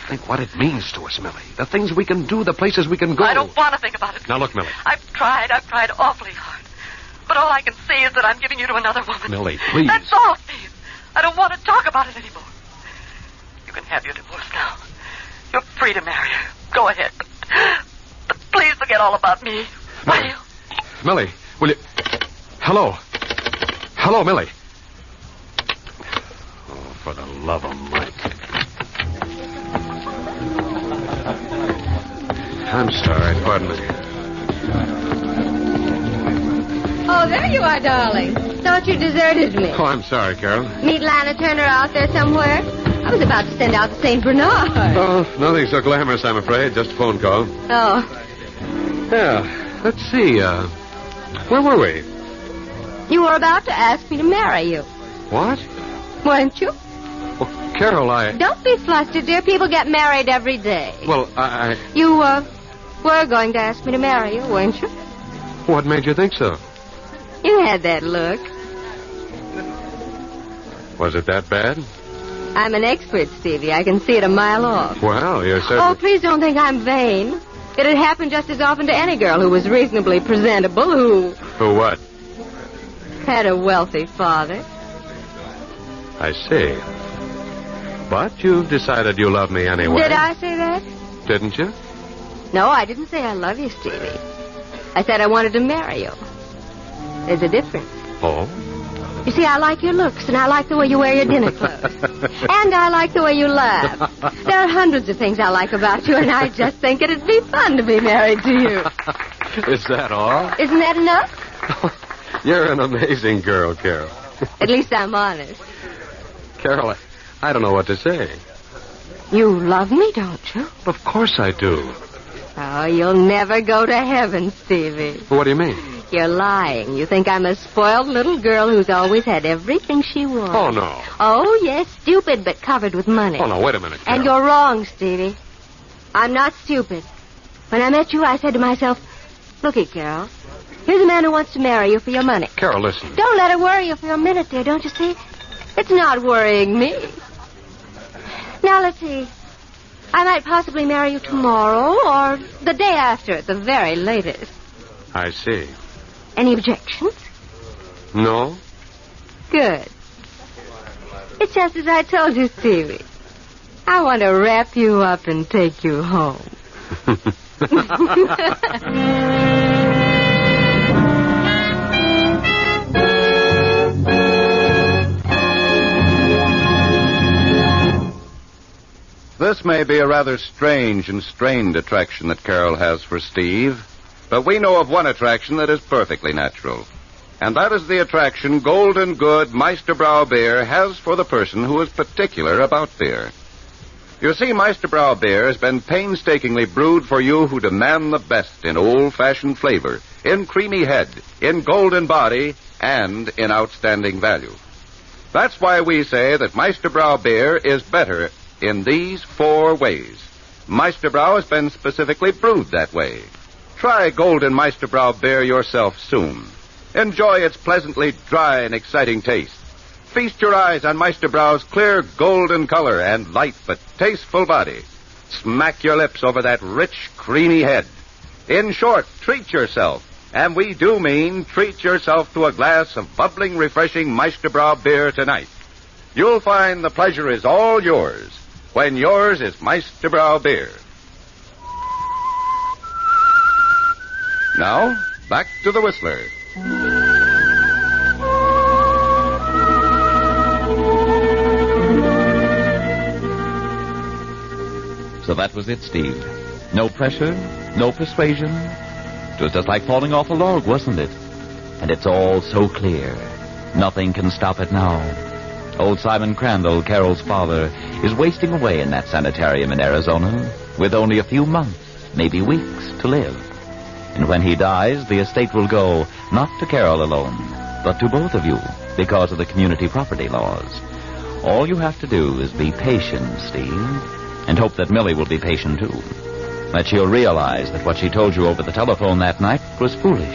Think what it means to us, Millie. The things we can do, the places we can go. I don't want to think about it. Now, look, Millie. I've tried awfully hard. But all I can say is that I'm giving you to another woman. Millie, please. That's all, Steve. I don't want to talk about it anymore. You can have your divorce now. You're free to marry her. Go ahead. But please forget all about me. Will you? Millie, will you... Hello. Hello, Millie. Oh, for the love of Mike. I'm sorry. Pardon me. Oh, there you are, darling. Thought you deserted me. Oh, I'm sorry, Carol. Meet Lana Turner out there somewhere? I was about to send out the St. Bernard. Oh, nothing so glamorous, I'm afraid. Just a phone call. Oh. Yeah. Let's see. Where were we? You were about to ask me to marry you. What? Weren't you? Well, Carol, Don't be flustered, dear. People get married every day. Well, I... You, were going to ask me to marry you, weren't you? What made you think so? You had that look. Was it that bad? I'm an expert, Stevie. I can see it a mile off. Well, you're certainly... Oh, please don't think I'm vain. It'd happen just as often to any girl who was reasonably presentable, who... Who what? Had a wealthy father. I see. But you've decided you love me anyway. Did I say that? Didn't you? No, I didn't say I love you, Stevie. I said I wanted to marry you. There's a difference. Oh? You see, I like your looks, and I like the way you wear your dinner clothes. And I like the way you laugh. There are hundreds of things I like about you, and I just think it'd be fun to be married to you. Is that all? Isn't that enough? You're an amazing girl, Carol. At least I'm honest. Carol, I don't know what to say. You love me, don't you? Of course I do. Oh, you'll never go to heaven, Stevie. What do you mean? You're lying. You think I'm a spoiled little girl who's always had everything she wants. Oh, no. Oh, yes, stupid, but covered with money. Oh, no, wait a minute, Carol. And you're wrong, Stevie. I'm not stupid. When I met you, I said to myself, looky, Carol, here's a man who wants to marry you for your money. Carol, listen. Don't let it worry you for a minute, dear, don't you see? It's not worrying me. Now, let's see. I might possibly marry you tomorrow or the day after at the very latest. I see. Any objections? No. Good. just as I told you, Stevie. I want to wrap you up and take you home. This may be a rather strange and strained attraction that Carol has for Steve, but we know of one attraction that is perfectly natural. And that is the attraction Golden Good Meisterbrau beer has for the person who is particular about beer. You see, Meisterbrau beer has been painstakingly brewed for you who demand the best in old-fashioned flavor, in creamy head, in golden body, and in outstanding value. That's why we say that Meisterbrau beer is better in these 4 ways. Meisterbrau has been specifically brewed that way. Try Golden Meisterbrau beer yourself soon. Enjoy its pleasantly dry and exciting taste. Feast your eyes on Meisterbrau's clear golden color and light but tasteful body. Smack your lips over that rich, creamy head. In short, treat yourself. And we do mean treat yourself to a glass of bubbling, refreshing Meisterbrau beer tonight. You'll find the pleasure is all yours when yours is Meisterbrau beer. Now, back to the Whistler. So that was it, Steve. No pressure, no persuasion. It was just like falling off a log, wasn't it? And it's all so clear. Nothing can stop it now. Old Simon Crandall, Carol's father, is wasting away in that sanitarium in Arizona with only a few months, maybe weeks, to live. And when he dies, the estate will go not to Carol alone, but to both of you because of the community property laws. All you have to do is be patient, Steve, and hope that Millie will be patient, too. That she'll realize that what she told you over the telephone that night was foolish.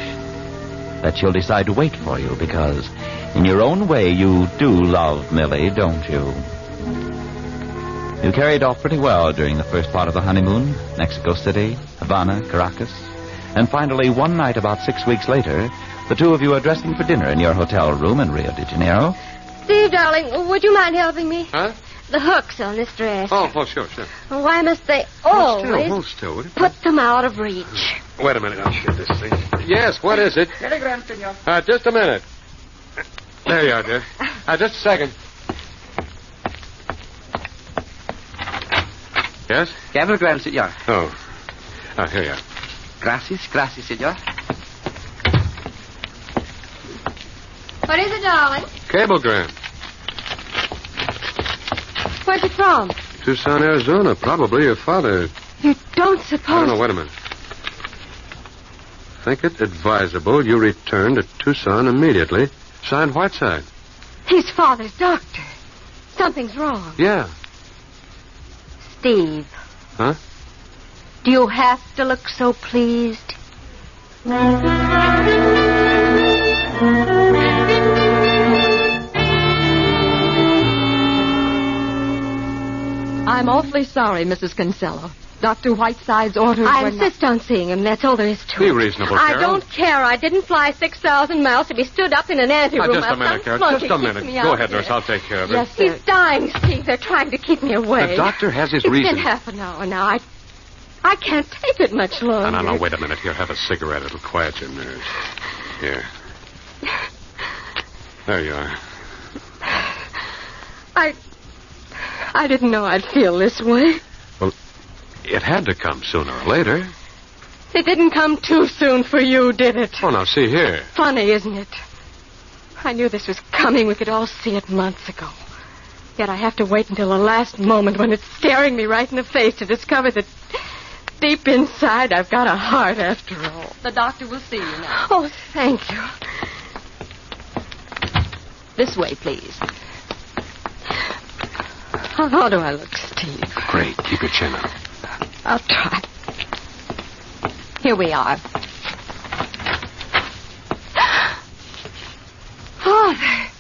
That she'll decide to wait for you because, in your own way, you do love Millie, don't you? You carried off pretty well during the first part of the honeymoon. Mexico City, Havana, Caracas. And finally, one night about 6 weeks later, the two of you are dressing for dinner in your hotel room in Rio de Janeiro. Steve, darling, would you mind helping me? Huh? The hooks on this dress. Oh, sure. Why must they always Hold still, will you? put them out of reach? Wait a minute, I'll shoot this thing. Yes, what is it? Telegram, senor. Just a minute. There you are, dear. Just a second. Yes? Cablegram, senor. Oh. Here you are. Gracias, senor. What is it, darling? Cablegram. Where's it from? Tucson, Arizona. Probably your father. You don't suppose... I don't know. Wait a minute. Think it advisable you return to Tucson immediately. Signed Whiteside. He's father's doctor. Something's wrong. Yeah. Steve. Huh? Do you have to look so pleased? I'm awfully sorry, Mrs. Kinsella. Dr. Whiteside's orders I were insist on seeing him. That's all there is to it. Be reasonable, Carol. I don't care. I didn't fly 6,000 miles to be stood up in an anteroom. Just a minute, Carol. Just a minute. Go ahead, nurse. I'll take care of it. Yes, sir. He's dying, Steve. They're trying to keep me away. The doctor has his It's reason. been half an hour now. I can't take it much longer. No. Wait a minute. Here, have a cigarette. It'll quiet your nerves. Here. There you are. I didn't know I'd feel this way. Well, it had to come sooner or later. It didn't come too soon for you, did it? Oh, now, see here. Funny, isn't it? I knew this was coming. We could all see it months ago. Yet I have to wait until the last moment when it's staring me right in the face to discover that deep inside I've got a heart after all. The doctor will see you now. Oh, thank you. This way, please. How do I look, Steve? Great. Keep your chin up. I'll try. Here we are. Father.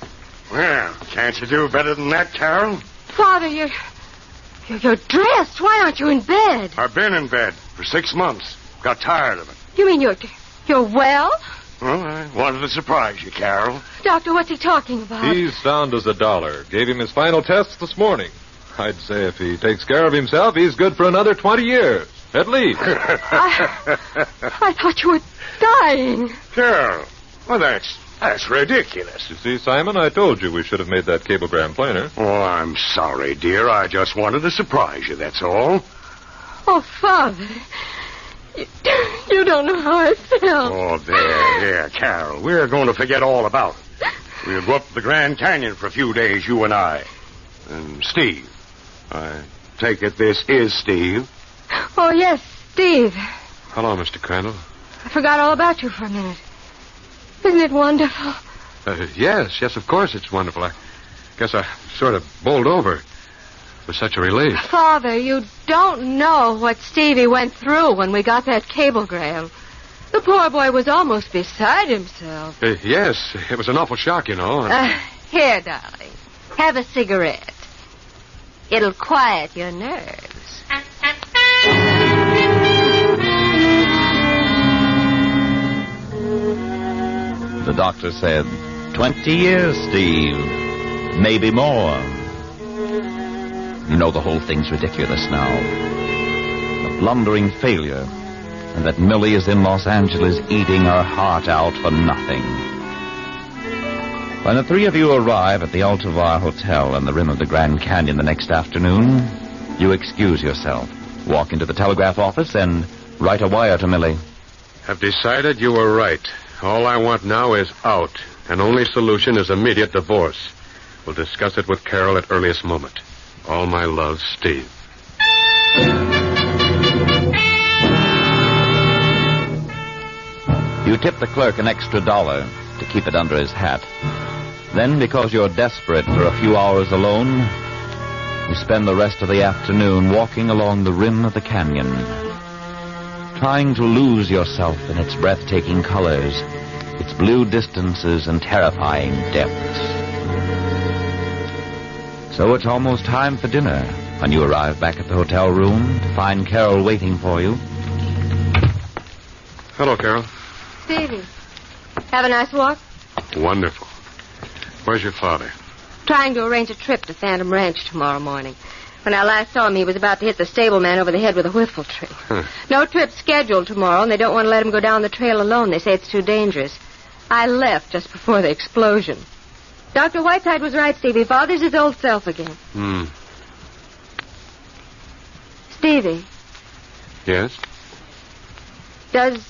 Well, can't you do better than that, Carol? Father, you're dressed. Why aren't you in bed? I've been in bed for 6 months. Got tired of it. You mean you're well? Well, I wanted to surprise you, Carol. Doctor, what's he talking about? He's sound as a dollar. Gave him his final tests this morning. I'd say if he takes care of himself, he's good for another 20 years, at least. I thought you were dying. Carol, well, that's ridiculous. You see, Simon, I told you we should have made that cablegram plainer. Oh, I'm sorry, dear. I just wanted to surprise you, that's all. Oh, Father. You don't know how I felt. Oh, there, Carol. We're going to forget all about it. We'll go up to the Grand Canyon for a few days, you and I. And Steve. I take it this is Steve. Oh, yes, Steve. Hello, Mr. Crandall. I forgot all about you for a minute. Isn't it wonderful? Yes, of course it's wonderful. I guess I sort of bowled over. It was such a relief. Father, you don't know what Stevie went through when we got that cablegram. The poor boy was almost beside himself. Yes, it was an awful shock, you know. Here, darling. Have a cigarette. It'll quiet your nerves. The doctor said, 20 years, Steve. Maybe more. You know the whole thing's ridiculous now. A blundering failure. And that Millie is in Los Angeles eating her heart out for nothing. When the three of you arrive at the Altovar Hotel on the rim of the Grand Canyon the next afternoon, you excuse yourself, walk into the telegraph office, and write a wire to Millie. I've decided you were right. All I want now is out. And only solution is immediate divorce. We'll discuss it with Carol at earliest moment. All my love, Steve. You tip the clerk an extra $1 to keep it under his hat. Then, because you're desperate for a few hours alone, you spend the rest of the afternoon walking along the rim of the canyon, trying to lose yourself in its breathtaking colors, its blue distances and terrifying depths. So it's almost time for dinner when you arrive back at the hotel room to find Carol waiting for you. Hello, Carol. Stevie, have a nice walk? Wonderful. Where's your father? Trying to arrange a trip to Phantom Ranch tomorrow morning. When I last saw him, he was about to hit the stableman over the head with a whiffle tree. No trip scheduled tomorrow, and they don't want to let him go down the trail alone. They say it's too dangerous. I left just before the explosion. Dr. Whiteside was right, Stevie. Father's his old self again. Stevie. Yes? Does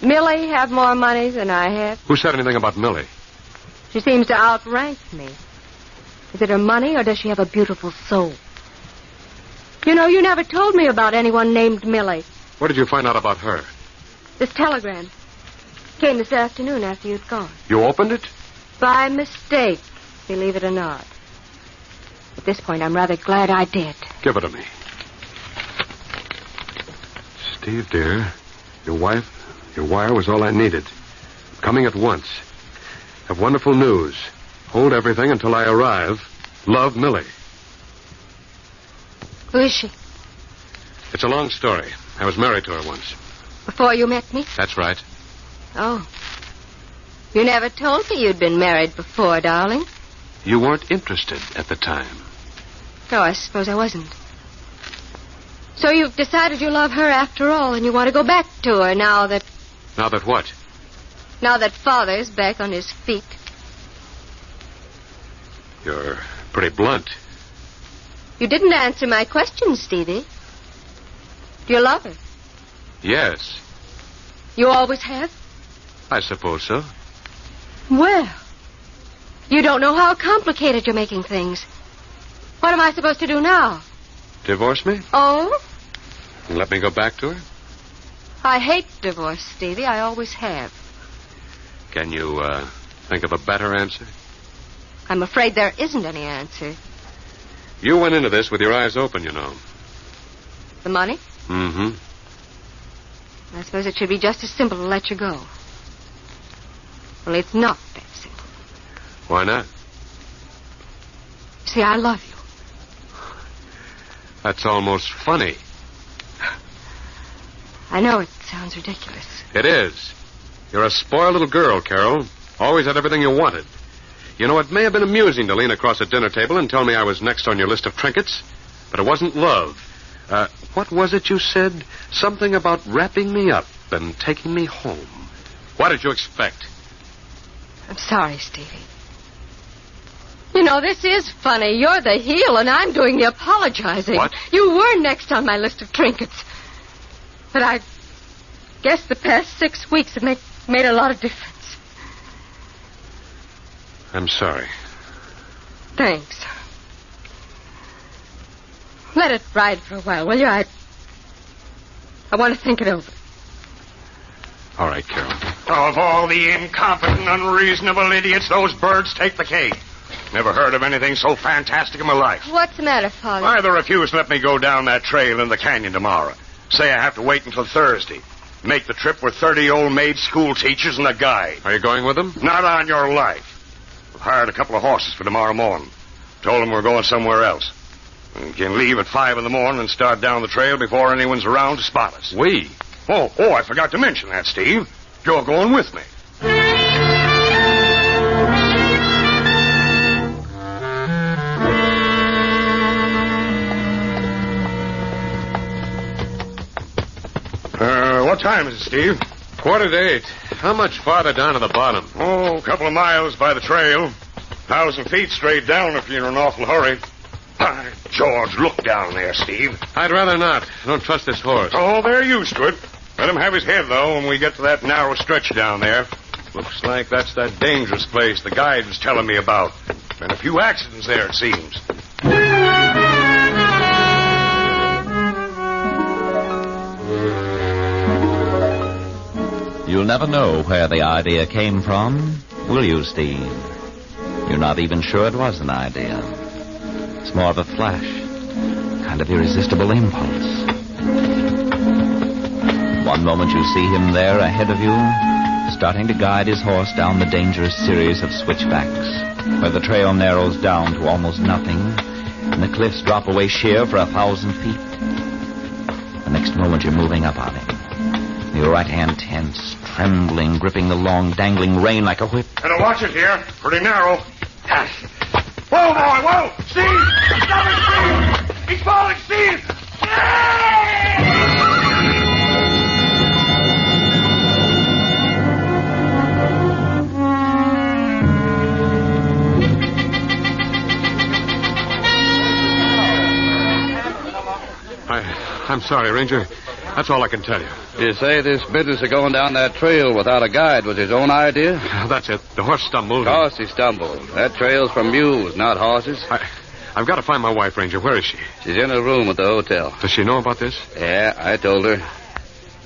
Millie have more money than I have? Who said anything about Millie? She seems to outrank me. Is it her money, or does she have a beautiful soul? You know, you never told me about anyone named Millie. What did you find out about her? This telegram came this afternoon after you'd gone. You opened it? By mistake, believe it or not. At this point, I'm rather glad I did. Give it to me. Steve, dear, your wire was all I needed. Coming at once. Have wonderful news. Hold everything until I arrive. Love, Millie. Who is she? It's a long story. I was married to her once. Before you met me? That's right. Oh. You never told me you'd been married before, darling. You weren't interested at the time. No, I suppose I wasn't. So you've decided you love her after all, and you want to go back to her now that... Now that what? Now that Father's back on his feet. You're pretty blunt. You didn't answer my question, Stevie. Do you love her? Yes. You always have? I suppose so. Well, you don't know how complicated you're making things. What am I supposed to do now? Divorce me? Oh? And let me go back to her? I hate divorce, Stevie. I always have. Can you, think of a better answer? I'm afraid there isn't any answer. You went into this with your eyes open, you know. The money? Mm-hmm. I suppose it should be just as simple to let you go. Well, it's not that simple. Why not? See, I love you. That's almost funny. I know it sounds ridiculous. It is. You're a spoiled little girl, Carol. Always had everything you wanted. You know, it may have been amusing to lean across a dinner table and tell me I was next on your list of trinkets, but it wasn't love. What was it you said? Something about wrapping me up and taking me home. What did you expect? I'm sorry, Stevie. You know, this is funny. You're the heel, and I'm doing the apologizing. What? You were next on my list of trinkets. But I guess the past 6 weeks have made a lot of difference. I'm sorry. Thanks. Let it ride for a while, will you? I want to think it over. All right, Carol. Of all the incompetent, unreasonable idiots, those birds take the cake. Never heard of anything so fantastic in my life. What's the matter, Father? Why, they refuse to let me go down that trail in the canyon tomorrow. Say I have to wait until Thursday. Make the trip with 30 old maid school teachers and a guide. Are you going with them? Not on your life. I've hired a couple of horses for tomorrow morning. Told them we're going somewhere else. We can leave at 5 in the morning and start down the trail before anyone's around to spot us. We? Oh, I forgot to mention that, Steve. You're going with me. What time is it, Steve? 7:45. How much farther down to the bottom? Oh, a couple of miles by the trail. 1,000 feet straight down if you're in an awful hurry. By George, look down there, Steve. I'd rather not. I don't trust this horse. Oh, they're used to it. Let him have his head, though, when we get to that narrow stretch down there. Looks like that's that dangerous place the guide was telling me about. Been a few accidents there, it seems. You'll never know where the idea came from, will you, Steve? You're not even sure it was an idea. It's more of a flash, kind of irresistible impulse. One moment you see him there ahead of you, starting to guide his horse down the dangerous series of switchbacks, where the trail narrows down to almost nothing, and the cliffs drop away sheer for 1,000 feet. The next moment you're moving up on him, your right hand tense, trembling, gripping the long, dangling rein like a whip. Better watch it here. Pretty narrow. Whoa, boy, whoa! Steve! Stop it, Steve! He's falling, Steve! I'm sorry, Ranger. That's all I can tell you. You say this business of going down that trail without a guide was his own idea? That's it. The horse stumbled. Of course he stumbled. That trail's for mules, not horses. I've got to find my wife, Ranger. Where is she? She's in a room at the hotel. Does she know about this? Yeah, I told her.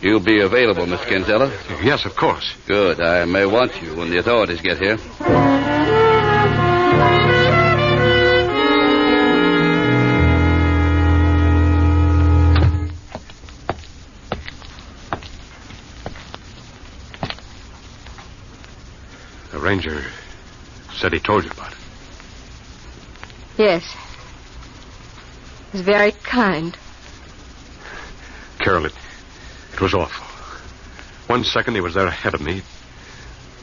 You'll be available, Miss Kinsella? Yes, of course. Good. I may want you when the authorities get here. The ranger said he told you about it. Yes. It was very kind. Carol, it was awful. One second he was there ahead of me.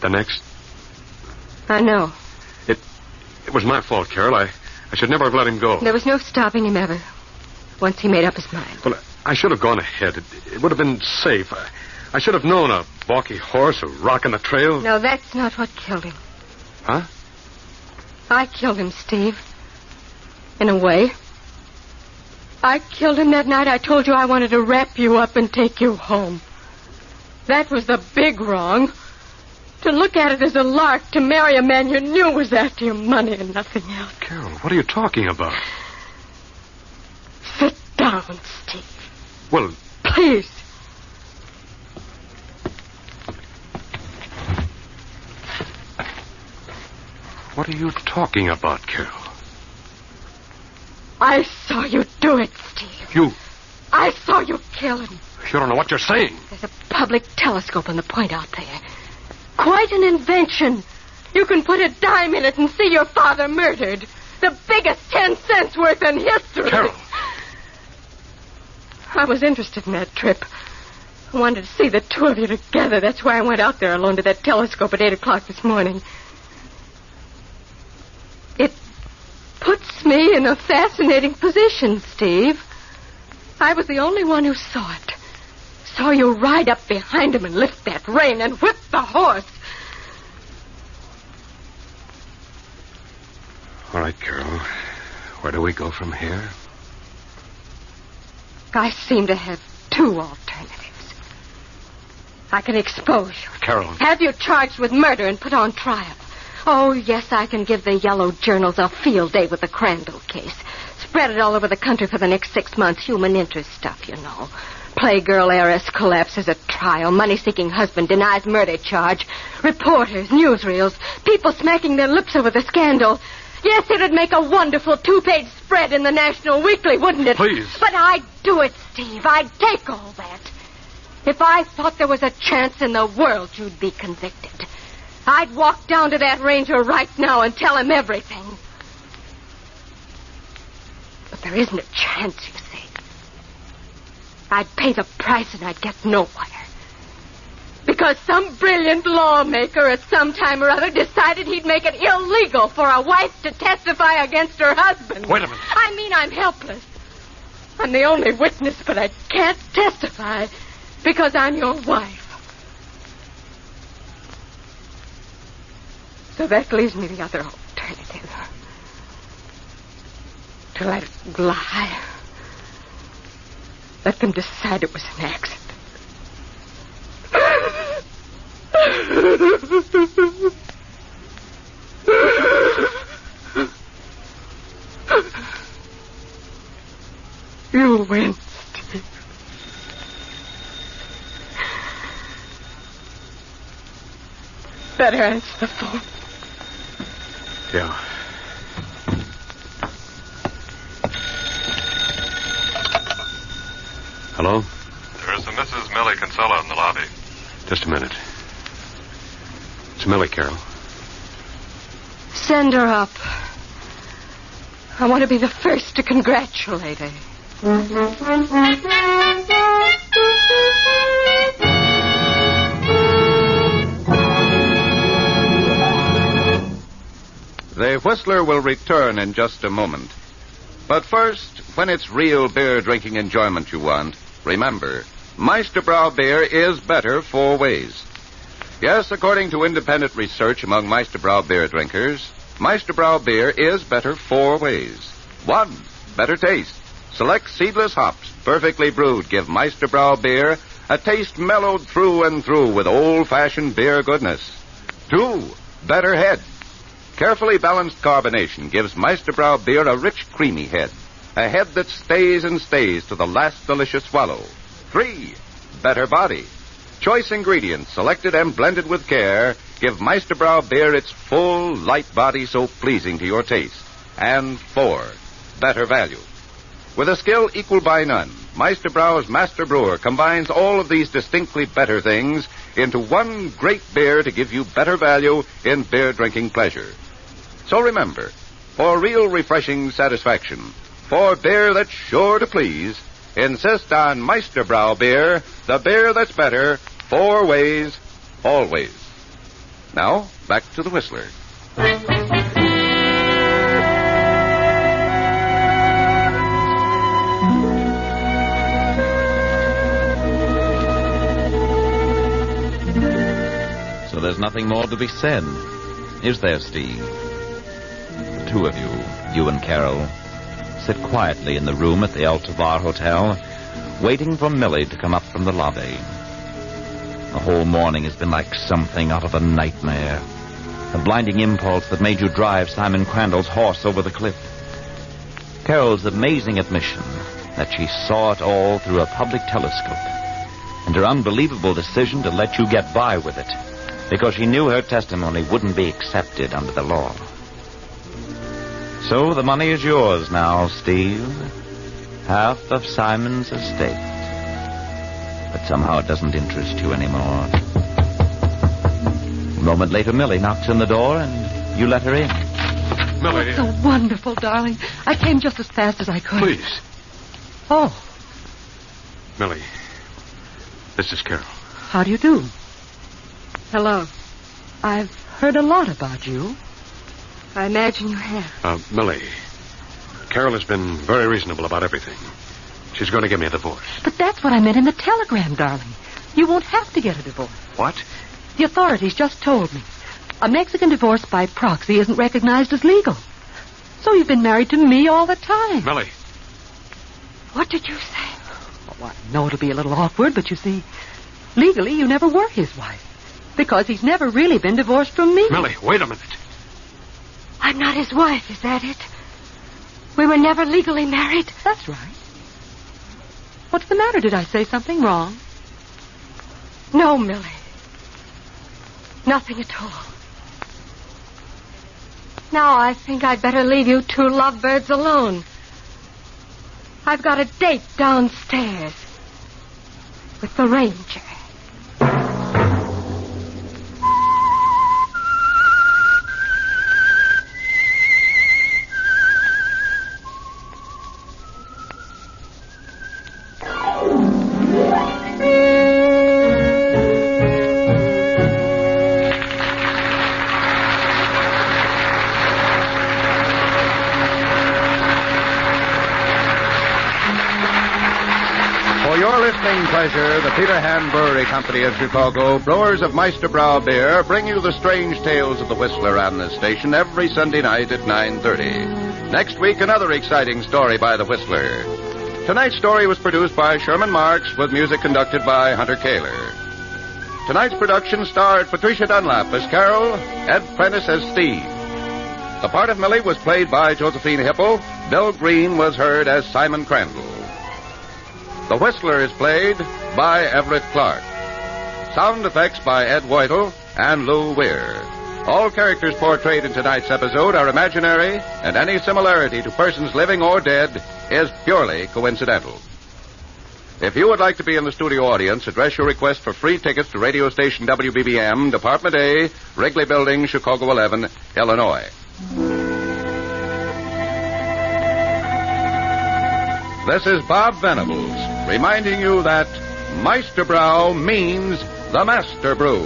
The next... I know. It was my fault, Carol. I should never have let him go. There was no stopping him ever, once he made up his mind. Well, I should have gone ahead. It would have been safe. I should have known a balky horse, a rock in the trail. No, that's not what killed him. Huh? I killed him, Steve. In a way. I killed him that night I told you I wanted to wrap you up and take you home. That was the big wrong. To look at it as a lark, to marry a man you knew was after your money and nothing else. Carol, what are you talking about? Sit down, Steve. Well... Please. What are you talking about, Carol? I saw you do it, Steve. You... I saw you kill him. You don't know what you're saying. There's a public telescope on the point out there. Quite an invention. You can put a dime in it and see your father murdered. The biggest 10 cents worth in history. Carol. I was interested in that trip. I wanted to see the two of you together. That's why I went out there alone to that telescope at 8 o'clock this morning. It puts me in a fascinating position, Steve. I was the only one who saw it. Saw you ride up behind him and lift that rein and whip the horse. All right, Carol. Where do we go from here? I seem to have two alternatives. I can expose you. Carol. Have you charged with murder and put on trial. Oh, yes, I can give the yellow journals a field day with the Crandall case. Spread it all over the country for the next 6 months. Human interest stuff, you know. Playgirl heiress collapses at trial. Money-seeking husband denies murder charge. Reporters, newsreels, people smacking their lips over the scandal. Yes, it'd make a wonderful 2-page spread in the National Weekly, wouldn't it? Please. But I'd do it, Steve. I'd take all that. If I thought there was a chance in the world you'd be convicted, I'd walk down to that ranger right now and tell him everything. But there isn't a chance, you see. I'd pay the price and I'd get nowhere. Because some brilliant lawmaker at some time or other decided he'd make it illegal for a wife to testify against her husband. Wait a minute. I mean, I'm helpless. I'm the only witness, but I can't testify because I'm your wife. So that leaves me the other alternative. To let it lie. Let them decide it was an accident. You win, Steve. Better answer the phone. Yeah. Hello? There's a Mrs. Millie Kinsella in the lobby. Just a minute. It's Millie, Carol. Send her up. I want to be the first to congratulate her. The Whistler will return in just a moment. But first, when it's real beer drinking enjoyment you want, remember, Meisterbrau beer is better 4 ways. Yes, according to independent research among Meisterbrau beer drinkers, Meisterbrau beer is better 4 ways. 1, better taste. Select seedless hops, perfectly brewed, give Meisterbrau beer a taste mellowed through and through with old-fashioned beer goodness. 2, better head. Carefully balanced carbonation gives Meisterbrau beer a rich, creamy head. A head that stays and stays to the last delicious swallow. 3, better body. Choice ingredients selected and blended with care give Meisterbrau beer its full, light body so pleasing to your taste. And 4, better value. With a skill equal by none, Meisterbrau's master brewer combines all of these distinctly better things into one great beer to give you better value in beer drinking pleasure. So remember, for real refreshing satisfaction, for beer that's sure to please, insist on Meisterbrau beer, the beer that's better 4 ways, always. Now, back to the Whistler. So there's nothing more to be said, is there, Steve? The two of you and Carol, sit quietly in the room at the Altavar Hotel, waiting for Millie to come up from the lobby. The whole morning has been like something out of a nightmare. A blinding impulse that made you drive Simon Crandall's horse over the cliff. Carol's amazing admission that she saw it all through a public telescope, and her unbelievable decision to let you get by with it because she knew her testimony wouldn't be accepted under the law. So the money is yours now, Steve. Half of Simon's estate. But somehow it doesn't interest you anymore. A moment later, Millie knocks on the door, and you let her in. Millie. Oh, so wonderful, darling. I came just as fast as I could. Please. Oh. Millie. This is Carol. How do you do? Hello. I've heard a lot about you. I imagine you have. Millie, Carol has been very reasonable about everything. She's going to give me a divorce. But that's what I meant in the telegram, darling. You won't have to get a divorce. What? The authorities just told me. A Mexican divorce by proxy isn't recognized as legal. So you've been married to me all the time. Millie. What did you say? Oh, I know it'll be a little awkward, but you see, legally you never were his wife. Because he's never really been divorced from me. Millie, wait a minute. I'm not his wife, is that it? We were never legally married? That's right. What's the matter? Did I say something wrong? No, Millie. Nothing at all. Now I think I'd better leave you two lovebirds alone. I've got a date downstairs with the ranger. Pleasure, the Peter Hand Brewery Company of Chicago, brewers of Meisterbrau beer, bring you the strange tales of the Whistler on this station every Sunday night at 9:30. Next week, another exciting story by the Whistler. Tonight's story was produced by Sherman Marks with music conducted by Hunter Kaler. Tonight's production starred Patricia Dunlap as Carol, Ed Prentice as Steve. The part of Millie was played by Josephine Hipple. Bill Green was heard as Simon Crandall. The Whistler is played by Everett Clark. Sound effects by Ed Whitel and Lou Weir. All characters portrayed in tonight's episode are imaginary, and any similarity to persons living or dead is purely coincidental. If you would like to be in the studio audience, address your request for free tickets to radio station WBBM, Department A, Wrigley Building, Chicago 11, Illinois. This is Bob Venables, reminding you that Meisterbrau means the master brew.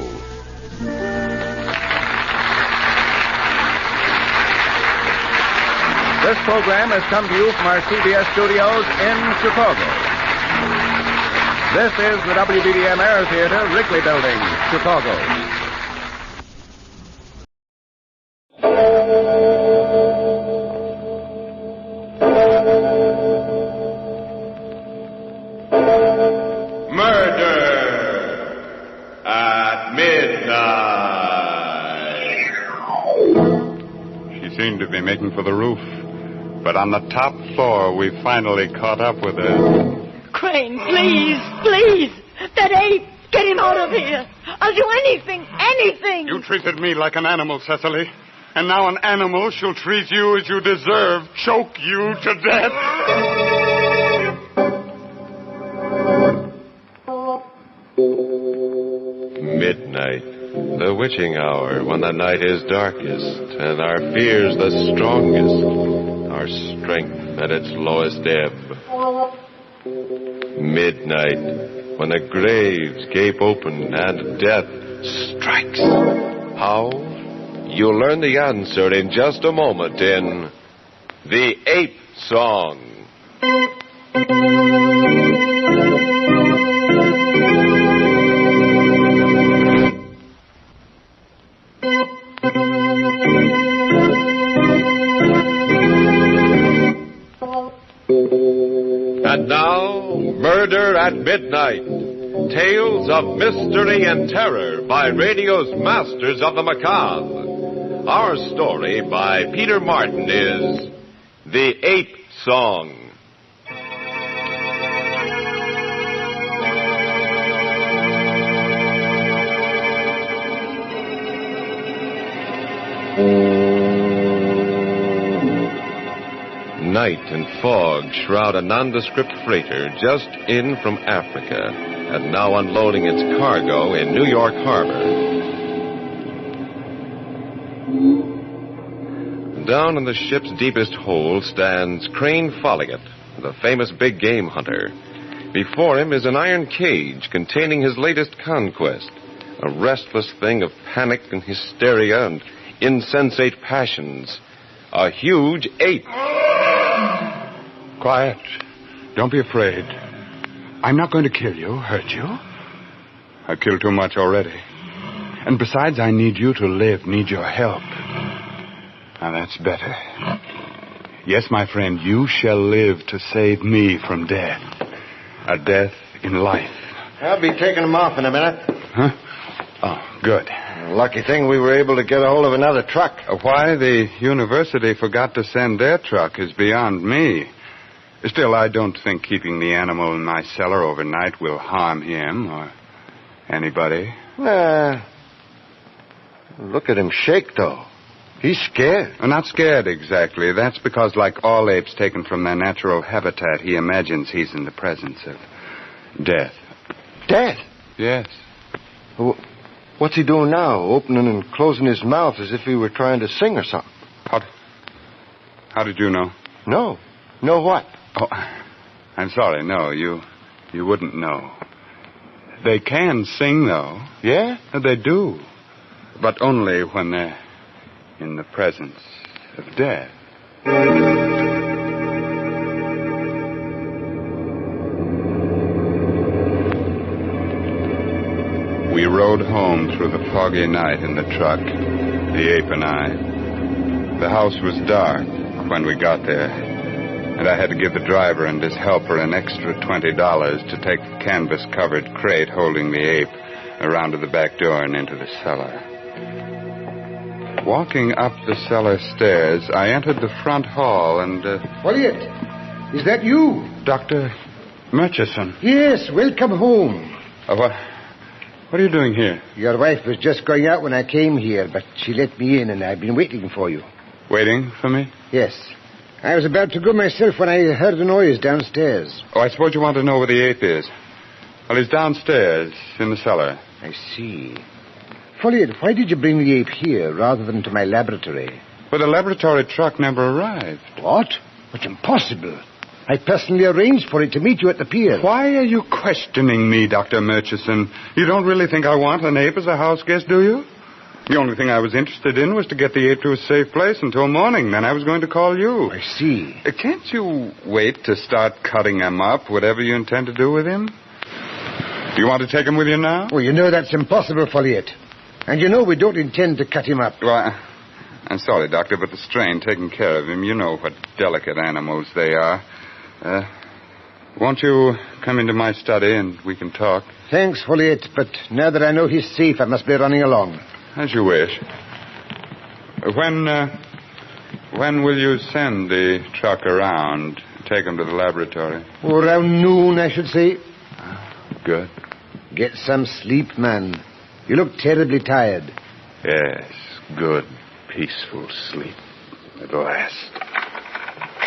This program has come to you from our CBS studios in Chicago. This is the WBBM Air Theater, Wrigley Building, Chicago. Seemed to be making for the roof. But on the top floor, we finally caught up with her. Crane, please, please. That ape, get him out of here. I'll do anything. You treated me like an animal, Cecily. And now an animal shall treat you as you deserve. Choke you to death. Midnight. The witching hour, when the night is darkest, and our fears the strongest, our strength at its lowest ebb. Midnight, when the graves gape open and death strikes. How? You'll learn the answer in just a moment in The Ape Song. And now, Murder at Midnight. Tales of mystery and terror by radio's masters of the macabre. Our story by Peter Martin is The Ape Song. Night and fog shroud a nondescript freighter just in from Africa and now unloading its cargo in New York Harbor. Down in the ship's deepest hold stands Crane Folliott, the famous big game hunter. Before him is an iron cage containing his latest conquest, a restless thing of panic and hysteria and insensate passions. A huge ape. Quiet. Don't be afraid. I'm not going to kill you, hurt you. I've killed too much already. And besides, I need you to live, need your help. Now, that's better. Yes, my friend, you shall live to save me from death. A death in life. I'll be taking them off in a minute. Huh? Oh, good. Lucky thing we were able to get a hold of another truck. Why the university forgot to send their truck is beyond me. Still, I don't think keeping the animal in my cellar overnight will harm him or anybody. Look at him shake, though. He's scared. Not scared, exactly. That's because, like all apes taken from their natural habitat, he imagines he's in the presence of death. Death? Yes. What's he doing now? Opening and closing his mouth as if he were trying to sing or something. How did you know? No. Know what? Oh, I'm sorry. No, you wouldn't know. They can sing, though. Yeah? They do. But only when they're in the presence of death. We rode home through the foggy night in the truck, the ape and I. The house was dark when we got there, and I had to give the driver and his helper an extra $20 to take the canvas-covered crate holding the ape around to the back door and into the cellar. Walking up the cellar stairs, I entered the front hall and... Elliot, is that you? Dr. Murchison. Yes, welcome home. What are you doing here? Your wife was just going out when I came here, but she let me in, and I've been waiting for you. Waiting for me? Yes. I was about to go myself when I heard a noise downstairs. Oh, I suppose you want to know where the ape is. Well, he's downstairs in the cellar. I see. Folliot, why did you bring the ape here rather than to my laboratory? Well, the laboratory truck never arrived. What? It's impossible. I personally arranged for it to meet you at the pier. Why are you questioning me, Dr. Murchison? You don't really think I want an ape as a house guest, do you? The only thing I was interested in was to get the ape to a safe place until morning. Then I was going to call you. I see. Can't you wait to start cutting him up, whatever you intend to do with him? Do you want to take him with you now? Well, you know that's impossible, Folliot. And you know we don't intend to cut him up. Well, I'm sorry, Doctor, but the strain taking care of him, you know what delicate animals they are. Won't you come into my study and we can talk? Thanks, Folliot, but now that I know he's safe, I must be running along. As you wish. When will you send the truck around, take him to the laboratory? Around noon, I should say. Good. Get some sleep, man. You look terribly tired. Yes, good, peaceful sleep at last.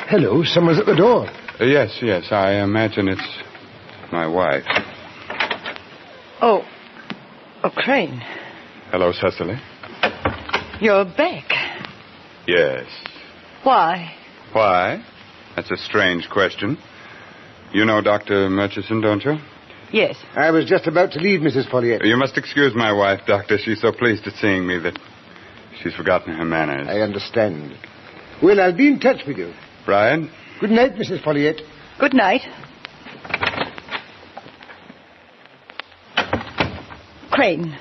Hello, someone's at the door. Yes, I imagine it's my wife. Oh, Crane. Hello, Cecily. You're back. Yes. Why? Why? That's a strange question. You know Dr. Murchison, don't you? Yes. I was just about to leave, Mrs. Folliot. You must excuse my wife, Doctor. She's so pleased at seeing me that she's forgotten her manners. I understand. Well, I'll be in touch with you. Brian? Good night, Mrs. Folliot. Good night. Crane,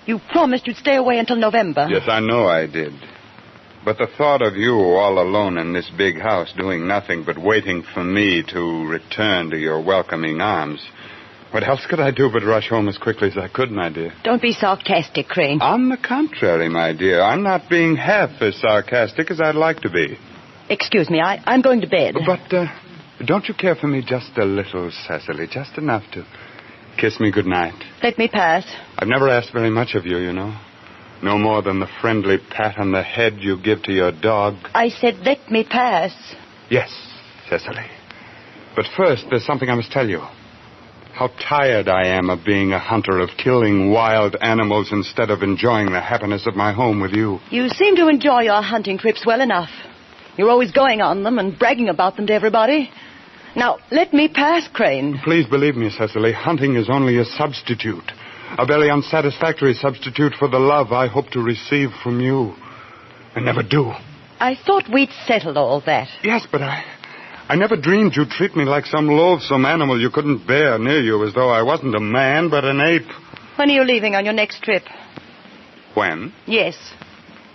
you promised you'd stay away until November. Yes, I know I did. But the thought of you all alone in this big house doing nothing but waiting for me to return to your welcoming arms... What else could I do but rush home as quickly as I could, my dear? Don't be sarcastic, Crane. On the contrary, my dear. I'm not being half as sarcastic as I'd like to be. Excuse me, I'm going to bed. But don't you care for me just a little, Cecily? Just enough to kiss me goodnight? Let me pass. I've never asked very much of you, you know. No more than the friendly pat on the head you give to your dog. I said let me pass. Yes, Cecily. But first, there's something I must tell you. How tired I am of being a hunter, of killing wild animals instead of enjoying the happiness of my home with you. You seem to enjoy your hunting trips well enough. You're always going on them and bragging about them to everybody. Now, let me pass, Crane. Please believe me, Cecily, hunting is only a substitute. A very unsatisfactory substitute for the love I hope to receive from you. I never do. I thought we'd settled all that. Yes, but I never dreamed you'd treat me like some loathsome animal you couldn't bear near you, as though I wasn't a man, but an ape. When are you leaving on your next trip? When? Yes,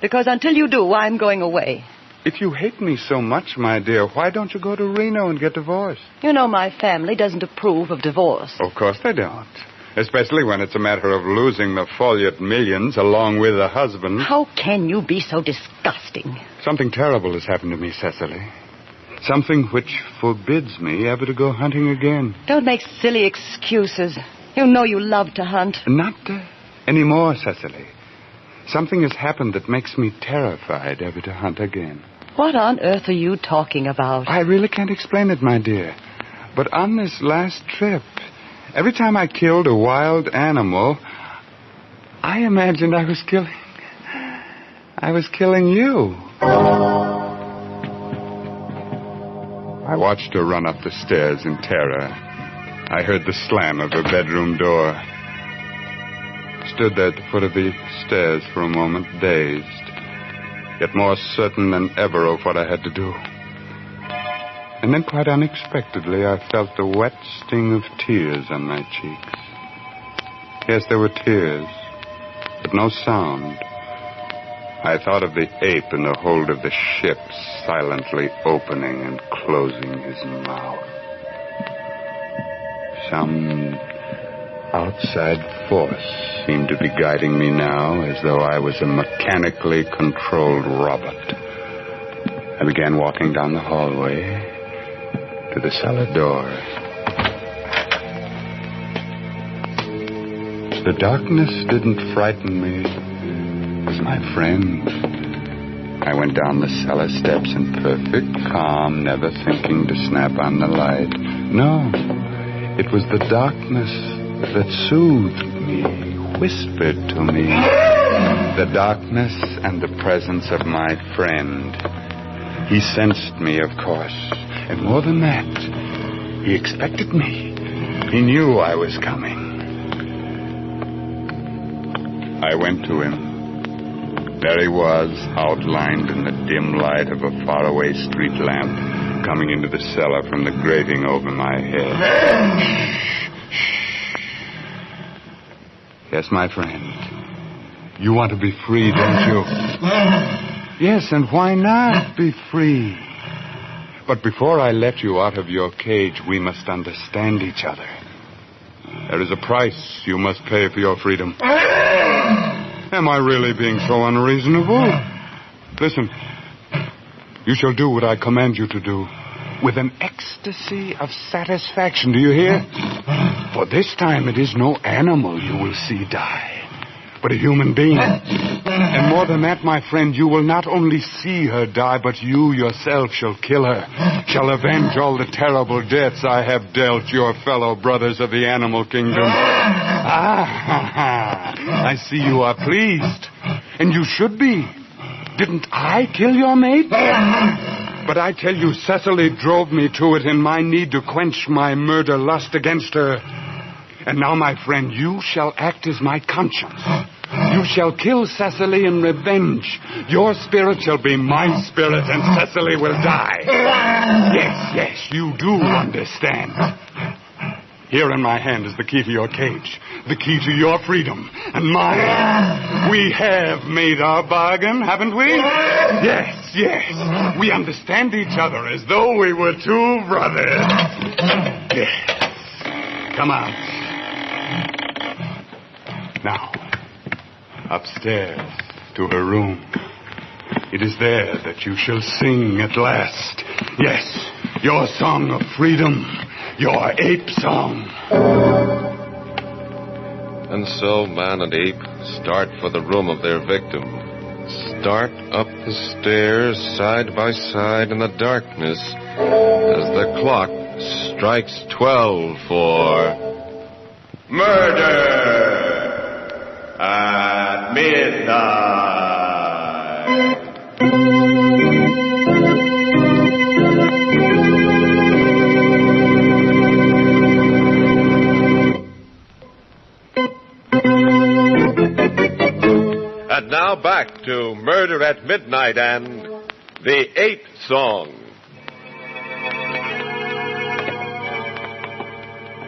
because until you do, I'm going away. If you hate me so much, my dear, why don't you go to Reno and get divorced? You know my family doesn't approve of divorce. Of course they don't. Especially when it's a matter of losing the Folliot millions along with a husband. How can you be so disgusting? Something terrible has happened to me, Cecily. Something which forbids me ever to go hunting again. Don't make silly excuses. You know you love to hunt. Not anymore, Cecily. Something has happened that makes me terrified ever to hunt again. What on earth are you talking about? I really can't explain it, my dear. But on this last trip, every time I killed a wild animal, I imagined I was killing you. I watched her run up the stairs in terror. I heard the slam of her bedroom door. Stood there at the foot of the stairs for a moment, dazed, yet more certain than ever of what I had to do. And then, quite unexpectedly, I felt the wet sting of tears on my cheeks. Yes, there were tears, but no sound. I thought of the ape in the hold of the ship, silently opening and closing his mouth. Some outside force seemed to be guiding me now, as though I was a mechanically controlled robot. I began walking down the hallway to the cellar door. The darkness didn't frighten me. It was my friend. I went down the cellar steps in perfect calm, never thinking to snap on the light. No, it was the darkness that soothed me, whispered to me. The darkness and the presence of my friend. He sensed me, of course. And more than that, he expected me. He knew I was coming. I went to him. There he was, outlined in the dim light of a faraway street lamp, coming into the cellar from the grating over my head. Yes, my friend. You want to be free, don't you? Yes, and why not be free? But before I let you out of your cage, we must understand each other. There is a price you must pay for your freedom. Am I really being so unreasonable? Listen, you shall do what I command you to do, with an ecstasy of satisfaction. Do you hear? For this time it is no animal you will see die, but a human being. And more than that, my friend, you will not only see her die, but you yourself shall kill her, shall avenge all the terrible deaths I have dealt your fellow brothers of the animal kingdom. I see you are pleased, and you should be. Didn't I kill your mate? But I tell you, Cecily drove me to it in my need to quench my murder lust against her. And now, my friend, you shall act as my conscience. You shall kill Cecily in revenge. Your spirit shall be my spirit, and Cecily will die. Yes, you do understand. Here in my hand is the key to your cage, the key to your freedom, and mine. We have made our bargain, haven't we? Yes. We understand each other as though we were two brothers. Yes. Come on. Now, upstairs to her room. It is there that you shall sing at last. Yes, your song of freedom, your ape song. And so man and ape start for the room of their victim. Start up the stairs side by side in the darkness as the clock strikes 12 for murder at midnight. now back to Murder at Midnight and the 8th song.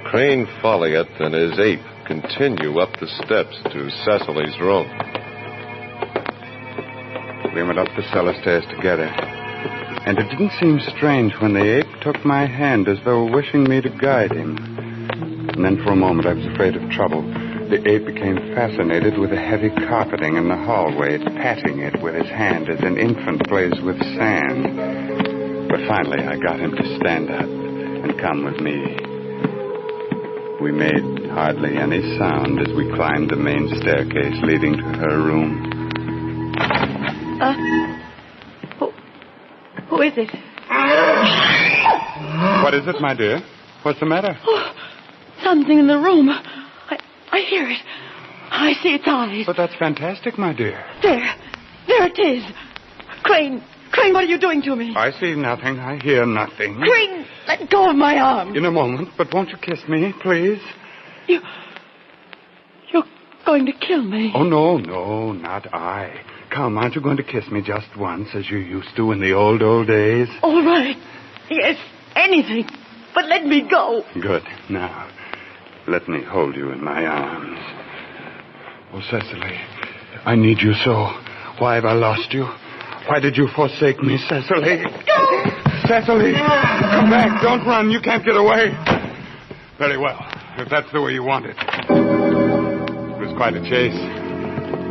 Crane Folliot and his ape continue up the steps to Cecily's room. We went up the cellar stairs together. And it didn't seem strange when the ape took my hand as though wishing me to guide him. And then for a moment I was afraid of trouble. The ape became fascinated with the heavy carpeting in the hallway, patting it with his hand as an infant plays with sand. But finally I got him to stand up and come with me. We made hardly any sound as we climbed the main staircase leading to her room. Who is it? What is it, my dear? What's the matter? Oh, something in the room. I hear it. I see its eyes. But that's fantastic, my dear. There it is. Crane, what are you doing to me? I see nothing. I hear nothing. Crane, let go of my arm. In a moment, but won't you kiss me, please? You're going to kill me. Oh, no, not I. Come, aren't you going to kiss me just once, as you used to in the old days? All right. Yes, anything. But let me go. Good. Now, let me hold you in my arms. Oh, Cecily, I need you so. Why have I lost you? Why did you forsake me, Cecily? Go! Cecily, come back. Don't run. You can't get away. Very well, if that's the way you want it. It was quite a chase.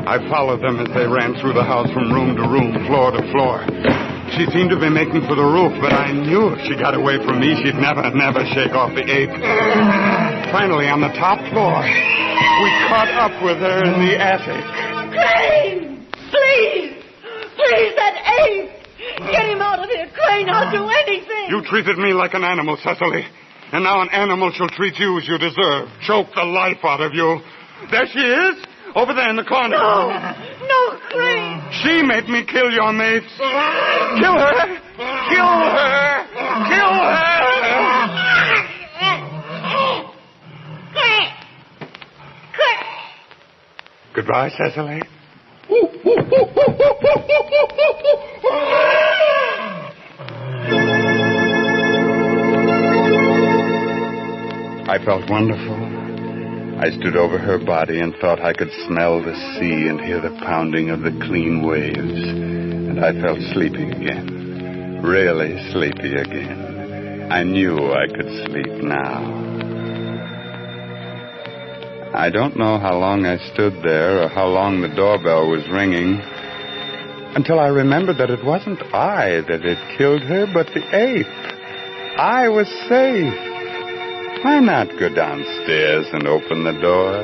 I followed them as they ran through the house from room to room, floor to floor. She seemed to be making for the roof, but I knew if she got away from me, she'd never shake off the ape. Finally, on the top floor, we caught up with her in the attic. Crane! Please, that ape! Get him out of here, Crane. I'll do anything. You treated me like an animal, Cecily. And now an animal shall treat you as you deserve. Choke the life out of you. There she is. Over there in the corner. No, Crane. She made me kill your mates. Kill her. Kill her. Kill her. Goodbye, Cecily. I felt wonderful. I stood over her body and thought I could smell the sea and hear the pounding of the clean waves. And I felt sleepy again. Really sleepy again. I knew I could sleep now. I don't know how long I stood there or how long the doorbell was ringing until I remembered that it wasn't I that had killed her, but the ape. I was safe. Why not go downstairs and open the door?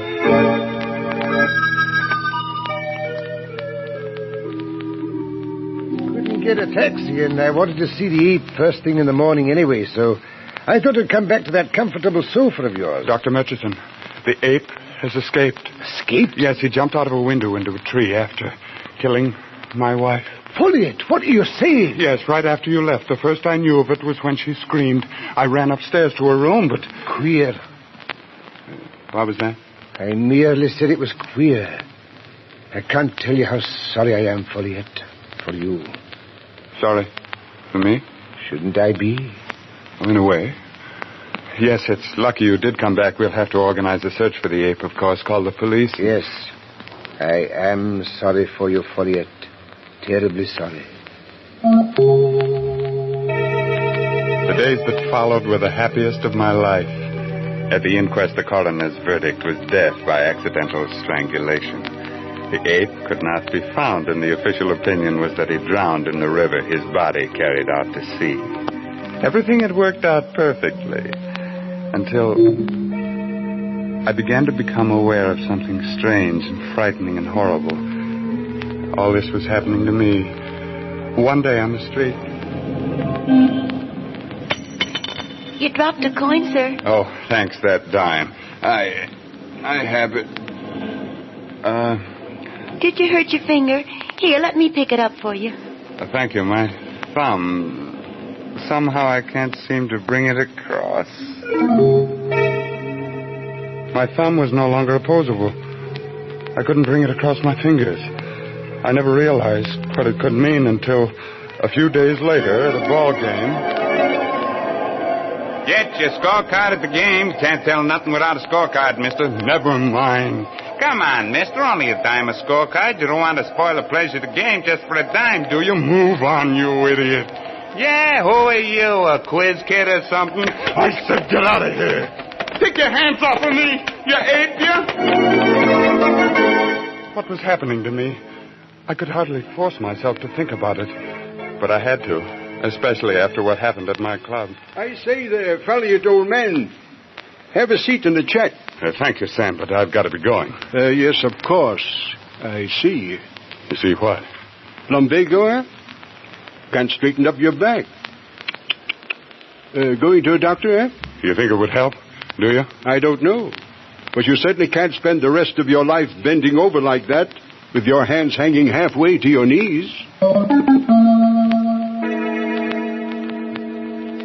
Couldn't get a taxi, and I wanted to see the ape first thing in the morning anyway, so I thought I'd come back to that comfortable sofa of yours. Dr. Murchison, the ape has escaped. Escaped? Yes, he jumped out of a window into a tree after killing my wife. Folliot, what are you saying? Yes, right after you left. The first I knew of it was when she screamed. I ran upstairs to her room, but... Queer. What was that? I merely said it was queer. I can't tell you how sorry I am, Folliot. For you. Sorry? For me? Shouldn't I be? Well, in a way. Yes, it's lucky you did come back. We'll have to organize a search for the ape, of course. Call the police. Yes. I am sorry for you, Folliot. Terribly sorry. The days that followed were the happiest of my life. At the inquest, the coroner's verdict was death by accidental strangulation. The ape could not be found, and the official opinion was that he drowned in the river, his body carried out to sea. Everything had worked out perfectly until I began to become aware of something strange and frightening and horrible. All this was happening to me. One day on the street. You dropped a coin, sir. Oh, thanks, that dime. I have it. Did you hurt your finger? Here, let me pick it up for you. Thank you. My thumb. Somehow I can't seem to bring it across. My thumb was no longer opposable. I couldn't bring it across my fingers. I never realized what it could mean until a few days later at a ball game. Get your scorecard at the game. Can't tell nothing without a scorecard, mister. Never mind. Come on, mister. Only a dime a scorecard. You don't want to spoil the pleasure of the game just for a dime, do you? Move on, you idiot. Yeah, who are you, a quiz kid or something? I said get out of here. Take your hands off of me, you ape, you! What was happening to me? I could hardly force myself to think about it. But I had to, especially after what happened at my club. I say there, Folliot, old man. Have a seat in the chat. Thank you, Sam, but I've got to be going. Yes, of course. I see. You see what? Lumbago, eh? Can't straighten up your back. Going to a doctor, eh? You think it would help, do you? I don't know. But you certainly can't spend the rest of your life bending over like that, with your hands hanging halfway to your knees.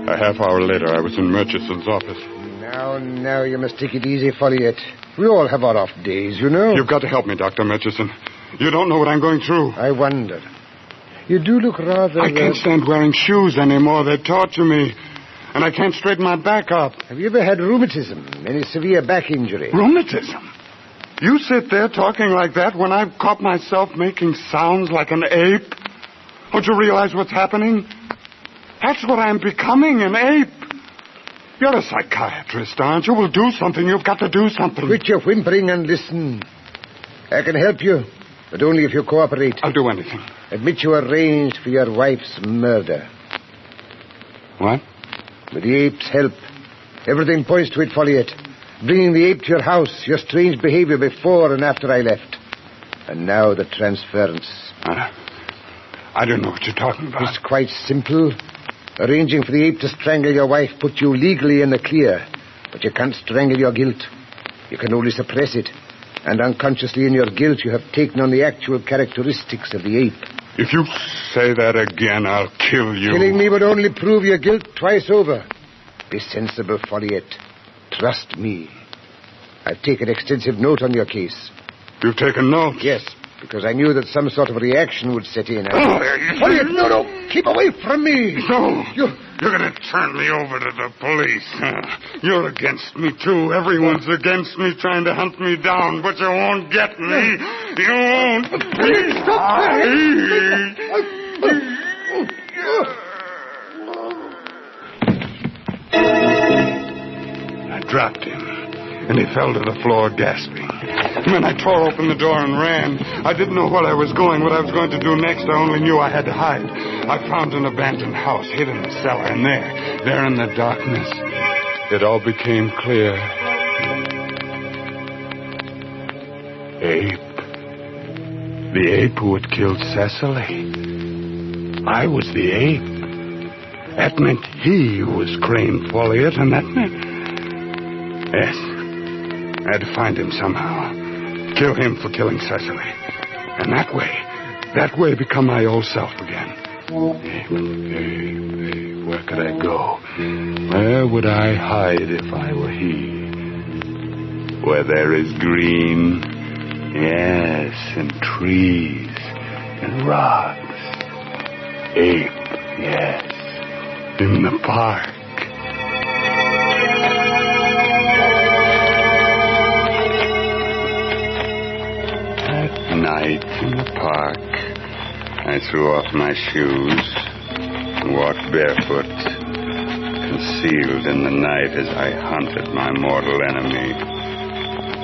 A half hour later, I was in Murchison's office. Now, you must take it easy, Folliot. We all have our off days, you know. You've got to help me, Dr. Murchison. You don't know what I'm going through. I wonder. You do look rather... I can't stand wearing shoes anymore. They torture me. And I can't straighten my back up. Have you ever had rheumatism? Any severe back injury? Rheumatism? You sit there talking like that when I've caught myself making sounds like an ape? Don't you realize what's happening? That's what I'm becoming, an ape. You're a psychiatrist, aren't you? Well, do something. You've got to do something. Quit your whimpering and listen. I can help you, but only if you cooperate. I'll do anything. Admit you arranged for your wife's murder. What? With the ape's help. Everything points to it, Folliot. Bringing the ape to your house, your strange behavior before and after I left. And now the transference. I don't know what you're talking about. It's quite simple. Arranging for the ape to strangle your wife put you legally in the clear. But you can't strangle your guilt. You can only suppress it. And unconsciously in your guilt, you have taken on the actual characteristics of the ape. If you say that again, I'll kill you. Killing me would only prove your guilt twice over. Be sensible, Folliot. Trust me. I've taken extensive note on your case. You've taken note? Yes, because I knew that some sort of reaction would set in. Folliot, no. Keep away from me. No. You're going to turn me over to the police. You're against me, too. Everyone's against me, trying to hunt me down, but you won't get me. You won't. Please stop. I dropped him, and he fell to the floor gasping. And then I tore open the door and ran. I didn't know what I was going to do next. I only knew I had to hide. I found an abandoned house, hid in the cellar, and there in the darkness, it all became clear. Ape. The ape who had killed Cecily. I was the ape. That meant he was Crane Folliot, and that meant... Yes. I had to find him somehow. Kill him for killing Cecily. And that way become my old self again. Ape, where could I go? Where would I hide if I were he? Where there is green, yes, and trees, and rocks. Ape, yes, in the park. Night in the park, I threw off my shoes and walked barefoot, concealed in the night as I hunted my mortal enemy.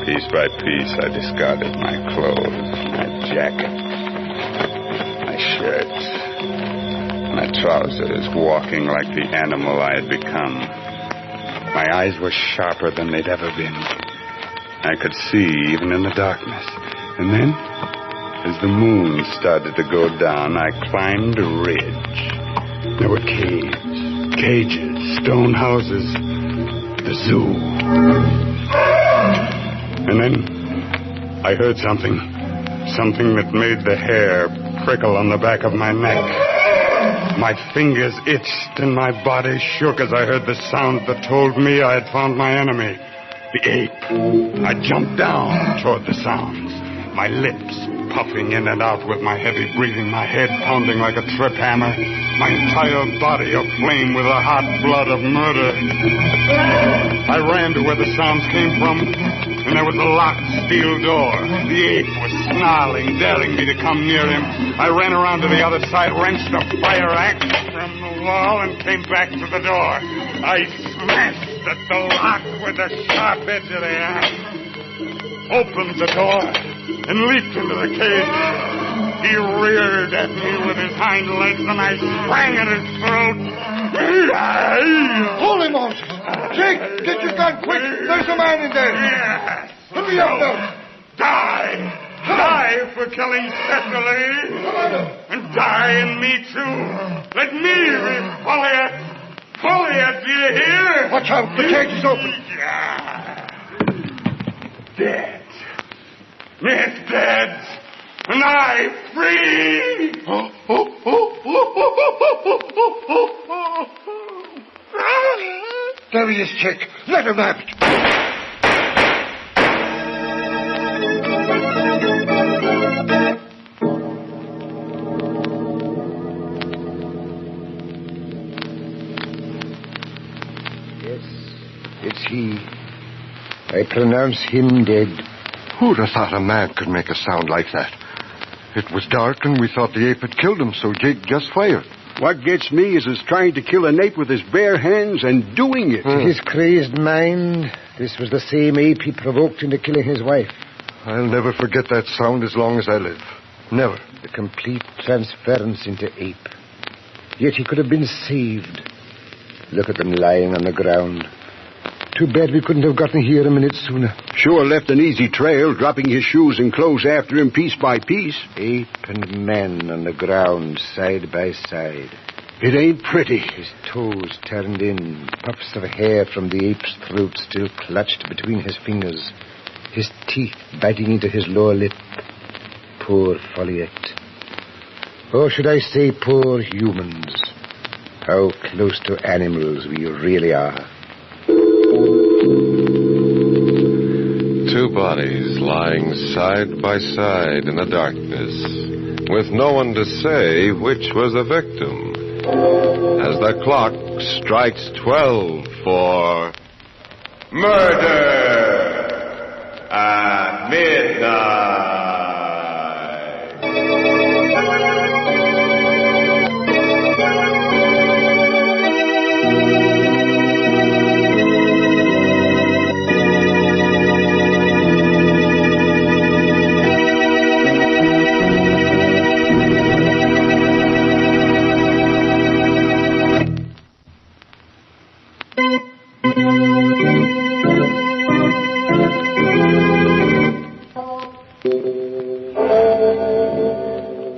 Piece by piece, I discarded my clothes, my jacket, my shirt, my trousers, walking like the animal I had become. My eyes were sharper than they'd ever been. I could see even in the darkness. And then, as the moon started to go down, I climbed a ridge. There were cages, stone houses, the zoo. And then I heard something that made the hair prickle on the back of my neck. My fingers itched and my body shook as I heard the sound that told me I had found my enemy, the ape. I jumped down toward the sounds. my lips puffing in and out with my heavy breathing, my head pounding like a trip hammer, my entire body aflame with the hot blood of murder. I ran to where the sounds came from, and there was a locked steel door. The ape was snarling, daring me to come near him. I ran around to the other side, wrenched a fire axe from the wall, and came back to the door. I smashed at the lock with the sharp edge of the axe, opened the door, and leaped into the cage. He reared at me with his hind legs, and I sprang at his throat. Hold him, Moses. Jake, get your gun, quick. There's a man in there. Yes. Let me up now. Die. Die for killing Cecily. And die in me, too. Let me be Folliot. Folliot, do you hear? Watch out. The cage is open. Yeah. Dead. Miss dead. And I free. There he is, Chick. Let him have it. Yes, it's he. I pronounce him dead. Who'd have thought a man could make a sound like that? It was dark, and we thought the ape had killed him, so Jake just fired. What gets me is his trying to kill an ape with his bare hands and doing it. To his crazed mind, this was the same ape he provoked into killing his wife. I'll never forget that sound as long as I live. Never. The complete transference into ape. Yet he could have been saved. Look at them lying on the ground. Too bad we couldn't have gotten here a minute sooner. Sure left an easy trail, dropping his shoes and clothes after him piece by piece. Ape and man on the ground, side by side. It ain't pretty. His toes turned in, puffs of hair from the ape's throat still clutched between his fingers, his teeth biting into his lower lip. Poor Folliot. Or should I say poor humans? How close to animals we really are. Two bodies lying side by side in the darkness, with no one to say which was the victim. As the clock strikes 12 for murder at midnight.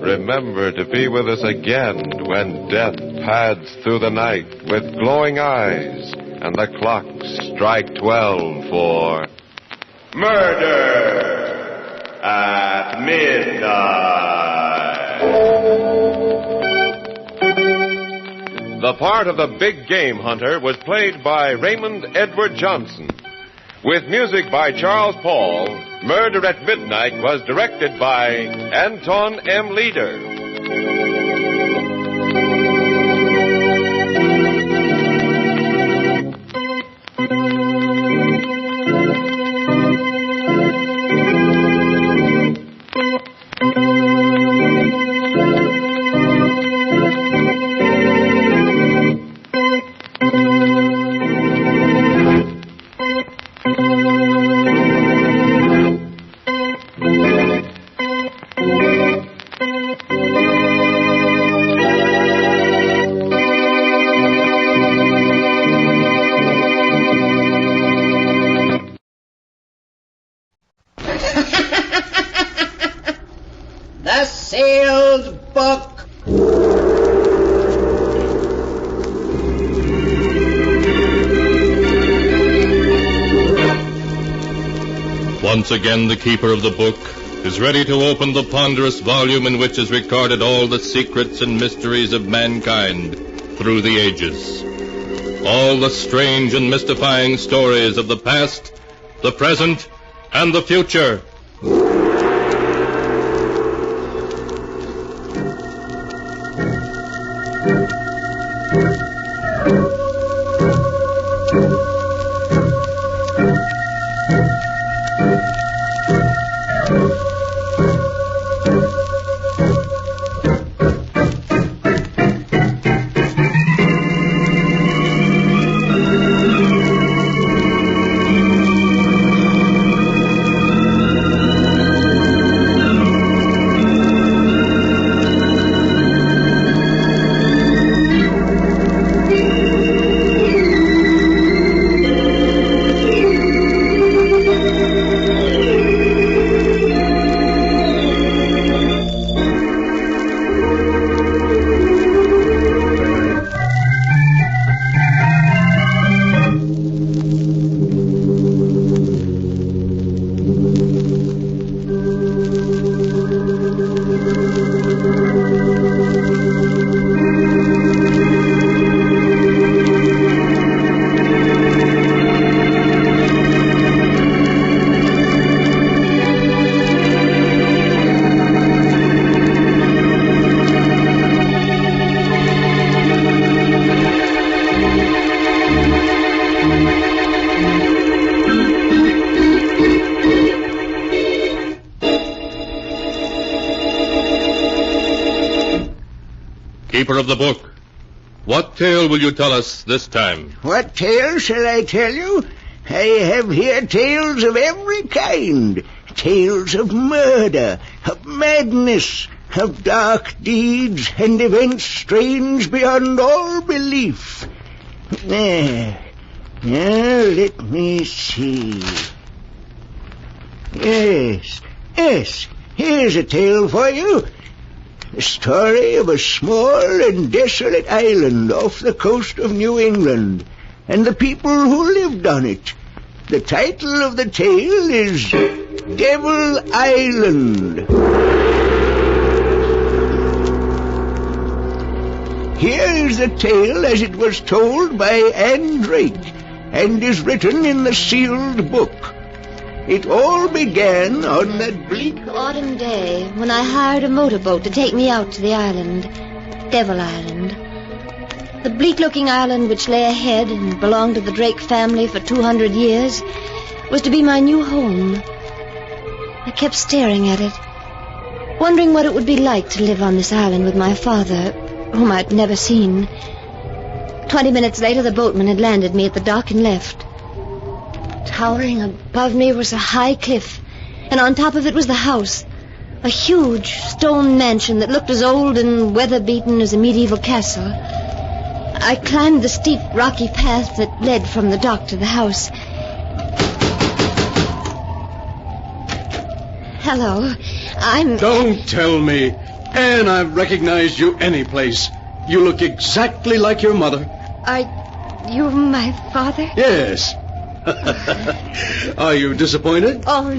Remember to be with us again when death pads through the night with glowing eyes and the clocks strike 12 for murder at midnight. The part of the big game hunter was played by Raymond Edward Johnson. With music by Charles Paul, Murder at Midnight was directed by Anton M. Leader. The sealed book. Once again, the keeper of the book is ready to open the ponderous volume in which is recorded all the secrets and mysteries of mankind through the ages. All the strange and mystifying stories of the past, the present, and the future. Keeper of the book, what tale will you tell us this time? What tale shall I tell you? I have here tales of every kind. Tales of murder, of madness, of dark deeds and events strange beyond all belief. Now, let me see. Yes, here's a tale for you. The story of a small and desolate island off the coast of New England, and the people who lived on it. The title of the tale is Devil Island. Here is the tale as it was told by Anne Drake, and is written in the sealed book. It all began on that bleak autumn day when I hired a motorboat to take me out to the island, Devil Island. The bleak-looking island which lay ahead and belonged to the Drake family for 200 years was to be my new home. I kept staring at it, wondering what it would be like to live on this island with my father, whom I'd never seen. 20 minutes later, the boatman had landed me at the dock and left. Towering above me was a high cliff, and on top of it was the house, a huge stone mansion that looked as old and weather-beaten as a medieval castle. I climbed the steep, rocky path that led from the dock to the house. Hello, I'm... Don't tell me. Anne, I've recognized you any place. You look exactly like your mother. Are you my father? Yes. Are you disappointed? Oh,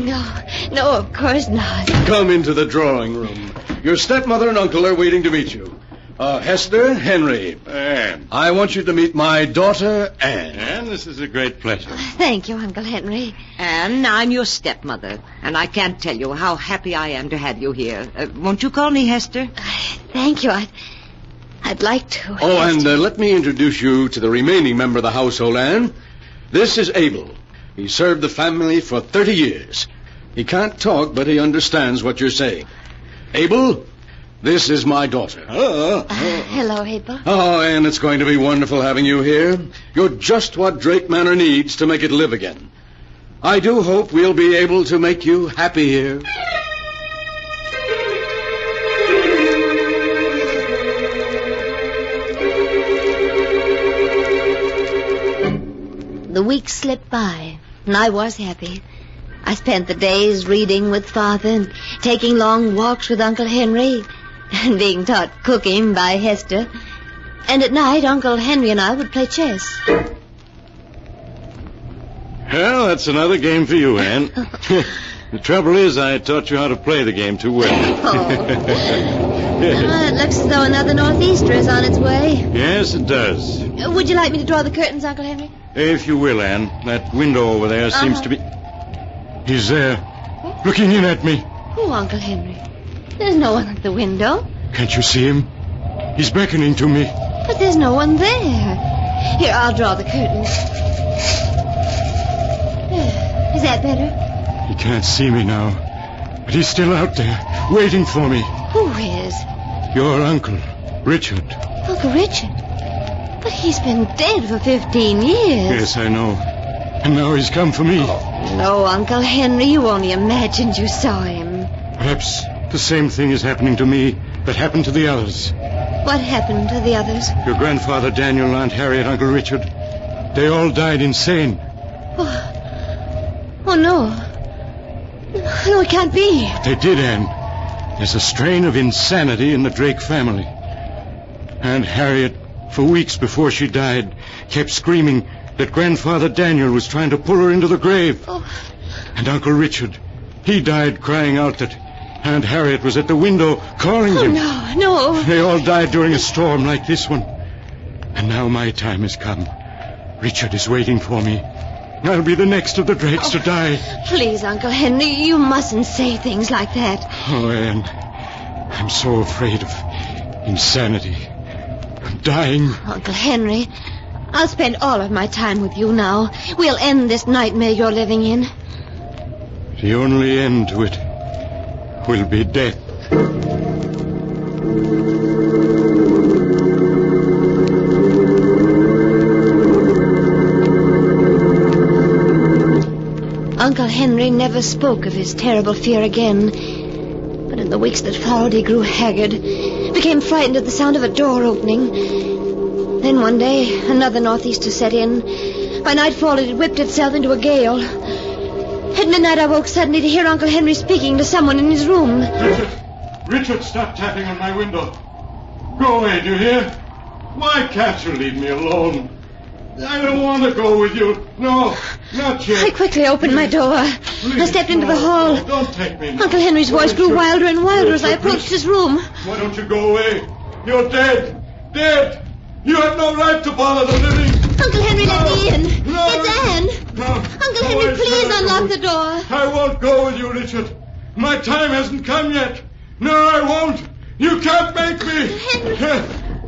no, of course not. Come into the drawing room. Your stepmother and uncle are waiting to meet you. Hester, Henry. Anne. I want you to meet my daughter, Anne. Anne, this is a great pleasure. Thank you, Uncle Henry. Anne, I'm your stepmother, and I can't tell you how happy I am to have you here. Won't you call me Hester? Thank you. I'd like to. Oh, and let me introduce you to the remaining member of the household, Anne. This is Abel. He served the family for 30 years. He can't talk, but he understands what you're saying. Abel, this is my daughter. Hello, Abel. Oh, Anne, it's going to be wonderful having you here. You're just what Drake Manor needs to make it live again. I do hope we'll be able to make you happy here. The weeks slipped by, and I was happy. I spent the days reading with Father and taking long walks with Uncle Henry and being taught cooking by Hester. And at night, Uncle Henry and I would play chess. Well, that's another game for you, Anne. The trouble is, I taught you how to play the game too well. It looks as though another northeaster is on its way. Yes, it does. Would you like me to draw the curtains, Uncle Henry? If you will, Anne. That window over there seems to be... He's there, looking in at me. Who, Uncle Henry? There's no one at the window. Can't you see him? He's beckoning to me. But there's no one there. Here, I'll draw the curtains. Is that better? He can't see me now, but he's still out there, waiting for me. Who is? Your uncle, Richard. Uncle Richard? But he's been dead for 15 years. Yes, I know. And now he's come for me. No, Uncle Henry, you only imagined you saw him. Perhaps the same thing is happening to me that happened to the others. What happened to the others? Your grandfather, Daniel, Aunt Harriet, Uncle Richard. They all died insane. Oh, no. No, it can't be. They did, Anne. There's a strain of insanity in the Drake family. Aunt Harriet, for weeks before she died, kept screaming that Grandfather Daniel was trying to pull her into the grave. Oh. And Uncle Richard, he died crying out that Aunt Harriet was at the window calling him. No. They all died during a storm like this one. And now my time has come. Richard is waiting for me. I'll be the next of the Drakes to die. Please, Uncle Henry, you mustn't say things like that. Oh, Anne, I'm so afraid of insanity. I'm dying. Uncle Henry, I'll spend all of my time with you now. We'll end this nightmare you're living in. The only end to it will be death. Uncle Henry never spoke of his terrible fear again. But in the weeks that followed, he grew haggard, became frightened at the sound of a door opening. Then one day, another northeaster set in. By nightfall, it had whipped itself into a gale. At midnight, I woke suddenly to hear Uncle Henry speaking to someone in his room. Richard, stop tapping on my window. Go away, do you hear? Why can't you leave me alone? I don't want to go with you. No, not yet. I quickly opened my door. I stepped into the hall. Don't take me now. Uncle Henry's voice grew wilder and wilder as I approached his room. Why don't you go away? You're dead. Dead. You have no right to bother the living. Uncle Henry, let me in. No. It's Anne. No. Uncle Henry, please unlock the door. I won't go with you, Richard. My time hasn't come yet. No, I won't. You can't make me. Henry.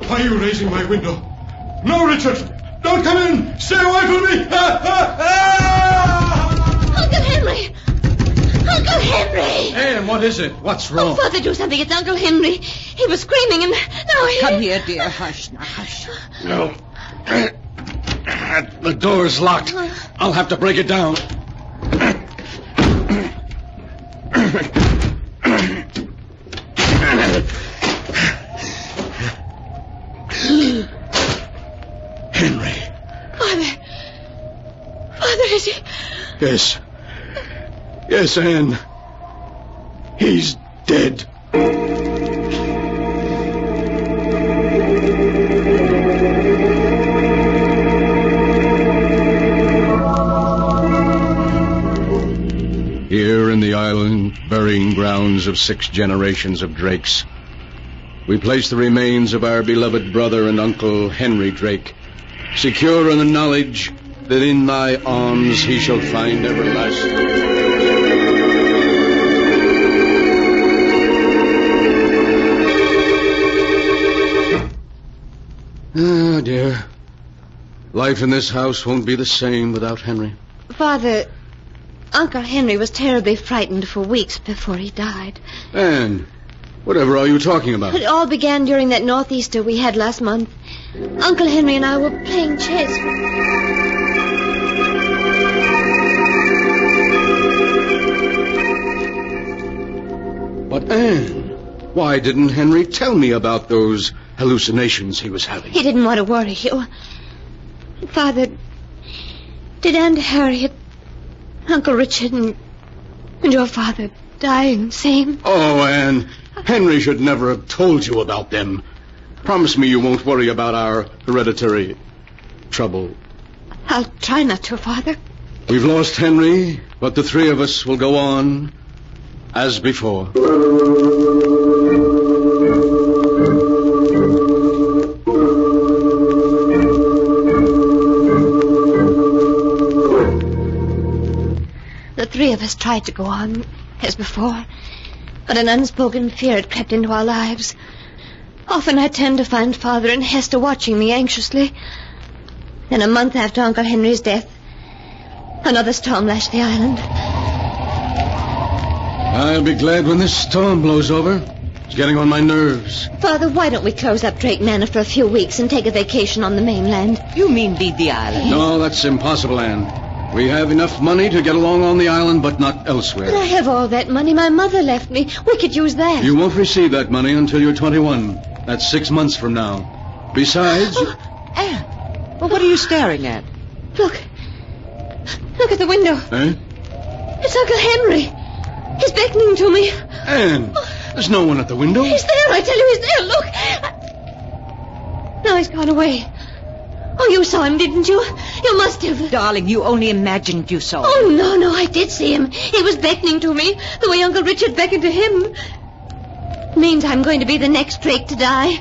Why are you raising my window? No, Richard. Don't come in. Stay away from me. Uncle Henry. Uncle Henry. Anne, what is it? What's wrong? Oh, Father, do something. It's Uncle Henry. He was screaming and now he... Come here, dear. Hush now, hush. No. The door's locked. I'll have to break it down. Henry. Father, is he... Yes. Yes, Anne. He's dead. Here in the island burying grounds of 6 generations of Drakes, we place the remains of our beloved brother and uncle Henry Drake, secure in the knowledge that in thy arms he shall find everlasting. Ah, dear. Life in this house won't be the same without Henry. Father, Uncle Henry was terribly frightened for weeks before he died. Anne, whatever are you talking about? It all began during that northeaster we had last month. Uncle Henry and I were playing chess. But Anne, why didn't Henry tell me about those hallucinations he was having? He didn't want to worry you. Father, did Aunt Harriet, Uncle Richard, and your father dying same? Oh, Anne, Henry should never have told you about them. Promise me you won't worry about our hereditary trouble. I'll try not to, Father. We've lost Henry, but the 3 of us will go on as before. The 3 of us tried to go on as before, but an unspoken fear had crept into our lives. Often I turned to find Father and Hester watching me anxiously. Then a month after Uncle Henry's death, another storm lashed the island. I'll be glad when this storm blows over. It's getting on my nerves. Father, why don't we close up Drake Manor for a few weeks and take a vacation on the mainland? You mean leave the island? No, that's impossible, Anne. We have enough money to get along on the island, but not elsewhere. But I have all that money my mother left me. We could use that. You won't receive that money until you're 21. That's 6 months from now. Besides... Oh, Anne, well, what are you staring at? Look. Look at the window. Eh? It's Uncle Henry. He's beckoning to me. Anne, there's no one at the window. He's there, I tell you, he's there. Look. Now he's gone away. Oh, you saw him, didn't you? You must have. Darling, you only imagined you saw him. Oh, no, I did see him. He was beckoning to me, the way Uncle Richard beckoned to him. Means I'm going to be the next Drake to die.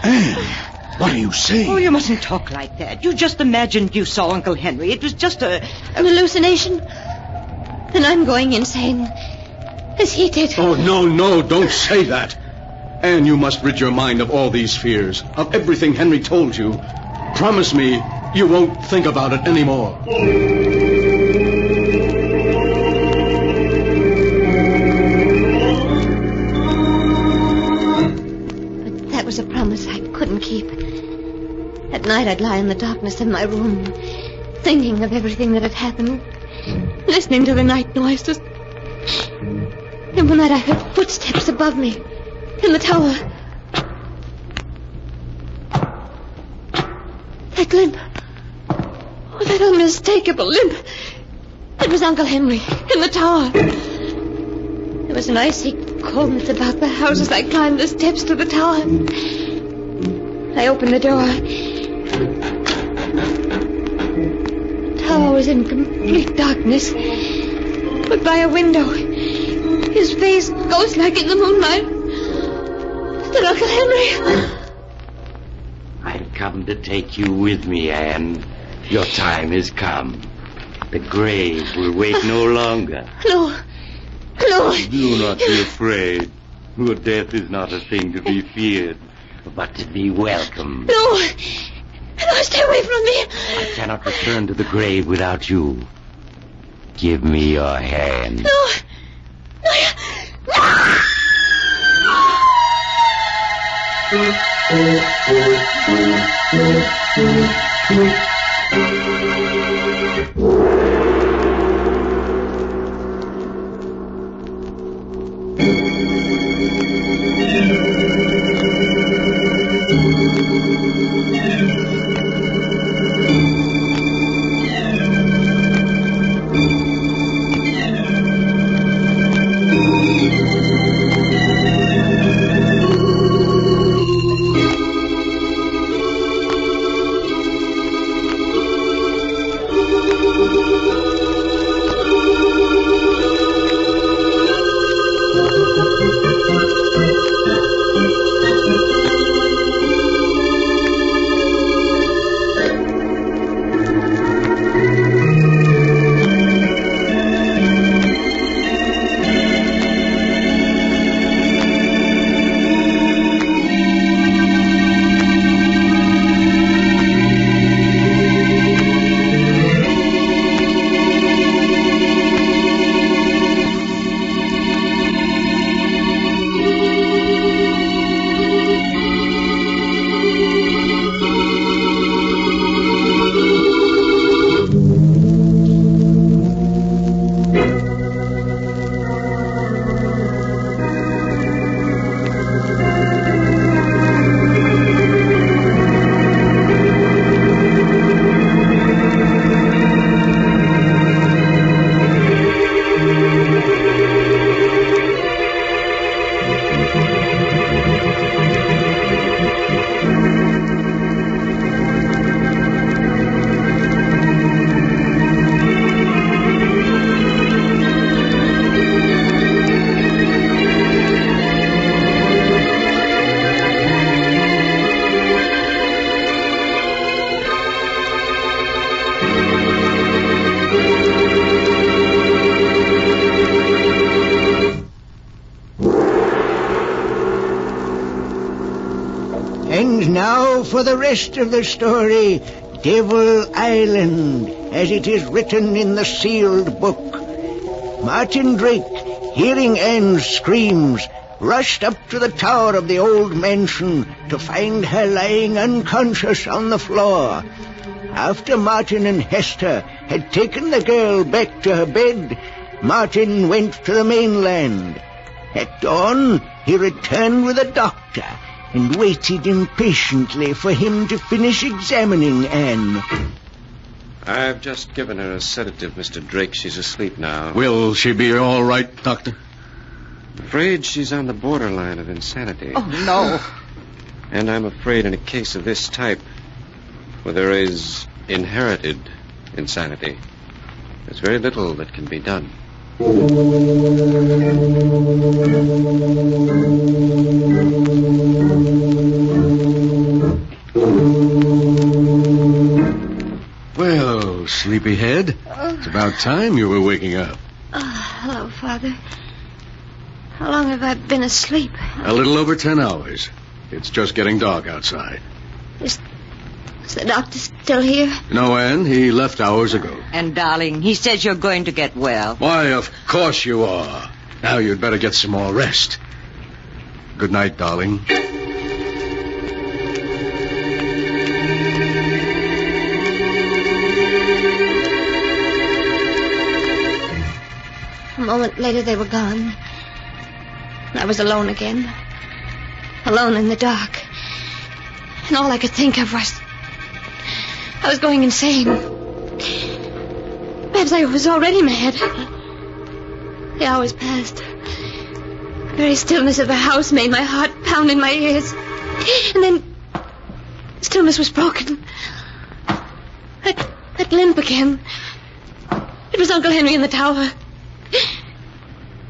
Anne, what are you saying? Oh, you mustn't talk like that. You just imagined you saw Uncle Henry. It was just an hallucination? Then I'm going insane. As he did. Oh, no, don't say that. Anne, you must rid your mind of all these fears, of everything Henry told you. Promise me you won't think about it anymore. But that was a promise I couldn't keep. At night I'd lie in the darkness of my room, thinking of everything that had happened, listening to the night noises. And one night I heard footsteps above me in the tower. That limp. Oh, that unmistakable limp. It was Uncle Henry in the tower. There was an icy coldness about the house as I climbed the steps to the tower. I opened the door. The tower was in complete darkness. But by a window, his face ghost-like in the moonlight, stood Uncle Henry. I've come to take you with me, Anne. Your time has come. The grave will wait no longer. No. No. Do not be afraid. Your death is not a thing to be feared, but to be welcomed. No. No, stay away from me. I cannot return to the grave without you. Give me your hand. No. And now for the rest of the story, Devil Island, as it is written in the sealed book. Martin Drake, hearing Anne's screams, rushed up to the tower of the old mansion to find her lying unconscious on the floor. After Martin and Hester had taken the girl back to her bed, Martin went to the mainland. At dawn, he returned with a doctor and waited impatiently for him to finish examining Anne. I've just given her a sedative, Mr. Drake. She's asleep now. Will she be all right, Doctor? Afraid she's on the borderline of insanity. Oh, no. And I'm afraid in a case of this type, where there is inherited insanity, there's very little that can be done. Well, sleepyhead, it's about time you were waking up. Hello, Father. How long have I been asleep? A little over 10 hours. It's just getting dark outside. Is the doctor still here? No, Anne. He left hours ago. And, darling, he says you're going to get well. Why, of course you are. Now you'd better get some more rest. Good night, darling. A moment later, they were gone. And I was alone again. Alone in the dark. And all I could think of was... I was going insane. Perhaps I was already mad. The hours passed. The very stillness of the house made my heart pound in my ears. And then... stillness was broken. That limp again. It was Uncle Henry in the tower.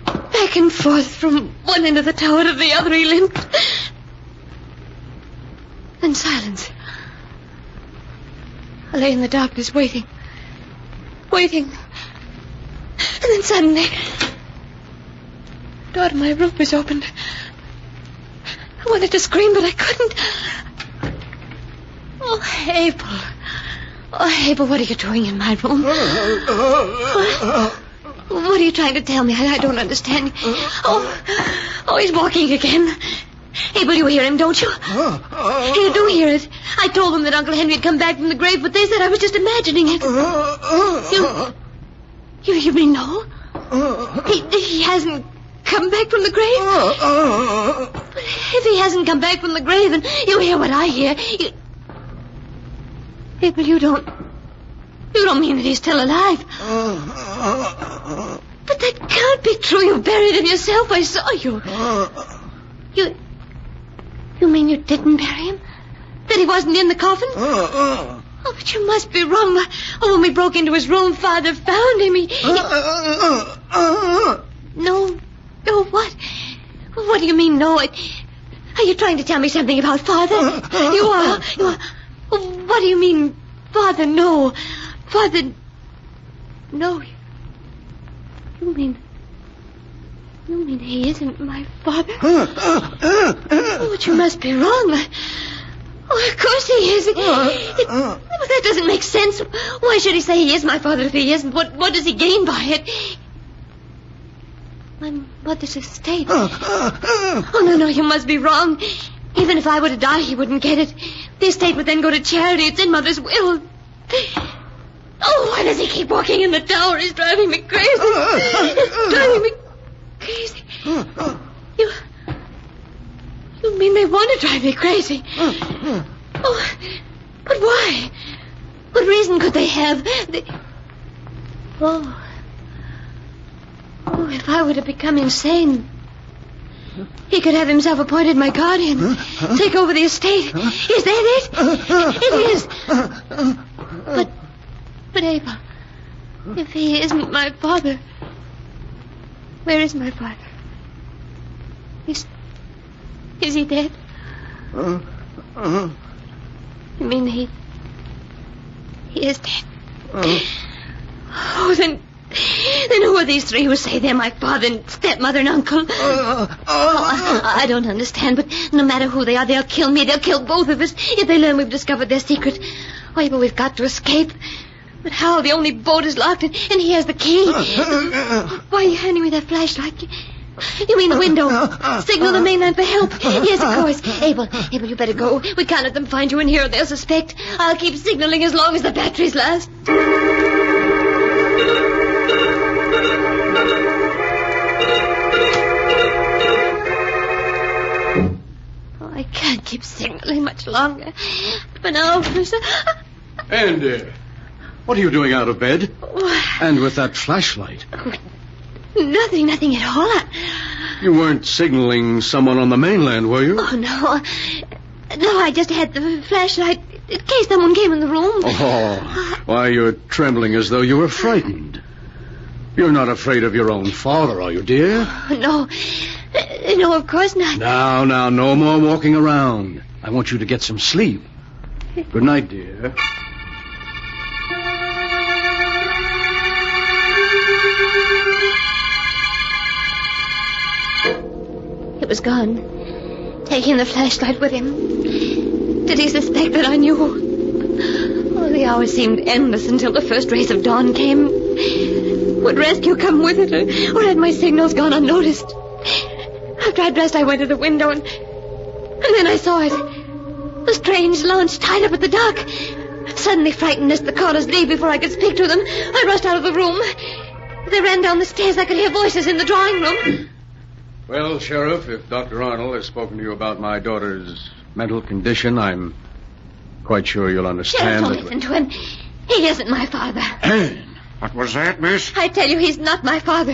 Back and forth from one end of the tower to the other he limped. Then silence. I lay in the darkness waiting. Waiting. And then suddenly... the door to my room was opened. I wanted to scream, but I couldn't. Oh, Abel. Oh, Abel, what are you doing in my room? What are you trying to tell me? I don't understand. Oh, he's walking again. Abel, you hear him, don't you? You do hear it. I told them that Uncle Henry had come back from the grave, but they said I was just imagining it. You mean no? He hasn't come back from the grave? But if he hasn't come back from the grave, and you hear what I hear... Abel, you don't mean that he's still alive. But that can't be true. You buried him yourself. I saw you. You mean you didn't bury him? That he wasn't in the coffin? Oh, but you must be wrong. Oh, when we broke into his room, Father found him. No, what? What do you mean, no? Are you trying to tell me something about Father? You are. What do you mean, Father? No. Father... No. You mean he isn't my father? Oh, but you must be wrong. Oh, of course he is. Well, that doesn't make sense. Why should he say he is my father if he isn't? What does he gain by it? My mother's estate. Oh, no, you must be wrong. Even if I were to die, he wouldn't get it. The estate would then go to charity. It's in Mother's will. Oh, why does he keep walking in the tower? He's driving me crazy. He's driving me crazy. You mean they want to drive me crazy? Oh, but why? What reason could they have? Oh, if I were to become insane... he could have himself appointed my guardian. Take over the estate. Is that it? It is. But Abel, if he isn't my father, where is my father? Is he dead? You mean he is dead? Oh, then who are these three who say they're my father and stepmother and uncle? I don't understand, but no matter who they are, they'll kill me. They'll kill both of us if they learn we've discovered their secret. Oh, but we've got to escape. But how? The only boat is locked, and he has the key. Why are you handing me that flashlight? You mean the window? Signal the mainland for help. Yes, of course. Abel, you better go. We can't let them find you in here or they'll suspect. I'll keep signaling as long as the batteries last. Oh, I can't keep signaling much longer. But now... And, what are you doing out of bed? And with that flashlight? Nothing at all. You weren't signaling someone on the mainland, were you? Oh, no. No, I just had the flashlight in case someone came in the room. Oh, why, you're trembling as though you were frightened. You're not afraid of your own father, are you, dear? No. No, of course not. Now, no more walking around. I want you to get some sleep. Good night, dear. He was gone, taking the flashlight with him. Did he suspect that I knew? Oh, the hours seemed endless until the first rays of dawn came. Would rescue come with it, or had my signals gone unnoticed? After I dressed, I went to the window, and then I saw it. The strange launch tied up at the dock. Suddenly frightened lest the callers leave before I could speak to them, I rushed out of the room. As I ran down the stairs, I could hear voices in the drawing room. Well, Sheriff, if Dr. Arnold has spoken to you about my daughter's mental condition, I'm quite sure you'll understand Sheriff, don't listen to him. He isn't my father. What was that, miss? I tell you, he's not my father.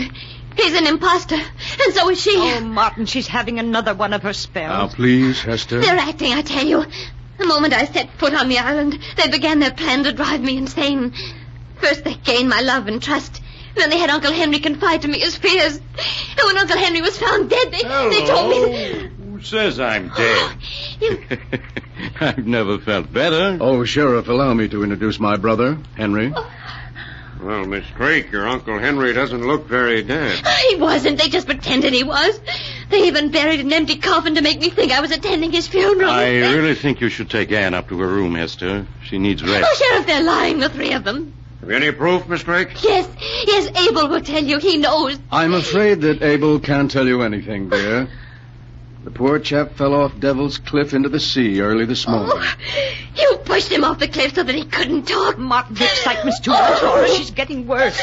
He's an imposter, and so is she. Oh, Martin, she's having another one of her spells. Now, please, Hester. They're acting, I tell you. The moment I set foot on the island, they began their plan to drive me insane. First, they gained my love and trust. Then they had Uncle Henry confide to me his fears. And when Uncle Henry was found dead, they told me that... Who says I'm dead? I've never felt better. Oh, Sheriff, allow me to introduce my brother, Henry. Well, Miss Drake, your Uncle Henry doesn't look very dead. He wasn't. They just pretended he was. They even buried an empty coffin to make me think I was attending his funeral. I really think you should take Anne up to her room, Hester. She needs rest. Oh, Sheriff, they're lying, the three of them. Have you any proof, Miss Drake? Yes, Abel will tell you. He knows. I'm afraid that Abel can't tell you anything, dear. The poor chap fell off Devil's Cliff into the sea early this morning. Oh, you pushed him off the cliff so that he couldn't talk. Martin, the excitement's too much for her. She's getting worse.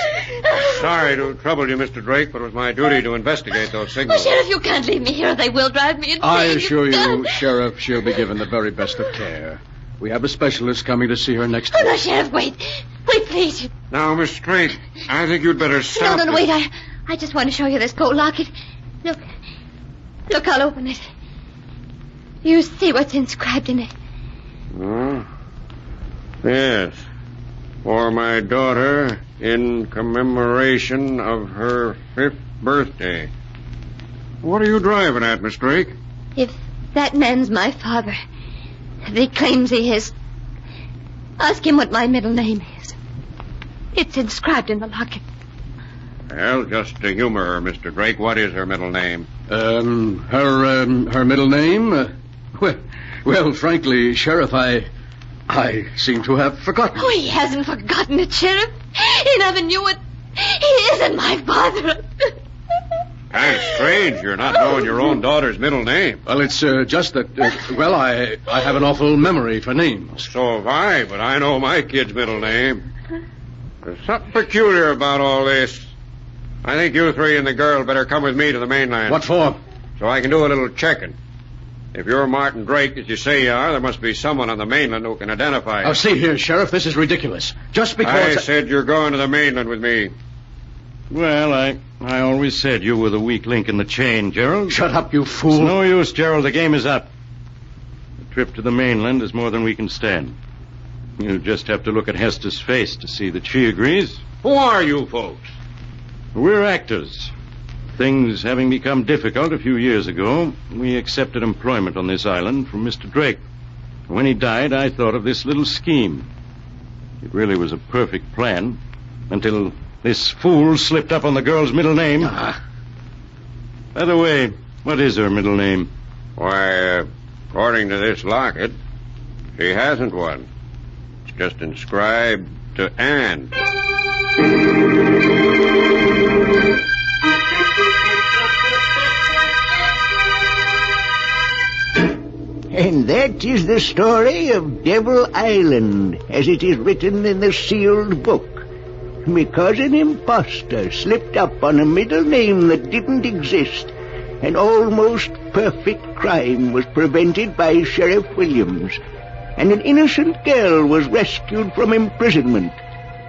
Sorry to trouble you, Mr. Drake, but it was my duty to investigate those Oh, signals. Sheriff, you can't leave me here. They will drive me insane. I assure you, Sheriff, she'll be given the very best of care. We have a specialist coming to see her next week. Oh, no, Sheriff, wait. Wait, please. Now, Miss Drake, I think you'd better stop. No, wait. I just want to show you this gold locket. Look, I'll open it. You see what's inscribed in it. Oh, yes. For my daughter, in commemoration of her 5th birthday. What are you driving at, Miss Drake? If that man's my father, if he claims he is, ask him what my middle name is. It's inscribed in the locket. Well, just to humor her, Mr. Drake, what is her middle name? Her middle name? Well, frankly, Sheriff, I seem to have forgotten. Oh, he hasn't forgotten it, Sheriff. He never knew it. He isn't my father. Kind of strange you're not knowing your own daughter's middle name. Well, it's just that, I have an awful memory for names. So have I, but I know my kid's middle name. There's something peculiar about all this. I think you three and the girl better come with me to the mainland. What for? So I can do a little checking. If you're Martin Drake, as you say you are, there must be someone on the mainland who can identify you. Oh, see here, Sheriff, this is ridiculous. Just because... I said you're going to the mainland with me. Well, I always said you were the weak link in the chain, Gerald. Shut up, you fool. It's no use, Gerald. The game is up. The trip to the mainland is more than we can stand. You just have to look at Hester's face to see that she agrees. Who are you folks? We're actors. Things having become difficult a few years ago, we accepted employment on this island from Mr. Drake. When he died, I thought of this little scheme. It really was a perfect plan, until this fool slipped up on the girl's middle name. By the way, what is her middle name? Why, according to this locket, she hasn't one. It's just inscribed to Anne. And that is the story of Devil Island, as it is written in the sealed book. Because an imposter slipped up on a middle name that didn't exist, an almost perfect crime was prevented by Sheriff Williams, and an innocent girl was rescued from imprisonment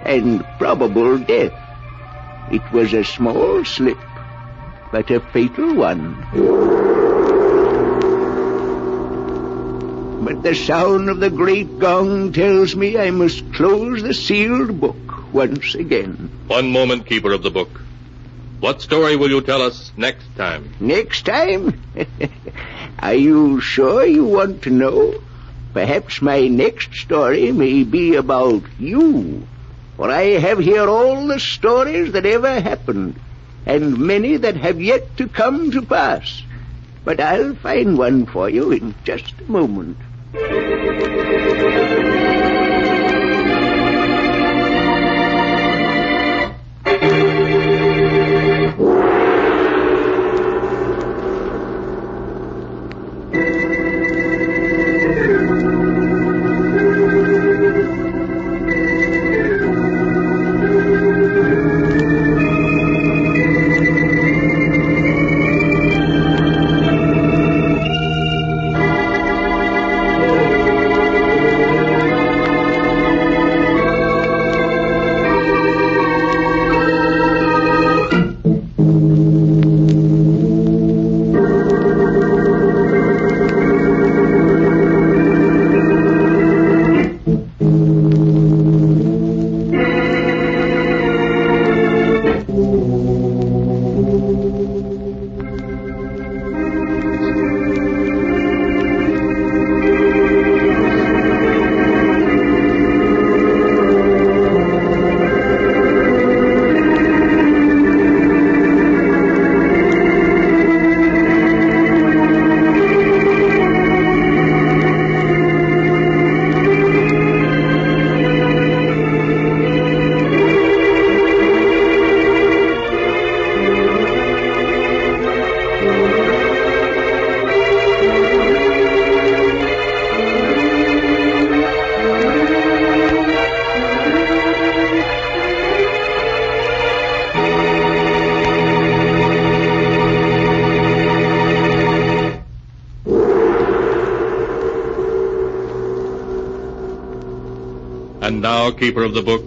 and probable death. It was a small slip, but a fatal one. But the sound of the great gong tells me I must close the sealed book once again. One moment, keeper of the book. What story will you tell us next time? Next time? Are you sure you want to know? Perhaps my next story may be about you. For I have here all the stories that ever happened, and many that have yet to come to pass. But I'll find one for you in just a moment. now, Keeper of the Book,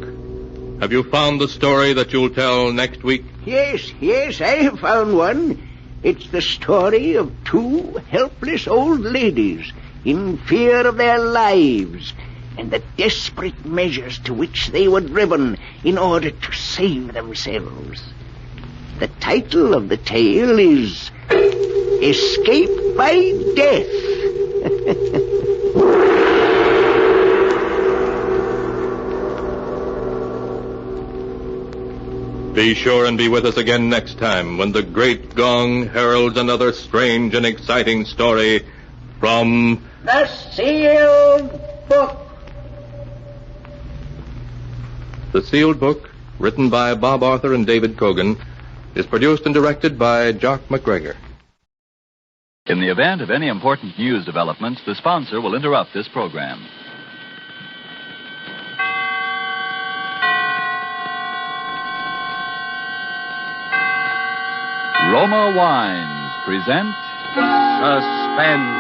have you found the story that you'll tell next week? Yes, I have found one. It's the story of two helpless old ladies in fear of their lives and the desperate measures to which they were driven in order to save themselves. The title of the tale is Escape by Death. Be sure and be with us again next time when the great gong heralds another strange and exciting story from The Sealed Book. The Sealed Book, written by Bob Arthur and David Cogan, is produced and directed by Jock McGregor. In the event of any important news developments, the sponsor will interrupt this program. Roma Wines present Suspense.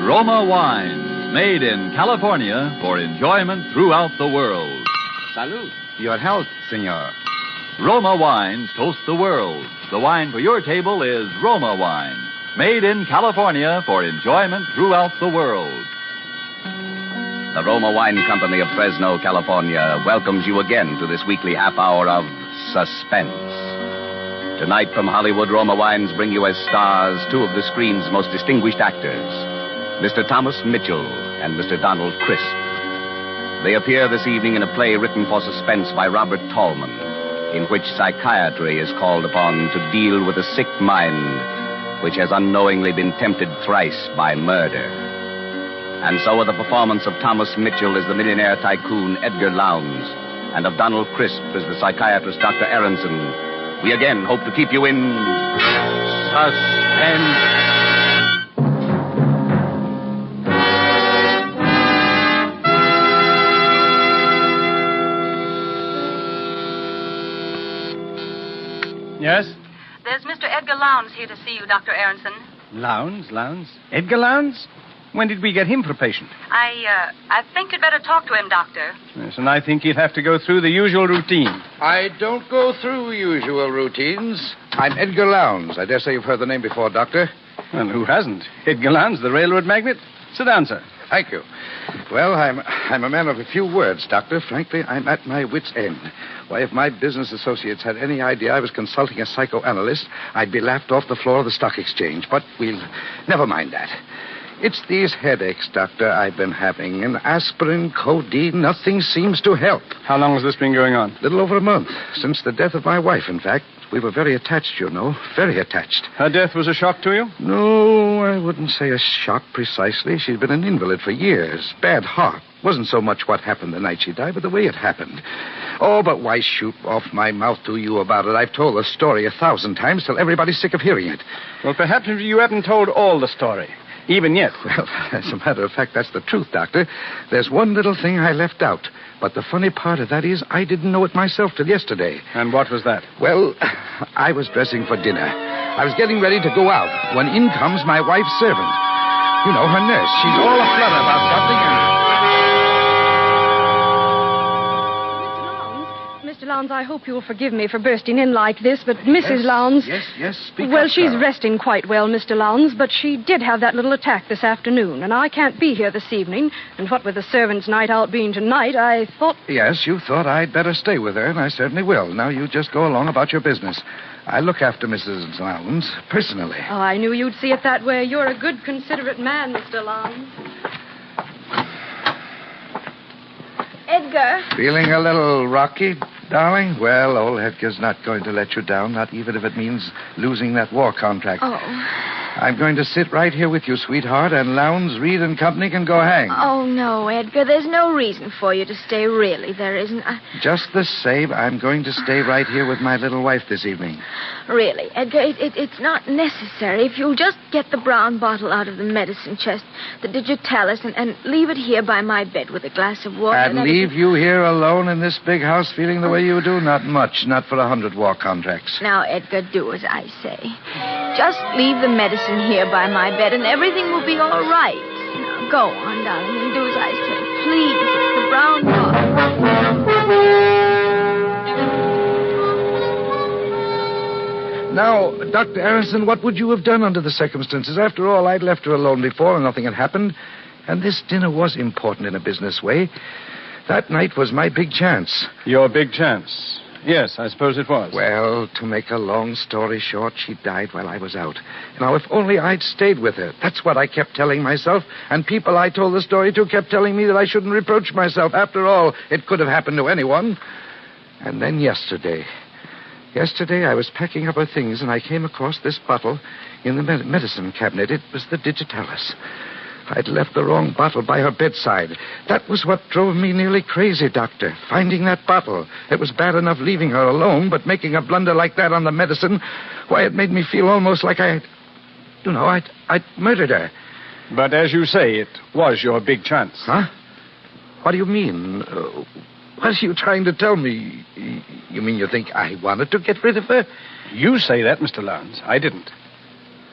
Roma Wines, made in California for enjoyment throughout the world. Salud. Your health, senor. Roma Wines toast the world. The wine for your table is Roma Wine, made in California for enjoyment throughout the world. The Roma Wine Company of Fresno, California, welcomes you again to this weekly half hour of Suspense. Tonight from Hollywood, Roma Wines bring you as stars two of the screen's most distinguished actors, Mr. Thomas Mitchell and Mr. Donald Crisp. They appear this evening in a play written for suspense by Robert Tallman, in which psychiatry is called upon to deal with a sick mind which has unknowingly been tempted thrice by murder. And so with the performance of Thomas Mitchell as the millionaire tycoon Edgar Lowndes and of Donald Crisp as the psychiatrist Dr. Aronson, we again hope to keep you in suspense. Yes? There's Mr. Edgar Lowndes here to see you, Dr. Aronson. Lowndes? Edgar Lowndes? When did we get him for patient? I think you'd better talk to him, Doctor. Yes, and I think he'll have to go through the usual routine. I don't go through usual routines. I'm Edgar Lowndes. I dare say you've heard the name before, Doctor. Well, who hasn't? Edgar Lowndes, the railroad magnate. Sit down, sir. Thank you. Well, I'm a man of a few words, Doctor. Frankly, I'm at my wit's end. Why, if my business associates had any idea I was consulting a psychoanalyst, I'd be laughed off the floor of the stock exchange. But we'll never mind that. It's these headaches, Doctor, I've been having. And aspirin, codeine, nothing seems to help. How long has this been going on? A little over a month. Since the death of my wife, in fact. We were very attached, you know. Very attached. Her death was a shock to you? No, I wouldn't say a shock precisely. She'd been an invalid for years. Bad heart. Wasn't so much what happened the night she died, but the way it happened. Oh, but why shoot off my mouth to you about it? I've told the story 1,000 times till everybody's sick of hearing it. Well, perhaps you haven't told all the story. Even yet. Well, as a matter of fact, that's the truth, Doctor. There's one little thing I left out. But the funny part of that is I didn't know it myself till yesterday. And what was that? Well, I was dressing for dinner. I was getting ready to go out when in comes my wife's servant. You know, her nurse. She's all aflutter about something and... Mr. Lowndes, I hope you'll forgive me for bursting in like this, but Mrs. Lowndes... Yes, speak Well, up, she's Carol. resting quite well, Mr. Lowndes, but she did have that little attack this afternoon, and I can't be here this evening. And what with the servants' night out being tonight, I thought... Yes, you thought I'd better stay with her, and I certainly will. Now you just go along about your business. I look after Mrs. Lowndes personally. Oh, I knew you'd see it that way. You're a good, considerate man, Mr. Lowndes. Edgar. Feeling a little rocky, darling? Well, old Edgar's not going to let you down, not even if it means losing that war contract. Oh. I'm going to sit right here with you, sweetheart, and Lowndes, Reed and Company can go hang. Oh, no, Edgar. There's no reason for you to stay, really. There isn't. Just the same, I'm going to stay right here with my little wife this evening. Really, Edgar, it's not necessary. If you'll just get the brown bottle out of the medicine chest, the digitalis, and leave it here by my bed with a glass of water. And leave you here alone in this big house feeling the way you do? Not much. Not for 100 war contracts. Now, Edgar, do as I say. Just leave the medicine here by my bed, and everything will be all right. Now, Go on, darling, and do as I say. Please, it's the brown dog. Now, Dr. Aronson, what would you have done under the circumstances? After all, I'd left her alone before and nothing had happened. And this dinner was important in a business way. That night was my big chance. Your big chance? Yes, I suppose it was. Well, to make a long story short, she died while I was out. Now, if only I'd stayed with her. That's what I kept telling myself. And people I told the story to kept telling me that I shouldn't reproach myself. After all, it could have happened to anyone. And then yesterday I was packing up her things and I came across this bottle in the medicine cabinet. It was the digitalis. I'd left the wrong bottle by her bedside. That was what drove me nearly crazy, Doctor. Finding that bottle. It was bad enough leaving her alone, but making a blunder like that on the medicine, why, it made me feel almost like I'd murdered her. But as you say, it was your big chance. Huh? What do you mean? What are you trying to tell me? You mean you think I wanted to get rid of her? You say that, Mr. Lowndes. I didn't.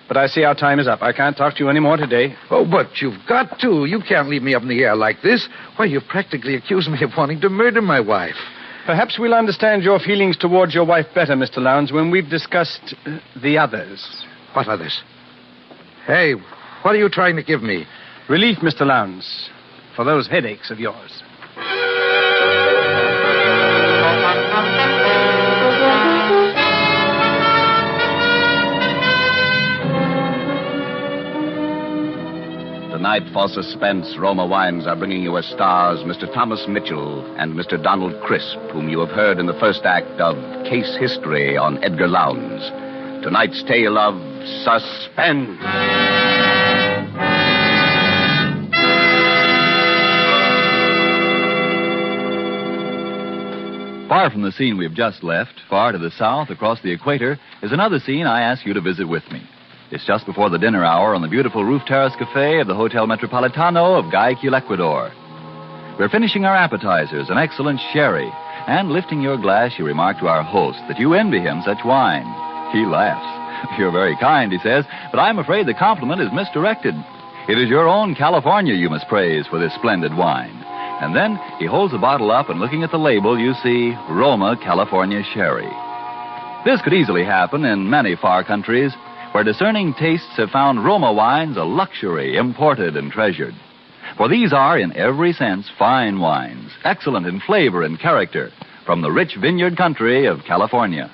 But I see our time is up. I can't talk to you any more today. Oh, but you've got to. You can't leave me up in the air like this. Why, you've practically accused me of wanting to murder my wife. Perhaps we'll understand your feelings towards your wife better, Mr. Lowndes, when we've discussed the others. What others? Hey, what are you trying to give me? Relief, Mr. Lowndes, for those headaches of yours. Tonight, for Suspense, Roma Wines are bringing you as stars Mr. Thomas Mitchell and Mr. Donald Crisp, whom you have heard in the first act of Case History on Edgar Lowndes. Tonight's tale of Suspense. Far from the scene we've just left, far to the south, across the equator, is another scene I ask you to visit with me. It's just before the dinner hour on the beautiful roof terrace cafe of the Hotel Metropolitano of Guayaquil, Ecuador. We're finishing our appetizers, an excellent sherry, and lifting your glass, you remark to our host that you envy him such wine. He laughs. You're very kind, he says, but I'm afraid the compliment is misdirected. It is your own California you must praise for this splendid wine. And then he holds the bottle up, and looking at the label, you see Roma California Sherry. This could easily happen in many far countries, where discerning tastes have found Roma wines a luxury, imported and treasured. For these are, in every sense, fine wines, excellent in flavor and character, from the rich vineyard country of California.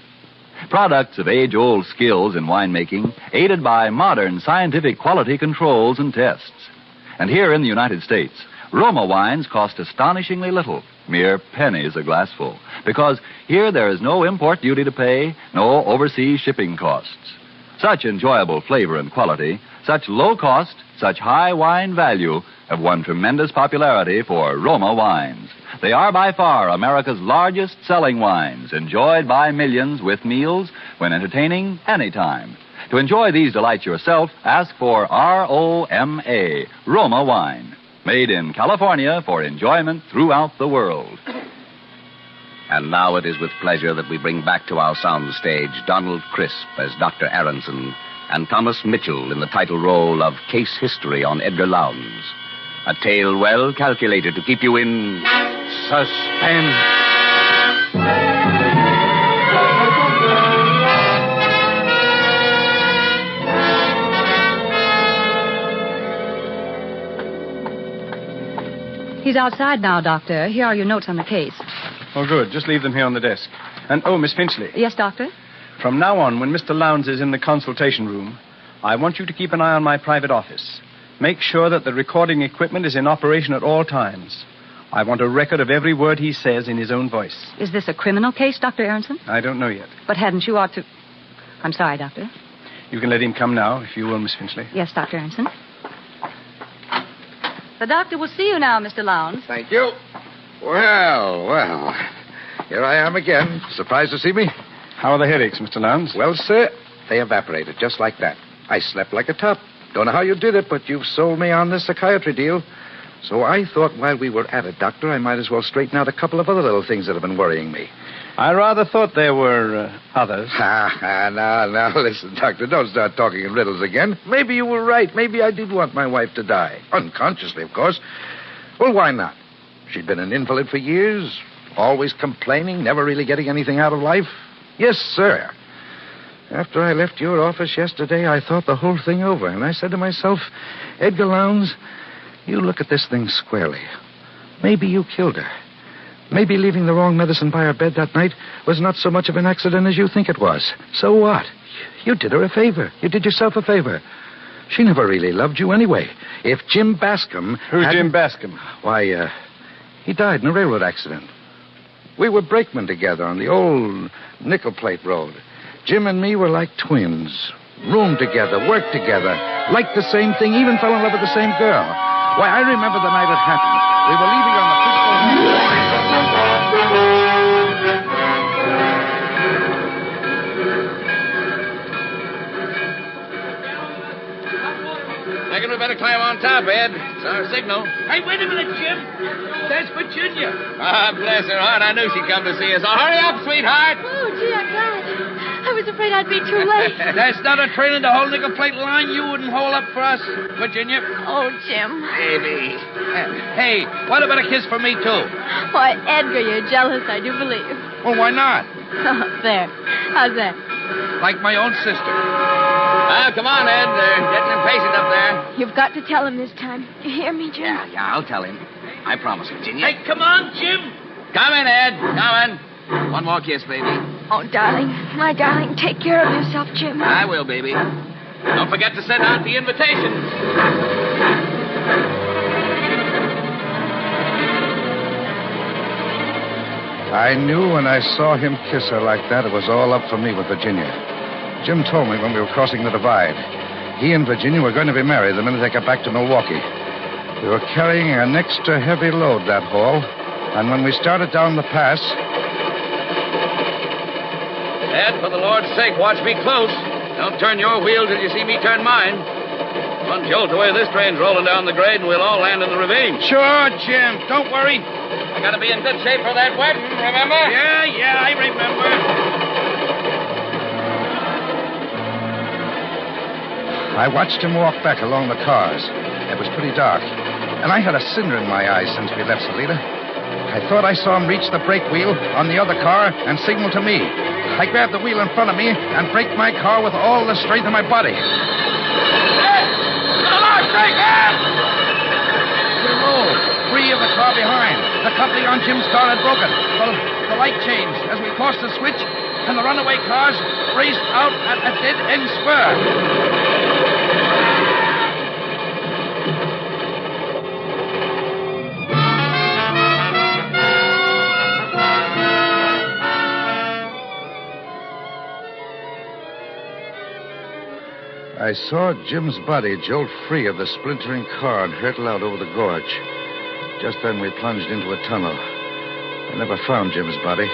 Products of age-old skills in winemaking, aided by modern scientific quality controls and tests. And here in the United States, Roma wines cost astonishingly little, mere pennies a glassful, because here there is no import duty to pay, no overseas shipping costs. Such enjoyable flavor and quality, such low cost, such high wine value have won tremendous popularity for Roma wines. They are by far America's largest selling wines, enjoyed by millions with meals, when entertaining, anytime. To enjoy these delights yourself, ask for R-O-M-A, Roma wine, made in California for enjoyment throughout the world. And now it is with pleasure that we bring back to our sound stage Donald Crisp as Dr. Aronson and Thomas Mitchell in the title role of Case History on Edgar Lowndes. A tale well calculated to keep you in suspense. He's outside now, Doctor. Here are your notes on the case. Oh, good. Just leave them here on the desk. And, oh, Miss Finchley. Yes, Doctor? From now on, when Mr. Lowndes is in the consultation room, I want you to keep an eye on my private office. Make sure that the recording equipment is in operation at all times. I want a record of every word he says in his own voice. Is this a criminal case, Dr. Aronson? I don't know yet. But hadn't you ought to... I'm sorry, Doctor. You can let him come now, if you will, Miss Finchley. Yes, Dr. Aronson. The doctor will see you now, Mr. Lowndes. Thank you. Well. Here I am again. Surprised to see me? How are the headaches, Mr. Lowndes? Well, sir, they evaporated just like that. I slept like a top. Don't know how you did it, but you've sold me on this psychiatry deal. So I thought while we were at it, Doctor, I might as well straighten out a couple of other little things that have been worrying me. I rather thought there were others. Now, listen, Doctor, don't start talking in riddles again. Maybe you were right. Maybe I did want my wife to die. Unconsciously, of course. Well, why not? She'd been an invalid for years, always complaining, never really getting anything out of life. Yes, sir. After I left your office yesterday, I thought the whole thing over, and I said to myself, Edgar Lowndes, you look at this thing squarely. Maybe you killed her. Maybe leaving the wrong medicine by her bed that night was not so much of an accident as you think it was. So what? You did her a favor. You did yourself a favor. She never really loved you anyway. If Jim Bascom... Who's Jim Bascom? Why, he died in a railroad accident. We were brakemen together on the old nickel plate road. Jim and me were like twins. Roomed together, worked together, liked the same thing, even fell in love with the same girl. Why, I remember the night it happened. We were leaving on the physical... I reckon we better climb on top, Ed. It's our signal. Hey, wait a minute, Jim. That's Virginia. Ah, bless her heart. I knew she'd come to see us. Oh, hurry up, sweetheart. Oh, gee, I'm glad. I was afraid I'd be too late. That's not a train in the whole nickel plate line you wouldn't hold up for us, Virginia. Oh, Jim. Baby. Hey, what about a kiss for me, too? Why, Edgar, you're jealous, I do believe. Well, why not? Oh, there. How's that? Like my own sister. Ah, come on, Ed. They're getting impatient up there. You've got to tell him this time. You hear me, Jim? Yeah, I'll tell him. I promise, Virginia. Hey, come on, Jim. Coming, Ed. Coming. One more kiss, baby. Oh, darling. My darling, take care of yourself, Jim. I will, baby. Don't forget to send out the invitations. I knew when I saw him kiss her like that, it was all up for me with Virginia. Jim told me when we were crossing the divide. He and Virginia were going to be married the minute they got back to Milwaukee. We were carrying an extra heavy load that haul, and when we started down the pass... Ed, for the Lord's sake, watch me close. Don't turn your wheel till you see me turn mine. One jolt away this train's rolling down the grade, and we'll all land in the ravine. Sure, Jim. Don't worry. I gotta be in good shape for that wedding, remember? Yeah, I remember. I watched him walk back along the cars. It was pretty dark, and I had a cinder in my eyes since we left Salida. I thought I saw him reach the brake wheel on the other car and signal to me. I grabbed the wheel in front of me and braked my car with all the strength of my body. Hey! The Lord, break it! We rolled, free of the car behind. The coupling on Jim's car had broken. The light changed as we crossed the switch, and the runaway cars raced out at a dead-end spur. I saw Jim's body jolt free of the splintering car and hurtle out over the gorge. Just then we plunged into a tunnel. I never found Jim's body.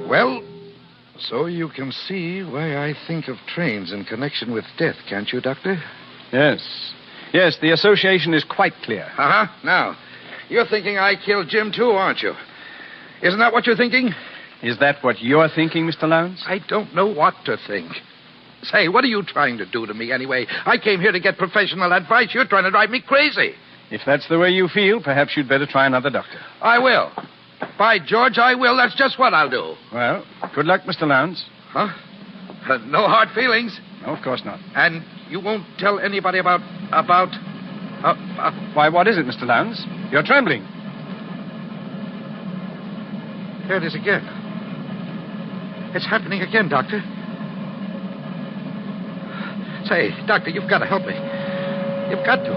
Well, so you can see why I think of trains in connection with death, can't you, Doctor? Yes. Yes, the association is quite clear. Uh-huh. Now, you're thinking I killed Jim, too, aren't you? Isn't that what you're thinking? Is that what you're thinking, Mr. Lowndes? I don't know what to think. Say, what are you trying to do to me anyway? I came here to get professional advice. You're trying to drive me crazy. If that's the way you feel, perhaps you'd better try another doctor. I will. By George, I will. That's just what I'll do. Well, good luck, Mr. Lowndes. Huh? No hard feelings? No, of course not. And you won't tell anybody about... Why, what is it, Mr. Lowndes? You're trembling. There it is again. It's happening again, Doctor. Say, Doctor, you've got to help me. You've got to.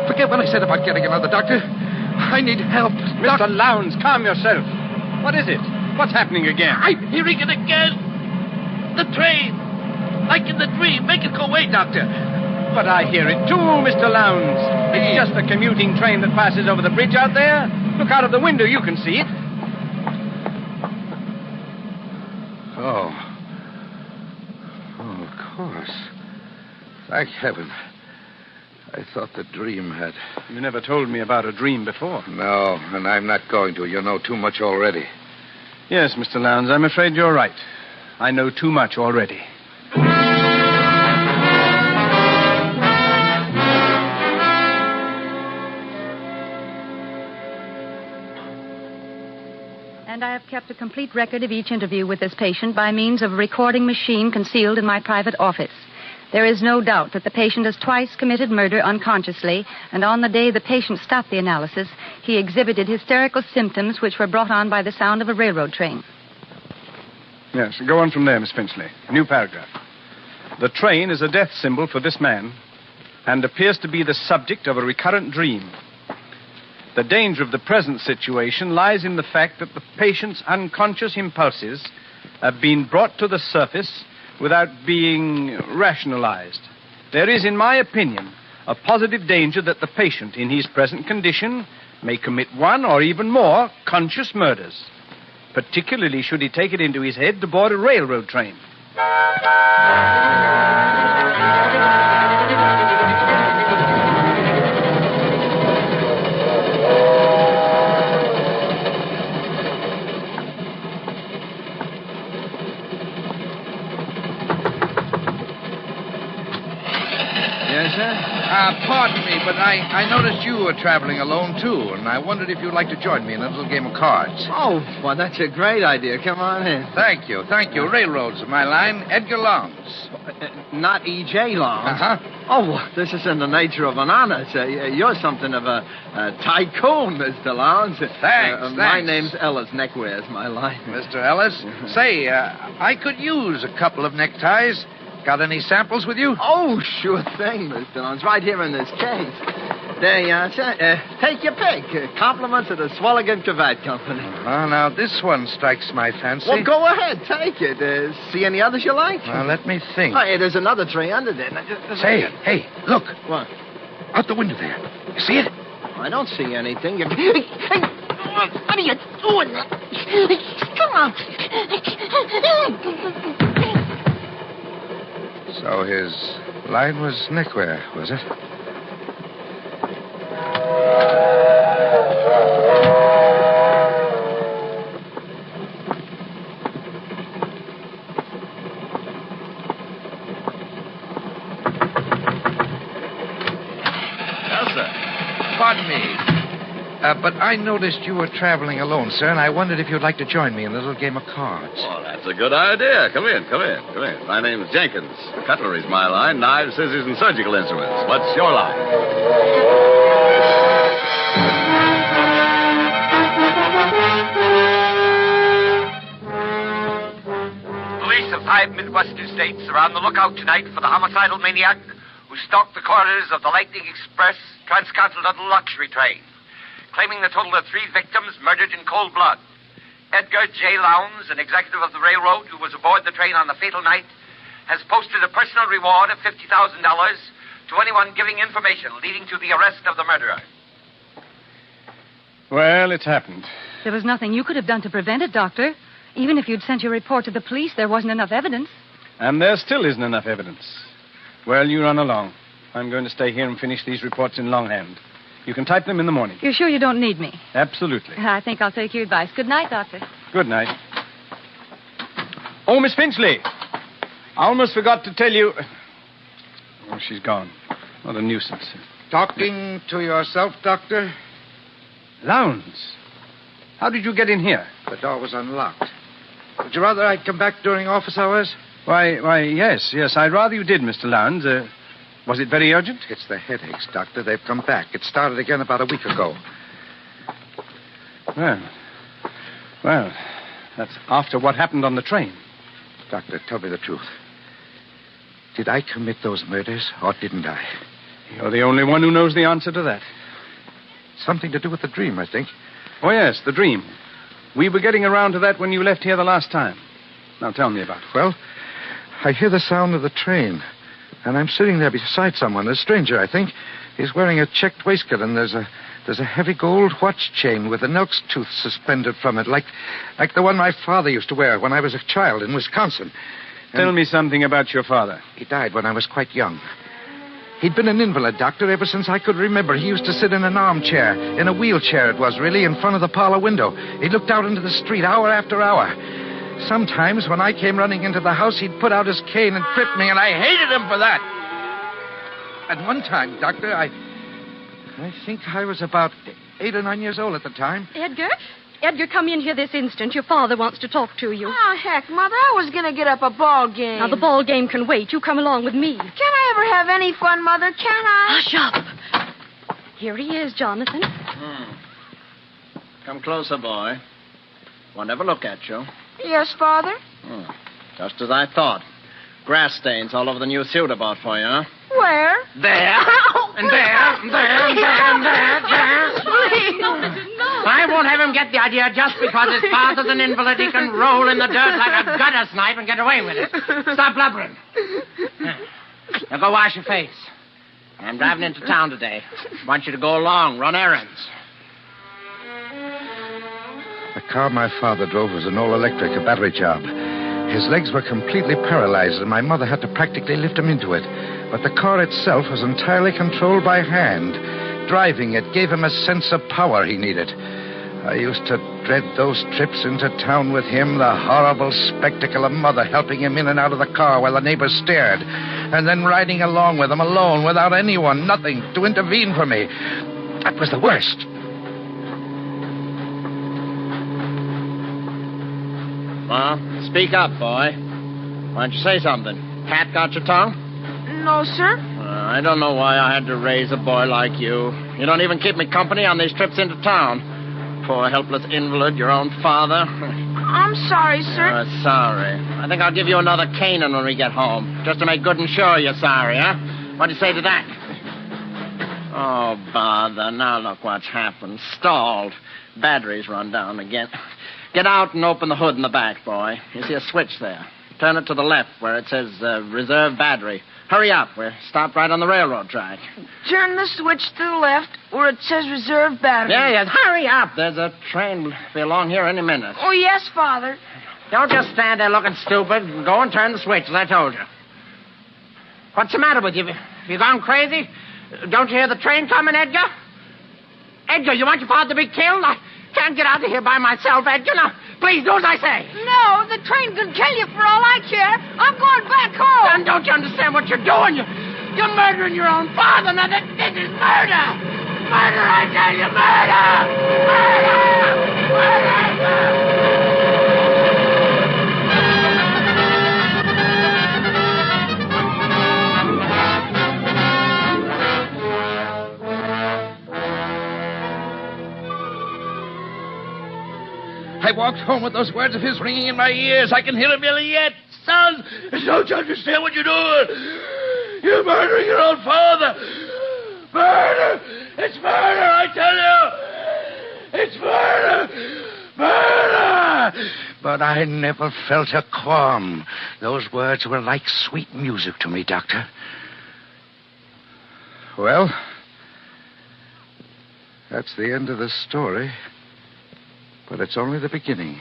Forget what I said about getting another doctor. I need help. Mr. Lowndes, calm yourself. What is it? What's happening again? I'm hearing it again. The train. Like in the dream. Make it go away, Doctor. But I hear it too, Mr. Lowndes. It's just the commuting train that passes over the bridge out there. Look out of the window. You can see it. Oh. Oh, of course. Thank heaven. I thought the dream had... You never told me about a dream before. No, and I'm not going to. You know too much already. Yes, Mr. Lowndes, I'm afraid you're right. I know too much already. And I have kept a complete record of each interview with this patient by means of a recording machine concealed in my private office. There is no doubt that the patient has twice committed murder unconsciously, and on the day the patient stopped the analysis, he exhibited hysterical symptoms which were brought on by the sound of a railroad train. Yes, go on from there, Miss Finchley. New paragraph. The train is a death symbol for this man and appears to be the subject of a recurrent dream. The danger of the present situation lies in the fact that the patient's unconscious impulses have been brought to the surface without being rationalized. There is, in my opinion, a positive danger that the patient, in his present condition, may commit one or even more conscious murders, particularly should he take it into his head to board a railroad train. Yes, sir? Pardon me, but I noticed you were traveling alone, too, and I wondered if you'd like to join me in a little game of cards. Oh, well, that's a great idea. Come on in. Thank you. Railroads are my line. Edgar Lowndes. Not E.J. Lowndes? Uh-huh. Oh, well, this is in the nature of an honor, sir. You're something of a tycoon, Mr. Lowndes. Thanks. My name's Ellis. Neckwear is my line. Mr. Ellis, say, I could use a couple of neckties. Got any samples with you? Oh, sure thing, Mr. Lowndes. Right here in this case. There you are, sir. Take your pick. Compliments of the Swalligan Cravat Company. Now, this one strikes my fancy. Well, go ahead. Take it. See any others you like? Well, let me think. Oh, hey, there's another tray under there. Say, hey, look. What? Out the window there. You see it? I don't see anything. Hey, what are you doing? Come on. So his line was neckwear, was it? Pardon me. But I noticed you were traveling alone, sir, and I wondered if you'd like to join me in a little game of cards. Oh, that's a good idea. Come in. My name's Jenkins. Cutlery's my line. Knives, scissors, and surgical instruments. What's your line? Police of 5 Midwestern states are on the lookout tonight for the homicidal maniac who stalked the corridors of the Lightning Express transcontinental luxury train, claiming the total of 3 victims murdered in cold blood. Edgar J. Lowndes, an executive of the railroad who was aboard the train on the fatal night, has posted a personal reward of $50,000 to anyone giving information leading to the arrest of the murderer. Well, it's happened. There was nothing you could have done to prevent it, Doctor. Even if you'd sent your report to the police, there wasn't enough evidence. And there still isn't enough evidence. Well, you run along. I'm going to stay here and finish these reports in longhand. You can type them in the morning. You're sure you don't need me? Absolutely. I think I'll take your advice. Good night, Doctor. Good night. Oh, Miss Finchley. I almost forgot to tell you... Oh, she's gone. What a nuisance. Talking to yourself, Doctor? Lowndes. How did you get in here? The door was unlocked. Would you rather I'd come back during office hours? Why, yes. I'd rather you did, Mr. Lowndes. Was it very urgent? It's the headaches, Doctor. They've come back. It started again about a week ago. Well, that's after what happened on the train. Doctor, tell me the truth. Did I commit those murders, or didn't I? You're the only one who knows the answer to that. Something to do with the dream, I think. Oh, yes, the dream. We were getting around to that when you left here the last time. Now, tell me about it. Well, I hear the sound of the train, and I'm sitting there beside someone, a stranger, I think. He's wearing a checked waistcoat, and there's There's a heavy gold watch chain with an elk's tooth suspended from it, like the one my father used to wear when I was a child in Wisconsin. Tell me something about your father. He died when I was quite young. He'd been an invalid, Doctor, ever since I could remember. He used to sit in an armchair, in a wheelchair it was, really, in front of the parlor window. He looked out into the street hour after hour. Sometimes, when I came running into the house, he'd put out his cane and trip me, and I hated him for that. At one time, Doctor, I think I was about 8 or 9 years old at the time. Edgar? Edgar, come in here this instant. Your father wants to talk to you. Oh, heck, Mother, I was going to get up a ball game. Now, the ball game can wait. You come along with me. Can I ever have any fun, Mother? Can I? Hush up. Here he is, Jonathan. Come closer, boy. Won't ever look at you. Yes, Father? Just as I thought. Grass stains all over the new suit I bought for you, huh? Where? There. And there. And there. And there. And there. Please. I won't have him get the idea just because his father's an invalid. He can roll in the dirt like a gutter snipe and get away with it. Stop blubbering. Now go wash your face. I'm driving into town today. Want you to go along, run errands. The car my father drove was an all-electric, a battery job. His legs were completely paralyzed, and my mother had to practically lift him into it. But the car itself was entirely controlled by hand. Driving it gave him a sense of power he needed. I used to dread those trips into town with him, the horrible spectacle of Mother helping him in and out of the car while the neighbors stared, and then riding along with him alone without anyone, nothing, to intervene for me. That was the worst. Well, speak up, boy. Why don't you say something? Cat got your tongue? No, sir. I don't know why I had to raise a boy like you. You don't even keep me company on these trips into town. Poor helpless invalid, your own father. I'm sorry, sir. Sorry. I think I'll give you another caning when we get home, just to make good and sure you're sorry, huh? What do you say to that? Oh, bother. Now look what's happened. Stalled. Battery's run down again. Get out and open the hood in the back, boy. You see a switch there. Turn it to the left where it says reserve battery. Hurry up. We're stopped right on the railroad track. Turn the switch to the left where it says reserve battery. Yeah, hurry up. There's a train will be along here any minute. Oh, yes, Father. Don't just stand there looking stupid. Go and turn the switch, as I told you. What's the matter with you? Have you gone crazy? Don't you hear the train coming, Edgar? Edgar, you want your father to be killed? I can't get out of here by myself, Edgar. Now, please do as I say. No, the train could kill you for all I care. I'm going back home. Then don't you understand what you're doing? You're murdering your own father. Now, this is murder. Murder, I tell you, murder. Murder. I walked home with those words of his ringing in my ears. I can hear him yelling yet. Son, don't you understand what you're doing? You're murdering your own father. Murder! It's murder, I tell you! It's murder! Murder! But I never felt a qualm. Those words were like sweet music to me, Doctor. Well, that's the end of the story. But it's only the beginning.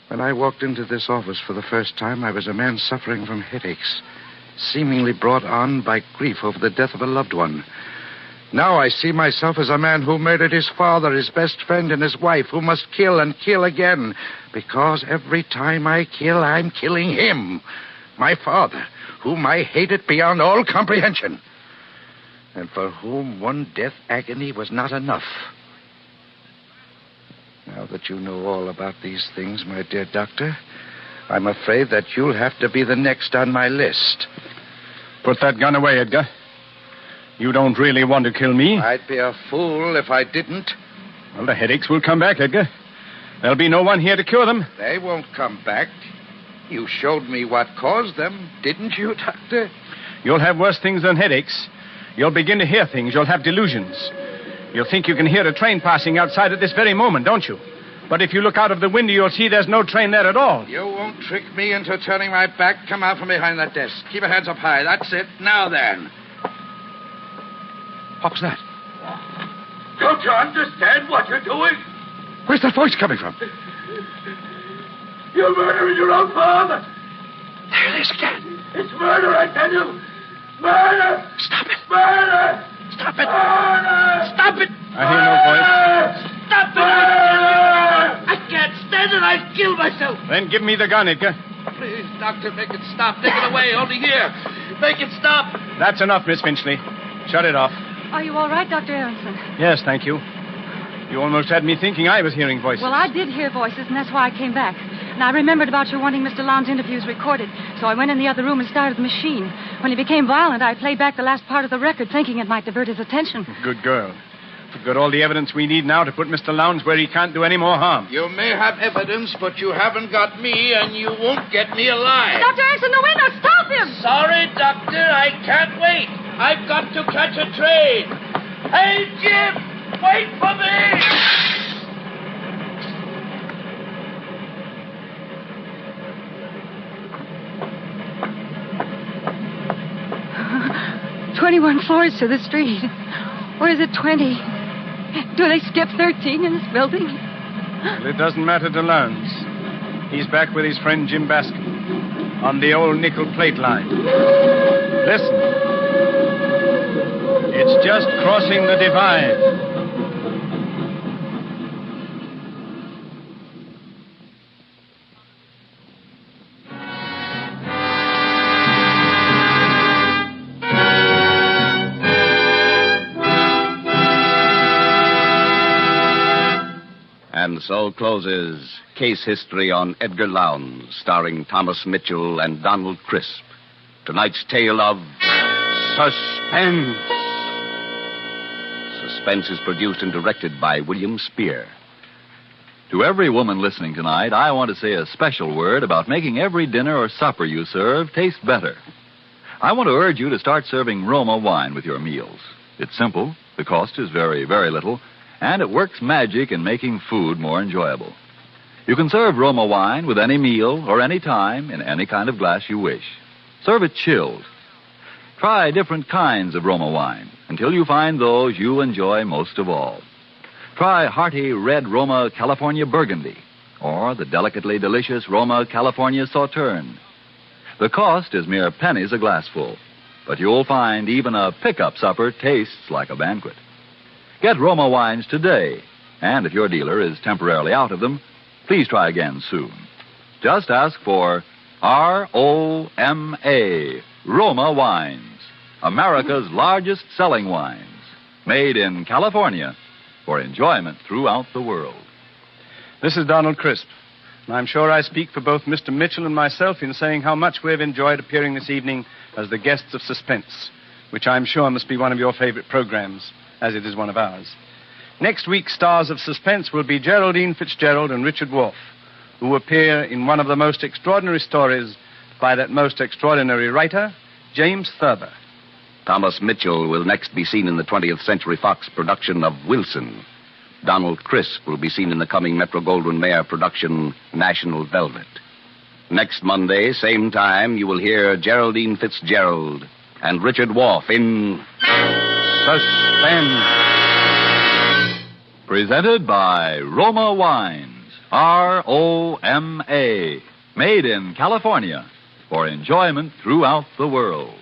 When I walked into this office for the first time, I was a man suffering from headaches, seemingly brought on by grief over the death of a loved one. Now I see myself as a man who murdered his father, his best friend, and his wife, who must kill and kill again, because every time I kill, I'm killing him, my father, whom I hated beyond all comprehension, and for whom one death agony was not enough. Now that you know all about these things, my dear doctor, I'm afraid that you'll have to be the next on my list. Put that gun away, Edgar. You don't really want to kill me. I'd be a fool if I didn't. Well, the headaches will come back, Edgar. There'll be no one here to cure them. They won't come back. You showed me what caused them, didn't you, Doctor? You'll have worse things than headaches. You'll begin to hear things. You'll have delusions. You'll think you can hear a train passing outside at this very moment, don't you? But if you look out of the window, you'll see there's no train there at all. You won't trick me into turning my back. Come out from behind that desk. Keep your hands up high. That's it. Now then. What was that? Don't you understand what you're doing? Where's that voice coming from? You're murdering your own father. There it is again. It's murder, I tell you. Murder! Stop it. Murder! Stop it. Murder! Stop it. I hear no voice. Stop it! I can't stand it. I'll kill myself. Then give me the gun, Edgar. Please, Doctor, make it stop. Take it away. Only here. Make it stop. That's enough, Miss Finchley. Shut it off. Are you all right, Dr. Aronson? Yes, thank you. You almost had me thinking I was hearing voices. Well, I did hear voices, and that's why I came back. And I remembered about your wanting Mr. Lowndes' interviews recorded, so I went in the other room and started the machine. When he became violent, I played back the last part of the record, thinking it might divert his attention. Good girl. We've got all the evidence we need now to put Mr. Lowndes where he can't do any more harm. You may have evidence, but you haven't got me, and you won't get me alive. Dr. Aronson, the window! Stop him! Sorry, Doctor. I can't wait. I've got to catch a train. Hey, Jim! Wait for me! 21 floors to the street. Or is it 20? Do they skip 13 in this building? Well, it doesn't matter to Lowndes. He's back with his friend Jim Bascom on the old nickel plate line. Listen. It's just crossing the divide. And so closes Case History on Edgar Lowndes, starring Thomas Mitchell and Donald Crisp. Tonight's tale of Suspense. Suspense is produced and directed by William Spear. To every woman listening tonight, I want to say a special word about making every dinner or supper you serve taste better. I want to urge you to start serving Roma wine with your meals. It's simple, the cost is very, very little, and it works magic in making food more enjoyable. You can serve Roma wine with any meal or any time in any kind of glass you wish. Serve it chilled. Try different kinds of Roma wine until you find those you enjoy most of all. Try hearty red Roma California Burgundy or the delicately delicious Roma California Sauterne. The cost is mere pennies a glassful, but you'll find even a pickup supper tastes like a banquet. Get Roma wines today, and if your dealer is temporarily out of them, please try again soon. Just ask for R-O-M-A, Roma Wines, America's largest selling wines, made in California for enjoyment throughout the world. This is Donald Crisp, and I'm sure I speak for both Mr. Mitchell and myself in saying how much we have enjoyed appearing this evening as the guests of Suspense, which I'm sure must be one of your favorite programs, as it is one of ours. Next week's stars of Suspense will be Geraldine Fitzgerald and Richard Wolfe, who appear in one of the most extraordinary stories by that most extraordinary writer, James Thurber. Thomas Mitchell will next be seen in the 20th Century Fox production of Wilson. Donald Crisp will be seen in the coming Metro-Goldwyn-Mayer production, National Velvet. Next Monday, same time, you will hear Geraldine Fitzgerald and Richard Wolfe in Suspense. Presented by Roma Wines, R-O-M-A, made in California for enjoyment throughout the world.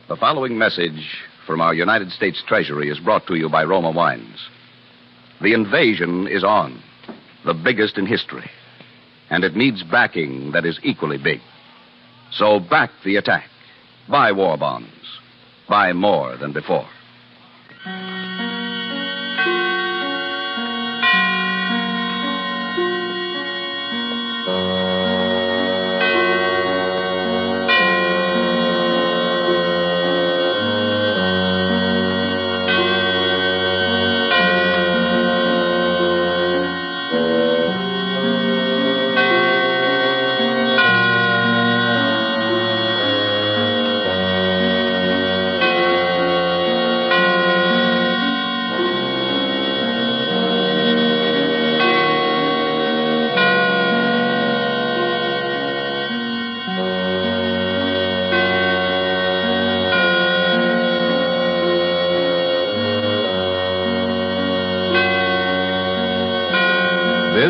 The following message from our United States Treasury is brought to you by Roma Wines. The invasion is on, the biggest in history, and it needs backing that is equally big. So back the attack. Buy war bonds. Buy more than before.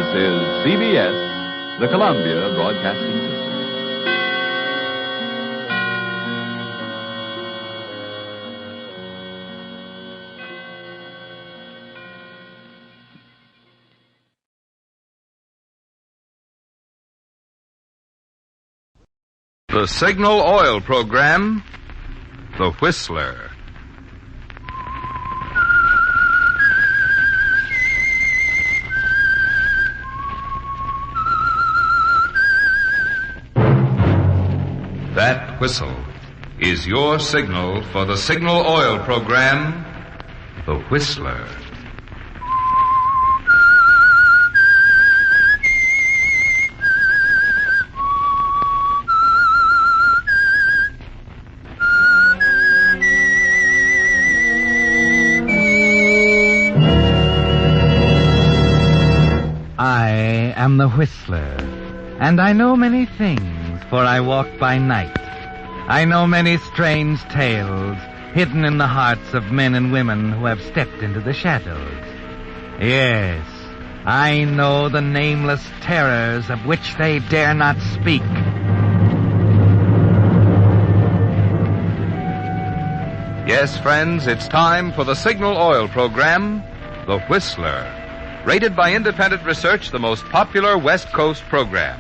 This is CBS, the Columbia Broadcasting System. The Signal Oil Program, The Whistler. That whistle is your signal for the Signal Oil Program, The Whistler. I am the Whistler, and I know many things, for I walk by night. I know many strange tales hidden in the hearts of men and women who have stepped into the shadows. Yes, I know the nameless terrors of which they dare not speak. Yes, friends, it's time for the Signal Oil Program, The Whistler. Rated by independent research, the most popular West Coast program.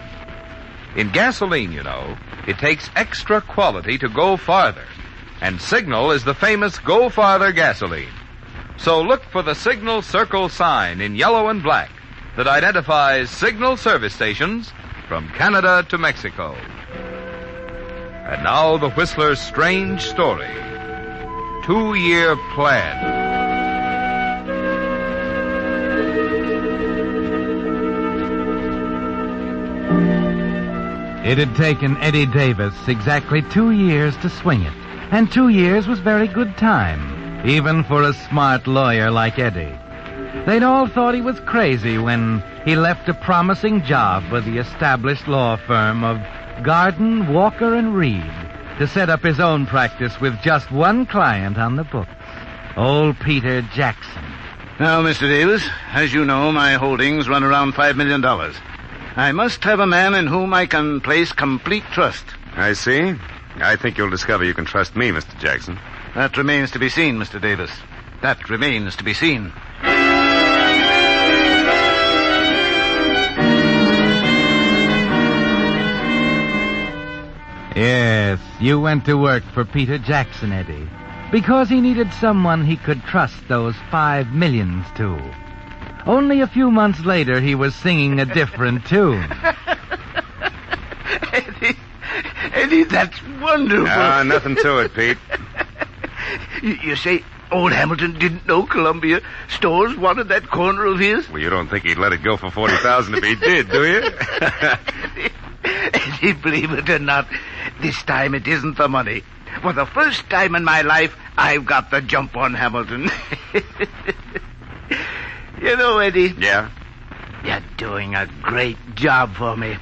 In gasoline, you know, it takes extra quality to go farther. And Signal is the famous Go Farther gasoline. So look for the Signal Circle sign in yellow and black that identifies Signal service stations from Canada to Mexico. And now the Whistler's strange story. 2-year plan. It had taken Eddie Davis exactly 2 years to swing it. And 2 years was very good time, even for a smart lawyer like Eddie. They'd all thought he was crazy when he left a promising job with the established law firm of Garden, Walker, and Reed to set up his own practice with just one client on the books, old Peter Jackson. Now, Mr. Davis, as you know, my holdings run around $5 million. I must have a man in whom I can place complete trust. I see. I think you'll discover you can trust me, Mr. Jackson. That remains to be seen, Mr. Davis. That remains to be seen. Yes, you went to work for Peter Jackson, Eddie, because he needed someone he could trust those $5 million to. Only a few months later, he was singing a different tune. Eddie, that's wonderful. Nothing to it, Pete. You say old Hamilton didn't know Columbia Stores wanted that corner of his? Well, you don't think he'd let it go for $40,000 if he did, do you? Eddie, believe it or not, this time it isn't the money. For the first time in my life, I've got the jump on Hamilton. You know, Eddie. Yeah? You're doing a great job for me.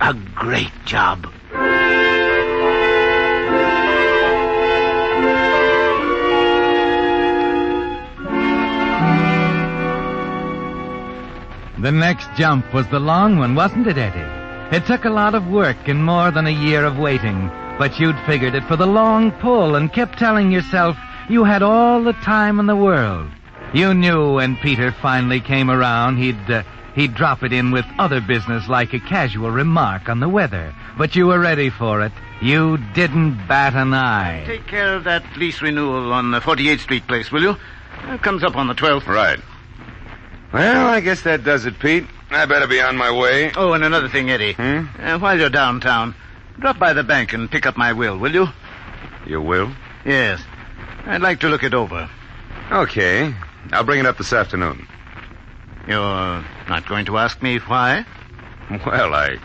A great job. The next jump was the long one, wasn't it, Eddie? It took a lot of work and more than a year of waiting, but you'd figured it for the long pull and kept telling yourself you had all the time in the world. You knew when Peter finally came around, he'd drop it in with other business like a casual remark on the weather. But you were ready for it. You didn't bat an eye. Take care of that lease renewal on the 48th Street place, will you? It comes up on the 12th. Right. Well, I guess that does it, Pete. I better be on my way. Oh, and another thing, Eddie. While you're downtown, drop by the bank and pick up my will you? Your will? Yes. I'd like to look it over. Okay. I'll bring it up this afternoon. You're not going to ask me why? Well, I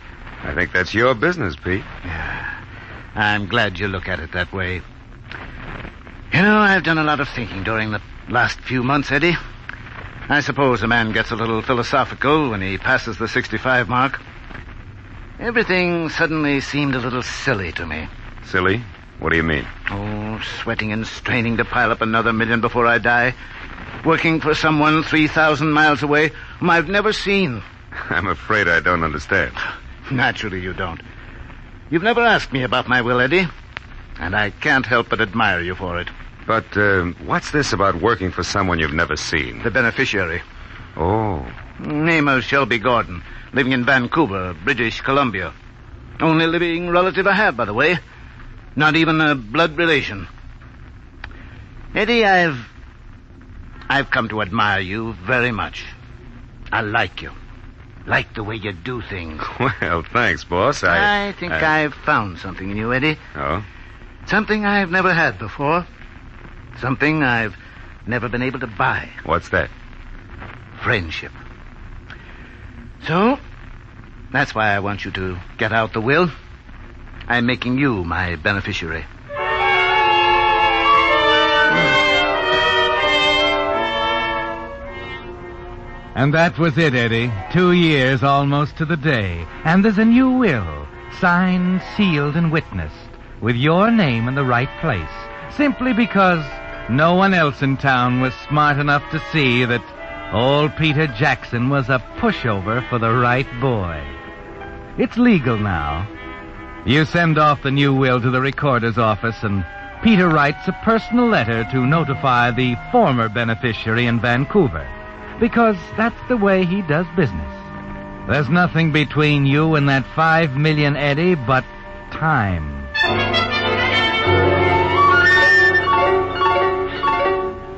think that's your business, Pete. Yeah. I'm glad you look at it that way. You know, I've done a lot of thinking during the last few months, Eddie. I suppose a man gets a little philosophical when he passes the 65 mark. Everything suddenly seemed a little silly to me. Silly? What do you mean? Oh, sweating and straining to pile up another $1 million before I die. Working for someone 3,000 miles away whom I've never seen. I'm afraid I don't understand. Naturally you don't. You've never asked me about my will, Eddie, and I can't help but admire you for it. But what's this about working for someone you've never seen? The beneficiary. Oh. Name of Shelby Gordon, living in Vancouver, British Columbia. Only living relative I have, by the way. Not even a blood relation. Eddie, I've come to admire you very much. I like you. Like the way you do things. Well, thanks, boss. I think I've found something in you, Eddie. Oh? Something I've never had before. Something I've never been able to buy. What's that? Friendship. So, that's why I want you to get out the will. I'm making you my beneficiary. And that was it, Eddie. 2 years almost to the day. And there's a new will, signed, sealed, and witnessed, with your name in the right place, simply because no one else in town was smart enough to see that old Peter Jackson was a pushover for the right boy. It's legal now. You send off the new will to the recorder's office, and Peter writes a personal letter to notify the former beneficiary in Vancouver, because that's the way he does business. There's nothing between you and that 5 million, Eddie, but time.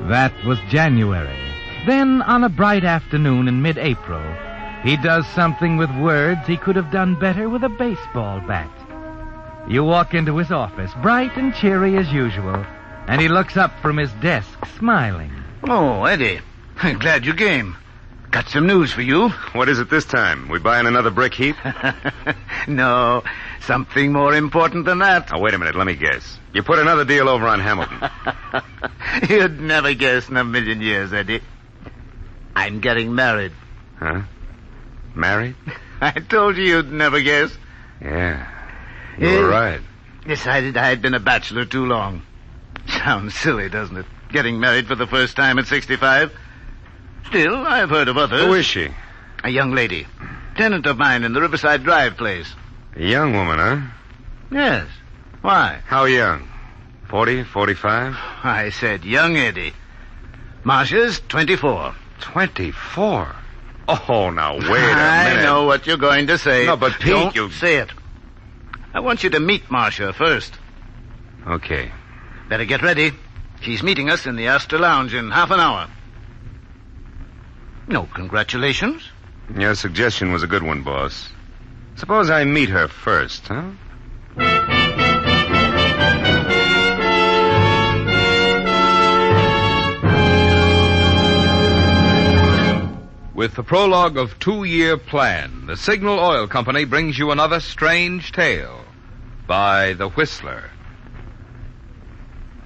That was January. Then, on a bright afternoon in mid-April, he does something with words he could have done better with a baseball bat. You walk into his office, bright and cheery as usual, and he looks up from his desk, smiling. Oh, Eddie, I'm glad you came. Got some news for you. What is it this time? We buying another brick heap? No, something more important than that. Oh, wait a minute, let me guess. You put another deal over on Hamilton. You'd never guess in a million years, Eddie. I'm getting married. Huh? Married? I told you you'd never guess. Yeah, you're right. Decided I had been a bachelor too long. Sounds silly, doesn't it? Getting married for the first time at 65. Still, I've heard of others. Who is she? A young lady. Tenant of mine in the Riverside Drive place. A young woman, huh? Yes. Why? How young? 40, 45? I said young, Eddie. Marcia's 24. 24? Oh, now, wait a minute. I know what you're going to say. No, but Pete, Don't you... say it. I want you to meet Marcia first. Okay. Better get ready. She's meeting us in the Astor Lounge in half an hour. No congratulations. Your suggestion was a good one, boss. Suppose I meet her first, huh? With the prologue of 2-Year Plan, the Signal Oil Company brings you another strange tale by The Whistler.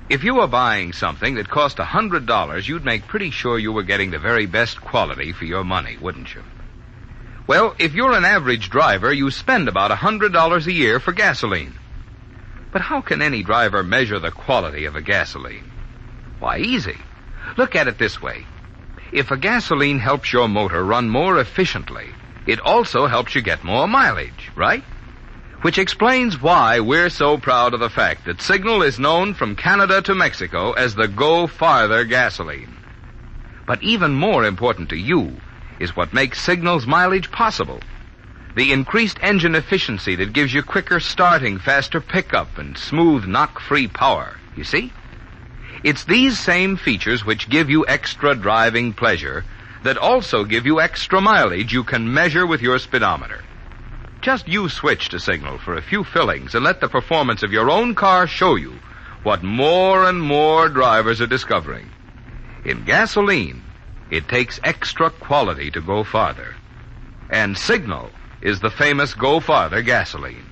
If you were buying something that cost $100, you'd make pretty sure you were getting the very best quality for your money, wouldn't you? Well, if you're an average driver, you spend about $100 a year for gasoline. But how can any driver measure the quality of a gasoline? Why, easy. Look at it this way. If a gasoline helps your motor run more efficiently, it also helps you get more mileage, right? Which explains why we're so proud of the fact that Signal is known from Canada to Mexico as the Go Farther gasoline. But even more important to you is what makes Signal's mileage possible. The increased engine efficiency that gives you quicker starting, faster pickup, and smooth knock-free power. You see? It's these same features which give you extra driving pleasure that also give you extra mileage you can measure with your speedometer. Just you switch to Signal for a few fillings and let the performance of your own car show you what more and more drivers are discovering. In gasoline, it takes extra quality to go farther. And Signal is the famous Go Farther gasoline.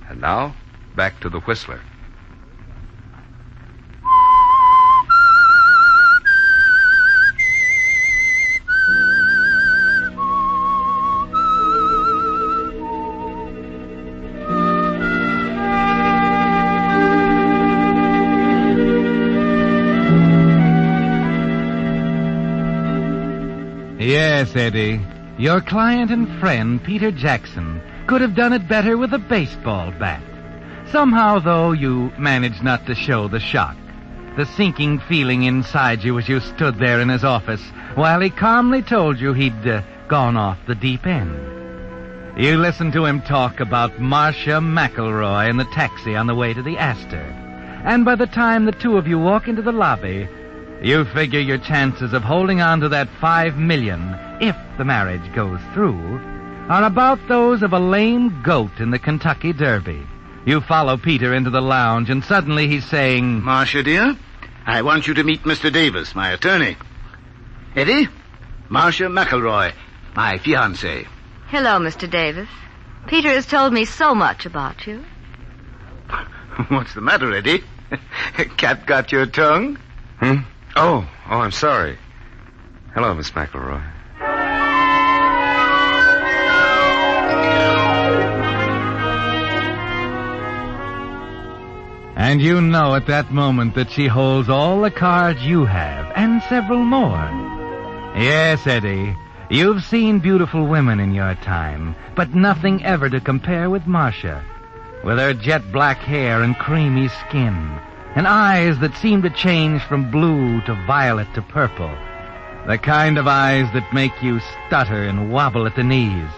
And now, back to the Whistler. Yes, Eddie. Your client and friend, Peter Jackson, could have done it better with a baseball bat. Somehow, though, you managed not to show the shock, the sinking feeling inside you as you stood there in his office while he calmly told you he'd gone off the deep end. You listened to him talk about Marcia McElroy in the taxi on the way to the Astor. And by the time the two of you walk into the lobby, you figure your chances of holding on to that $5 million, if the marriage goes through, are about those of a lame goat in the Kentucky Derby. You follow Peter into the lounge, and suddenly he's saying, Marcia, dear, I want you to meet Mr. Davis, my attorney. Eddie, Marcia McElroy, my fiancée. Hello, Mr. Davis. Peter has told me so much about you. What's the matter, Eddie? Cat got your tongue? Oh, I'm sorry. Hello, Miss McElroy. And you know at that moment that she holds all the cards you have, and several more. Yes, Eddie, you've seen beautiful women in your time, but nothing ever to compare with Marcia. With her jet black hair and creamy skin, and eyes that seem to change from blue to violet to purple. The kind of eyes that make you stutter and wobble at the knees.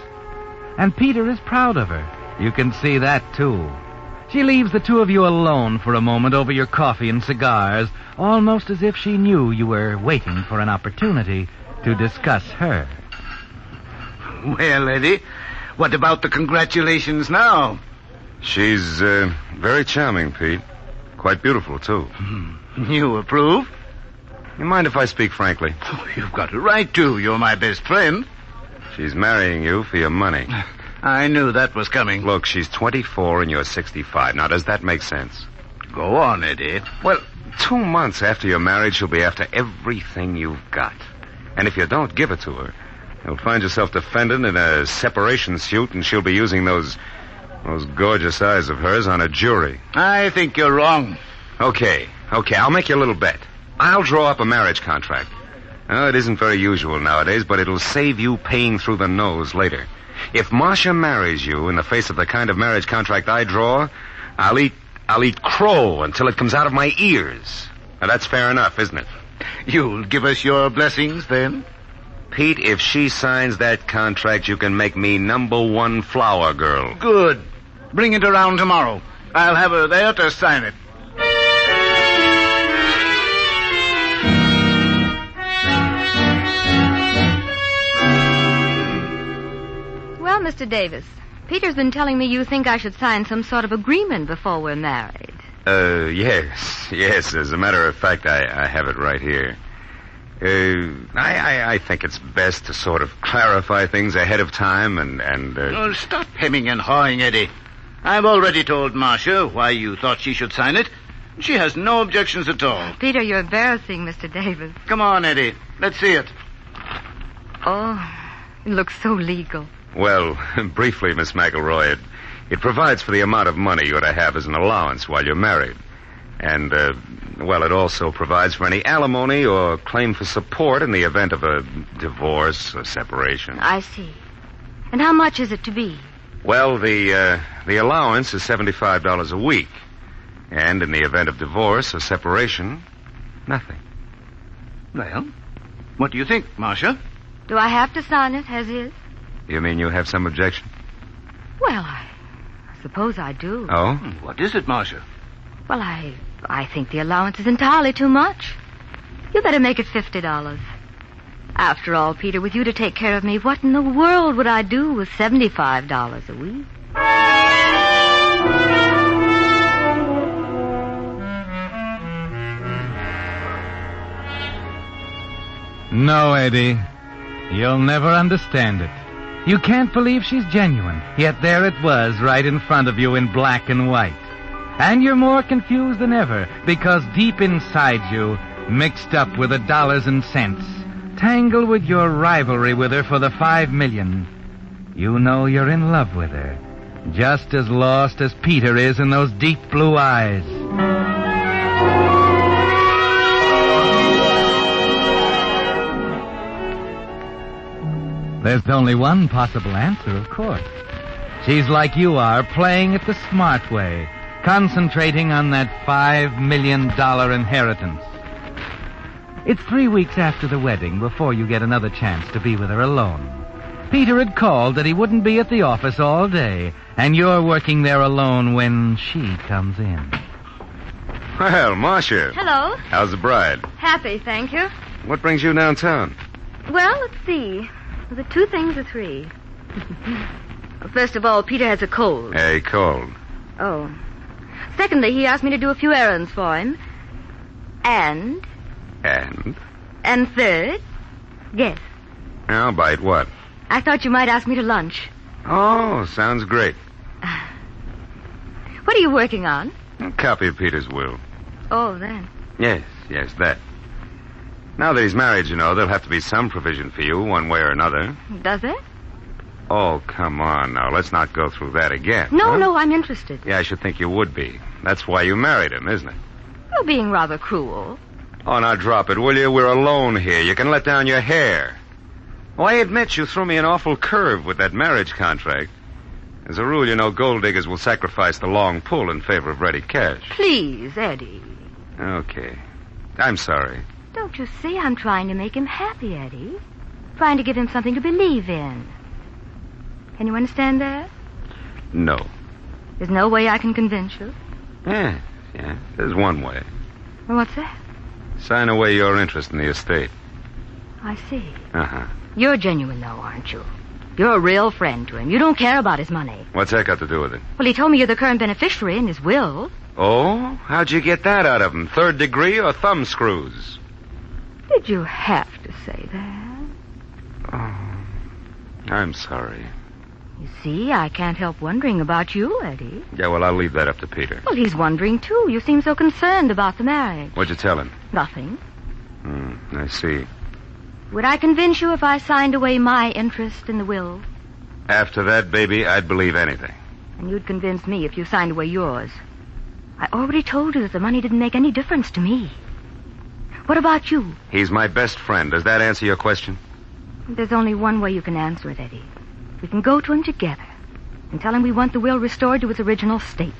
And Peter is proud of her. You can see that, too. She leaves the two of you alone for a moment over your coffee and cigars, almost as if she knew you were waiting for an opportunity to discuss her. Well, Eddie, what about the congratulations now? She's very charming, Pete. Quite beautiful, too. You approve? You mind if I speak frankly? Oh, you've got a right to. You're my best friend. She's marrying you for your money. I knew that was coming. Look, she's 24 and you're 65. Now, does that make sense? Go on, Eddie. Well, 2 months after you're married, she'll be after everything you've got. And if you don't give it to her, you'll find yourself defended in a separation suit, and she'll be using those gorgeous eyes of hers on a jury. I think you're wrong. Okay, I'll make you a little bet. I'll draw up a marriage contract. It isn't very usual nowadays, but it'll save you paying through the nose later. If Marcia marries you in the face of the kind of marriage contract I draw, I'll eat crow until it comes out of my ears. Now, that's fair enough, isn't it? You'll give us your blessings, then? Pete, if she signs that contract, you can make me #1 flower girl. Good. Bring it around tomorrow. I'll have her there to sign it. Well, Mr. Davis, Peter's been telling me you think I should sign some sort of agreement before we're married. Yes. As a matter of fact, I have it right here. I think it's best to sort of clarify things ahead of time and Oh, stop hemming and hawing, Eddie. I've already told Marcia why you thought she should sign it. She has no objections at all. Peter, you're embarrassing, Mr. Davis. Come on, Eddie. Let's see it. Oh, it looks so legal. Well, briefly, Miss McElroy, it provides for the amount of money you're to have as an allowance while you're married. And, it also provides for any alimony or claim for support in the event of a divorce or separation. I see. And how much is it to be? Well, the allowance is $75 a week. And in the event of divorce or separation, nothing. Well, what do you think, Marcia? Do I have to sign it as is? You mean you have some objection? Well, I suppose I do. Oh? What is it, Marcia? Well, I think the allowance is entirely too much. You better make it $50. After all, Peter, with you to take care of me, what in the world would I do with $75 a week? No, Eddie. You'll never understand it. You can't believe she's genuine, yet there it was right in front of you in black and white. And you're more confused than ever, because deep inside you, mixed up with the dollars and cents, tangled with your rivalry with her for the $5 million, you know you're in love with her, just as lost as Peter is in those deep blue eyes. There's only one possible answer, of course. She's like you are, playing it the smart way, concentrating on that $5 million inheritance. It's 3 weeks after the wedding before you get another chance to be with her alone. Peter had called that he wouldn't be at the office all day, and you're working there alone when she comes in. Well, Marcia. Hello. How's the bride? Happy, thank you. What brings you downtown? Well, let's see. Was it 2 things or 3? Well, first of all, Peter has a cold. Hey, cold. Oh. Secondly, he asked me to do a few errands for him. And? And third, guess. I'll bite what? I thought you might ask me to lunch. Oh, sounds great. What are you working on? A copy of Peter's will. Oh, then. Yes, that. Now that he's married, you know, there'll have to be some provision for you, one way or another. Does it? Oh, come on now. Let's not go through that again. No, I'm interested. Yeah, I should think you would be. That's why you married him, isn't it? You're being rather cruel. Oh, now drop it, will you? We're alone here. You can let down your hair. Oh, I admit you threw me an awful curve with that marriage contract. As a rule, you know, gold diggers will sacrifice the long pull in favor of ready cash. Please, Eddie. Okay. I'm sorry. Don't you see I'm trying to make him happy, Eddie? Trying to give him something to believe in. Can you understand that? No. There's no way I can convince you? Yeah. There's one way. Well, what's that? Sign away your interest in the estate. I see. Uh-huh. You're genuine, though, aren't you? You're a real friend to him. You don't care about his money. What's that got to do with it? Well, he told me you're the current beneficiary in his will. Oh? How'd you get that out of him? 3rd degree or thumb screws? Did you have to say that? Oh, I'm sorry. You see, I can't help wondering about you, Eddie. Yeah, well, I'll leave that up to Peter. Well, he's wondering, too. You seem so concerned about the marriage. What'd you tell him? Nothing. I see. Would I convince you if I signed away my interest in the will? After that, baby, I'd believe anything. And you'd convince me if you signed away yours. I already told you that the money didn't make any difference to me. What about you? He's my best friend. Does that answer your question? There's only one way you can answer it, Eddie. We can go to him together and tell him we want the will restored to its original state,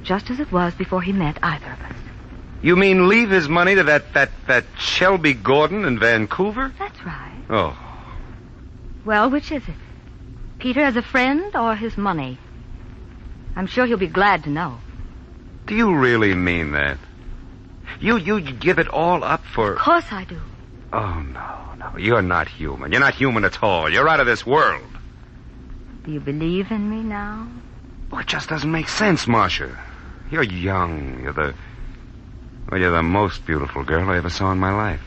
just as it was before he met either of us. You mean leave his money to that Shelby Gordon in Vancouver? That's right. Oh. Well, which is it? Peter as a friend or his money? I'm sure he'll be glad to know. Do you really mean that? You'd give it all up for... Of course I do. Oh, no. You're not human. You're not human at all. You're out of this world. Do you believe in me now? Oh, it just doesn't make sense, Marcia. You're young. You're the most beautiful girl I ever saw in my life.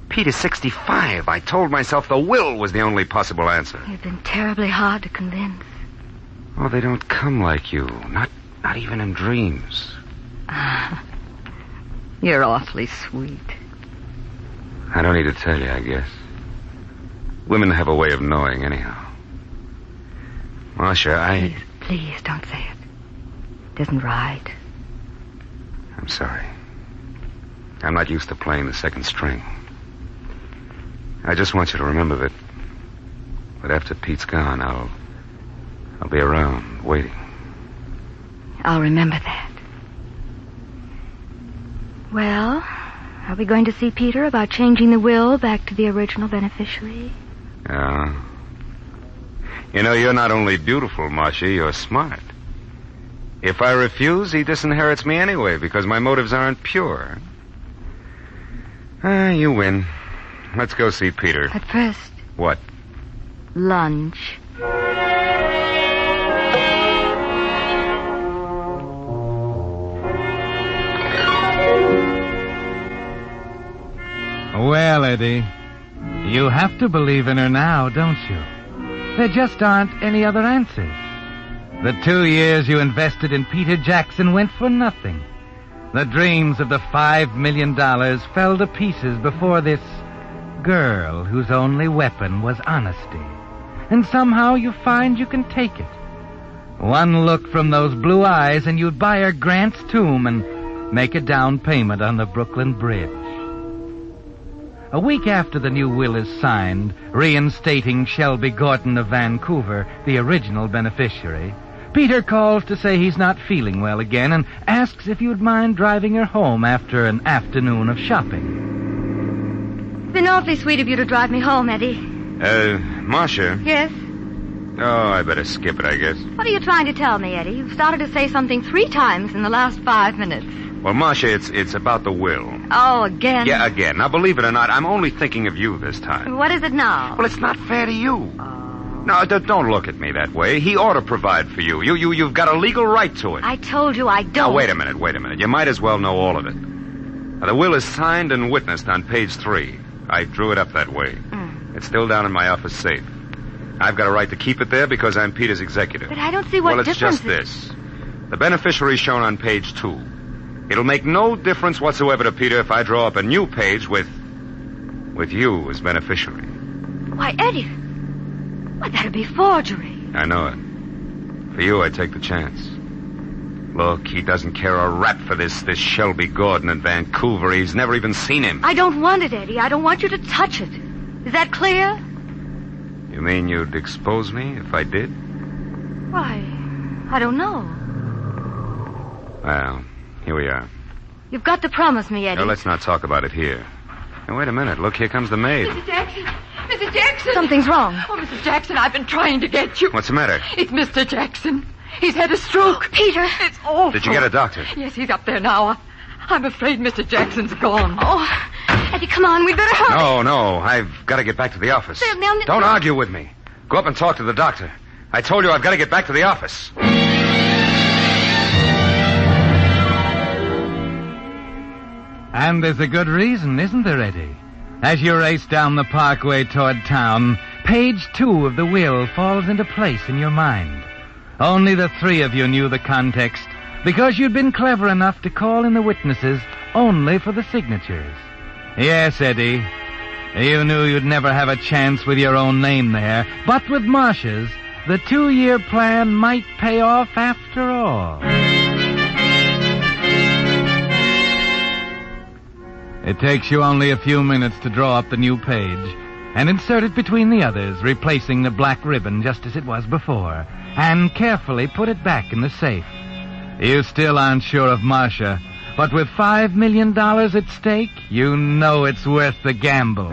Peter's 65. I told myself the will was the only possible answer. You've been terribly hard to convince. Oh, they don't come like you. Not even in dreams. You're awfully sweet. I don't need to tell you, I guess. Women have a way of knowing anyhow. Marcia, Please, don't say it. It isn't right. I'm sorry. I'm not used to playing the second string. I just want you to remember that after Pete's gone, I'll be around, waiting. I'll remember that. Well, are we going to see Peter about changing the will back to the original beneficiary? Yeah. You know, you're not only beautiful, Marcia, you're smart. If I refuse, he disinherits me anyway, because my motives aren't pure. You win. Let's go see Peter. But first... What? Lunch. Well, Eddie, you have to believe in her now, don't you? There just aren't any other answers. The 2 years you invested in Peter Jackson went for nothing. The dreams of the $5 million fell to pieces before this girl whose only weapon was honesty. And somehow you find you can take it. One look from those blue eyes and you'd buy her Grant's tomb and make a down payment on the Brooklyn Bridge. a week after the new will is signed, reinstating Shelby Gordon of Vancouver, the original beneficiary, Peter calls to say he's not feeling well again and asks if you'd mind driving her home after an afternoon of shopping. It's been awfully sweet of you to drive me home, Eddie. Marcia? Yes? Oh, I better skip it, I guess. What are you trying to tell me, Eddie? You've started to say something 3 times in the last 5 minutes. Well, Marcia, it's about the will. Oh, again? Yeah, again. Now, believe it or not, I'm only thinking of you this time. What is it now? Well, it's not fair to you. No, don't look at me that way. He ought to provide for you. You've got a legal right to it. I told you I don't. Now, wait a minute. You might as well know all of it. Now, the will is signed and witnessed on page 3. I drew it up that way. It's still down in my office safe. I've got a right to keep it there because I'm Peter's executive. But I don't see what difference... Well, it's just this. The beneficiary shown on page 2. It'll make no difference whatsoever to Peter if I draw up a new page with you as beneficiary. Why, Eddie... Why, that'd be forgery. I know it. For you, I take the chance. Look, he doesn't care a rap for this Shelby Gordon in Vancouver. He's never even seen him. I don't want it, Eddie. I don't want you to touch it. Is that clear? You mean you'd expose me if I did? Why, I don't know. Well, here we are. You've got to promise me, Eddie. Now, let's not talk about it here. Now, wait a minute. Look, here comes the maid. Mrs. Jackson! Mrs. Jackson! Something's wrong. Oh, Mrs. Jackson, I've been trying to get you. What's the matter? It's Mr. Jackson. He's had a stroke. Peter! It's awful. Did you get a doctor? Yes, he's up there now. I'm afraid Mr. Jackson's gone. Oh, Eddie, come on. We'd better hurry. No. I've got to get back to the office. Now, Don't argue with me. Go up and talk to the doctor. I told you I've got to get back to the office. And there's a good reason, isn't there, Eddie? As you race down the parkway toward town, page 2 of the will falls into place in your mind. Only the 3 of you knew the context, because you'd been clever enough to call in the witnesses only for the signatures. Yes, Eddie, you knew you'd never have a chance with your own name there, but with Marcia's, the 2-year plan might pay off after all. It takes you only a few minutes to draw up the new page and insert it between the others, replacing the black ribbon just as it was before, and carefully put it back in the safe. You still aren't sure of Marcia, but with $5 million at stake, you know it's worth the gamble.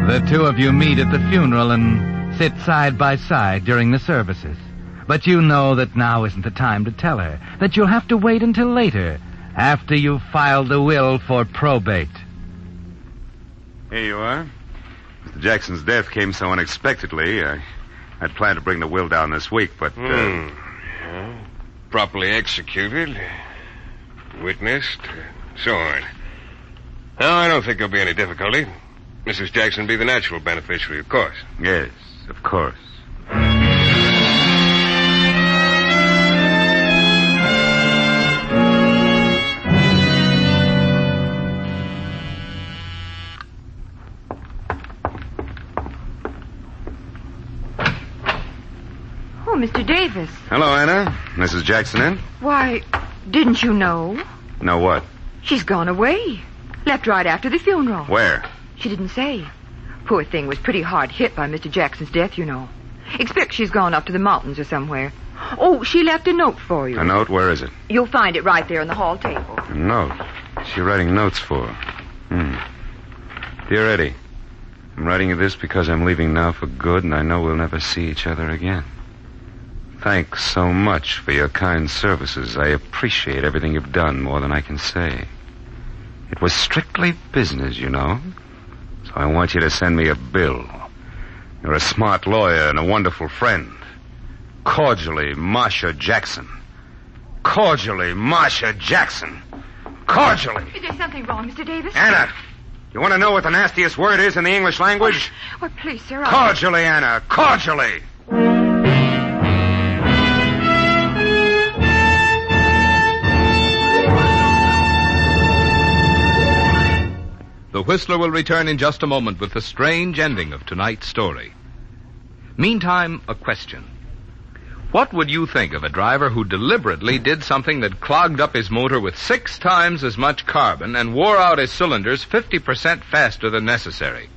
The 2 of you meet at the funeral and sit side by side during the services. But you know that now isn't the time to tell her, that you'll have to wait until later, after you've filed the will for probate. Here you are. Mr. Jackson's death came so unexpectedly. I'd planned to bring the will down this week, but... Properly executed, witnessed, so on. No, I don't think there'll be any difficulty. Mrs. Jackson will be the natural beneficiary, of course. Yes, of course. Mr. Davis. Hello, Anna. Mrs. Jackson in? Why, didn't you know? Know what? She's gone away. Left right after the funeral. Where? She didn't say. Poor thing was pretty hard hit by Mr. Jackson's death, you know. Expect she's gone up to the mountains or somewhere. Oh, she left a note for you. A note? Where is it? You'll find it right there on the hall table. A note? What's she writing notes for? Dear Eddie, I'm writing you this because I'm leaving now for good, and I know we'll never see each other again. Thanks so much for your kind services. I appreciate everything you've done more than I can say. It was strictly business, you know. So I want you to send me a bill. You're a smart lawyer and a wonderful friend. Cordially, Marcia Jackson. Cordially, Marcia Jackson. Cordially. Is there something wrong, Mr. Davis? Anna, you want to know what the nastiest word is in the English language? Well, please, sir. Cordially, Anna. Cordially. The Whistler will return in just a moment with the strange ending of tonight's story. Meantime, a question. What would you think of a driver who deliberately did something that clogged up his motor with 6 times as much carbon and wore out his cylinders 50% faster than necessary?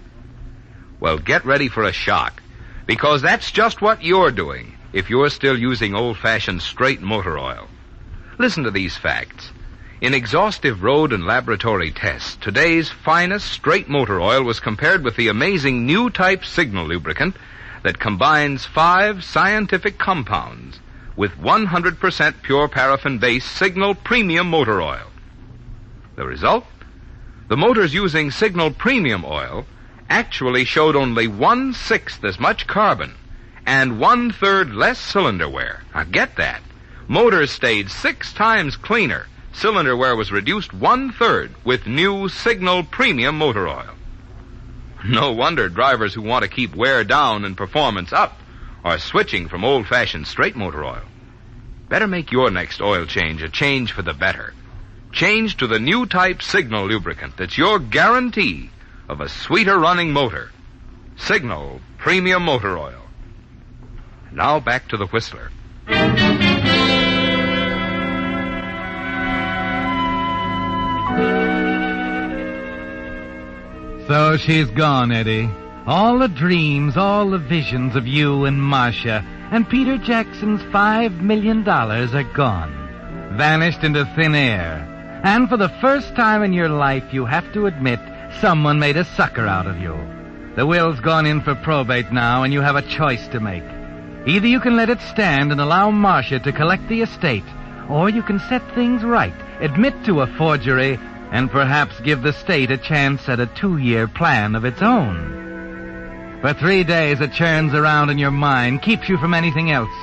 Well, get ready for a shock, because that's just what you're doing if you're still using old-fashioned straight motor oil. Listen to these facts. In exhaustive road and laboratory tests, today's finest straight motor oil was compared with the amazing new type Signal lubricant that combines 5 scientific compounds with 100% pure paraffin-based Signal Premium motor oil. The result? The motors using Signal Premium oil actually showed only 1/6 as much carbon and 1/3 less cylinder wear. Now get that. Motors stayed 6 times cleaner. Cylinder wear was reduced 1/3 with new Signal Premium motor oil. No wonder drivers who want to keep wear down and performance up are switching from old-fashioned straight motor oil. Better make your next oil change a change for the better. Change to the new type Signal lubricant that's your guarantee of a sweeter running motor. Signal Premium motor oil. Now back to the Whistler. So she's gone, Eddie. All the dreams, all the visions of you and Marcia and Peter Jackson's $5 million are gone. Vanished into thin air. And for the first time in your life, you have to admit someone made a sucker out of you. The will's gone in for probate now, and you have a choice to make. Either you can let it stand and allow Marcia to collect the estate, or you can set things right, admit to a forgery, and perhaps give the state a chance at a 2-year plan of its own. For 3 days it churns around in your mind, keeps you from anything else.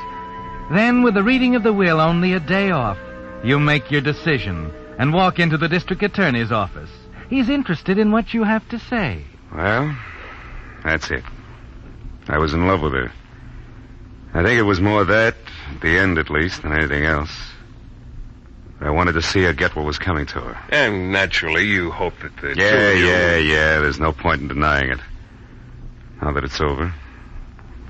Then, with the reading of the will only a day off, you make your decision and walk into the district attorney's office. He's interested in what you have to say. Well, that's it. I was in love with her. I think it was more that, at the end at least, than anything else. I wanted to see her get what was coming to her. And naturally, you hope that the Yeah. There's no point in denying it. Now that it's over,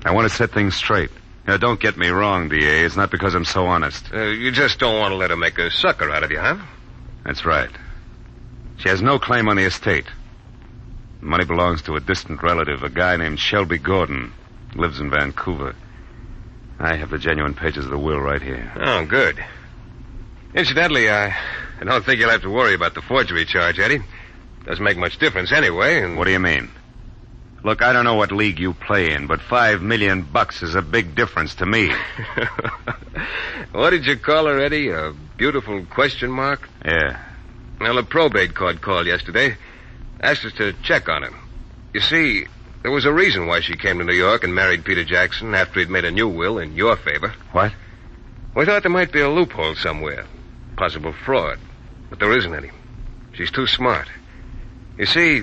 I want to set things straight. Now, don't get me wrong, D.A. It's not because I'm so honest. You just don't want to let her make a sucker out of you, huh? That's right. She has no claim on the estate. The money belongs to a distant relative, a guy named Shelby Gordon. Lives in Vancouver. I have the genuine pages of the will right here. Oh, good. Incidentally, I don't think you'll have to worry about the forgery charge, Eddie. Doesn't make much difference anyway, and... What do you mean? Look, I don't know what league you play in, but $5 million is a big difference to me. What did you call her, Eddie? A beautiful question mark? Yeah. Well, the probate court called yesterday. Asked us to check on her. You see, there was a reason why she came to New York and married Peter Jackson after he'd made a new will in your favor. What? We thought there might be a loophole somewhere. Possible fraud. But there isn't any. She's too smart. You see,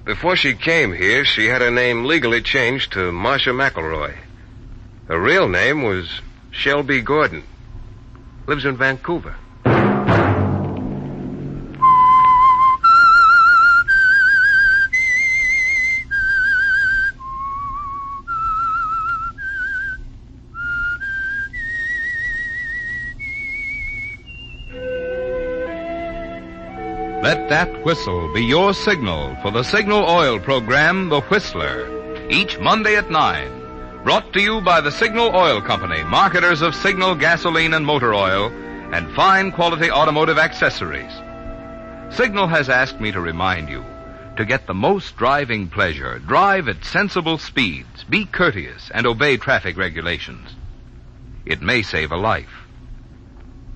before she came here, she had her name legally changed to Marcia McElroy. Her real name was Shelby Gordon. Lives in Vancouver. Let that whistle be your signal for the Signal Oil program, The Whistler, each Monday at 9. Brought to you by the Signal Oil Company, marketers of Signal gasoline and motor oil, and fine quality automotive accessories. Signal has asked me to remind you, to get the most driving pleasure, drive at sensible speeds, be courteous, and obey traffic regulations. It may save a life,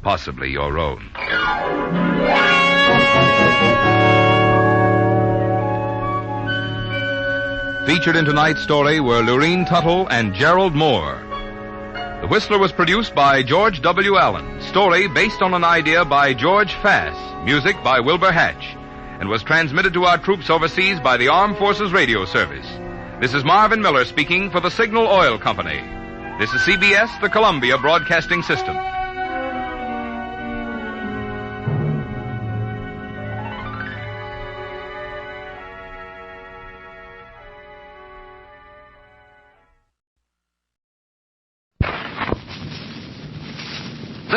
possibly your own. Featured in tonight's story were Lurene Tuttle and Gerald Moore. The Whistler was produced by George W. Allen. Story based on an idea by George Fass. Music by Wilbur Hatch. And was transmitted to our troops overseas by the Armed Forces Radio Service. This is Marvin Miller speaking for the Signal Oil Company. This is CBS, the Columbia Broadcasting System.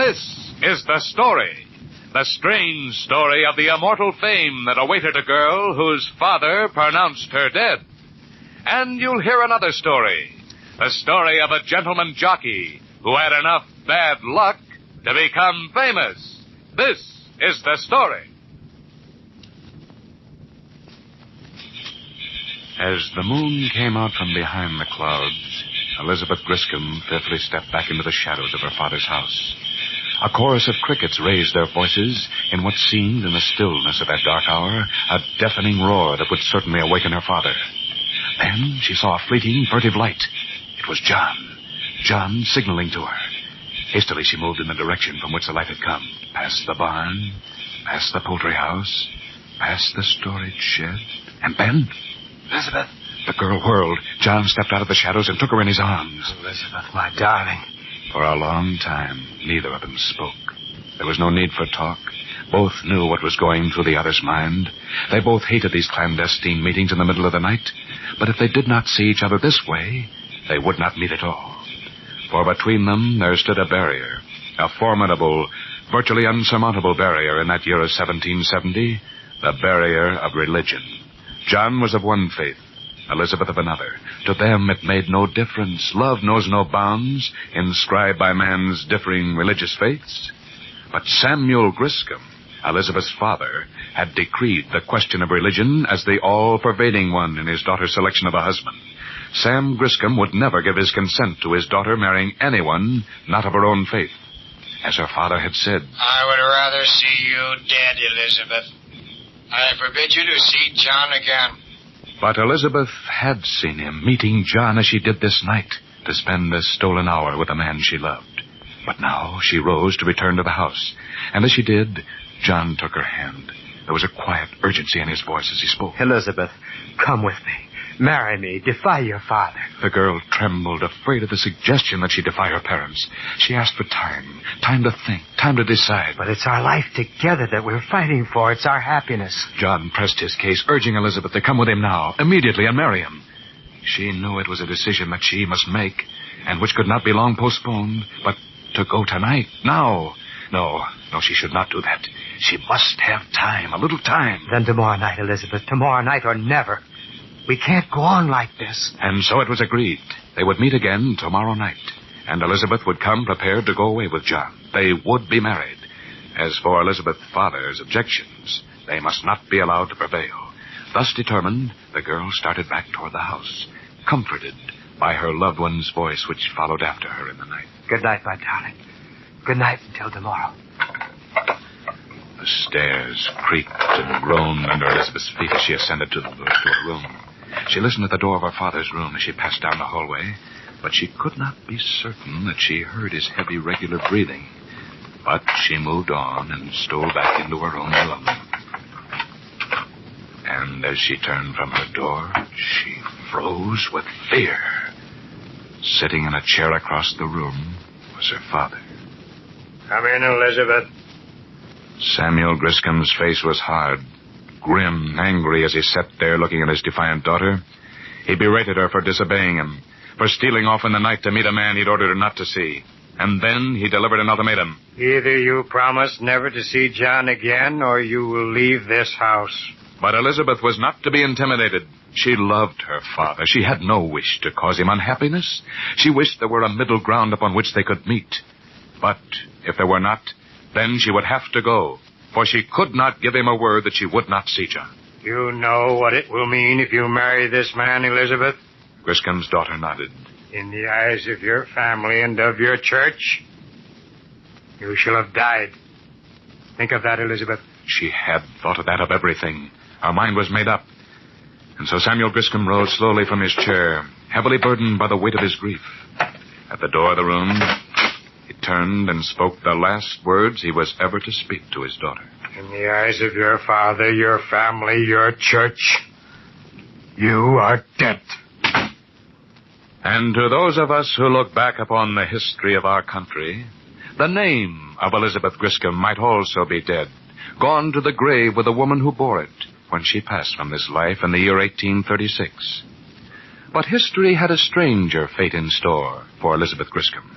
This is the story. The strange story of the immortal fame that awaited a girl whose father pronounced her dead. And you'll hear another story. The story of a gentleman jockey who had enough bad luck to become famous. This is the story. As the moon came out from behind the clouds, Elizabeth Griscom fearfully stepped back into the shadows of her father's house. A chorus of crickets raised their voices in what seemed, in the stillness of that dark hour, a deafening roar that would certainly awaken her father. Then she saw a fleeting, furtive light. It was John. John signaling to her. Hastily she moved in the direction from which the light had come. Past the barn, past the poultry house, past the storage shed, and then... Elizabeth. The girl whirled. John stepped out of the shadows and took her in his arms. Elizabeth, my darling. For a long time, neither of them spoke. There was no need for talk. Both knew what was going through the other's mind. They both hated these clandestine meetings in the middle of the night. But if they did not see each other this way, they would not meet at all. For between them there stood a barrier. A formidable, virtually unsurmountable barrier in that year of 1770. The barrier of religion. John was of one faith, Elizabeth of another. To them it made no difference. Love knows no bounds, inscribed by man's differing religious faiths. But Samuel Griscom, Elizabeth's father, had decreed the question of religion as the all-pervading one in his daughter's selection of a husband. Sam Griscom would never give his consent to his daughter marrying anyone not of her own faith. As her father had said, I would rather see you dead, Elizabeth. I forbid you to see John again. But Elizabeth had seen him, meeting John as she did this night, to spend this stolen hour with a man she loved. But now she rose to return to the house, and as she did, John took her hand. There was a quiet urgency in his voice as he spoke. Elizabeth, come with me. Marry me. Defy your father. The girl trembled, afraid of the suggestion that she defy her parents. She asked for time. Time to think. Time to decide. But it's our life together that we're fighting for. It's our happiness. John pressed his case, urging Elizabeth to come with him now, immediately, and marry him. She knew it was a decision that she must make, and which could not be long postponed, but to go tonight, now. No, she should not do that. She must have time, a little time. Then tomorrow night, Elizabeth. Tomorrow night or never. We can't go on like this. And so it was agreed. They would meet again tomorrow night, and Elizabeth would come prepared to go away with John. They would be married. As for Elizabeth's father's objections, they must not be allowed to prevail. Thus determined, the girl started back toward the house, comforted by her loved one's voice, which followed after her in the night. Good night, my darling. Good night until tomorrow. The stairs creaked and groaned under Elizabeth's feet as she ascended to her room. She listened at the door of her father's room as she passed down the hallway, but she could not be certain that she heard his heavy, regular breathing. But she moved on and stole back into her own room. And as she turned from her door, she froze with fear. Sitting in a chair across the room was her father. Come in, Elizabeth. Samuel Griscom's face was hard, grim, angry as he sat there looking at his defiant daughter. He berated her for disobeying him, for stealing off in the night to meet a man he'd ordered her not to see. And then he delivered an ultimatum. Either you promise never to see John again, or you will leave this house. But Elizabeth was not to be intimidated. She loved her father. She had no wish to cause him unhappiness. She wished there were a middle ground upon which they could meet. But if there were not, then she would have to go, for she could not give him a word that she would not see John. You know what it will mean if you marry this man, Elizabeth? Griscom's daughter nodded. In the eyes of your family and of your church, you shall have died. Think of that, Elizabeth. She had thought of that, of everything. Her mind was made up. And so Samuel Griscom rose slowly from his chair, heavily burdened by the weight of his grief. At the door of the room, he turned and spoke the last words he was ever to speak to his daughter. In the eyes of your father, your family, your church, you are dead. And to those of us who look back upon the history of our country, the name of Elizabeth Griscom might also be dead, gone to the grave with the woman who bore it when she passed from this life in the year 1836. But history had a stranger fate in store for Elizabeth Griscom.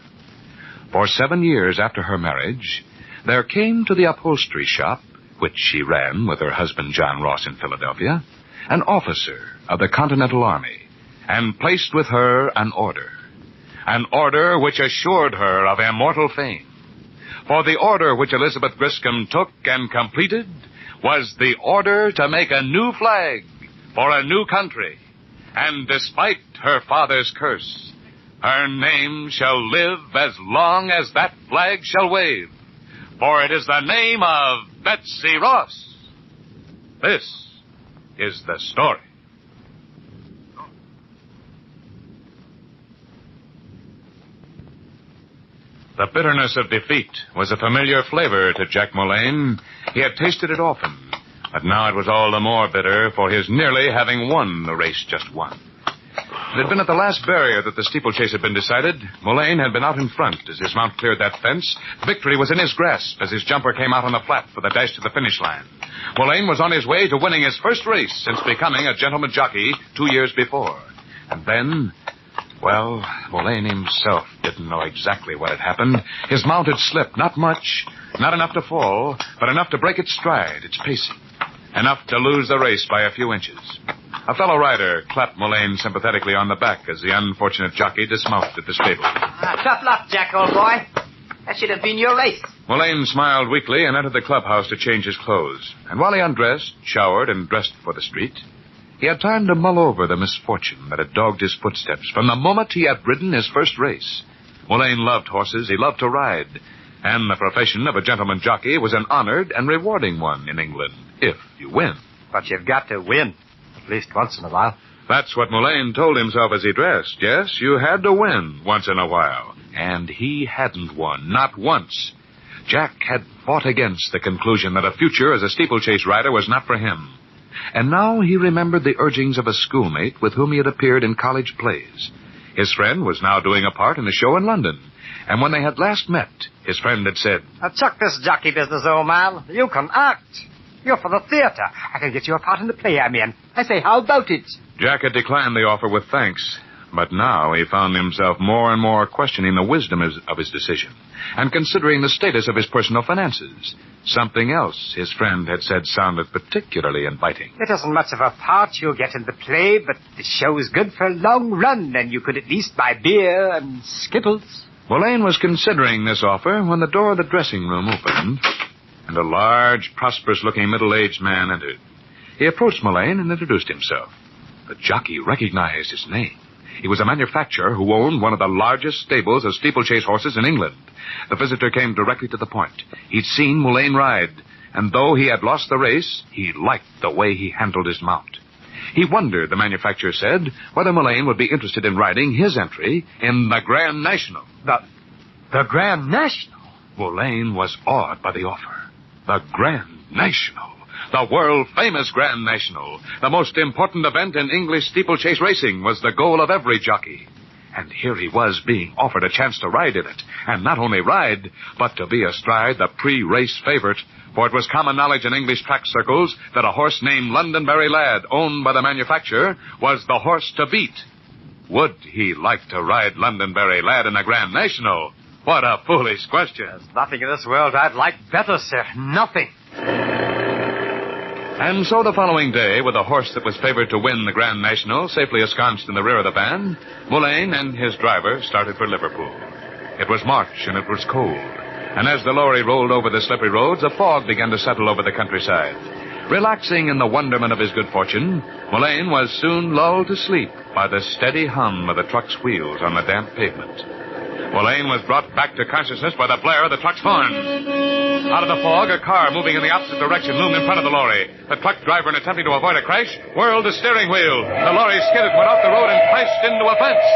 For 7 years after her marriage, there came to the upholstery shop, which she ran with her husband John Ross in Philadelphia, an officer of the Continental Army, and placed with her an order which assured her of immortal fame. For the order which Elizabeth Griscom took and completed was the order to make a new flag for a new country. And despite her father's curse, her name shall live as long as that flag shall wave. For it is the name of Betsy Ross. This is the story. The bitterness of defeat was a familiar flavor to Jack Mullane. He had tasted it often, but now it was all the more bitter for his nearly having won the race just won. It had been at the last barrier that the steeplechase had been decided. Mullane had been out in front as his mount cleared that fence. Victory was in his grasp as his jumper came out on the flat for the dash to the finish line. Mullane was on his way to winning his first race since becoming a gentleman jockey 2 years before. And then, well, Mullane himself didn't know exactly what had happened. His mount had slipped, not much, not enough to fall, but enough to break its stride, its pacing, enough to lose the race by a few inches. A fellow rider clapped Mullane sympathetically on the back as the unfortunate jockey dismounted at the stable. Tough luck, Jack, old boy. That should have been your race. Mullane smiled weakly and entered the clubhouse to change his clothes. And while he undressed, showered, and dressed for the street, he had time to mull over the misfortune that had dogged his footsteps from the moment he had ridden his first race. Mullane loved horses. He loved to ride. And the profession of a gentleman jockey was an honored and rewarding one in England, if you win. But you've got to win, at least once in a while. That's what Mullane told himself as he dressed. Yes, you had to win once in a while. And he hadn't won, not once. Jack had fought against the conclusion that a future as a steeplechase rider was not for him. And now he remembered the urgings of a schoolmate with whom he had appeared in college plays. His friend was now doing a part in a show in London. And when they had last met, his friend had said, Chuck this jockey business, old man. You can act. You're for the theater. I can get you a part in the play I'm in. I say, how about it? Jack had declined the offer with thanks. But now he found himself more and more questioning the wisdom of his decision and considering the status of his personal finances. Something else his friend had said sounded particularly inviting. It isn't much of a part you'll get in the play, but the show's good for a long run, and you could at least buy beer and Skittles. Mullane was considering this offer when the door of the dressing room opened, and a large, prosperous-looking middle-aged man entered. He approached Mullane and introduced himself. The jockey recognized his name. He was a manufacturer who owned one of the largest stables of steeplechase horses in England. The visitor came directly to the point. He'd seen Mullane ride, and though he had lost the race, he liked the way he handled his mount. He wondered, the manufacturer said, whether Mullane would be interested in riding his entry in the Grand National. The Grand National? Mullane was awed by the offer. The Grand National. The world-famous Grand National, the most important event in English steeplechase racing, was the goal of every jockey. And here he was being offered a chance to ride in it. And not only ride, but to be astride the pre-race favorite. For it was common knowledge in English track circles that a horse named Londonderry Lad, owned by the manufacturer, was the horse to beat. Would he like to ride Londonderry Lad in the Grand National? What a foolish question. There's nothing in this world I'd like better, sir. Nothing. And so the following day, with a horse that was favored to win the Grand National safely ensconced in the rear of the van, Mullane and his driver started for Liverpool. It was March, and it was cold. And as the lorry rolled over the slippery roads, a fog began to settle over the countryside. Relaxing in the wonderment of his good fortune, Mullane was soon lulled to sleep by the steady hum of the truck's wheels on the damp pavement. Mullane was brought back to consciousness by the blare of the truck's horn. Out of the fog, a car moving in the opposite direction loomed in front of the lorry. The truck driver, in attempting to avoid a crash, whirled the steering wheel. The lorry skidded, went off the road, and crashed into a fence.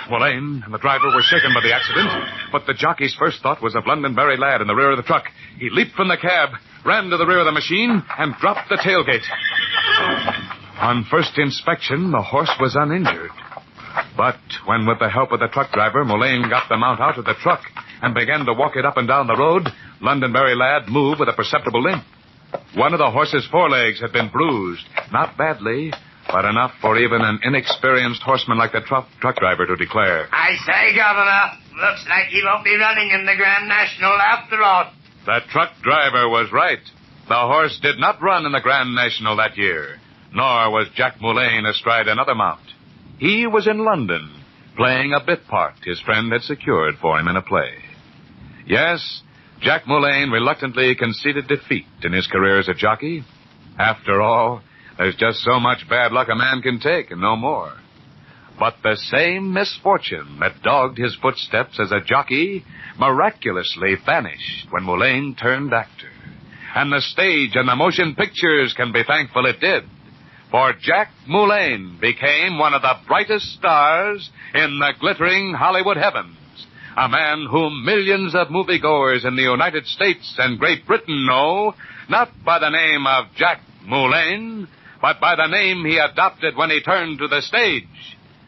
Mullane and the driver were shaken by the accident, but the jockey's first thought was of Londonderry Lad in the rear of the truck. He leaped from the cab, ran to the rear of the machine, and dropped the tailgate. On first inspection, the horse was uninjured. But when, with the help of the truck driver, Mullane got the mount out of the truck and began to walk it up and down the road, Londonderry Lad moved with a perceptible limp. One of the horse's forelegs had been bruised, not badly, but enough for even an inexperienced horseman like the truck driver to declare. I say, Governor, looks like he won't be running in the Grand National after all. The truck driver was right. The horse did not run in the Grand National that year, nor was Jack Moulin astride another mount. He was in London, playing a bit part his friend had secured for him in a play. Yes, Jack Moulin reluctantly conceded defeat in his career as a jockey. After all, there's just so much bad luck a man can take and no more. But the same misfortune that dogged his footsteps as a jockey miraculously vanished when Moulin turned actor. And the stage and the motion pictures can be thankful it did. For Jack Moulin became one of the brightest stars in the glittering Hollywood heavens. A man whom millions of moviegoers in the United States and Great Britain know, not by the name of Jack Moulin, but by the name he adopted when he turned to the stage.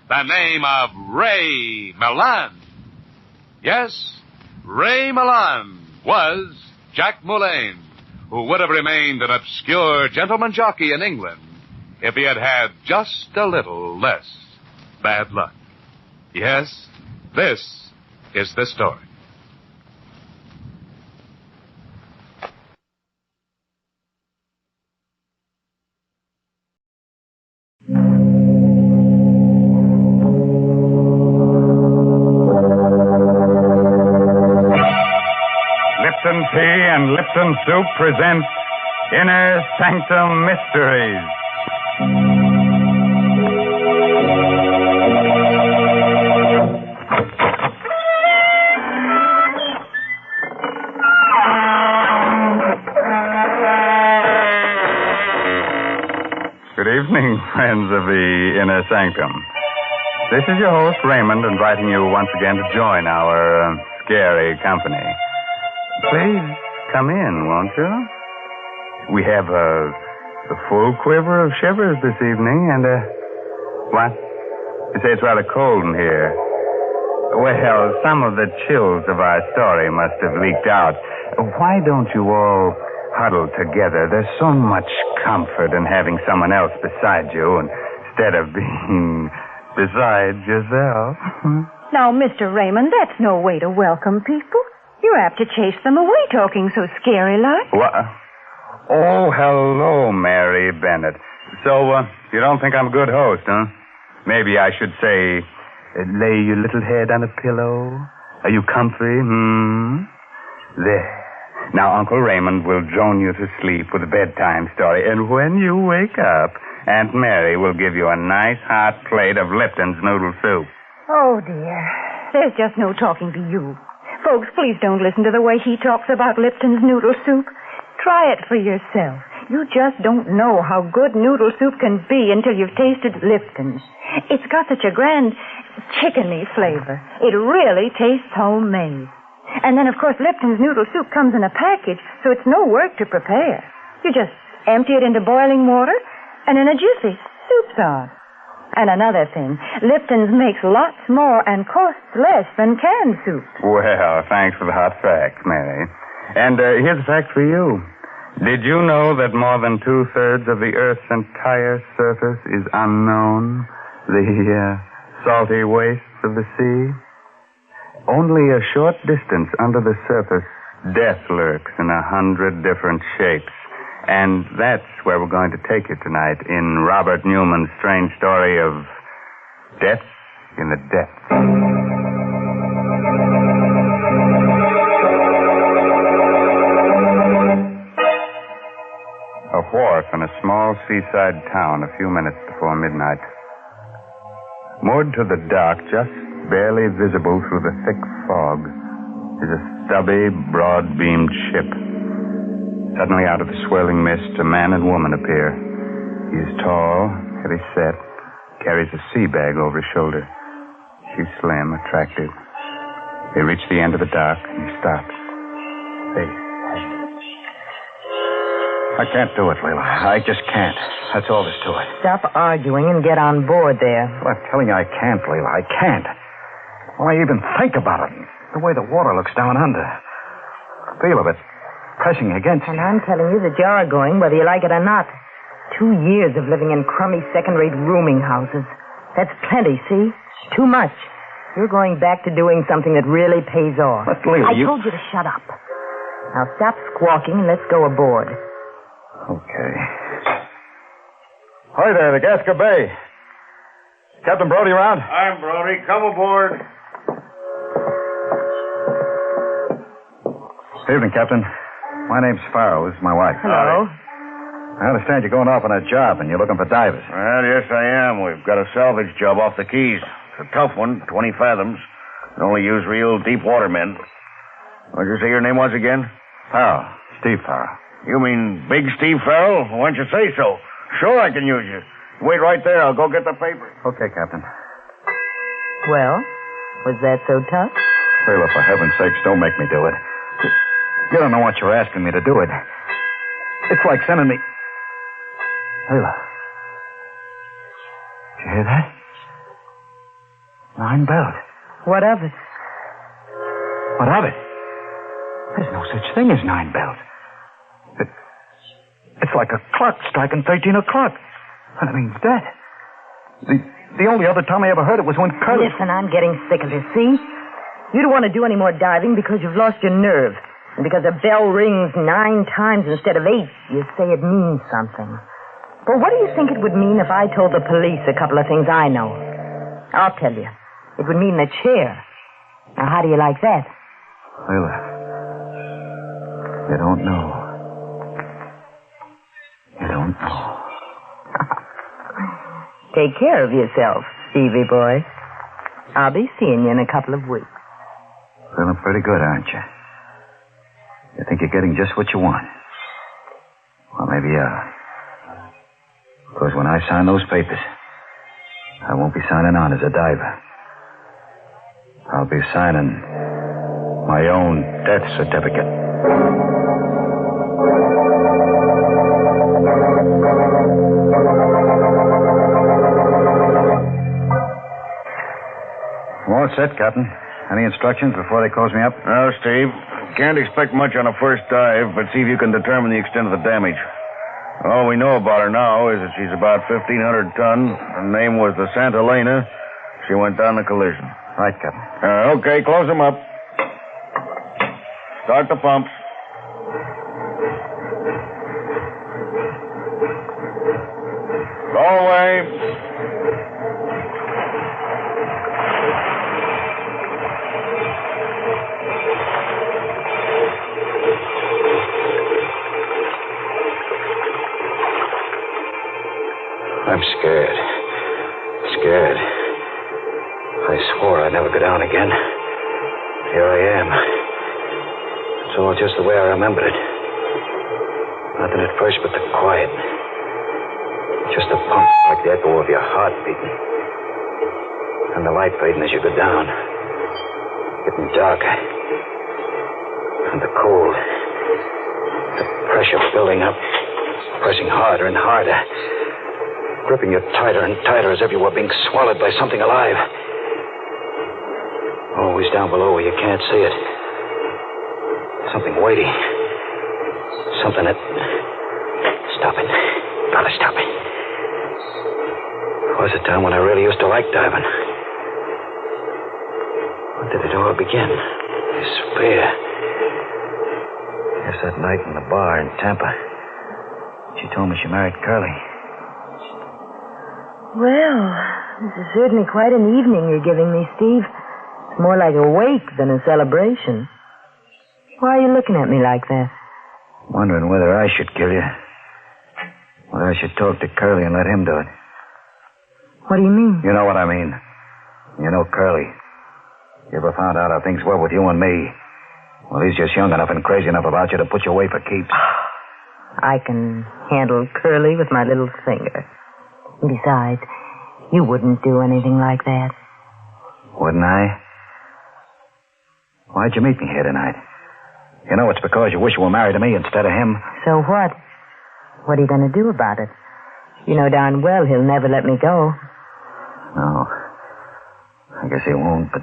The name of Ray Milland. Yes, Ray Milland was Jack Moulin, who would have remained an obscure gentleman jockey in England if he had had just a little less bad luck. Yes, this is the story. Lipton Tea and Lipton Soup present Inner Sanctum Mysteries. Good evening, friends of the Inner Sanctum. This is your host, Raymond, inviting you once again to join our scary company. Please come in, won't you? We have a full quiver of shivers this evening, and what? You say it's rather cold in here. Well, some of the chills of our story must have leaked out. Why don't you all huddle together? There's so much comfort in having someone else beside you instead of being beside yourself. Now, Mr. Raymond, that's no way to welcome people. You're apt to chase them away talking so scary-like. What? Oh, hello, Mary Bennett. So, you don't think I'm a good host, huh? Maybe I should say, lay your little head on a pillow. Are you comfy? There. Now, Uncle Raymond will drone you to sleep with a bedtime story, and when you wake up, Aunt Mary will give you a nice hot plate of Lipton's noodle soup. Oh, dear. There's just no talking to you. Folks, please don't listen to the way he talks about Lipton's noodle soup. Try it for yourself. You just don't know how good noodle soup can be until you've tasted Lipton's. It's got such a grand chickeny flavor. It really tastes homemade. And then, of course, Lipton's noodle soup comes in a package, so it's no work to prepare. You just empty it into boiling water, and in a jiffy, soup's on. And another thing, Lipton's makes lots more and costs less than canned soup. Well, thanks for the hot facts, Mary. And here's a fact for you. Did you know that more than 2/3 of the Earth's entire surface is unknown? The salty wastes of the sea? Only a short distance under the surface, death lurks in 100 different shapes. And that's where we're going to take you tonight in Robert Newman's strange story of Death in the Depths. A wharf in a small seaside town a few minutes before midnight. Moored to the dock, just barely visible through the thick fog, is a stubby, broad-beamed ship. Suddenly, out of the swirling mist, a man and woman appear. He is tall, heavy-set, carries a sea bag over his shoulder. She's slim, attractive. They reach the end of the dock, and he stops. Hey. I can't do it, Leila. I just can't. That's all there's to it. Stop arguing and get on board there. Well, I'm telling you I can't, Leila. I can't. Why even think about it? The way the water looks down under. The feel of it pressing against. And I'm telling you that you're going, whether you like it or not. 2 years of living in crummy second-rate rooming houses. That's plenty, see? It's too much. You're going back to doing something that really pays off. But, Leila, I told you to shut up. Now stop squawking and let's go aboard. Okay. Hi there, the Gasca Bay. Captain Brody around? I'm Brody. Come aboard. Evening, Captain. My name's Farrell. This is my wife. Hello. I understand you're going off on a job and you're looking for divers. Well, yes, I am. We've got a salvage job off the Keys. It's a tough one, 20 fathoms. We only use real deep water men. What'd you say your name was again? Farrell. Steve Farrell. You mean Big Steve Farrell? Why don't you say so? Sure, I can use you. Wait right there. I'll go get the paper. Okay, Captain. Well, was that so tough? Leila, for heaven's sakes, don't make me do it. You don't know what you're asking me to do it. It's like sending me... Leila. Did you hear that? 9 bells. What of it? What of it? There's no such thing as 9 bells. It's like a clock striking 13 o'clock. And it means death. The only other time I ever heard it was when Curly... Listen, I'm getting sick of this, see? You don't want to do any more diving because you've lost your nerve. And because a bell rings 9 times instead of 8, you say it means something. Well, what do you think it would mean if I told the police a couple of things I know? I'll tell you. It would mean the chair. Now, how do you like that? Leila, you don't know. You don't know. Take care of yourself, Stevie boy. I'll be seeing you in a couple of weeks. Feeling pretty good, aren't you? You think you're getting just what you want? Well, maybe you are. Because when I sign those papers, I won't be signing on as a diver. I'll be signing my own death certificate. All set, Captain. Any instructions before they close me up? No, Steve. Can't expect much on a first dive, but see if you can determine the extent of the damage. All we know about her now is that she's about 1,500 ton. Her name was the Santa Elena. She went down the collision. Right, Captain. Okay, close them up. Start the pumps. Go away. I'm scared. Scared. I swore I'd never go down again. Here I am. It's all just the way I remembered it. Nothing at first but the quiet. Just a pump like the echo of your heart beating. And the light fading as you go down. Getting darker. And the cold. The pressure building up. Pressing harder and harder. Gripping you tighter and tighter as if you were being swallowed by something alive. Always down below where you can't see it. Something weighty. Something that... Stop it. Gotta stop it. There was a time when I really used to like diving. When did it all begin? Despair. Yes, that night in the bar in Tampa. She told me she married Curly. Well, this is certainly quite an evening you're giving me, Steve. It's more like a wake than a celebration. Why are you looking at me like that? Wondering whether I should kill you. Whether I should talk to Curly and let him do it. What do you mean? You know what I mean. You know Curly. You ever found out how things were with you and me? Well, he's just young enough and crazy enough about you to put you away for keeps. I can handle Curly with my little finger. Besides, you wouldn't do anything like that. Wouldn't I? Why'd you meet me here tonight? You know it's because you wish you were married to me instead of him. So what? What are you going to do about it? You know darn well he'll never let me go. No. I guess he won't, but...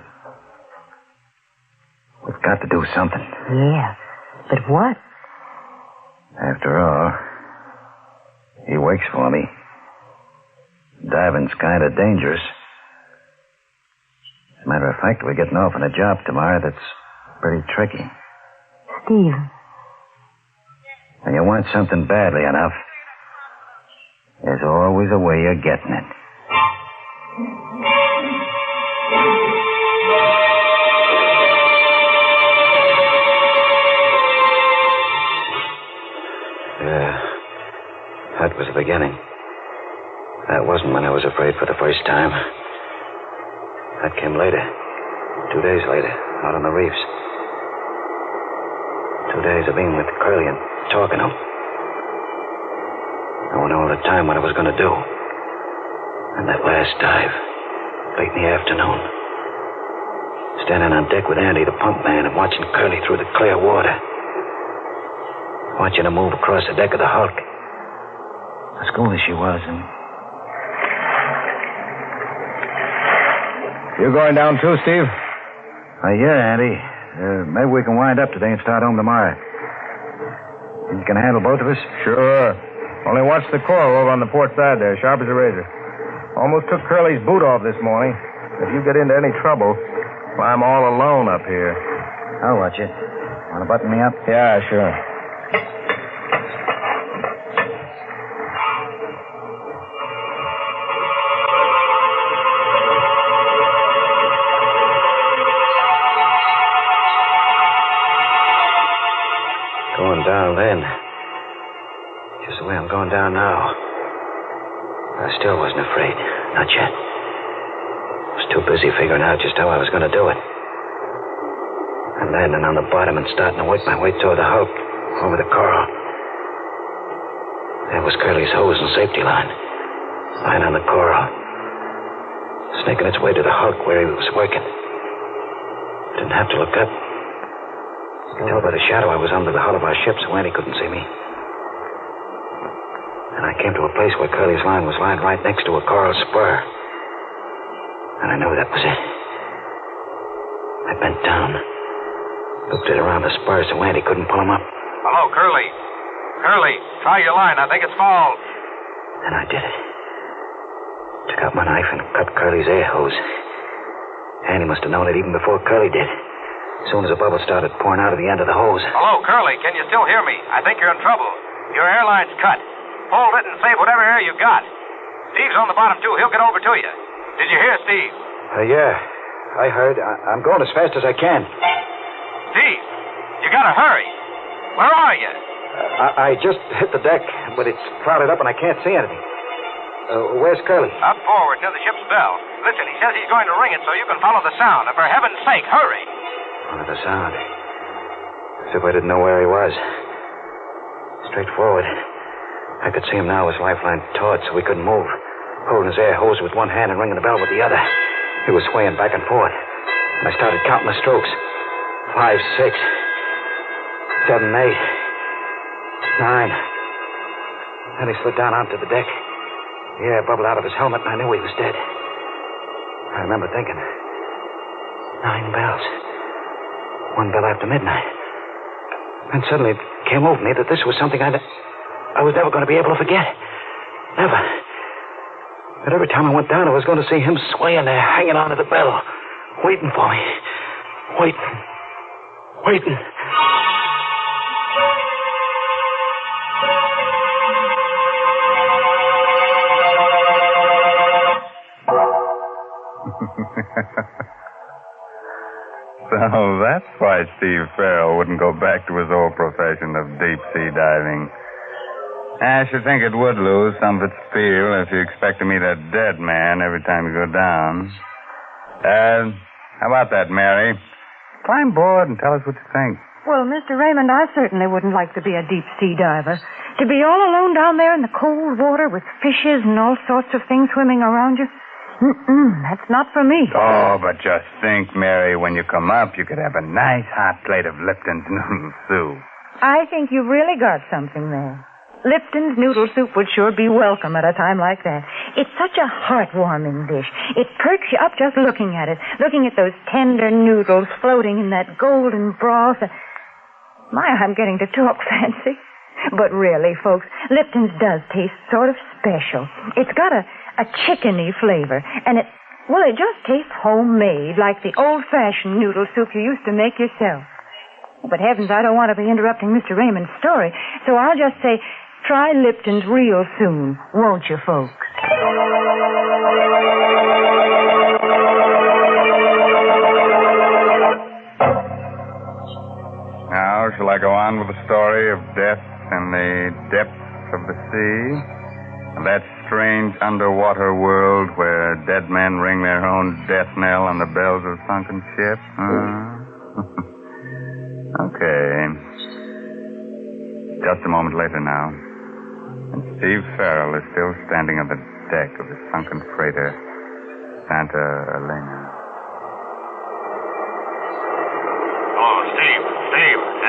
we've got to do something. Yeah, but what? After all, He works for me. Diving's kind of dangerous. As a matter of fact, we're getting off on a job tomorrow that's pretty tricky. Steve. When you want something badly enough, there's always a way of getting it. Yeah, that was the beginning. That wasn't when I was afraid for the first time. That came later. 2 days later, out on the reefs. 2 days of being with Curly and talking to him. Knowing all the time what I was going to do. And that last dive, late in the afternoon. Standing on deck with Andy, the pump man, and watching Curly through the clear water. Watching her move across the deck of the Hulk. As cool as she was, and... You going down too, Steve? Yeah, Andy. Maybe we can wind up today and start home tomorrow. You can handle both of us? Sure. Only watch the coil over on the port side there, sharp as a razor. Almost took Curly's boot off this morning. If you get into any trouble, well, I'm all alone up here. I'll watch it. Want to button me up? Yeah, sure. Going down then. Just the way I'm going down now. I still wasn't afraid. Not yet. I was too busy figuring out just how I was going to do it. And landing on the bottom and starting to work my way toward the Hulk, over the coral. There was Curly's hose and safety line. Lying on the coral. Snaking its way to the Hulk where he was working. I didn't have to look up. I could tell by the shadow I was under the hull of our ship, so Andy couldn't see me. And I came to a place where Curly's line was lying right next to a coral spur. And I knew that was it. I bent down, looped it around the spur so Andy couldn't pull him up. Hello, Curly. Curly, try your line. I think it's fouled. And I did it. Took out my knife and cut Curly's air hose. Andy must have known it even before Curly did. As soon as a bubble started pouring out of the end of the hose. Hello, Curly. Can you still hear me? I think you're in trouble. Your airline's cut. Hold it and save whatever air you got. Steve's on the bottom, too. He'll get over to you. Did you hear Steve? Yeah. I heard. I'm going as fast as I can. Steve, you gotta hurry. Where are you? I just hit the deck, but it's clouded up and I can't see anything. Where's Curly? Up forward near the ship's bell. Listen, he says he's going to ring it so you can follow the sound. And for heaven's sake, hurry. Follow the sound. As if I didn't know where he was. Straight forward. I could see him now, his lifeline taut, so he couldn't move. Holding his air hose with one hand and ringing the bell with the other. He was swaying back and forth. And I started counting the strokes. 5, 6, 7, 8, 9. Then he slid down onto the deck. The air bubbled out of his helmet, and I knew he was dead. I remember thinking, 9 bells. 1 bell after midnight. And suddenly it came over me that this was something I was never going to be able to forget. Never. But every time I went down, I was going to see him swaying there, hanging onto the bell, waiting for me. Waiting. So that's why Steve Farrell wouldn't go back to his old profession of deep-sea diving. I should think it would lose some of its appeal if you expect to meet a dead man every time you go down. How about that, Mary? Climb aboard and tell us what you think. Well, Mr. Raymond, I certainly wouldn't like to be a deep-sea diver. To be all alone down there in the cold water with fishes and all sorts of things swimming around you. That's not for me. Oh, but just think, Mary, when you come up, you could have a nice hot plate of Lipton's noodle soup. I think you've really got something there. Lipton's noodle soup would sure be welcome at a time like that. It's such a heartwarming dish. It perks you up just looking at it. Looking at those tender noodles floating in that golden broth. My, I'm getting to talk fancy. But really, folks, Lipton's does taste sort of special. It's got a chickeny flavor, and it just tastes homemade, like the old-fashioned noodle soup you used to make yourself. But heavens, I don't want to be interrupting Mr. Raymond's story, so I'll just say, try Lipton's real soon, won't you, folks? Now, shall I go on with the story of death in the depths of the sea? That strange underwater world where dead men ring their own death knell on the bells of sunken ships? Okay. Just a moment later now, and Steve Farrell is still standing on the deck of the sunken freighter Santa Elena. Oh, Steve,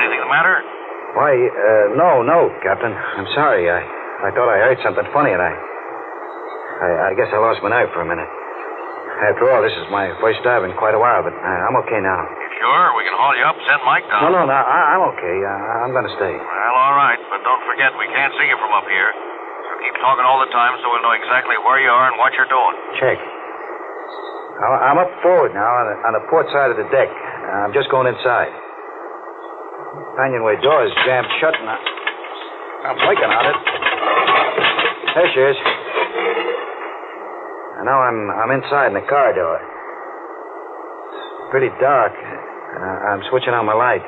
anything the matter? Why, no, Captain. I'm sorry. I thought I heard something funny, and I guess I lost my nerve for a minute. After all, this is my first dive in quite a while, but I'm okay now. You sure? We can haul you up, send Mike down. No, I'm okay. I'm going to stay. Well, all right, but don't forget, we can't see you from up here. So keep talking all the time so we'll know exactly where you are and what you're doing. Check. I'm up forward now on the port side of the deck. I'm just going inside. The companionway door is jammed shut, and I'm blinking on it. There she is. And now I'm inside in the corridor. It's pretty dark. I'm switching on my light.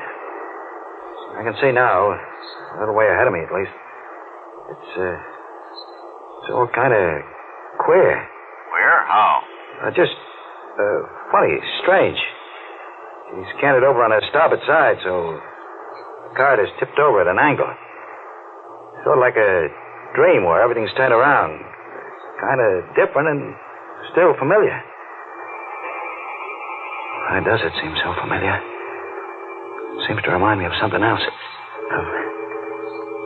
I can see now, a little way ahead of me at least. It's all kind of queer. Queer? How? Just funny, strange. He's canted over on the starboard side, so the card is tipped over at an angle. Sort of like a dream where everything's turned around. Kind of different and still familiar. Why does it seem so familiar? It seems to remind me of something else.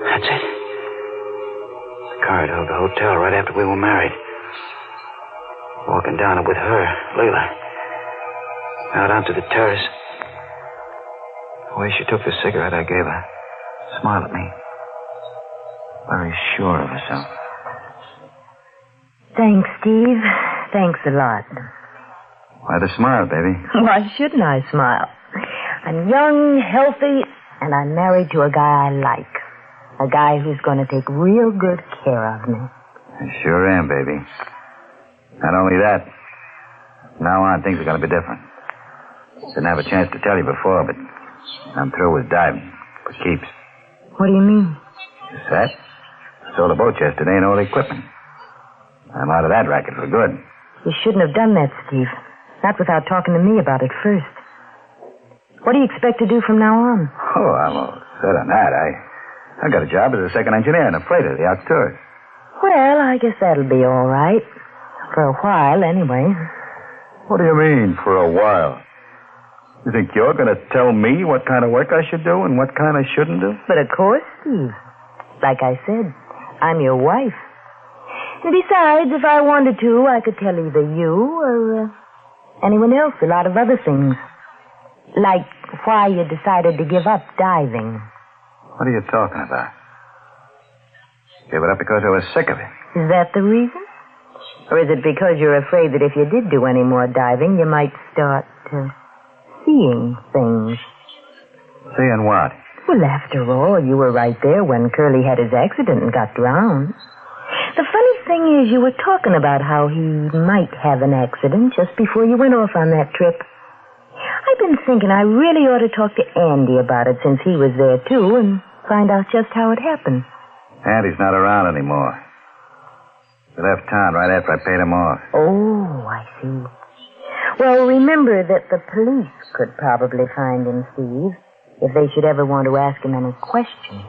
That's it. The corridor of the hotel right after we were married. Walking down it with her, Leila. Out onto the terrace. The way she took the cigarette I gave her. Smiled at me. Very sure of herself. Thanks, Steve. Thanks a lot. Why the smile, baby? Why shouldn't I smile? I'm young, healthy, and I'm married to a guy I like. A guy who's going to take real good care of me. I sure am, baby. Not only that, from now on, things are going to be different. Didn't have a chance to tell you before, but I'm through with diving. For keeps. What do you mean? Just that. Sold the boat yesterday and all the equipment. I'm out of that racket for good. You shouldn't have done that, Steve. Not without talking to me about it first. What do you expect to do from now on? Oh, I'm all set on that. I got a job as a second engineer in a freighter, the Arcturus. Well, I guess that'll be all right. For a while, anyway. What do you mean, for a while? You think you're going to tell me what kind of work I should do and what kind I shouldn't do? But of course, Steve. Like I said, I'm your wife. And besides, if I wanted to, I could tell either you or anyone else a lot of other things. Like why you decided to give up diving. What are you talking about? Gave it up because I was sick of it. Is that the reason? Or is it because you're afraid that if you did do any more diving, you might start seeing things? Seeing what? Well, after all, you were right there when Curly had his accident and got drowned. The funny thing is, you were talking about how he might have an accident just before you went off on that trip. I've been thinking I really ought to talk to Andy about it since he was there, too, and find out just how it happened. Andy's not around anymore. He left town right after I paid him off. Oh, I see. Well, remember that the police could probably find him, Steve, if they should ever want to ask him any questions.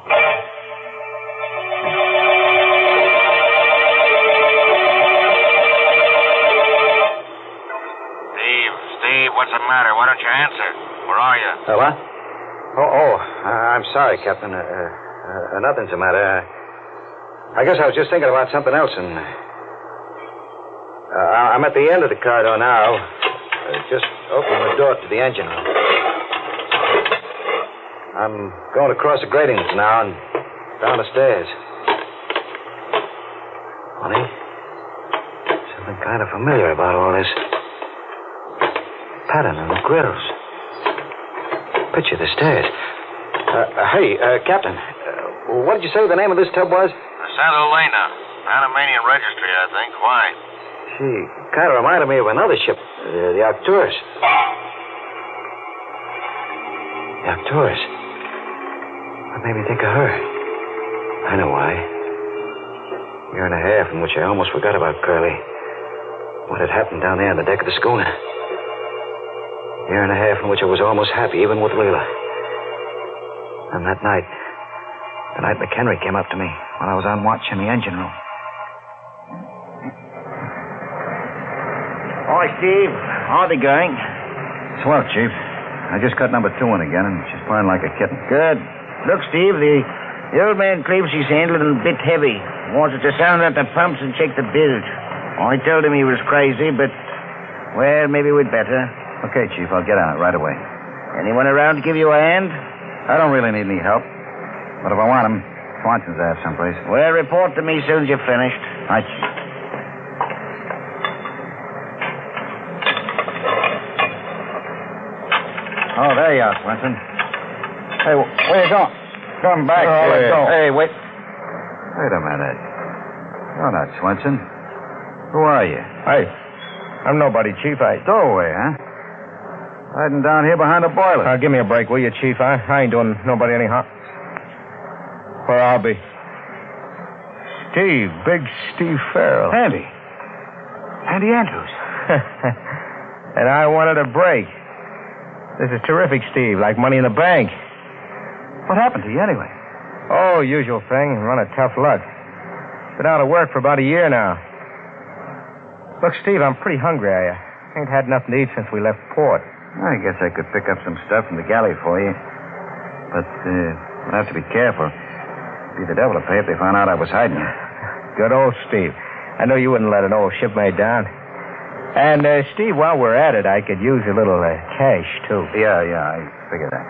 Steve, what's the matter? Why don't you answer? Where are you? What? I'm sorry, Captain. Nothing's the matter. I guess I was just thinking about something else, and I'm at the end of the corridor now. Just opening the door to the engine room. I'm going across the gratings now and down the stairs. Funny. Something kind of familiar about all this. Pattern in the grills. Picture the stairs. Hey, Captain. What did you say the name of this tub was? The Santa Elena. Panamanian Registry, I think. Why? She kind of reminded me of another ship. The Arcturus. The Arcturus. What made me think of her? I know why. A year and a half in which I almost forgot about Curly. What had happened down there on the deck of the schooner. A year and a half in which I was almost happy, even with Leela. And that night, the night McHenry came up to me while I was on watch in the engine room. Hi, Steve. Howdy, gang. Swell, Chief. I just cut number 2 in again, and she's purring like a kitten. Good. Look, Steve, the old man claims he's handling a bit heavy. Wants it to sound out the pumps and check the bilge. I told him he was crazy, but, well, maybe we'd better. Okay, Chief, I'll get on it right away. Anyone around to give you a hand? I don't really need any help. But if I want him, Swanson's there someplace. Well, report to me as soon as you're finished. Hi, Chief. Oh, there you are, Swanson. Hey, where you going? Come back here. Go. Hey, wait. Wait a minute. You're not Swanson. Who are you? Hey, I'm nobody, Chief. Stowaway, huh? Hiding down here behind the boiler. Give me a break, will you, Chief? I ain't doing nobody any harm. Where I'll be. Steve, big Steve Farrell. Andy. Andy Andrews. And I wanted a break. This is terrific, Steve, like money in the bank. What happened to you anyway? Oh, usual thing. Run of tough luck. Been out of work for about a year now. Look, Steve, I'm pretty hungry. I ain't had nothing to eat since we left port. I guess I could pick up some stuff from the galley for you. But we'll have to be careful. It'd be the devil to pay if they found out I was hiding you. Good old Steve. I know you wouldn't let an old shipmate down. And, Steve, while we're at it, I could use a little cash, too. Yeah, I figured that.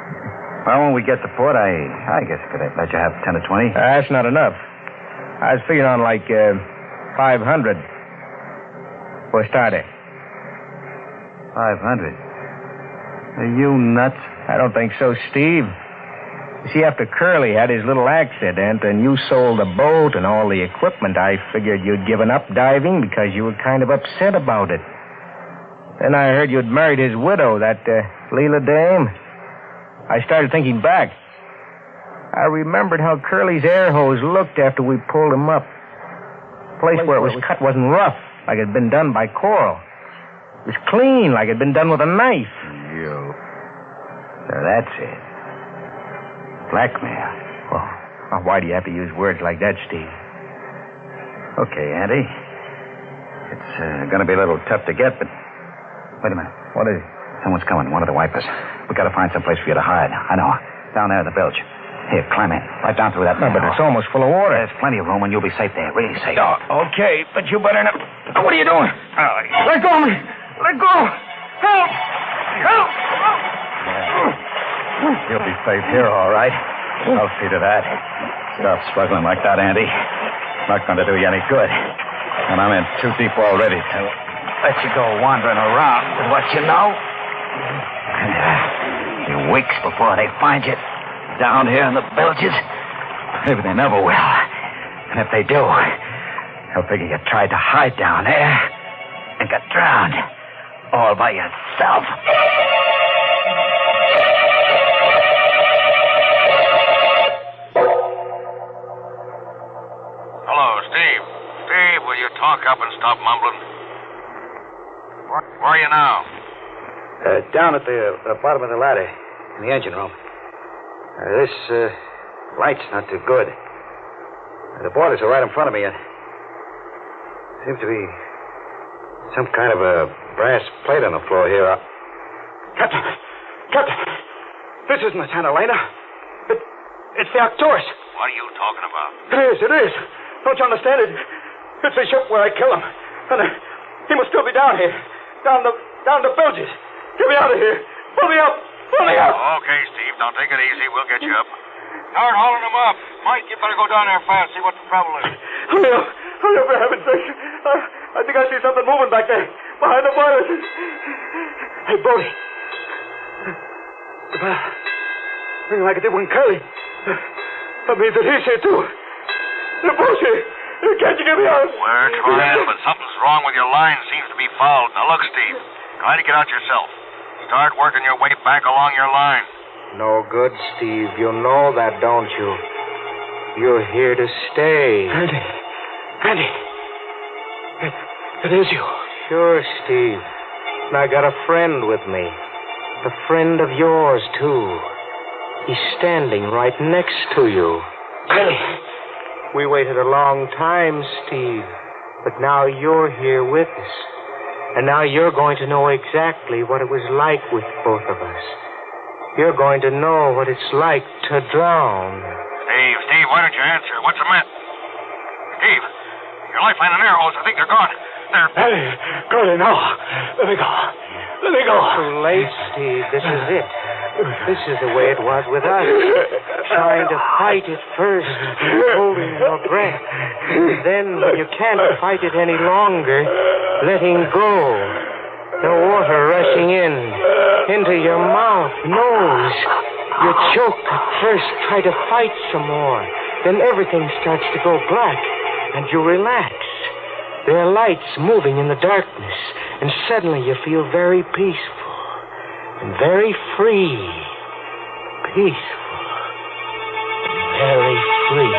Well, when we get to port, I guess I could let you have 10 or 20. That's not enough. I was figuring on, like, 500. For a starter. 500? Are you nuts? I don't think so, Steve. You see, after Curly had his little accident and you sold the boat and all the equipment, I figured you'd given up diving because you were kind of upset about it. Then I heard you'd married his widow, that Leela dame. I started thinking back. I remembered how Curly's air hose looked after we pulled him up. The place where it was cut wasn't rough, like it had been done by Coral. It was clean, like it had been done with a knife. So that's it. Blackmail. Well, why do you have to use words like that, Steve? Okay, Andy. It's going to be a little tough to get, but... Wait a minute. What is it? Someone's coming, one of the wipers. We got to find some place for you to hide. I know. Down there in the bilge. Here, climb in. Right down through that No, but it's almost full of water. There's plenty of room and you'll be safe there. Really safe. Oh, okay, but you better not... Oh, what are you doing? Let go of me. Let go. Help. Help. You'll be safe here, all right. I'll see to that. Stop struggling like that, Andy. Not going to do you any good. And I'm in too deep already to let you go wandering around with what you know. In weeks before they find you down here in the bilges. Maybe they never will. And if they do, they'll figure you tried to hide down there and got drowned all by yourself. Hello, Steve. Steve, will you talk up and stop mumbling? Where are you now? Down at the bottom of the ladder in the engine room. This light's not too good. The boilers are right in front of me, and seems to be some kind of a brass plate on the floor here. Captain! This isn't the Santa Elena. It's the Arcturus. What are you talking about? It is. Don't you understand it? It's the ship where I killed him. And he must still be down here. Down the bilges. Get me out of here. Pull me up. Okay, Steve, don't take it easy. We'll get you up. Start hauling them up. Mike, you better go down there fast, see what the trouble is. Hurry up, for heaven's sake. I think I see something moving back there, behind the boilers. Hey, Brody. The bell. Ringing like it did when Curly. That means that he's here, too. The boat's here. Can't you get me out? We're trying, but something's wrong with your line. Seems to be fouled. Now, look, Steve. Try to get out yourself. Start working your way back along your line. No good, Steve. You know that, don't you? You're here to stay. Andy. It is you. Sure, Steve. And I got a friend with me. A friend of yours, too. He's standing right next to you. Andy. We waited a long time, Steve. But now you're here with us. And now you're going to know exactly what it was like with both of us. You're going to know what it's like to drown. Steve, why don't you answer? What's the matter? Steve, your lifeline and air hose, I think they're gone. Andy, Curly, no. Let me go. Let me go. Too late, Steve. This is it. This is the way it was with us. Trying to fight it first, holding your breath. Then, when you can't fight it any longer, letting go. The water rushing into your mouth, nose. You choke at first, try to fight some more. Then everything starts to go black, and you relax. There are lights moving in the darkness, and suddenly you feel very peaceful and very free. Peaceful and very free.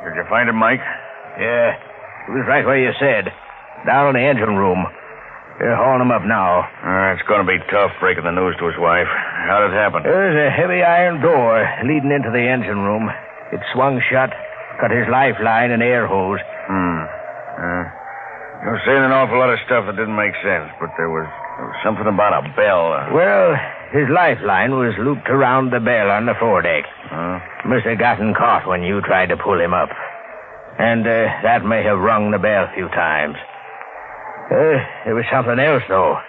Did you find him, Mike? Yeah, he was right where you said. Down in the engine room. They're hauling him up now. It's going to be tough breaking the news to his wife. How did it happen? There's a heavy iron door leading into the engine room. It swung shut, cut his lifeline and air hose. You were saying an awful lot of stuff that didn't make sense, but there was something about a bell. Well, his lifeline was looped around the bell on the foredeck. Must have gotten caught when you tried to pull him up. And that may have rung the bell a few times. There was something else, though.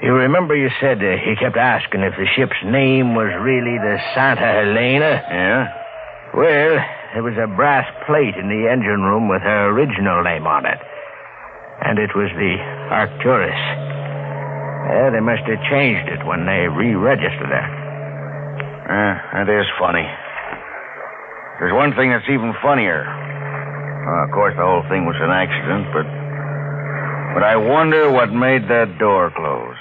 You remember you said he kept asking if the ship's name was really the Santa Helena? Yeah? Well, there was a brass plate in the engine room with her original name on it. And it was the Arcturus. They must have changed it when they re-registered her. That is funny. There's one thing that's even funnier. Of course, the whole thing was an accident, but I wonder what made that door close.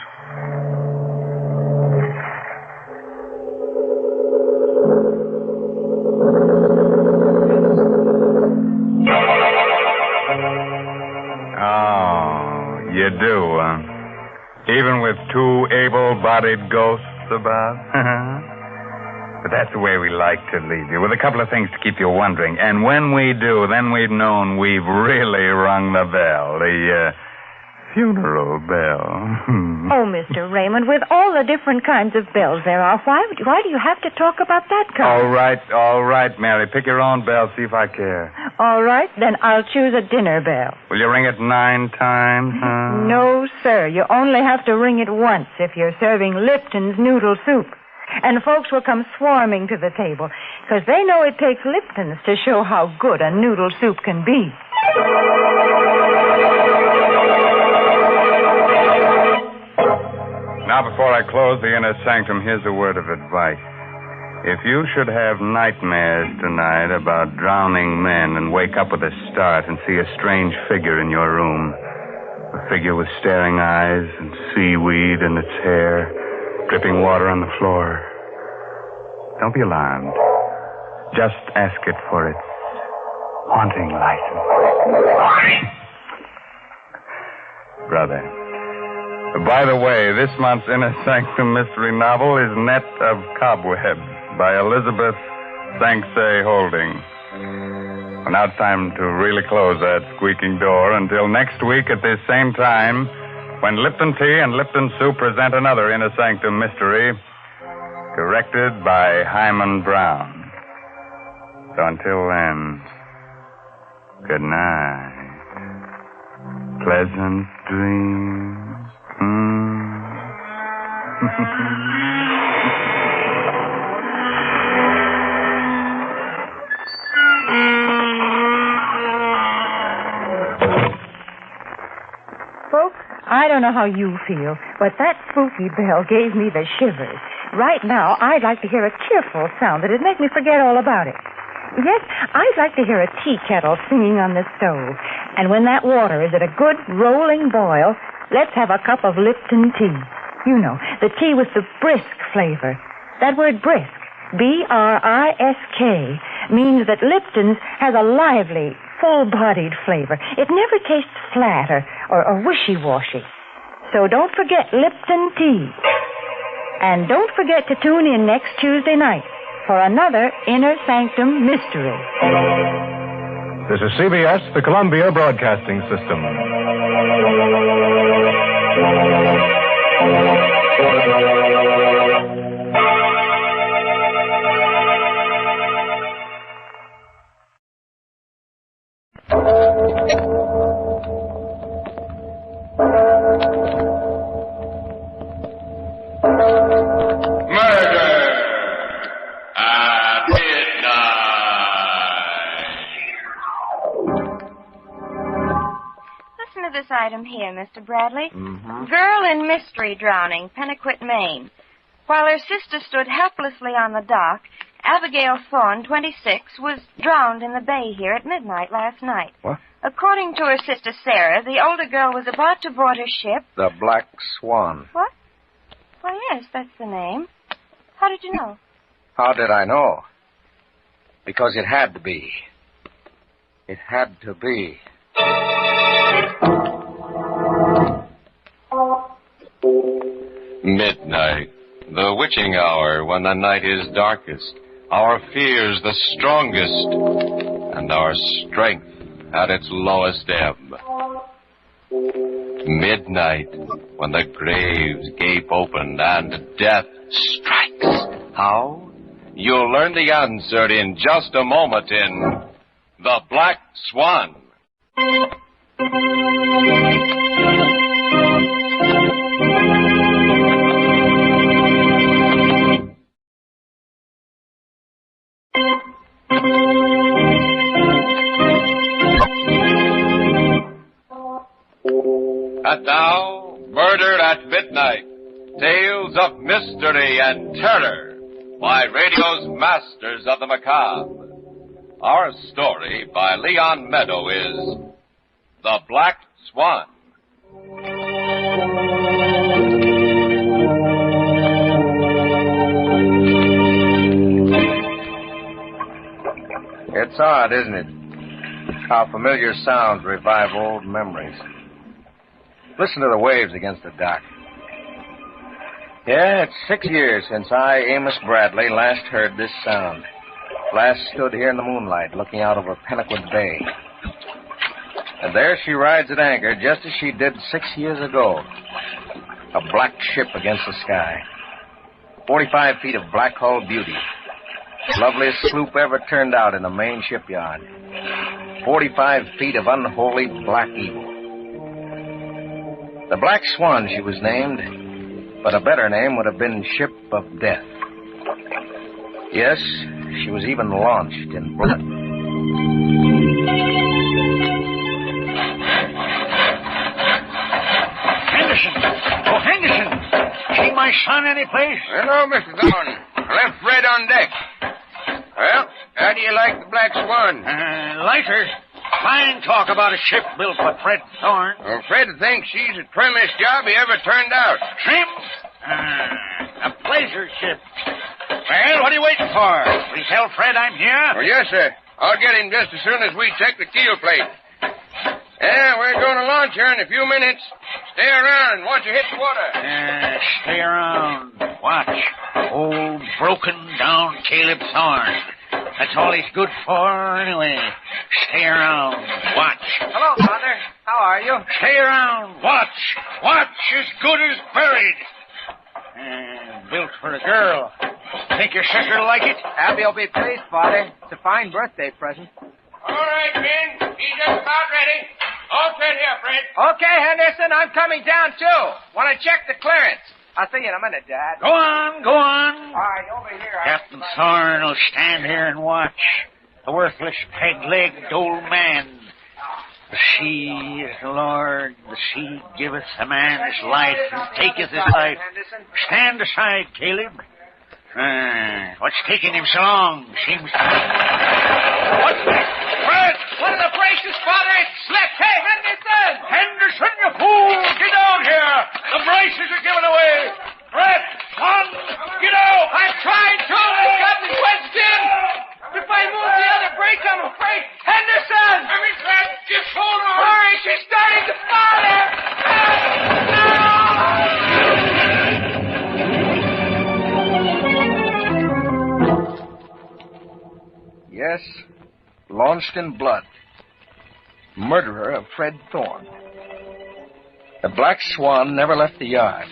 Oh, you do, huh? Even with two able-bodied ghosts about? But that's the way we like to leave you, with a couple of things to keep you wondering. And when we do, then we've known we've really rung the bell. The funeral bell. Oh, Mr. Raymond, with all the different kinds of bells there are, why do you have to talk about that kind? All right, Mary. Pick your own bell, see if I care. All right, then I'll choose a dinner bell. Will you ring it 9 times, huh? No, sir. You only have to ring it once if you're serving Lipton's noodle soup. And folks will come swarming to the table, because they know it takes Lipton's to show how good a noodle soup can be. Now, before I close the inner sanctum, here's a word of advice. If you should have nightmares tonight about drowning men and wake up with a start and see a strange figure in your room, a figure with staring eyes and seaweed in its hair, dripping water on the floor, don't be alarmed. Just ask it for its haunting license. Brother. By the way, this month's Inner Sanctum mystery novel is Net of Cobwebs by Elizabeth Sanksay Holding. Well, now it's time to really close that squeaking door until next week at this same time when Lipton Tea and Lipton Soup present another Inner Sanctum mystery directed by Hyman Brown. So until then, good night. Pleasant dreams. Folks, I don't know how you feel, but that spooky bell gave me the shivers. Right now, I'd like to hear a cheerful sound that'd make me forget all about it. Yes, I'd like to hear a tea kettle singing on the stove. And when that water is at a good rolling boil, let's have a cup of Lipton tea. You know, the tea with the brisk flavor. That word brisk, B-R-I-S-K, means that Lipton's has a lively, full-bodied flavor. It never tastes flat or wishy-washy. So don't forget Lipton tea. And don't forget to tune in next Tuesday night for another Inner Sanctum Mystery. This is CBS, the Columbia Broadcasting System. This item here, Mr. Bradley. Mm-hmm. Girl in mystery drowning, Pennaquit, Maine. While her sister stood helplessly on the dock, Abigail Thorne, 26, was drowned in the bay here at midnight last night. What? According to her sister Sarah, the older girl was about to board her ship. The Black Swan. What? Why, yes, that's the name. How did you know? How did I know? Because it had to be. It had to be. Midnight, the witching hour when the night is darkest, our fears the strongest, and our strength at its lowest ebb. Midnight, when the graves gape open and death strikes. How? You'll learn the answer in just a moment in The Black Swan. And now, Murder at Midnight, Tales of Mystery and Terror by radio's Masters of the Macabre. Our story by Leon Meadow is The Black Swan. It's odd, isn't it? How familiar sounds revive old memories. Listen to the waves against the dock. Yeah, it's 6 years since I, Amos Bradley, last heard this sound. Last stood here in the moonlight looking out over Pennaquit Bay. And there she rides at anchor just as she did 6 years ago. A black ship against the sky. 45 feet of black hull beauty. Loveliest sloop ever turned out in the main shipyard. 45 feet of unholy black evil. The Black Swan, she was named, but a better name would have been Ship of Death. Yes, she was even launched in blood. Henderson! Oh, Henderson! See my son anyplace? Hello, Mr. Thorne. Left Fred on deck. Well, how do you like the Black Swan? Like her. Fine talk about a ship built for Fred Thorne. Well, Fred thinks she's the trimmest job he ever turned out. Trim? A pleasure ship. Well, what are you waiting for? Will you tell Fred I'm here? Oh, yes, sir. I'll get him just as soon as we check the keel plate. Yeah, we're going to launch her in a few minutes. Stay around and watch her hit the water. Stay around. Watch. Old, broken down Caleb Thorne. That's all he's good for, anyway. Stay around. Watch. Hello, Father. How are you? Stay around. Watch. Watch as good as buried. Built for a girl. Think your sister'll like it? Abby'll be pleased, Father. It's a fine birthday present. All right, Ben. He's just about ready. All set here, Fred. Okay, Henderson, I'm coming down, too. Want to check the clearance. I'll see you in a minute, Dad. Go on, go on. All right, over here. Captain Thorne will stand here and watch. The worthless, peg-legged old man. The sea is the Lord. The sea giveth a man his life and taketh his life. Stand aside, Caleb. What's taking him so long? Seems to... What's that? Fred! One of the braces, Father. It slipped. Hey, Henderson! Henderson, you fool! Get down here! The braces are giving away! Fred! Son! Get out! I'm trying to. I've got the wedged in. If I move the other brake, I'm afraid. Henderson! I mean, Fred, just hold on. Hurry, she's starting to fall. Yes, launched in blood. Murderer of Fred Thorne. The Black Swan never left the yard.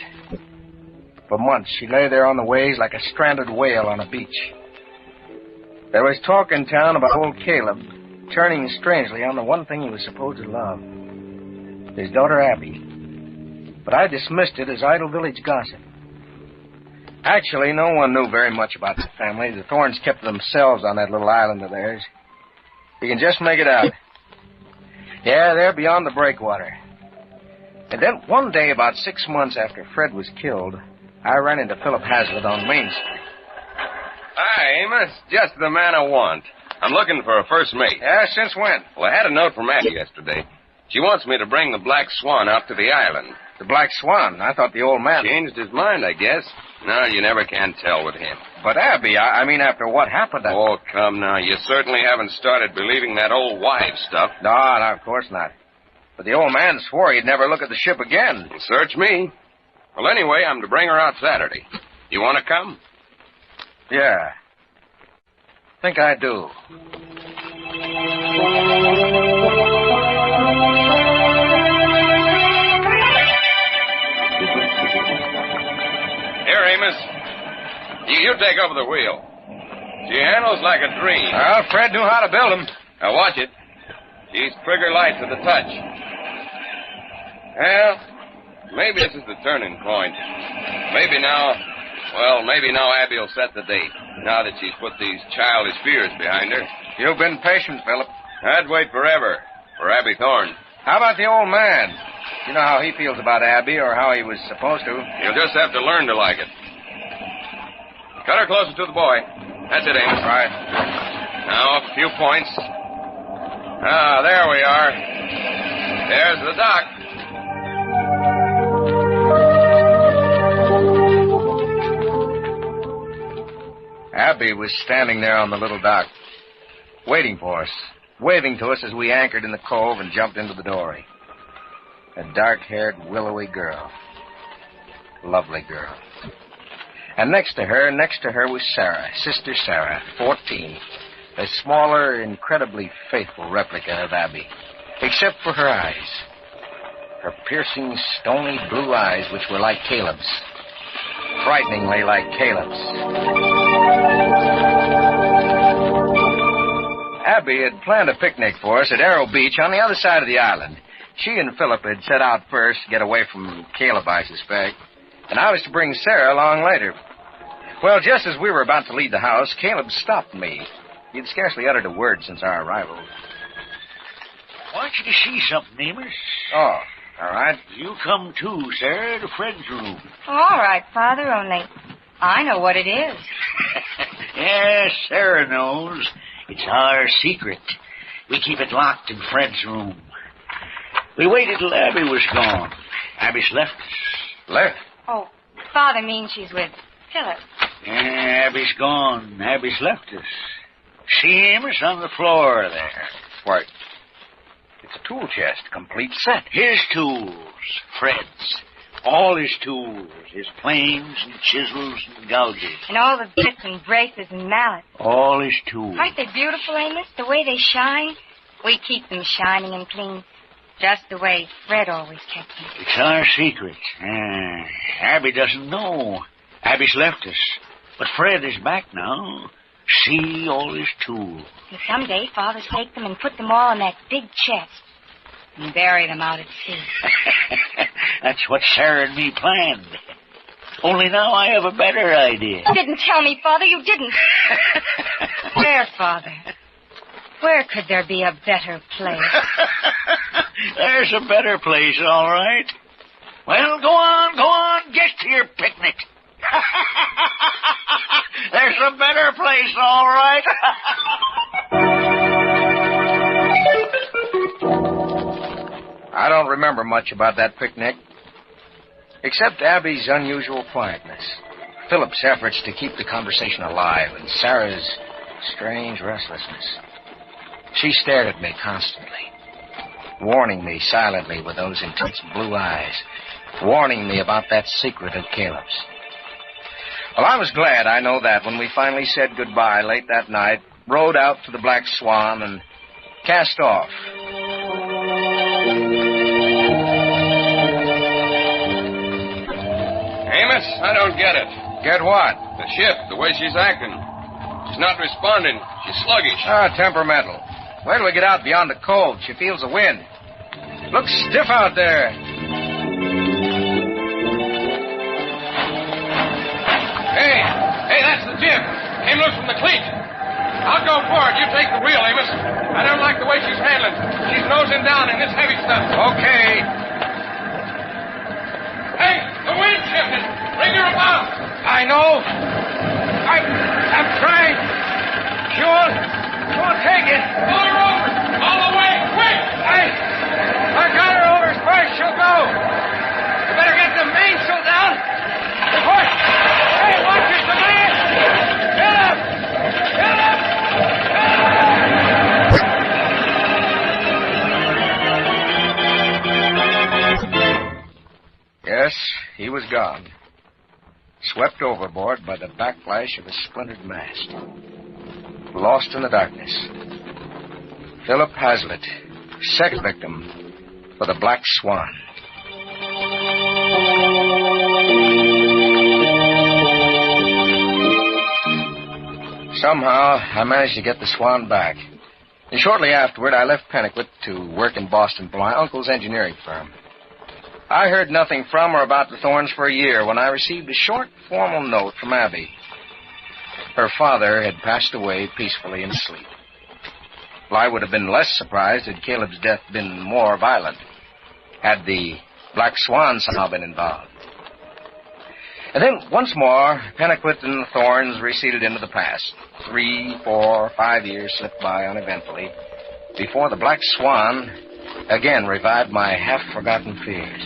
For months, she lay there on the waves like a stranded whale on a beach. There was talk in town about old Caleb turning strangely on the one thing he was supposed to love, his daughter Abby. But I dismissed it as idle village gossip. Actually, no one knew very much about the family. The Thornes kept to themselves on that little island of theirs. You can just make it out. Yeah, they're beyond the breakwater. And then one day, about 6 months after Fred was killed, I ran into Philip Hazlitt on Main Street. Hi, Amos. Just the man I want. I'm looking for a first mate. Yeah, since when? Well, I had a note from Abby yesterday. She wants me to bring the Black Swan out to the island. The Black Swan? I thought the old man... Changed his mind, I guess. No, you never can tell with him. But Abby, I mean, after what happened... Oh, come now. You certainly haven't started believing that old wife stuff. No, of course not. But the old man swore he'd never look at the ship again. Well, search me. Well, anyway, I'm to bring her out Saturday. You want to come? Yeah. Think I do. Here, Amos. You take over the wheel. She handles like a dream. Well, Fred knew how to build them. Now, watch it. She's trigger light to the touch. Well, maybe this is the turning point. Maybe now Abby will set the date, now that she's put these childish fears behind her. You've been patient, Philip. I'd wait forever for Abby Thorne. How about the old man? You know how he feels about Abby, or how he was supposed to. You'll just have to learn to like it. Cut her closer to the boy. That's it, Amos. Right. Now, a few points. Ah, there we are. There's the dock. Abby was standing there on the little dock, waiting for us, waving to us as we anchored in the cove and jumped into the dory. A dark-haired, willowy girl. Lovely girl. And next to her was Sarah, Sister Sarah, 14. A smaller, incredibly faithful replica of Abby, except for her eyes. Her piercing, stony blue eyes, which were like Caleb's. Frighteningly like Caleb's. Abby had planned a picnic for us at Arrow Beach on the other side of the island. She and Philip had set out first to get away from Caleb, I suspect. And I was to bring Sarah along later. Well, just as we were about to leave the house, Caleb stopped me. He'd scarcely uttered a word since our arrival. I want you to see something, Amos. Oh, all right. You come too, Sarah, to Fred's room. All right, Father, only I know what it is. Yes, Sarah knows. It's our secret. We keep it locked in Fred's room. We waited till Abby was gone. Abby's left us. Left? Oh, Father means she's with Philip. Yeah, Abby's gone. Abby's left us. See, Amos, on the floor there. Why, it's a tool chest, complete set. His tools, Fred's. All his tools. His planes and chisels and gouges. And all the bits and braces and mallets. All his tools. Aren't they beautiful, Amos? The way they shine? We keep them shining and clean. Just the way Fred always kept them. It's our secret. Abby doesn't know. Abby's left us. But Fred is back now. Sea always too. And someday Father's take them and put them all in that big chest and bury them out at sea. That's what Sarah and me planned. Only now I have a better idea. You didn't tell me, Father. You didn't. Where, Father? Where could there be a better place? There's a better place, all right. Well, go on, get to your picnic. There's a better place, all right. I don't remember much about that picnic, except Abby's unusual quietness, Philip's efforts to keep the conversation alive, and Sarah's strange restlessness. She stared at me constantly, warning me silently with those intense blue eyes, warning me about that secret of Caleb's. Well, I was glad, I know that, when we finally said goodbye late that night, rowed out to the Black Swan, and cast off. Amos, I don't get it. Get what? The ship, the way she's acting. She's not responding. She's sluggish. Temperamental. Wait till we get out beyond the cove. She feels the wind. Looks stiff out there. Hey, that's the jib. Came loose from the cleat. I'll go for it. You take the wheel, Amos. I don't like the way she's handling. She's nosing down in this heavy stuff. Okay. Hey, the wind shifted. Bring her about. I know. I'm trying. Sure, take it. Pull her over. All the way. Quick. I got her over as far as she'll go. You better get the mainsail down. Hey, watch it, the man! Get up! Get up! Yes, he was gone. Swept overboard by the backlash of a splintered mast. Lost in the darkness. Philip Hazlitt, second victim for the Black Swan. Somehow, I managed to get the Swan back. And shortly afterward, I left Pennaquit to work in Boston for my uncle's engineering firm. I heard nothing from or about the Thorns for a year when I received a short, formal note from Abby. Her father had passed away peacefully in sleep. Well, I would have been less surprised had Caleb's death been more violent, had the Black Swan somehow been involved. And then, once more, Pennaquit and the Thorns receded into the past. 3, 4, 5 years slipped by uneventfully before the Black Swan again revived my half-forgotten fears.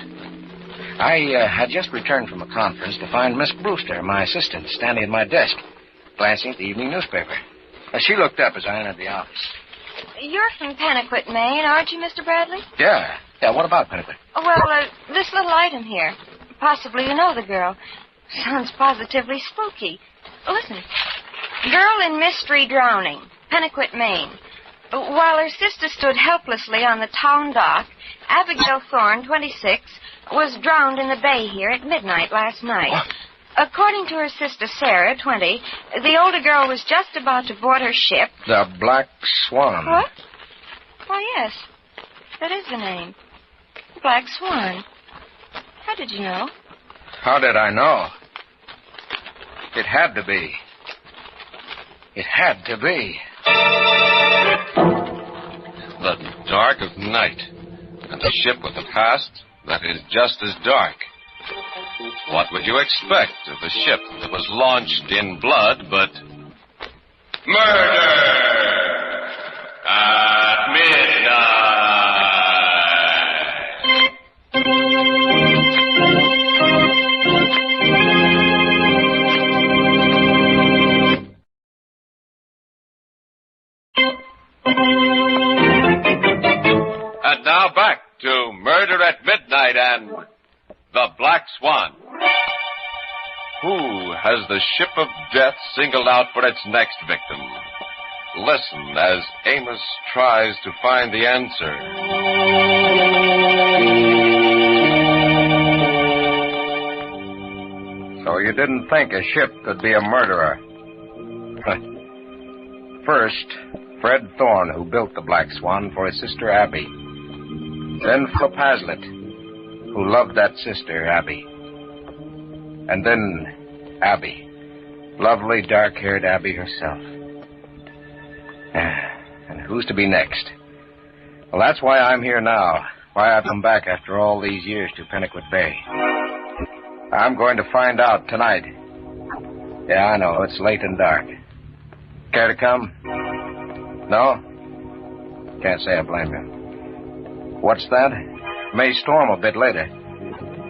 I had just returned from a conference to find Miss Brewster, my assistant, standing at my desk, glancing at the evening newspaper. She looked up as I entered the office. You're from Pennaquit, Maine, aren't you, Mr. Bradley? Yeah, what about Pennaquit? Well, this little item here. Possibly you know the girl. Sounds positively spooky. Listen. Girl in mystery drowning, Pennaquit, Maine. While her sister stood helplessly on the town dock, Abigail Thorne, 26, was drowned in the bay here at midnight last night. What? According to her sister Sarah, 20, the older girl was just about to board her ship. The Black Swan. What? Why, yes. That is the name. The Black Swan. How did you know? How did I know? It had to be. It had to be. The dark of night. And the ship with a past that is just as dark. What would you expect of a ship that was launched in blood, but... Murder! At midnight! And now back to Murder at Midnight and the Black Swan. Who has the ship of death singled out for its next victim? Listen as Amos tries to find the answer. So you didn't think a ship could be a murderer? First, Fred Thorne, who built the Black Swan for his sister Abby. Then Philip Hazlitt, who loved that sister, Abby. And then Abby. Lovely, dark-haired Abby herself. And who's to be next? Well, that's why I'm here now. Why I've come back after all these years to Pennaquid Bay. I'm going to find out tonight. Yeah, I know. It's late and dark. Care to come? No? Can't say I blame you. What's that? May storm a bit later.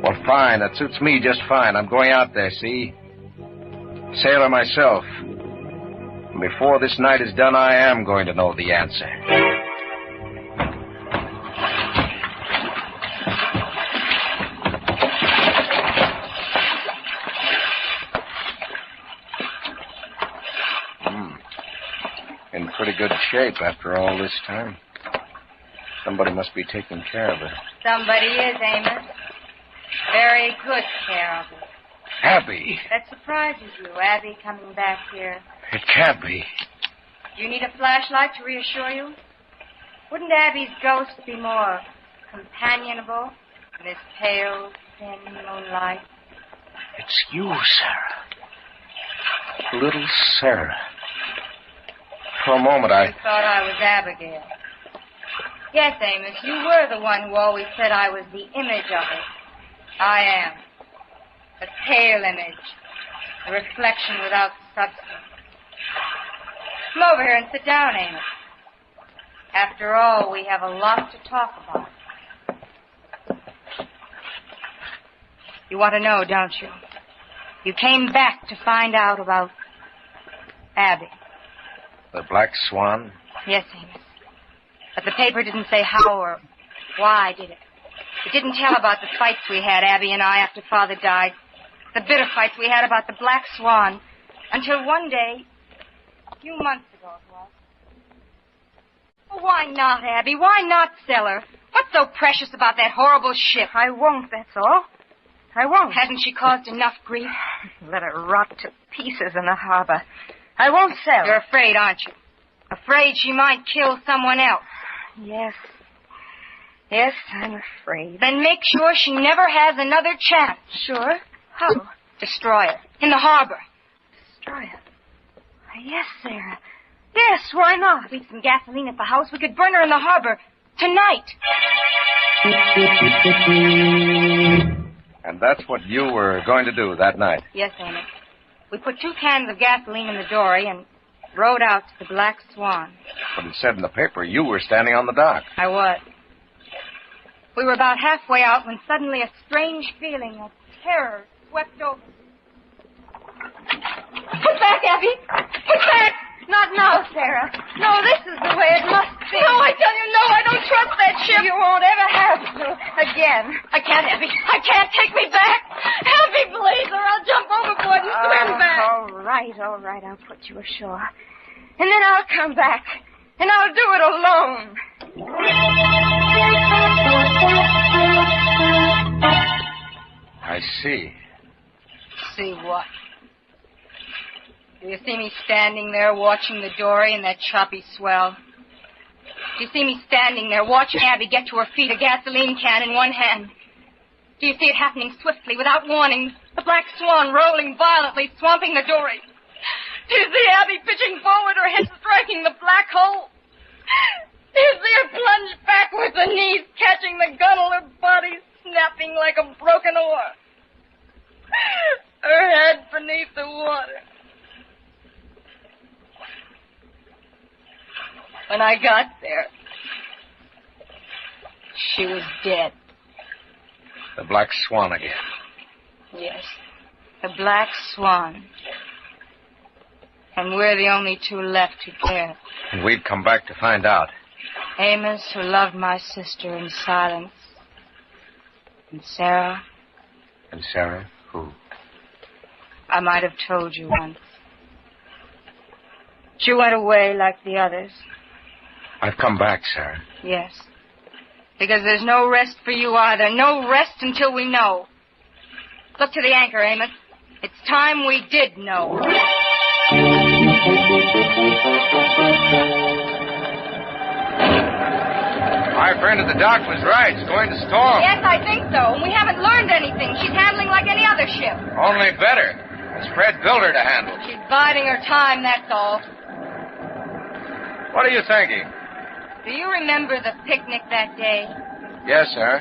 Well, fine. That suits me just fine. I'm going out there, see? Sailor myself. Before this night is done, I am going to know the answer. In pretty good shape after all this time. Somebody must be taking care of her. Somebody is, Amos. Very good care of her. Abby. That surprises you, Abby coming back here. It can't be. You need a flashlight to reassure you? Wouldn't Abby's ghost be more companionable in this pale, thin moonlight? It's you, Sarah. Little Sarah. For a moment, You thought I was Abigail. Yes, Amos, you were the one who always said I was the image of it. I am. A pale image. A reflection without substance. Come over here and sit down, Amos. After all, we have a lot to talk about. You want to know, don't you? You came back to find out about Abby. The Black Swan? Yes, Amos. But the paper didn't say how or why, did it? It didn't tell about the fights we had, Abby and I, after Father died. The bitter fights we had about the Black Swan. Until one day, a few months ago it was. Well, why not, Abby? Why not sell her? What's so precious about that horrible ship? I won't, that's all. I won't. Hasn't she caused enough grief? Let her rot to pieces in the harbor. I won't sell. You're afraid, aren't you? Afraid she might kill someone else. Yes. Yes, I'm afraid. Then make sure she never has another chance. Sure? How? Destroy her. In the harbor. Destroy her? Yes, Sarah. Yes, why not? Leave some gasoline at the house. We could burn her in the harbor. Tonight. And that's what you were going to do that night? Yes, Amos. We put 2 cans of gasoline in the dory and rowed out to the Black Swan. But it said in the paper you were standing on the dock. I was. We were about halfway out when suddenly a strange feeling of terror swept over. Put back, Abby! Put back! Not now, Sarah. No, this is the way it must be. No, I tell you, no, I don't trust that ship. You won't ever have to again. I can't, Abby. I can't. Take me back. Help me, please, or I'll jump overboard and swim back. All right. I'll put you ashore. And then I'll come back. And I'll do it alone. I see. See what? Do you see me standing there watching the dory in that choppy swell? Do you see me standing there watching Abby get to her feet, a gasoline can in one hand? Do you see it happening swiftly, without warning? The Black Swan rolling violently, swamping the dory. Do you see Abby pitching forward, her head striking the black hole? Do you see her plunge backwards, her knees catching the gunwale, her body snapping like a broken oar? Her head beneath the water. When I got there, she was dead. The Black Swan again. Yes, the Black Swan. And we're the only 2 left who care. And we'd come back to find out. Amos, who loved my sister in silence. And Sarah. And Sarah, who? I might have told you once. She went away like the others. I've come back, Sarah. Yes. Because there's no rest for you either. No rest until we know. Look to the anchor, Amos. It's time we did know. My friend at the dock was right. It's going to storm. Yes, I think so. And we haven't learned anything. She's handling like any other ship. Only better. It's Fred built her to handle. She's biding her time, that's all. What are you thinking? Do you remember the picnic that day? Yes, sir.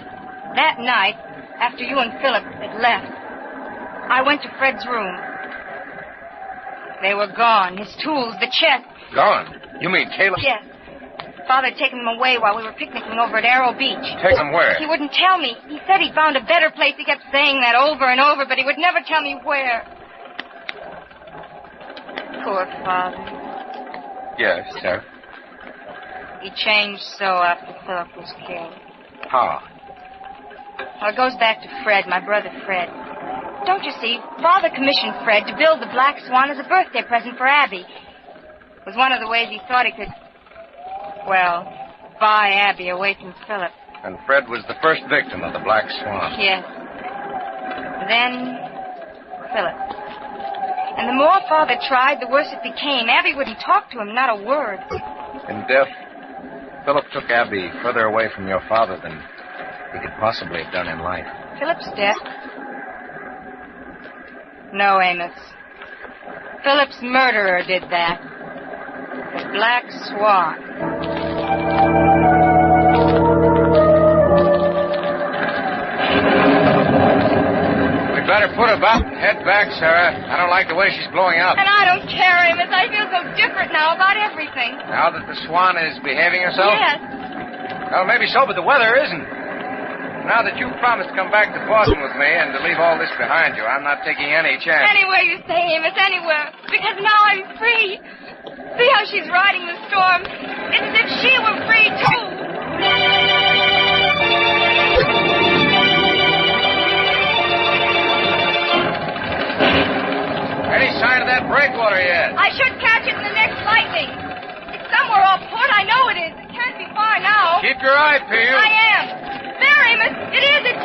That night, after you and Philip had left, I went to Fred's room. They were gone. His tools, the chest. Gone? You mean Caleb? Yes. Father had taken them away while we were picnicking over at Arrow Beach. Take them where? He wouldn't tell me. He said he'd found a better place. He kept saying that over and over, but he would never tell me where. Poor Father. Yes, sir. He changed so after Philip was killed. How? Well, it goes back to Fred, my brother Fred. Don't you see, Father commissioned Fred to build the Black Swan as a birthday present for Abby. It was one of the ways he thought he could, well, buy Abby away from Philip. And Fred was the first victim of the Black Swan. Yes. Then, Philip. And the more Father tried, the worse it became. Abby wouldn't talk to him, not a word. In death, Philip took Abby further away from your father than he could possibly have done in life. Philip's death? No, Amos. Philip's murderer did that. The Black Swan. We'd better put her back. Head back, Sarah. I don't like the way she's blowing up. And I don't care, Amos. I feel so different now about everything. Now that the Swan is behaving herself? Yes. Well, maybe so, but the weather isn't. Now that you've promised to come back to Boston with me and to leave all this behind you, I'm not taking any chance. Anywhere you say, Amos, anywhere. Because now I'm free. See how she's riding the storm. It's as if she were free, too. Any sign of that breakwater yet? I should catch it in the next lightning. It's somewhere off port. I know it is. It can't be far now. Keep your eye peeled. I am. There, Amos. It is. It's...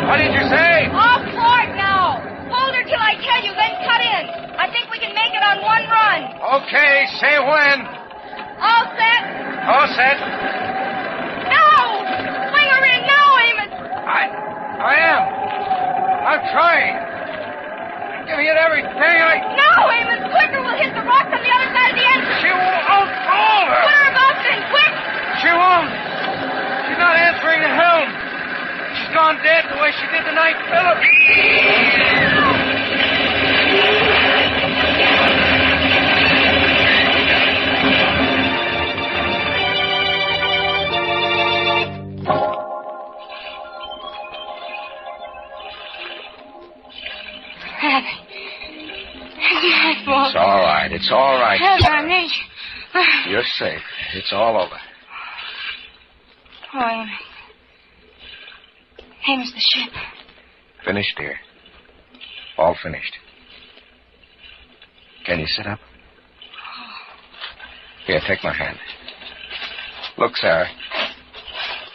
What did you say? Off port now. Hold her till I tell you, then cut in. I think we can make it on one run. Okay, say when. All set? All set. No! Swing her in now, Amos. I am. I'm trying. I'm giving it everything I... No, Amos, quicker. We'll hit the rocks on the other side of the entrance. She won't hold her. Put her about then, quick. She won't. She's not answering the helm. She's gone dead the way she did the night Philip. Abby. It's my fault. It's all right. It's all right. Abby, I need you. You're safe. It's all over. Oh, Amos. Amos, the ship. Finished, dear. All finished. Can you sit up? Here, take my hand. Look, Sarah.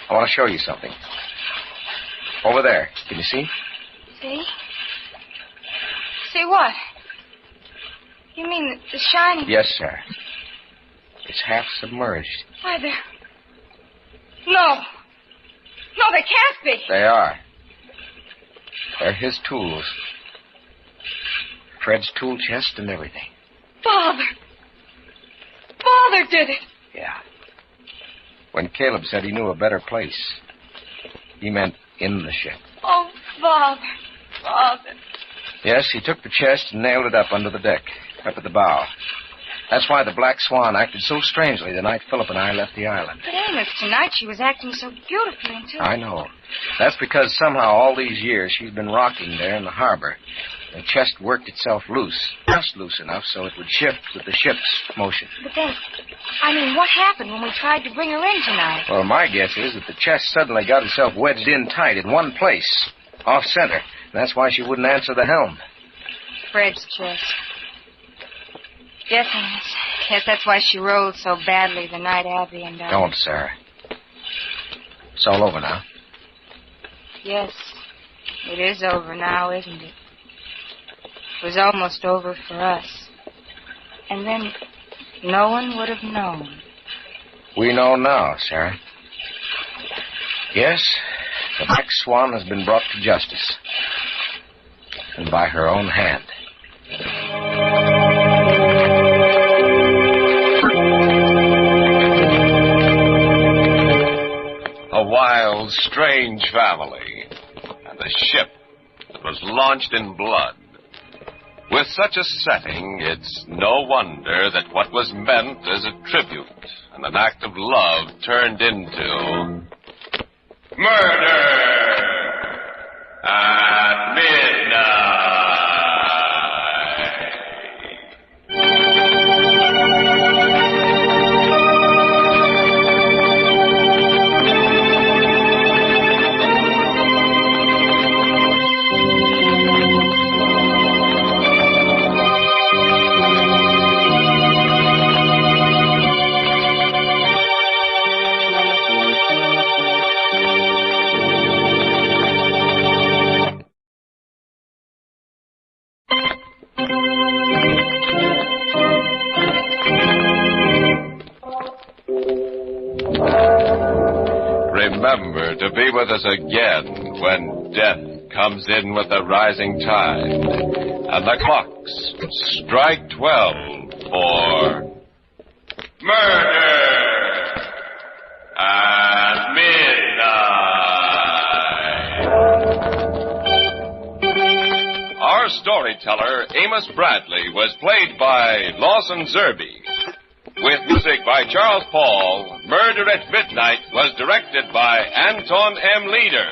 I want to show you something. Over there. Can you see? See? See what? You mean the shining... Yes, sir. It's half submerged. Why, there... No. No, they can't be. They are. They're his tools. Fred's tool chest and everything. Father. Father did it. Yeah. When Caleb said he knew a better place, he meant in the ship. Oh, Father. Father. Yes, he took the chest and nailed it up under the deck, up at the bow. That's why the Black Swan acted so strangely the night Philip and I left the island. But Amos, tonight she was acting so beautifully until... I know. That's because somehow all these years she's been rocking there in the harbor. The chest worked itself loose, just loose enough so it would shift with the ship's motion. But then, I mean, what happened when we tried to bring her in tonight? Well, my guess is that the chest suddenly got itself wedged in tight in one place, off center. That's why she wouldn't answer the helm. Fred's chest. Yes, Amos. Yes, that's why she rolled so badly the night Abby and I... Don't, Sarah. It's all over now. Yes, it is over now, isn't it? It was almost over for us. And then no one would have known. We know now, Sarah. Yes, the black swan has been brought to justice. And by her own hand. A wild, strange family. And a ship that was launched in blood. With such a setting, it's no wonder that what was meant as a tribute and an act of love turned into murder at midnight. Remember to be with us again when death comes in with the rising tide and the clocks strike 12 for murder at midnight. Our storyteller, Amos Bradley, was played by Lawson Zerby. With music by Charles Paul, Murder at Midnight was directed by Anton M. Leader.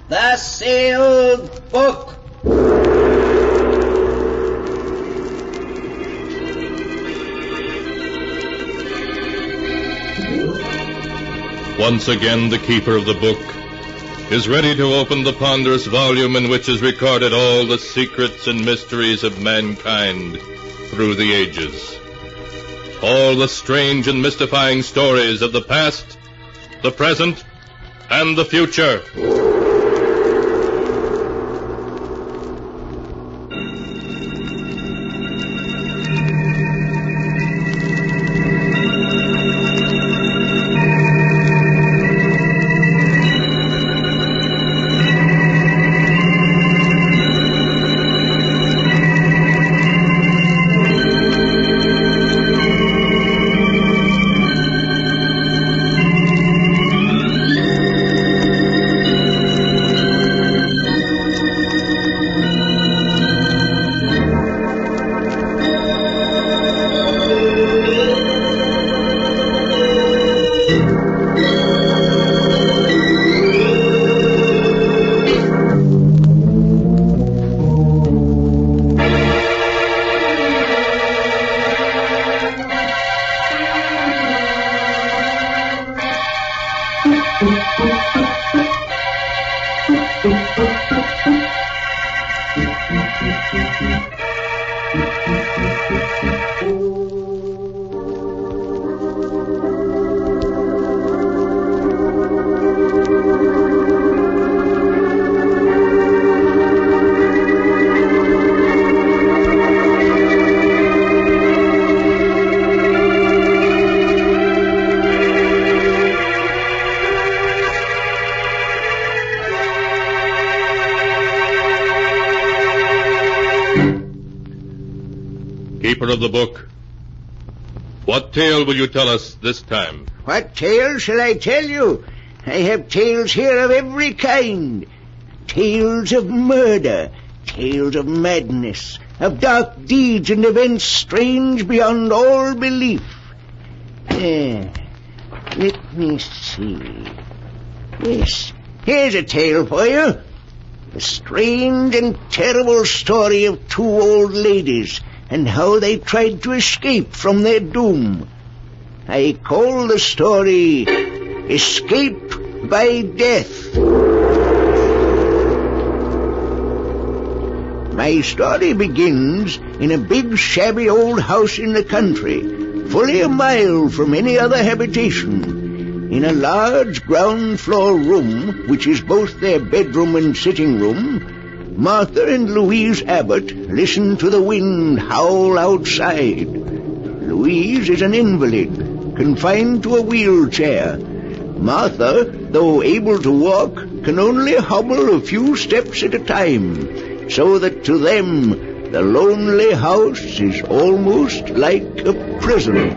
The sealed book. Once again, the keeper of the book is ready to open the ponderous volume in which is recorded all the secrets and mysteries of mankind through the ages. All the strange and mystifying stories of the past, the present, and the future. Keeper of the book, what tale will you tell us this time? What tale shall I tell you? I have tales here of every kind. Tales of murder, tales of madness, of dark deeds and events strange beyond all belief. Let me see. Yes, here's a tale for you. The strange and terrible story of two old ladies and how they tried to escape from their doom. I call the story Escape by Death. My story begins in a big, shabby old house in the country, fully a mile from any other habitation. In a large ground-floor room, which is both their bedroom and sitting room, Martha and Louise Abbott listen to the wind howl outside. Louise is an invalid, confined to a wheelchair. Martha, though able to walk, can only hobble a few steps at a time, so that to them the lonely house is almost like a prison.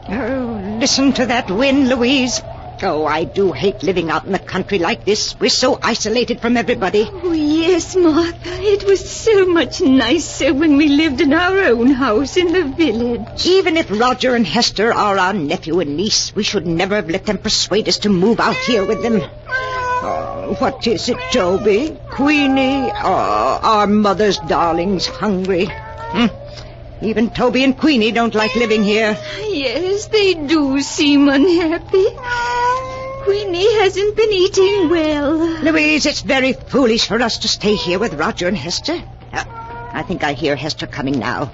Oh, listen to that wind, Louise. Oh, I do hate living out in the country like this. We're so isolated from everybody. Oh, yes, Martha. It was so much nicer when we lived in our own house in the village. Even if Roger and Hester are our nephew and niece, we should never have let them persuade us to move out here with them. Oh, what is it, Toby? Queenie? Oh, our mother's darling's hungry. Even Toby and Queenie don't like living here. Yes, they do seem unhappy. Queenie hasn't been eating well. Louise, it's very foolish for us to stay here with Roger and Hester. I think I hear Hester coming now.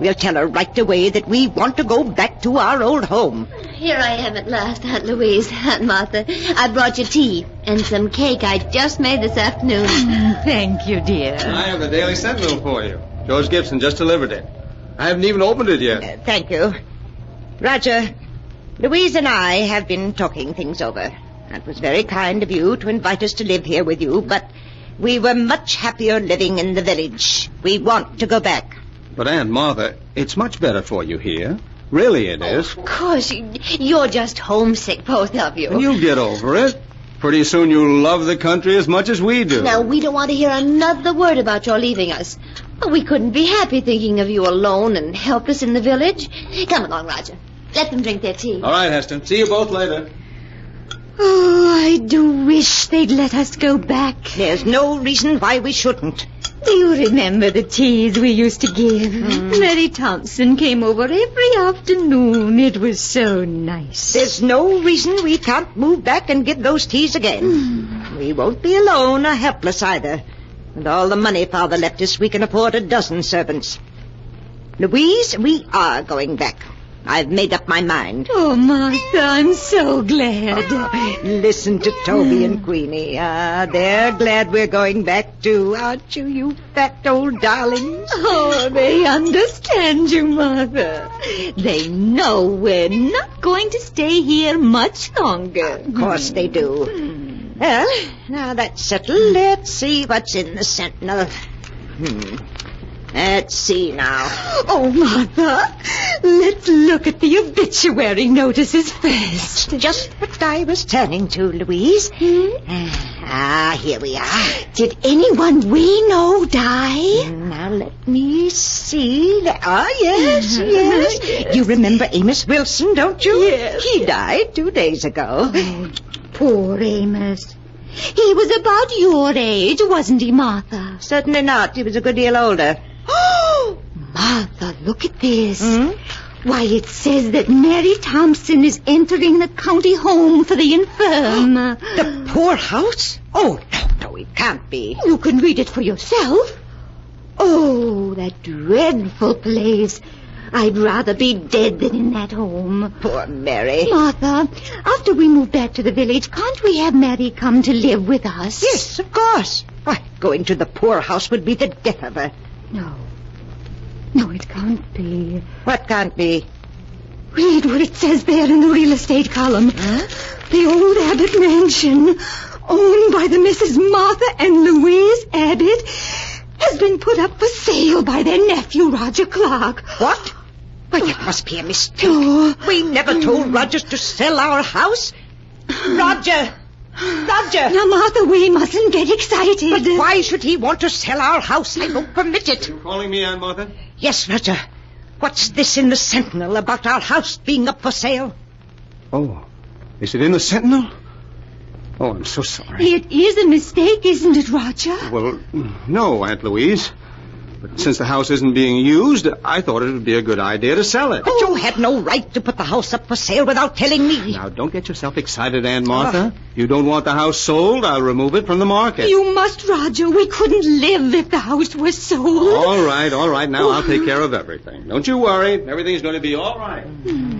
We'll tell her right away that we want to go back to our old home. Here I am at last, Aunt Louise. Aunt Martha, I brought you tea and some cake I just made this afternoon. Thank you, dear. I have the Daily Sentinel for you. George Gibson just delivered it. I haven't even opened it yet. Thank you. Roger, Louise and I have been talking things over. It was very kind of you to invite us to live here with you, but we were much happier living in the village. We want to go back. But, Aunt Martha, it's much better for you here. Really it is. Of course, you're just homesick, both of you. And you'll get over it. Pretty soon you'll love the country as much as we do. Now, we don't want to hear another word about your leaving us. We couldn't be happy thinking of you alone and helpless in the village. Come along, Roger. Let them drink their tea. All right, Hester. See you both later. Oh, I do wish they'd let us go back. There's no reason why we shouldn't. Do you remember the teas we used to give? Mary Thompson came over every afternoon. It was so nice. There's no reason we can't move back and give those teas again. We won't be alone or helpless either. With all the money Father left us, we can afford a dozen servants. Louise, we are going back. I've made up my mind. Oh, Martha, I'm so glad. Listen to Toby and Queenie. They're glad we're going back too, aren't you, you fat old darlings? Oh, they understand you, Martha. They know we're not going to stay here much longer. Of course they do. Well, now that's settled. Let's see what's in the Sentinel. Let's see now. Oh, Martha, let's look at the obituary notices first. Just what I was turning to, Louise. Here we are. Did anyone we know die? Now, let me see. Yes. You remember Amos Wilson, don't you? Yes. He died 2 days ago. Oh, poor Amos. He was about your age, wasn't he, Martha? Certainly not. He was a good deal older. Oh, Martha, look at this. Why, it says that Mary Thompson is entering the county home for the infirm. The poorhouse? Oh, no, it can't be. You can read it for yourself. Oh, that dreadful place. I'd rather be dead than in that home. Poor Mary. Martha, after we move back to the village, can't we have Mary come to live with us? Yes, of course. Why, going to the poorhouse would be the death of her. No, it can't be. What can't be? Read what it says there in the real estate column. The old Abbott mansion, owned by the Mrs. Martha and Louise Abbott, has been put up for sale by their nephew, Roger Clark. What? Why, it must be a mistake. We never told Roger to sell our house. Roger! Now, Martha, we mustn't get excited. But why should he want to sell our house? I don't permit it. You calling me, Aunt Martha? Yes, Roger. What's this in the Sentinel about our house being up for sale? Oh, Is it in the Sentinel? Oh, I'm so sorry. It is a mistake, isn't it, Roger? Well, no, Aunt Louise. But since the house isn't being used, I thought it would be a good idea to sell it. But you had no right to put the house up for sale without telling me. Now, don't get yourself excited, Aunt Martha. You don't want the house sold, I'll remove it from the market. You must, Roger. We couldn't live if the house was sold. All right. Now I'll take care of everything. Don't you worry. Everything's going to be all right.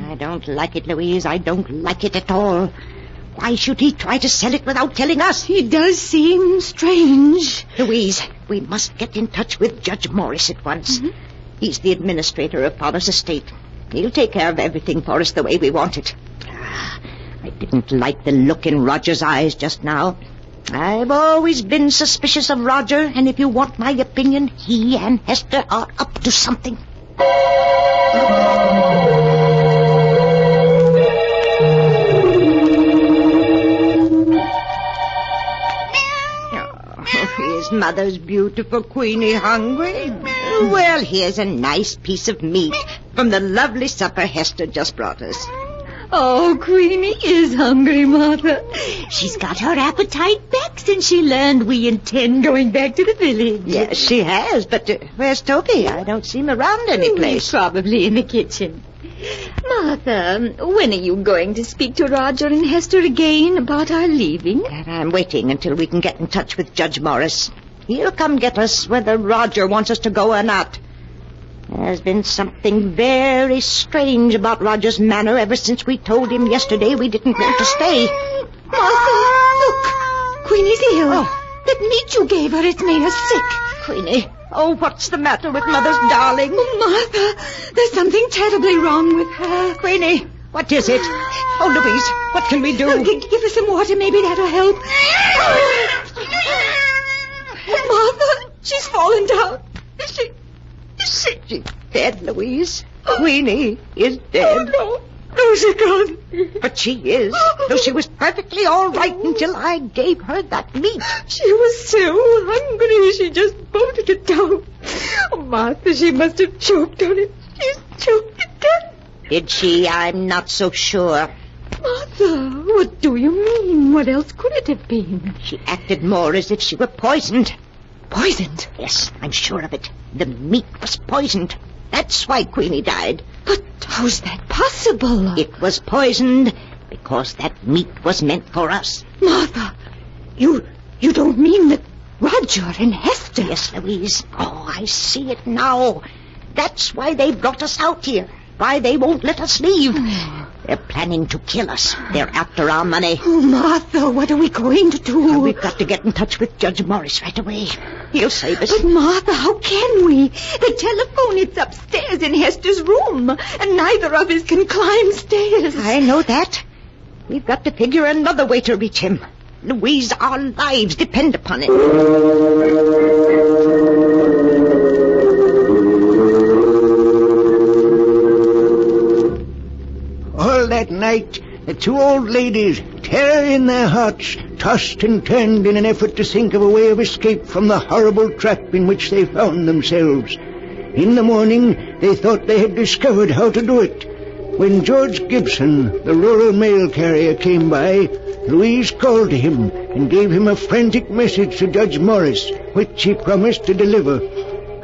I don't like it, Louise. I don't like it at all. Why should he try to sell it without telling us? He does seem strange. Louise, we must get in touch with Judge Morris at once. Mm-hmm. He's the administrator of Father's estate. He'll take care of everything for us the way we want it. I didn't like the look in Roger's eyes just now. I've always been suspicious of Roger, and if you want my opinion, he and Hester are up to something. Is Mother's beautiful Queenie hungry? Well, here's a nice piece of meat from the lovely supper Hester just brought us. Oh, Queenie is hungry, Mother. She's got her appetite back since she learned we intend going back to the village. Yes, she has, but where's Toby? I don't see him around any place. Probably in the kitchen. Martha, when are you going to speak to Roger and Hester again about our leaving? I'm waiting until we can get in touch with Judge Morris. He'll come get us whether Roger wants us to go or not. There's been something very strange about Roger's manner ever since we told him yesterday we didn't want to stay. Martha, look. Queenie's ill. Oh. That meat you gave her has made her sick. Queenie, oh, what's the matter with Mother's darling? Oh, Martha, there's something terribly wrong with her. Queenie, what is it? Oh, Louise, what can we do? Give her some water, maybe that'll help. Martha, she's fallen down. She's dead, Louise. Queenie is dead. Oh, no, she can't. But she is, though she was perfectly all right until I gave her that meat. She was so hungry, she just bolted it down. Oh, Martha, she must have choked on it. She's choked to death. Did she? I'm not so sure. Martha, what do you mean? What else could it have been? She acted more as if she were poisoned. Poisoned? Yes, I'm sure of it. The meat was poisoned. That's why Queenie died. But how's that possible? It was poisoned because that meat was meant for us. Martha, you don't mean that Roger and Hester... Yes, Louise. Oh, I see it now. That's why they brought us out here. Why they won't let us leave. They're planning to kill us. They're after our money. Oh, Martha, what are we going to do? We've got to get in touch with Judge Morris right away. He'll save us. But, Martha, how can we? The telephone is upstairs in Hester's room, and neither of us can climb stairs. I know that. We've got to figure another way to reach him. Louise, our lives depend upon it. All that night, the two old ladies, terror in their hearts, tossed and turned in an effort to think of a way of escape from the horrible trap in which they found themselves. In the morning, they thought they had discovered how to do it. When George Gibson, the rural mail carrier, came by, Louise called to him and gave him a frantic message to Judge Morris, which he promised to deliver.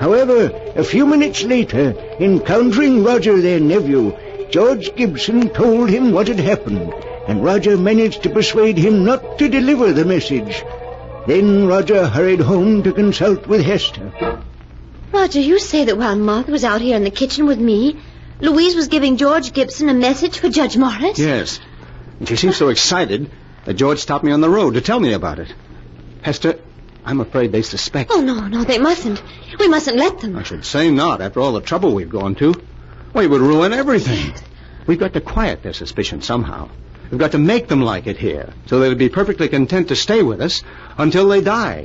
However, a few minutes later, encountering Roger, their nephew, George Gibson told him what had happened, and Roger managed to persuade him not to deliver the message. Then Roger hurried home to consult with Hester. Roger, you say that while Martha was out here in the kitchen with me, Louise was giving George Gibson a message for Judge Morris? Yes. And she seemed so excited that George stopped me on the road to tell me about it. Hester, I'm afraid they suspect. Oh, no, they mustn't. We mustn't let them. I should say not, after all the trouble we've gone to. We would ruin everything. We've got to quiet their suspicion somehow. We've got to make them like it here, so they'll be perfectly content to stay with us until they die.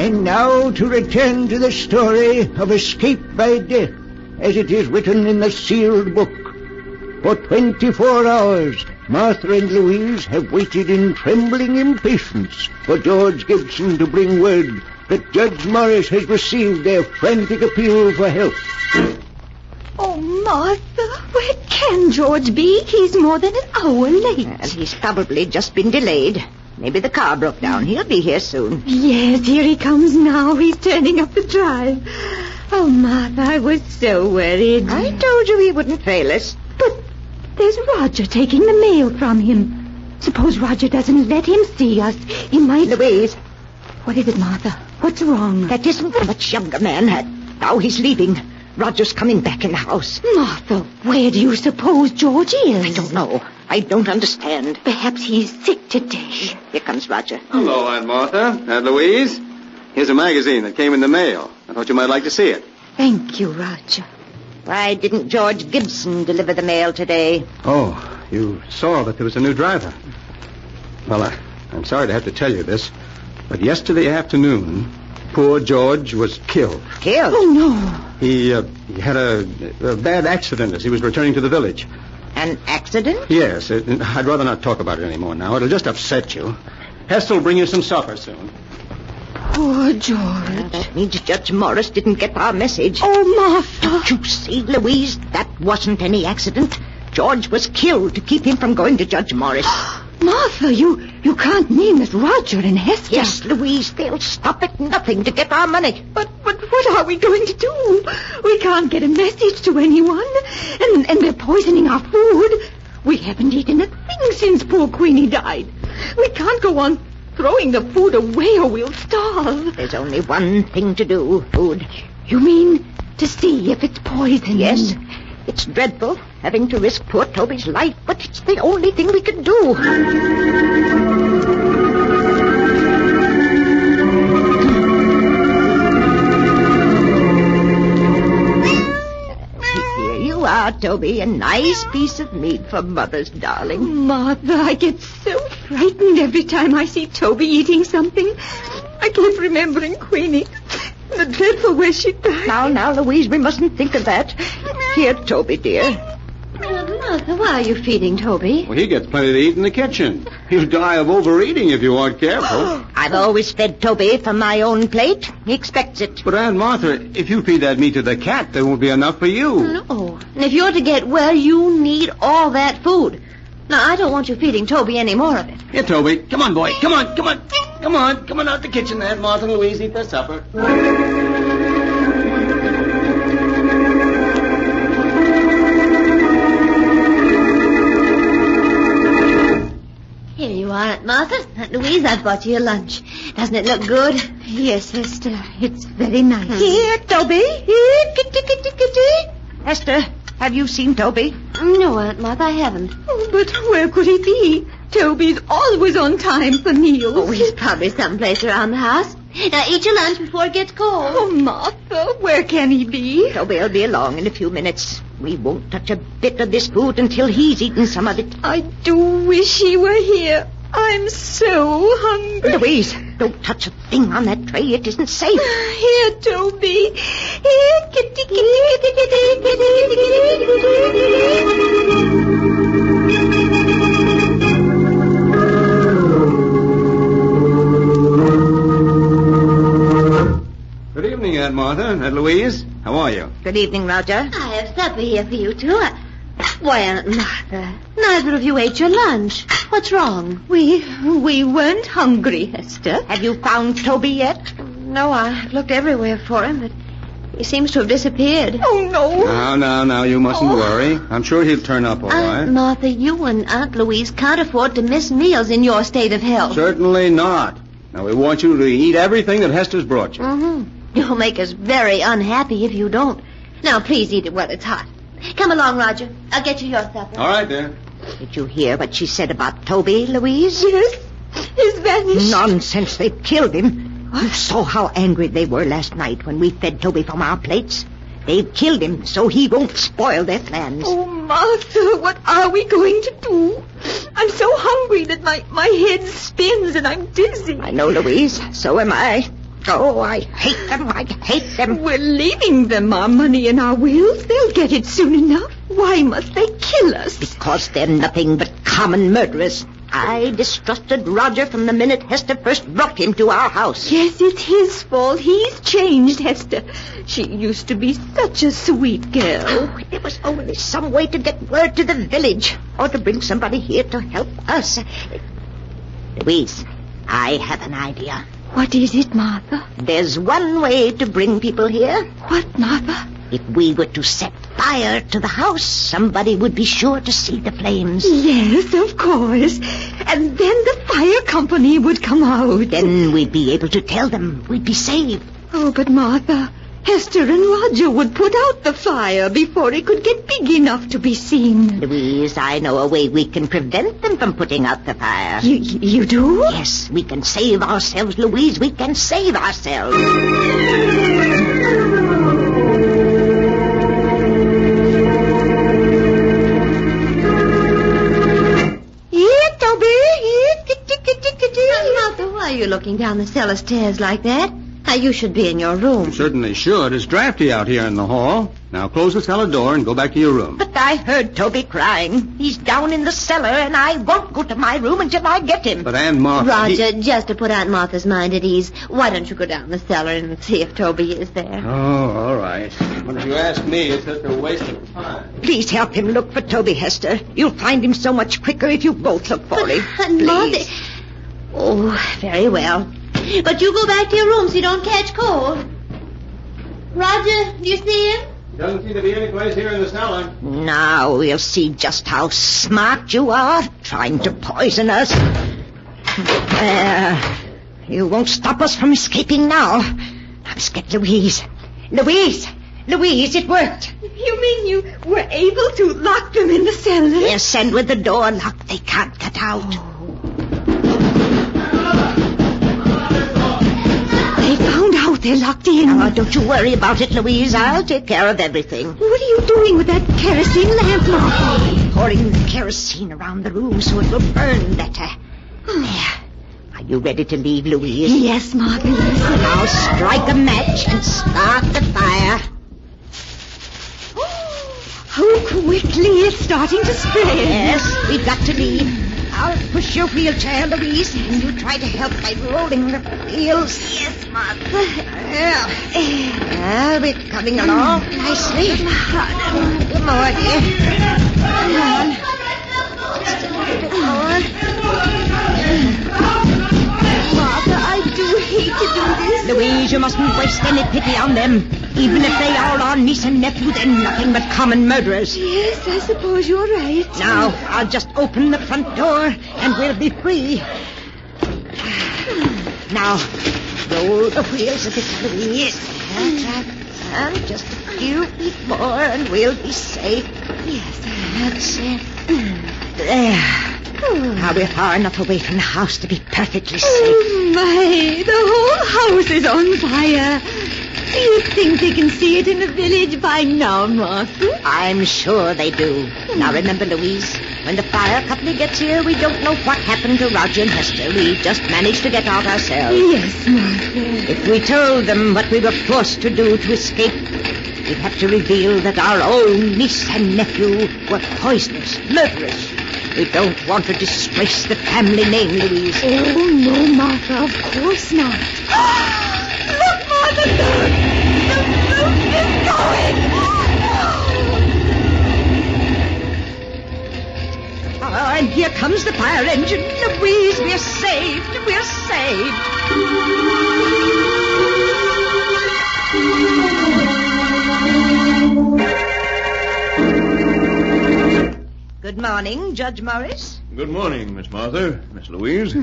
And now to return to the story of escape by death, as it is written in the sealed book. For 24 hours, Martha and Louise have waited in trembling impatience for George Gibson to bring word that Judge Morris has received their frantic appeal for help. Oh, Martha, where can George be? He's more than an hour late. Well, he's probably just been delayed. Maybe the car broke down. He'll be here soon. Yes, here he comes now. He's turning up the drive. Oh, Martha, I was so worried. I told you he wouldn't fail us. But there's Roger taking the mail from him. Suppose Roger doesn't let him see us. He might... Louise. What is it, Martha? What's wrong? That isn't a much younger man. Now he's leaving. Roger's coming back in the house. Martha, where do you suppose George is? I don't know. I don't understand. Perhaps he's sick today. Here comes Roger. Hello, Aunt Martha. Aunt Louise. Here's a magazine that came in the mail. I thought you might like to see it. Thank you, Roger. Why didn't George Gibson deliver the mail today? Oh, you saw that there was a new driver. Well, I'm sorry to have to tell you this, but yesterday afternoon, poor George was killed. Killed? Oh, no. He had a bad accident as he was returning to the village. An accident? Yes. I'd rather not talk about it anymore now. It'll just upset you. Hester will bring you some supper soon. Poor George. Well, that means Judge Morris didn't get our message. Oh, Martha. Don't you see, Louise? That wasn't any accident. George was killed to keep him from going to Judge Morris. Martha, you can't mean that Roger and Hester... Yes, Louise, they'll stop at nothing to get our money. But what are we going to do? We can't get a message to anyone. And they're poisoning our food. We haven't eaten a thing since poor Queenie died. We can't go on throwing the food away or we'll starve. There's only one thing to do, food. You mean to see if it's poison? Yes. It's dreadful, having to risk poor Toby's life, but it's the only thing we can do. Here you are, Toby, a nice piece of meat for Mother's darling. Martha, I get so frightened every time I see Toby eating something. I keep remembering Queenie. The dreadful way she died. Now, Louise, we mustn't think of that. Here, Toby, dear. Martha, why are you feeding Toby? Well, he gets plenty to eat in the kitchen. He'll die of overeating if you aren't careful. I've always fed Toby from my own plate. He expects it. But, Aunt Martha, if you feed that meat to the cat, there won't be enough for you. No. And if you're to get well, you need all that food. Now, I don't want you feeding Toby any more of it. Here, Toby. Come on, boy. Come on. Come on out the kitchen there. Martha and Louise eat their supper. Here you are, Aunt Martha. Aunt Louise, I've bought you your lunch. Doesn't it look good? Yes, Hester. It's very nice. Here, Toby. Here, kitty. Hester, have you seen Toby? No, Aunt Martha, I haven't. Oh, but where could he be? Toby's always on time for meals. Oh, he's probably someplace around the house. Now, eat your lunch before it gets cold. Oh, Martha, where can he be? Toby'll be along in a few minutes. We won't touch a bit of this food until he's eaten some of it. I do wish he were here. I'm so hungry. Louise, don't touch a thing on that tray. It isn't safe. Here, Toby. Here, kitty, kitty, kitty, Good evening, Aunt Martha. Aunt Louise. How are you? Good evening, Roger. I have supper here for you, too. Why, Aunt Martha, neither of you ate your lunch. What's wrong? We weren't hungry, Hester. Have you found Toby yet? No, I've looked everywhere for him, but he seems to have disappeared. Oh, no. Now, you mustn't worry. I'm sure he'll turn up all right. Aunt Martha, you and Aunt Louise can't afford to miss meals in your state of health. Certainly not. Now, we want you to eat everything that Hester's brought you. Mm-hmm. You'll make us very unhappy if you don't. Now, please eat it while it's hot. Come along, Roger. I'll get you your supper. All right, dear. Did you hear what she said about Toby, Louise? Yes. He's vanished. Nonsense. They've killed him. You saw how angry they were last night when we fed Toby from our plates. They've killed him so he won't spoil their plans. Oh, Martha, what are we going to do? I'm so hungry that my head spins and I'm dizzy. I know, Louise. So am I. Oh, I hate them. I hate them. We're leaving them our money and our wills. They'll get it soon enough. Why must they kill us? Because they're nothing but common murderers. I distrusted Roger from the minute Hester first brought him to our house. Yes, it's his fault. He's changed Hester. She used to be such a sweet girl. Oh, there was only some way to get word to the village, or to bring somebody here to help us. Louise, I have an idea. What is it, Martha? There's one way to bring people here. What, Martha? If we were to set fire to the house, somebody would be sure to see the flames. Yes, of course. And then the fire company would come out. Then we'd be able to tell them. We'd be saved. Oh, but Martha, Hester and Roger would put out the fire before it could get big enough to be seen. Louise, I know a way we can prevent them from putting out the fire. You do? Yes, we can save ourselves, Louise. We can save ourselves. Here, Toby. Here. Martha, why are you looking down the cellar stairs like that? You should be in your room. You certainly should. It's drafty out here in the hall. Now close the cellar door and go back to your room. But I heard Toby crying. He's down in the cellar, and I won't go to my room until I get him. But Aunt Martha... Roger, just to put Aunt Martha's mind at ease, why don't you go down the cellar and see if Toby is there? Oh, all right. But if you ask me, it's just a waste of time. Please help him look for Toby, Hester. You'll find him so much quicker if you both look for him. Aunt Martha... Oh, very well. But you go back to your room so you don't catch cold. Roger, do you see him? Doesn't seem to be any place here in the cellar. Now we'll see just how smart you are, trying to poison us. You won't stop us from escaping now. Let's get Louise. Louise, it worked. You mean you were able to lock them in the cellar? Yes, and with the door locked, they can't get out. They found out they're locked in. Oh, don't you worry about it, Louise. I'll take care of everything. What are you doing with that kerosene lamp, Martha? Pouring the kerosene around the room so it will burn better. There. Are you ready to leave, Louise? Yes, Martha, yes. Now strike a match and start the fire. How quickly it's starting to spread. Yes, we've got to leave. I'll push your wheelchair, Louise, and you try to help by rolling the wheels. Yes, Martha. Well, we're coming along nicely. Good more, dear. Come on. Just a little bit more. Martha, I do hate to do this. Louise, you mustn't waste any pity on them. Even if they are our niece and nephew, they're nothing but common murderers. Yes, I suppose you're right. Now, I'll just open the front door, and we'll be free. Now, roll the wheels a bit, Louise. That's right. And just a few feet more, and we'll be safe. Yes, that's it. There. Now we're far enough away from the house to be perfectly safe. Oh, my. The whole house is on fire. Do you think they can see it in the village by now, Martha? I'm sure they do. Now remember, Louise, when the fire company gets here, we don't know what happened to Roger and Hester. We just managed to get out ourselves. Yes, Martha. If we told them what we were forced to do to escape, we'd have to reveal that our own niece and nephew were poisonous, murderers. We don't want to disgrace the family name, Louise. Oh, no, Martha, of course not. Look, Martha, look! The roof is going! Oh, and here comes the fire engine. Louise, we're saved. We're saved. Good morning, Judge Morris. Good morning, Miss Martha, Miss Louise.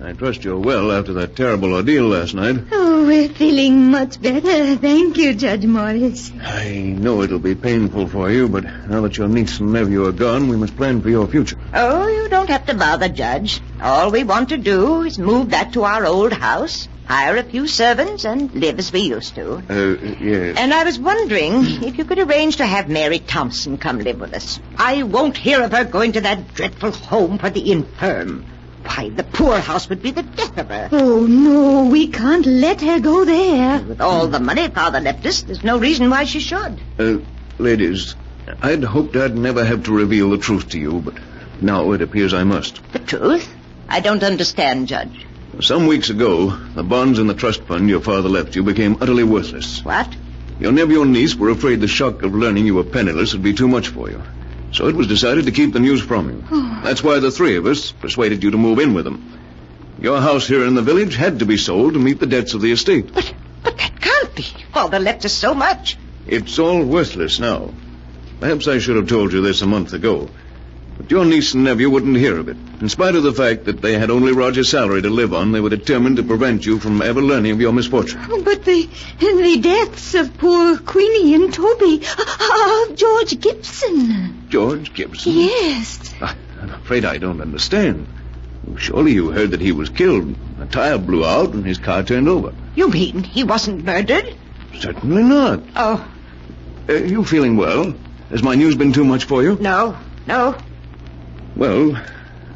I trust you're well after that terrible ordeal last night. Oh, we're feeling much better. Thank you, Judge Morris. I know it'll be painful for you, but now that your niece and nephew are gone, we must plan for your future. Oh, you don't have to bother, Judge. All we want to do is move back to our old house, hire a few servants, and live as we used to. Yes. And I was wondering if you could arrange to have Mary Thompson come live with us. I won't hear of her going to that dreadful home for the infirm. Why, the poorhouse would be the death of her. Oh, no, we can't let her go there. With all the money Father left us, there's no reason why she should. Ladies, I'd hoped I'd never have to reveal the truth to you, but now it appears I must. The truth? I don't understand, Judge. Some weeks ago, the bonds in the trust fund your father left you became utterly worthless. What? Your nephew and niece were afraid the shock of learning you were penniless would be too much for you. So it was decided to keep the news from you. That's why the three of us persuaded you to move in with them. Your house here in the village had to be sold to meet the debts of the estate. But that can't be. Father left us so much. It's all worthless now. Perhaps I should have told you this a month ago. But your niece and nephew wouldn't hear of it. In spite of the fact that they had only Roger's salary to live on, they were determined to prevent you from ever learning of your misfortune. Oh, but the deaths of poor Queenie and Toby, of George Gibson. George Gibson? Yes. I'm afraid I don't understand. Surely you heard that he was killed. A tire blew out and his car turned over. You mean he wasn't murdered? Certainly not. Oh. You feeling well? Has my news been too much for you? No. Well,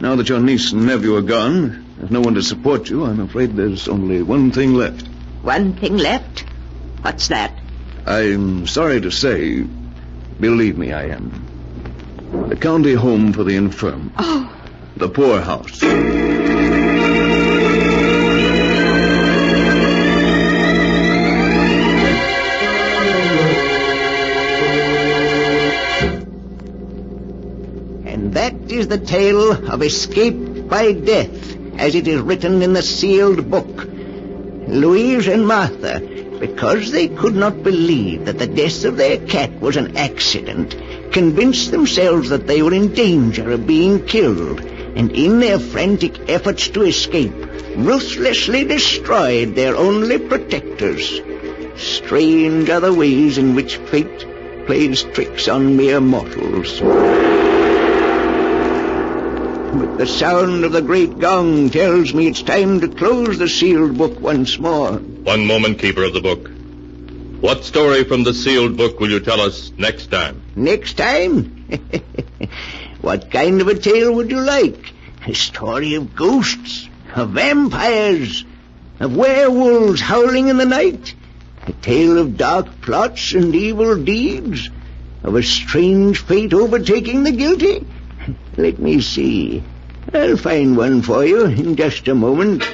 now that your niece and nephew are gone, there's no one to support you, I'm afraid there's only one thing left. One thing left? What's that? I'm sorry to say, believe me, I am. The county home for the infirm. Oh. The poorhouse. And that is the tale of escape by death, as it is written in the sealed book. Louise and Martha, because they could not believe that the death of their cat was an accident, convinced themselves that they were in danger of being killed, and in their frantic efforts to escape, ruthlessly destroyed their only protectors. Strange are the ways in which fate plays tricks on mere mortals. But the sound of the great gong tells me it's time to close the sealed book once more. One moment, keeper of the book. What story from the sealed book will you tell us next time? Next time? What kind of a tale would you like? A story of ghosts, of vampires, of werewolves howling in the night? A tale of dark plots and evil deeds? Of a strange fate overtaking the guilty? Let me see. I'll find one for you in just a moment.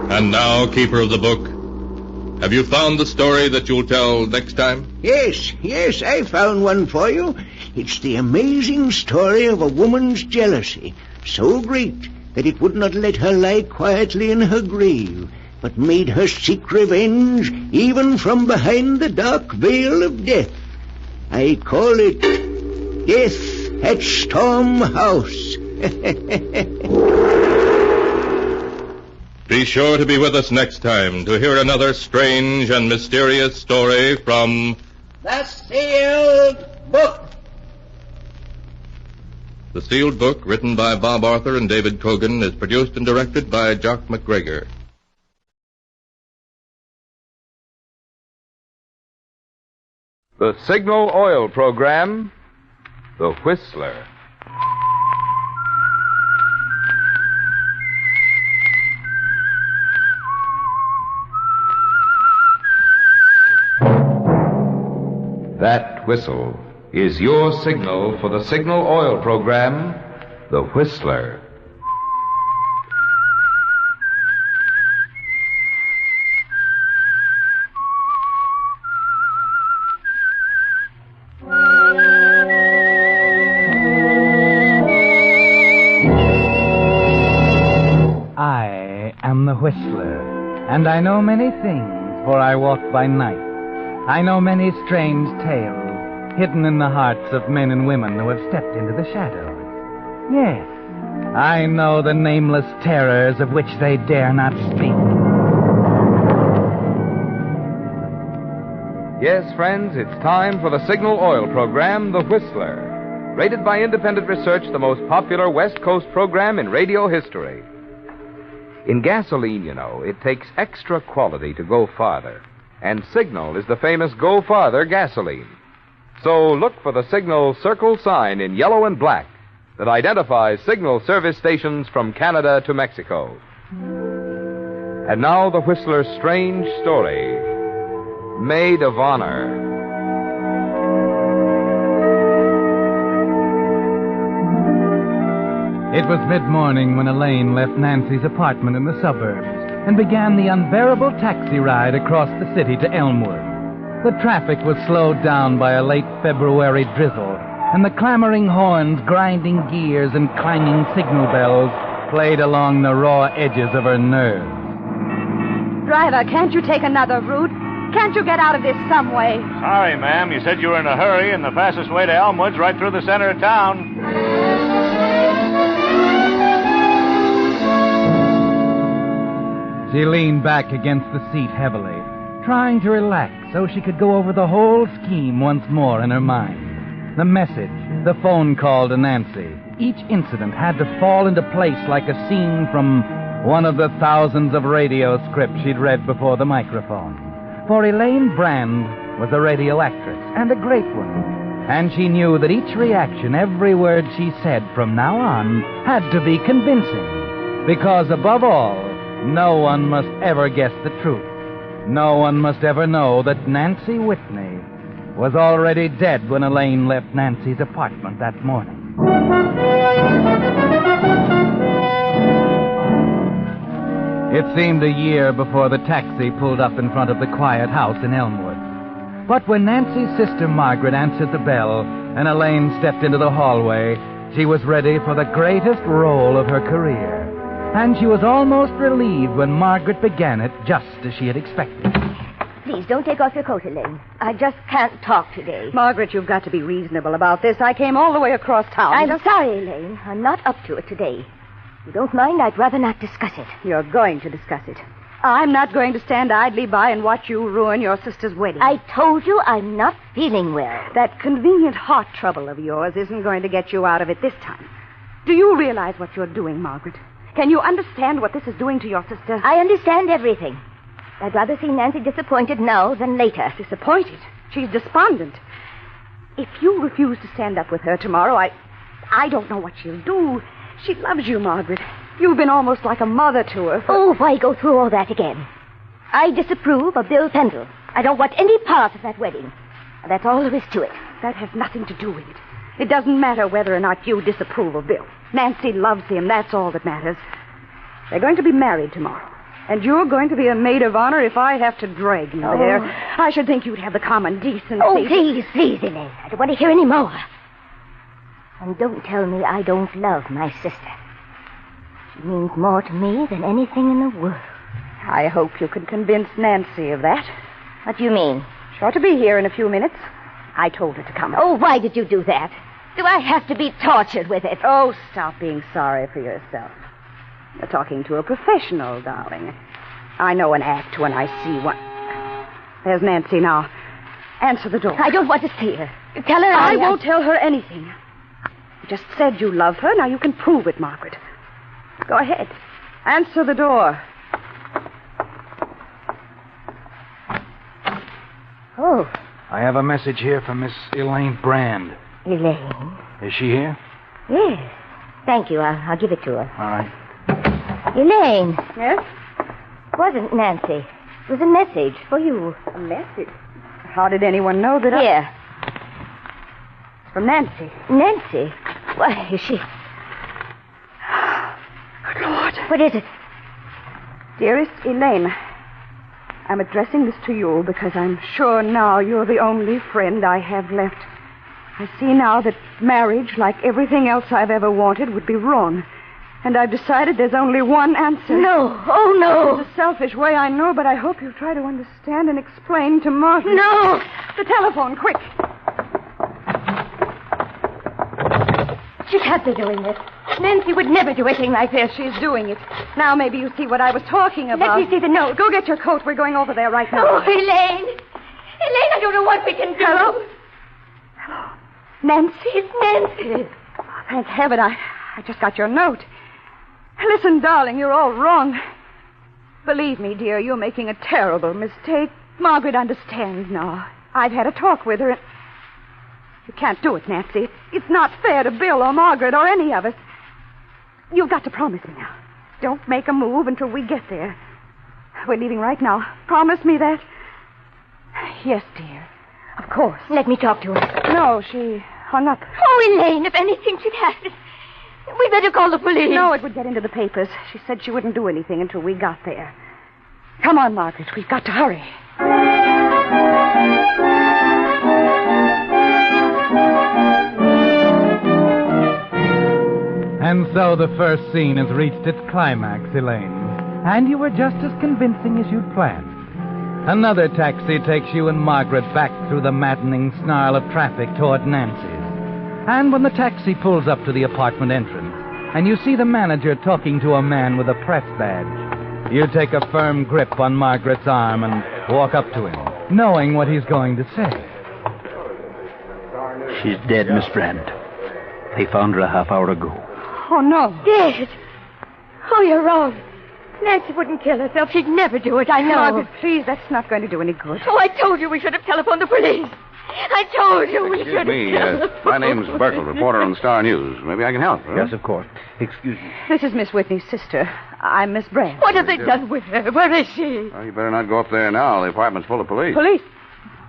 And now, keeper of the book, have you found the story that you'll tell next time? Yes, I found one for you. It's the amazing story of a woman's jealousy, so great that it would not let her lie quietly in her grave, but made her seek revenge even from behind the dark veil of death. I call it Death at Storm House. Be sure to be with us next time to hear another strange and mysterious story from The Sealed Book. The Sealed Book, written by Bob Arthur and David Cogan, is produced and directed by Jock McGregor. The Signal Oil Program, The Whistler. That whistle is your signal for the Signal Oil Program, The Whistler. I am the Whistler, and I know many things, for I walk by night. I know many strange tales hidden in the hearts of men and women who have stepped into the shadows. Yes, I know the nameless terrors of which they dare not speak. Yes, friends, it's time for the Signal Oil Program, The Whistler. Rated by independent research, the most popular West Coast program in radio history. In gasoline, you know, it takes extra quality to go farther. And Signal is the famous Go Farther gasoline. So look for the Signal circle sign in yellow and black that identifies Signal service stations from Canada to Mexico. And now the Whistler's strange story, Maid of Honor. It was mid-morning when Elaine left Nancy's apartment in the suburbs and began the unbearable taxi ride across the city to Elmwood. The traffic was slowed down by a late February drizzle, and the clamoring horns, grinding gears, and clanging signal bells played along the raw edges of her nerves. Driver, can't you take another route? Can't you get out of this some way? Sorry, ma'am. You said you were in a hurry, and the fastest way to Elmwood's right through the center of town. She leaned back against the seat heavily, trying to relax so she could go over the whole scheme once more in her mind. The message, the phone call to Nancy, each incident had to fall into place like a scene from one of the thousands of radio scripts she'd read before the microphone. For Elaine Brand was a radio actress, and a great one. And she knew that each reaction, every word she said from now on, had to be convincing. Because above all, no one must ever guess the truth. No one must ever know that Nancy Whitney was already dead when Elaine left Nancy's apartment that morning. It seemed a year before the taxi pulled up in front of the quiet house in Elmwood. But when Nancy's sister Margaret answered the bell and Elaine stepped into the hallway, she was ready for the greatest role of her career. And she was almost relieved when Margaret began it just as she had expected. Please, don't take off your coat, Elaine. I just can't talk today. Margaret, you've got to be reasonable about this. I came all the way across town. I'm sorry, Elaine. I'm not up to it today. If you don't mind, I'd rather not discuss it. You're going to discuss it. I'm not going to stand idly by and watch you ruin your sister's wedding. I told you I'm not feeling well. That convenient heart trouble of yours isn't going to get you out of it this time. Do you realize what you're doing, Margaret? Can you understand what this is doing to your sister? I understand everything. I'd rather see Nancy disappointed now than later. Disappointed? She's despondent. If you refuse to stand up with her tomorrow, I don't know what she'll do. She loves you, Margaret. You've been almost like a mother to her. Oh, why go through all that again? I disapprove of Bill Pendle. I don't want any part of that wedding. That's all there is to it. that has nothing to do with it. It doesn't matter whether or not you disapprove of Bill. Nancy loves him. That's all that matters. They're going to be married tomorrow. And you're going to be a maid of honor if I have to drag you there. I should think you'd have the common decency. Oh, please, Elaine. I don't want to hear any more. And don't tell me I don't love my sister. She means more to me than anything in the world. I hope you can convince Nancy of that. What do you mean? She ought to be here in a few minutes. I told her to come. Oh, why did you do that? Do I have to be tortured with it? Oh, stop being sorry for yourself. You're talking to a professional, darling. I know an act when I see one. There's Nancy now. Answer the door. I don't want to see her. Tell her I won't tell her anything. You just said you love her. Now you can prove it, Margaret. Go ahead. Answer the door. Oh. I have a message here from Miss Elaine Brand. Elaine? Is she here? Yes. Thank you. I'll give it to her. All right. Elaine. Yes? It wasn't Nancy. It was a message for you. A message? How did anyone know that Here. It's from Nancy. Nancy? Why, is she... Good Lord. What is it? Dearest Elaine, I'm addressing this to you because I'm sure now you're the only friend I have left. I see now that marriage, like everything else I've ever wanted, would be wrong. And I've decided there's only one answer. No. Oh, no. It's a selfish way, I know, but I hope you'll try to understand and explain to Margaret. No. The telephone, quick. She can't be doing this. Nancy would never do anything like this. She's doing it. Now maybe you see what I was talking about. Let me see the note. Go get your coat. We're going over there right now. Oh, Elaine. Elaine, I don't know what we can do. Hello? Nancy? It's Nancy. Oh, thank heaven. I just got your note. Listen, darling, you're all wrong. Believe me, dear, you're making a terrible mistake. Margaret understands now. I've had a talk with her, and... You can't do it, Nancy. It's not fair to Bill or Margaret or any of us. You've got to promise me now. Don't make a move until we get there. We're leaving right now. Promise me that. Yes, dear. Of course. Let me talk to her. No, she hung up. Oh, Elaine, if anything should happen, we better call the police. No, it would get into the papers. She said she wouldn't do anything until we got there. Come on, Margaret. We've got to hurry. And so the first scene has reached its climax, Elaine. And you were just as convincing as you'd planned. Another taxi takes you and Margaret back through the maddening snarl of traffic toward Nancy's. And when the taxi pulls up to the apartment entrance, and you see the manager talking to a man with a press badge, you take a firm grip on Margaret's arm and walk up to him, knowing what he's going to say. She's dead, Miss Brand. They found her a half hour ago. Oh, no. Dead. Oh, you're wrong. Nancy wouldn't kill herself. She'd never do it, I know. Margaret, please, that's not going to do any good. Oh, I told you we should have telephoned the police. I told you we should have telephoned. My name's Burkle, reporter on the Star News. Maybe I can help. Huh? Yes, of course. Excuse me. This is Miss Whitney's sister. I'm Miss Brand. What have they done with her? Where is she? Well, you better not go up there now. The apartment's full of police. Police?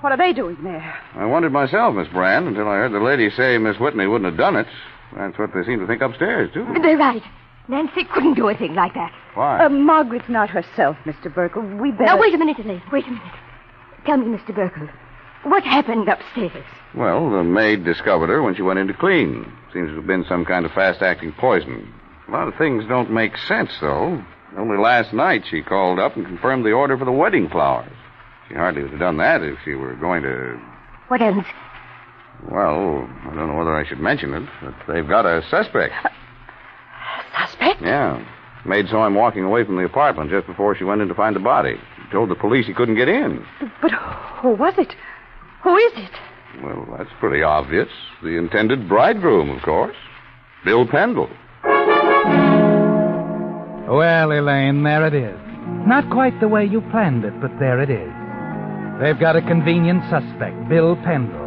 What are they doing there? I wondered myself, Miss Brand, until I heard the lady say Miss Whitney wouldn't have done it. That's what they seem to think upstairs, too. They're right. Nancy couldn't do a thing like that. Why? Margaret's not herself, Mr. Burkle. We better... Now, wait a minute, Elaine. Wait a minute. Tell me, Mr. Burkle, what happened upstairs? Well, the maid discovered her when she went in to clean. Seems to have been some kind of fast-acting poison. A lot of things don't make sense, though. Only last night she called up and confirmed the order for the wedding flowers. She hardly would have done that if she were going to... What else? Well, I don't know whether I should mention it, but they've got a suspect. Suspect? Yeah. Maid saw him walking away from the apartment just before she went in to find the body. He told the police he couldn't get in. But who was it? Who is it? Well, that's pretty obvious. The intended bridegroom, of course. Bill Pendle. Well, Elaine, there it is. Not quite the way you planned it, but there it is. They've got a convenient suspect, Bill Pendle.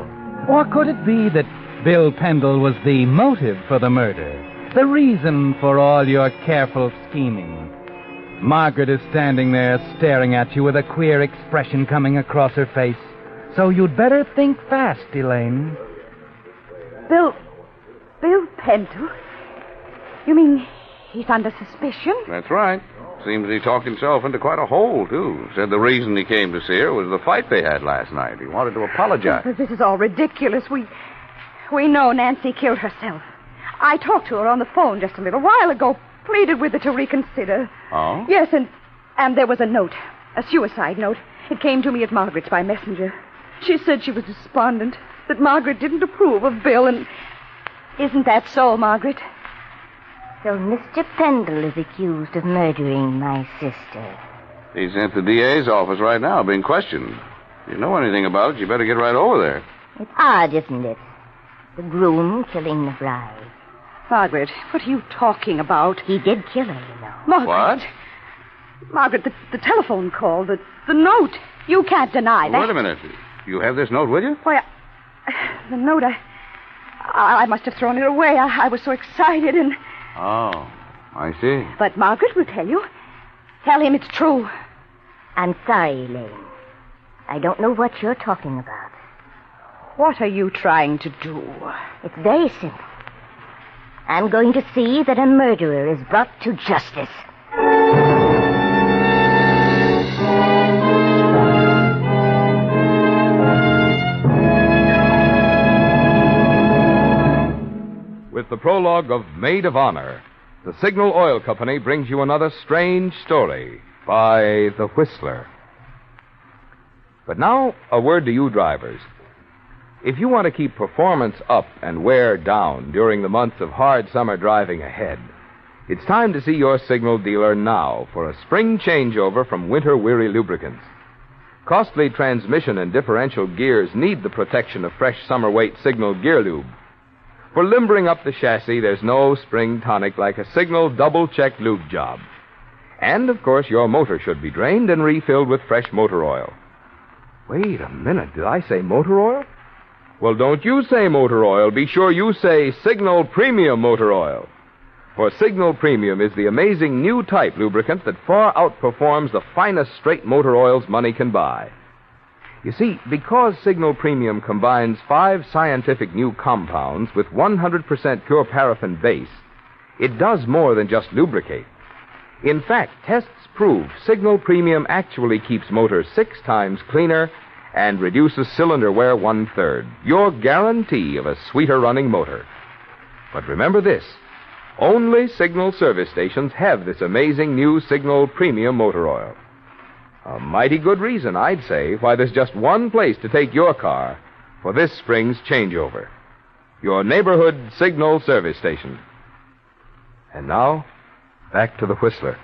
Or could it be that Bill Pendle was the motive for the murder? The reason for all your careful scheming? Margaret is standing there staring at you with a queer expression coming across her face. So you'd better think fast, Elaine. Bill Pendle? You mean he's under suspicion? That's right. Seems he talked himself into quite a hole, too. Said the reason he came to see her was the fight they had last night. He wanted to apologize. But this is all ridiculous. We know Nancy killed herself. I talked to her on the phone just a little while ago, pleaded with her to reconsider. Oh? Yes, and there was a note, a suicide note. It came to me at Margaret's by messenger. She said she was despondent, that Margaret didn't approve of Bill, and... Isn't that so, Margaret? So Mr. Pendle is accused of murdering my sister. He's at the DA's office right now, being questioned. If you know anything about it, you better get right over there. It's odd, isn't it? The groom killing the bride. Margaret, what are you talking about? He did kill her, you know. Margaret. What? Margaret, the telephone call, the note. You can't deny that. Wait a minute. You have this note with you? Why, the note, I must have thrown it away. I was so excited and... Oh, I see. But Margaret will tell you. Tell him it's true. I'm sorry, Elaine. I don't know what you're talking about. What are you trying to do? It's very simple. I'm going to see that a murderer is brought to justice. With the prologue of Maid of Honor, the Signal Oil Company brings you another strange story by The Whistler. But now, a word to you drivers. If you want to keep performance up and wear down during the months of hard summer driving ahead, it's time to see your Signal dealer now for a spring changeover from winter-weary lubricants. Costly transmission and differential gears need the protection of fresh summer-weight Signal Gear Lube. For limbering up the chassis, there's no spring tonic like a Signal double-check lube job. And, of course, your motor should be drained and refilled with fresh motor oil. Wait a minute, did I say motor oil? Well, don't you say motor oil. Be sure you say Signal Premium Motor Oil. For Signal Premium is the amazing new type lubricant that far outperforms the finest straight motor oils money can buy. You see, because Signal Premium combines 5 scientific new compounds with 100% pure paraffin base, it does more than just lubricate. In fact, tests prove Signal Premium actually keeps motors 6 times cleaner and reduces cylinder wear 1/3. Your guarantee of a sweeter running motor. But remember this, only Signal service stations have this amazing new Signal Premium Motor Oil. A mighty good reason, I'd say, why there's just one place to take your car for this spring's changeover. Your neighborhood Signal service station. And now, back to the Whistler.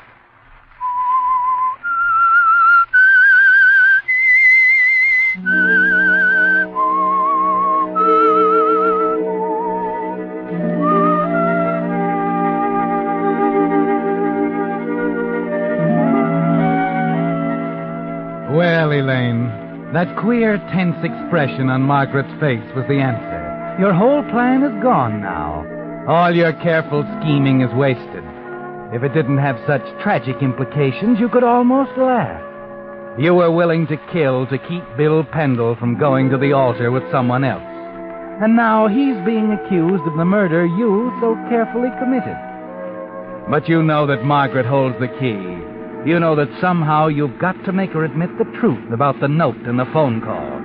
Well, Elaine, that queer, tense expression on Margaret's face was the answer. Your whole plan is gone now. All your careful scheming is wasted. If it didn't have such tragic implications, you could almost laugh. You were willing to kill to keep Bill Pendle from going to the altar with someone else. And now he's being accused of the murder you so carefully committed. But you know that Margaret holds the key. You know that somehow you've got to make her admit the truth about the note and the phone call.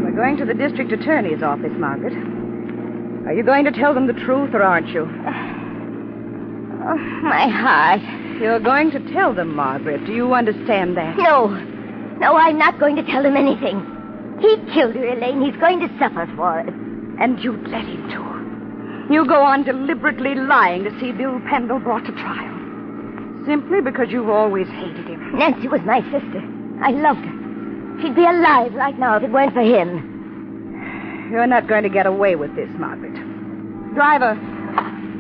We're going to the district attorney's office, Margaret. Are you going to tell them the truth, or aren't you? Oh, my heart. You're going to tell them, Margaret. Do you understand that? No. No, I'm not going to tell them anything. He killed her, Elaine. He's going to suffer for it. And you'd let him to. You go on deliberately lying to see Bill Pendle brought to trial. Simply because you've always hated him. Nancy was my sister. I loved her. She'd be alive right now if it weren't for him. You're not going to get away with this, Margaret. Driver.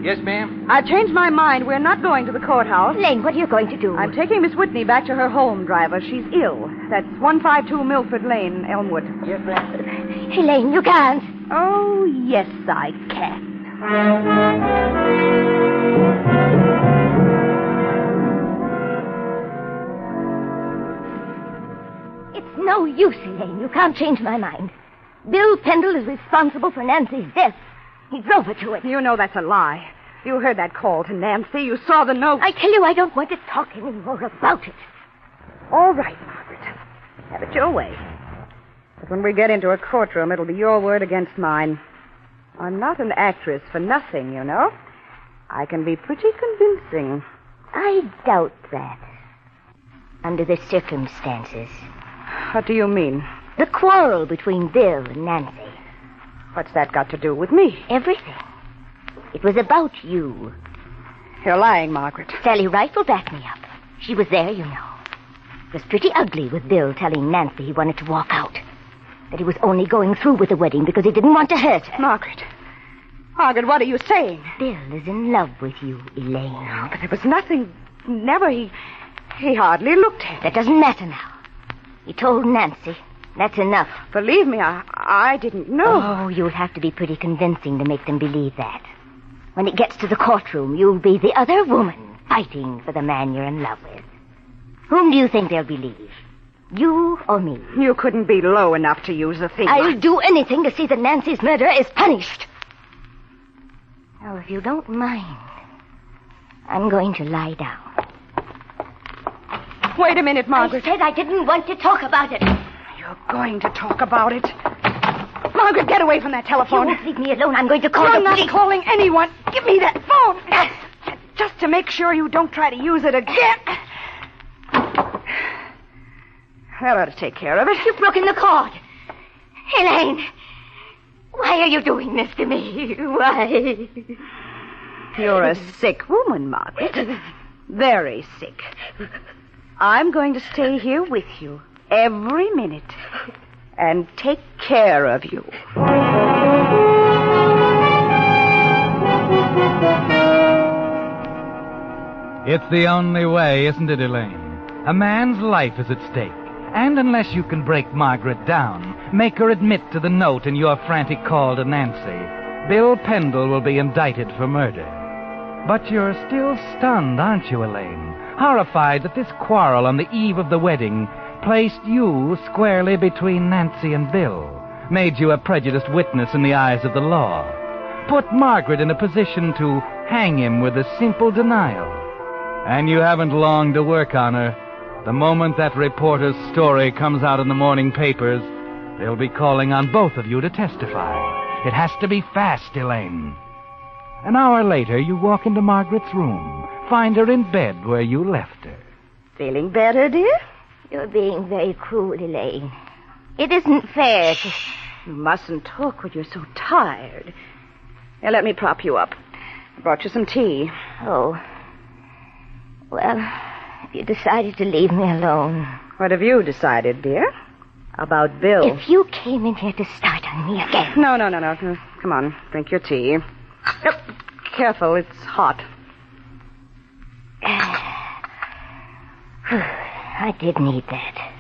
Yes, ma'am? I've changed my mind. We're not going to the courthouse. Elaine, what are you going to do? I'm taking Miss Whitney back to her home, driver. She's ill. That's 152 Milford Lane, Elmwood. Yes, ma'am. Elaine, you can't. Oh, yes, I can. It's no use, Elaine. You can't change my mind. Bill Pendle is responsible for Nancy's death. He drove her to it. You know that's a lie. You heard that call to Nancy. You saw the note. I tell you, I don't want to talk any more about it. All right, Margaret. Have it your way. But when we get into a courtroom, it'll be your word against mine. I'm not an actress for nothing, you know. I can be pretty convincing. I doubt that. Under the circumstances. What do you mean? The quarrel between Bill and Nancy. What's that got to do with me? Everything. It was about you. You're lying, Margaret. Sally Wright will back me up. She was there, you know. It was pretty ugly with Bill telling Nancy he wanted to walk out. That he was only going through with the wedding because he didn't want to hurt her. Margaret, what are you saying? Bill is in love with you, Elaine. Oh, but there was nothing... Never. He hardly looked at her. That doesn't matter now. He told Nancy. That's enough. Believe me, I didn't know. Oh, you'll have to be pretty convincing to make them believe that. When it gets to the courtroom, you'll be the other woman fighting for the man you're in love with. Whom do you think they'll believe? You or me? You couldn't be low enough to use the thing. I'll do anything to see that Nancy's murderer is punished. Now, if you don't mind, I'm going to lie down. Wait a minute, Margaret. I said I didn't want to talk about it. You're going to talk about it. Margaret, get away from that telephone. You won't leave me alone. I'm going to call You're the police. not calling anyone. Give me that phone. Just to make sure you don't try to use it again. That ought to take care of it. You've broken the cord. Elaine, why are you doing this to me? Why? You're a sick woman, Margaret. Very sick. I'm going to stay here with you every minute and take care of you. It's the only way, isn't it, Elaine? A man's life is at stake. And unless you can break Margaret down, make her admit to the note in your frantic call to Nancy, Bill Pendle will be indicted for murder. But you're still stunned, aren't you, Elaine? Horrified that this quarrel on the eve of the wedding placed you squarely between Nancy and Bill, made you a prejudiced witness in the eyes of the law, put Margaret in a position to hang him with a simple denial. And you haven't long to work on her. The moment that reporter's story comes out in the morning papers, they'll be calling on both of you to testify. It has to be fast, Elaine. An hour later, you walk into Margaret's room, find her in bed where you left her. Feeling better, dear? You're being very cruel, Elaine. It isn't fair to... You mustn't talk when you're so tired. Here, let me prop you up. I brought you some tea. Oh. Well, you decided to leave me alone. What have you decided, dear? About Bill? If you came in here to start on me again... No. Come on, drink your tea. Oh, careful, it's hot. I did need that.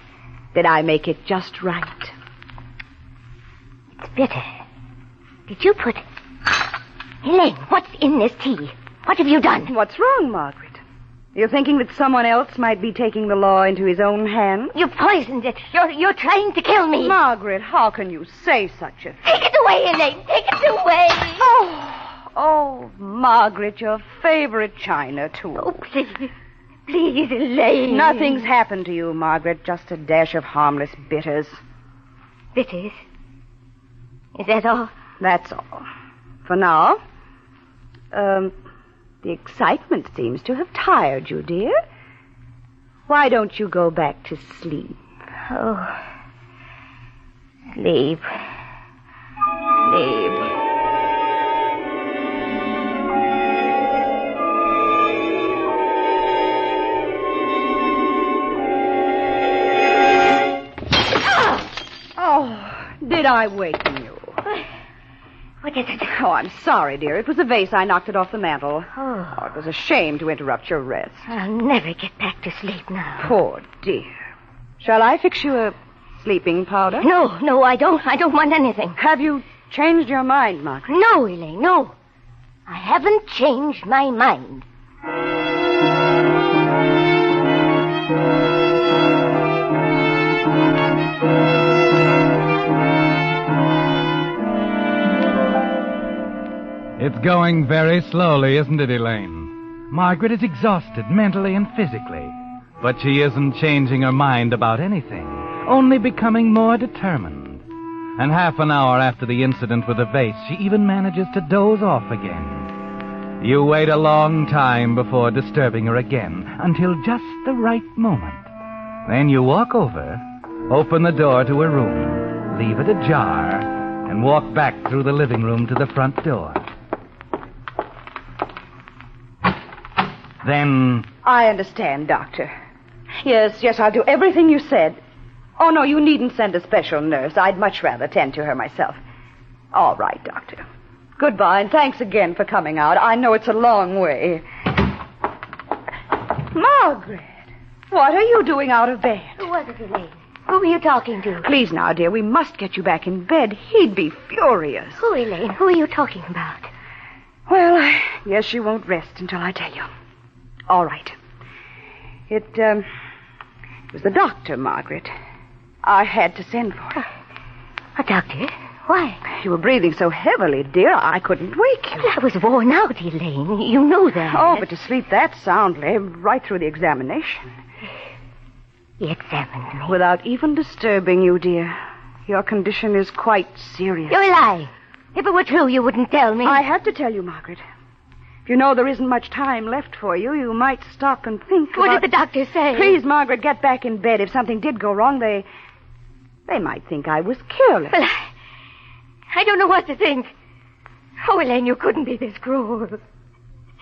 Did I make it just right? It's bitter. Did you put... Elaine, what's in this tea? What have you done? What's wrong, Margaret? You're thinking that someone else might be taking the law into his own hands? You poisoned it. You're trying to kill me. Margaret, how can you say such a thing? Take it away, Elaine. Take it away. Oh, Margaret, your favorite china, too. Oh, please. Please, Elaine. Nothing's happened to you, Margaret. Just a dash of harmless bitters. Bitters? Is that all? That's all. For now. The excitement seems to have tired you, dear. Why don't you go back to sleep? Oh. Sleep. Sleep. Oh, did I waken you? What is it? Oh, I'm sorry, dear. It was a vase. I knocked it off the mantel. Oh, it was a shame to interrupt your rest. I'll never get back to sleep now. Poor dear. Shall I fix you a sleeping powder? No, I don't. I don't want anything. Have you changed your mind, Margaret? No, Elaine, no. I haven't changed my mind. It's going very slowly, isn't it, Elaine? Margaret is exhausted mentally and physically, but she isn't changing her mind about anything, only becoming more determined. And half an hour after the incident with the vase, she even manages to doze off again. You wait a long time before disturbing her again, until just the right moment. Then you walk over, open the door to her room, leave it ajar, and walk back through the living room to the front door. Then... I understand, Doctor. Yes, I'll do everything you said. Oh, no, you needn't send a special nurse. I'd much rather tend to her myself. All right, Doctor. Goodbye, and thanks again for coming out. I know it's a long way. Margaret, what are you doing out of bed? Who was it, Elaine? Who were you talking to? Please now, dear, we must get you back in bed. He'd be furious. Who, Elaine? Who are you talking about? Well, I guess you won't rest until I tell you. All right. It was the doctor, Margaret. I had to send for her. A doctor? Why? You were breathing so heavily, dear, I couldn't wake you. I was worn out, Elaine. You know that. Oh, but to sleep that soundly, right through the examination. He examined me. Without even disturbing you, dear. Your condition is quite serious. You're a lie. If it were true, you wouldn't tell me. I had to tell you, Margaret. If you know there isn't much time left for you, you might stop and think What did the doctor say? Please, Margaret, get back in bed. If something did go wrong, they might think I was careless. Well, I don't know what to think. Oh, Elaine, you couldn't be this cruel.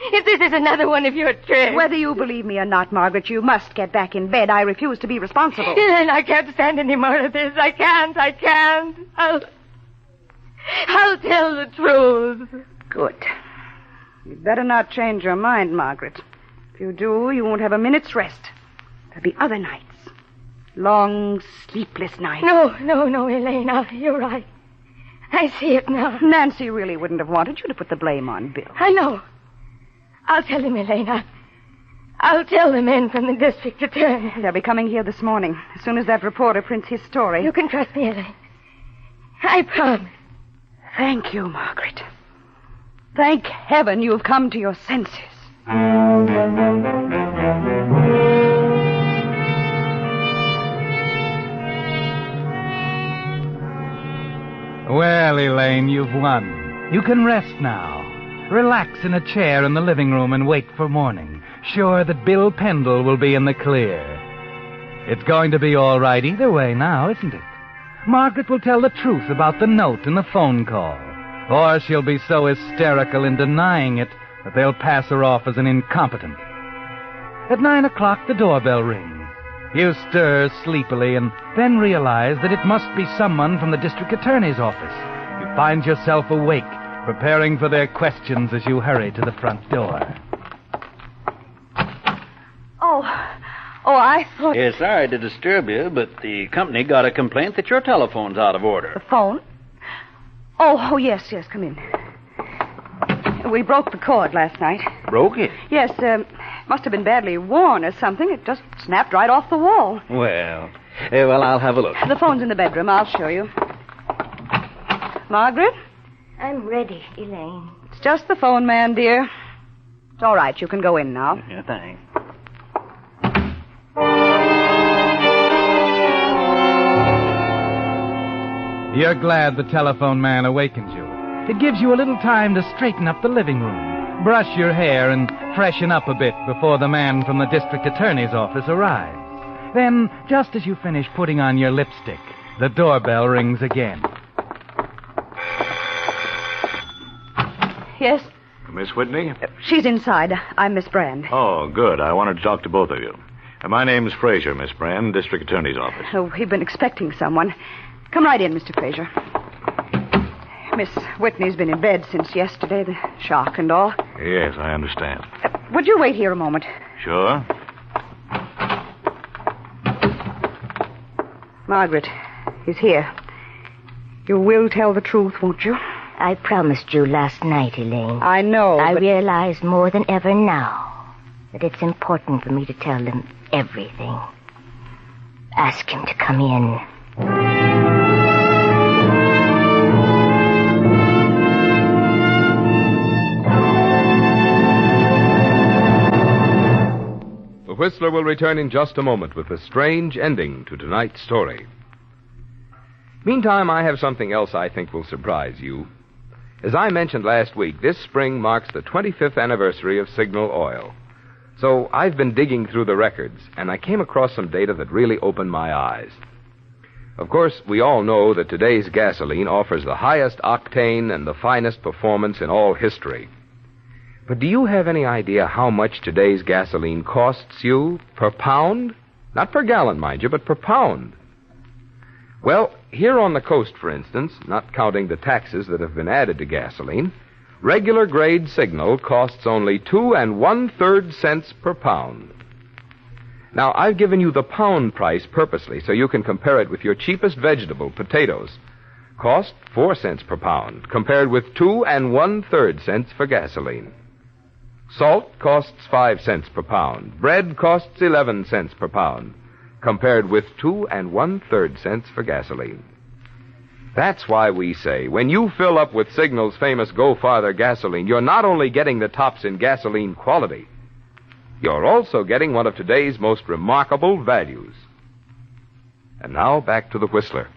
If this is another one of your tricks... Whether you believe me or not, Margaret, you must get back in bed. I refuse to be responsible. Elaine, I can't stand any more of this. I can't. I'll tell the truth. Good. You'd better not change your mind, Margaret. If you do, you won't have a minute's rest. There'll be other nights. Long, sleepless nights. No, Elaine. You're right. I see it now. Nancy really wouldn't have wanted you to put the blame on Bill. I know. I'll tell him, Elaine. I'll tell the men from the district attorney. They'll be coming here this morning, as soon as that reporter prints his story. You can trust me, Elaine. I promise. Thank you, Margaret. Thank heaven you've come to your senses. Well, Elaine, you've won. You can rest now. Relax in a chair in the living room and wait for morning, sure that Bill Pendle will be in the clear. It's going to be all right either way now, isn't it? Margaret will tell the truth about the note and the phone call, or she'll be so hysterical in denying it that they'll pass her off as an incompetent. At 9 o'clock, the doorbell rings. You stir sleepily and then realize that it must be someone from the district attorney's office. You find yourself awake, preparing for their questions as you hurry to the front door. Oh, I thought... Yeah, sorry to disturb you, but the company got a complaint that your telephone's out of order. The phone? Oh, yes, come in. We broke the cord last night. Broke it? Yes, must have been badly worn or something. It just snapped right off the wall. Well, I'll have a look. The phone's in the bedroom. I'll show you. Margaret? I'm ready, Elaine. It's just the phone man, dear. It's all right. You can go in now. Yeah, thanks. You're glad the telephone man awakened you. It gives you a little time to straighten up the living room, brush your hair, and freshen up a bit before the man from the district attorney's office arrives. Then, just as you finish putting on your lipstick, the doorbell rings again. Yes? Miss Whitney? She's inside. I'm Miss Brand. Oh, good. I wanted to talk to both of you. My name's Fraser, Miss Brand, district attorney's office. Oh, we've been expecting someone. Come right in, Mr. Fraser. Miss Whitney's been in bed since yesterday, the shock and all. Yes, I understand. Would you wait here a moment? Sure. Margaret is here. You will tell the truth, won't you? I promised you last night, Elaine. I know, I realize more than ever now that it's important for me to tell them everything. Ask him to come in. Whistler will return in just a moment with a strange ending to tonight's story. Meantime, I have something else I think will surprise you. As I mentioned last week, this spring marks the 25th anniversary of Signal Oil. So I've been digging through the records, and I came across some data that really opened my eyes. Of course, we all know that today's gasoline offers the highest octane and the finest performance in all history. But do you have any idea how much today's gasoline costs you per pound? Not per gallon, mind you, but per pound. Well, here on the coast, for instance, not counting the taxes that have been added to gasoline, regular grade Signal costs only 2 1/3 cents per pound. Now, I've given you the pound price purposely so you can compare it with your cheapest vegetable, potatoes. Cost 4 cents per pound, compared with 2 1/3 cents for gasoline. Salt costs 5 cents per pound. Bread costs 11 cents per pound, compared with 2 1/3 cents for gasoline. That's why we say, when you fill up with Signal's famous Go Farther gasoline, you're not only getting the tops in gasoline quality, you're also getting one of today's most remarkable values. And now, back to the Whistler.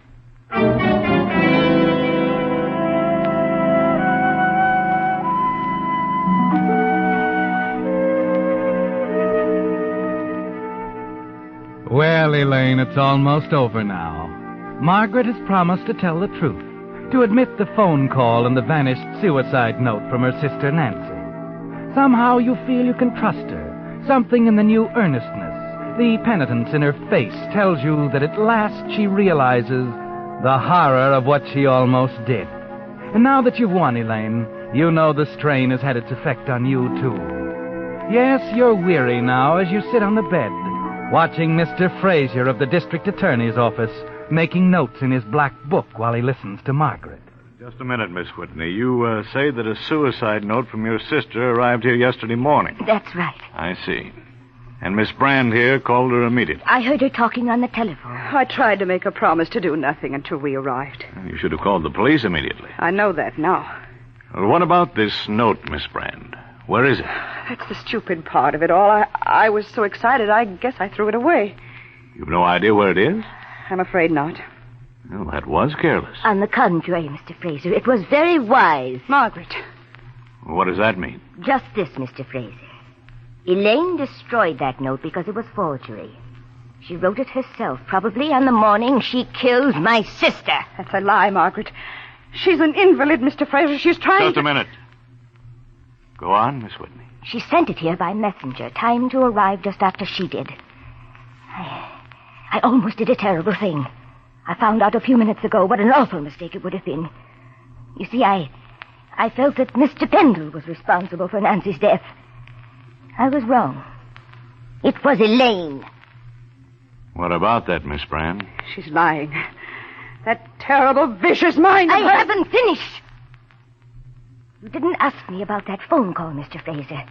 Well, Elaine, it's almost over now. Margaret has promised to tell the truth, to admit the phone call and the vanished suicide note from her sister Nancy. Somehow you feel you can trust her. Something in the new earnestness, the penitence in her face tells you that at last she realizes the horror of what she almost did. And now that you've won, Elaine, you know the strain has had its effect on you, too. Yes, you're weary now as you sit on the bed, watching Mr. Fraser of the district attorney's office making notes in his black book while he listens to Margaret. Just a minute, Miss Whitney. You say that a suicide note from your sister arrived here yesterday morning. That's right. I see. And Miss Brand here called her immediately. I heard her talking on the telephone. I tried to make her promise to do nothing until we arrived. You should have called the police immediately. I know that now. Well, what about this note, Miss Brand? Where is it? That's the stupid part of it all. I was so excited, I guess I threw it away. You've no idea where it is? I'm afraid not. Well, that was careless. On the contrary, Mr. Fraser, it was very wise. Margaret. What does that mean? Just this, Mr. Fraser. Elaine destroyed that note because it was forgery. She wrote it herself, probably on the morning she killed my sister. That's a lie, Margaret. She's an invalid, Mr. Fraser. She's trying Just a minute. Go on, Miss Whitney. She sent it here by messenger, timed to arrive just after she did. I almost did a terrible thing. I found out a few minutes ago what an awful mistake it would have been. You see, I felt that Mr. Pendle was responsible for Nancy's death. I was wrong. It was Elaine. What about that, Miss Brand? She's lying. That terrible, vicious mind of I hers. haven't finished. You didn't ask me about that phone call, Mr. Fraser.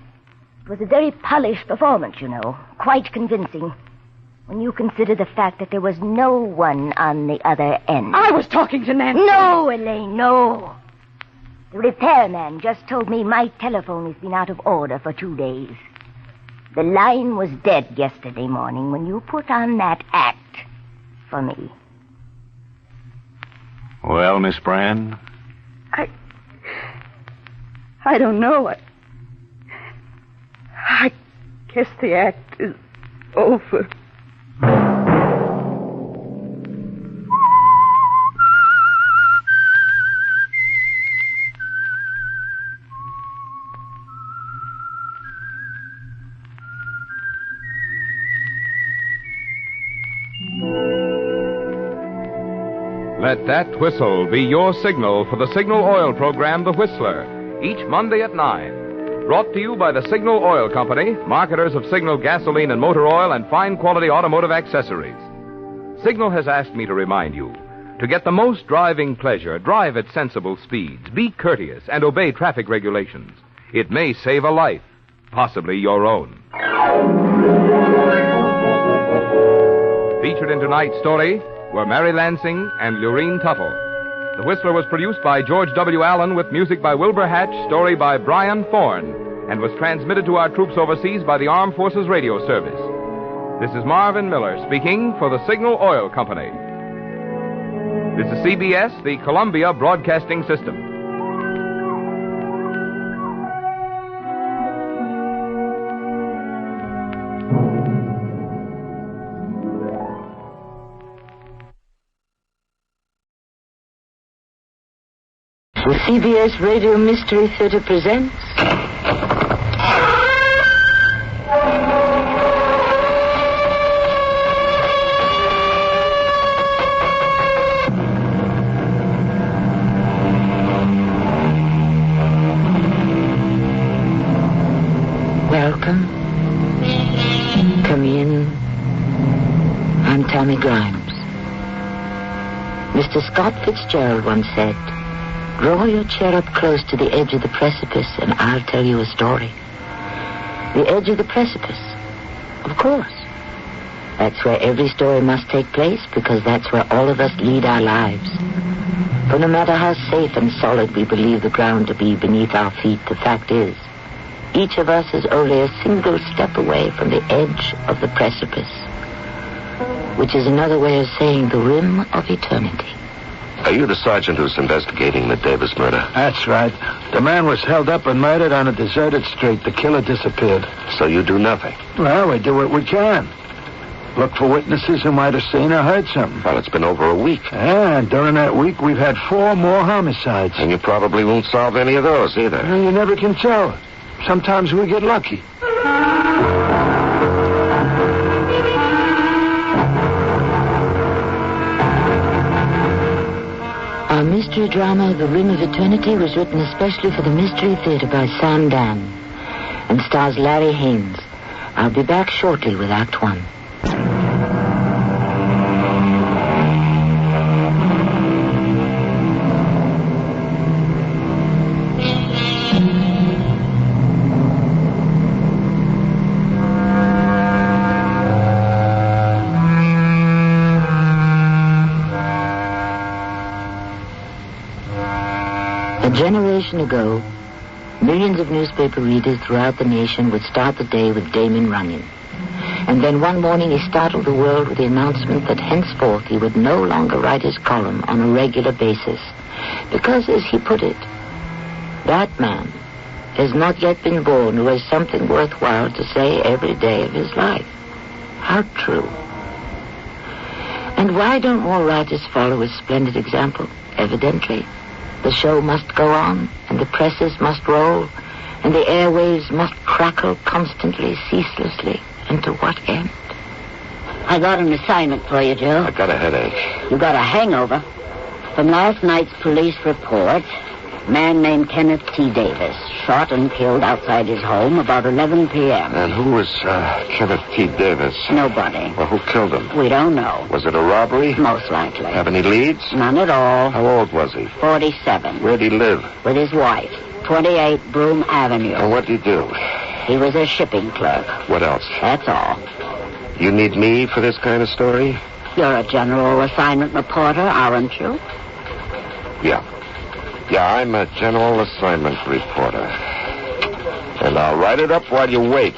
It was a very polished performance, you know. Quite convincing. When you consider the fact that there was no one on the other end. I was talking to Nancy. No, Elaine, no. The repairman just told me my telephone has been out of order for 2 days. The line was dead yesterday morning when you put on that act for me. Well, Miss Brand? I don't know. I guess the act is over. Let that whistle be your signal for the Signal Oil program, The Whistler, each Monday at 9. Brought to you by the Signal Oil Company, marketers of Signal gasoline and motor oil and fine quality automotive accessories. Signal has asked me to remind you, to get the most driving pleasure, drive at sensible speeds, be courteous, and obey traffic regulations. It may save a life, possibly your own. Featured in tonight's story were Mary Lansing and Lurene Tuttle. The Whistler was produced by George W. Allen with music by Wilbur Hatch, story by Brian Thorne, and was transmitted to our troops overseas by the Armed Forces Radio Service. This is Marvin Miller speaking for the Signal Oil Company. This is CBS, the Columbia Broadcasting System. The CBS Radio Mystery Theater presents... Welcome. Come in. I'm Tammy Grimes. Mr. Scott Fitzgerald once said, "Draw your chair up close to the edge of the precipice and I'll tell you a story." The edge of the precipice. Of course. That's where every story must take place because that's where all of us lead our lives. For no matter how safe and solid we believe the ground to be beneath our feet, the fact is, each of us is only a single step away from the edge of the precipice, which is another way of saying the rim of eternity. Are you the sergeant who's investigating the Davis murder? That's right. The man was held up and murdered on a deserted street. The killer disappeared. So you do nothing? Well, we do what we can. Look for witnesses who might have seen or heard something. Well, it's been over a week. Yeah, and during that week, we've had 4 more homicides. And you probably won't solve any of those either. Well, you never can tell. Sometimes we get lucky. Our mystery drama, The Rim of Eternity, was written especially for the Mystery Theater by Sam Dan and stars Larry Haines. I'll be back shortly with Act 1. A generation ago, millions of newspaper readers throughout the nation would start the day with Damon Runyon. And then one morning he startled the world with the announcement that henceforth he would no longer write his column on a regular basis. Because, as he put it, that man has not yet been born who has something worthwhile to say every day of his life. How true. And why don't more writers follow his splendid example? Evidently. The show must go on, and the presses must roll, and the airwaves must crackle constantly, ceaselessly. And to what end? I got an assignment for you, Joe. I got a headache. You got a hangover. From last night's police report, a man named Kenneth T. Davis shot and killed outside his home about 11 p.m. And who was Kenneth T. Davis? Nobody. Well, who killed him? We don't know. Was it a robbery? Most likely. Have any leads? None at all. How old was he? 47. Where'd he live? With his wife, 28 Broome Avenue. And what'd he do? He was a shipping clerk. What else? That's all. You need me for this kind of story? You're a general assignment reporter, aren't you? Yeah. Yeah, I'm a general assignment reporter. And I'll write it up while you wait.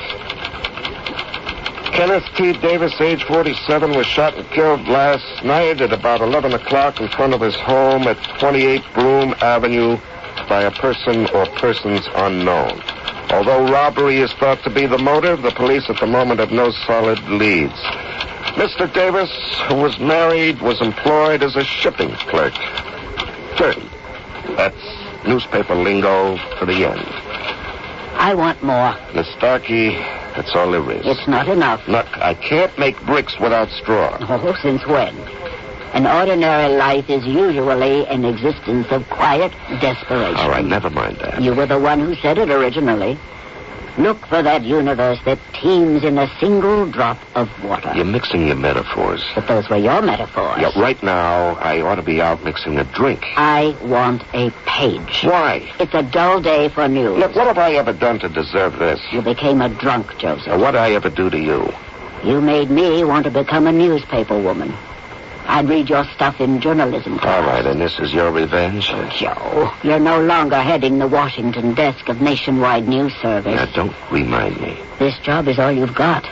Kenneth T. Davis, age 47, was shot and killed last night at about 11 o'clock in front of his home at 28 Broome Avenue by a person or persons unknown. Although robbery is thought to be the motive, the police at the moment have no solid leads. Mr. Davis, who was married, was employed as a shipping clerk. 30. That's newspaper lingo for the end. I want more. Miss Starkey, that's all there is. It's not enough. Look, I can't make bricks without straw. Oh, since when? An ordinary life is usually an existence of quiet desperation. All right, never mind that. You were the one who said it originally. Look for that universe that teems in a single drop of water. You're mixing your metaphors. But those were your metaphors. Yeah, right now, I ought to be out mixing a drink. I want a page. Why? It's a dull day for news. Look, what have I ever done to deserve this? You became a drunk, Joseph. What'd I ever do to you? You made me want to become a newspaper woman. I'd read your stuff in journalism class. All right, and this is your revenge? Oh, Joe, you're no longer heading the Washington desk of Nationwide News Service. Now, don't remind me. This job is all you've got.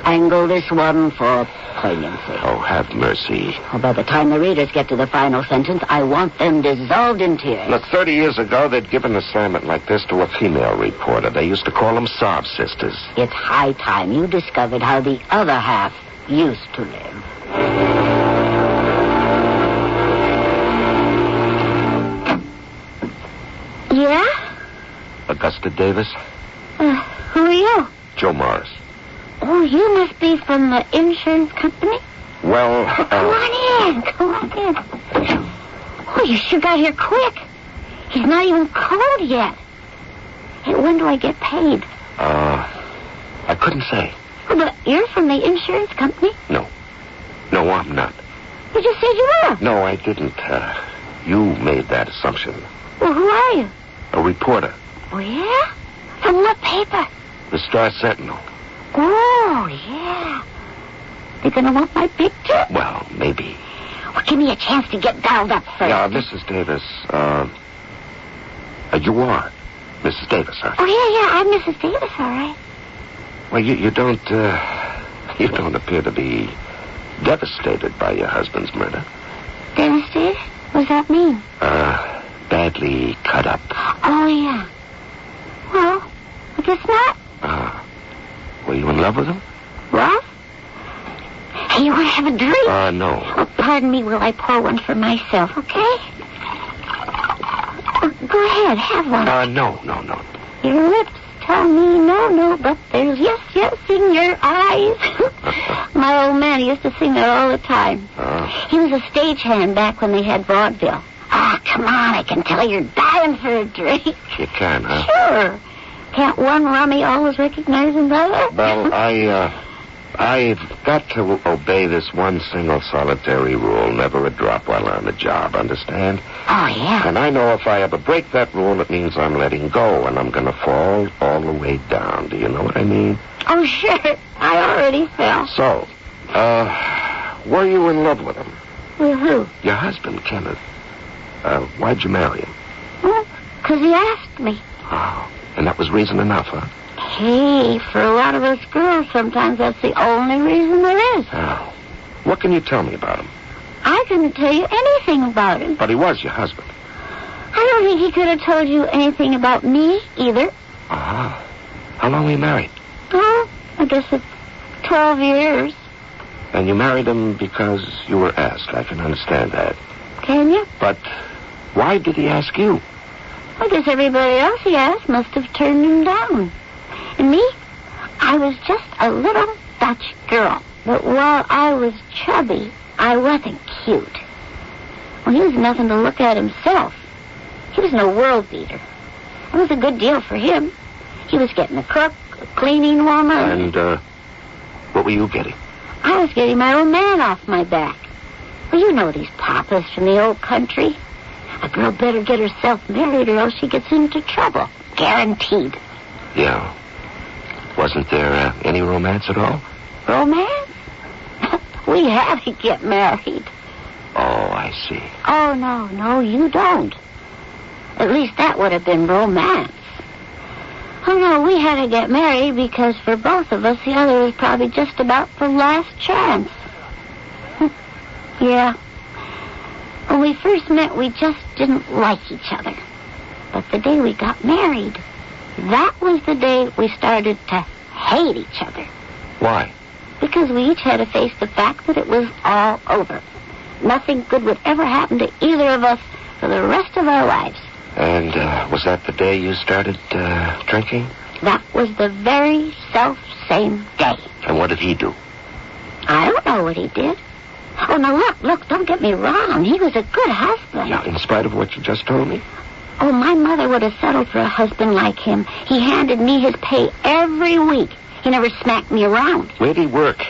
Angle this one for poignancy. Oh, have mercy. Well, by the time the readers get to the final sentence, I want them dissolved in tears. Look, 30 years ago, they'd given an assignment like this to a female reporter. They used to call them sob sisters. It's high time you discovered how the other half used to live. Yeah? Augusta Davis? Who are you? Joe Morris. Oh, you must be from the insurance company? Well, Come on in. Oh, you sure got here quick. He's not even cold yet. Hey, when do I get paid? I couldn't say. Oh, but you're from the insurance company? No, I'm not. You just said you were. No, I didn't. You made that assumption. Well, who are you? A reporter. Oh, yeah? From what paper? The Star Sentinel. Oh, yeah. They gonna want my picture? Well, maybe. Well, give me a chance to get dialed up first. Yeah, Mrs. Davis, you are Mrs. Davis, aren't you? Oh, yeah, I'm Mrs. Davis, all right. Well, you don't appear to be devastated by your husband's murder. Devastated? What does that mean? Badly cut up. Oh, yeah. Well, I guess not. Were you in love with him? What? Hey, you want to have a drink? No. Oh, pardon me while I pour one for myself, okay? Go ahead, have one. No. Your lips tell me no, but there's yes in your eyes. My old man used to sing that all the time. He was a stagehand back when they had vaudeville. Come on, I can tell you're dying for a drink. You can, huh? Sure. Can't one rummy always recognize another? Well, I've got to obey this one single solitary rule, never a drop while on the job, understand? Oh, yeah. And I know if I ever break that rule, it means I'm letting go, and I'm going to fall all the way down. Do you know what I mean? Oh, sure. I already fell. So, were you in love with him? With who? Your husband, Kenneth. Why'd you marry him? Well, 'cause he asked me. Oh, and that was reason enough, huh? Hey, for a lot of us girls, sometimes that's the only reason there is. Oh. What can you tell me about him? I couldn't tell you anything about him. But he was your husband. I don't think he could have told you anything about me, either. How long were you married? Oh, I guess it's 12 years. And you married him because you were asked. I can understand that. Can you? But why did he ask you? I guess everybody else he asked must have turned him down. And me? I was just a little Dutch girl. But while I was chubby, I wasn't cute. Well, he was nothing to look at himself. He was no world beater. It was a good deal for him. He was getting a cook, a cleaning woman. And, what were you getting? I was getting my old man off my back. Well, you know these papas from the old country. A girl better get herself married or else she gets into trouble. Guaranteed. Yeah. Wasn't there any romance at all? Romance? We had to get married. Oh, I see. Oh, no, you don't. At least that would have been romance. Oh, no, we had to get married because for both of us, the other was probably just about the last chance. Yeah. When we first met, we just didn't like each other. But the day we got married, that was the day we started to hate each other. Why? Because we each had to face the fact that it was all over. Nothing good would ever happen to either of us for the rest of our lives. And was that the day you started drinking? That was the very self-same day. And what did he do? I don't know what he did. Oh, now, look, don't get me wrong. He was a good husband. Yeah, in spite of what you just told me? Oh, my mother would have settled for a husband like him. He handed me his pay every week. He never smacked me around. Where'd he work?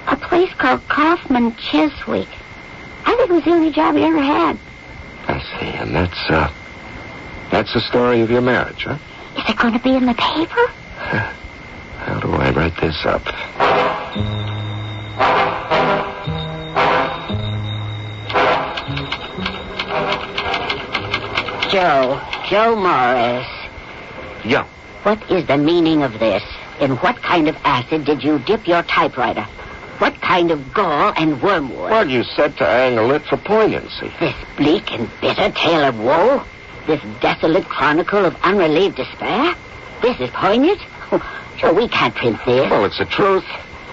A place called Kaufman Chiswick. I think it was the only job he ever had. I see, and that's the story of your marriage, huh? Is it going to be in the paper? How do I write this up? Joe Morris. Yeah. What is the meaning of this? In what kind of acid did you dip your typewriter? What kind of gall and wormwood? Well, you said to angle it for poignancy. This bleak and bitter tale of woe? This desolate chronicle of unrelieved despair? This is poignant? Oh, sure, we can't print this. Well, it's the truth.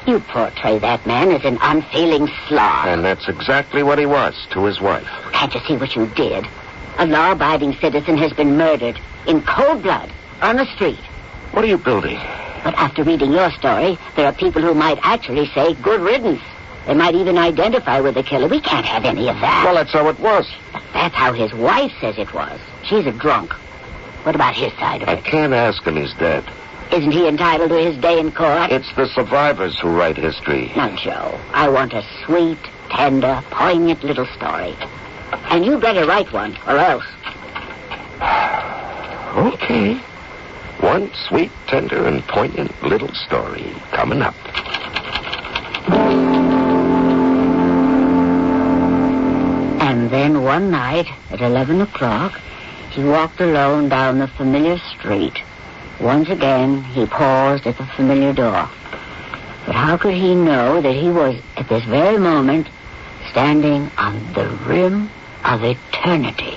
You portray that man as an unfeeling slob. And that's exactly what he was to his wife. Can't you see what you did? A law-abiding citizen has been murdered in cold blood on the street. What are you building? But after reading your story, there are people who might actually say good riddance. They might even identify with the killer. We can't have any of that. Well, that's how it was. But that's how his wife says it was. She's a drunk. What about his side of it? I can't ask him. He's dead. Isn't he entitled to his day in court? It's the survivors who write history. Now, Joe, I want a sweet, tender, poignant little story. And you better write one, or else. Okay. One sweet, tender, and poignant little story coming up. And then one night at 11 o'clock, he walked alone down the familiar street. Once again, he paused at the familiar door. But how could he know that he was, at this very moment, standing on the rim of eternity?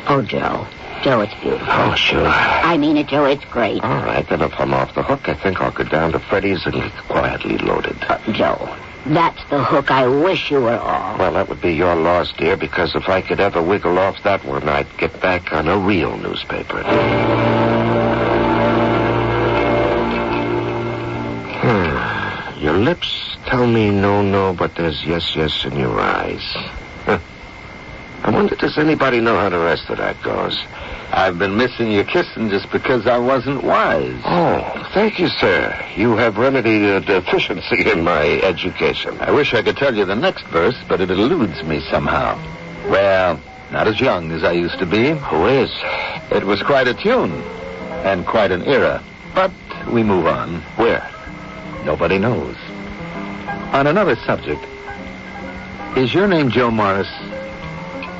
Oh, Joe. Joe, it's beautiful. Oh, sure. I mean it, Joe. It's great. All right, then if I'm off the hook, I think I'll go down to Freddy's and get quietly loaded. Joe, that's the hook I wish you were off. Well, that would be your loss, dear, because if I could ever wiggle off that one, I'd get back on a real newspaper. Your lips tell me no, but there's yes in your eyes. I wonder, does anybody know how the rest of that goes? I've been missing your kissing just because I wasn't wise. Oh, thank you, sir. You have remedied a deficiency in my education. I wish I could tell you the next verse, but it eludes me somehow. Well, not as young as I used to be. Who is? It was quite a tune and quite an era. But we move on. Where? Nobody knows. On another subject, is your name Joe Morris?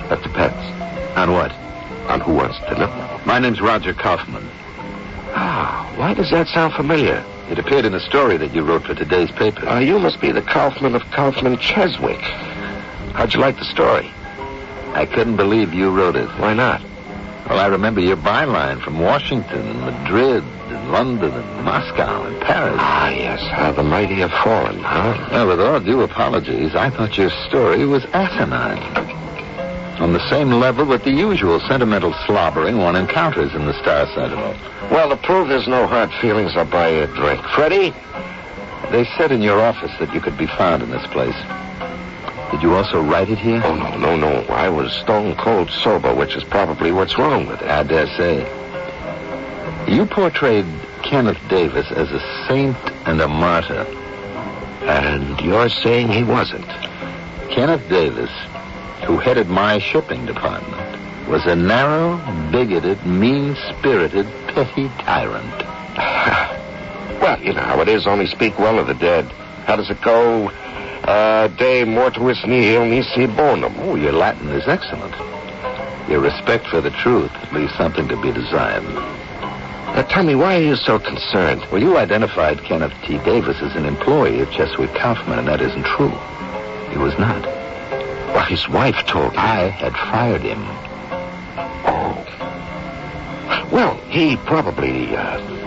That depends. On what? On who wants to know. My name's Roger Kaufman. Ah, why does that sound familiar? It appeared in a story that you wrote for today's paper. You must be the Kaufman of Kaufman Cheswick. How'd you like the story? I couldn't believe you wrote it. Why not? Well, I remember your byline from Washington and Madrid and London and Moscow and Paris. Ah, yes, how the mighty have fallen, huh? Well, with all due apologies, I thought your story was asinine. On the same level with the usual sentimental slobbering one encounters in the Star Sentinel. Well, to prove there's no hard feelings, I'll buy you a drink. Freddie? They said in your office that you could be found in this place. Did you also write it here? Oh, no. I was stone cold sober, which is probably what's wrong with it. I dare say. You portrayed Kenneth Davis as a saint and a martyr. And you're saying he wasn't? Kenneth Davis, who headed my shipping department, was a narrow, bigoted, mean-spirited, petty tyrant. Well, you know how it is. Only speak well of the dead. How does it go? De mortuis nihil nisi bonum. Oh, your Latin is excellent. Your respect for the truth leaves something to be desired. Tell me, why are you so concerned? Well, you identified Kenneth T. Davis as an employee of Cheswick Kaufman, and that isn't true. He was not. Well, his wife told me. I had fired him. Oh. Well, he probably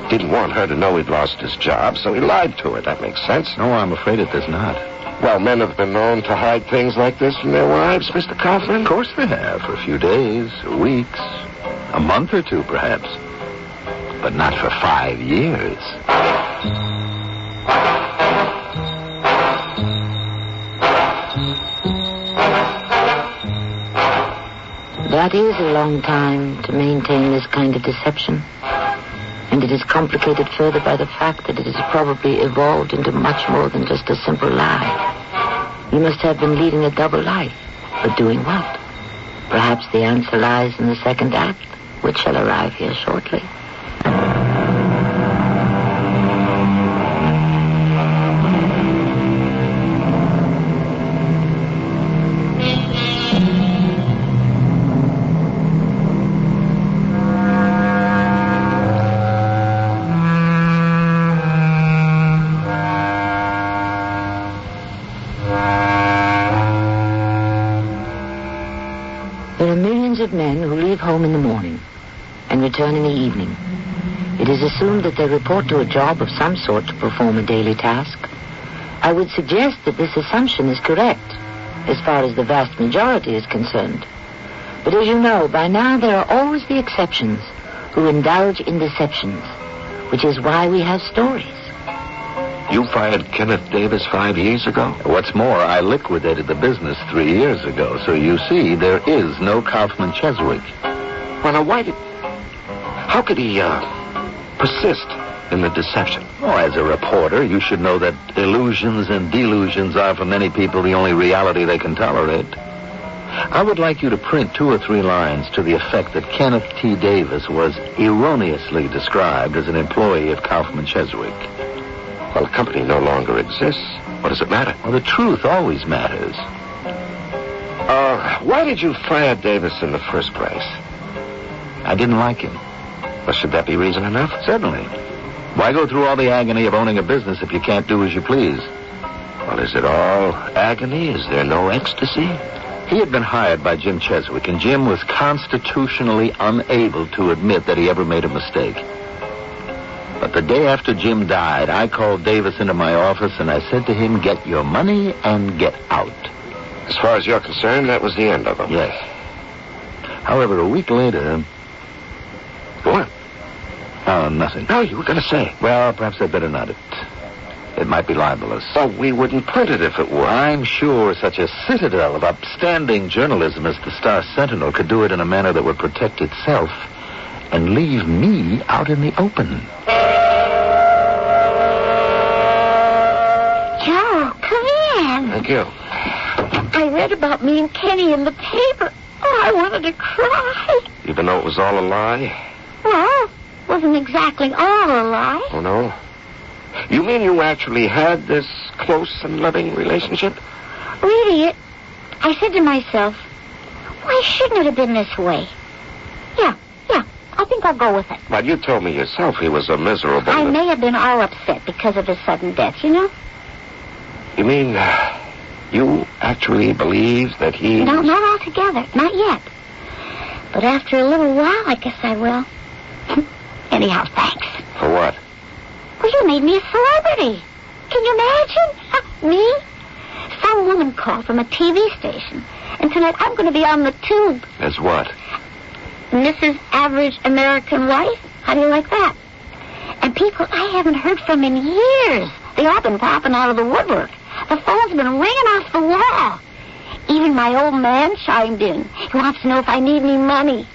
didn't want her to know he'd lost his job, so he lied to her. That makes sense. No, I'm afraid it does not. Well, men have been known to hide things like this from their wives, Mr. Kaufman. Of course they have, for a few days, weeks, a month or two, perhaps. But not for 5 years. That is a long time to maintain this kind of deception. And it is complicated further by the fact that it has probably evolved into much more than just a simple lie. You must have been leading a double life. But doing what? Perhaps the answer lies in the second act, which shall arrive here shortly. home in the morning and return in the evening. It is assumed that they report to a job of some sort to perform a daily task. I would suggest that this assumption is correct, as far as the vast majority is concerned. But as you know, by now there are always the exceptions who indulge in deceptions, which is why we have stories. You fired Kenneth Davis 5 years ago? What's more, I liquidated the business 3 years ago, so you see, there is no Kaufman Cheswick. Well, now, how could he, persist in the deception? Oh, as a reporter, you should know that illusions and delusions are for many people the only reality they can tolerate. I would like you to print 2 or 3 lines to the effect that Kenneth T. Davis was erroneously described as an employee of Kaufman Cheswick. Well, the company no longer exists. What does it matter? Well, the truth always matters. Why did you fire Davis in the first place? I didn't like him. Well, should that be reason enough? Certainly. Why go through all the agony of owning a business if you can't do as you please? Well, is it all agony? Is there no ecstasy? He had been hired by Jim Cheswick, and Jim was constitutionally unable to admit that he ever made a mistake. But the day after Jim died, I called Davis into my office, and I said to him, get your money and get out. As far as you're concerned, that was the end of him. Yes. However, a week later... What? Oh, nothing. No, you were going to say. Well, perhaps I'd better not. It might be libelous. Oh, we wouldn't print it if it were. I'm sure such a citadel of upstanding journalism as the Star Sentinel could do it in a manner that would protect itself and leave me out in the open. Joe, come in. Thank you. I read about me and Kenny in the paper. Oh, I wanted to cry. Even though it was all a lie? Well, wasn't exactly all a lie. Oh, no? You mean you actually had this close and loving relationship? Reading it, I said to myself, why shouldn't it have been this way? Yeah, I think I'll go with it. Well, you told me yourself he was a miserable... I may have been all upset because of his sudden death, you know? You mean you actually believe that he... No, not altogether. Not yet. But after a little while, I guess I will. Anyhow, thanks. For what? Well, you made me a celebrity. Can you imagine? Me? Some woman called from a TV station. And tonight I'm going to be on the tube. As what? Mrs. Average American Wife? How do you like that? And people I haven't heard from in years. They all been popping out of the woodwork. The phone's been ringing off the wall. Even my old man chimed in. He wants to know if I need any money.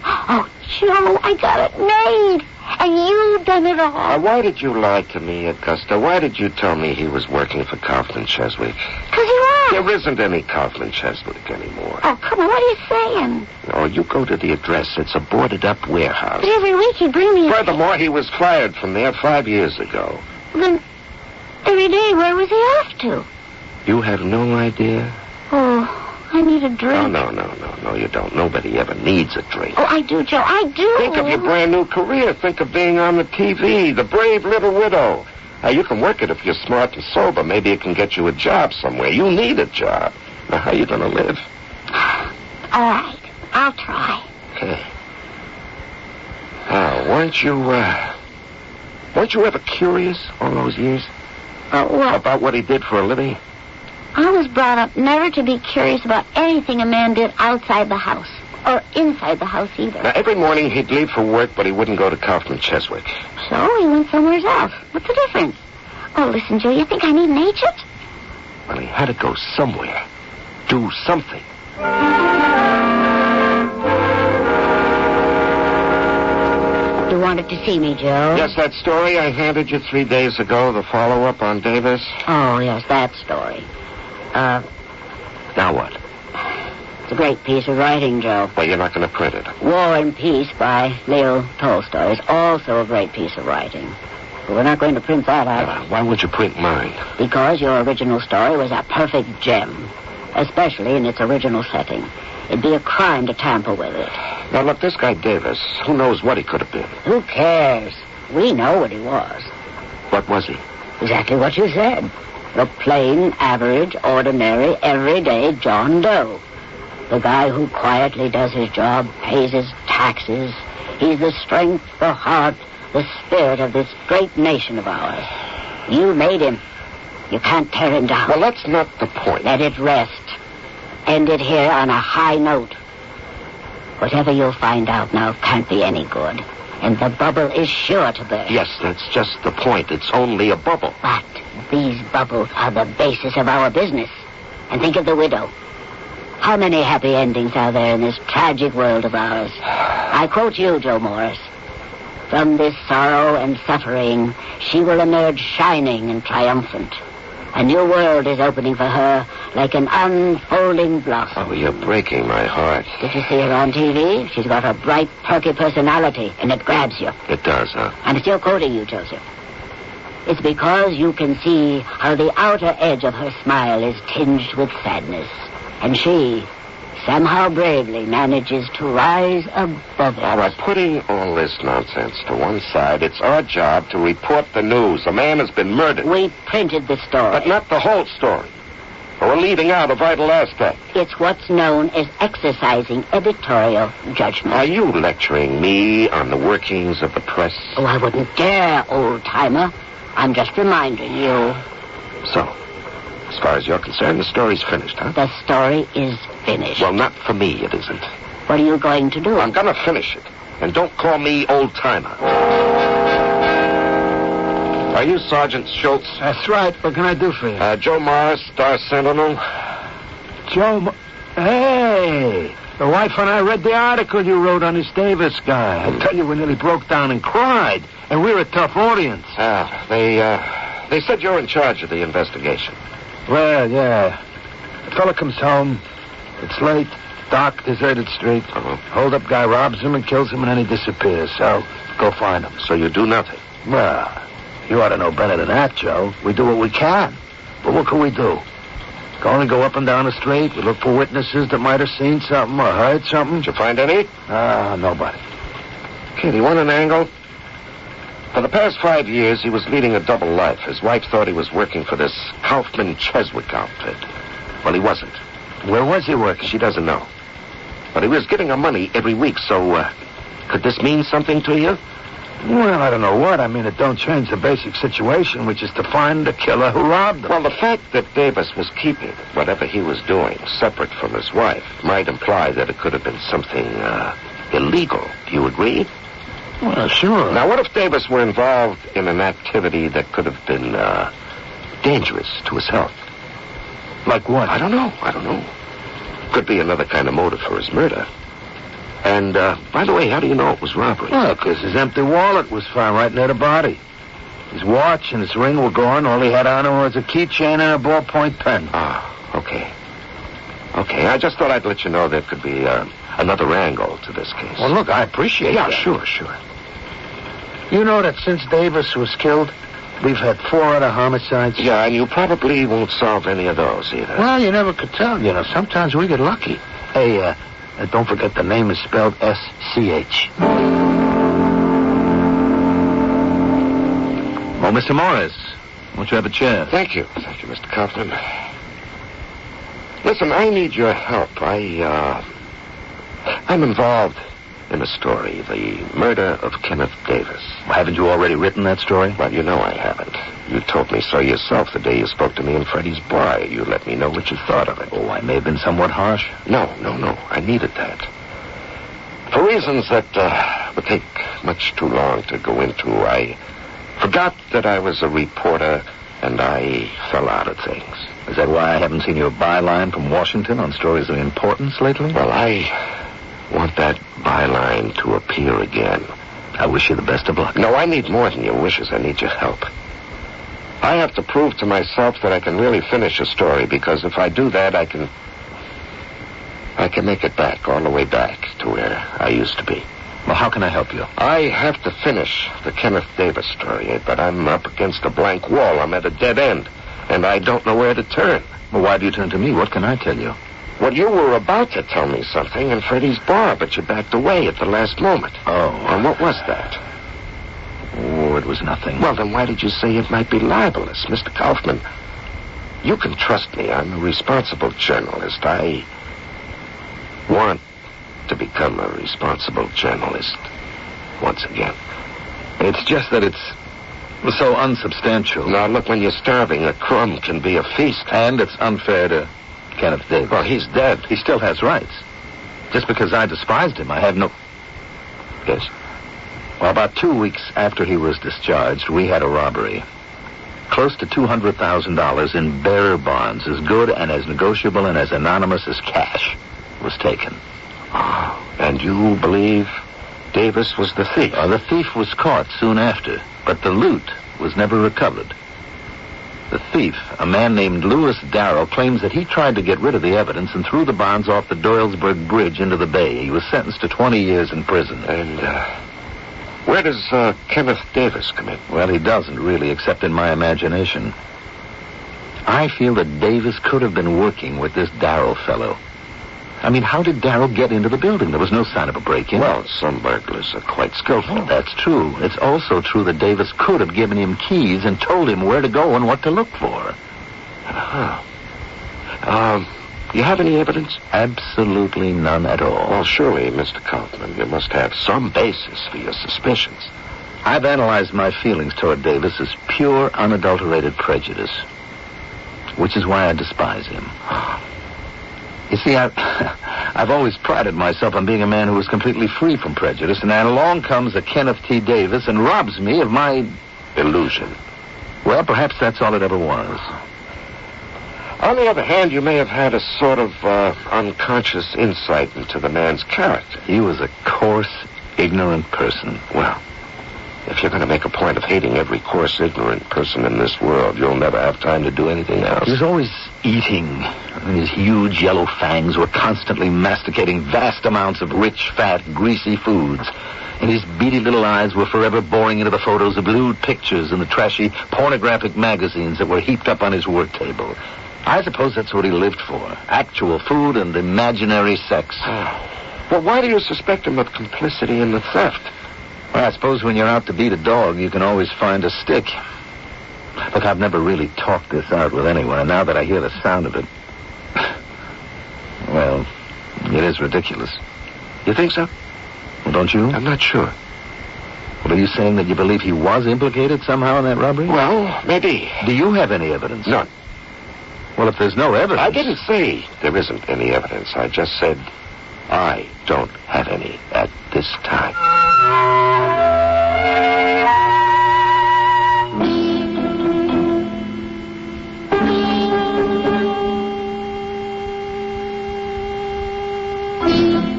Oh, Joe, I got it made. And you done it all. Why did you lie to me, Augusta? Why did you tell me he was working for Kaufman Cheswick? Because you are. There isn't any Kaufman Cheswick anymore. Oh, come on, what are you saying? Oh, you go to the address. It's a boarded-up warehouse. But every week you bring me... Furthermore, he was fired from there 5 years ago. Then, every day, where was he off to? You have no idea? Oh, I need a drink. No, you don't. Nobody ever needs a drink. Oh, I do, Joe, I do. Think of your brand new career. Think of being on the TV, The Brave Little Widow. Now, you can work it if you're smart and sober. Maybe it can get you a job somewhere. You need a job. Now, how are you going to live? All right, I'll try. Okay. Now, weren't you ever curious all those years? What? About what he did for a living? I was brought up never to be curious about anything a man did outside the house. Or inside the house, either. Now, every morning he'd leave for work, but he wouldn't go to Kaufman Cheswick. So he went somewhere else. What's the difference? Oh, listen, Joe, you think I need an agent? Well, he had to go somewhere. Do something. You wanted to see me, Joe? Yes, that story I handed you 3 days ago, the follow-up on Davis. Oh, yes, that story. Now what? It's a great piece of writing, Joe. Well, you're not going to print it. War and Peace by Leo Tolstoy is also a great piece of writing. But we're not going to print that out. Why would you print mine? Because your original story was a perfect gem, especially in its original setting. It'd be a crime to tamper with it. Now, look, this guy Davis, who knows what he could have been? Who cares? We know what he was. What was he? Exactly what you said. A plain, average, ordinary, everyday John Doe. The guy who quietly does his job, pays his taxes. He's the strength, the heart, the spirit of this great nation of ours. You made him. You can't tear him down. Well, that's not the point. Let it rest. End it here on a high note. Whatever you'll find out now can't be any good. And the bubble is sure to burst. Yes, that's just the point. It's only a bubble. But these bubbles are the basis of our business. And think of the widow. How many happy endings are there in this tragic world of ours? I quote you, Joe Morris. From this sorrow and suffering, she will emerge shining and triumphant. A new world is opening for her like an unfolding blossom. Oh, you're breaking my heart. Did you see her on TV? She's got a bright, perky personality, and it grabs you. It does, huh? I'm still quoting you, Joseph. It's because you can see how the outer edge of her smile is tinged with sadness. And she, somehow bravely, manages to rise above it. All right, putting all this nonsense to one side, it's our job to report the news. A man has been murdered. We printed the story. But not the whole story. We're leaving out a vital aspect. It's what's known as exercising editorial judgment. Are you lecturing me on the workings of the press? Oh, I wouldn't dare, old-timer. I'm just reminding you. So, as far as you're concerned, the story's finished, huh? The story is finished. Well, not for me, it isn't. What are you going to do? I'm going to finish it. And don't call me old-timer. Are you Sergeant Schultz? That's right. What can I do for you? Joe Morris, Star Sentinel. Hey! The wife and I read the article you wrote on this Davis guy. I tell you, we nearly broke down and cried. And we're a tough audience. They said you're in charge of the investigation. Well, yeah. The fella comes home. It's late. Dark, deserted street. Hold-up guy robs him and kills him, and then he disappears. So, go find him. So you do nothing? Well, you ought to know better than that, Joe. We do what we can. But what can we do? Only go up and down the street. We look for witnesses that might have seen something or heard something. Did you find any? Nobody. Kid, you want an angle? For the past 5 years, he was leading a double life. His wife thought he was working for this Kaufman-Cheswick outfit. Well, he wasn't. Where was he working? She doesn't know. But he was giving her money every week, so, could this mean something to you? Well, I don't know what. I mean, it don't change the basic situation, which is to find the killer who robbed him. Well, the fact that Davis was keeping whatever he was doing separate from his wife might imply that it could have been something, illegal. Do you agree? Well, sure. Now, what if Davis were involved in an activity that could have been, dangerous to his health? Like what? I don't know. Could be another kind of motive for his murder. And, by the way, how do you know it was robbery? Well, because his empty wallet was found right near the body. His watch and his ring were gone. All he had on him was a keychain and a ballpoint pen. Okay. I just thought I'd let you know there could be, another angle to this case. Well, look, I appreciate that. Yeah, sure. You know that since Davis was killed, we've had 4 other homicides? Yeah, and you probably won't solve any of those either. Well, you never could tell. You know, sometimes we get lucky. Hey, don't forget the name is spelled S-C-H. Oh, Mr. Morris, won't you have a chair? Thank you, Mr. Kaufman. Listen, I need your help. I'm involved in a story, the murder of Kenneth Davis. Well, haven't you already written that story? Well, you know I haven't. You told me so yourself the day you spoke to me in Freddie's bar. You let me know what you thought of it. Oh, I may have been somewhat harsh. No. I needed that. For reasons that would take much too long to go into, I forgot that I was a reporter, and I fell out of things. Is that why I haven't seen your byline from Washington on stories of importance lately? Well, I want that byline to appear again. I wish you the best of luck. No, I need more than your wishes. I need your help. I have to prove to myself that I can really finish a story, because if I do that, I can make it back, all the way back to where I used to be. Well, how can I help you? I have to finish the Kenneth Davis story, but I'm up against a blank wall. I'm at a dead end, and I don't know where to turn. Well, why do you turn to me? What can I tell you? Well, you were about to tell me something in Freddie's bar, but you backed away at the last moment. Oh. And what was that? Oh, it was nothing. Well, then why did you say it might be libelous? Mr. Kaufman, you can trust me. I'm a responsible journalist. want to become a responsible journalist once again. It's just that it's so unsubstantial. Now, look, when you're starving, a crumb can be a feast. And it's unfair to Kenneth Davis. Well, he's dead. He still has rights. Just because I despised him, I have no... Yes? Well, about 2 weeks after he was discharged, we had a robbery. Close to $200,000 in bearer bonds, as good and as negotiable and as anonymous as cash, was taken. Oh, and you believe Davis was the thief? The thief was caught soon after, but the loot was never recovered. The thief, a man named Lewis Darrow, claims that he tried to get rid of the evidence and threw the bonds off the Doylesburg Bridge into the bay. He was sentenced to 20 years in prison. And, where does Kenneth Davis come in? Well, he doesn't really, except in my imagination. I feel that Davis could have been working with this Darrow fellow. I mean, how did Darrow get into the building? There was no sign of a break-in. Well, some burglars are quite skillful. That's true. It's also true that Davis could have given him keys and told him where to go and what to look for. You have any evidence? Absolutely none at all. Well, surely, Mr. Kaufman, you must have some basis for your suspicions. I've analyzed my feelings toward Davis as pure, unadulterated prejudice, which is why I despise him. You see, I've always prided myself on being a man who was completely free from prejudice, and then along comes a Kenneth T. Davis and robs me of my illusion. Well, perhaps that's all it ever was. On the other hand, you may have had a sort of unconscious insight into the man's character. He was a coarse, ignorant person. Well, if you're going to make a point of hating every coarse, ignorant person in this world, you'll never have time to do anything else. He was always eating. And his huge yellow fangs were constantly masticating vast amounts of rich, fat, greasy foods. And his beady little eyes were forever boring into the photos of lewd pictures in the trashy, pornographic magazines that were heaped up on his work table. I suppose that's what he lived for. Actual food and imaginary sex. Well, why do you suspect him of complicity in the theft? Well, I suppose when you're out to beat a dog, you can always find a stick. Look, I've never really talked this out with anyone, and now that I hear the sound of it... Well, it is ridiculous. You think so? Well, don't you? I'm not sure. Well, are you saying that you believe he was implicated somehow in that robbery? Well, maybe. Do you have any evidence? None. Well, if there's no evidence... I didn't say there isn't any evidence. I just said I don't have any at this time.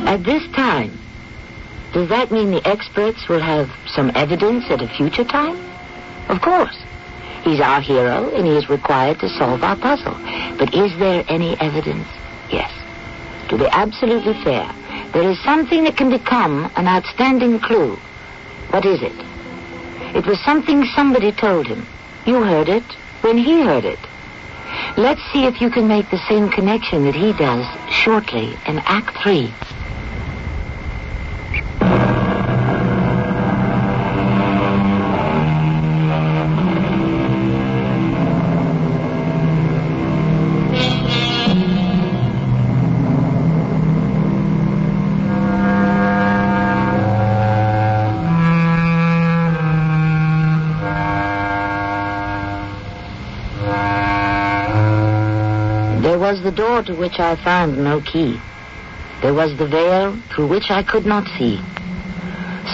At this time, does that mean the experts will have some evidence at a future time? Of course. He's our hero, and he is required to solve our puzzle. But is there any evidence? Yes. To be absolutely fair, there is something that can become an outstanding clue. What is it? It was something somebody told him. You heard it when he heard it. Let's see if you can make the same connection that he does shortly in Act 3. There was the door to which I found no key. There was the veil through which I could not see.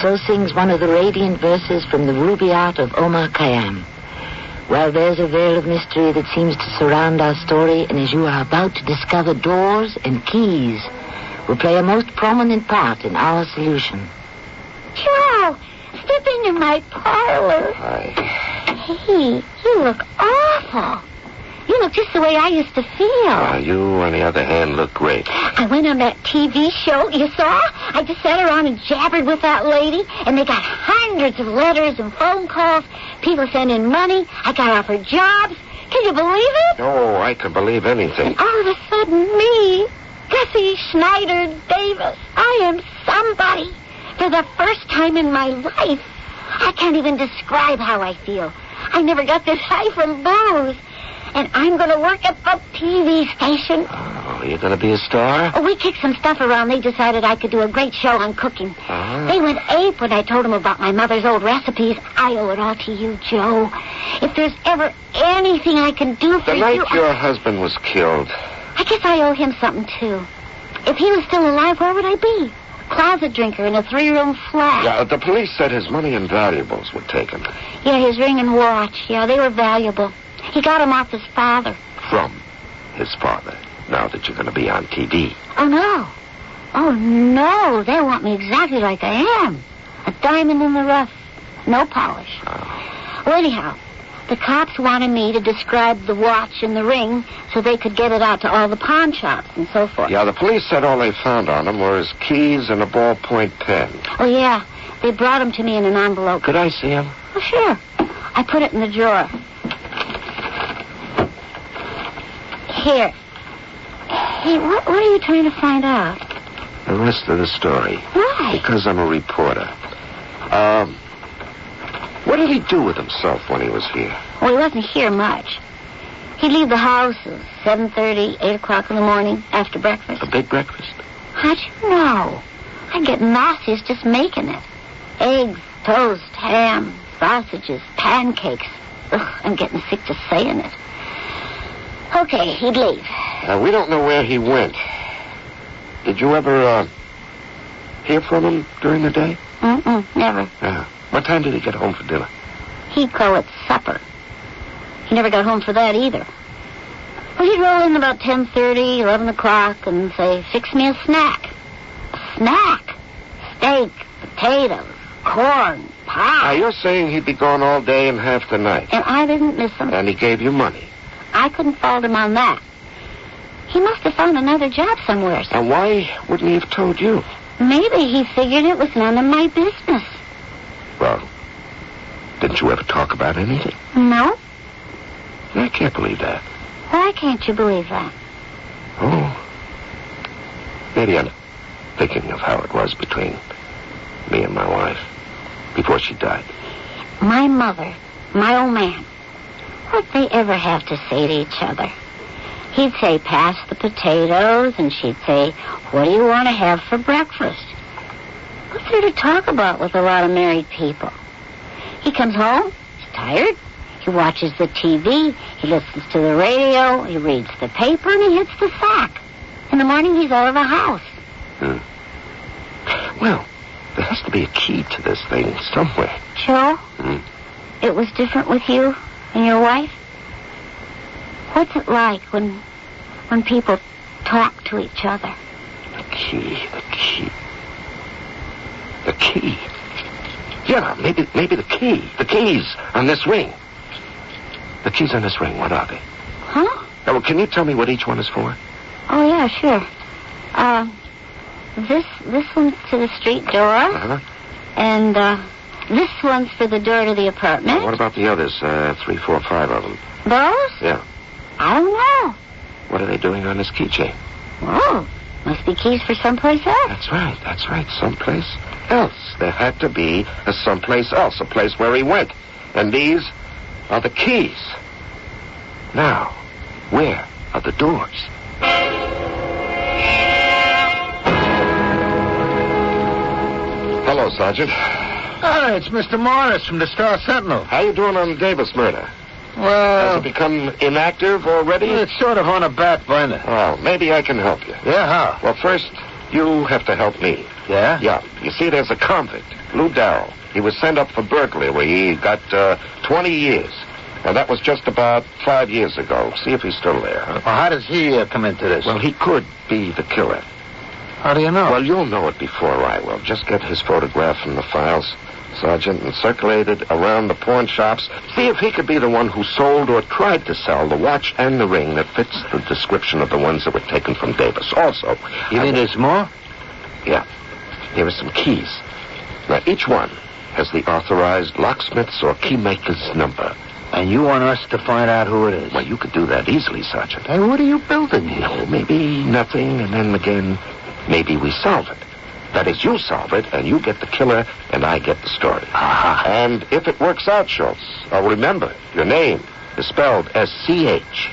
So sings one of the radiant verses from the ruby art of Omar Khayyam. Well, there's a veil of mystery that seems to surround our story, and as you are about to discover, doors and keys will play a most prominent part in our solution. Joe, step into my parlor. Hi. Hey, you look awful. You look just the way I used to feel. You, on the other hand, look great. I went on that TV show, you saw? I just sat around and jabbered with that lady, and they got hundreds of letters and phone calls. People sent in money. I got offered jobs. Can you believe it? Oh, I can believe anything. And all of a sudden, me, Gussie Schneider Davis, I am somebody. For the first time in my life. I can't even describe how I feel. I never got this high from booze. And I'm going to work at the TV station. Oh, are you going to be a star? Oh, we kicked some stuff around. They decided I could do a great show on cooking. They went ape when I told them about my mother's old recipes. I owe it all to you, Joe. If there's ever anything I can do for The you... night your husband was killed. I guess I owe him something, too. If he was still alive, where would I be? A closet drinker in a 3-room flat. Yeah, the police said his money and valuables were taken. Yeah, his ring and watch. Yeah, they were valuable. He got them off his father. From his father, now that you're going to be on TV. Oh, no. Oh, no. They want me exactly like I am. A diamond in the rough. No polish. Well, anyhow, the cops wanted me to describe the watch and the ring so they could get it out to all the pawn shops and so forth. Yeah, the police said all they found on him were his keys and a ballpoint pen. Oh, yeah. They brought them to me in an envelope. Could I see him? Oh, sure. I put it in the drawer. Here. Hey, what are you trying to find out? The rest of the story. Why? Because I'm a reporter. What did he do with himself when he was here? Well, he wasn't here much. He'd leave the house at 7:30, 8 o'clock in the morning after breakfast. A big breakfast? How'd you know? I get nauseous just making it. Eggs, toast, ham, sausages, pancakes. Ugh, I'm getting sick just saying it. Okay, he'd leave. We don't know where he went. Did you ever, hear from him during the day? Never. What time did he get home for dinner? He'd call it supper. He never got home for that either. Well, he'd roll in about 10:30, 11 o'clock and say, fix me a snack. A snack? Steak, potatoes, corn, pie. Now, you're saying he'd be gone all day and half the night. And I didn't miss him. And he gave you money. I couldn't fault him on that. He must have found another job somewhere. And why wouldn't he have told you? Maybe he figured it was none of my business. Well, didn't you ever talk about anything? No. I can't believe that. Why can't you believe that? Oh. Maybe I'm thinking of how it was between me and my wife before she died. My mother, my old man, what'd they ever have to say to each other? He'd say, pass the potatoes, and she'd say, what do you want to have for breakfast? What's there to talk about with a lot of married people? He comes home, he's tired, he watches the TV, he listens to the radio, he reads the paper, and he hits the sack. In the morning, he's out of the house. Well, there has to be a key to this thing somewhere. Joe? It was different with you and your wife? What's it like when people talk to each other? The key. The key. Yeah, maybe the key. The keys on this ring. The keys on this ring, what are they? Huh? Well, can you tell me what each one is for? Oh, yeah, sure. This one's to the street door. And, this one's for the door to the apartment. What about the others? 3, 4, 5 of them. Those? Yeah. I don't know. What are they doing on this keychain? Oh, must be keys for someplace else. That's right. Someplace else. There had to be a someplace else, a place where he went. And these are the keys. Now, where are the doors? Hello, Sergeant. Hi, it's Mr. Morris from the Star Sentinel. How you doing on the Davis murder? Well... Has it become inactive already? It's sort of on a back burner. Oh, maybe I can help you. Yeah, how? Well, first, you have to help me. Yeah? Yeah. You see, there's a convict, Lou Darrell. He was sent up for burglary where he got 20 years. Now, that was just about 5 years ago. See if he's still there. Huh? Well, how does he come into this? Well, he could be the killer. How do you know? Well, you'll know it before I will. Just get his photograph from the files, Sergeant, and circulate it around the pawn shops. See if he could be the one who sold or tried to sell the watch and the ring that fits the description of the ones that were taken from Davis. Also... You mean there's more? Yeah. Here are some keys. Now, each one has the authorized locksmith's or keymaker's number. And you want us to find out who it is? Well, you could do that easily, Sergeant. Hey, what are you building here? No, maybe nothing, and then again, maybe we solve it. That is, you solve it, and you get the killer, and I get the story. And if it works out, Schultz, remember, your name is spelled S-C-H.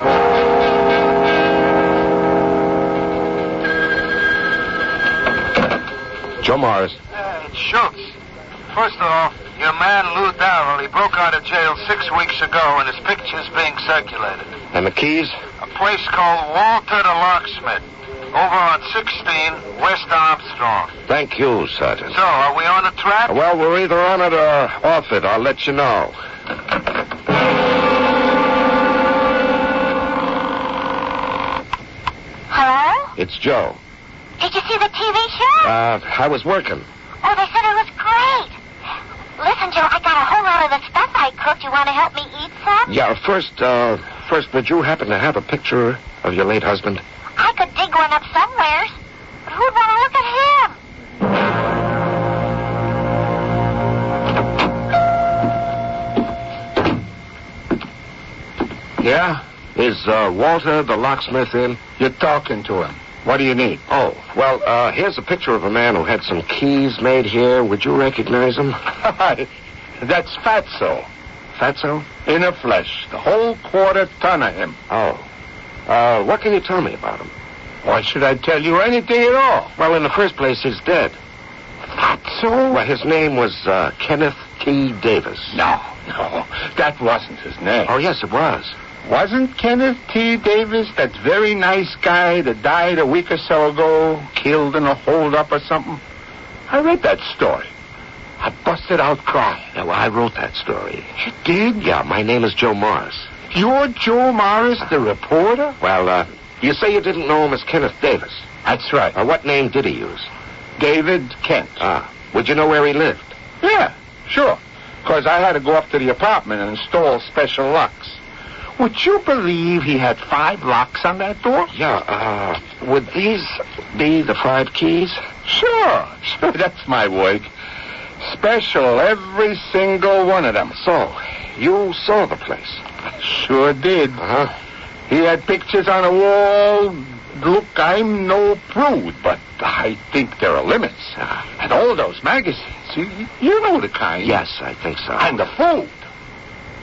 Joe Morris. It's Schultz. First off, your man Lou Darrell, he broke out of jail 6 weeks ago, and his picture's being circulated. And the keys? A place called Walter the Locksmith, over on 16 West Armstrong. Thank you, Sergeant. So, are we on the track? Well, we're either on it or off it. I'll let you know. Hello? It's Joe. Did you see the TV show? I was working. Oh, they said it was great. Listen, Joe, I got a whole lot of the stuff I cooked. You want to help me eat some? Yeah, first, would you happen to have a picture of your late husband? I could dig one up somewheres. But who'd want to look at him? Yeah? Is Walter the locksmith in? You're talking to him. What do you need? Oh, well, here's a picture of a man who had some keys made here. Would you recognize him? That's Fatso. Fatso? In the flesh. The whole quarter ton of him. Oh. What can you tell me about him? Why should I tell you anything at all? Well, in the first place, he's dead. Fatso? Well, his name was Kenneth T. Davis. No, that wasn't his name. Oh, yes, it was. Wasn't Kenneth T. Davis that very nice guy that died a week or so ago, killed in a holdup or something? I read that story. I busted out crying. Yeah, well, I wrote that story. You did? Yeah, my name is Joe Morris. You're Joe Morris, the reporter? Well, you say you didn't know him as Kenneth Davis. That's right. What name did he use? David Kent. Would you know where he lived? Yeah, sure. Because I had to go up to the apartment and install special locks. Would you believe he had 5 locks on that door? Yeah, would these be the 5 keys? Sure, that's my work. Special, every single one of them. So, you saw the place? Sure did. Uh-huh. He had pictures on the wall. Look, I'm no prude, but I think there are limits. And all those magazines, you know the kind. Yes, I think so. And the food.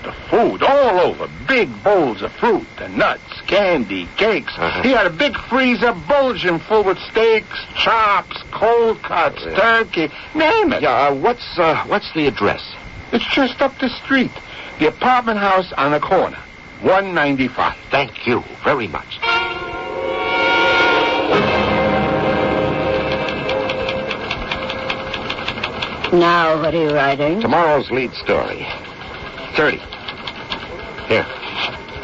The food all over. Big bowls of fruit, and nuts, candy, cakes. Uh-huh. He had a big freezer bulging full with steaks, chops, cold cuts, turkey. Name it. Yeah, what's the address? It's just up the street. The apartment house on the corner. 195. Thank you very much. Now, what are you writing? Tomorrow's lead story. 30. Here,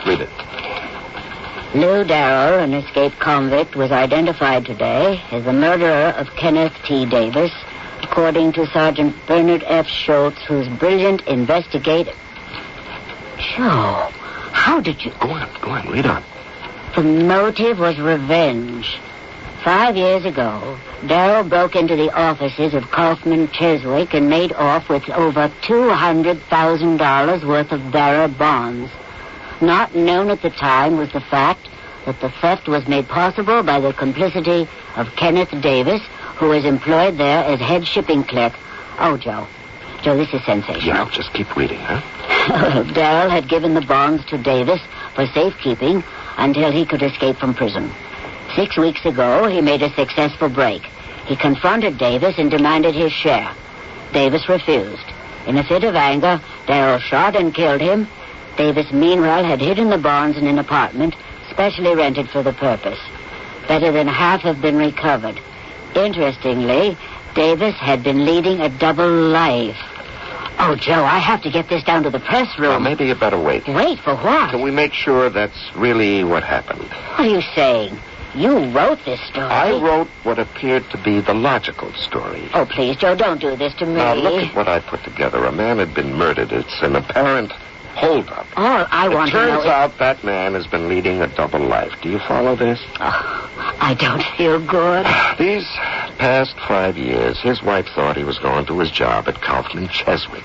read it. Lou Darrell, an escaped convict, was identified today as the murderer of Kenneth T. Davis, according to Sergeant Bernard F. Schultz, whose brilliant investigative... Joe, how did you... Go on, read on. The motive was revenge. 5 years ago, Darrell broke into the offices of Kaufman Cheswick and made off with over $200,000 worth of bearer bonds. Not known at the time was the fact that the theft was made possible by the complicity of Kenneth Davis, who was employed there as head shipping clerk. Oh, Joe, this is sensational. Yeah, just keep reading, huh? Darrell had given the bonds to Davis for safekeeping until he could escape from prison. 6 weeks ago, he made a successful break. He confronted Davis and demanded his share. Davis refused. In a fit of anger, Darrell shot and killed him. Davis, meanwhile, had hidden the bonds in an apartment specially rented for the purpose. Better than half have been recovered. Interestingly, Davis had been leading a double life. Oh, Joe, I have to get this down to the press room. Well, maybe you better wait. Wait for what? Can we make sure that's really what happened? What are you saying? You wrote this story. I wrote what appeared to be the logical story. Oh, please, Joe, don't do this to me. Now, look at what I put together. A man had been murdered. It's an apparent holdup. All I want to know It turns out that man has been leading a double life. Do you follow this? Oh, I don't feel good. These past 5 years, his wife thought he was going to his job at Kaufman Cheswick.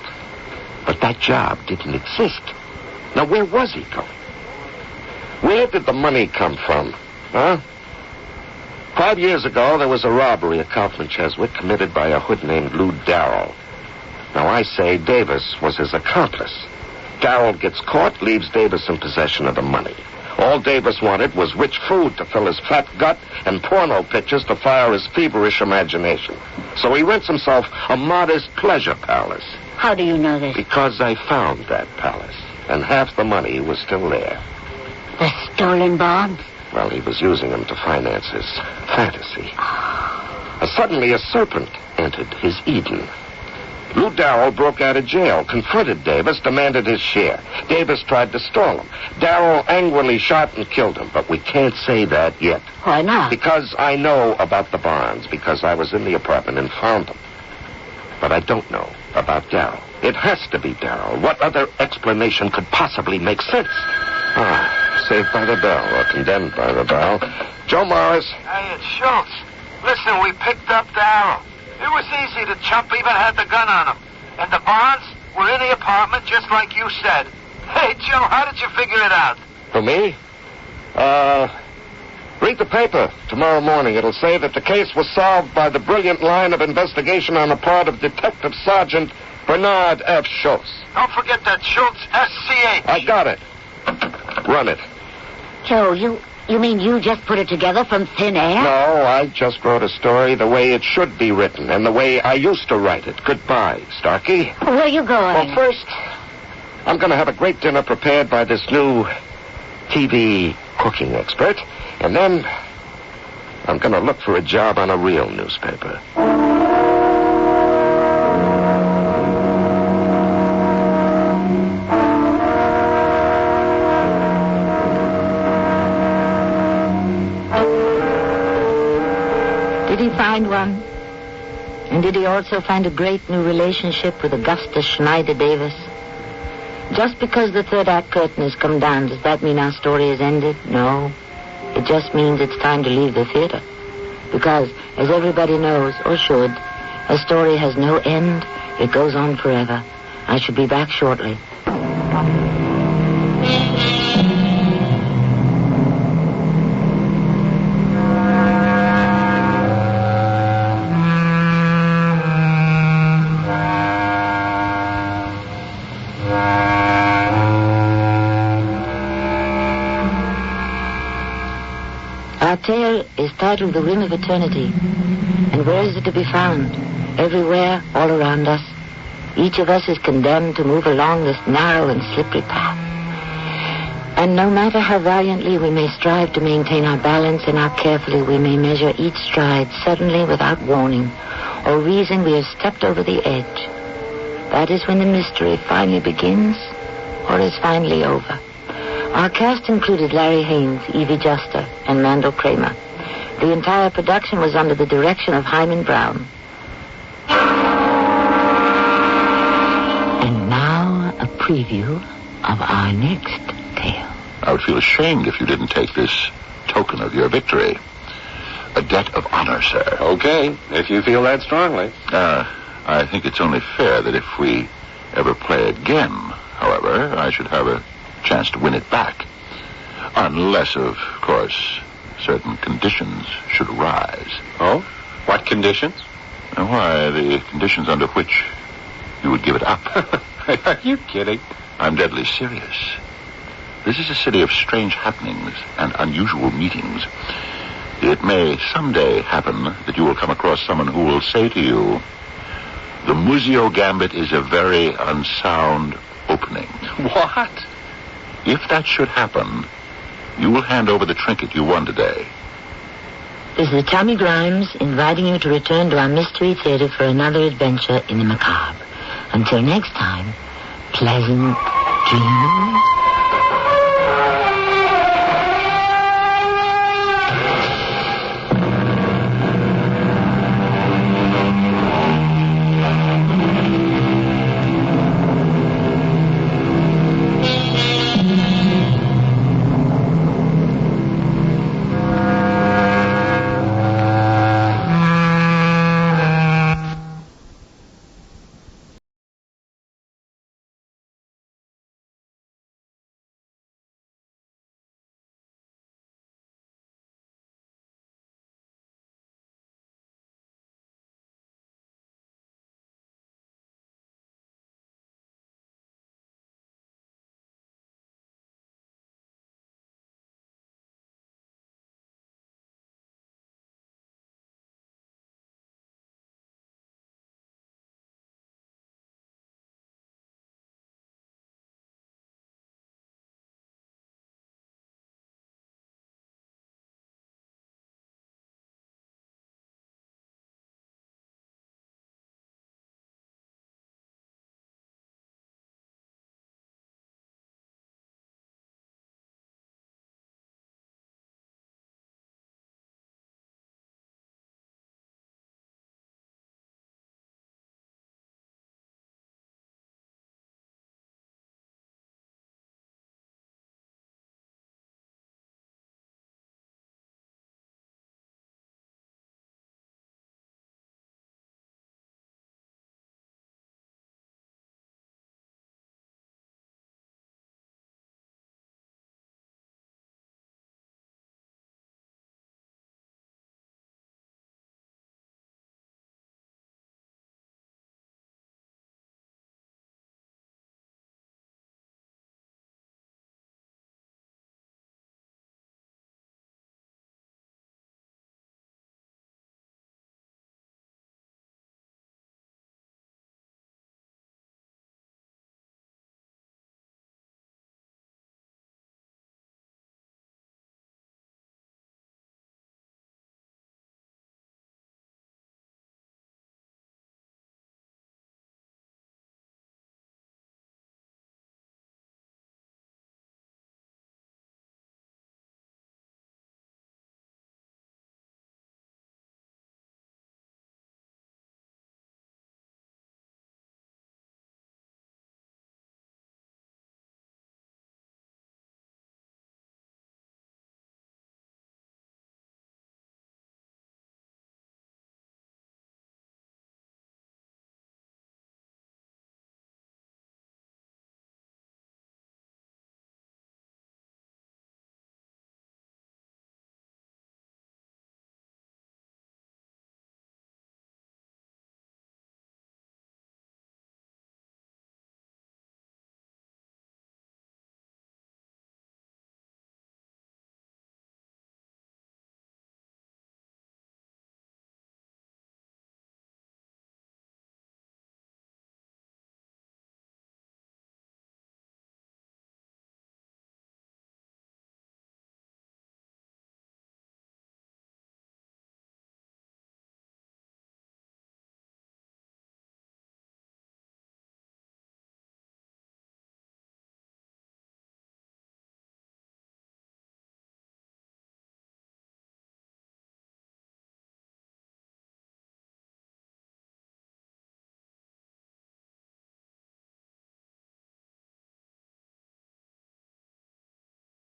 But that job didn't exist. Now, where was he going? Where did the money come from? Huh? 5 years ago, there was a robbery at Kaufman Cheswick committed by a hood named Lou Darrell. Now, I say Davis was his accomplice. Darrell gets caught, leaves Davis in possession of the money. All Davis wanted was rich food to fill his fat gut and porno pictures to fire his feverish imagination. So he rents himself a modest pleasure palace. How do you know this? Because I found that palace, and half the money was still there. The stolen bonds? Well, he was using them to finance his fantasy. Suddenly, a serpent entered his Eden. Lou Darrell broke out of jail, confronted Davis, demanded his share. Davis tried to stall him. Darrell angrily shot and killed him, but we can't say that yet. Why not? Because I know about the bonds, because I was in the apartment and found them. But I don't know about Darrell. It has to be Darrell. What other explanation could possibly make sense? Saved by the bell, or condemned by the bell. Joe Morris. Hey, it's Schultz. Listen, we picked up Darrell. It was easy. The chump even had the gun on him. And the bonds were in the apartment just like you said. Hey, Joe, how did you figure it out? For me? Read the paper tomorrow morning. It'll say that the case was solved by the brilliant line of investigation on the part of Detective Sergeant Bernard F. Schultz. Don't forget that Schultz, S-C-H. I got it. Run it. Joe, you mean you just put it together from thin air? No, I just wrote a story the way it should be written and the way I used to write it. Goodbye, Starkey. Where are you going? Well, first, I'm going to have a great dinner prepared by this new TV cooking expert. And then I'm going to look for a job on a real newspaper. Did he find one? And did he also find a great new relationship with Augustus Schneider Davis? Just because the third act curtain has come down, does that mean our story is ended? No. It just means it's time to leave the theater. Because, as everybody knows, or should, a story has no end. It goes on forever. I shall be back shortly. Our tale is titled The Rim of Eternity. And where is it to be found? Everywhere, all around us. Each of us is condemned to move along this narrow and slippery path. And no matter how valiantly we may strive to maintain our balance and how carefully we may measure each stride, suddenly, without warning or reason, we have stepped over the edge. That is when the mystery finally begins or is finally over. Our cast included Larry Haines, Evie Juster, and Mandel Kramer. The entire production was under the direction of Hyman Brown. And now, a preview of our next tale. I would feel ashamed if you didn't take this token of your victory. A debt of honor, sir. Okay, if you feel that strongly. I think it's only fair that if we ever play again, however, I should have a chance to win it back. Unless, of course, certain conditions should arise. Oh? What conditions? Why, the conditions under which you would give it up. Are you kidding? I'm deadly serious. This is a city of strange happenings and unusual meetings. It may someday happen that you will come across someone who will say to you, the Muzio Gambit is a very unsound opening. What? If that should happen, you will hand over the trinket you won today. This is Tommy Grimes inviting you to return to our Mystery Theater for another adventure in the macabre. Until next time, pleasant dreams.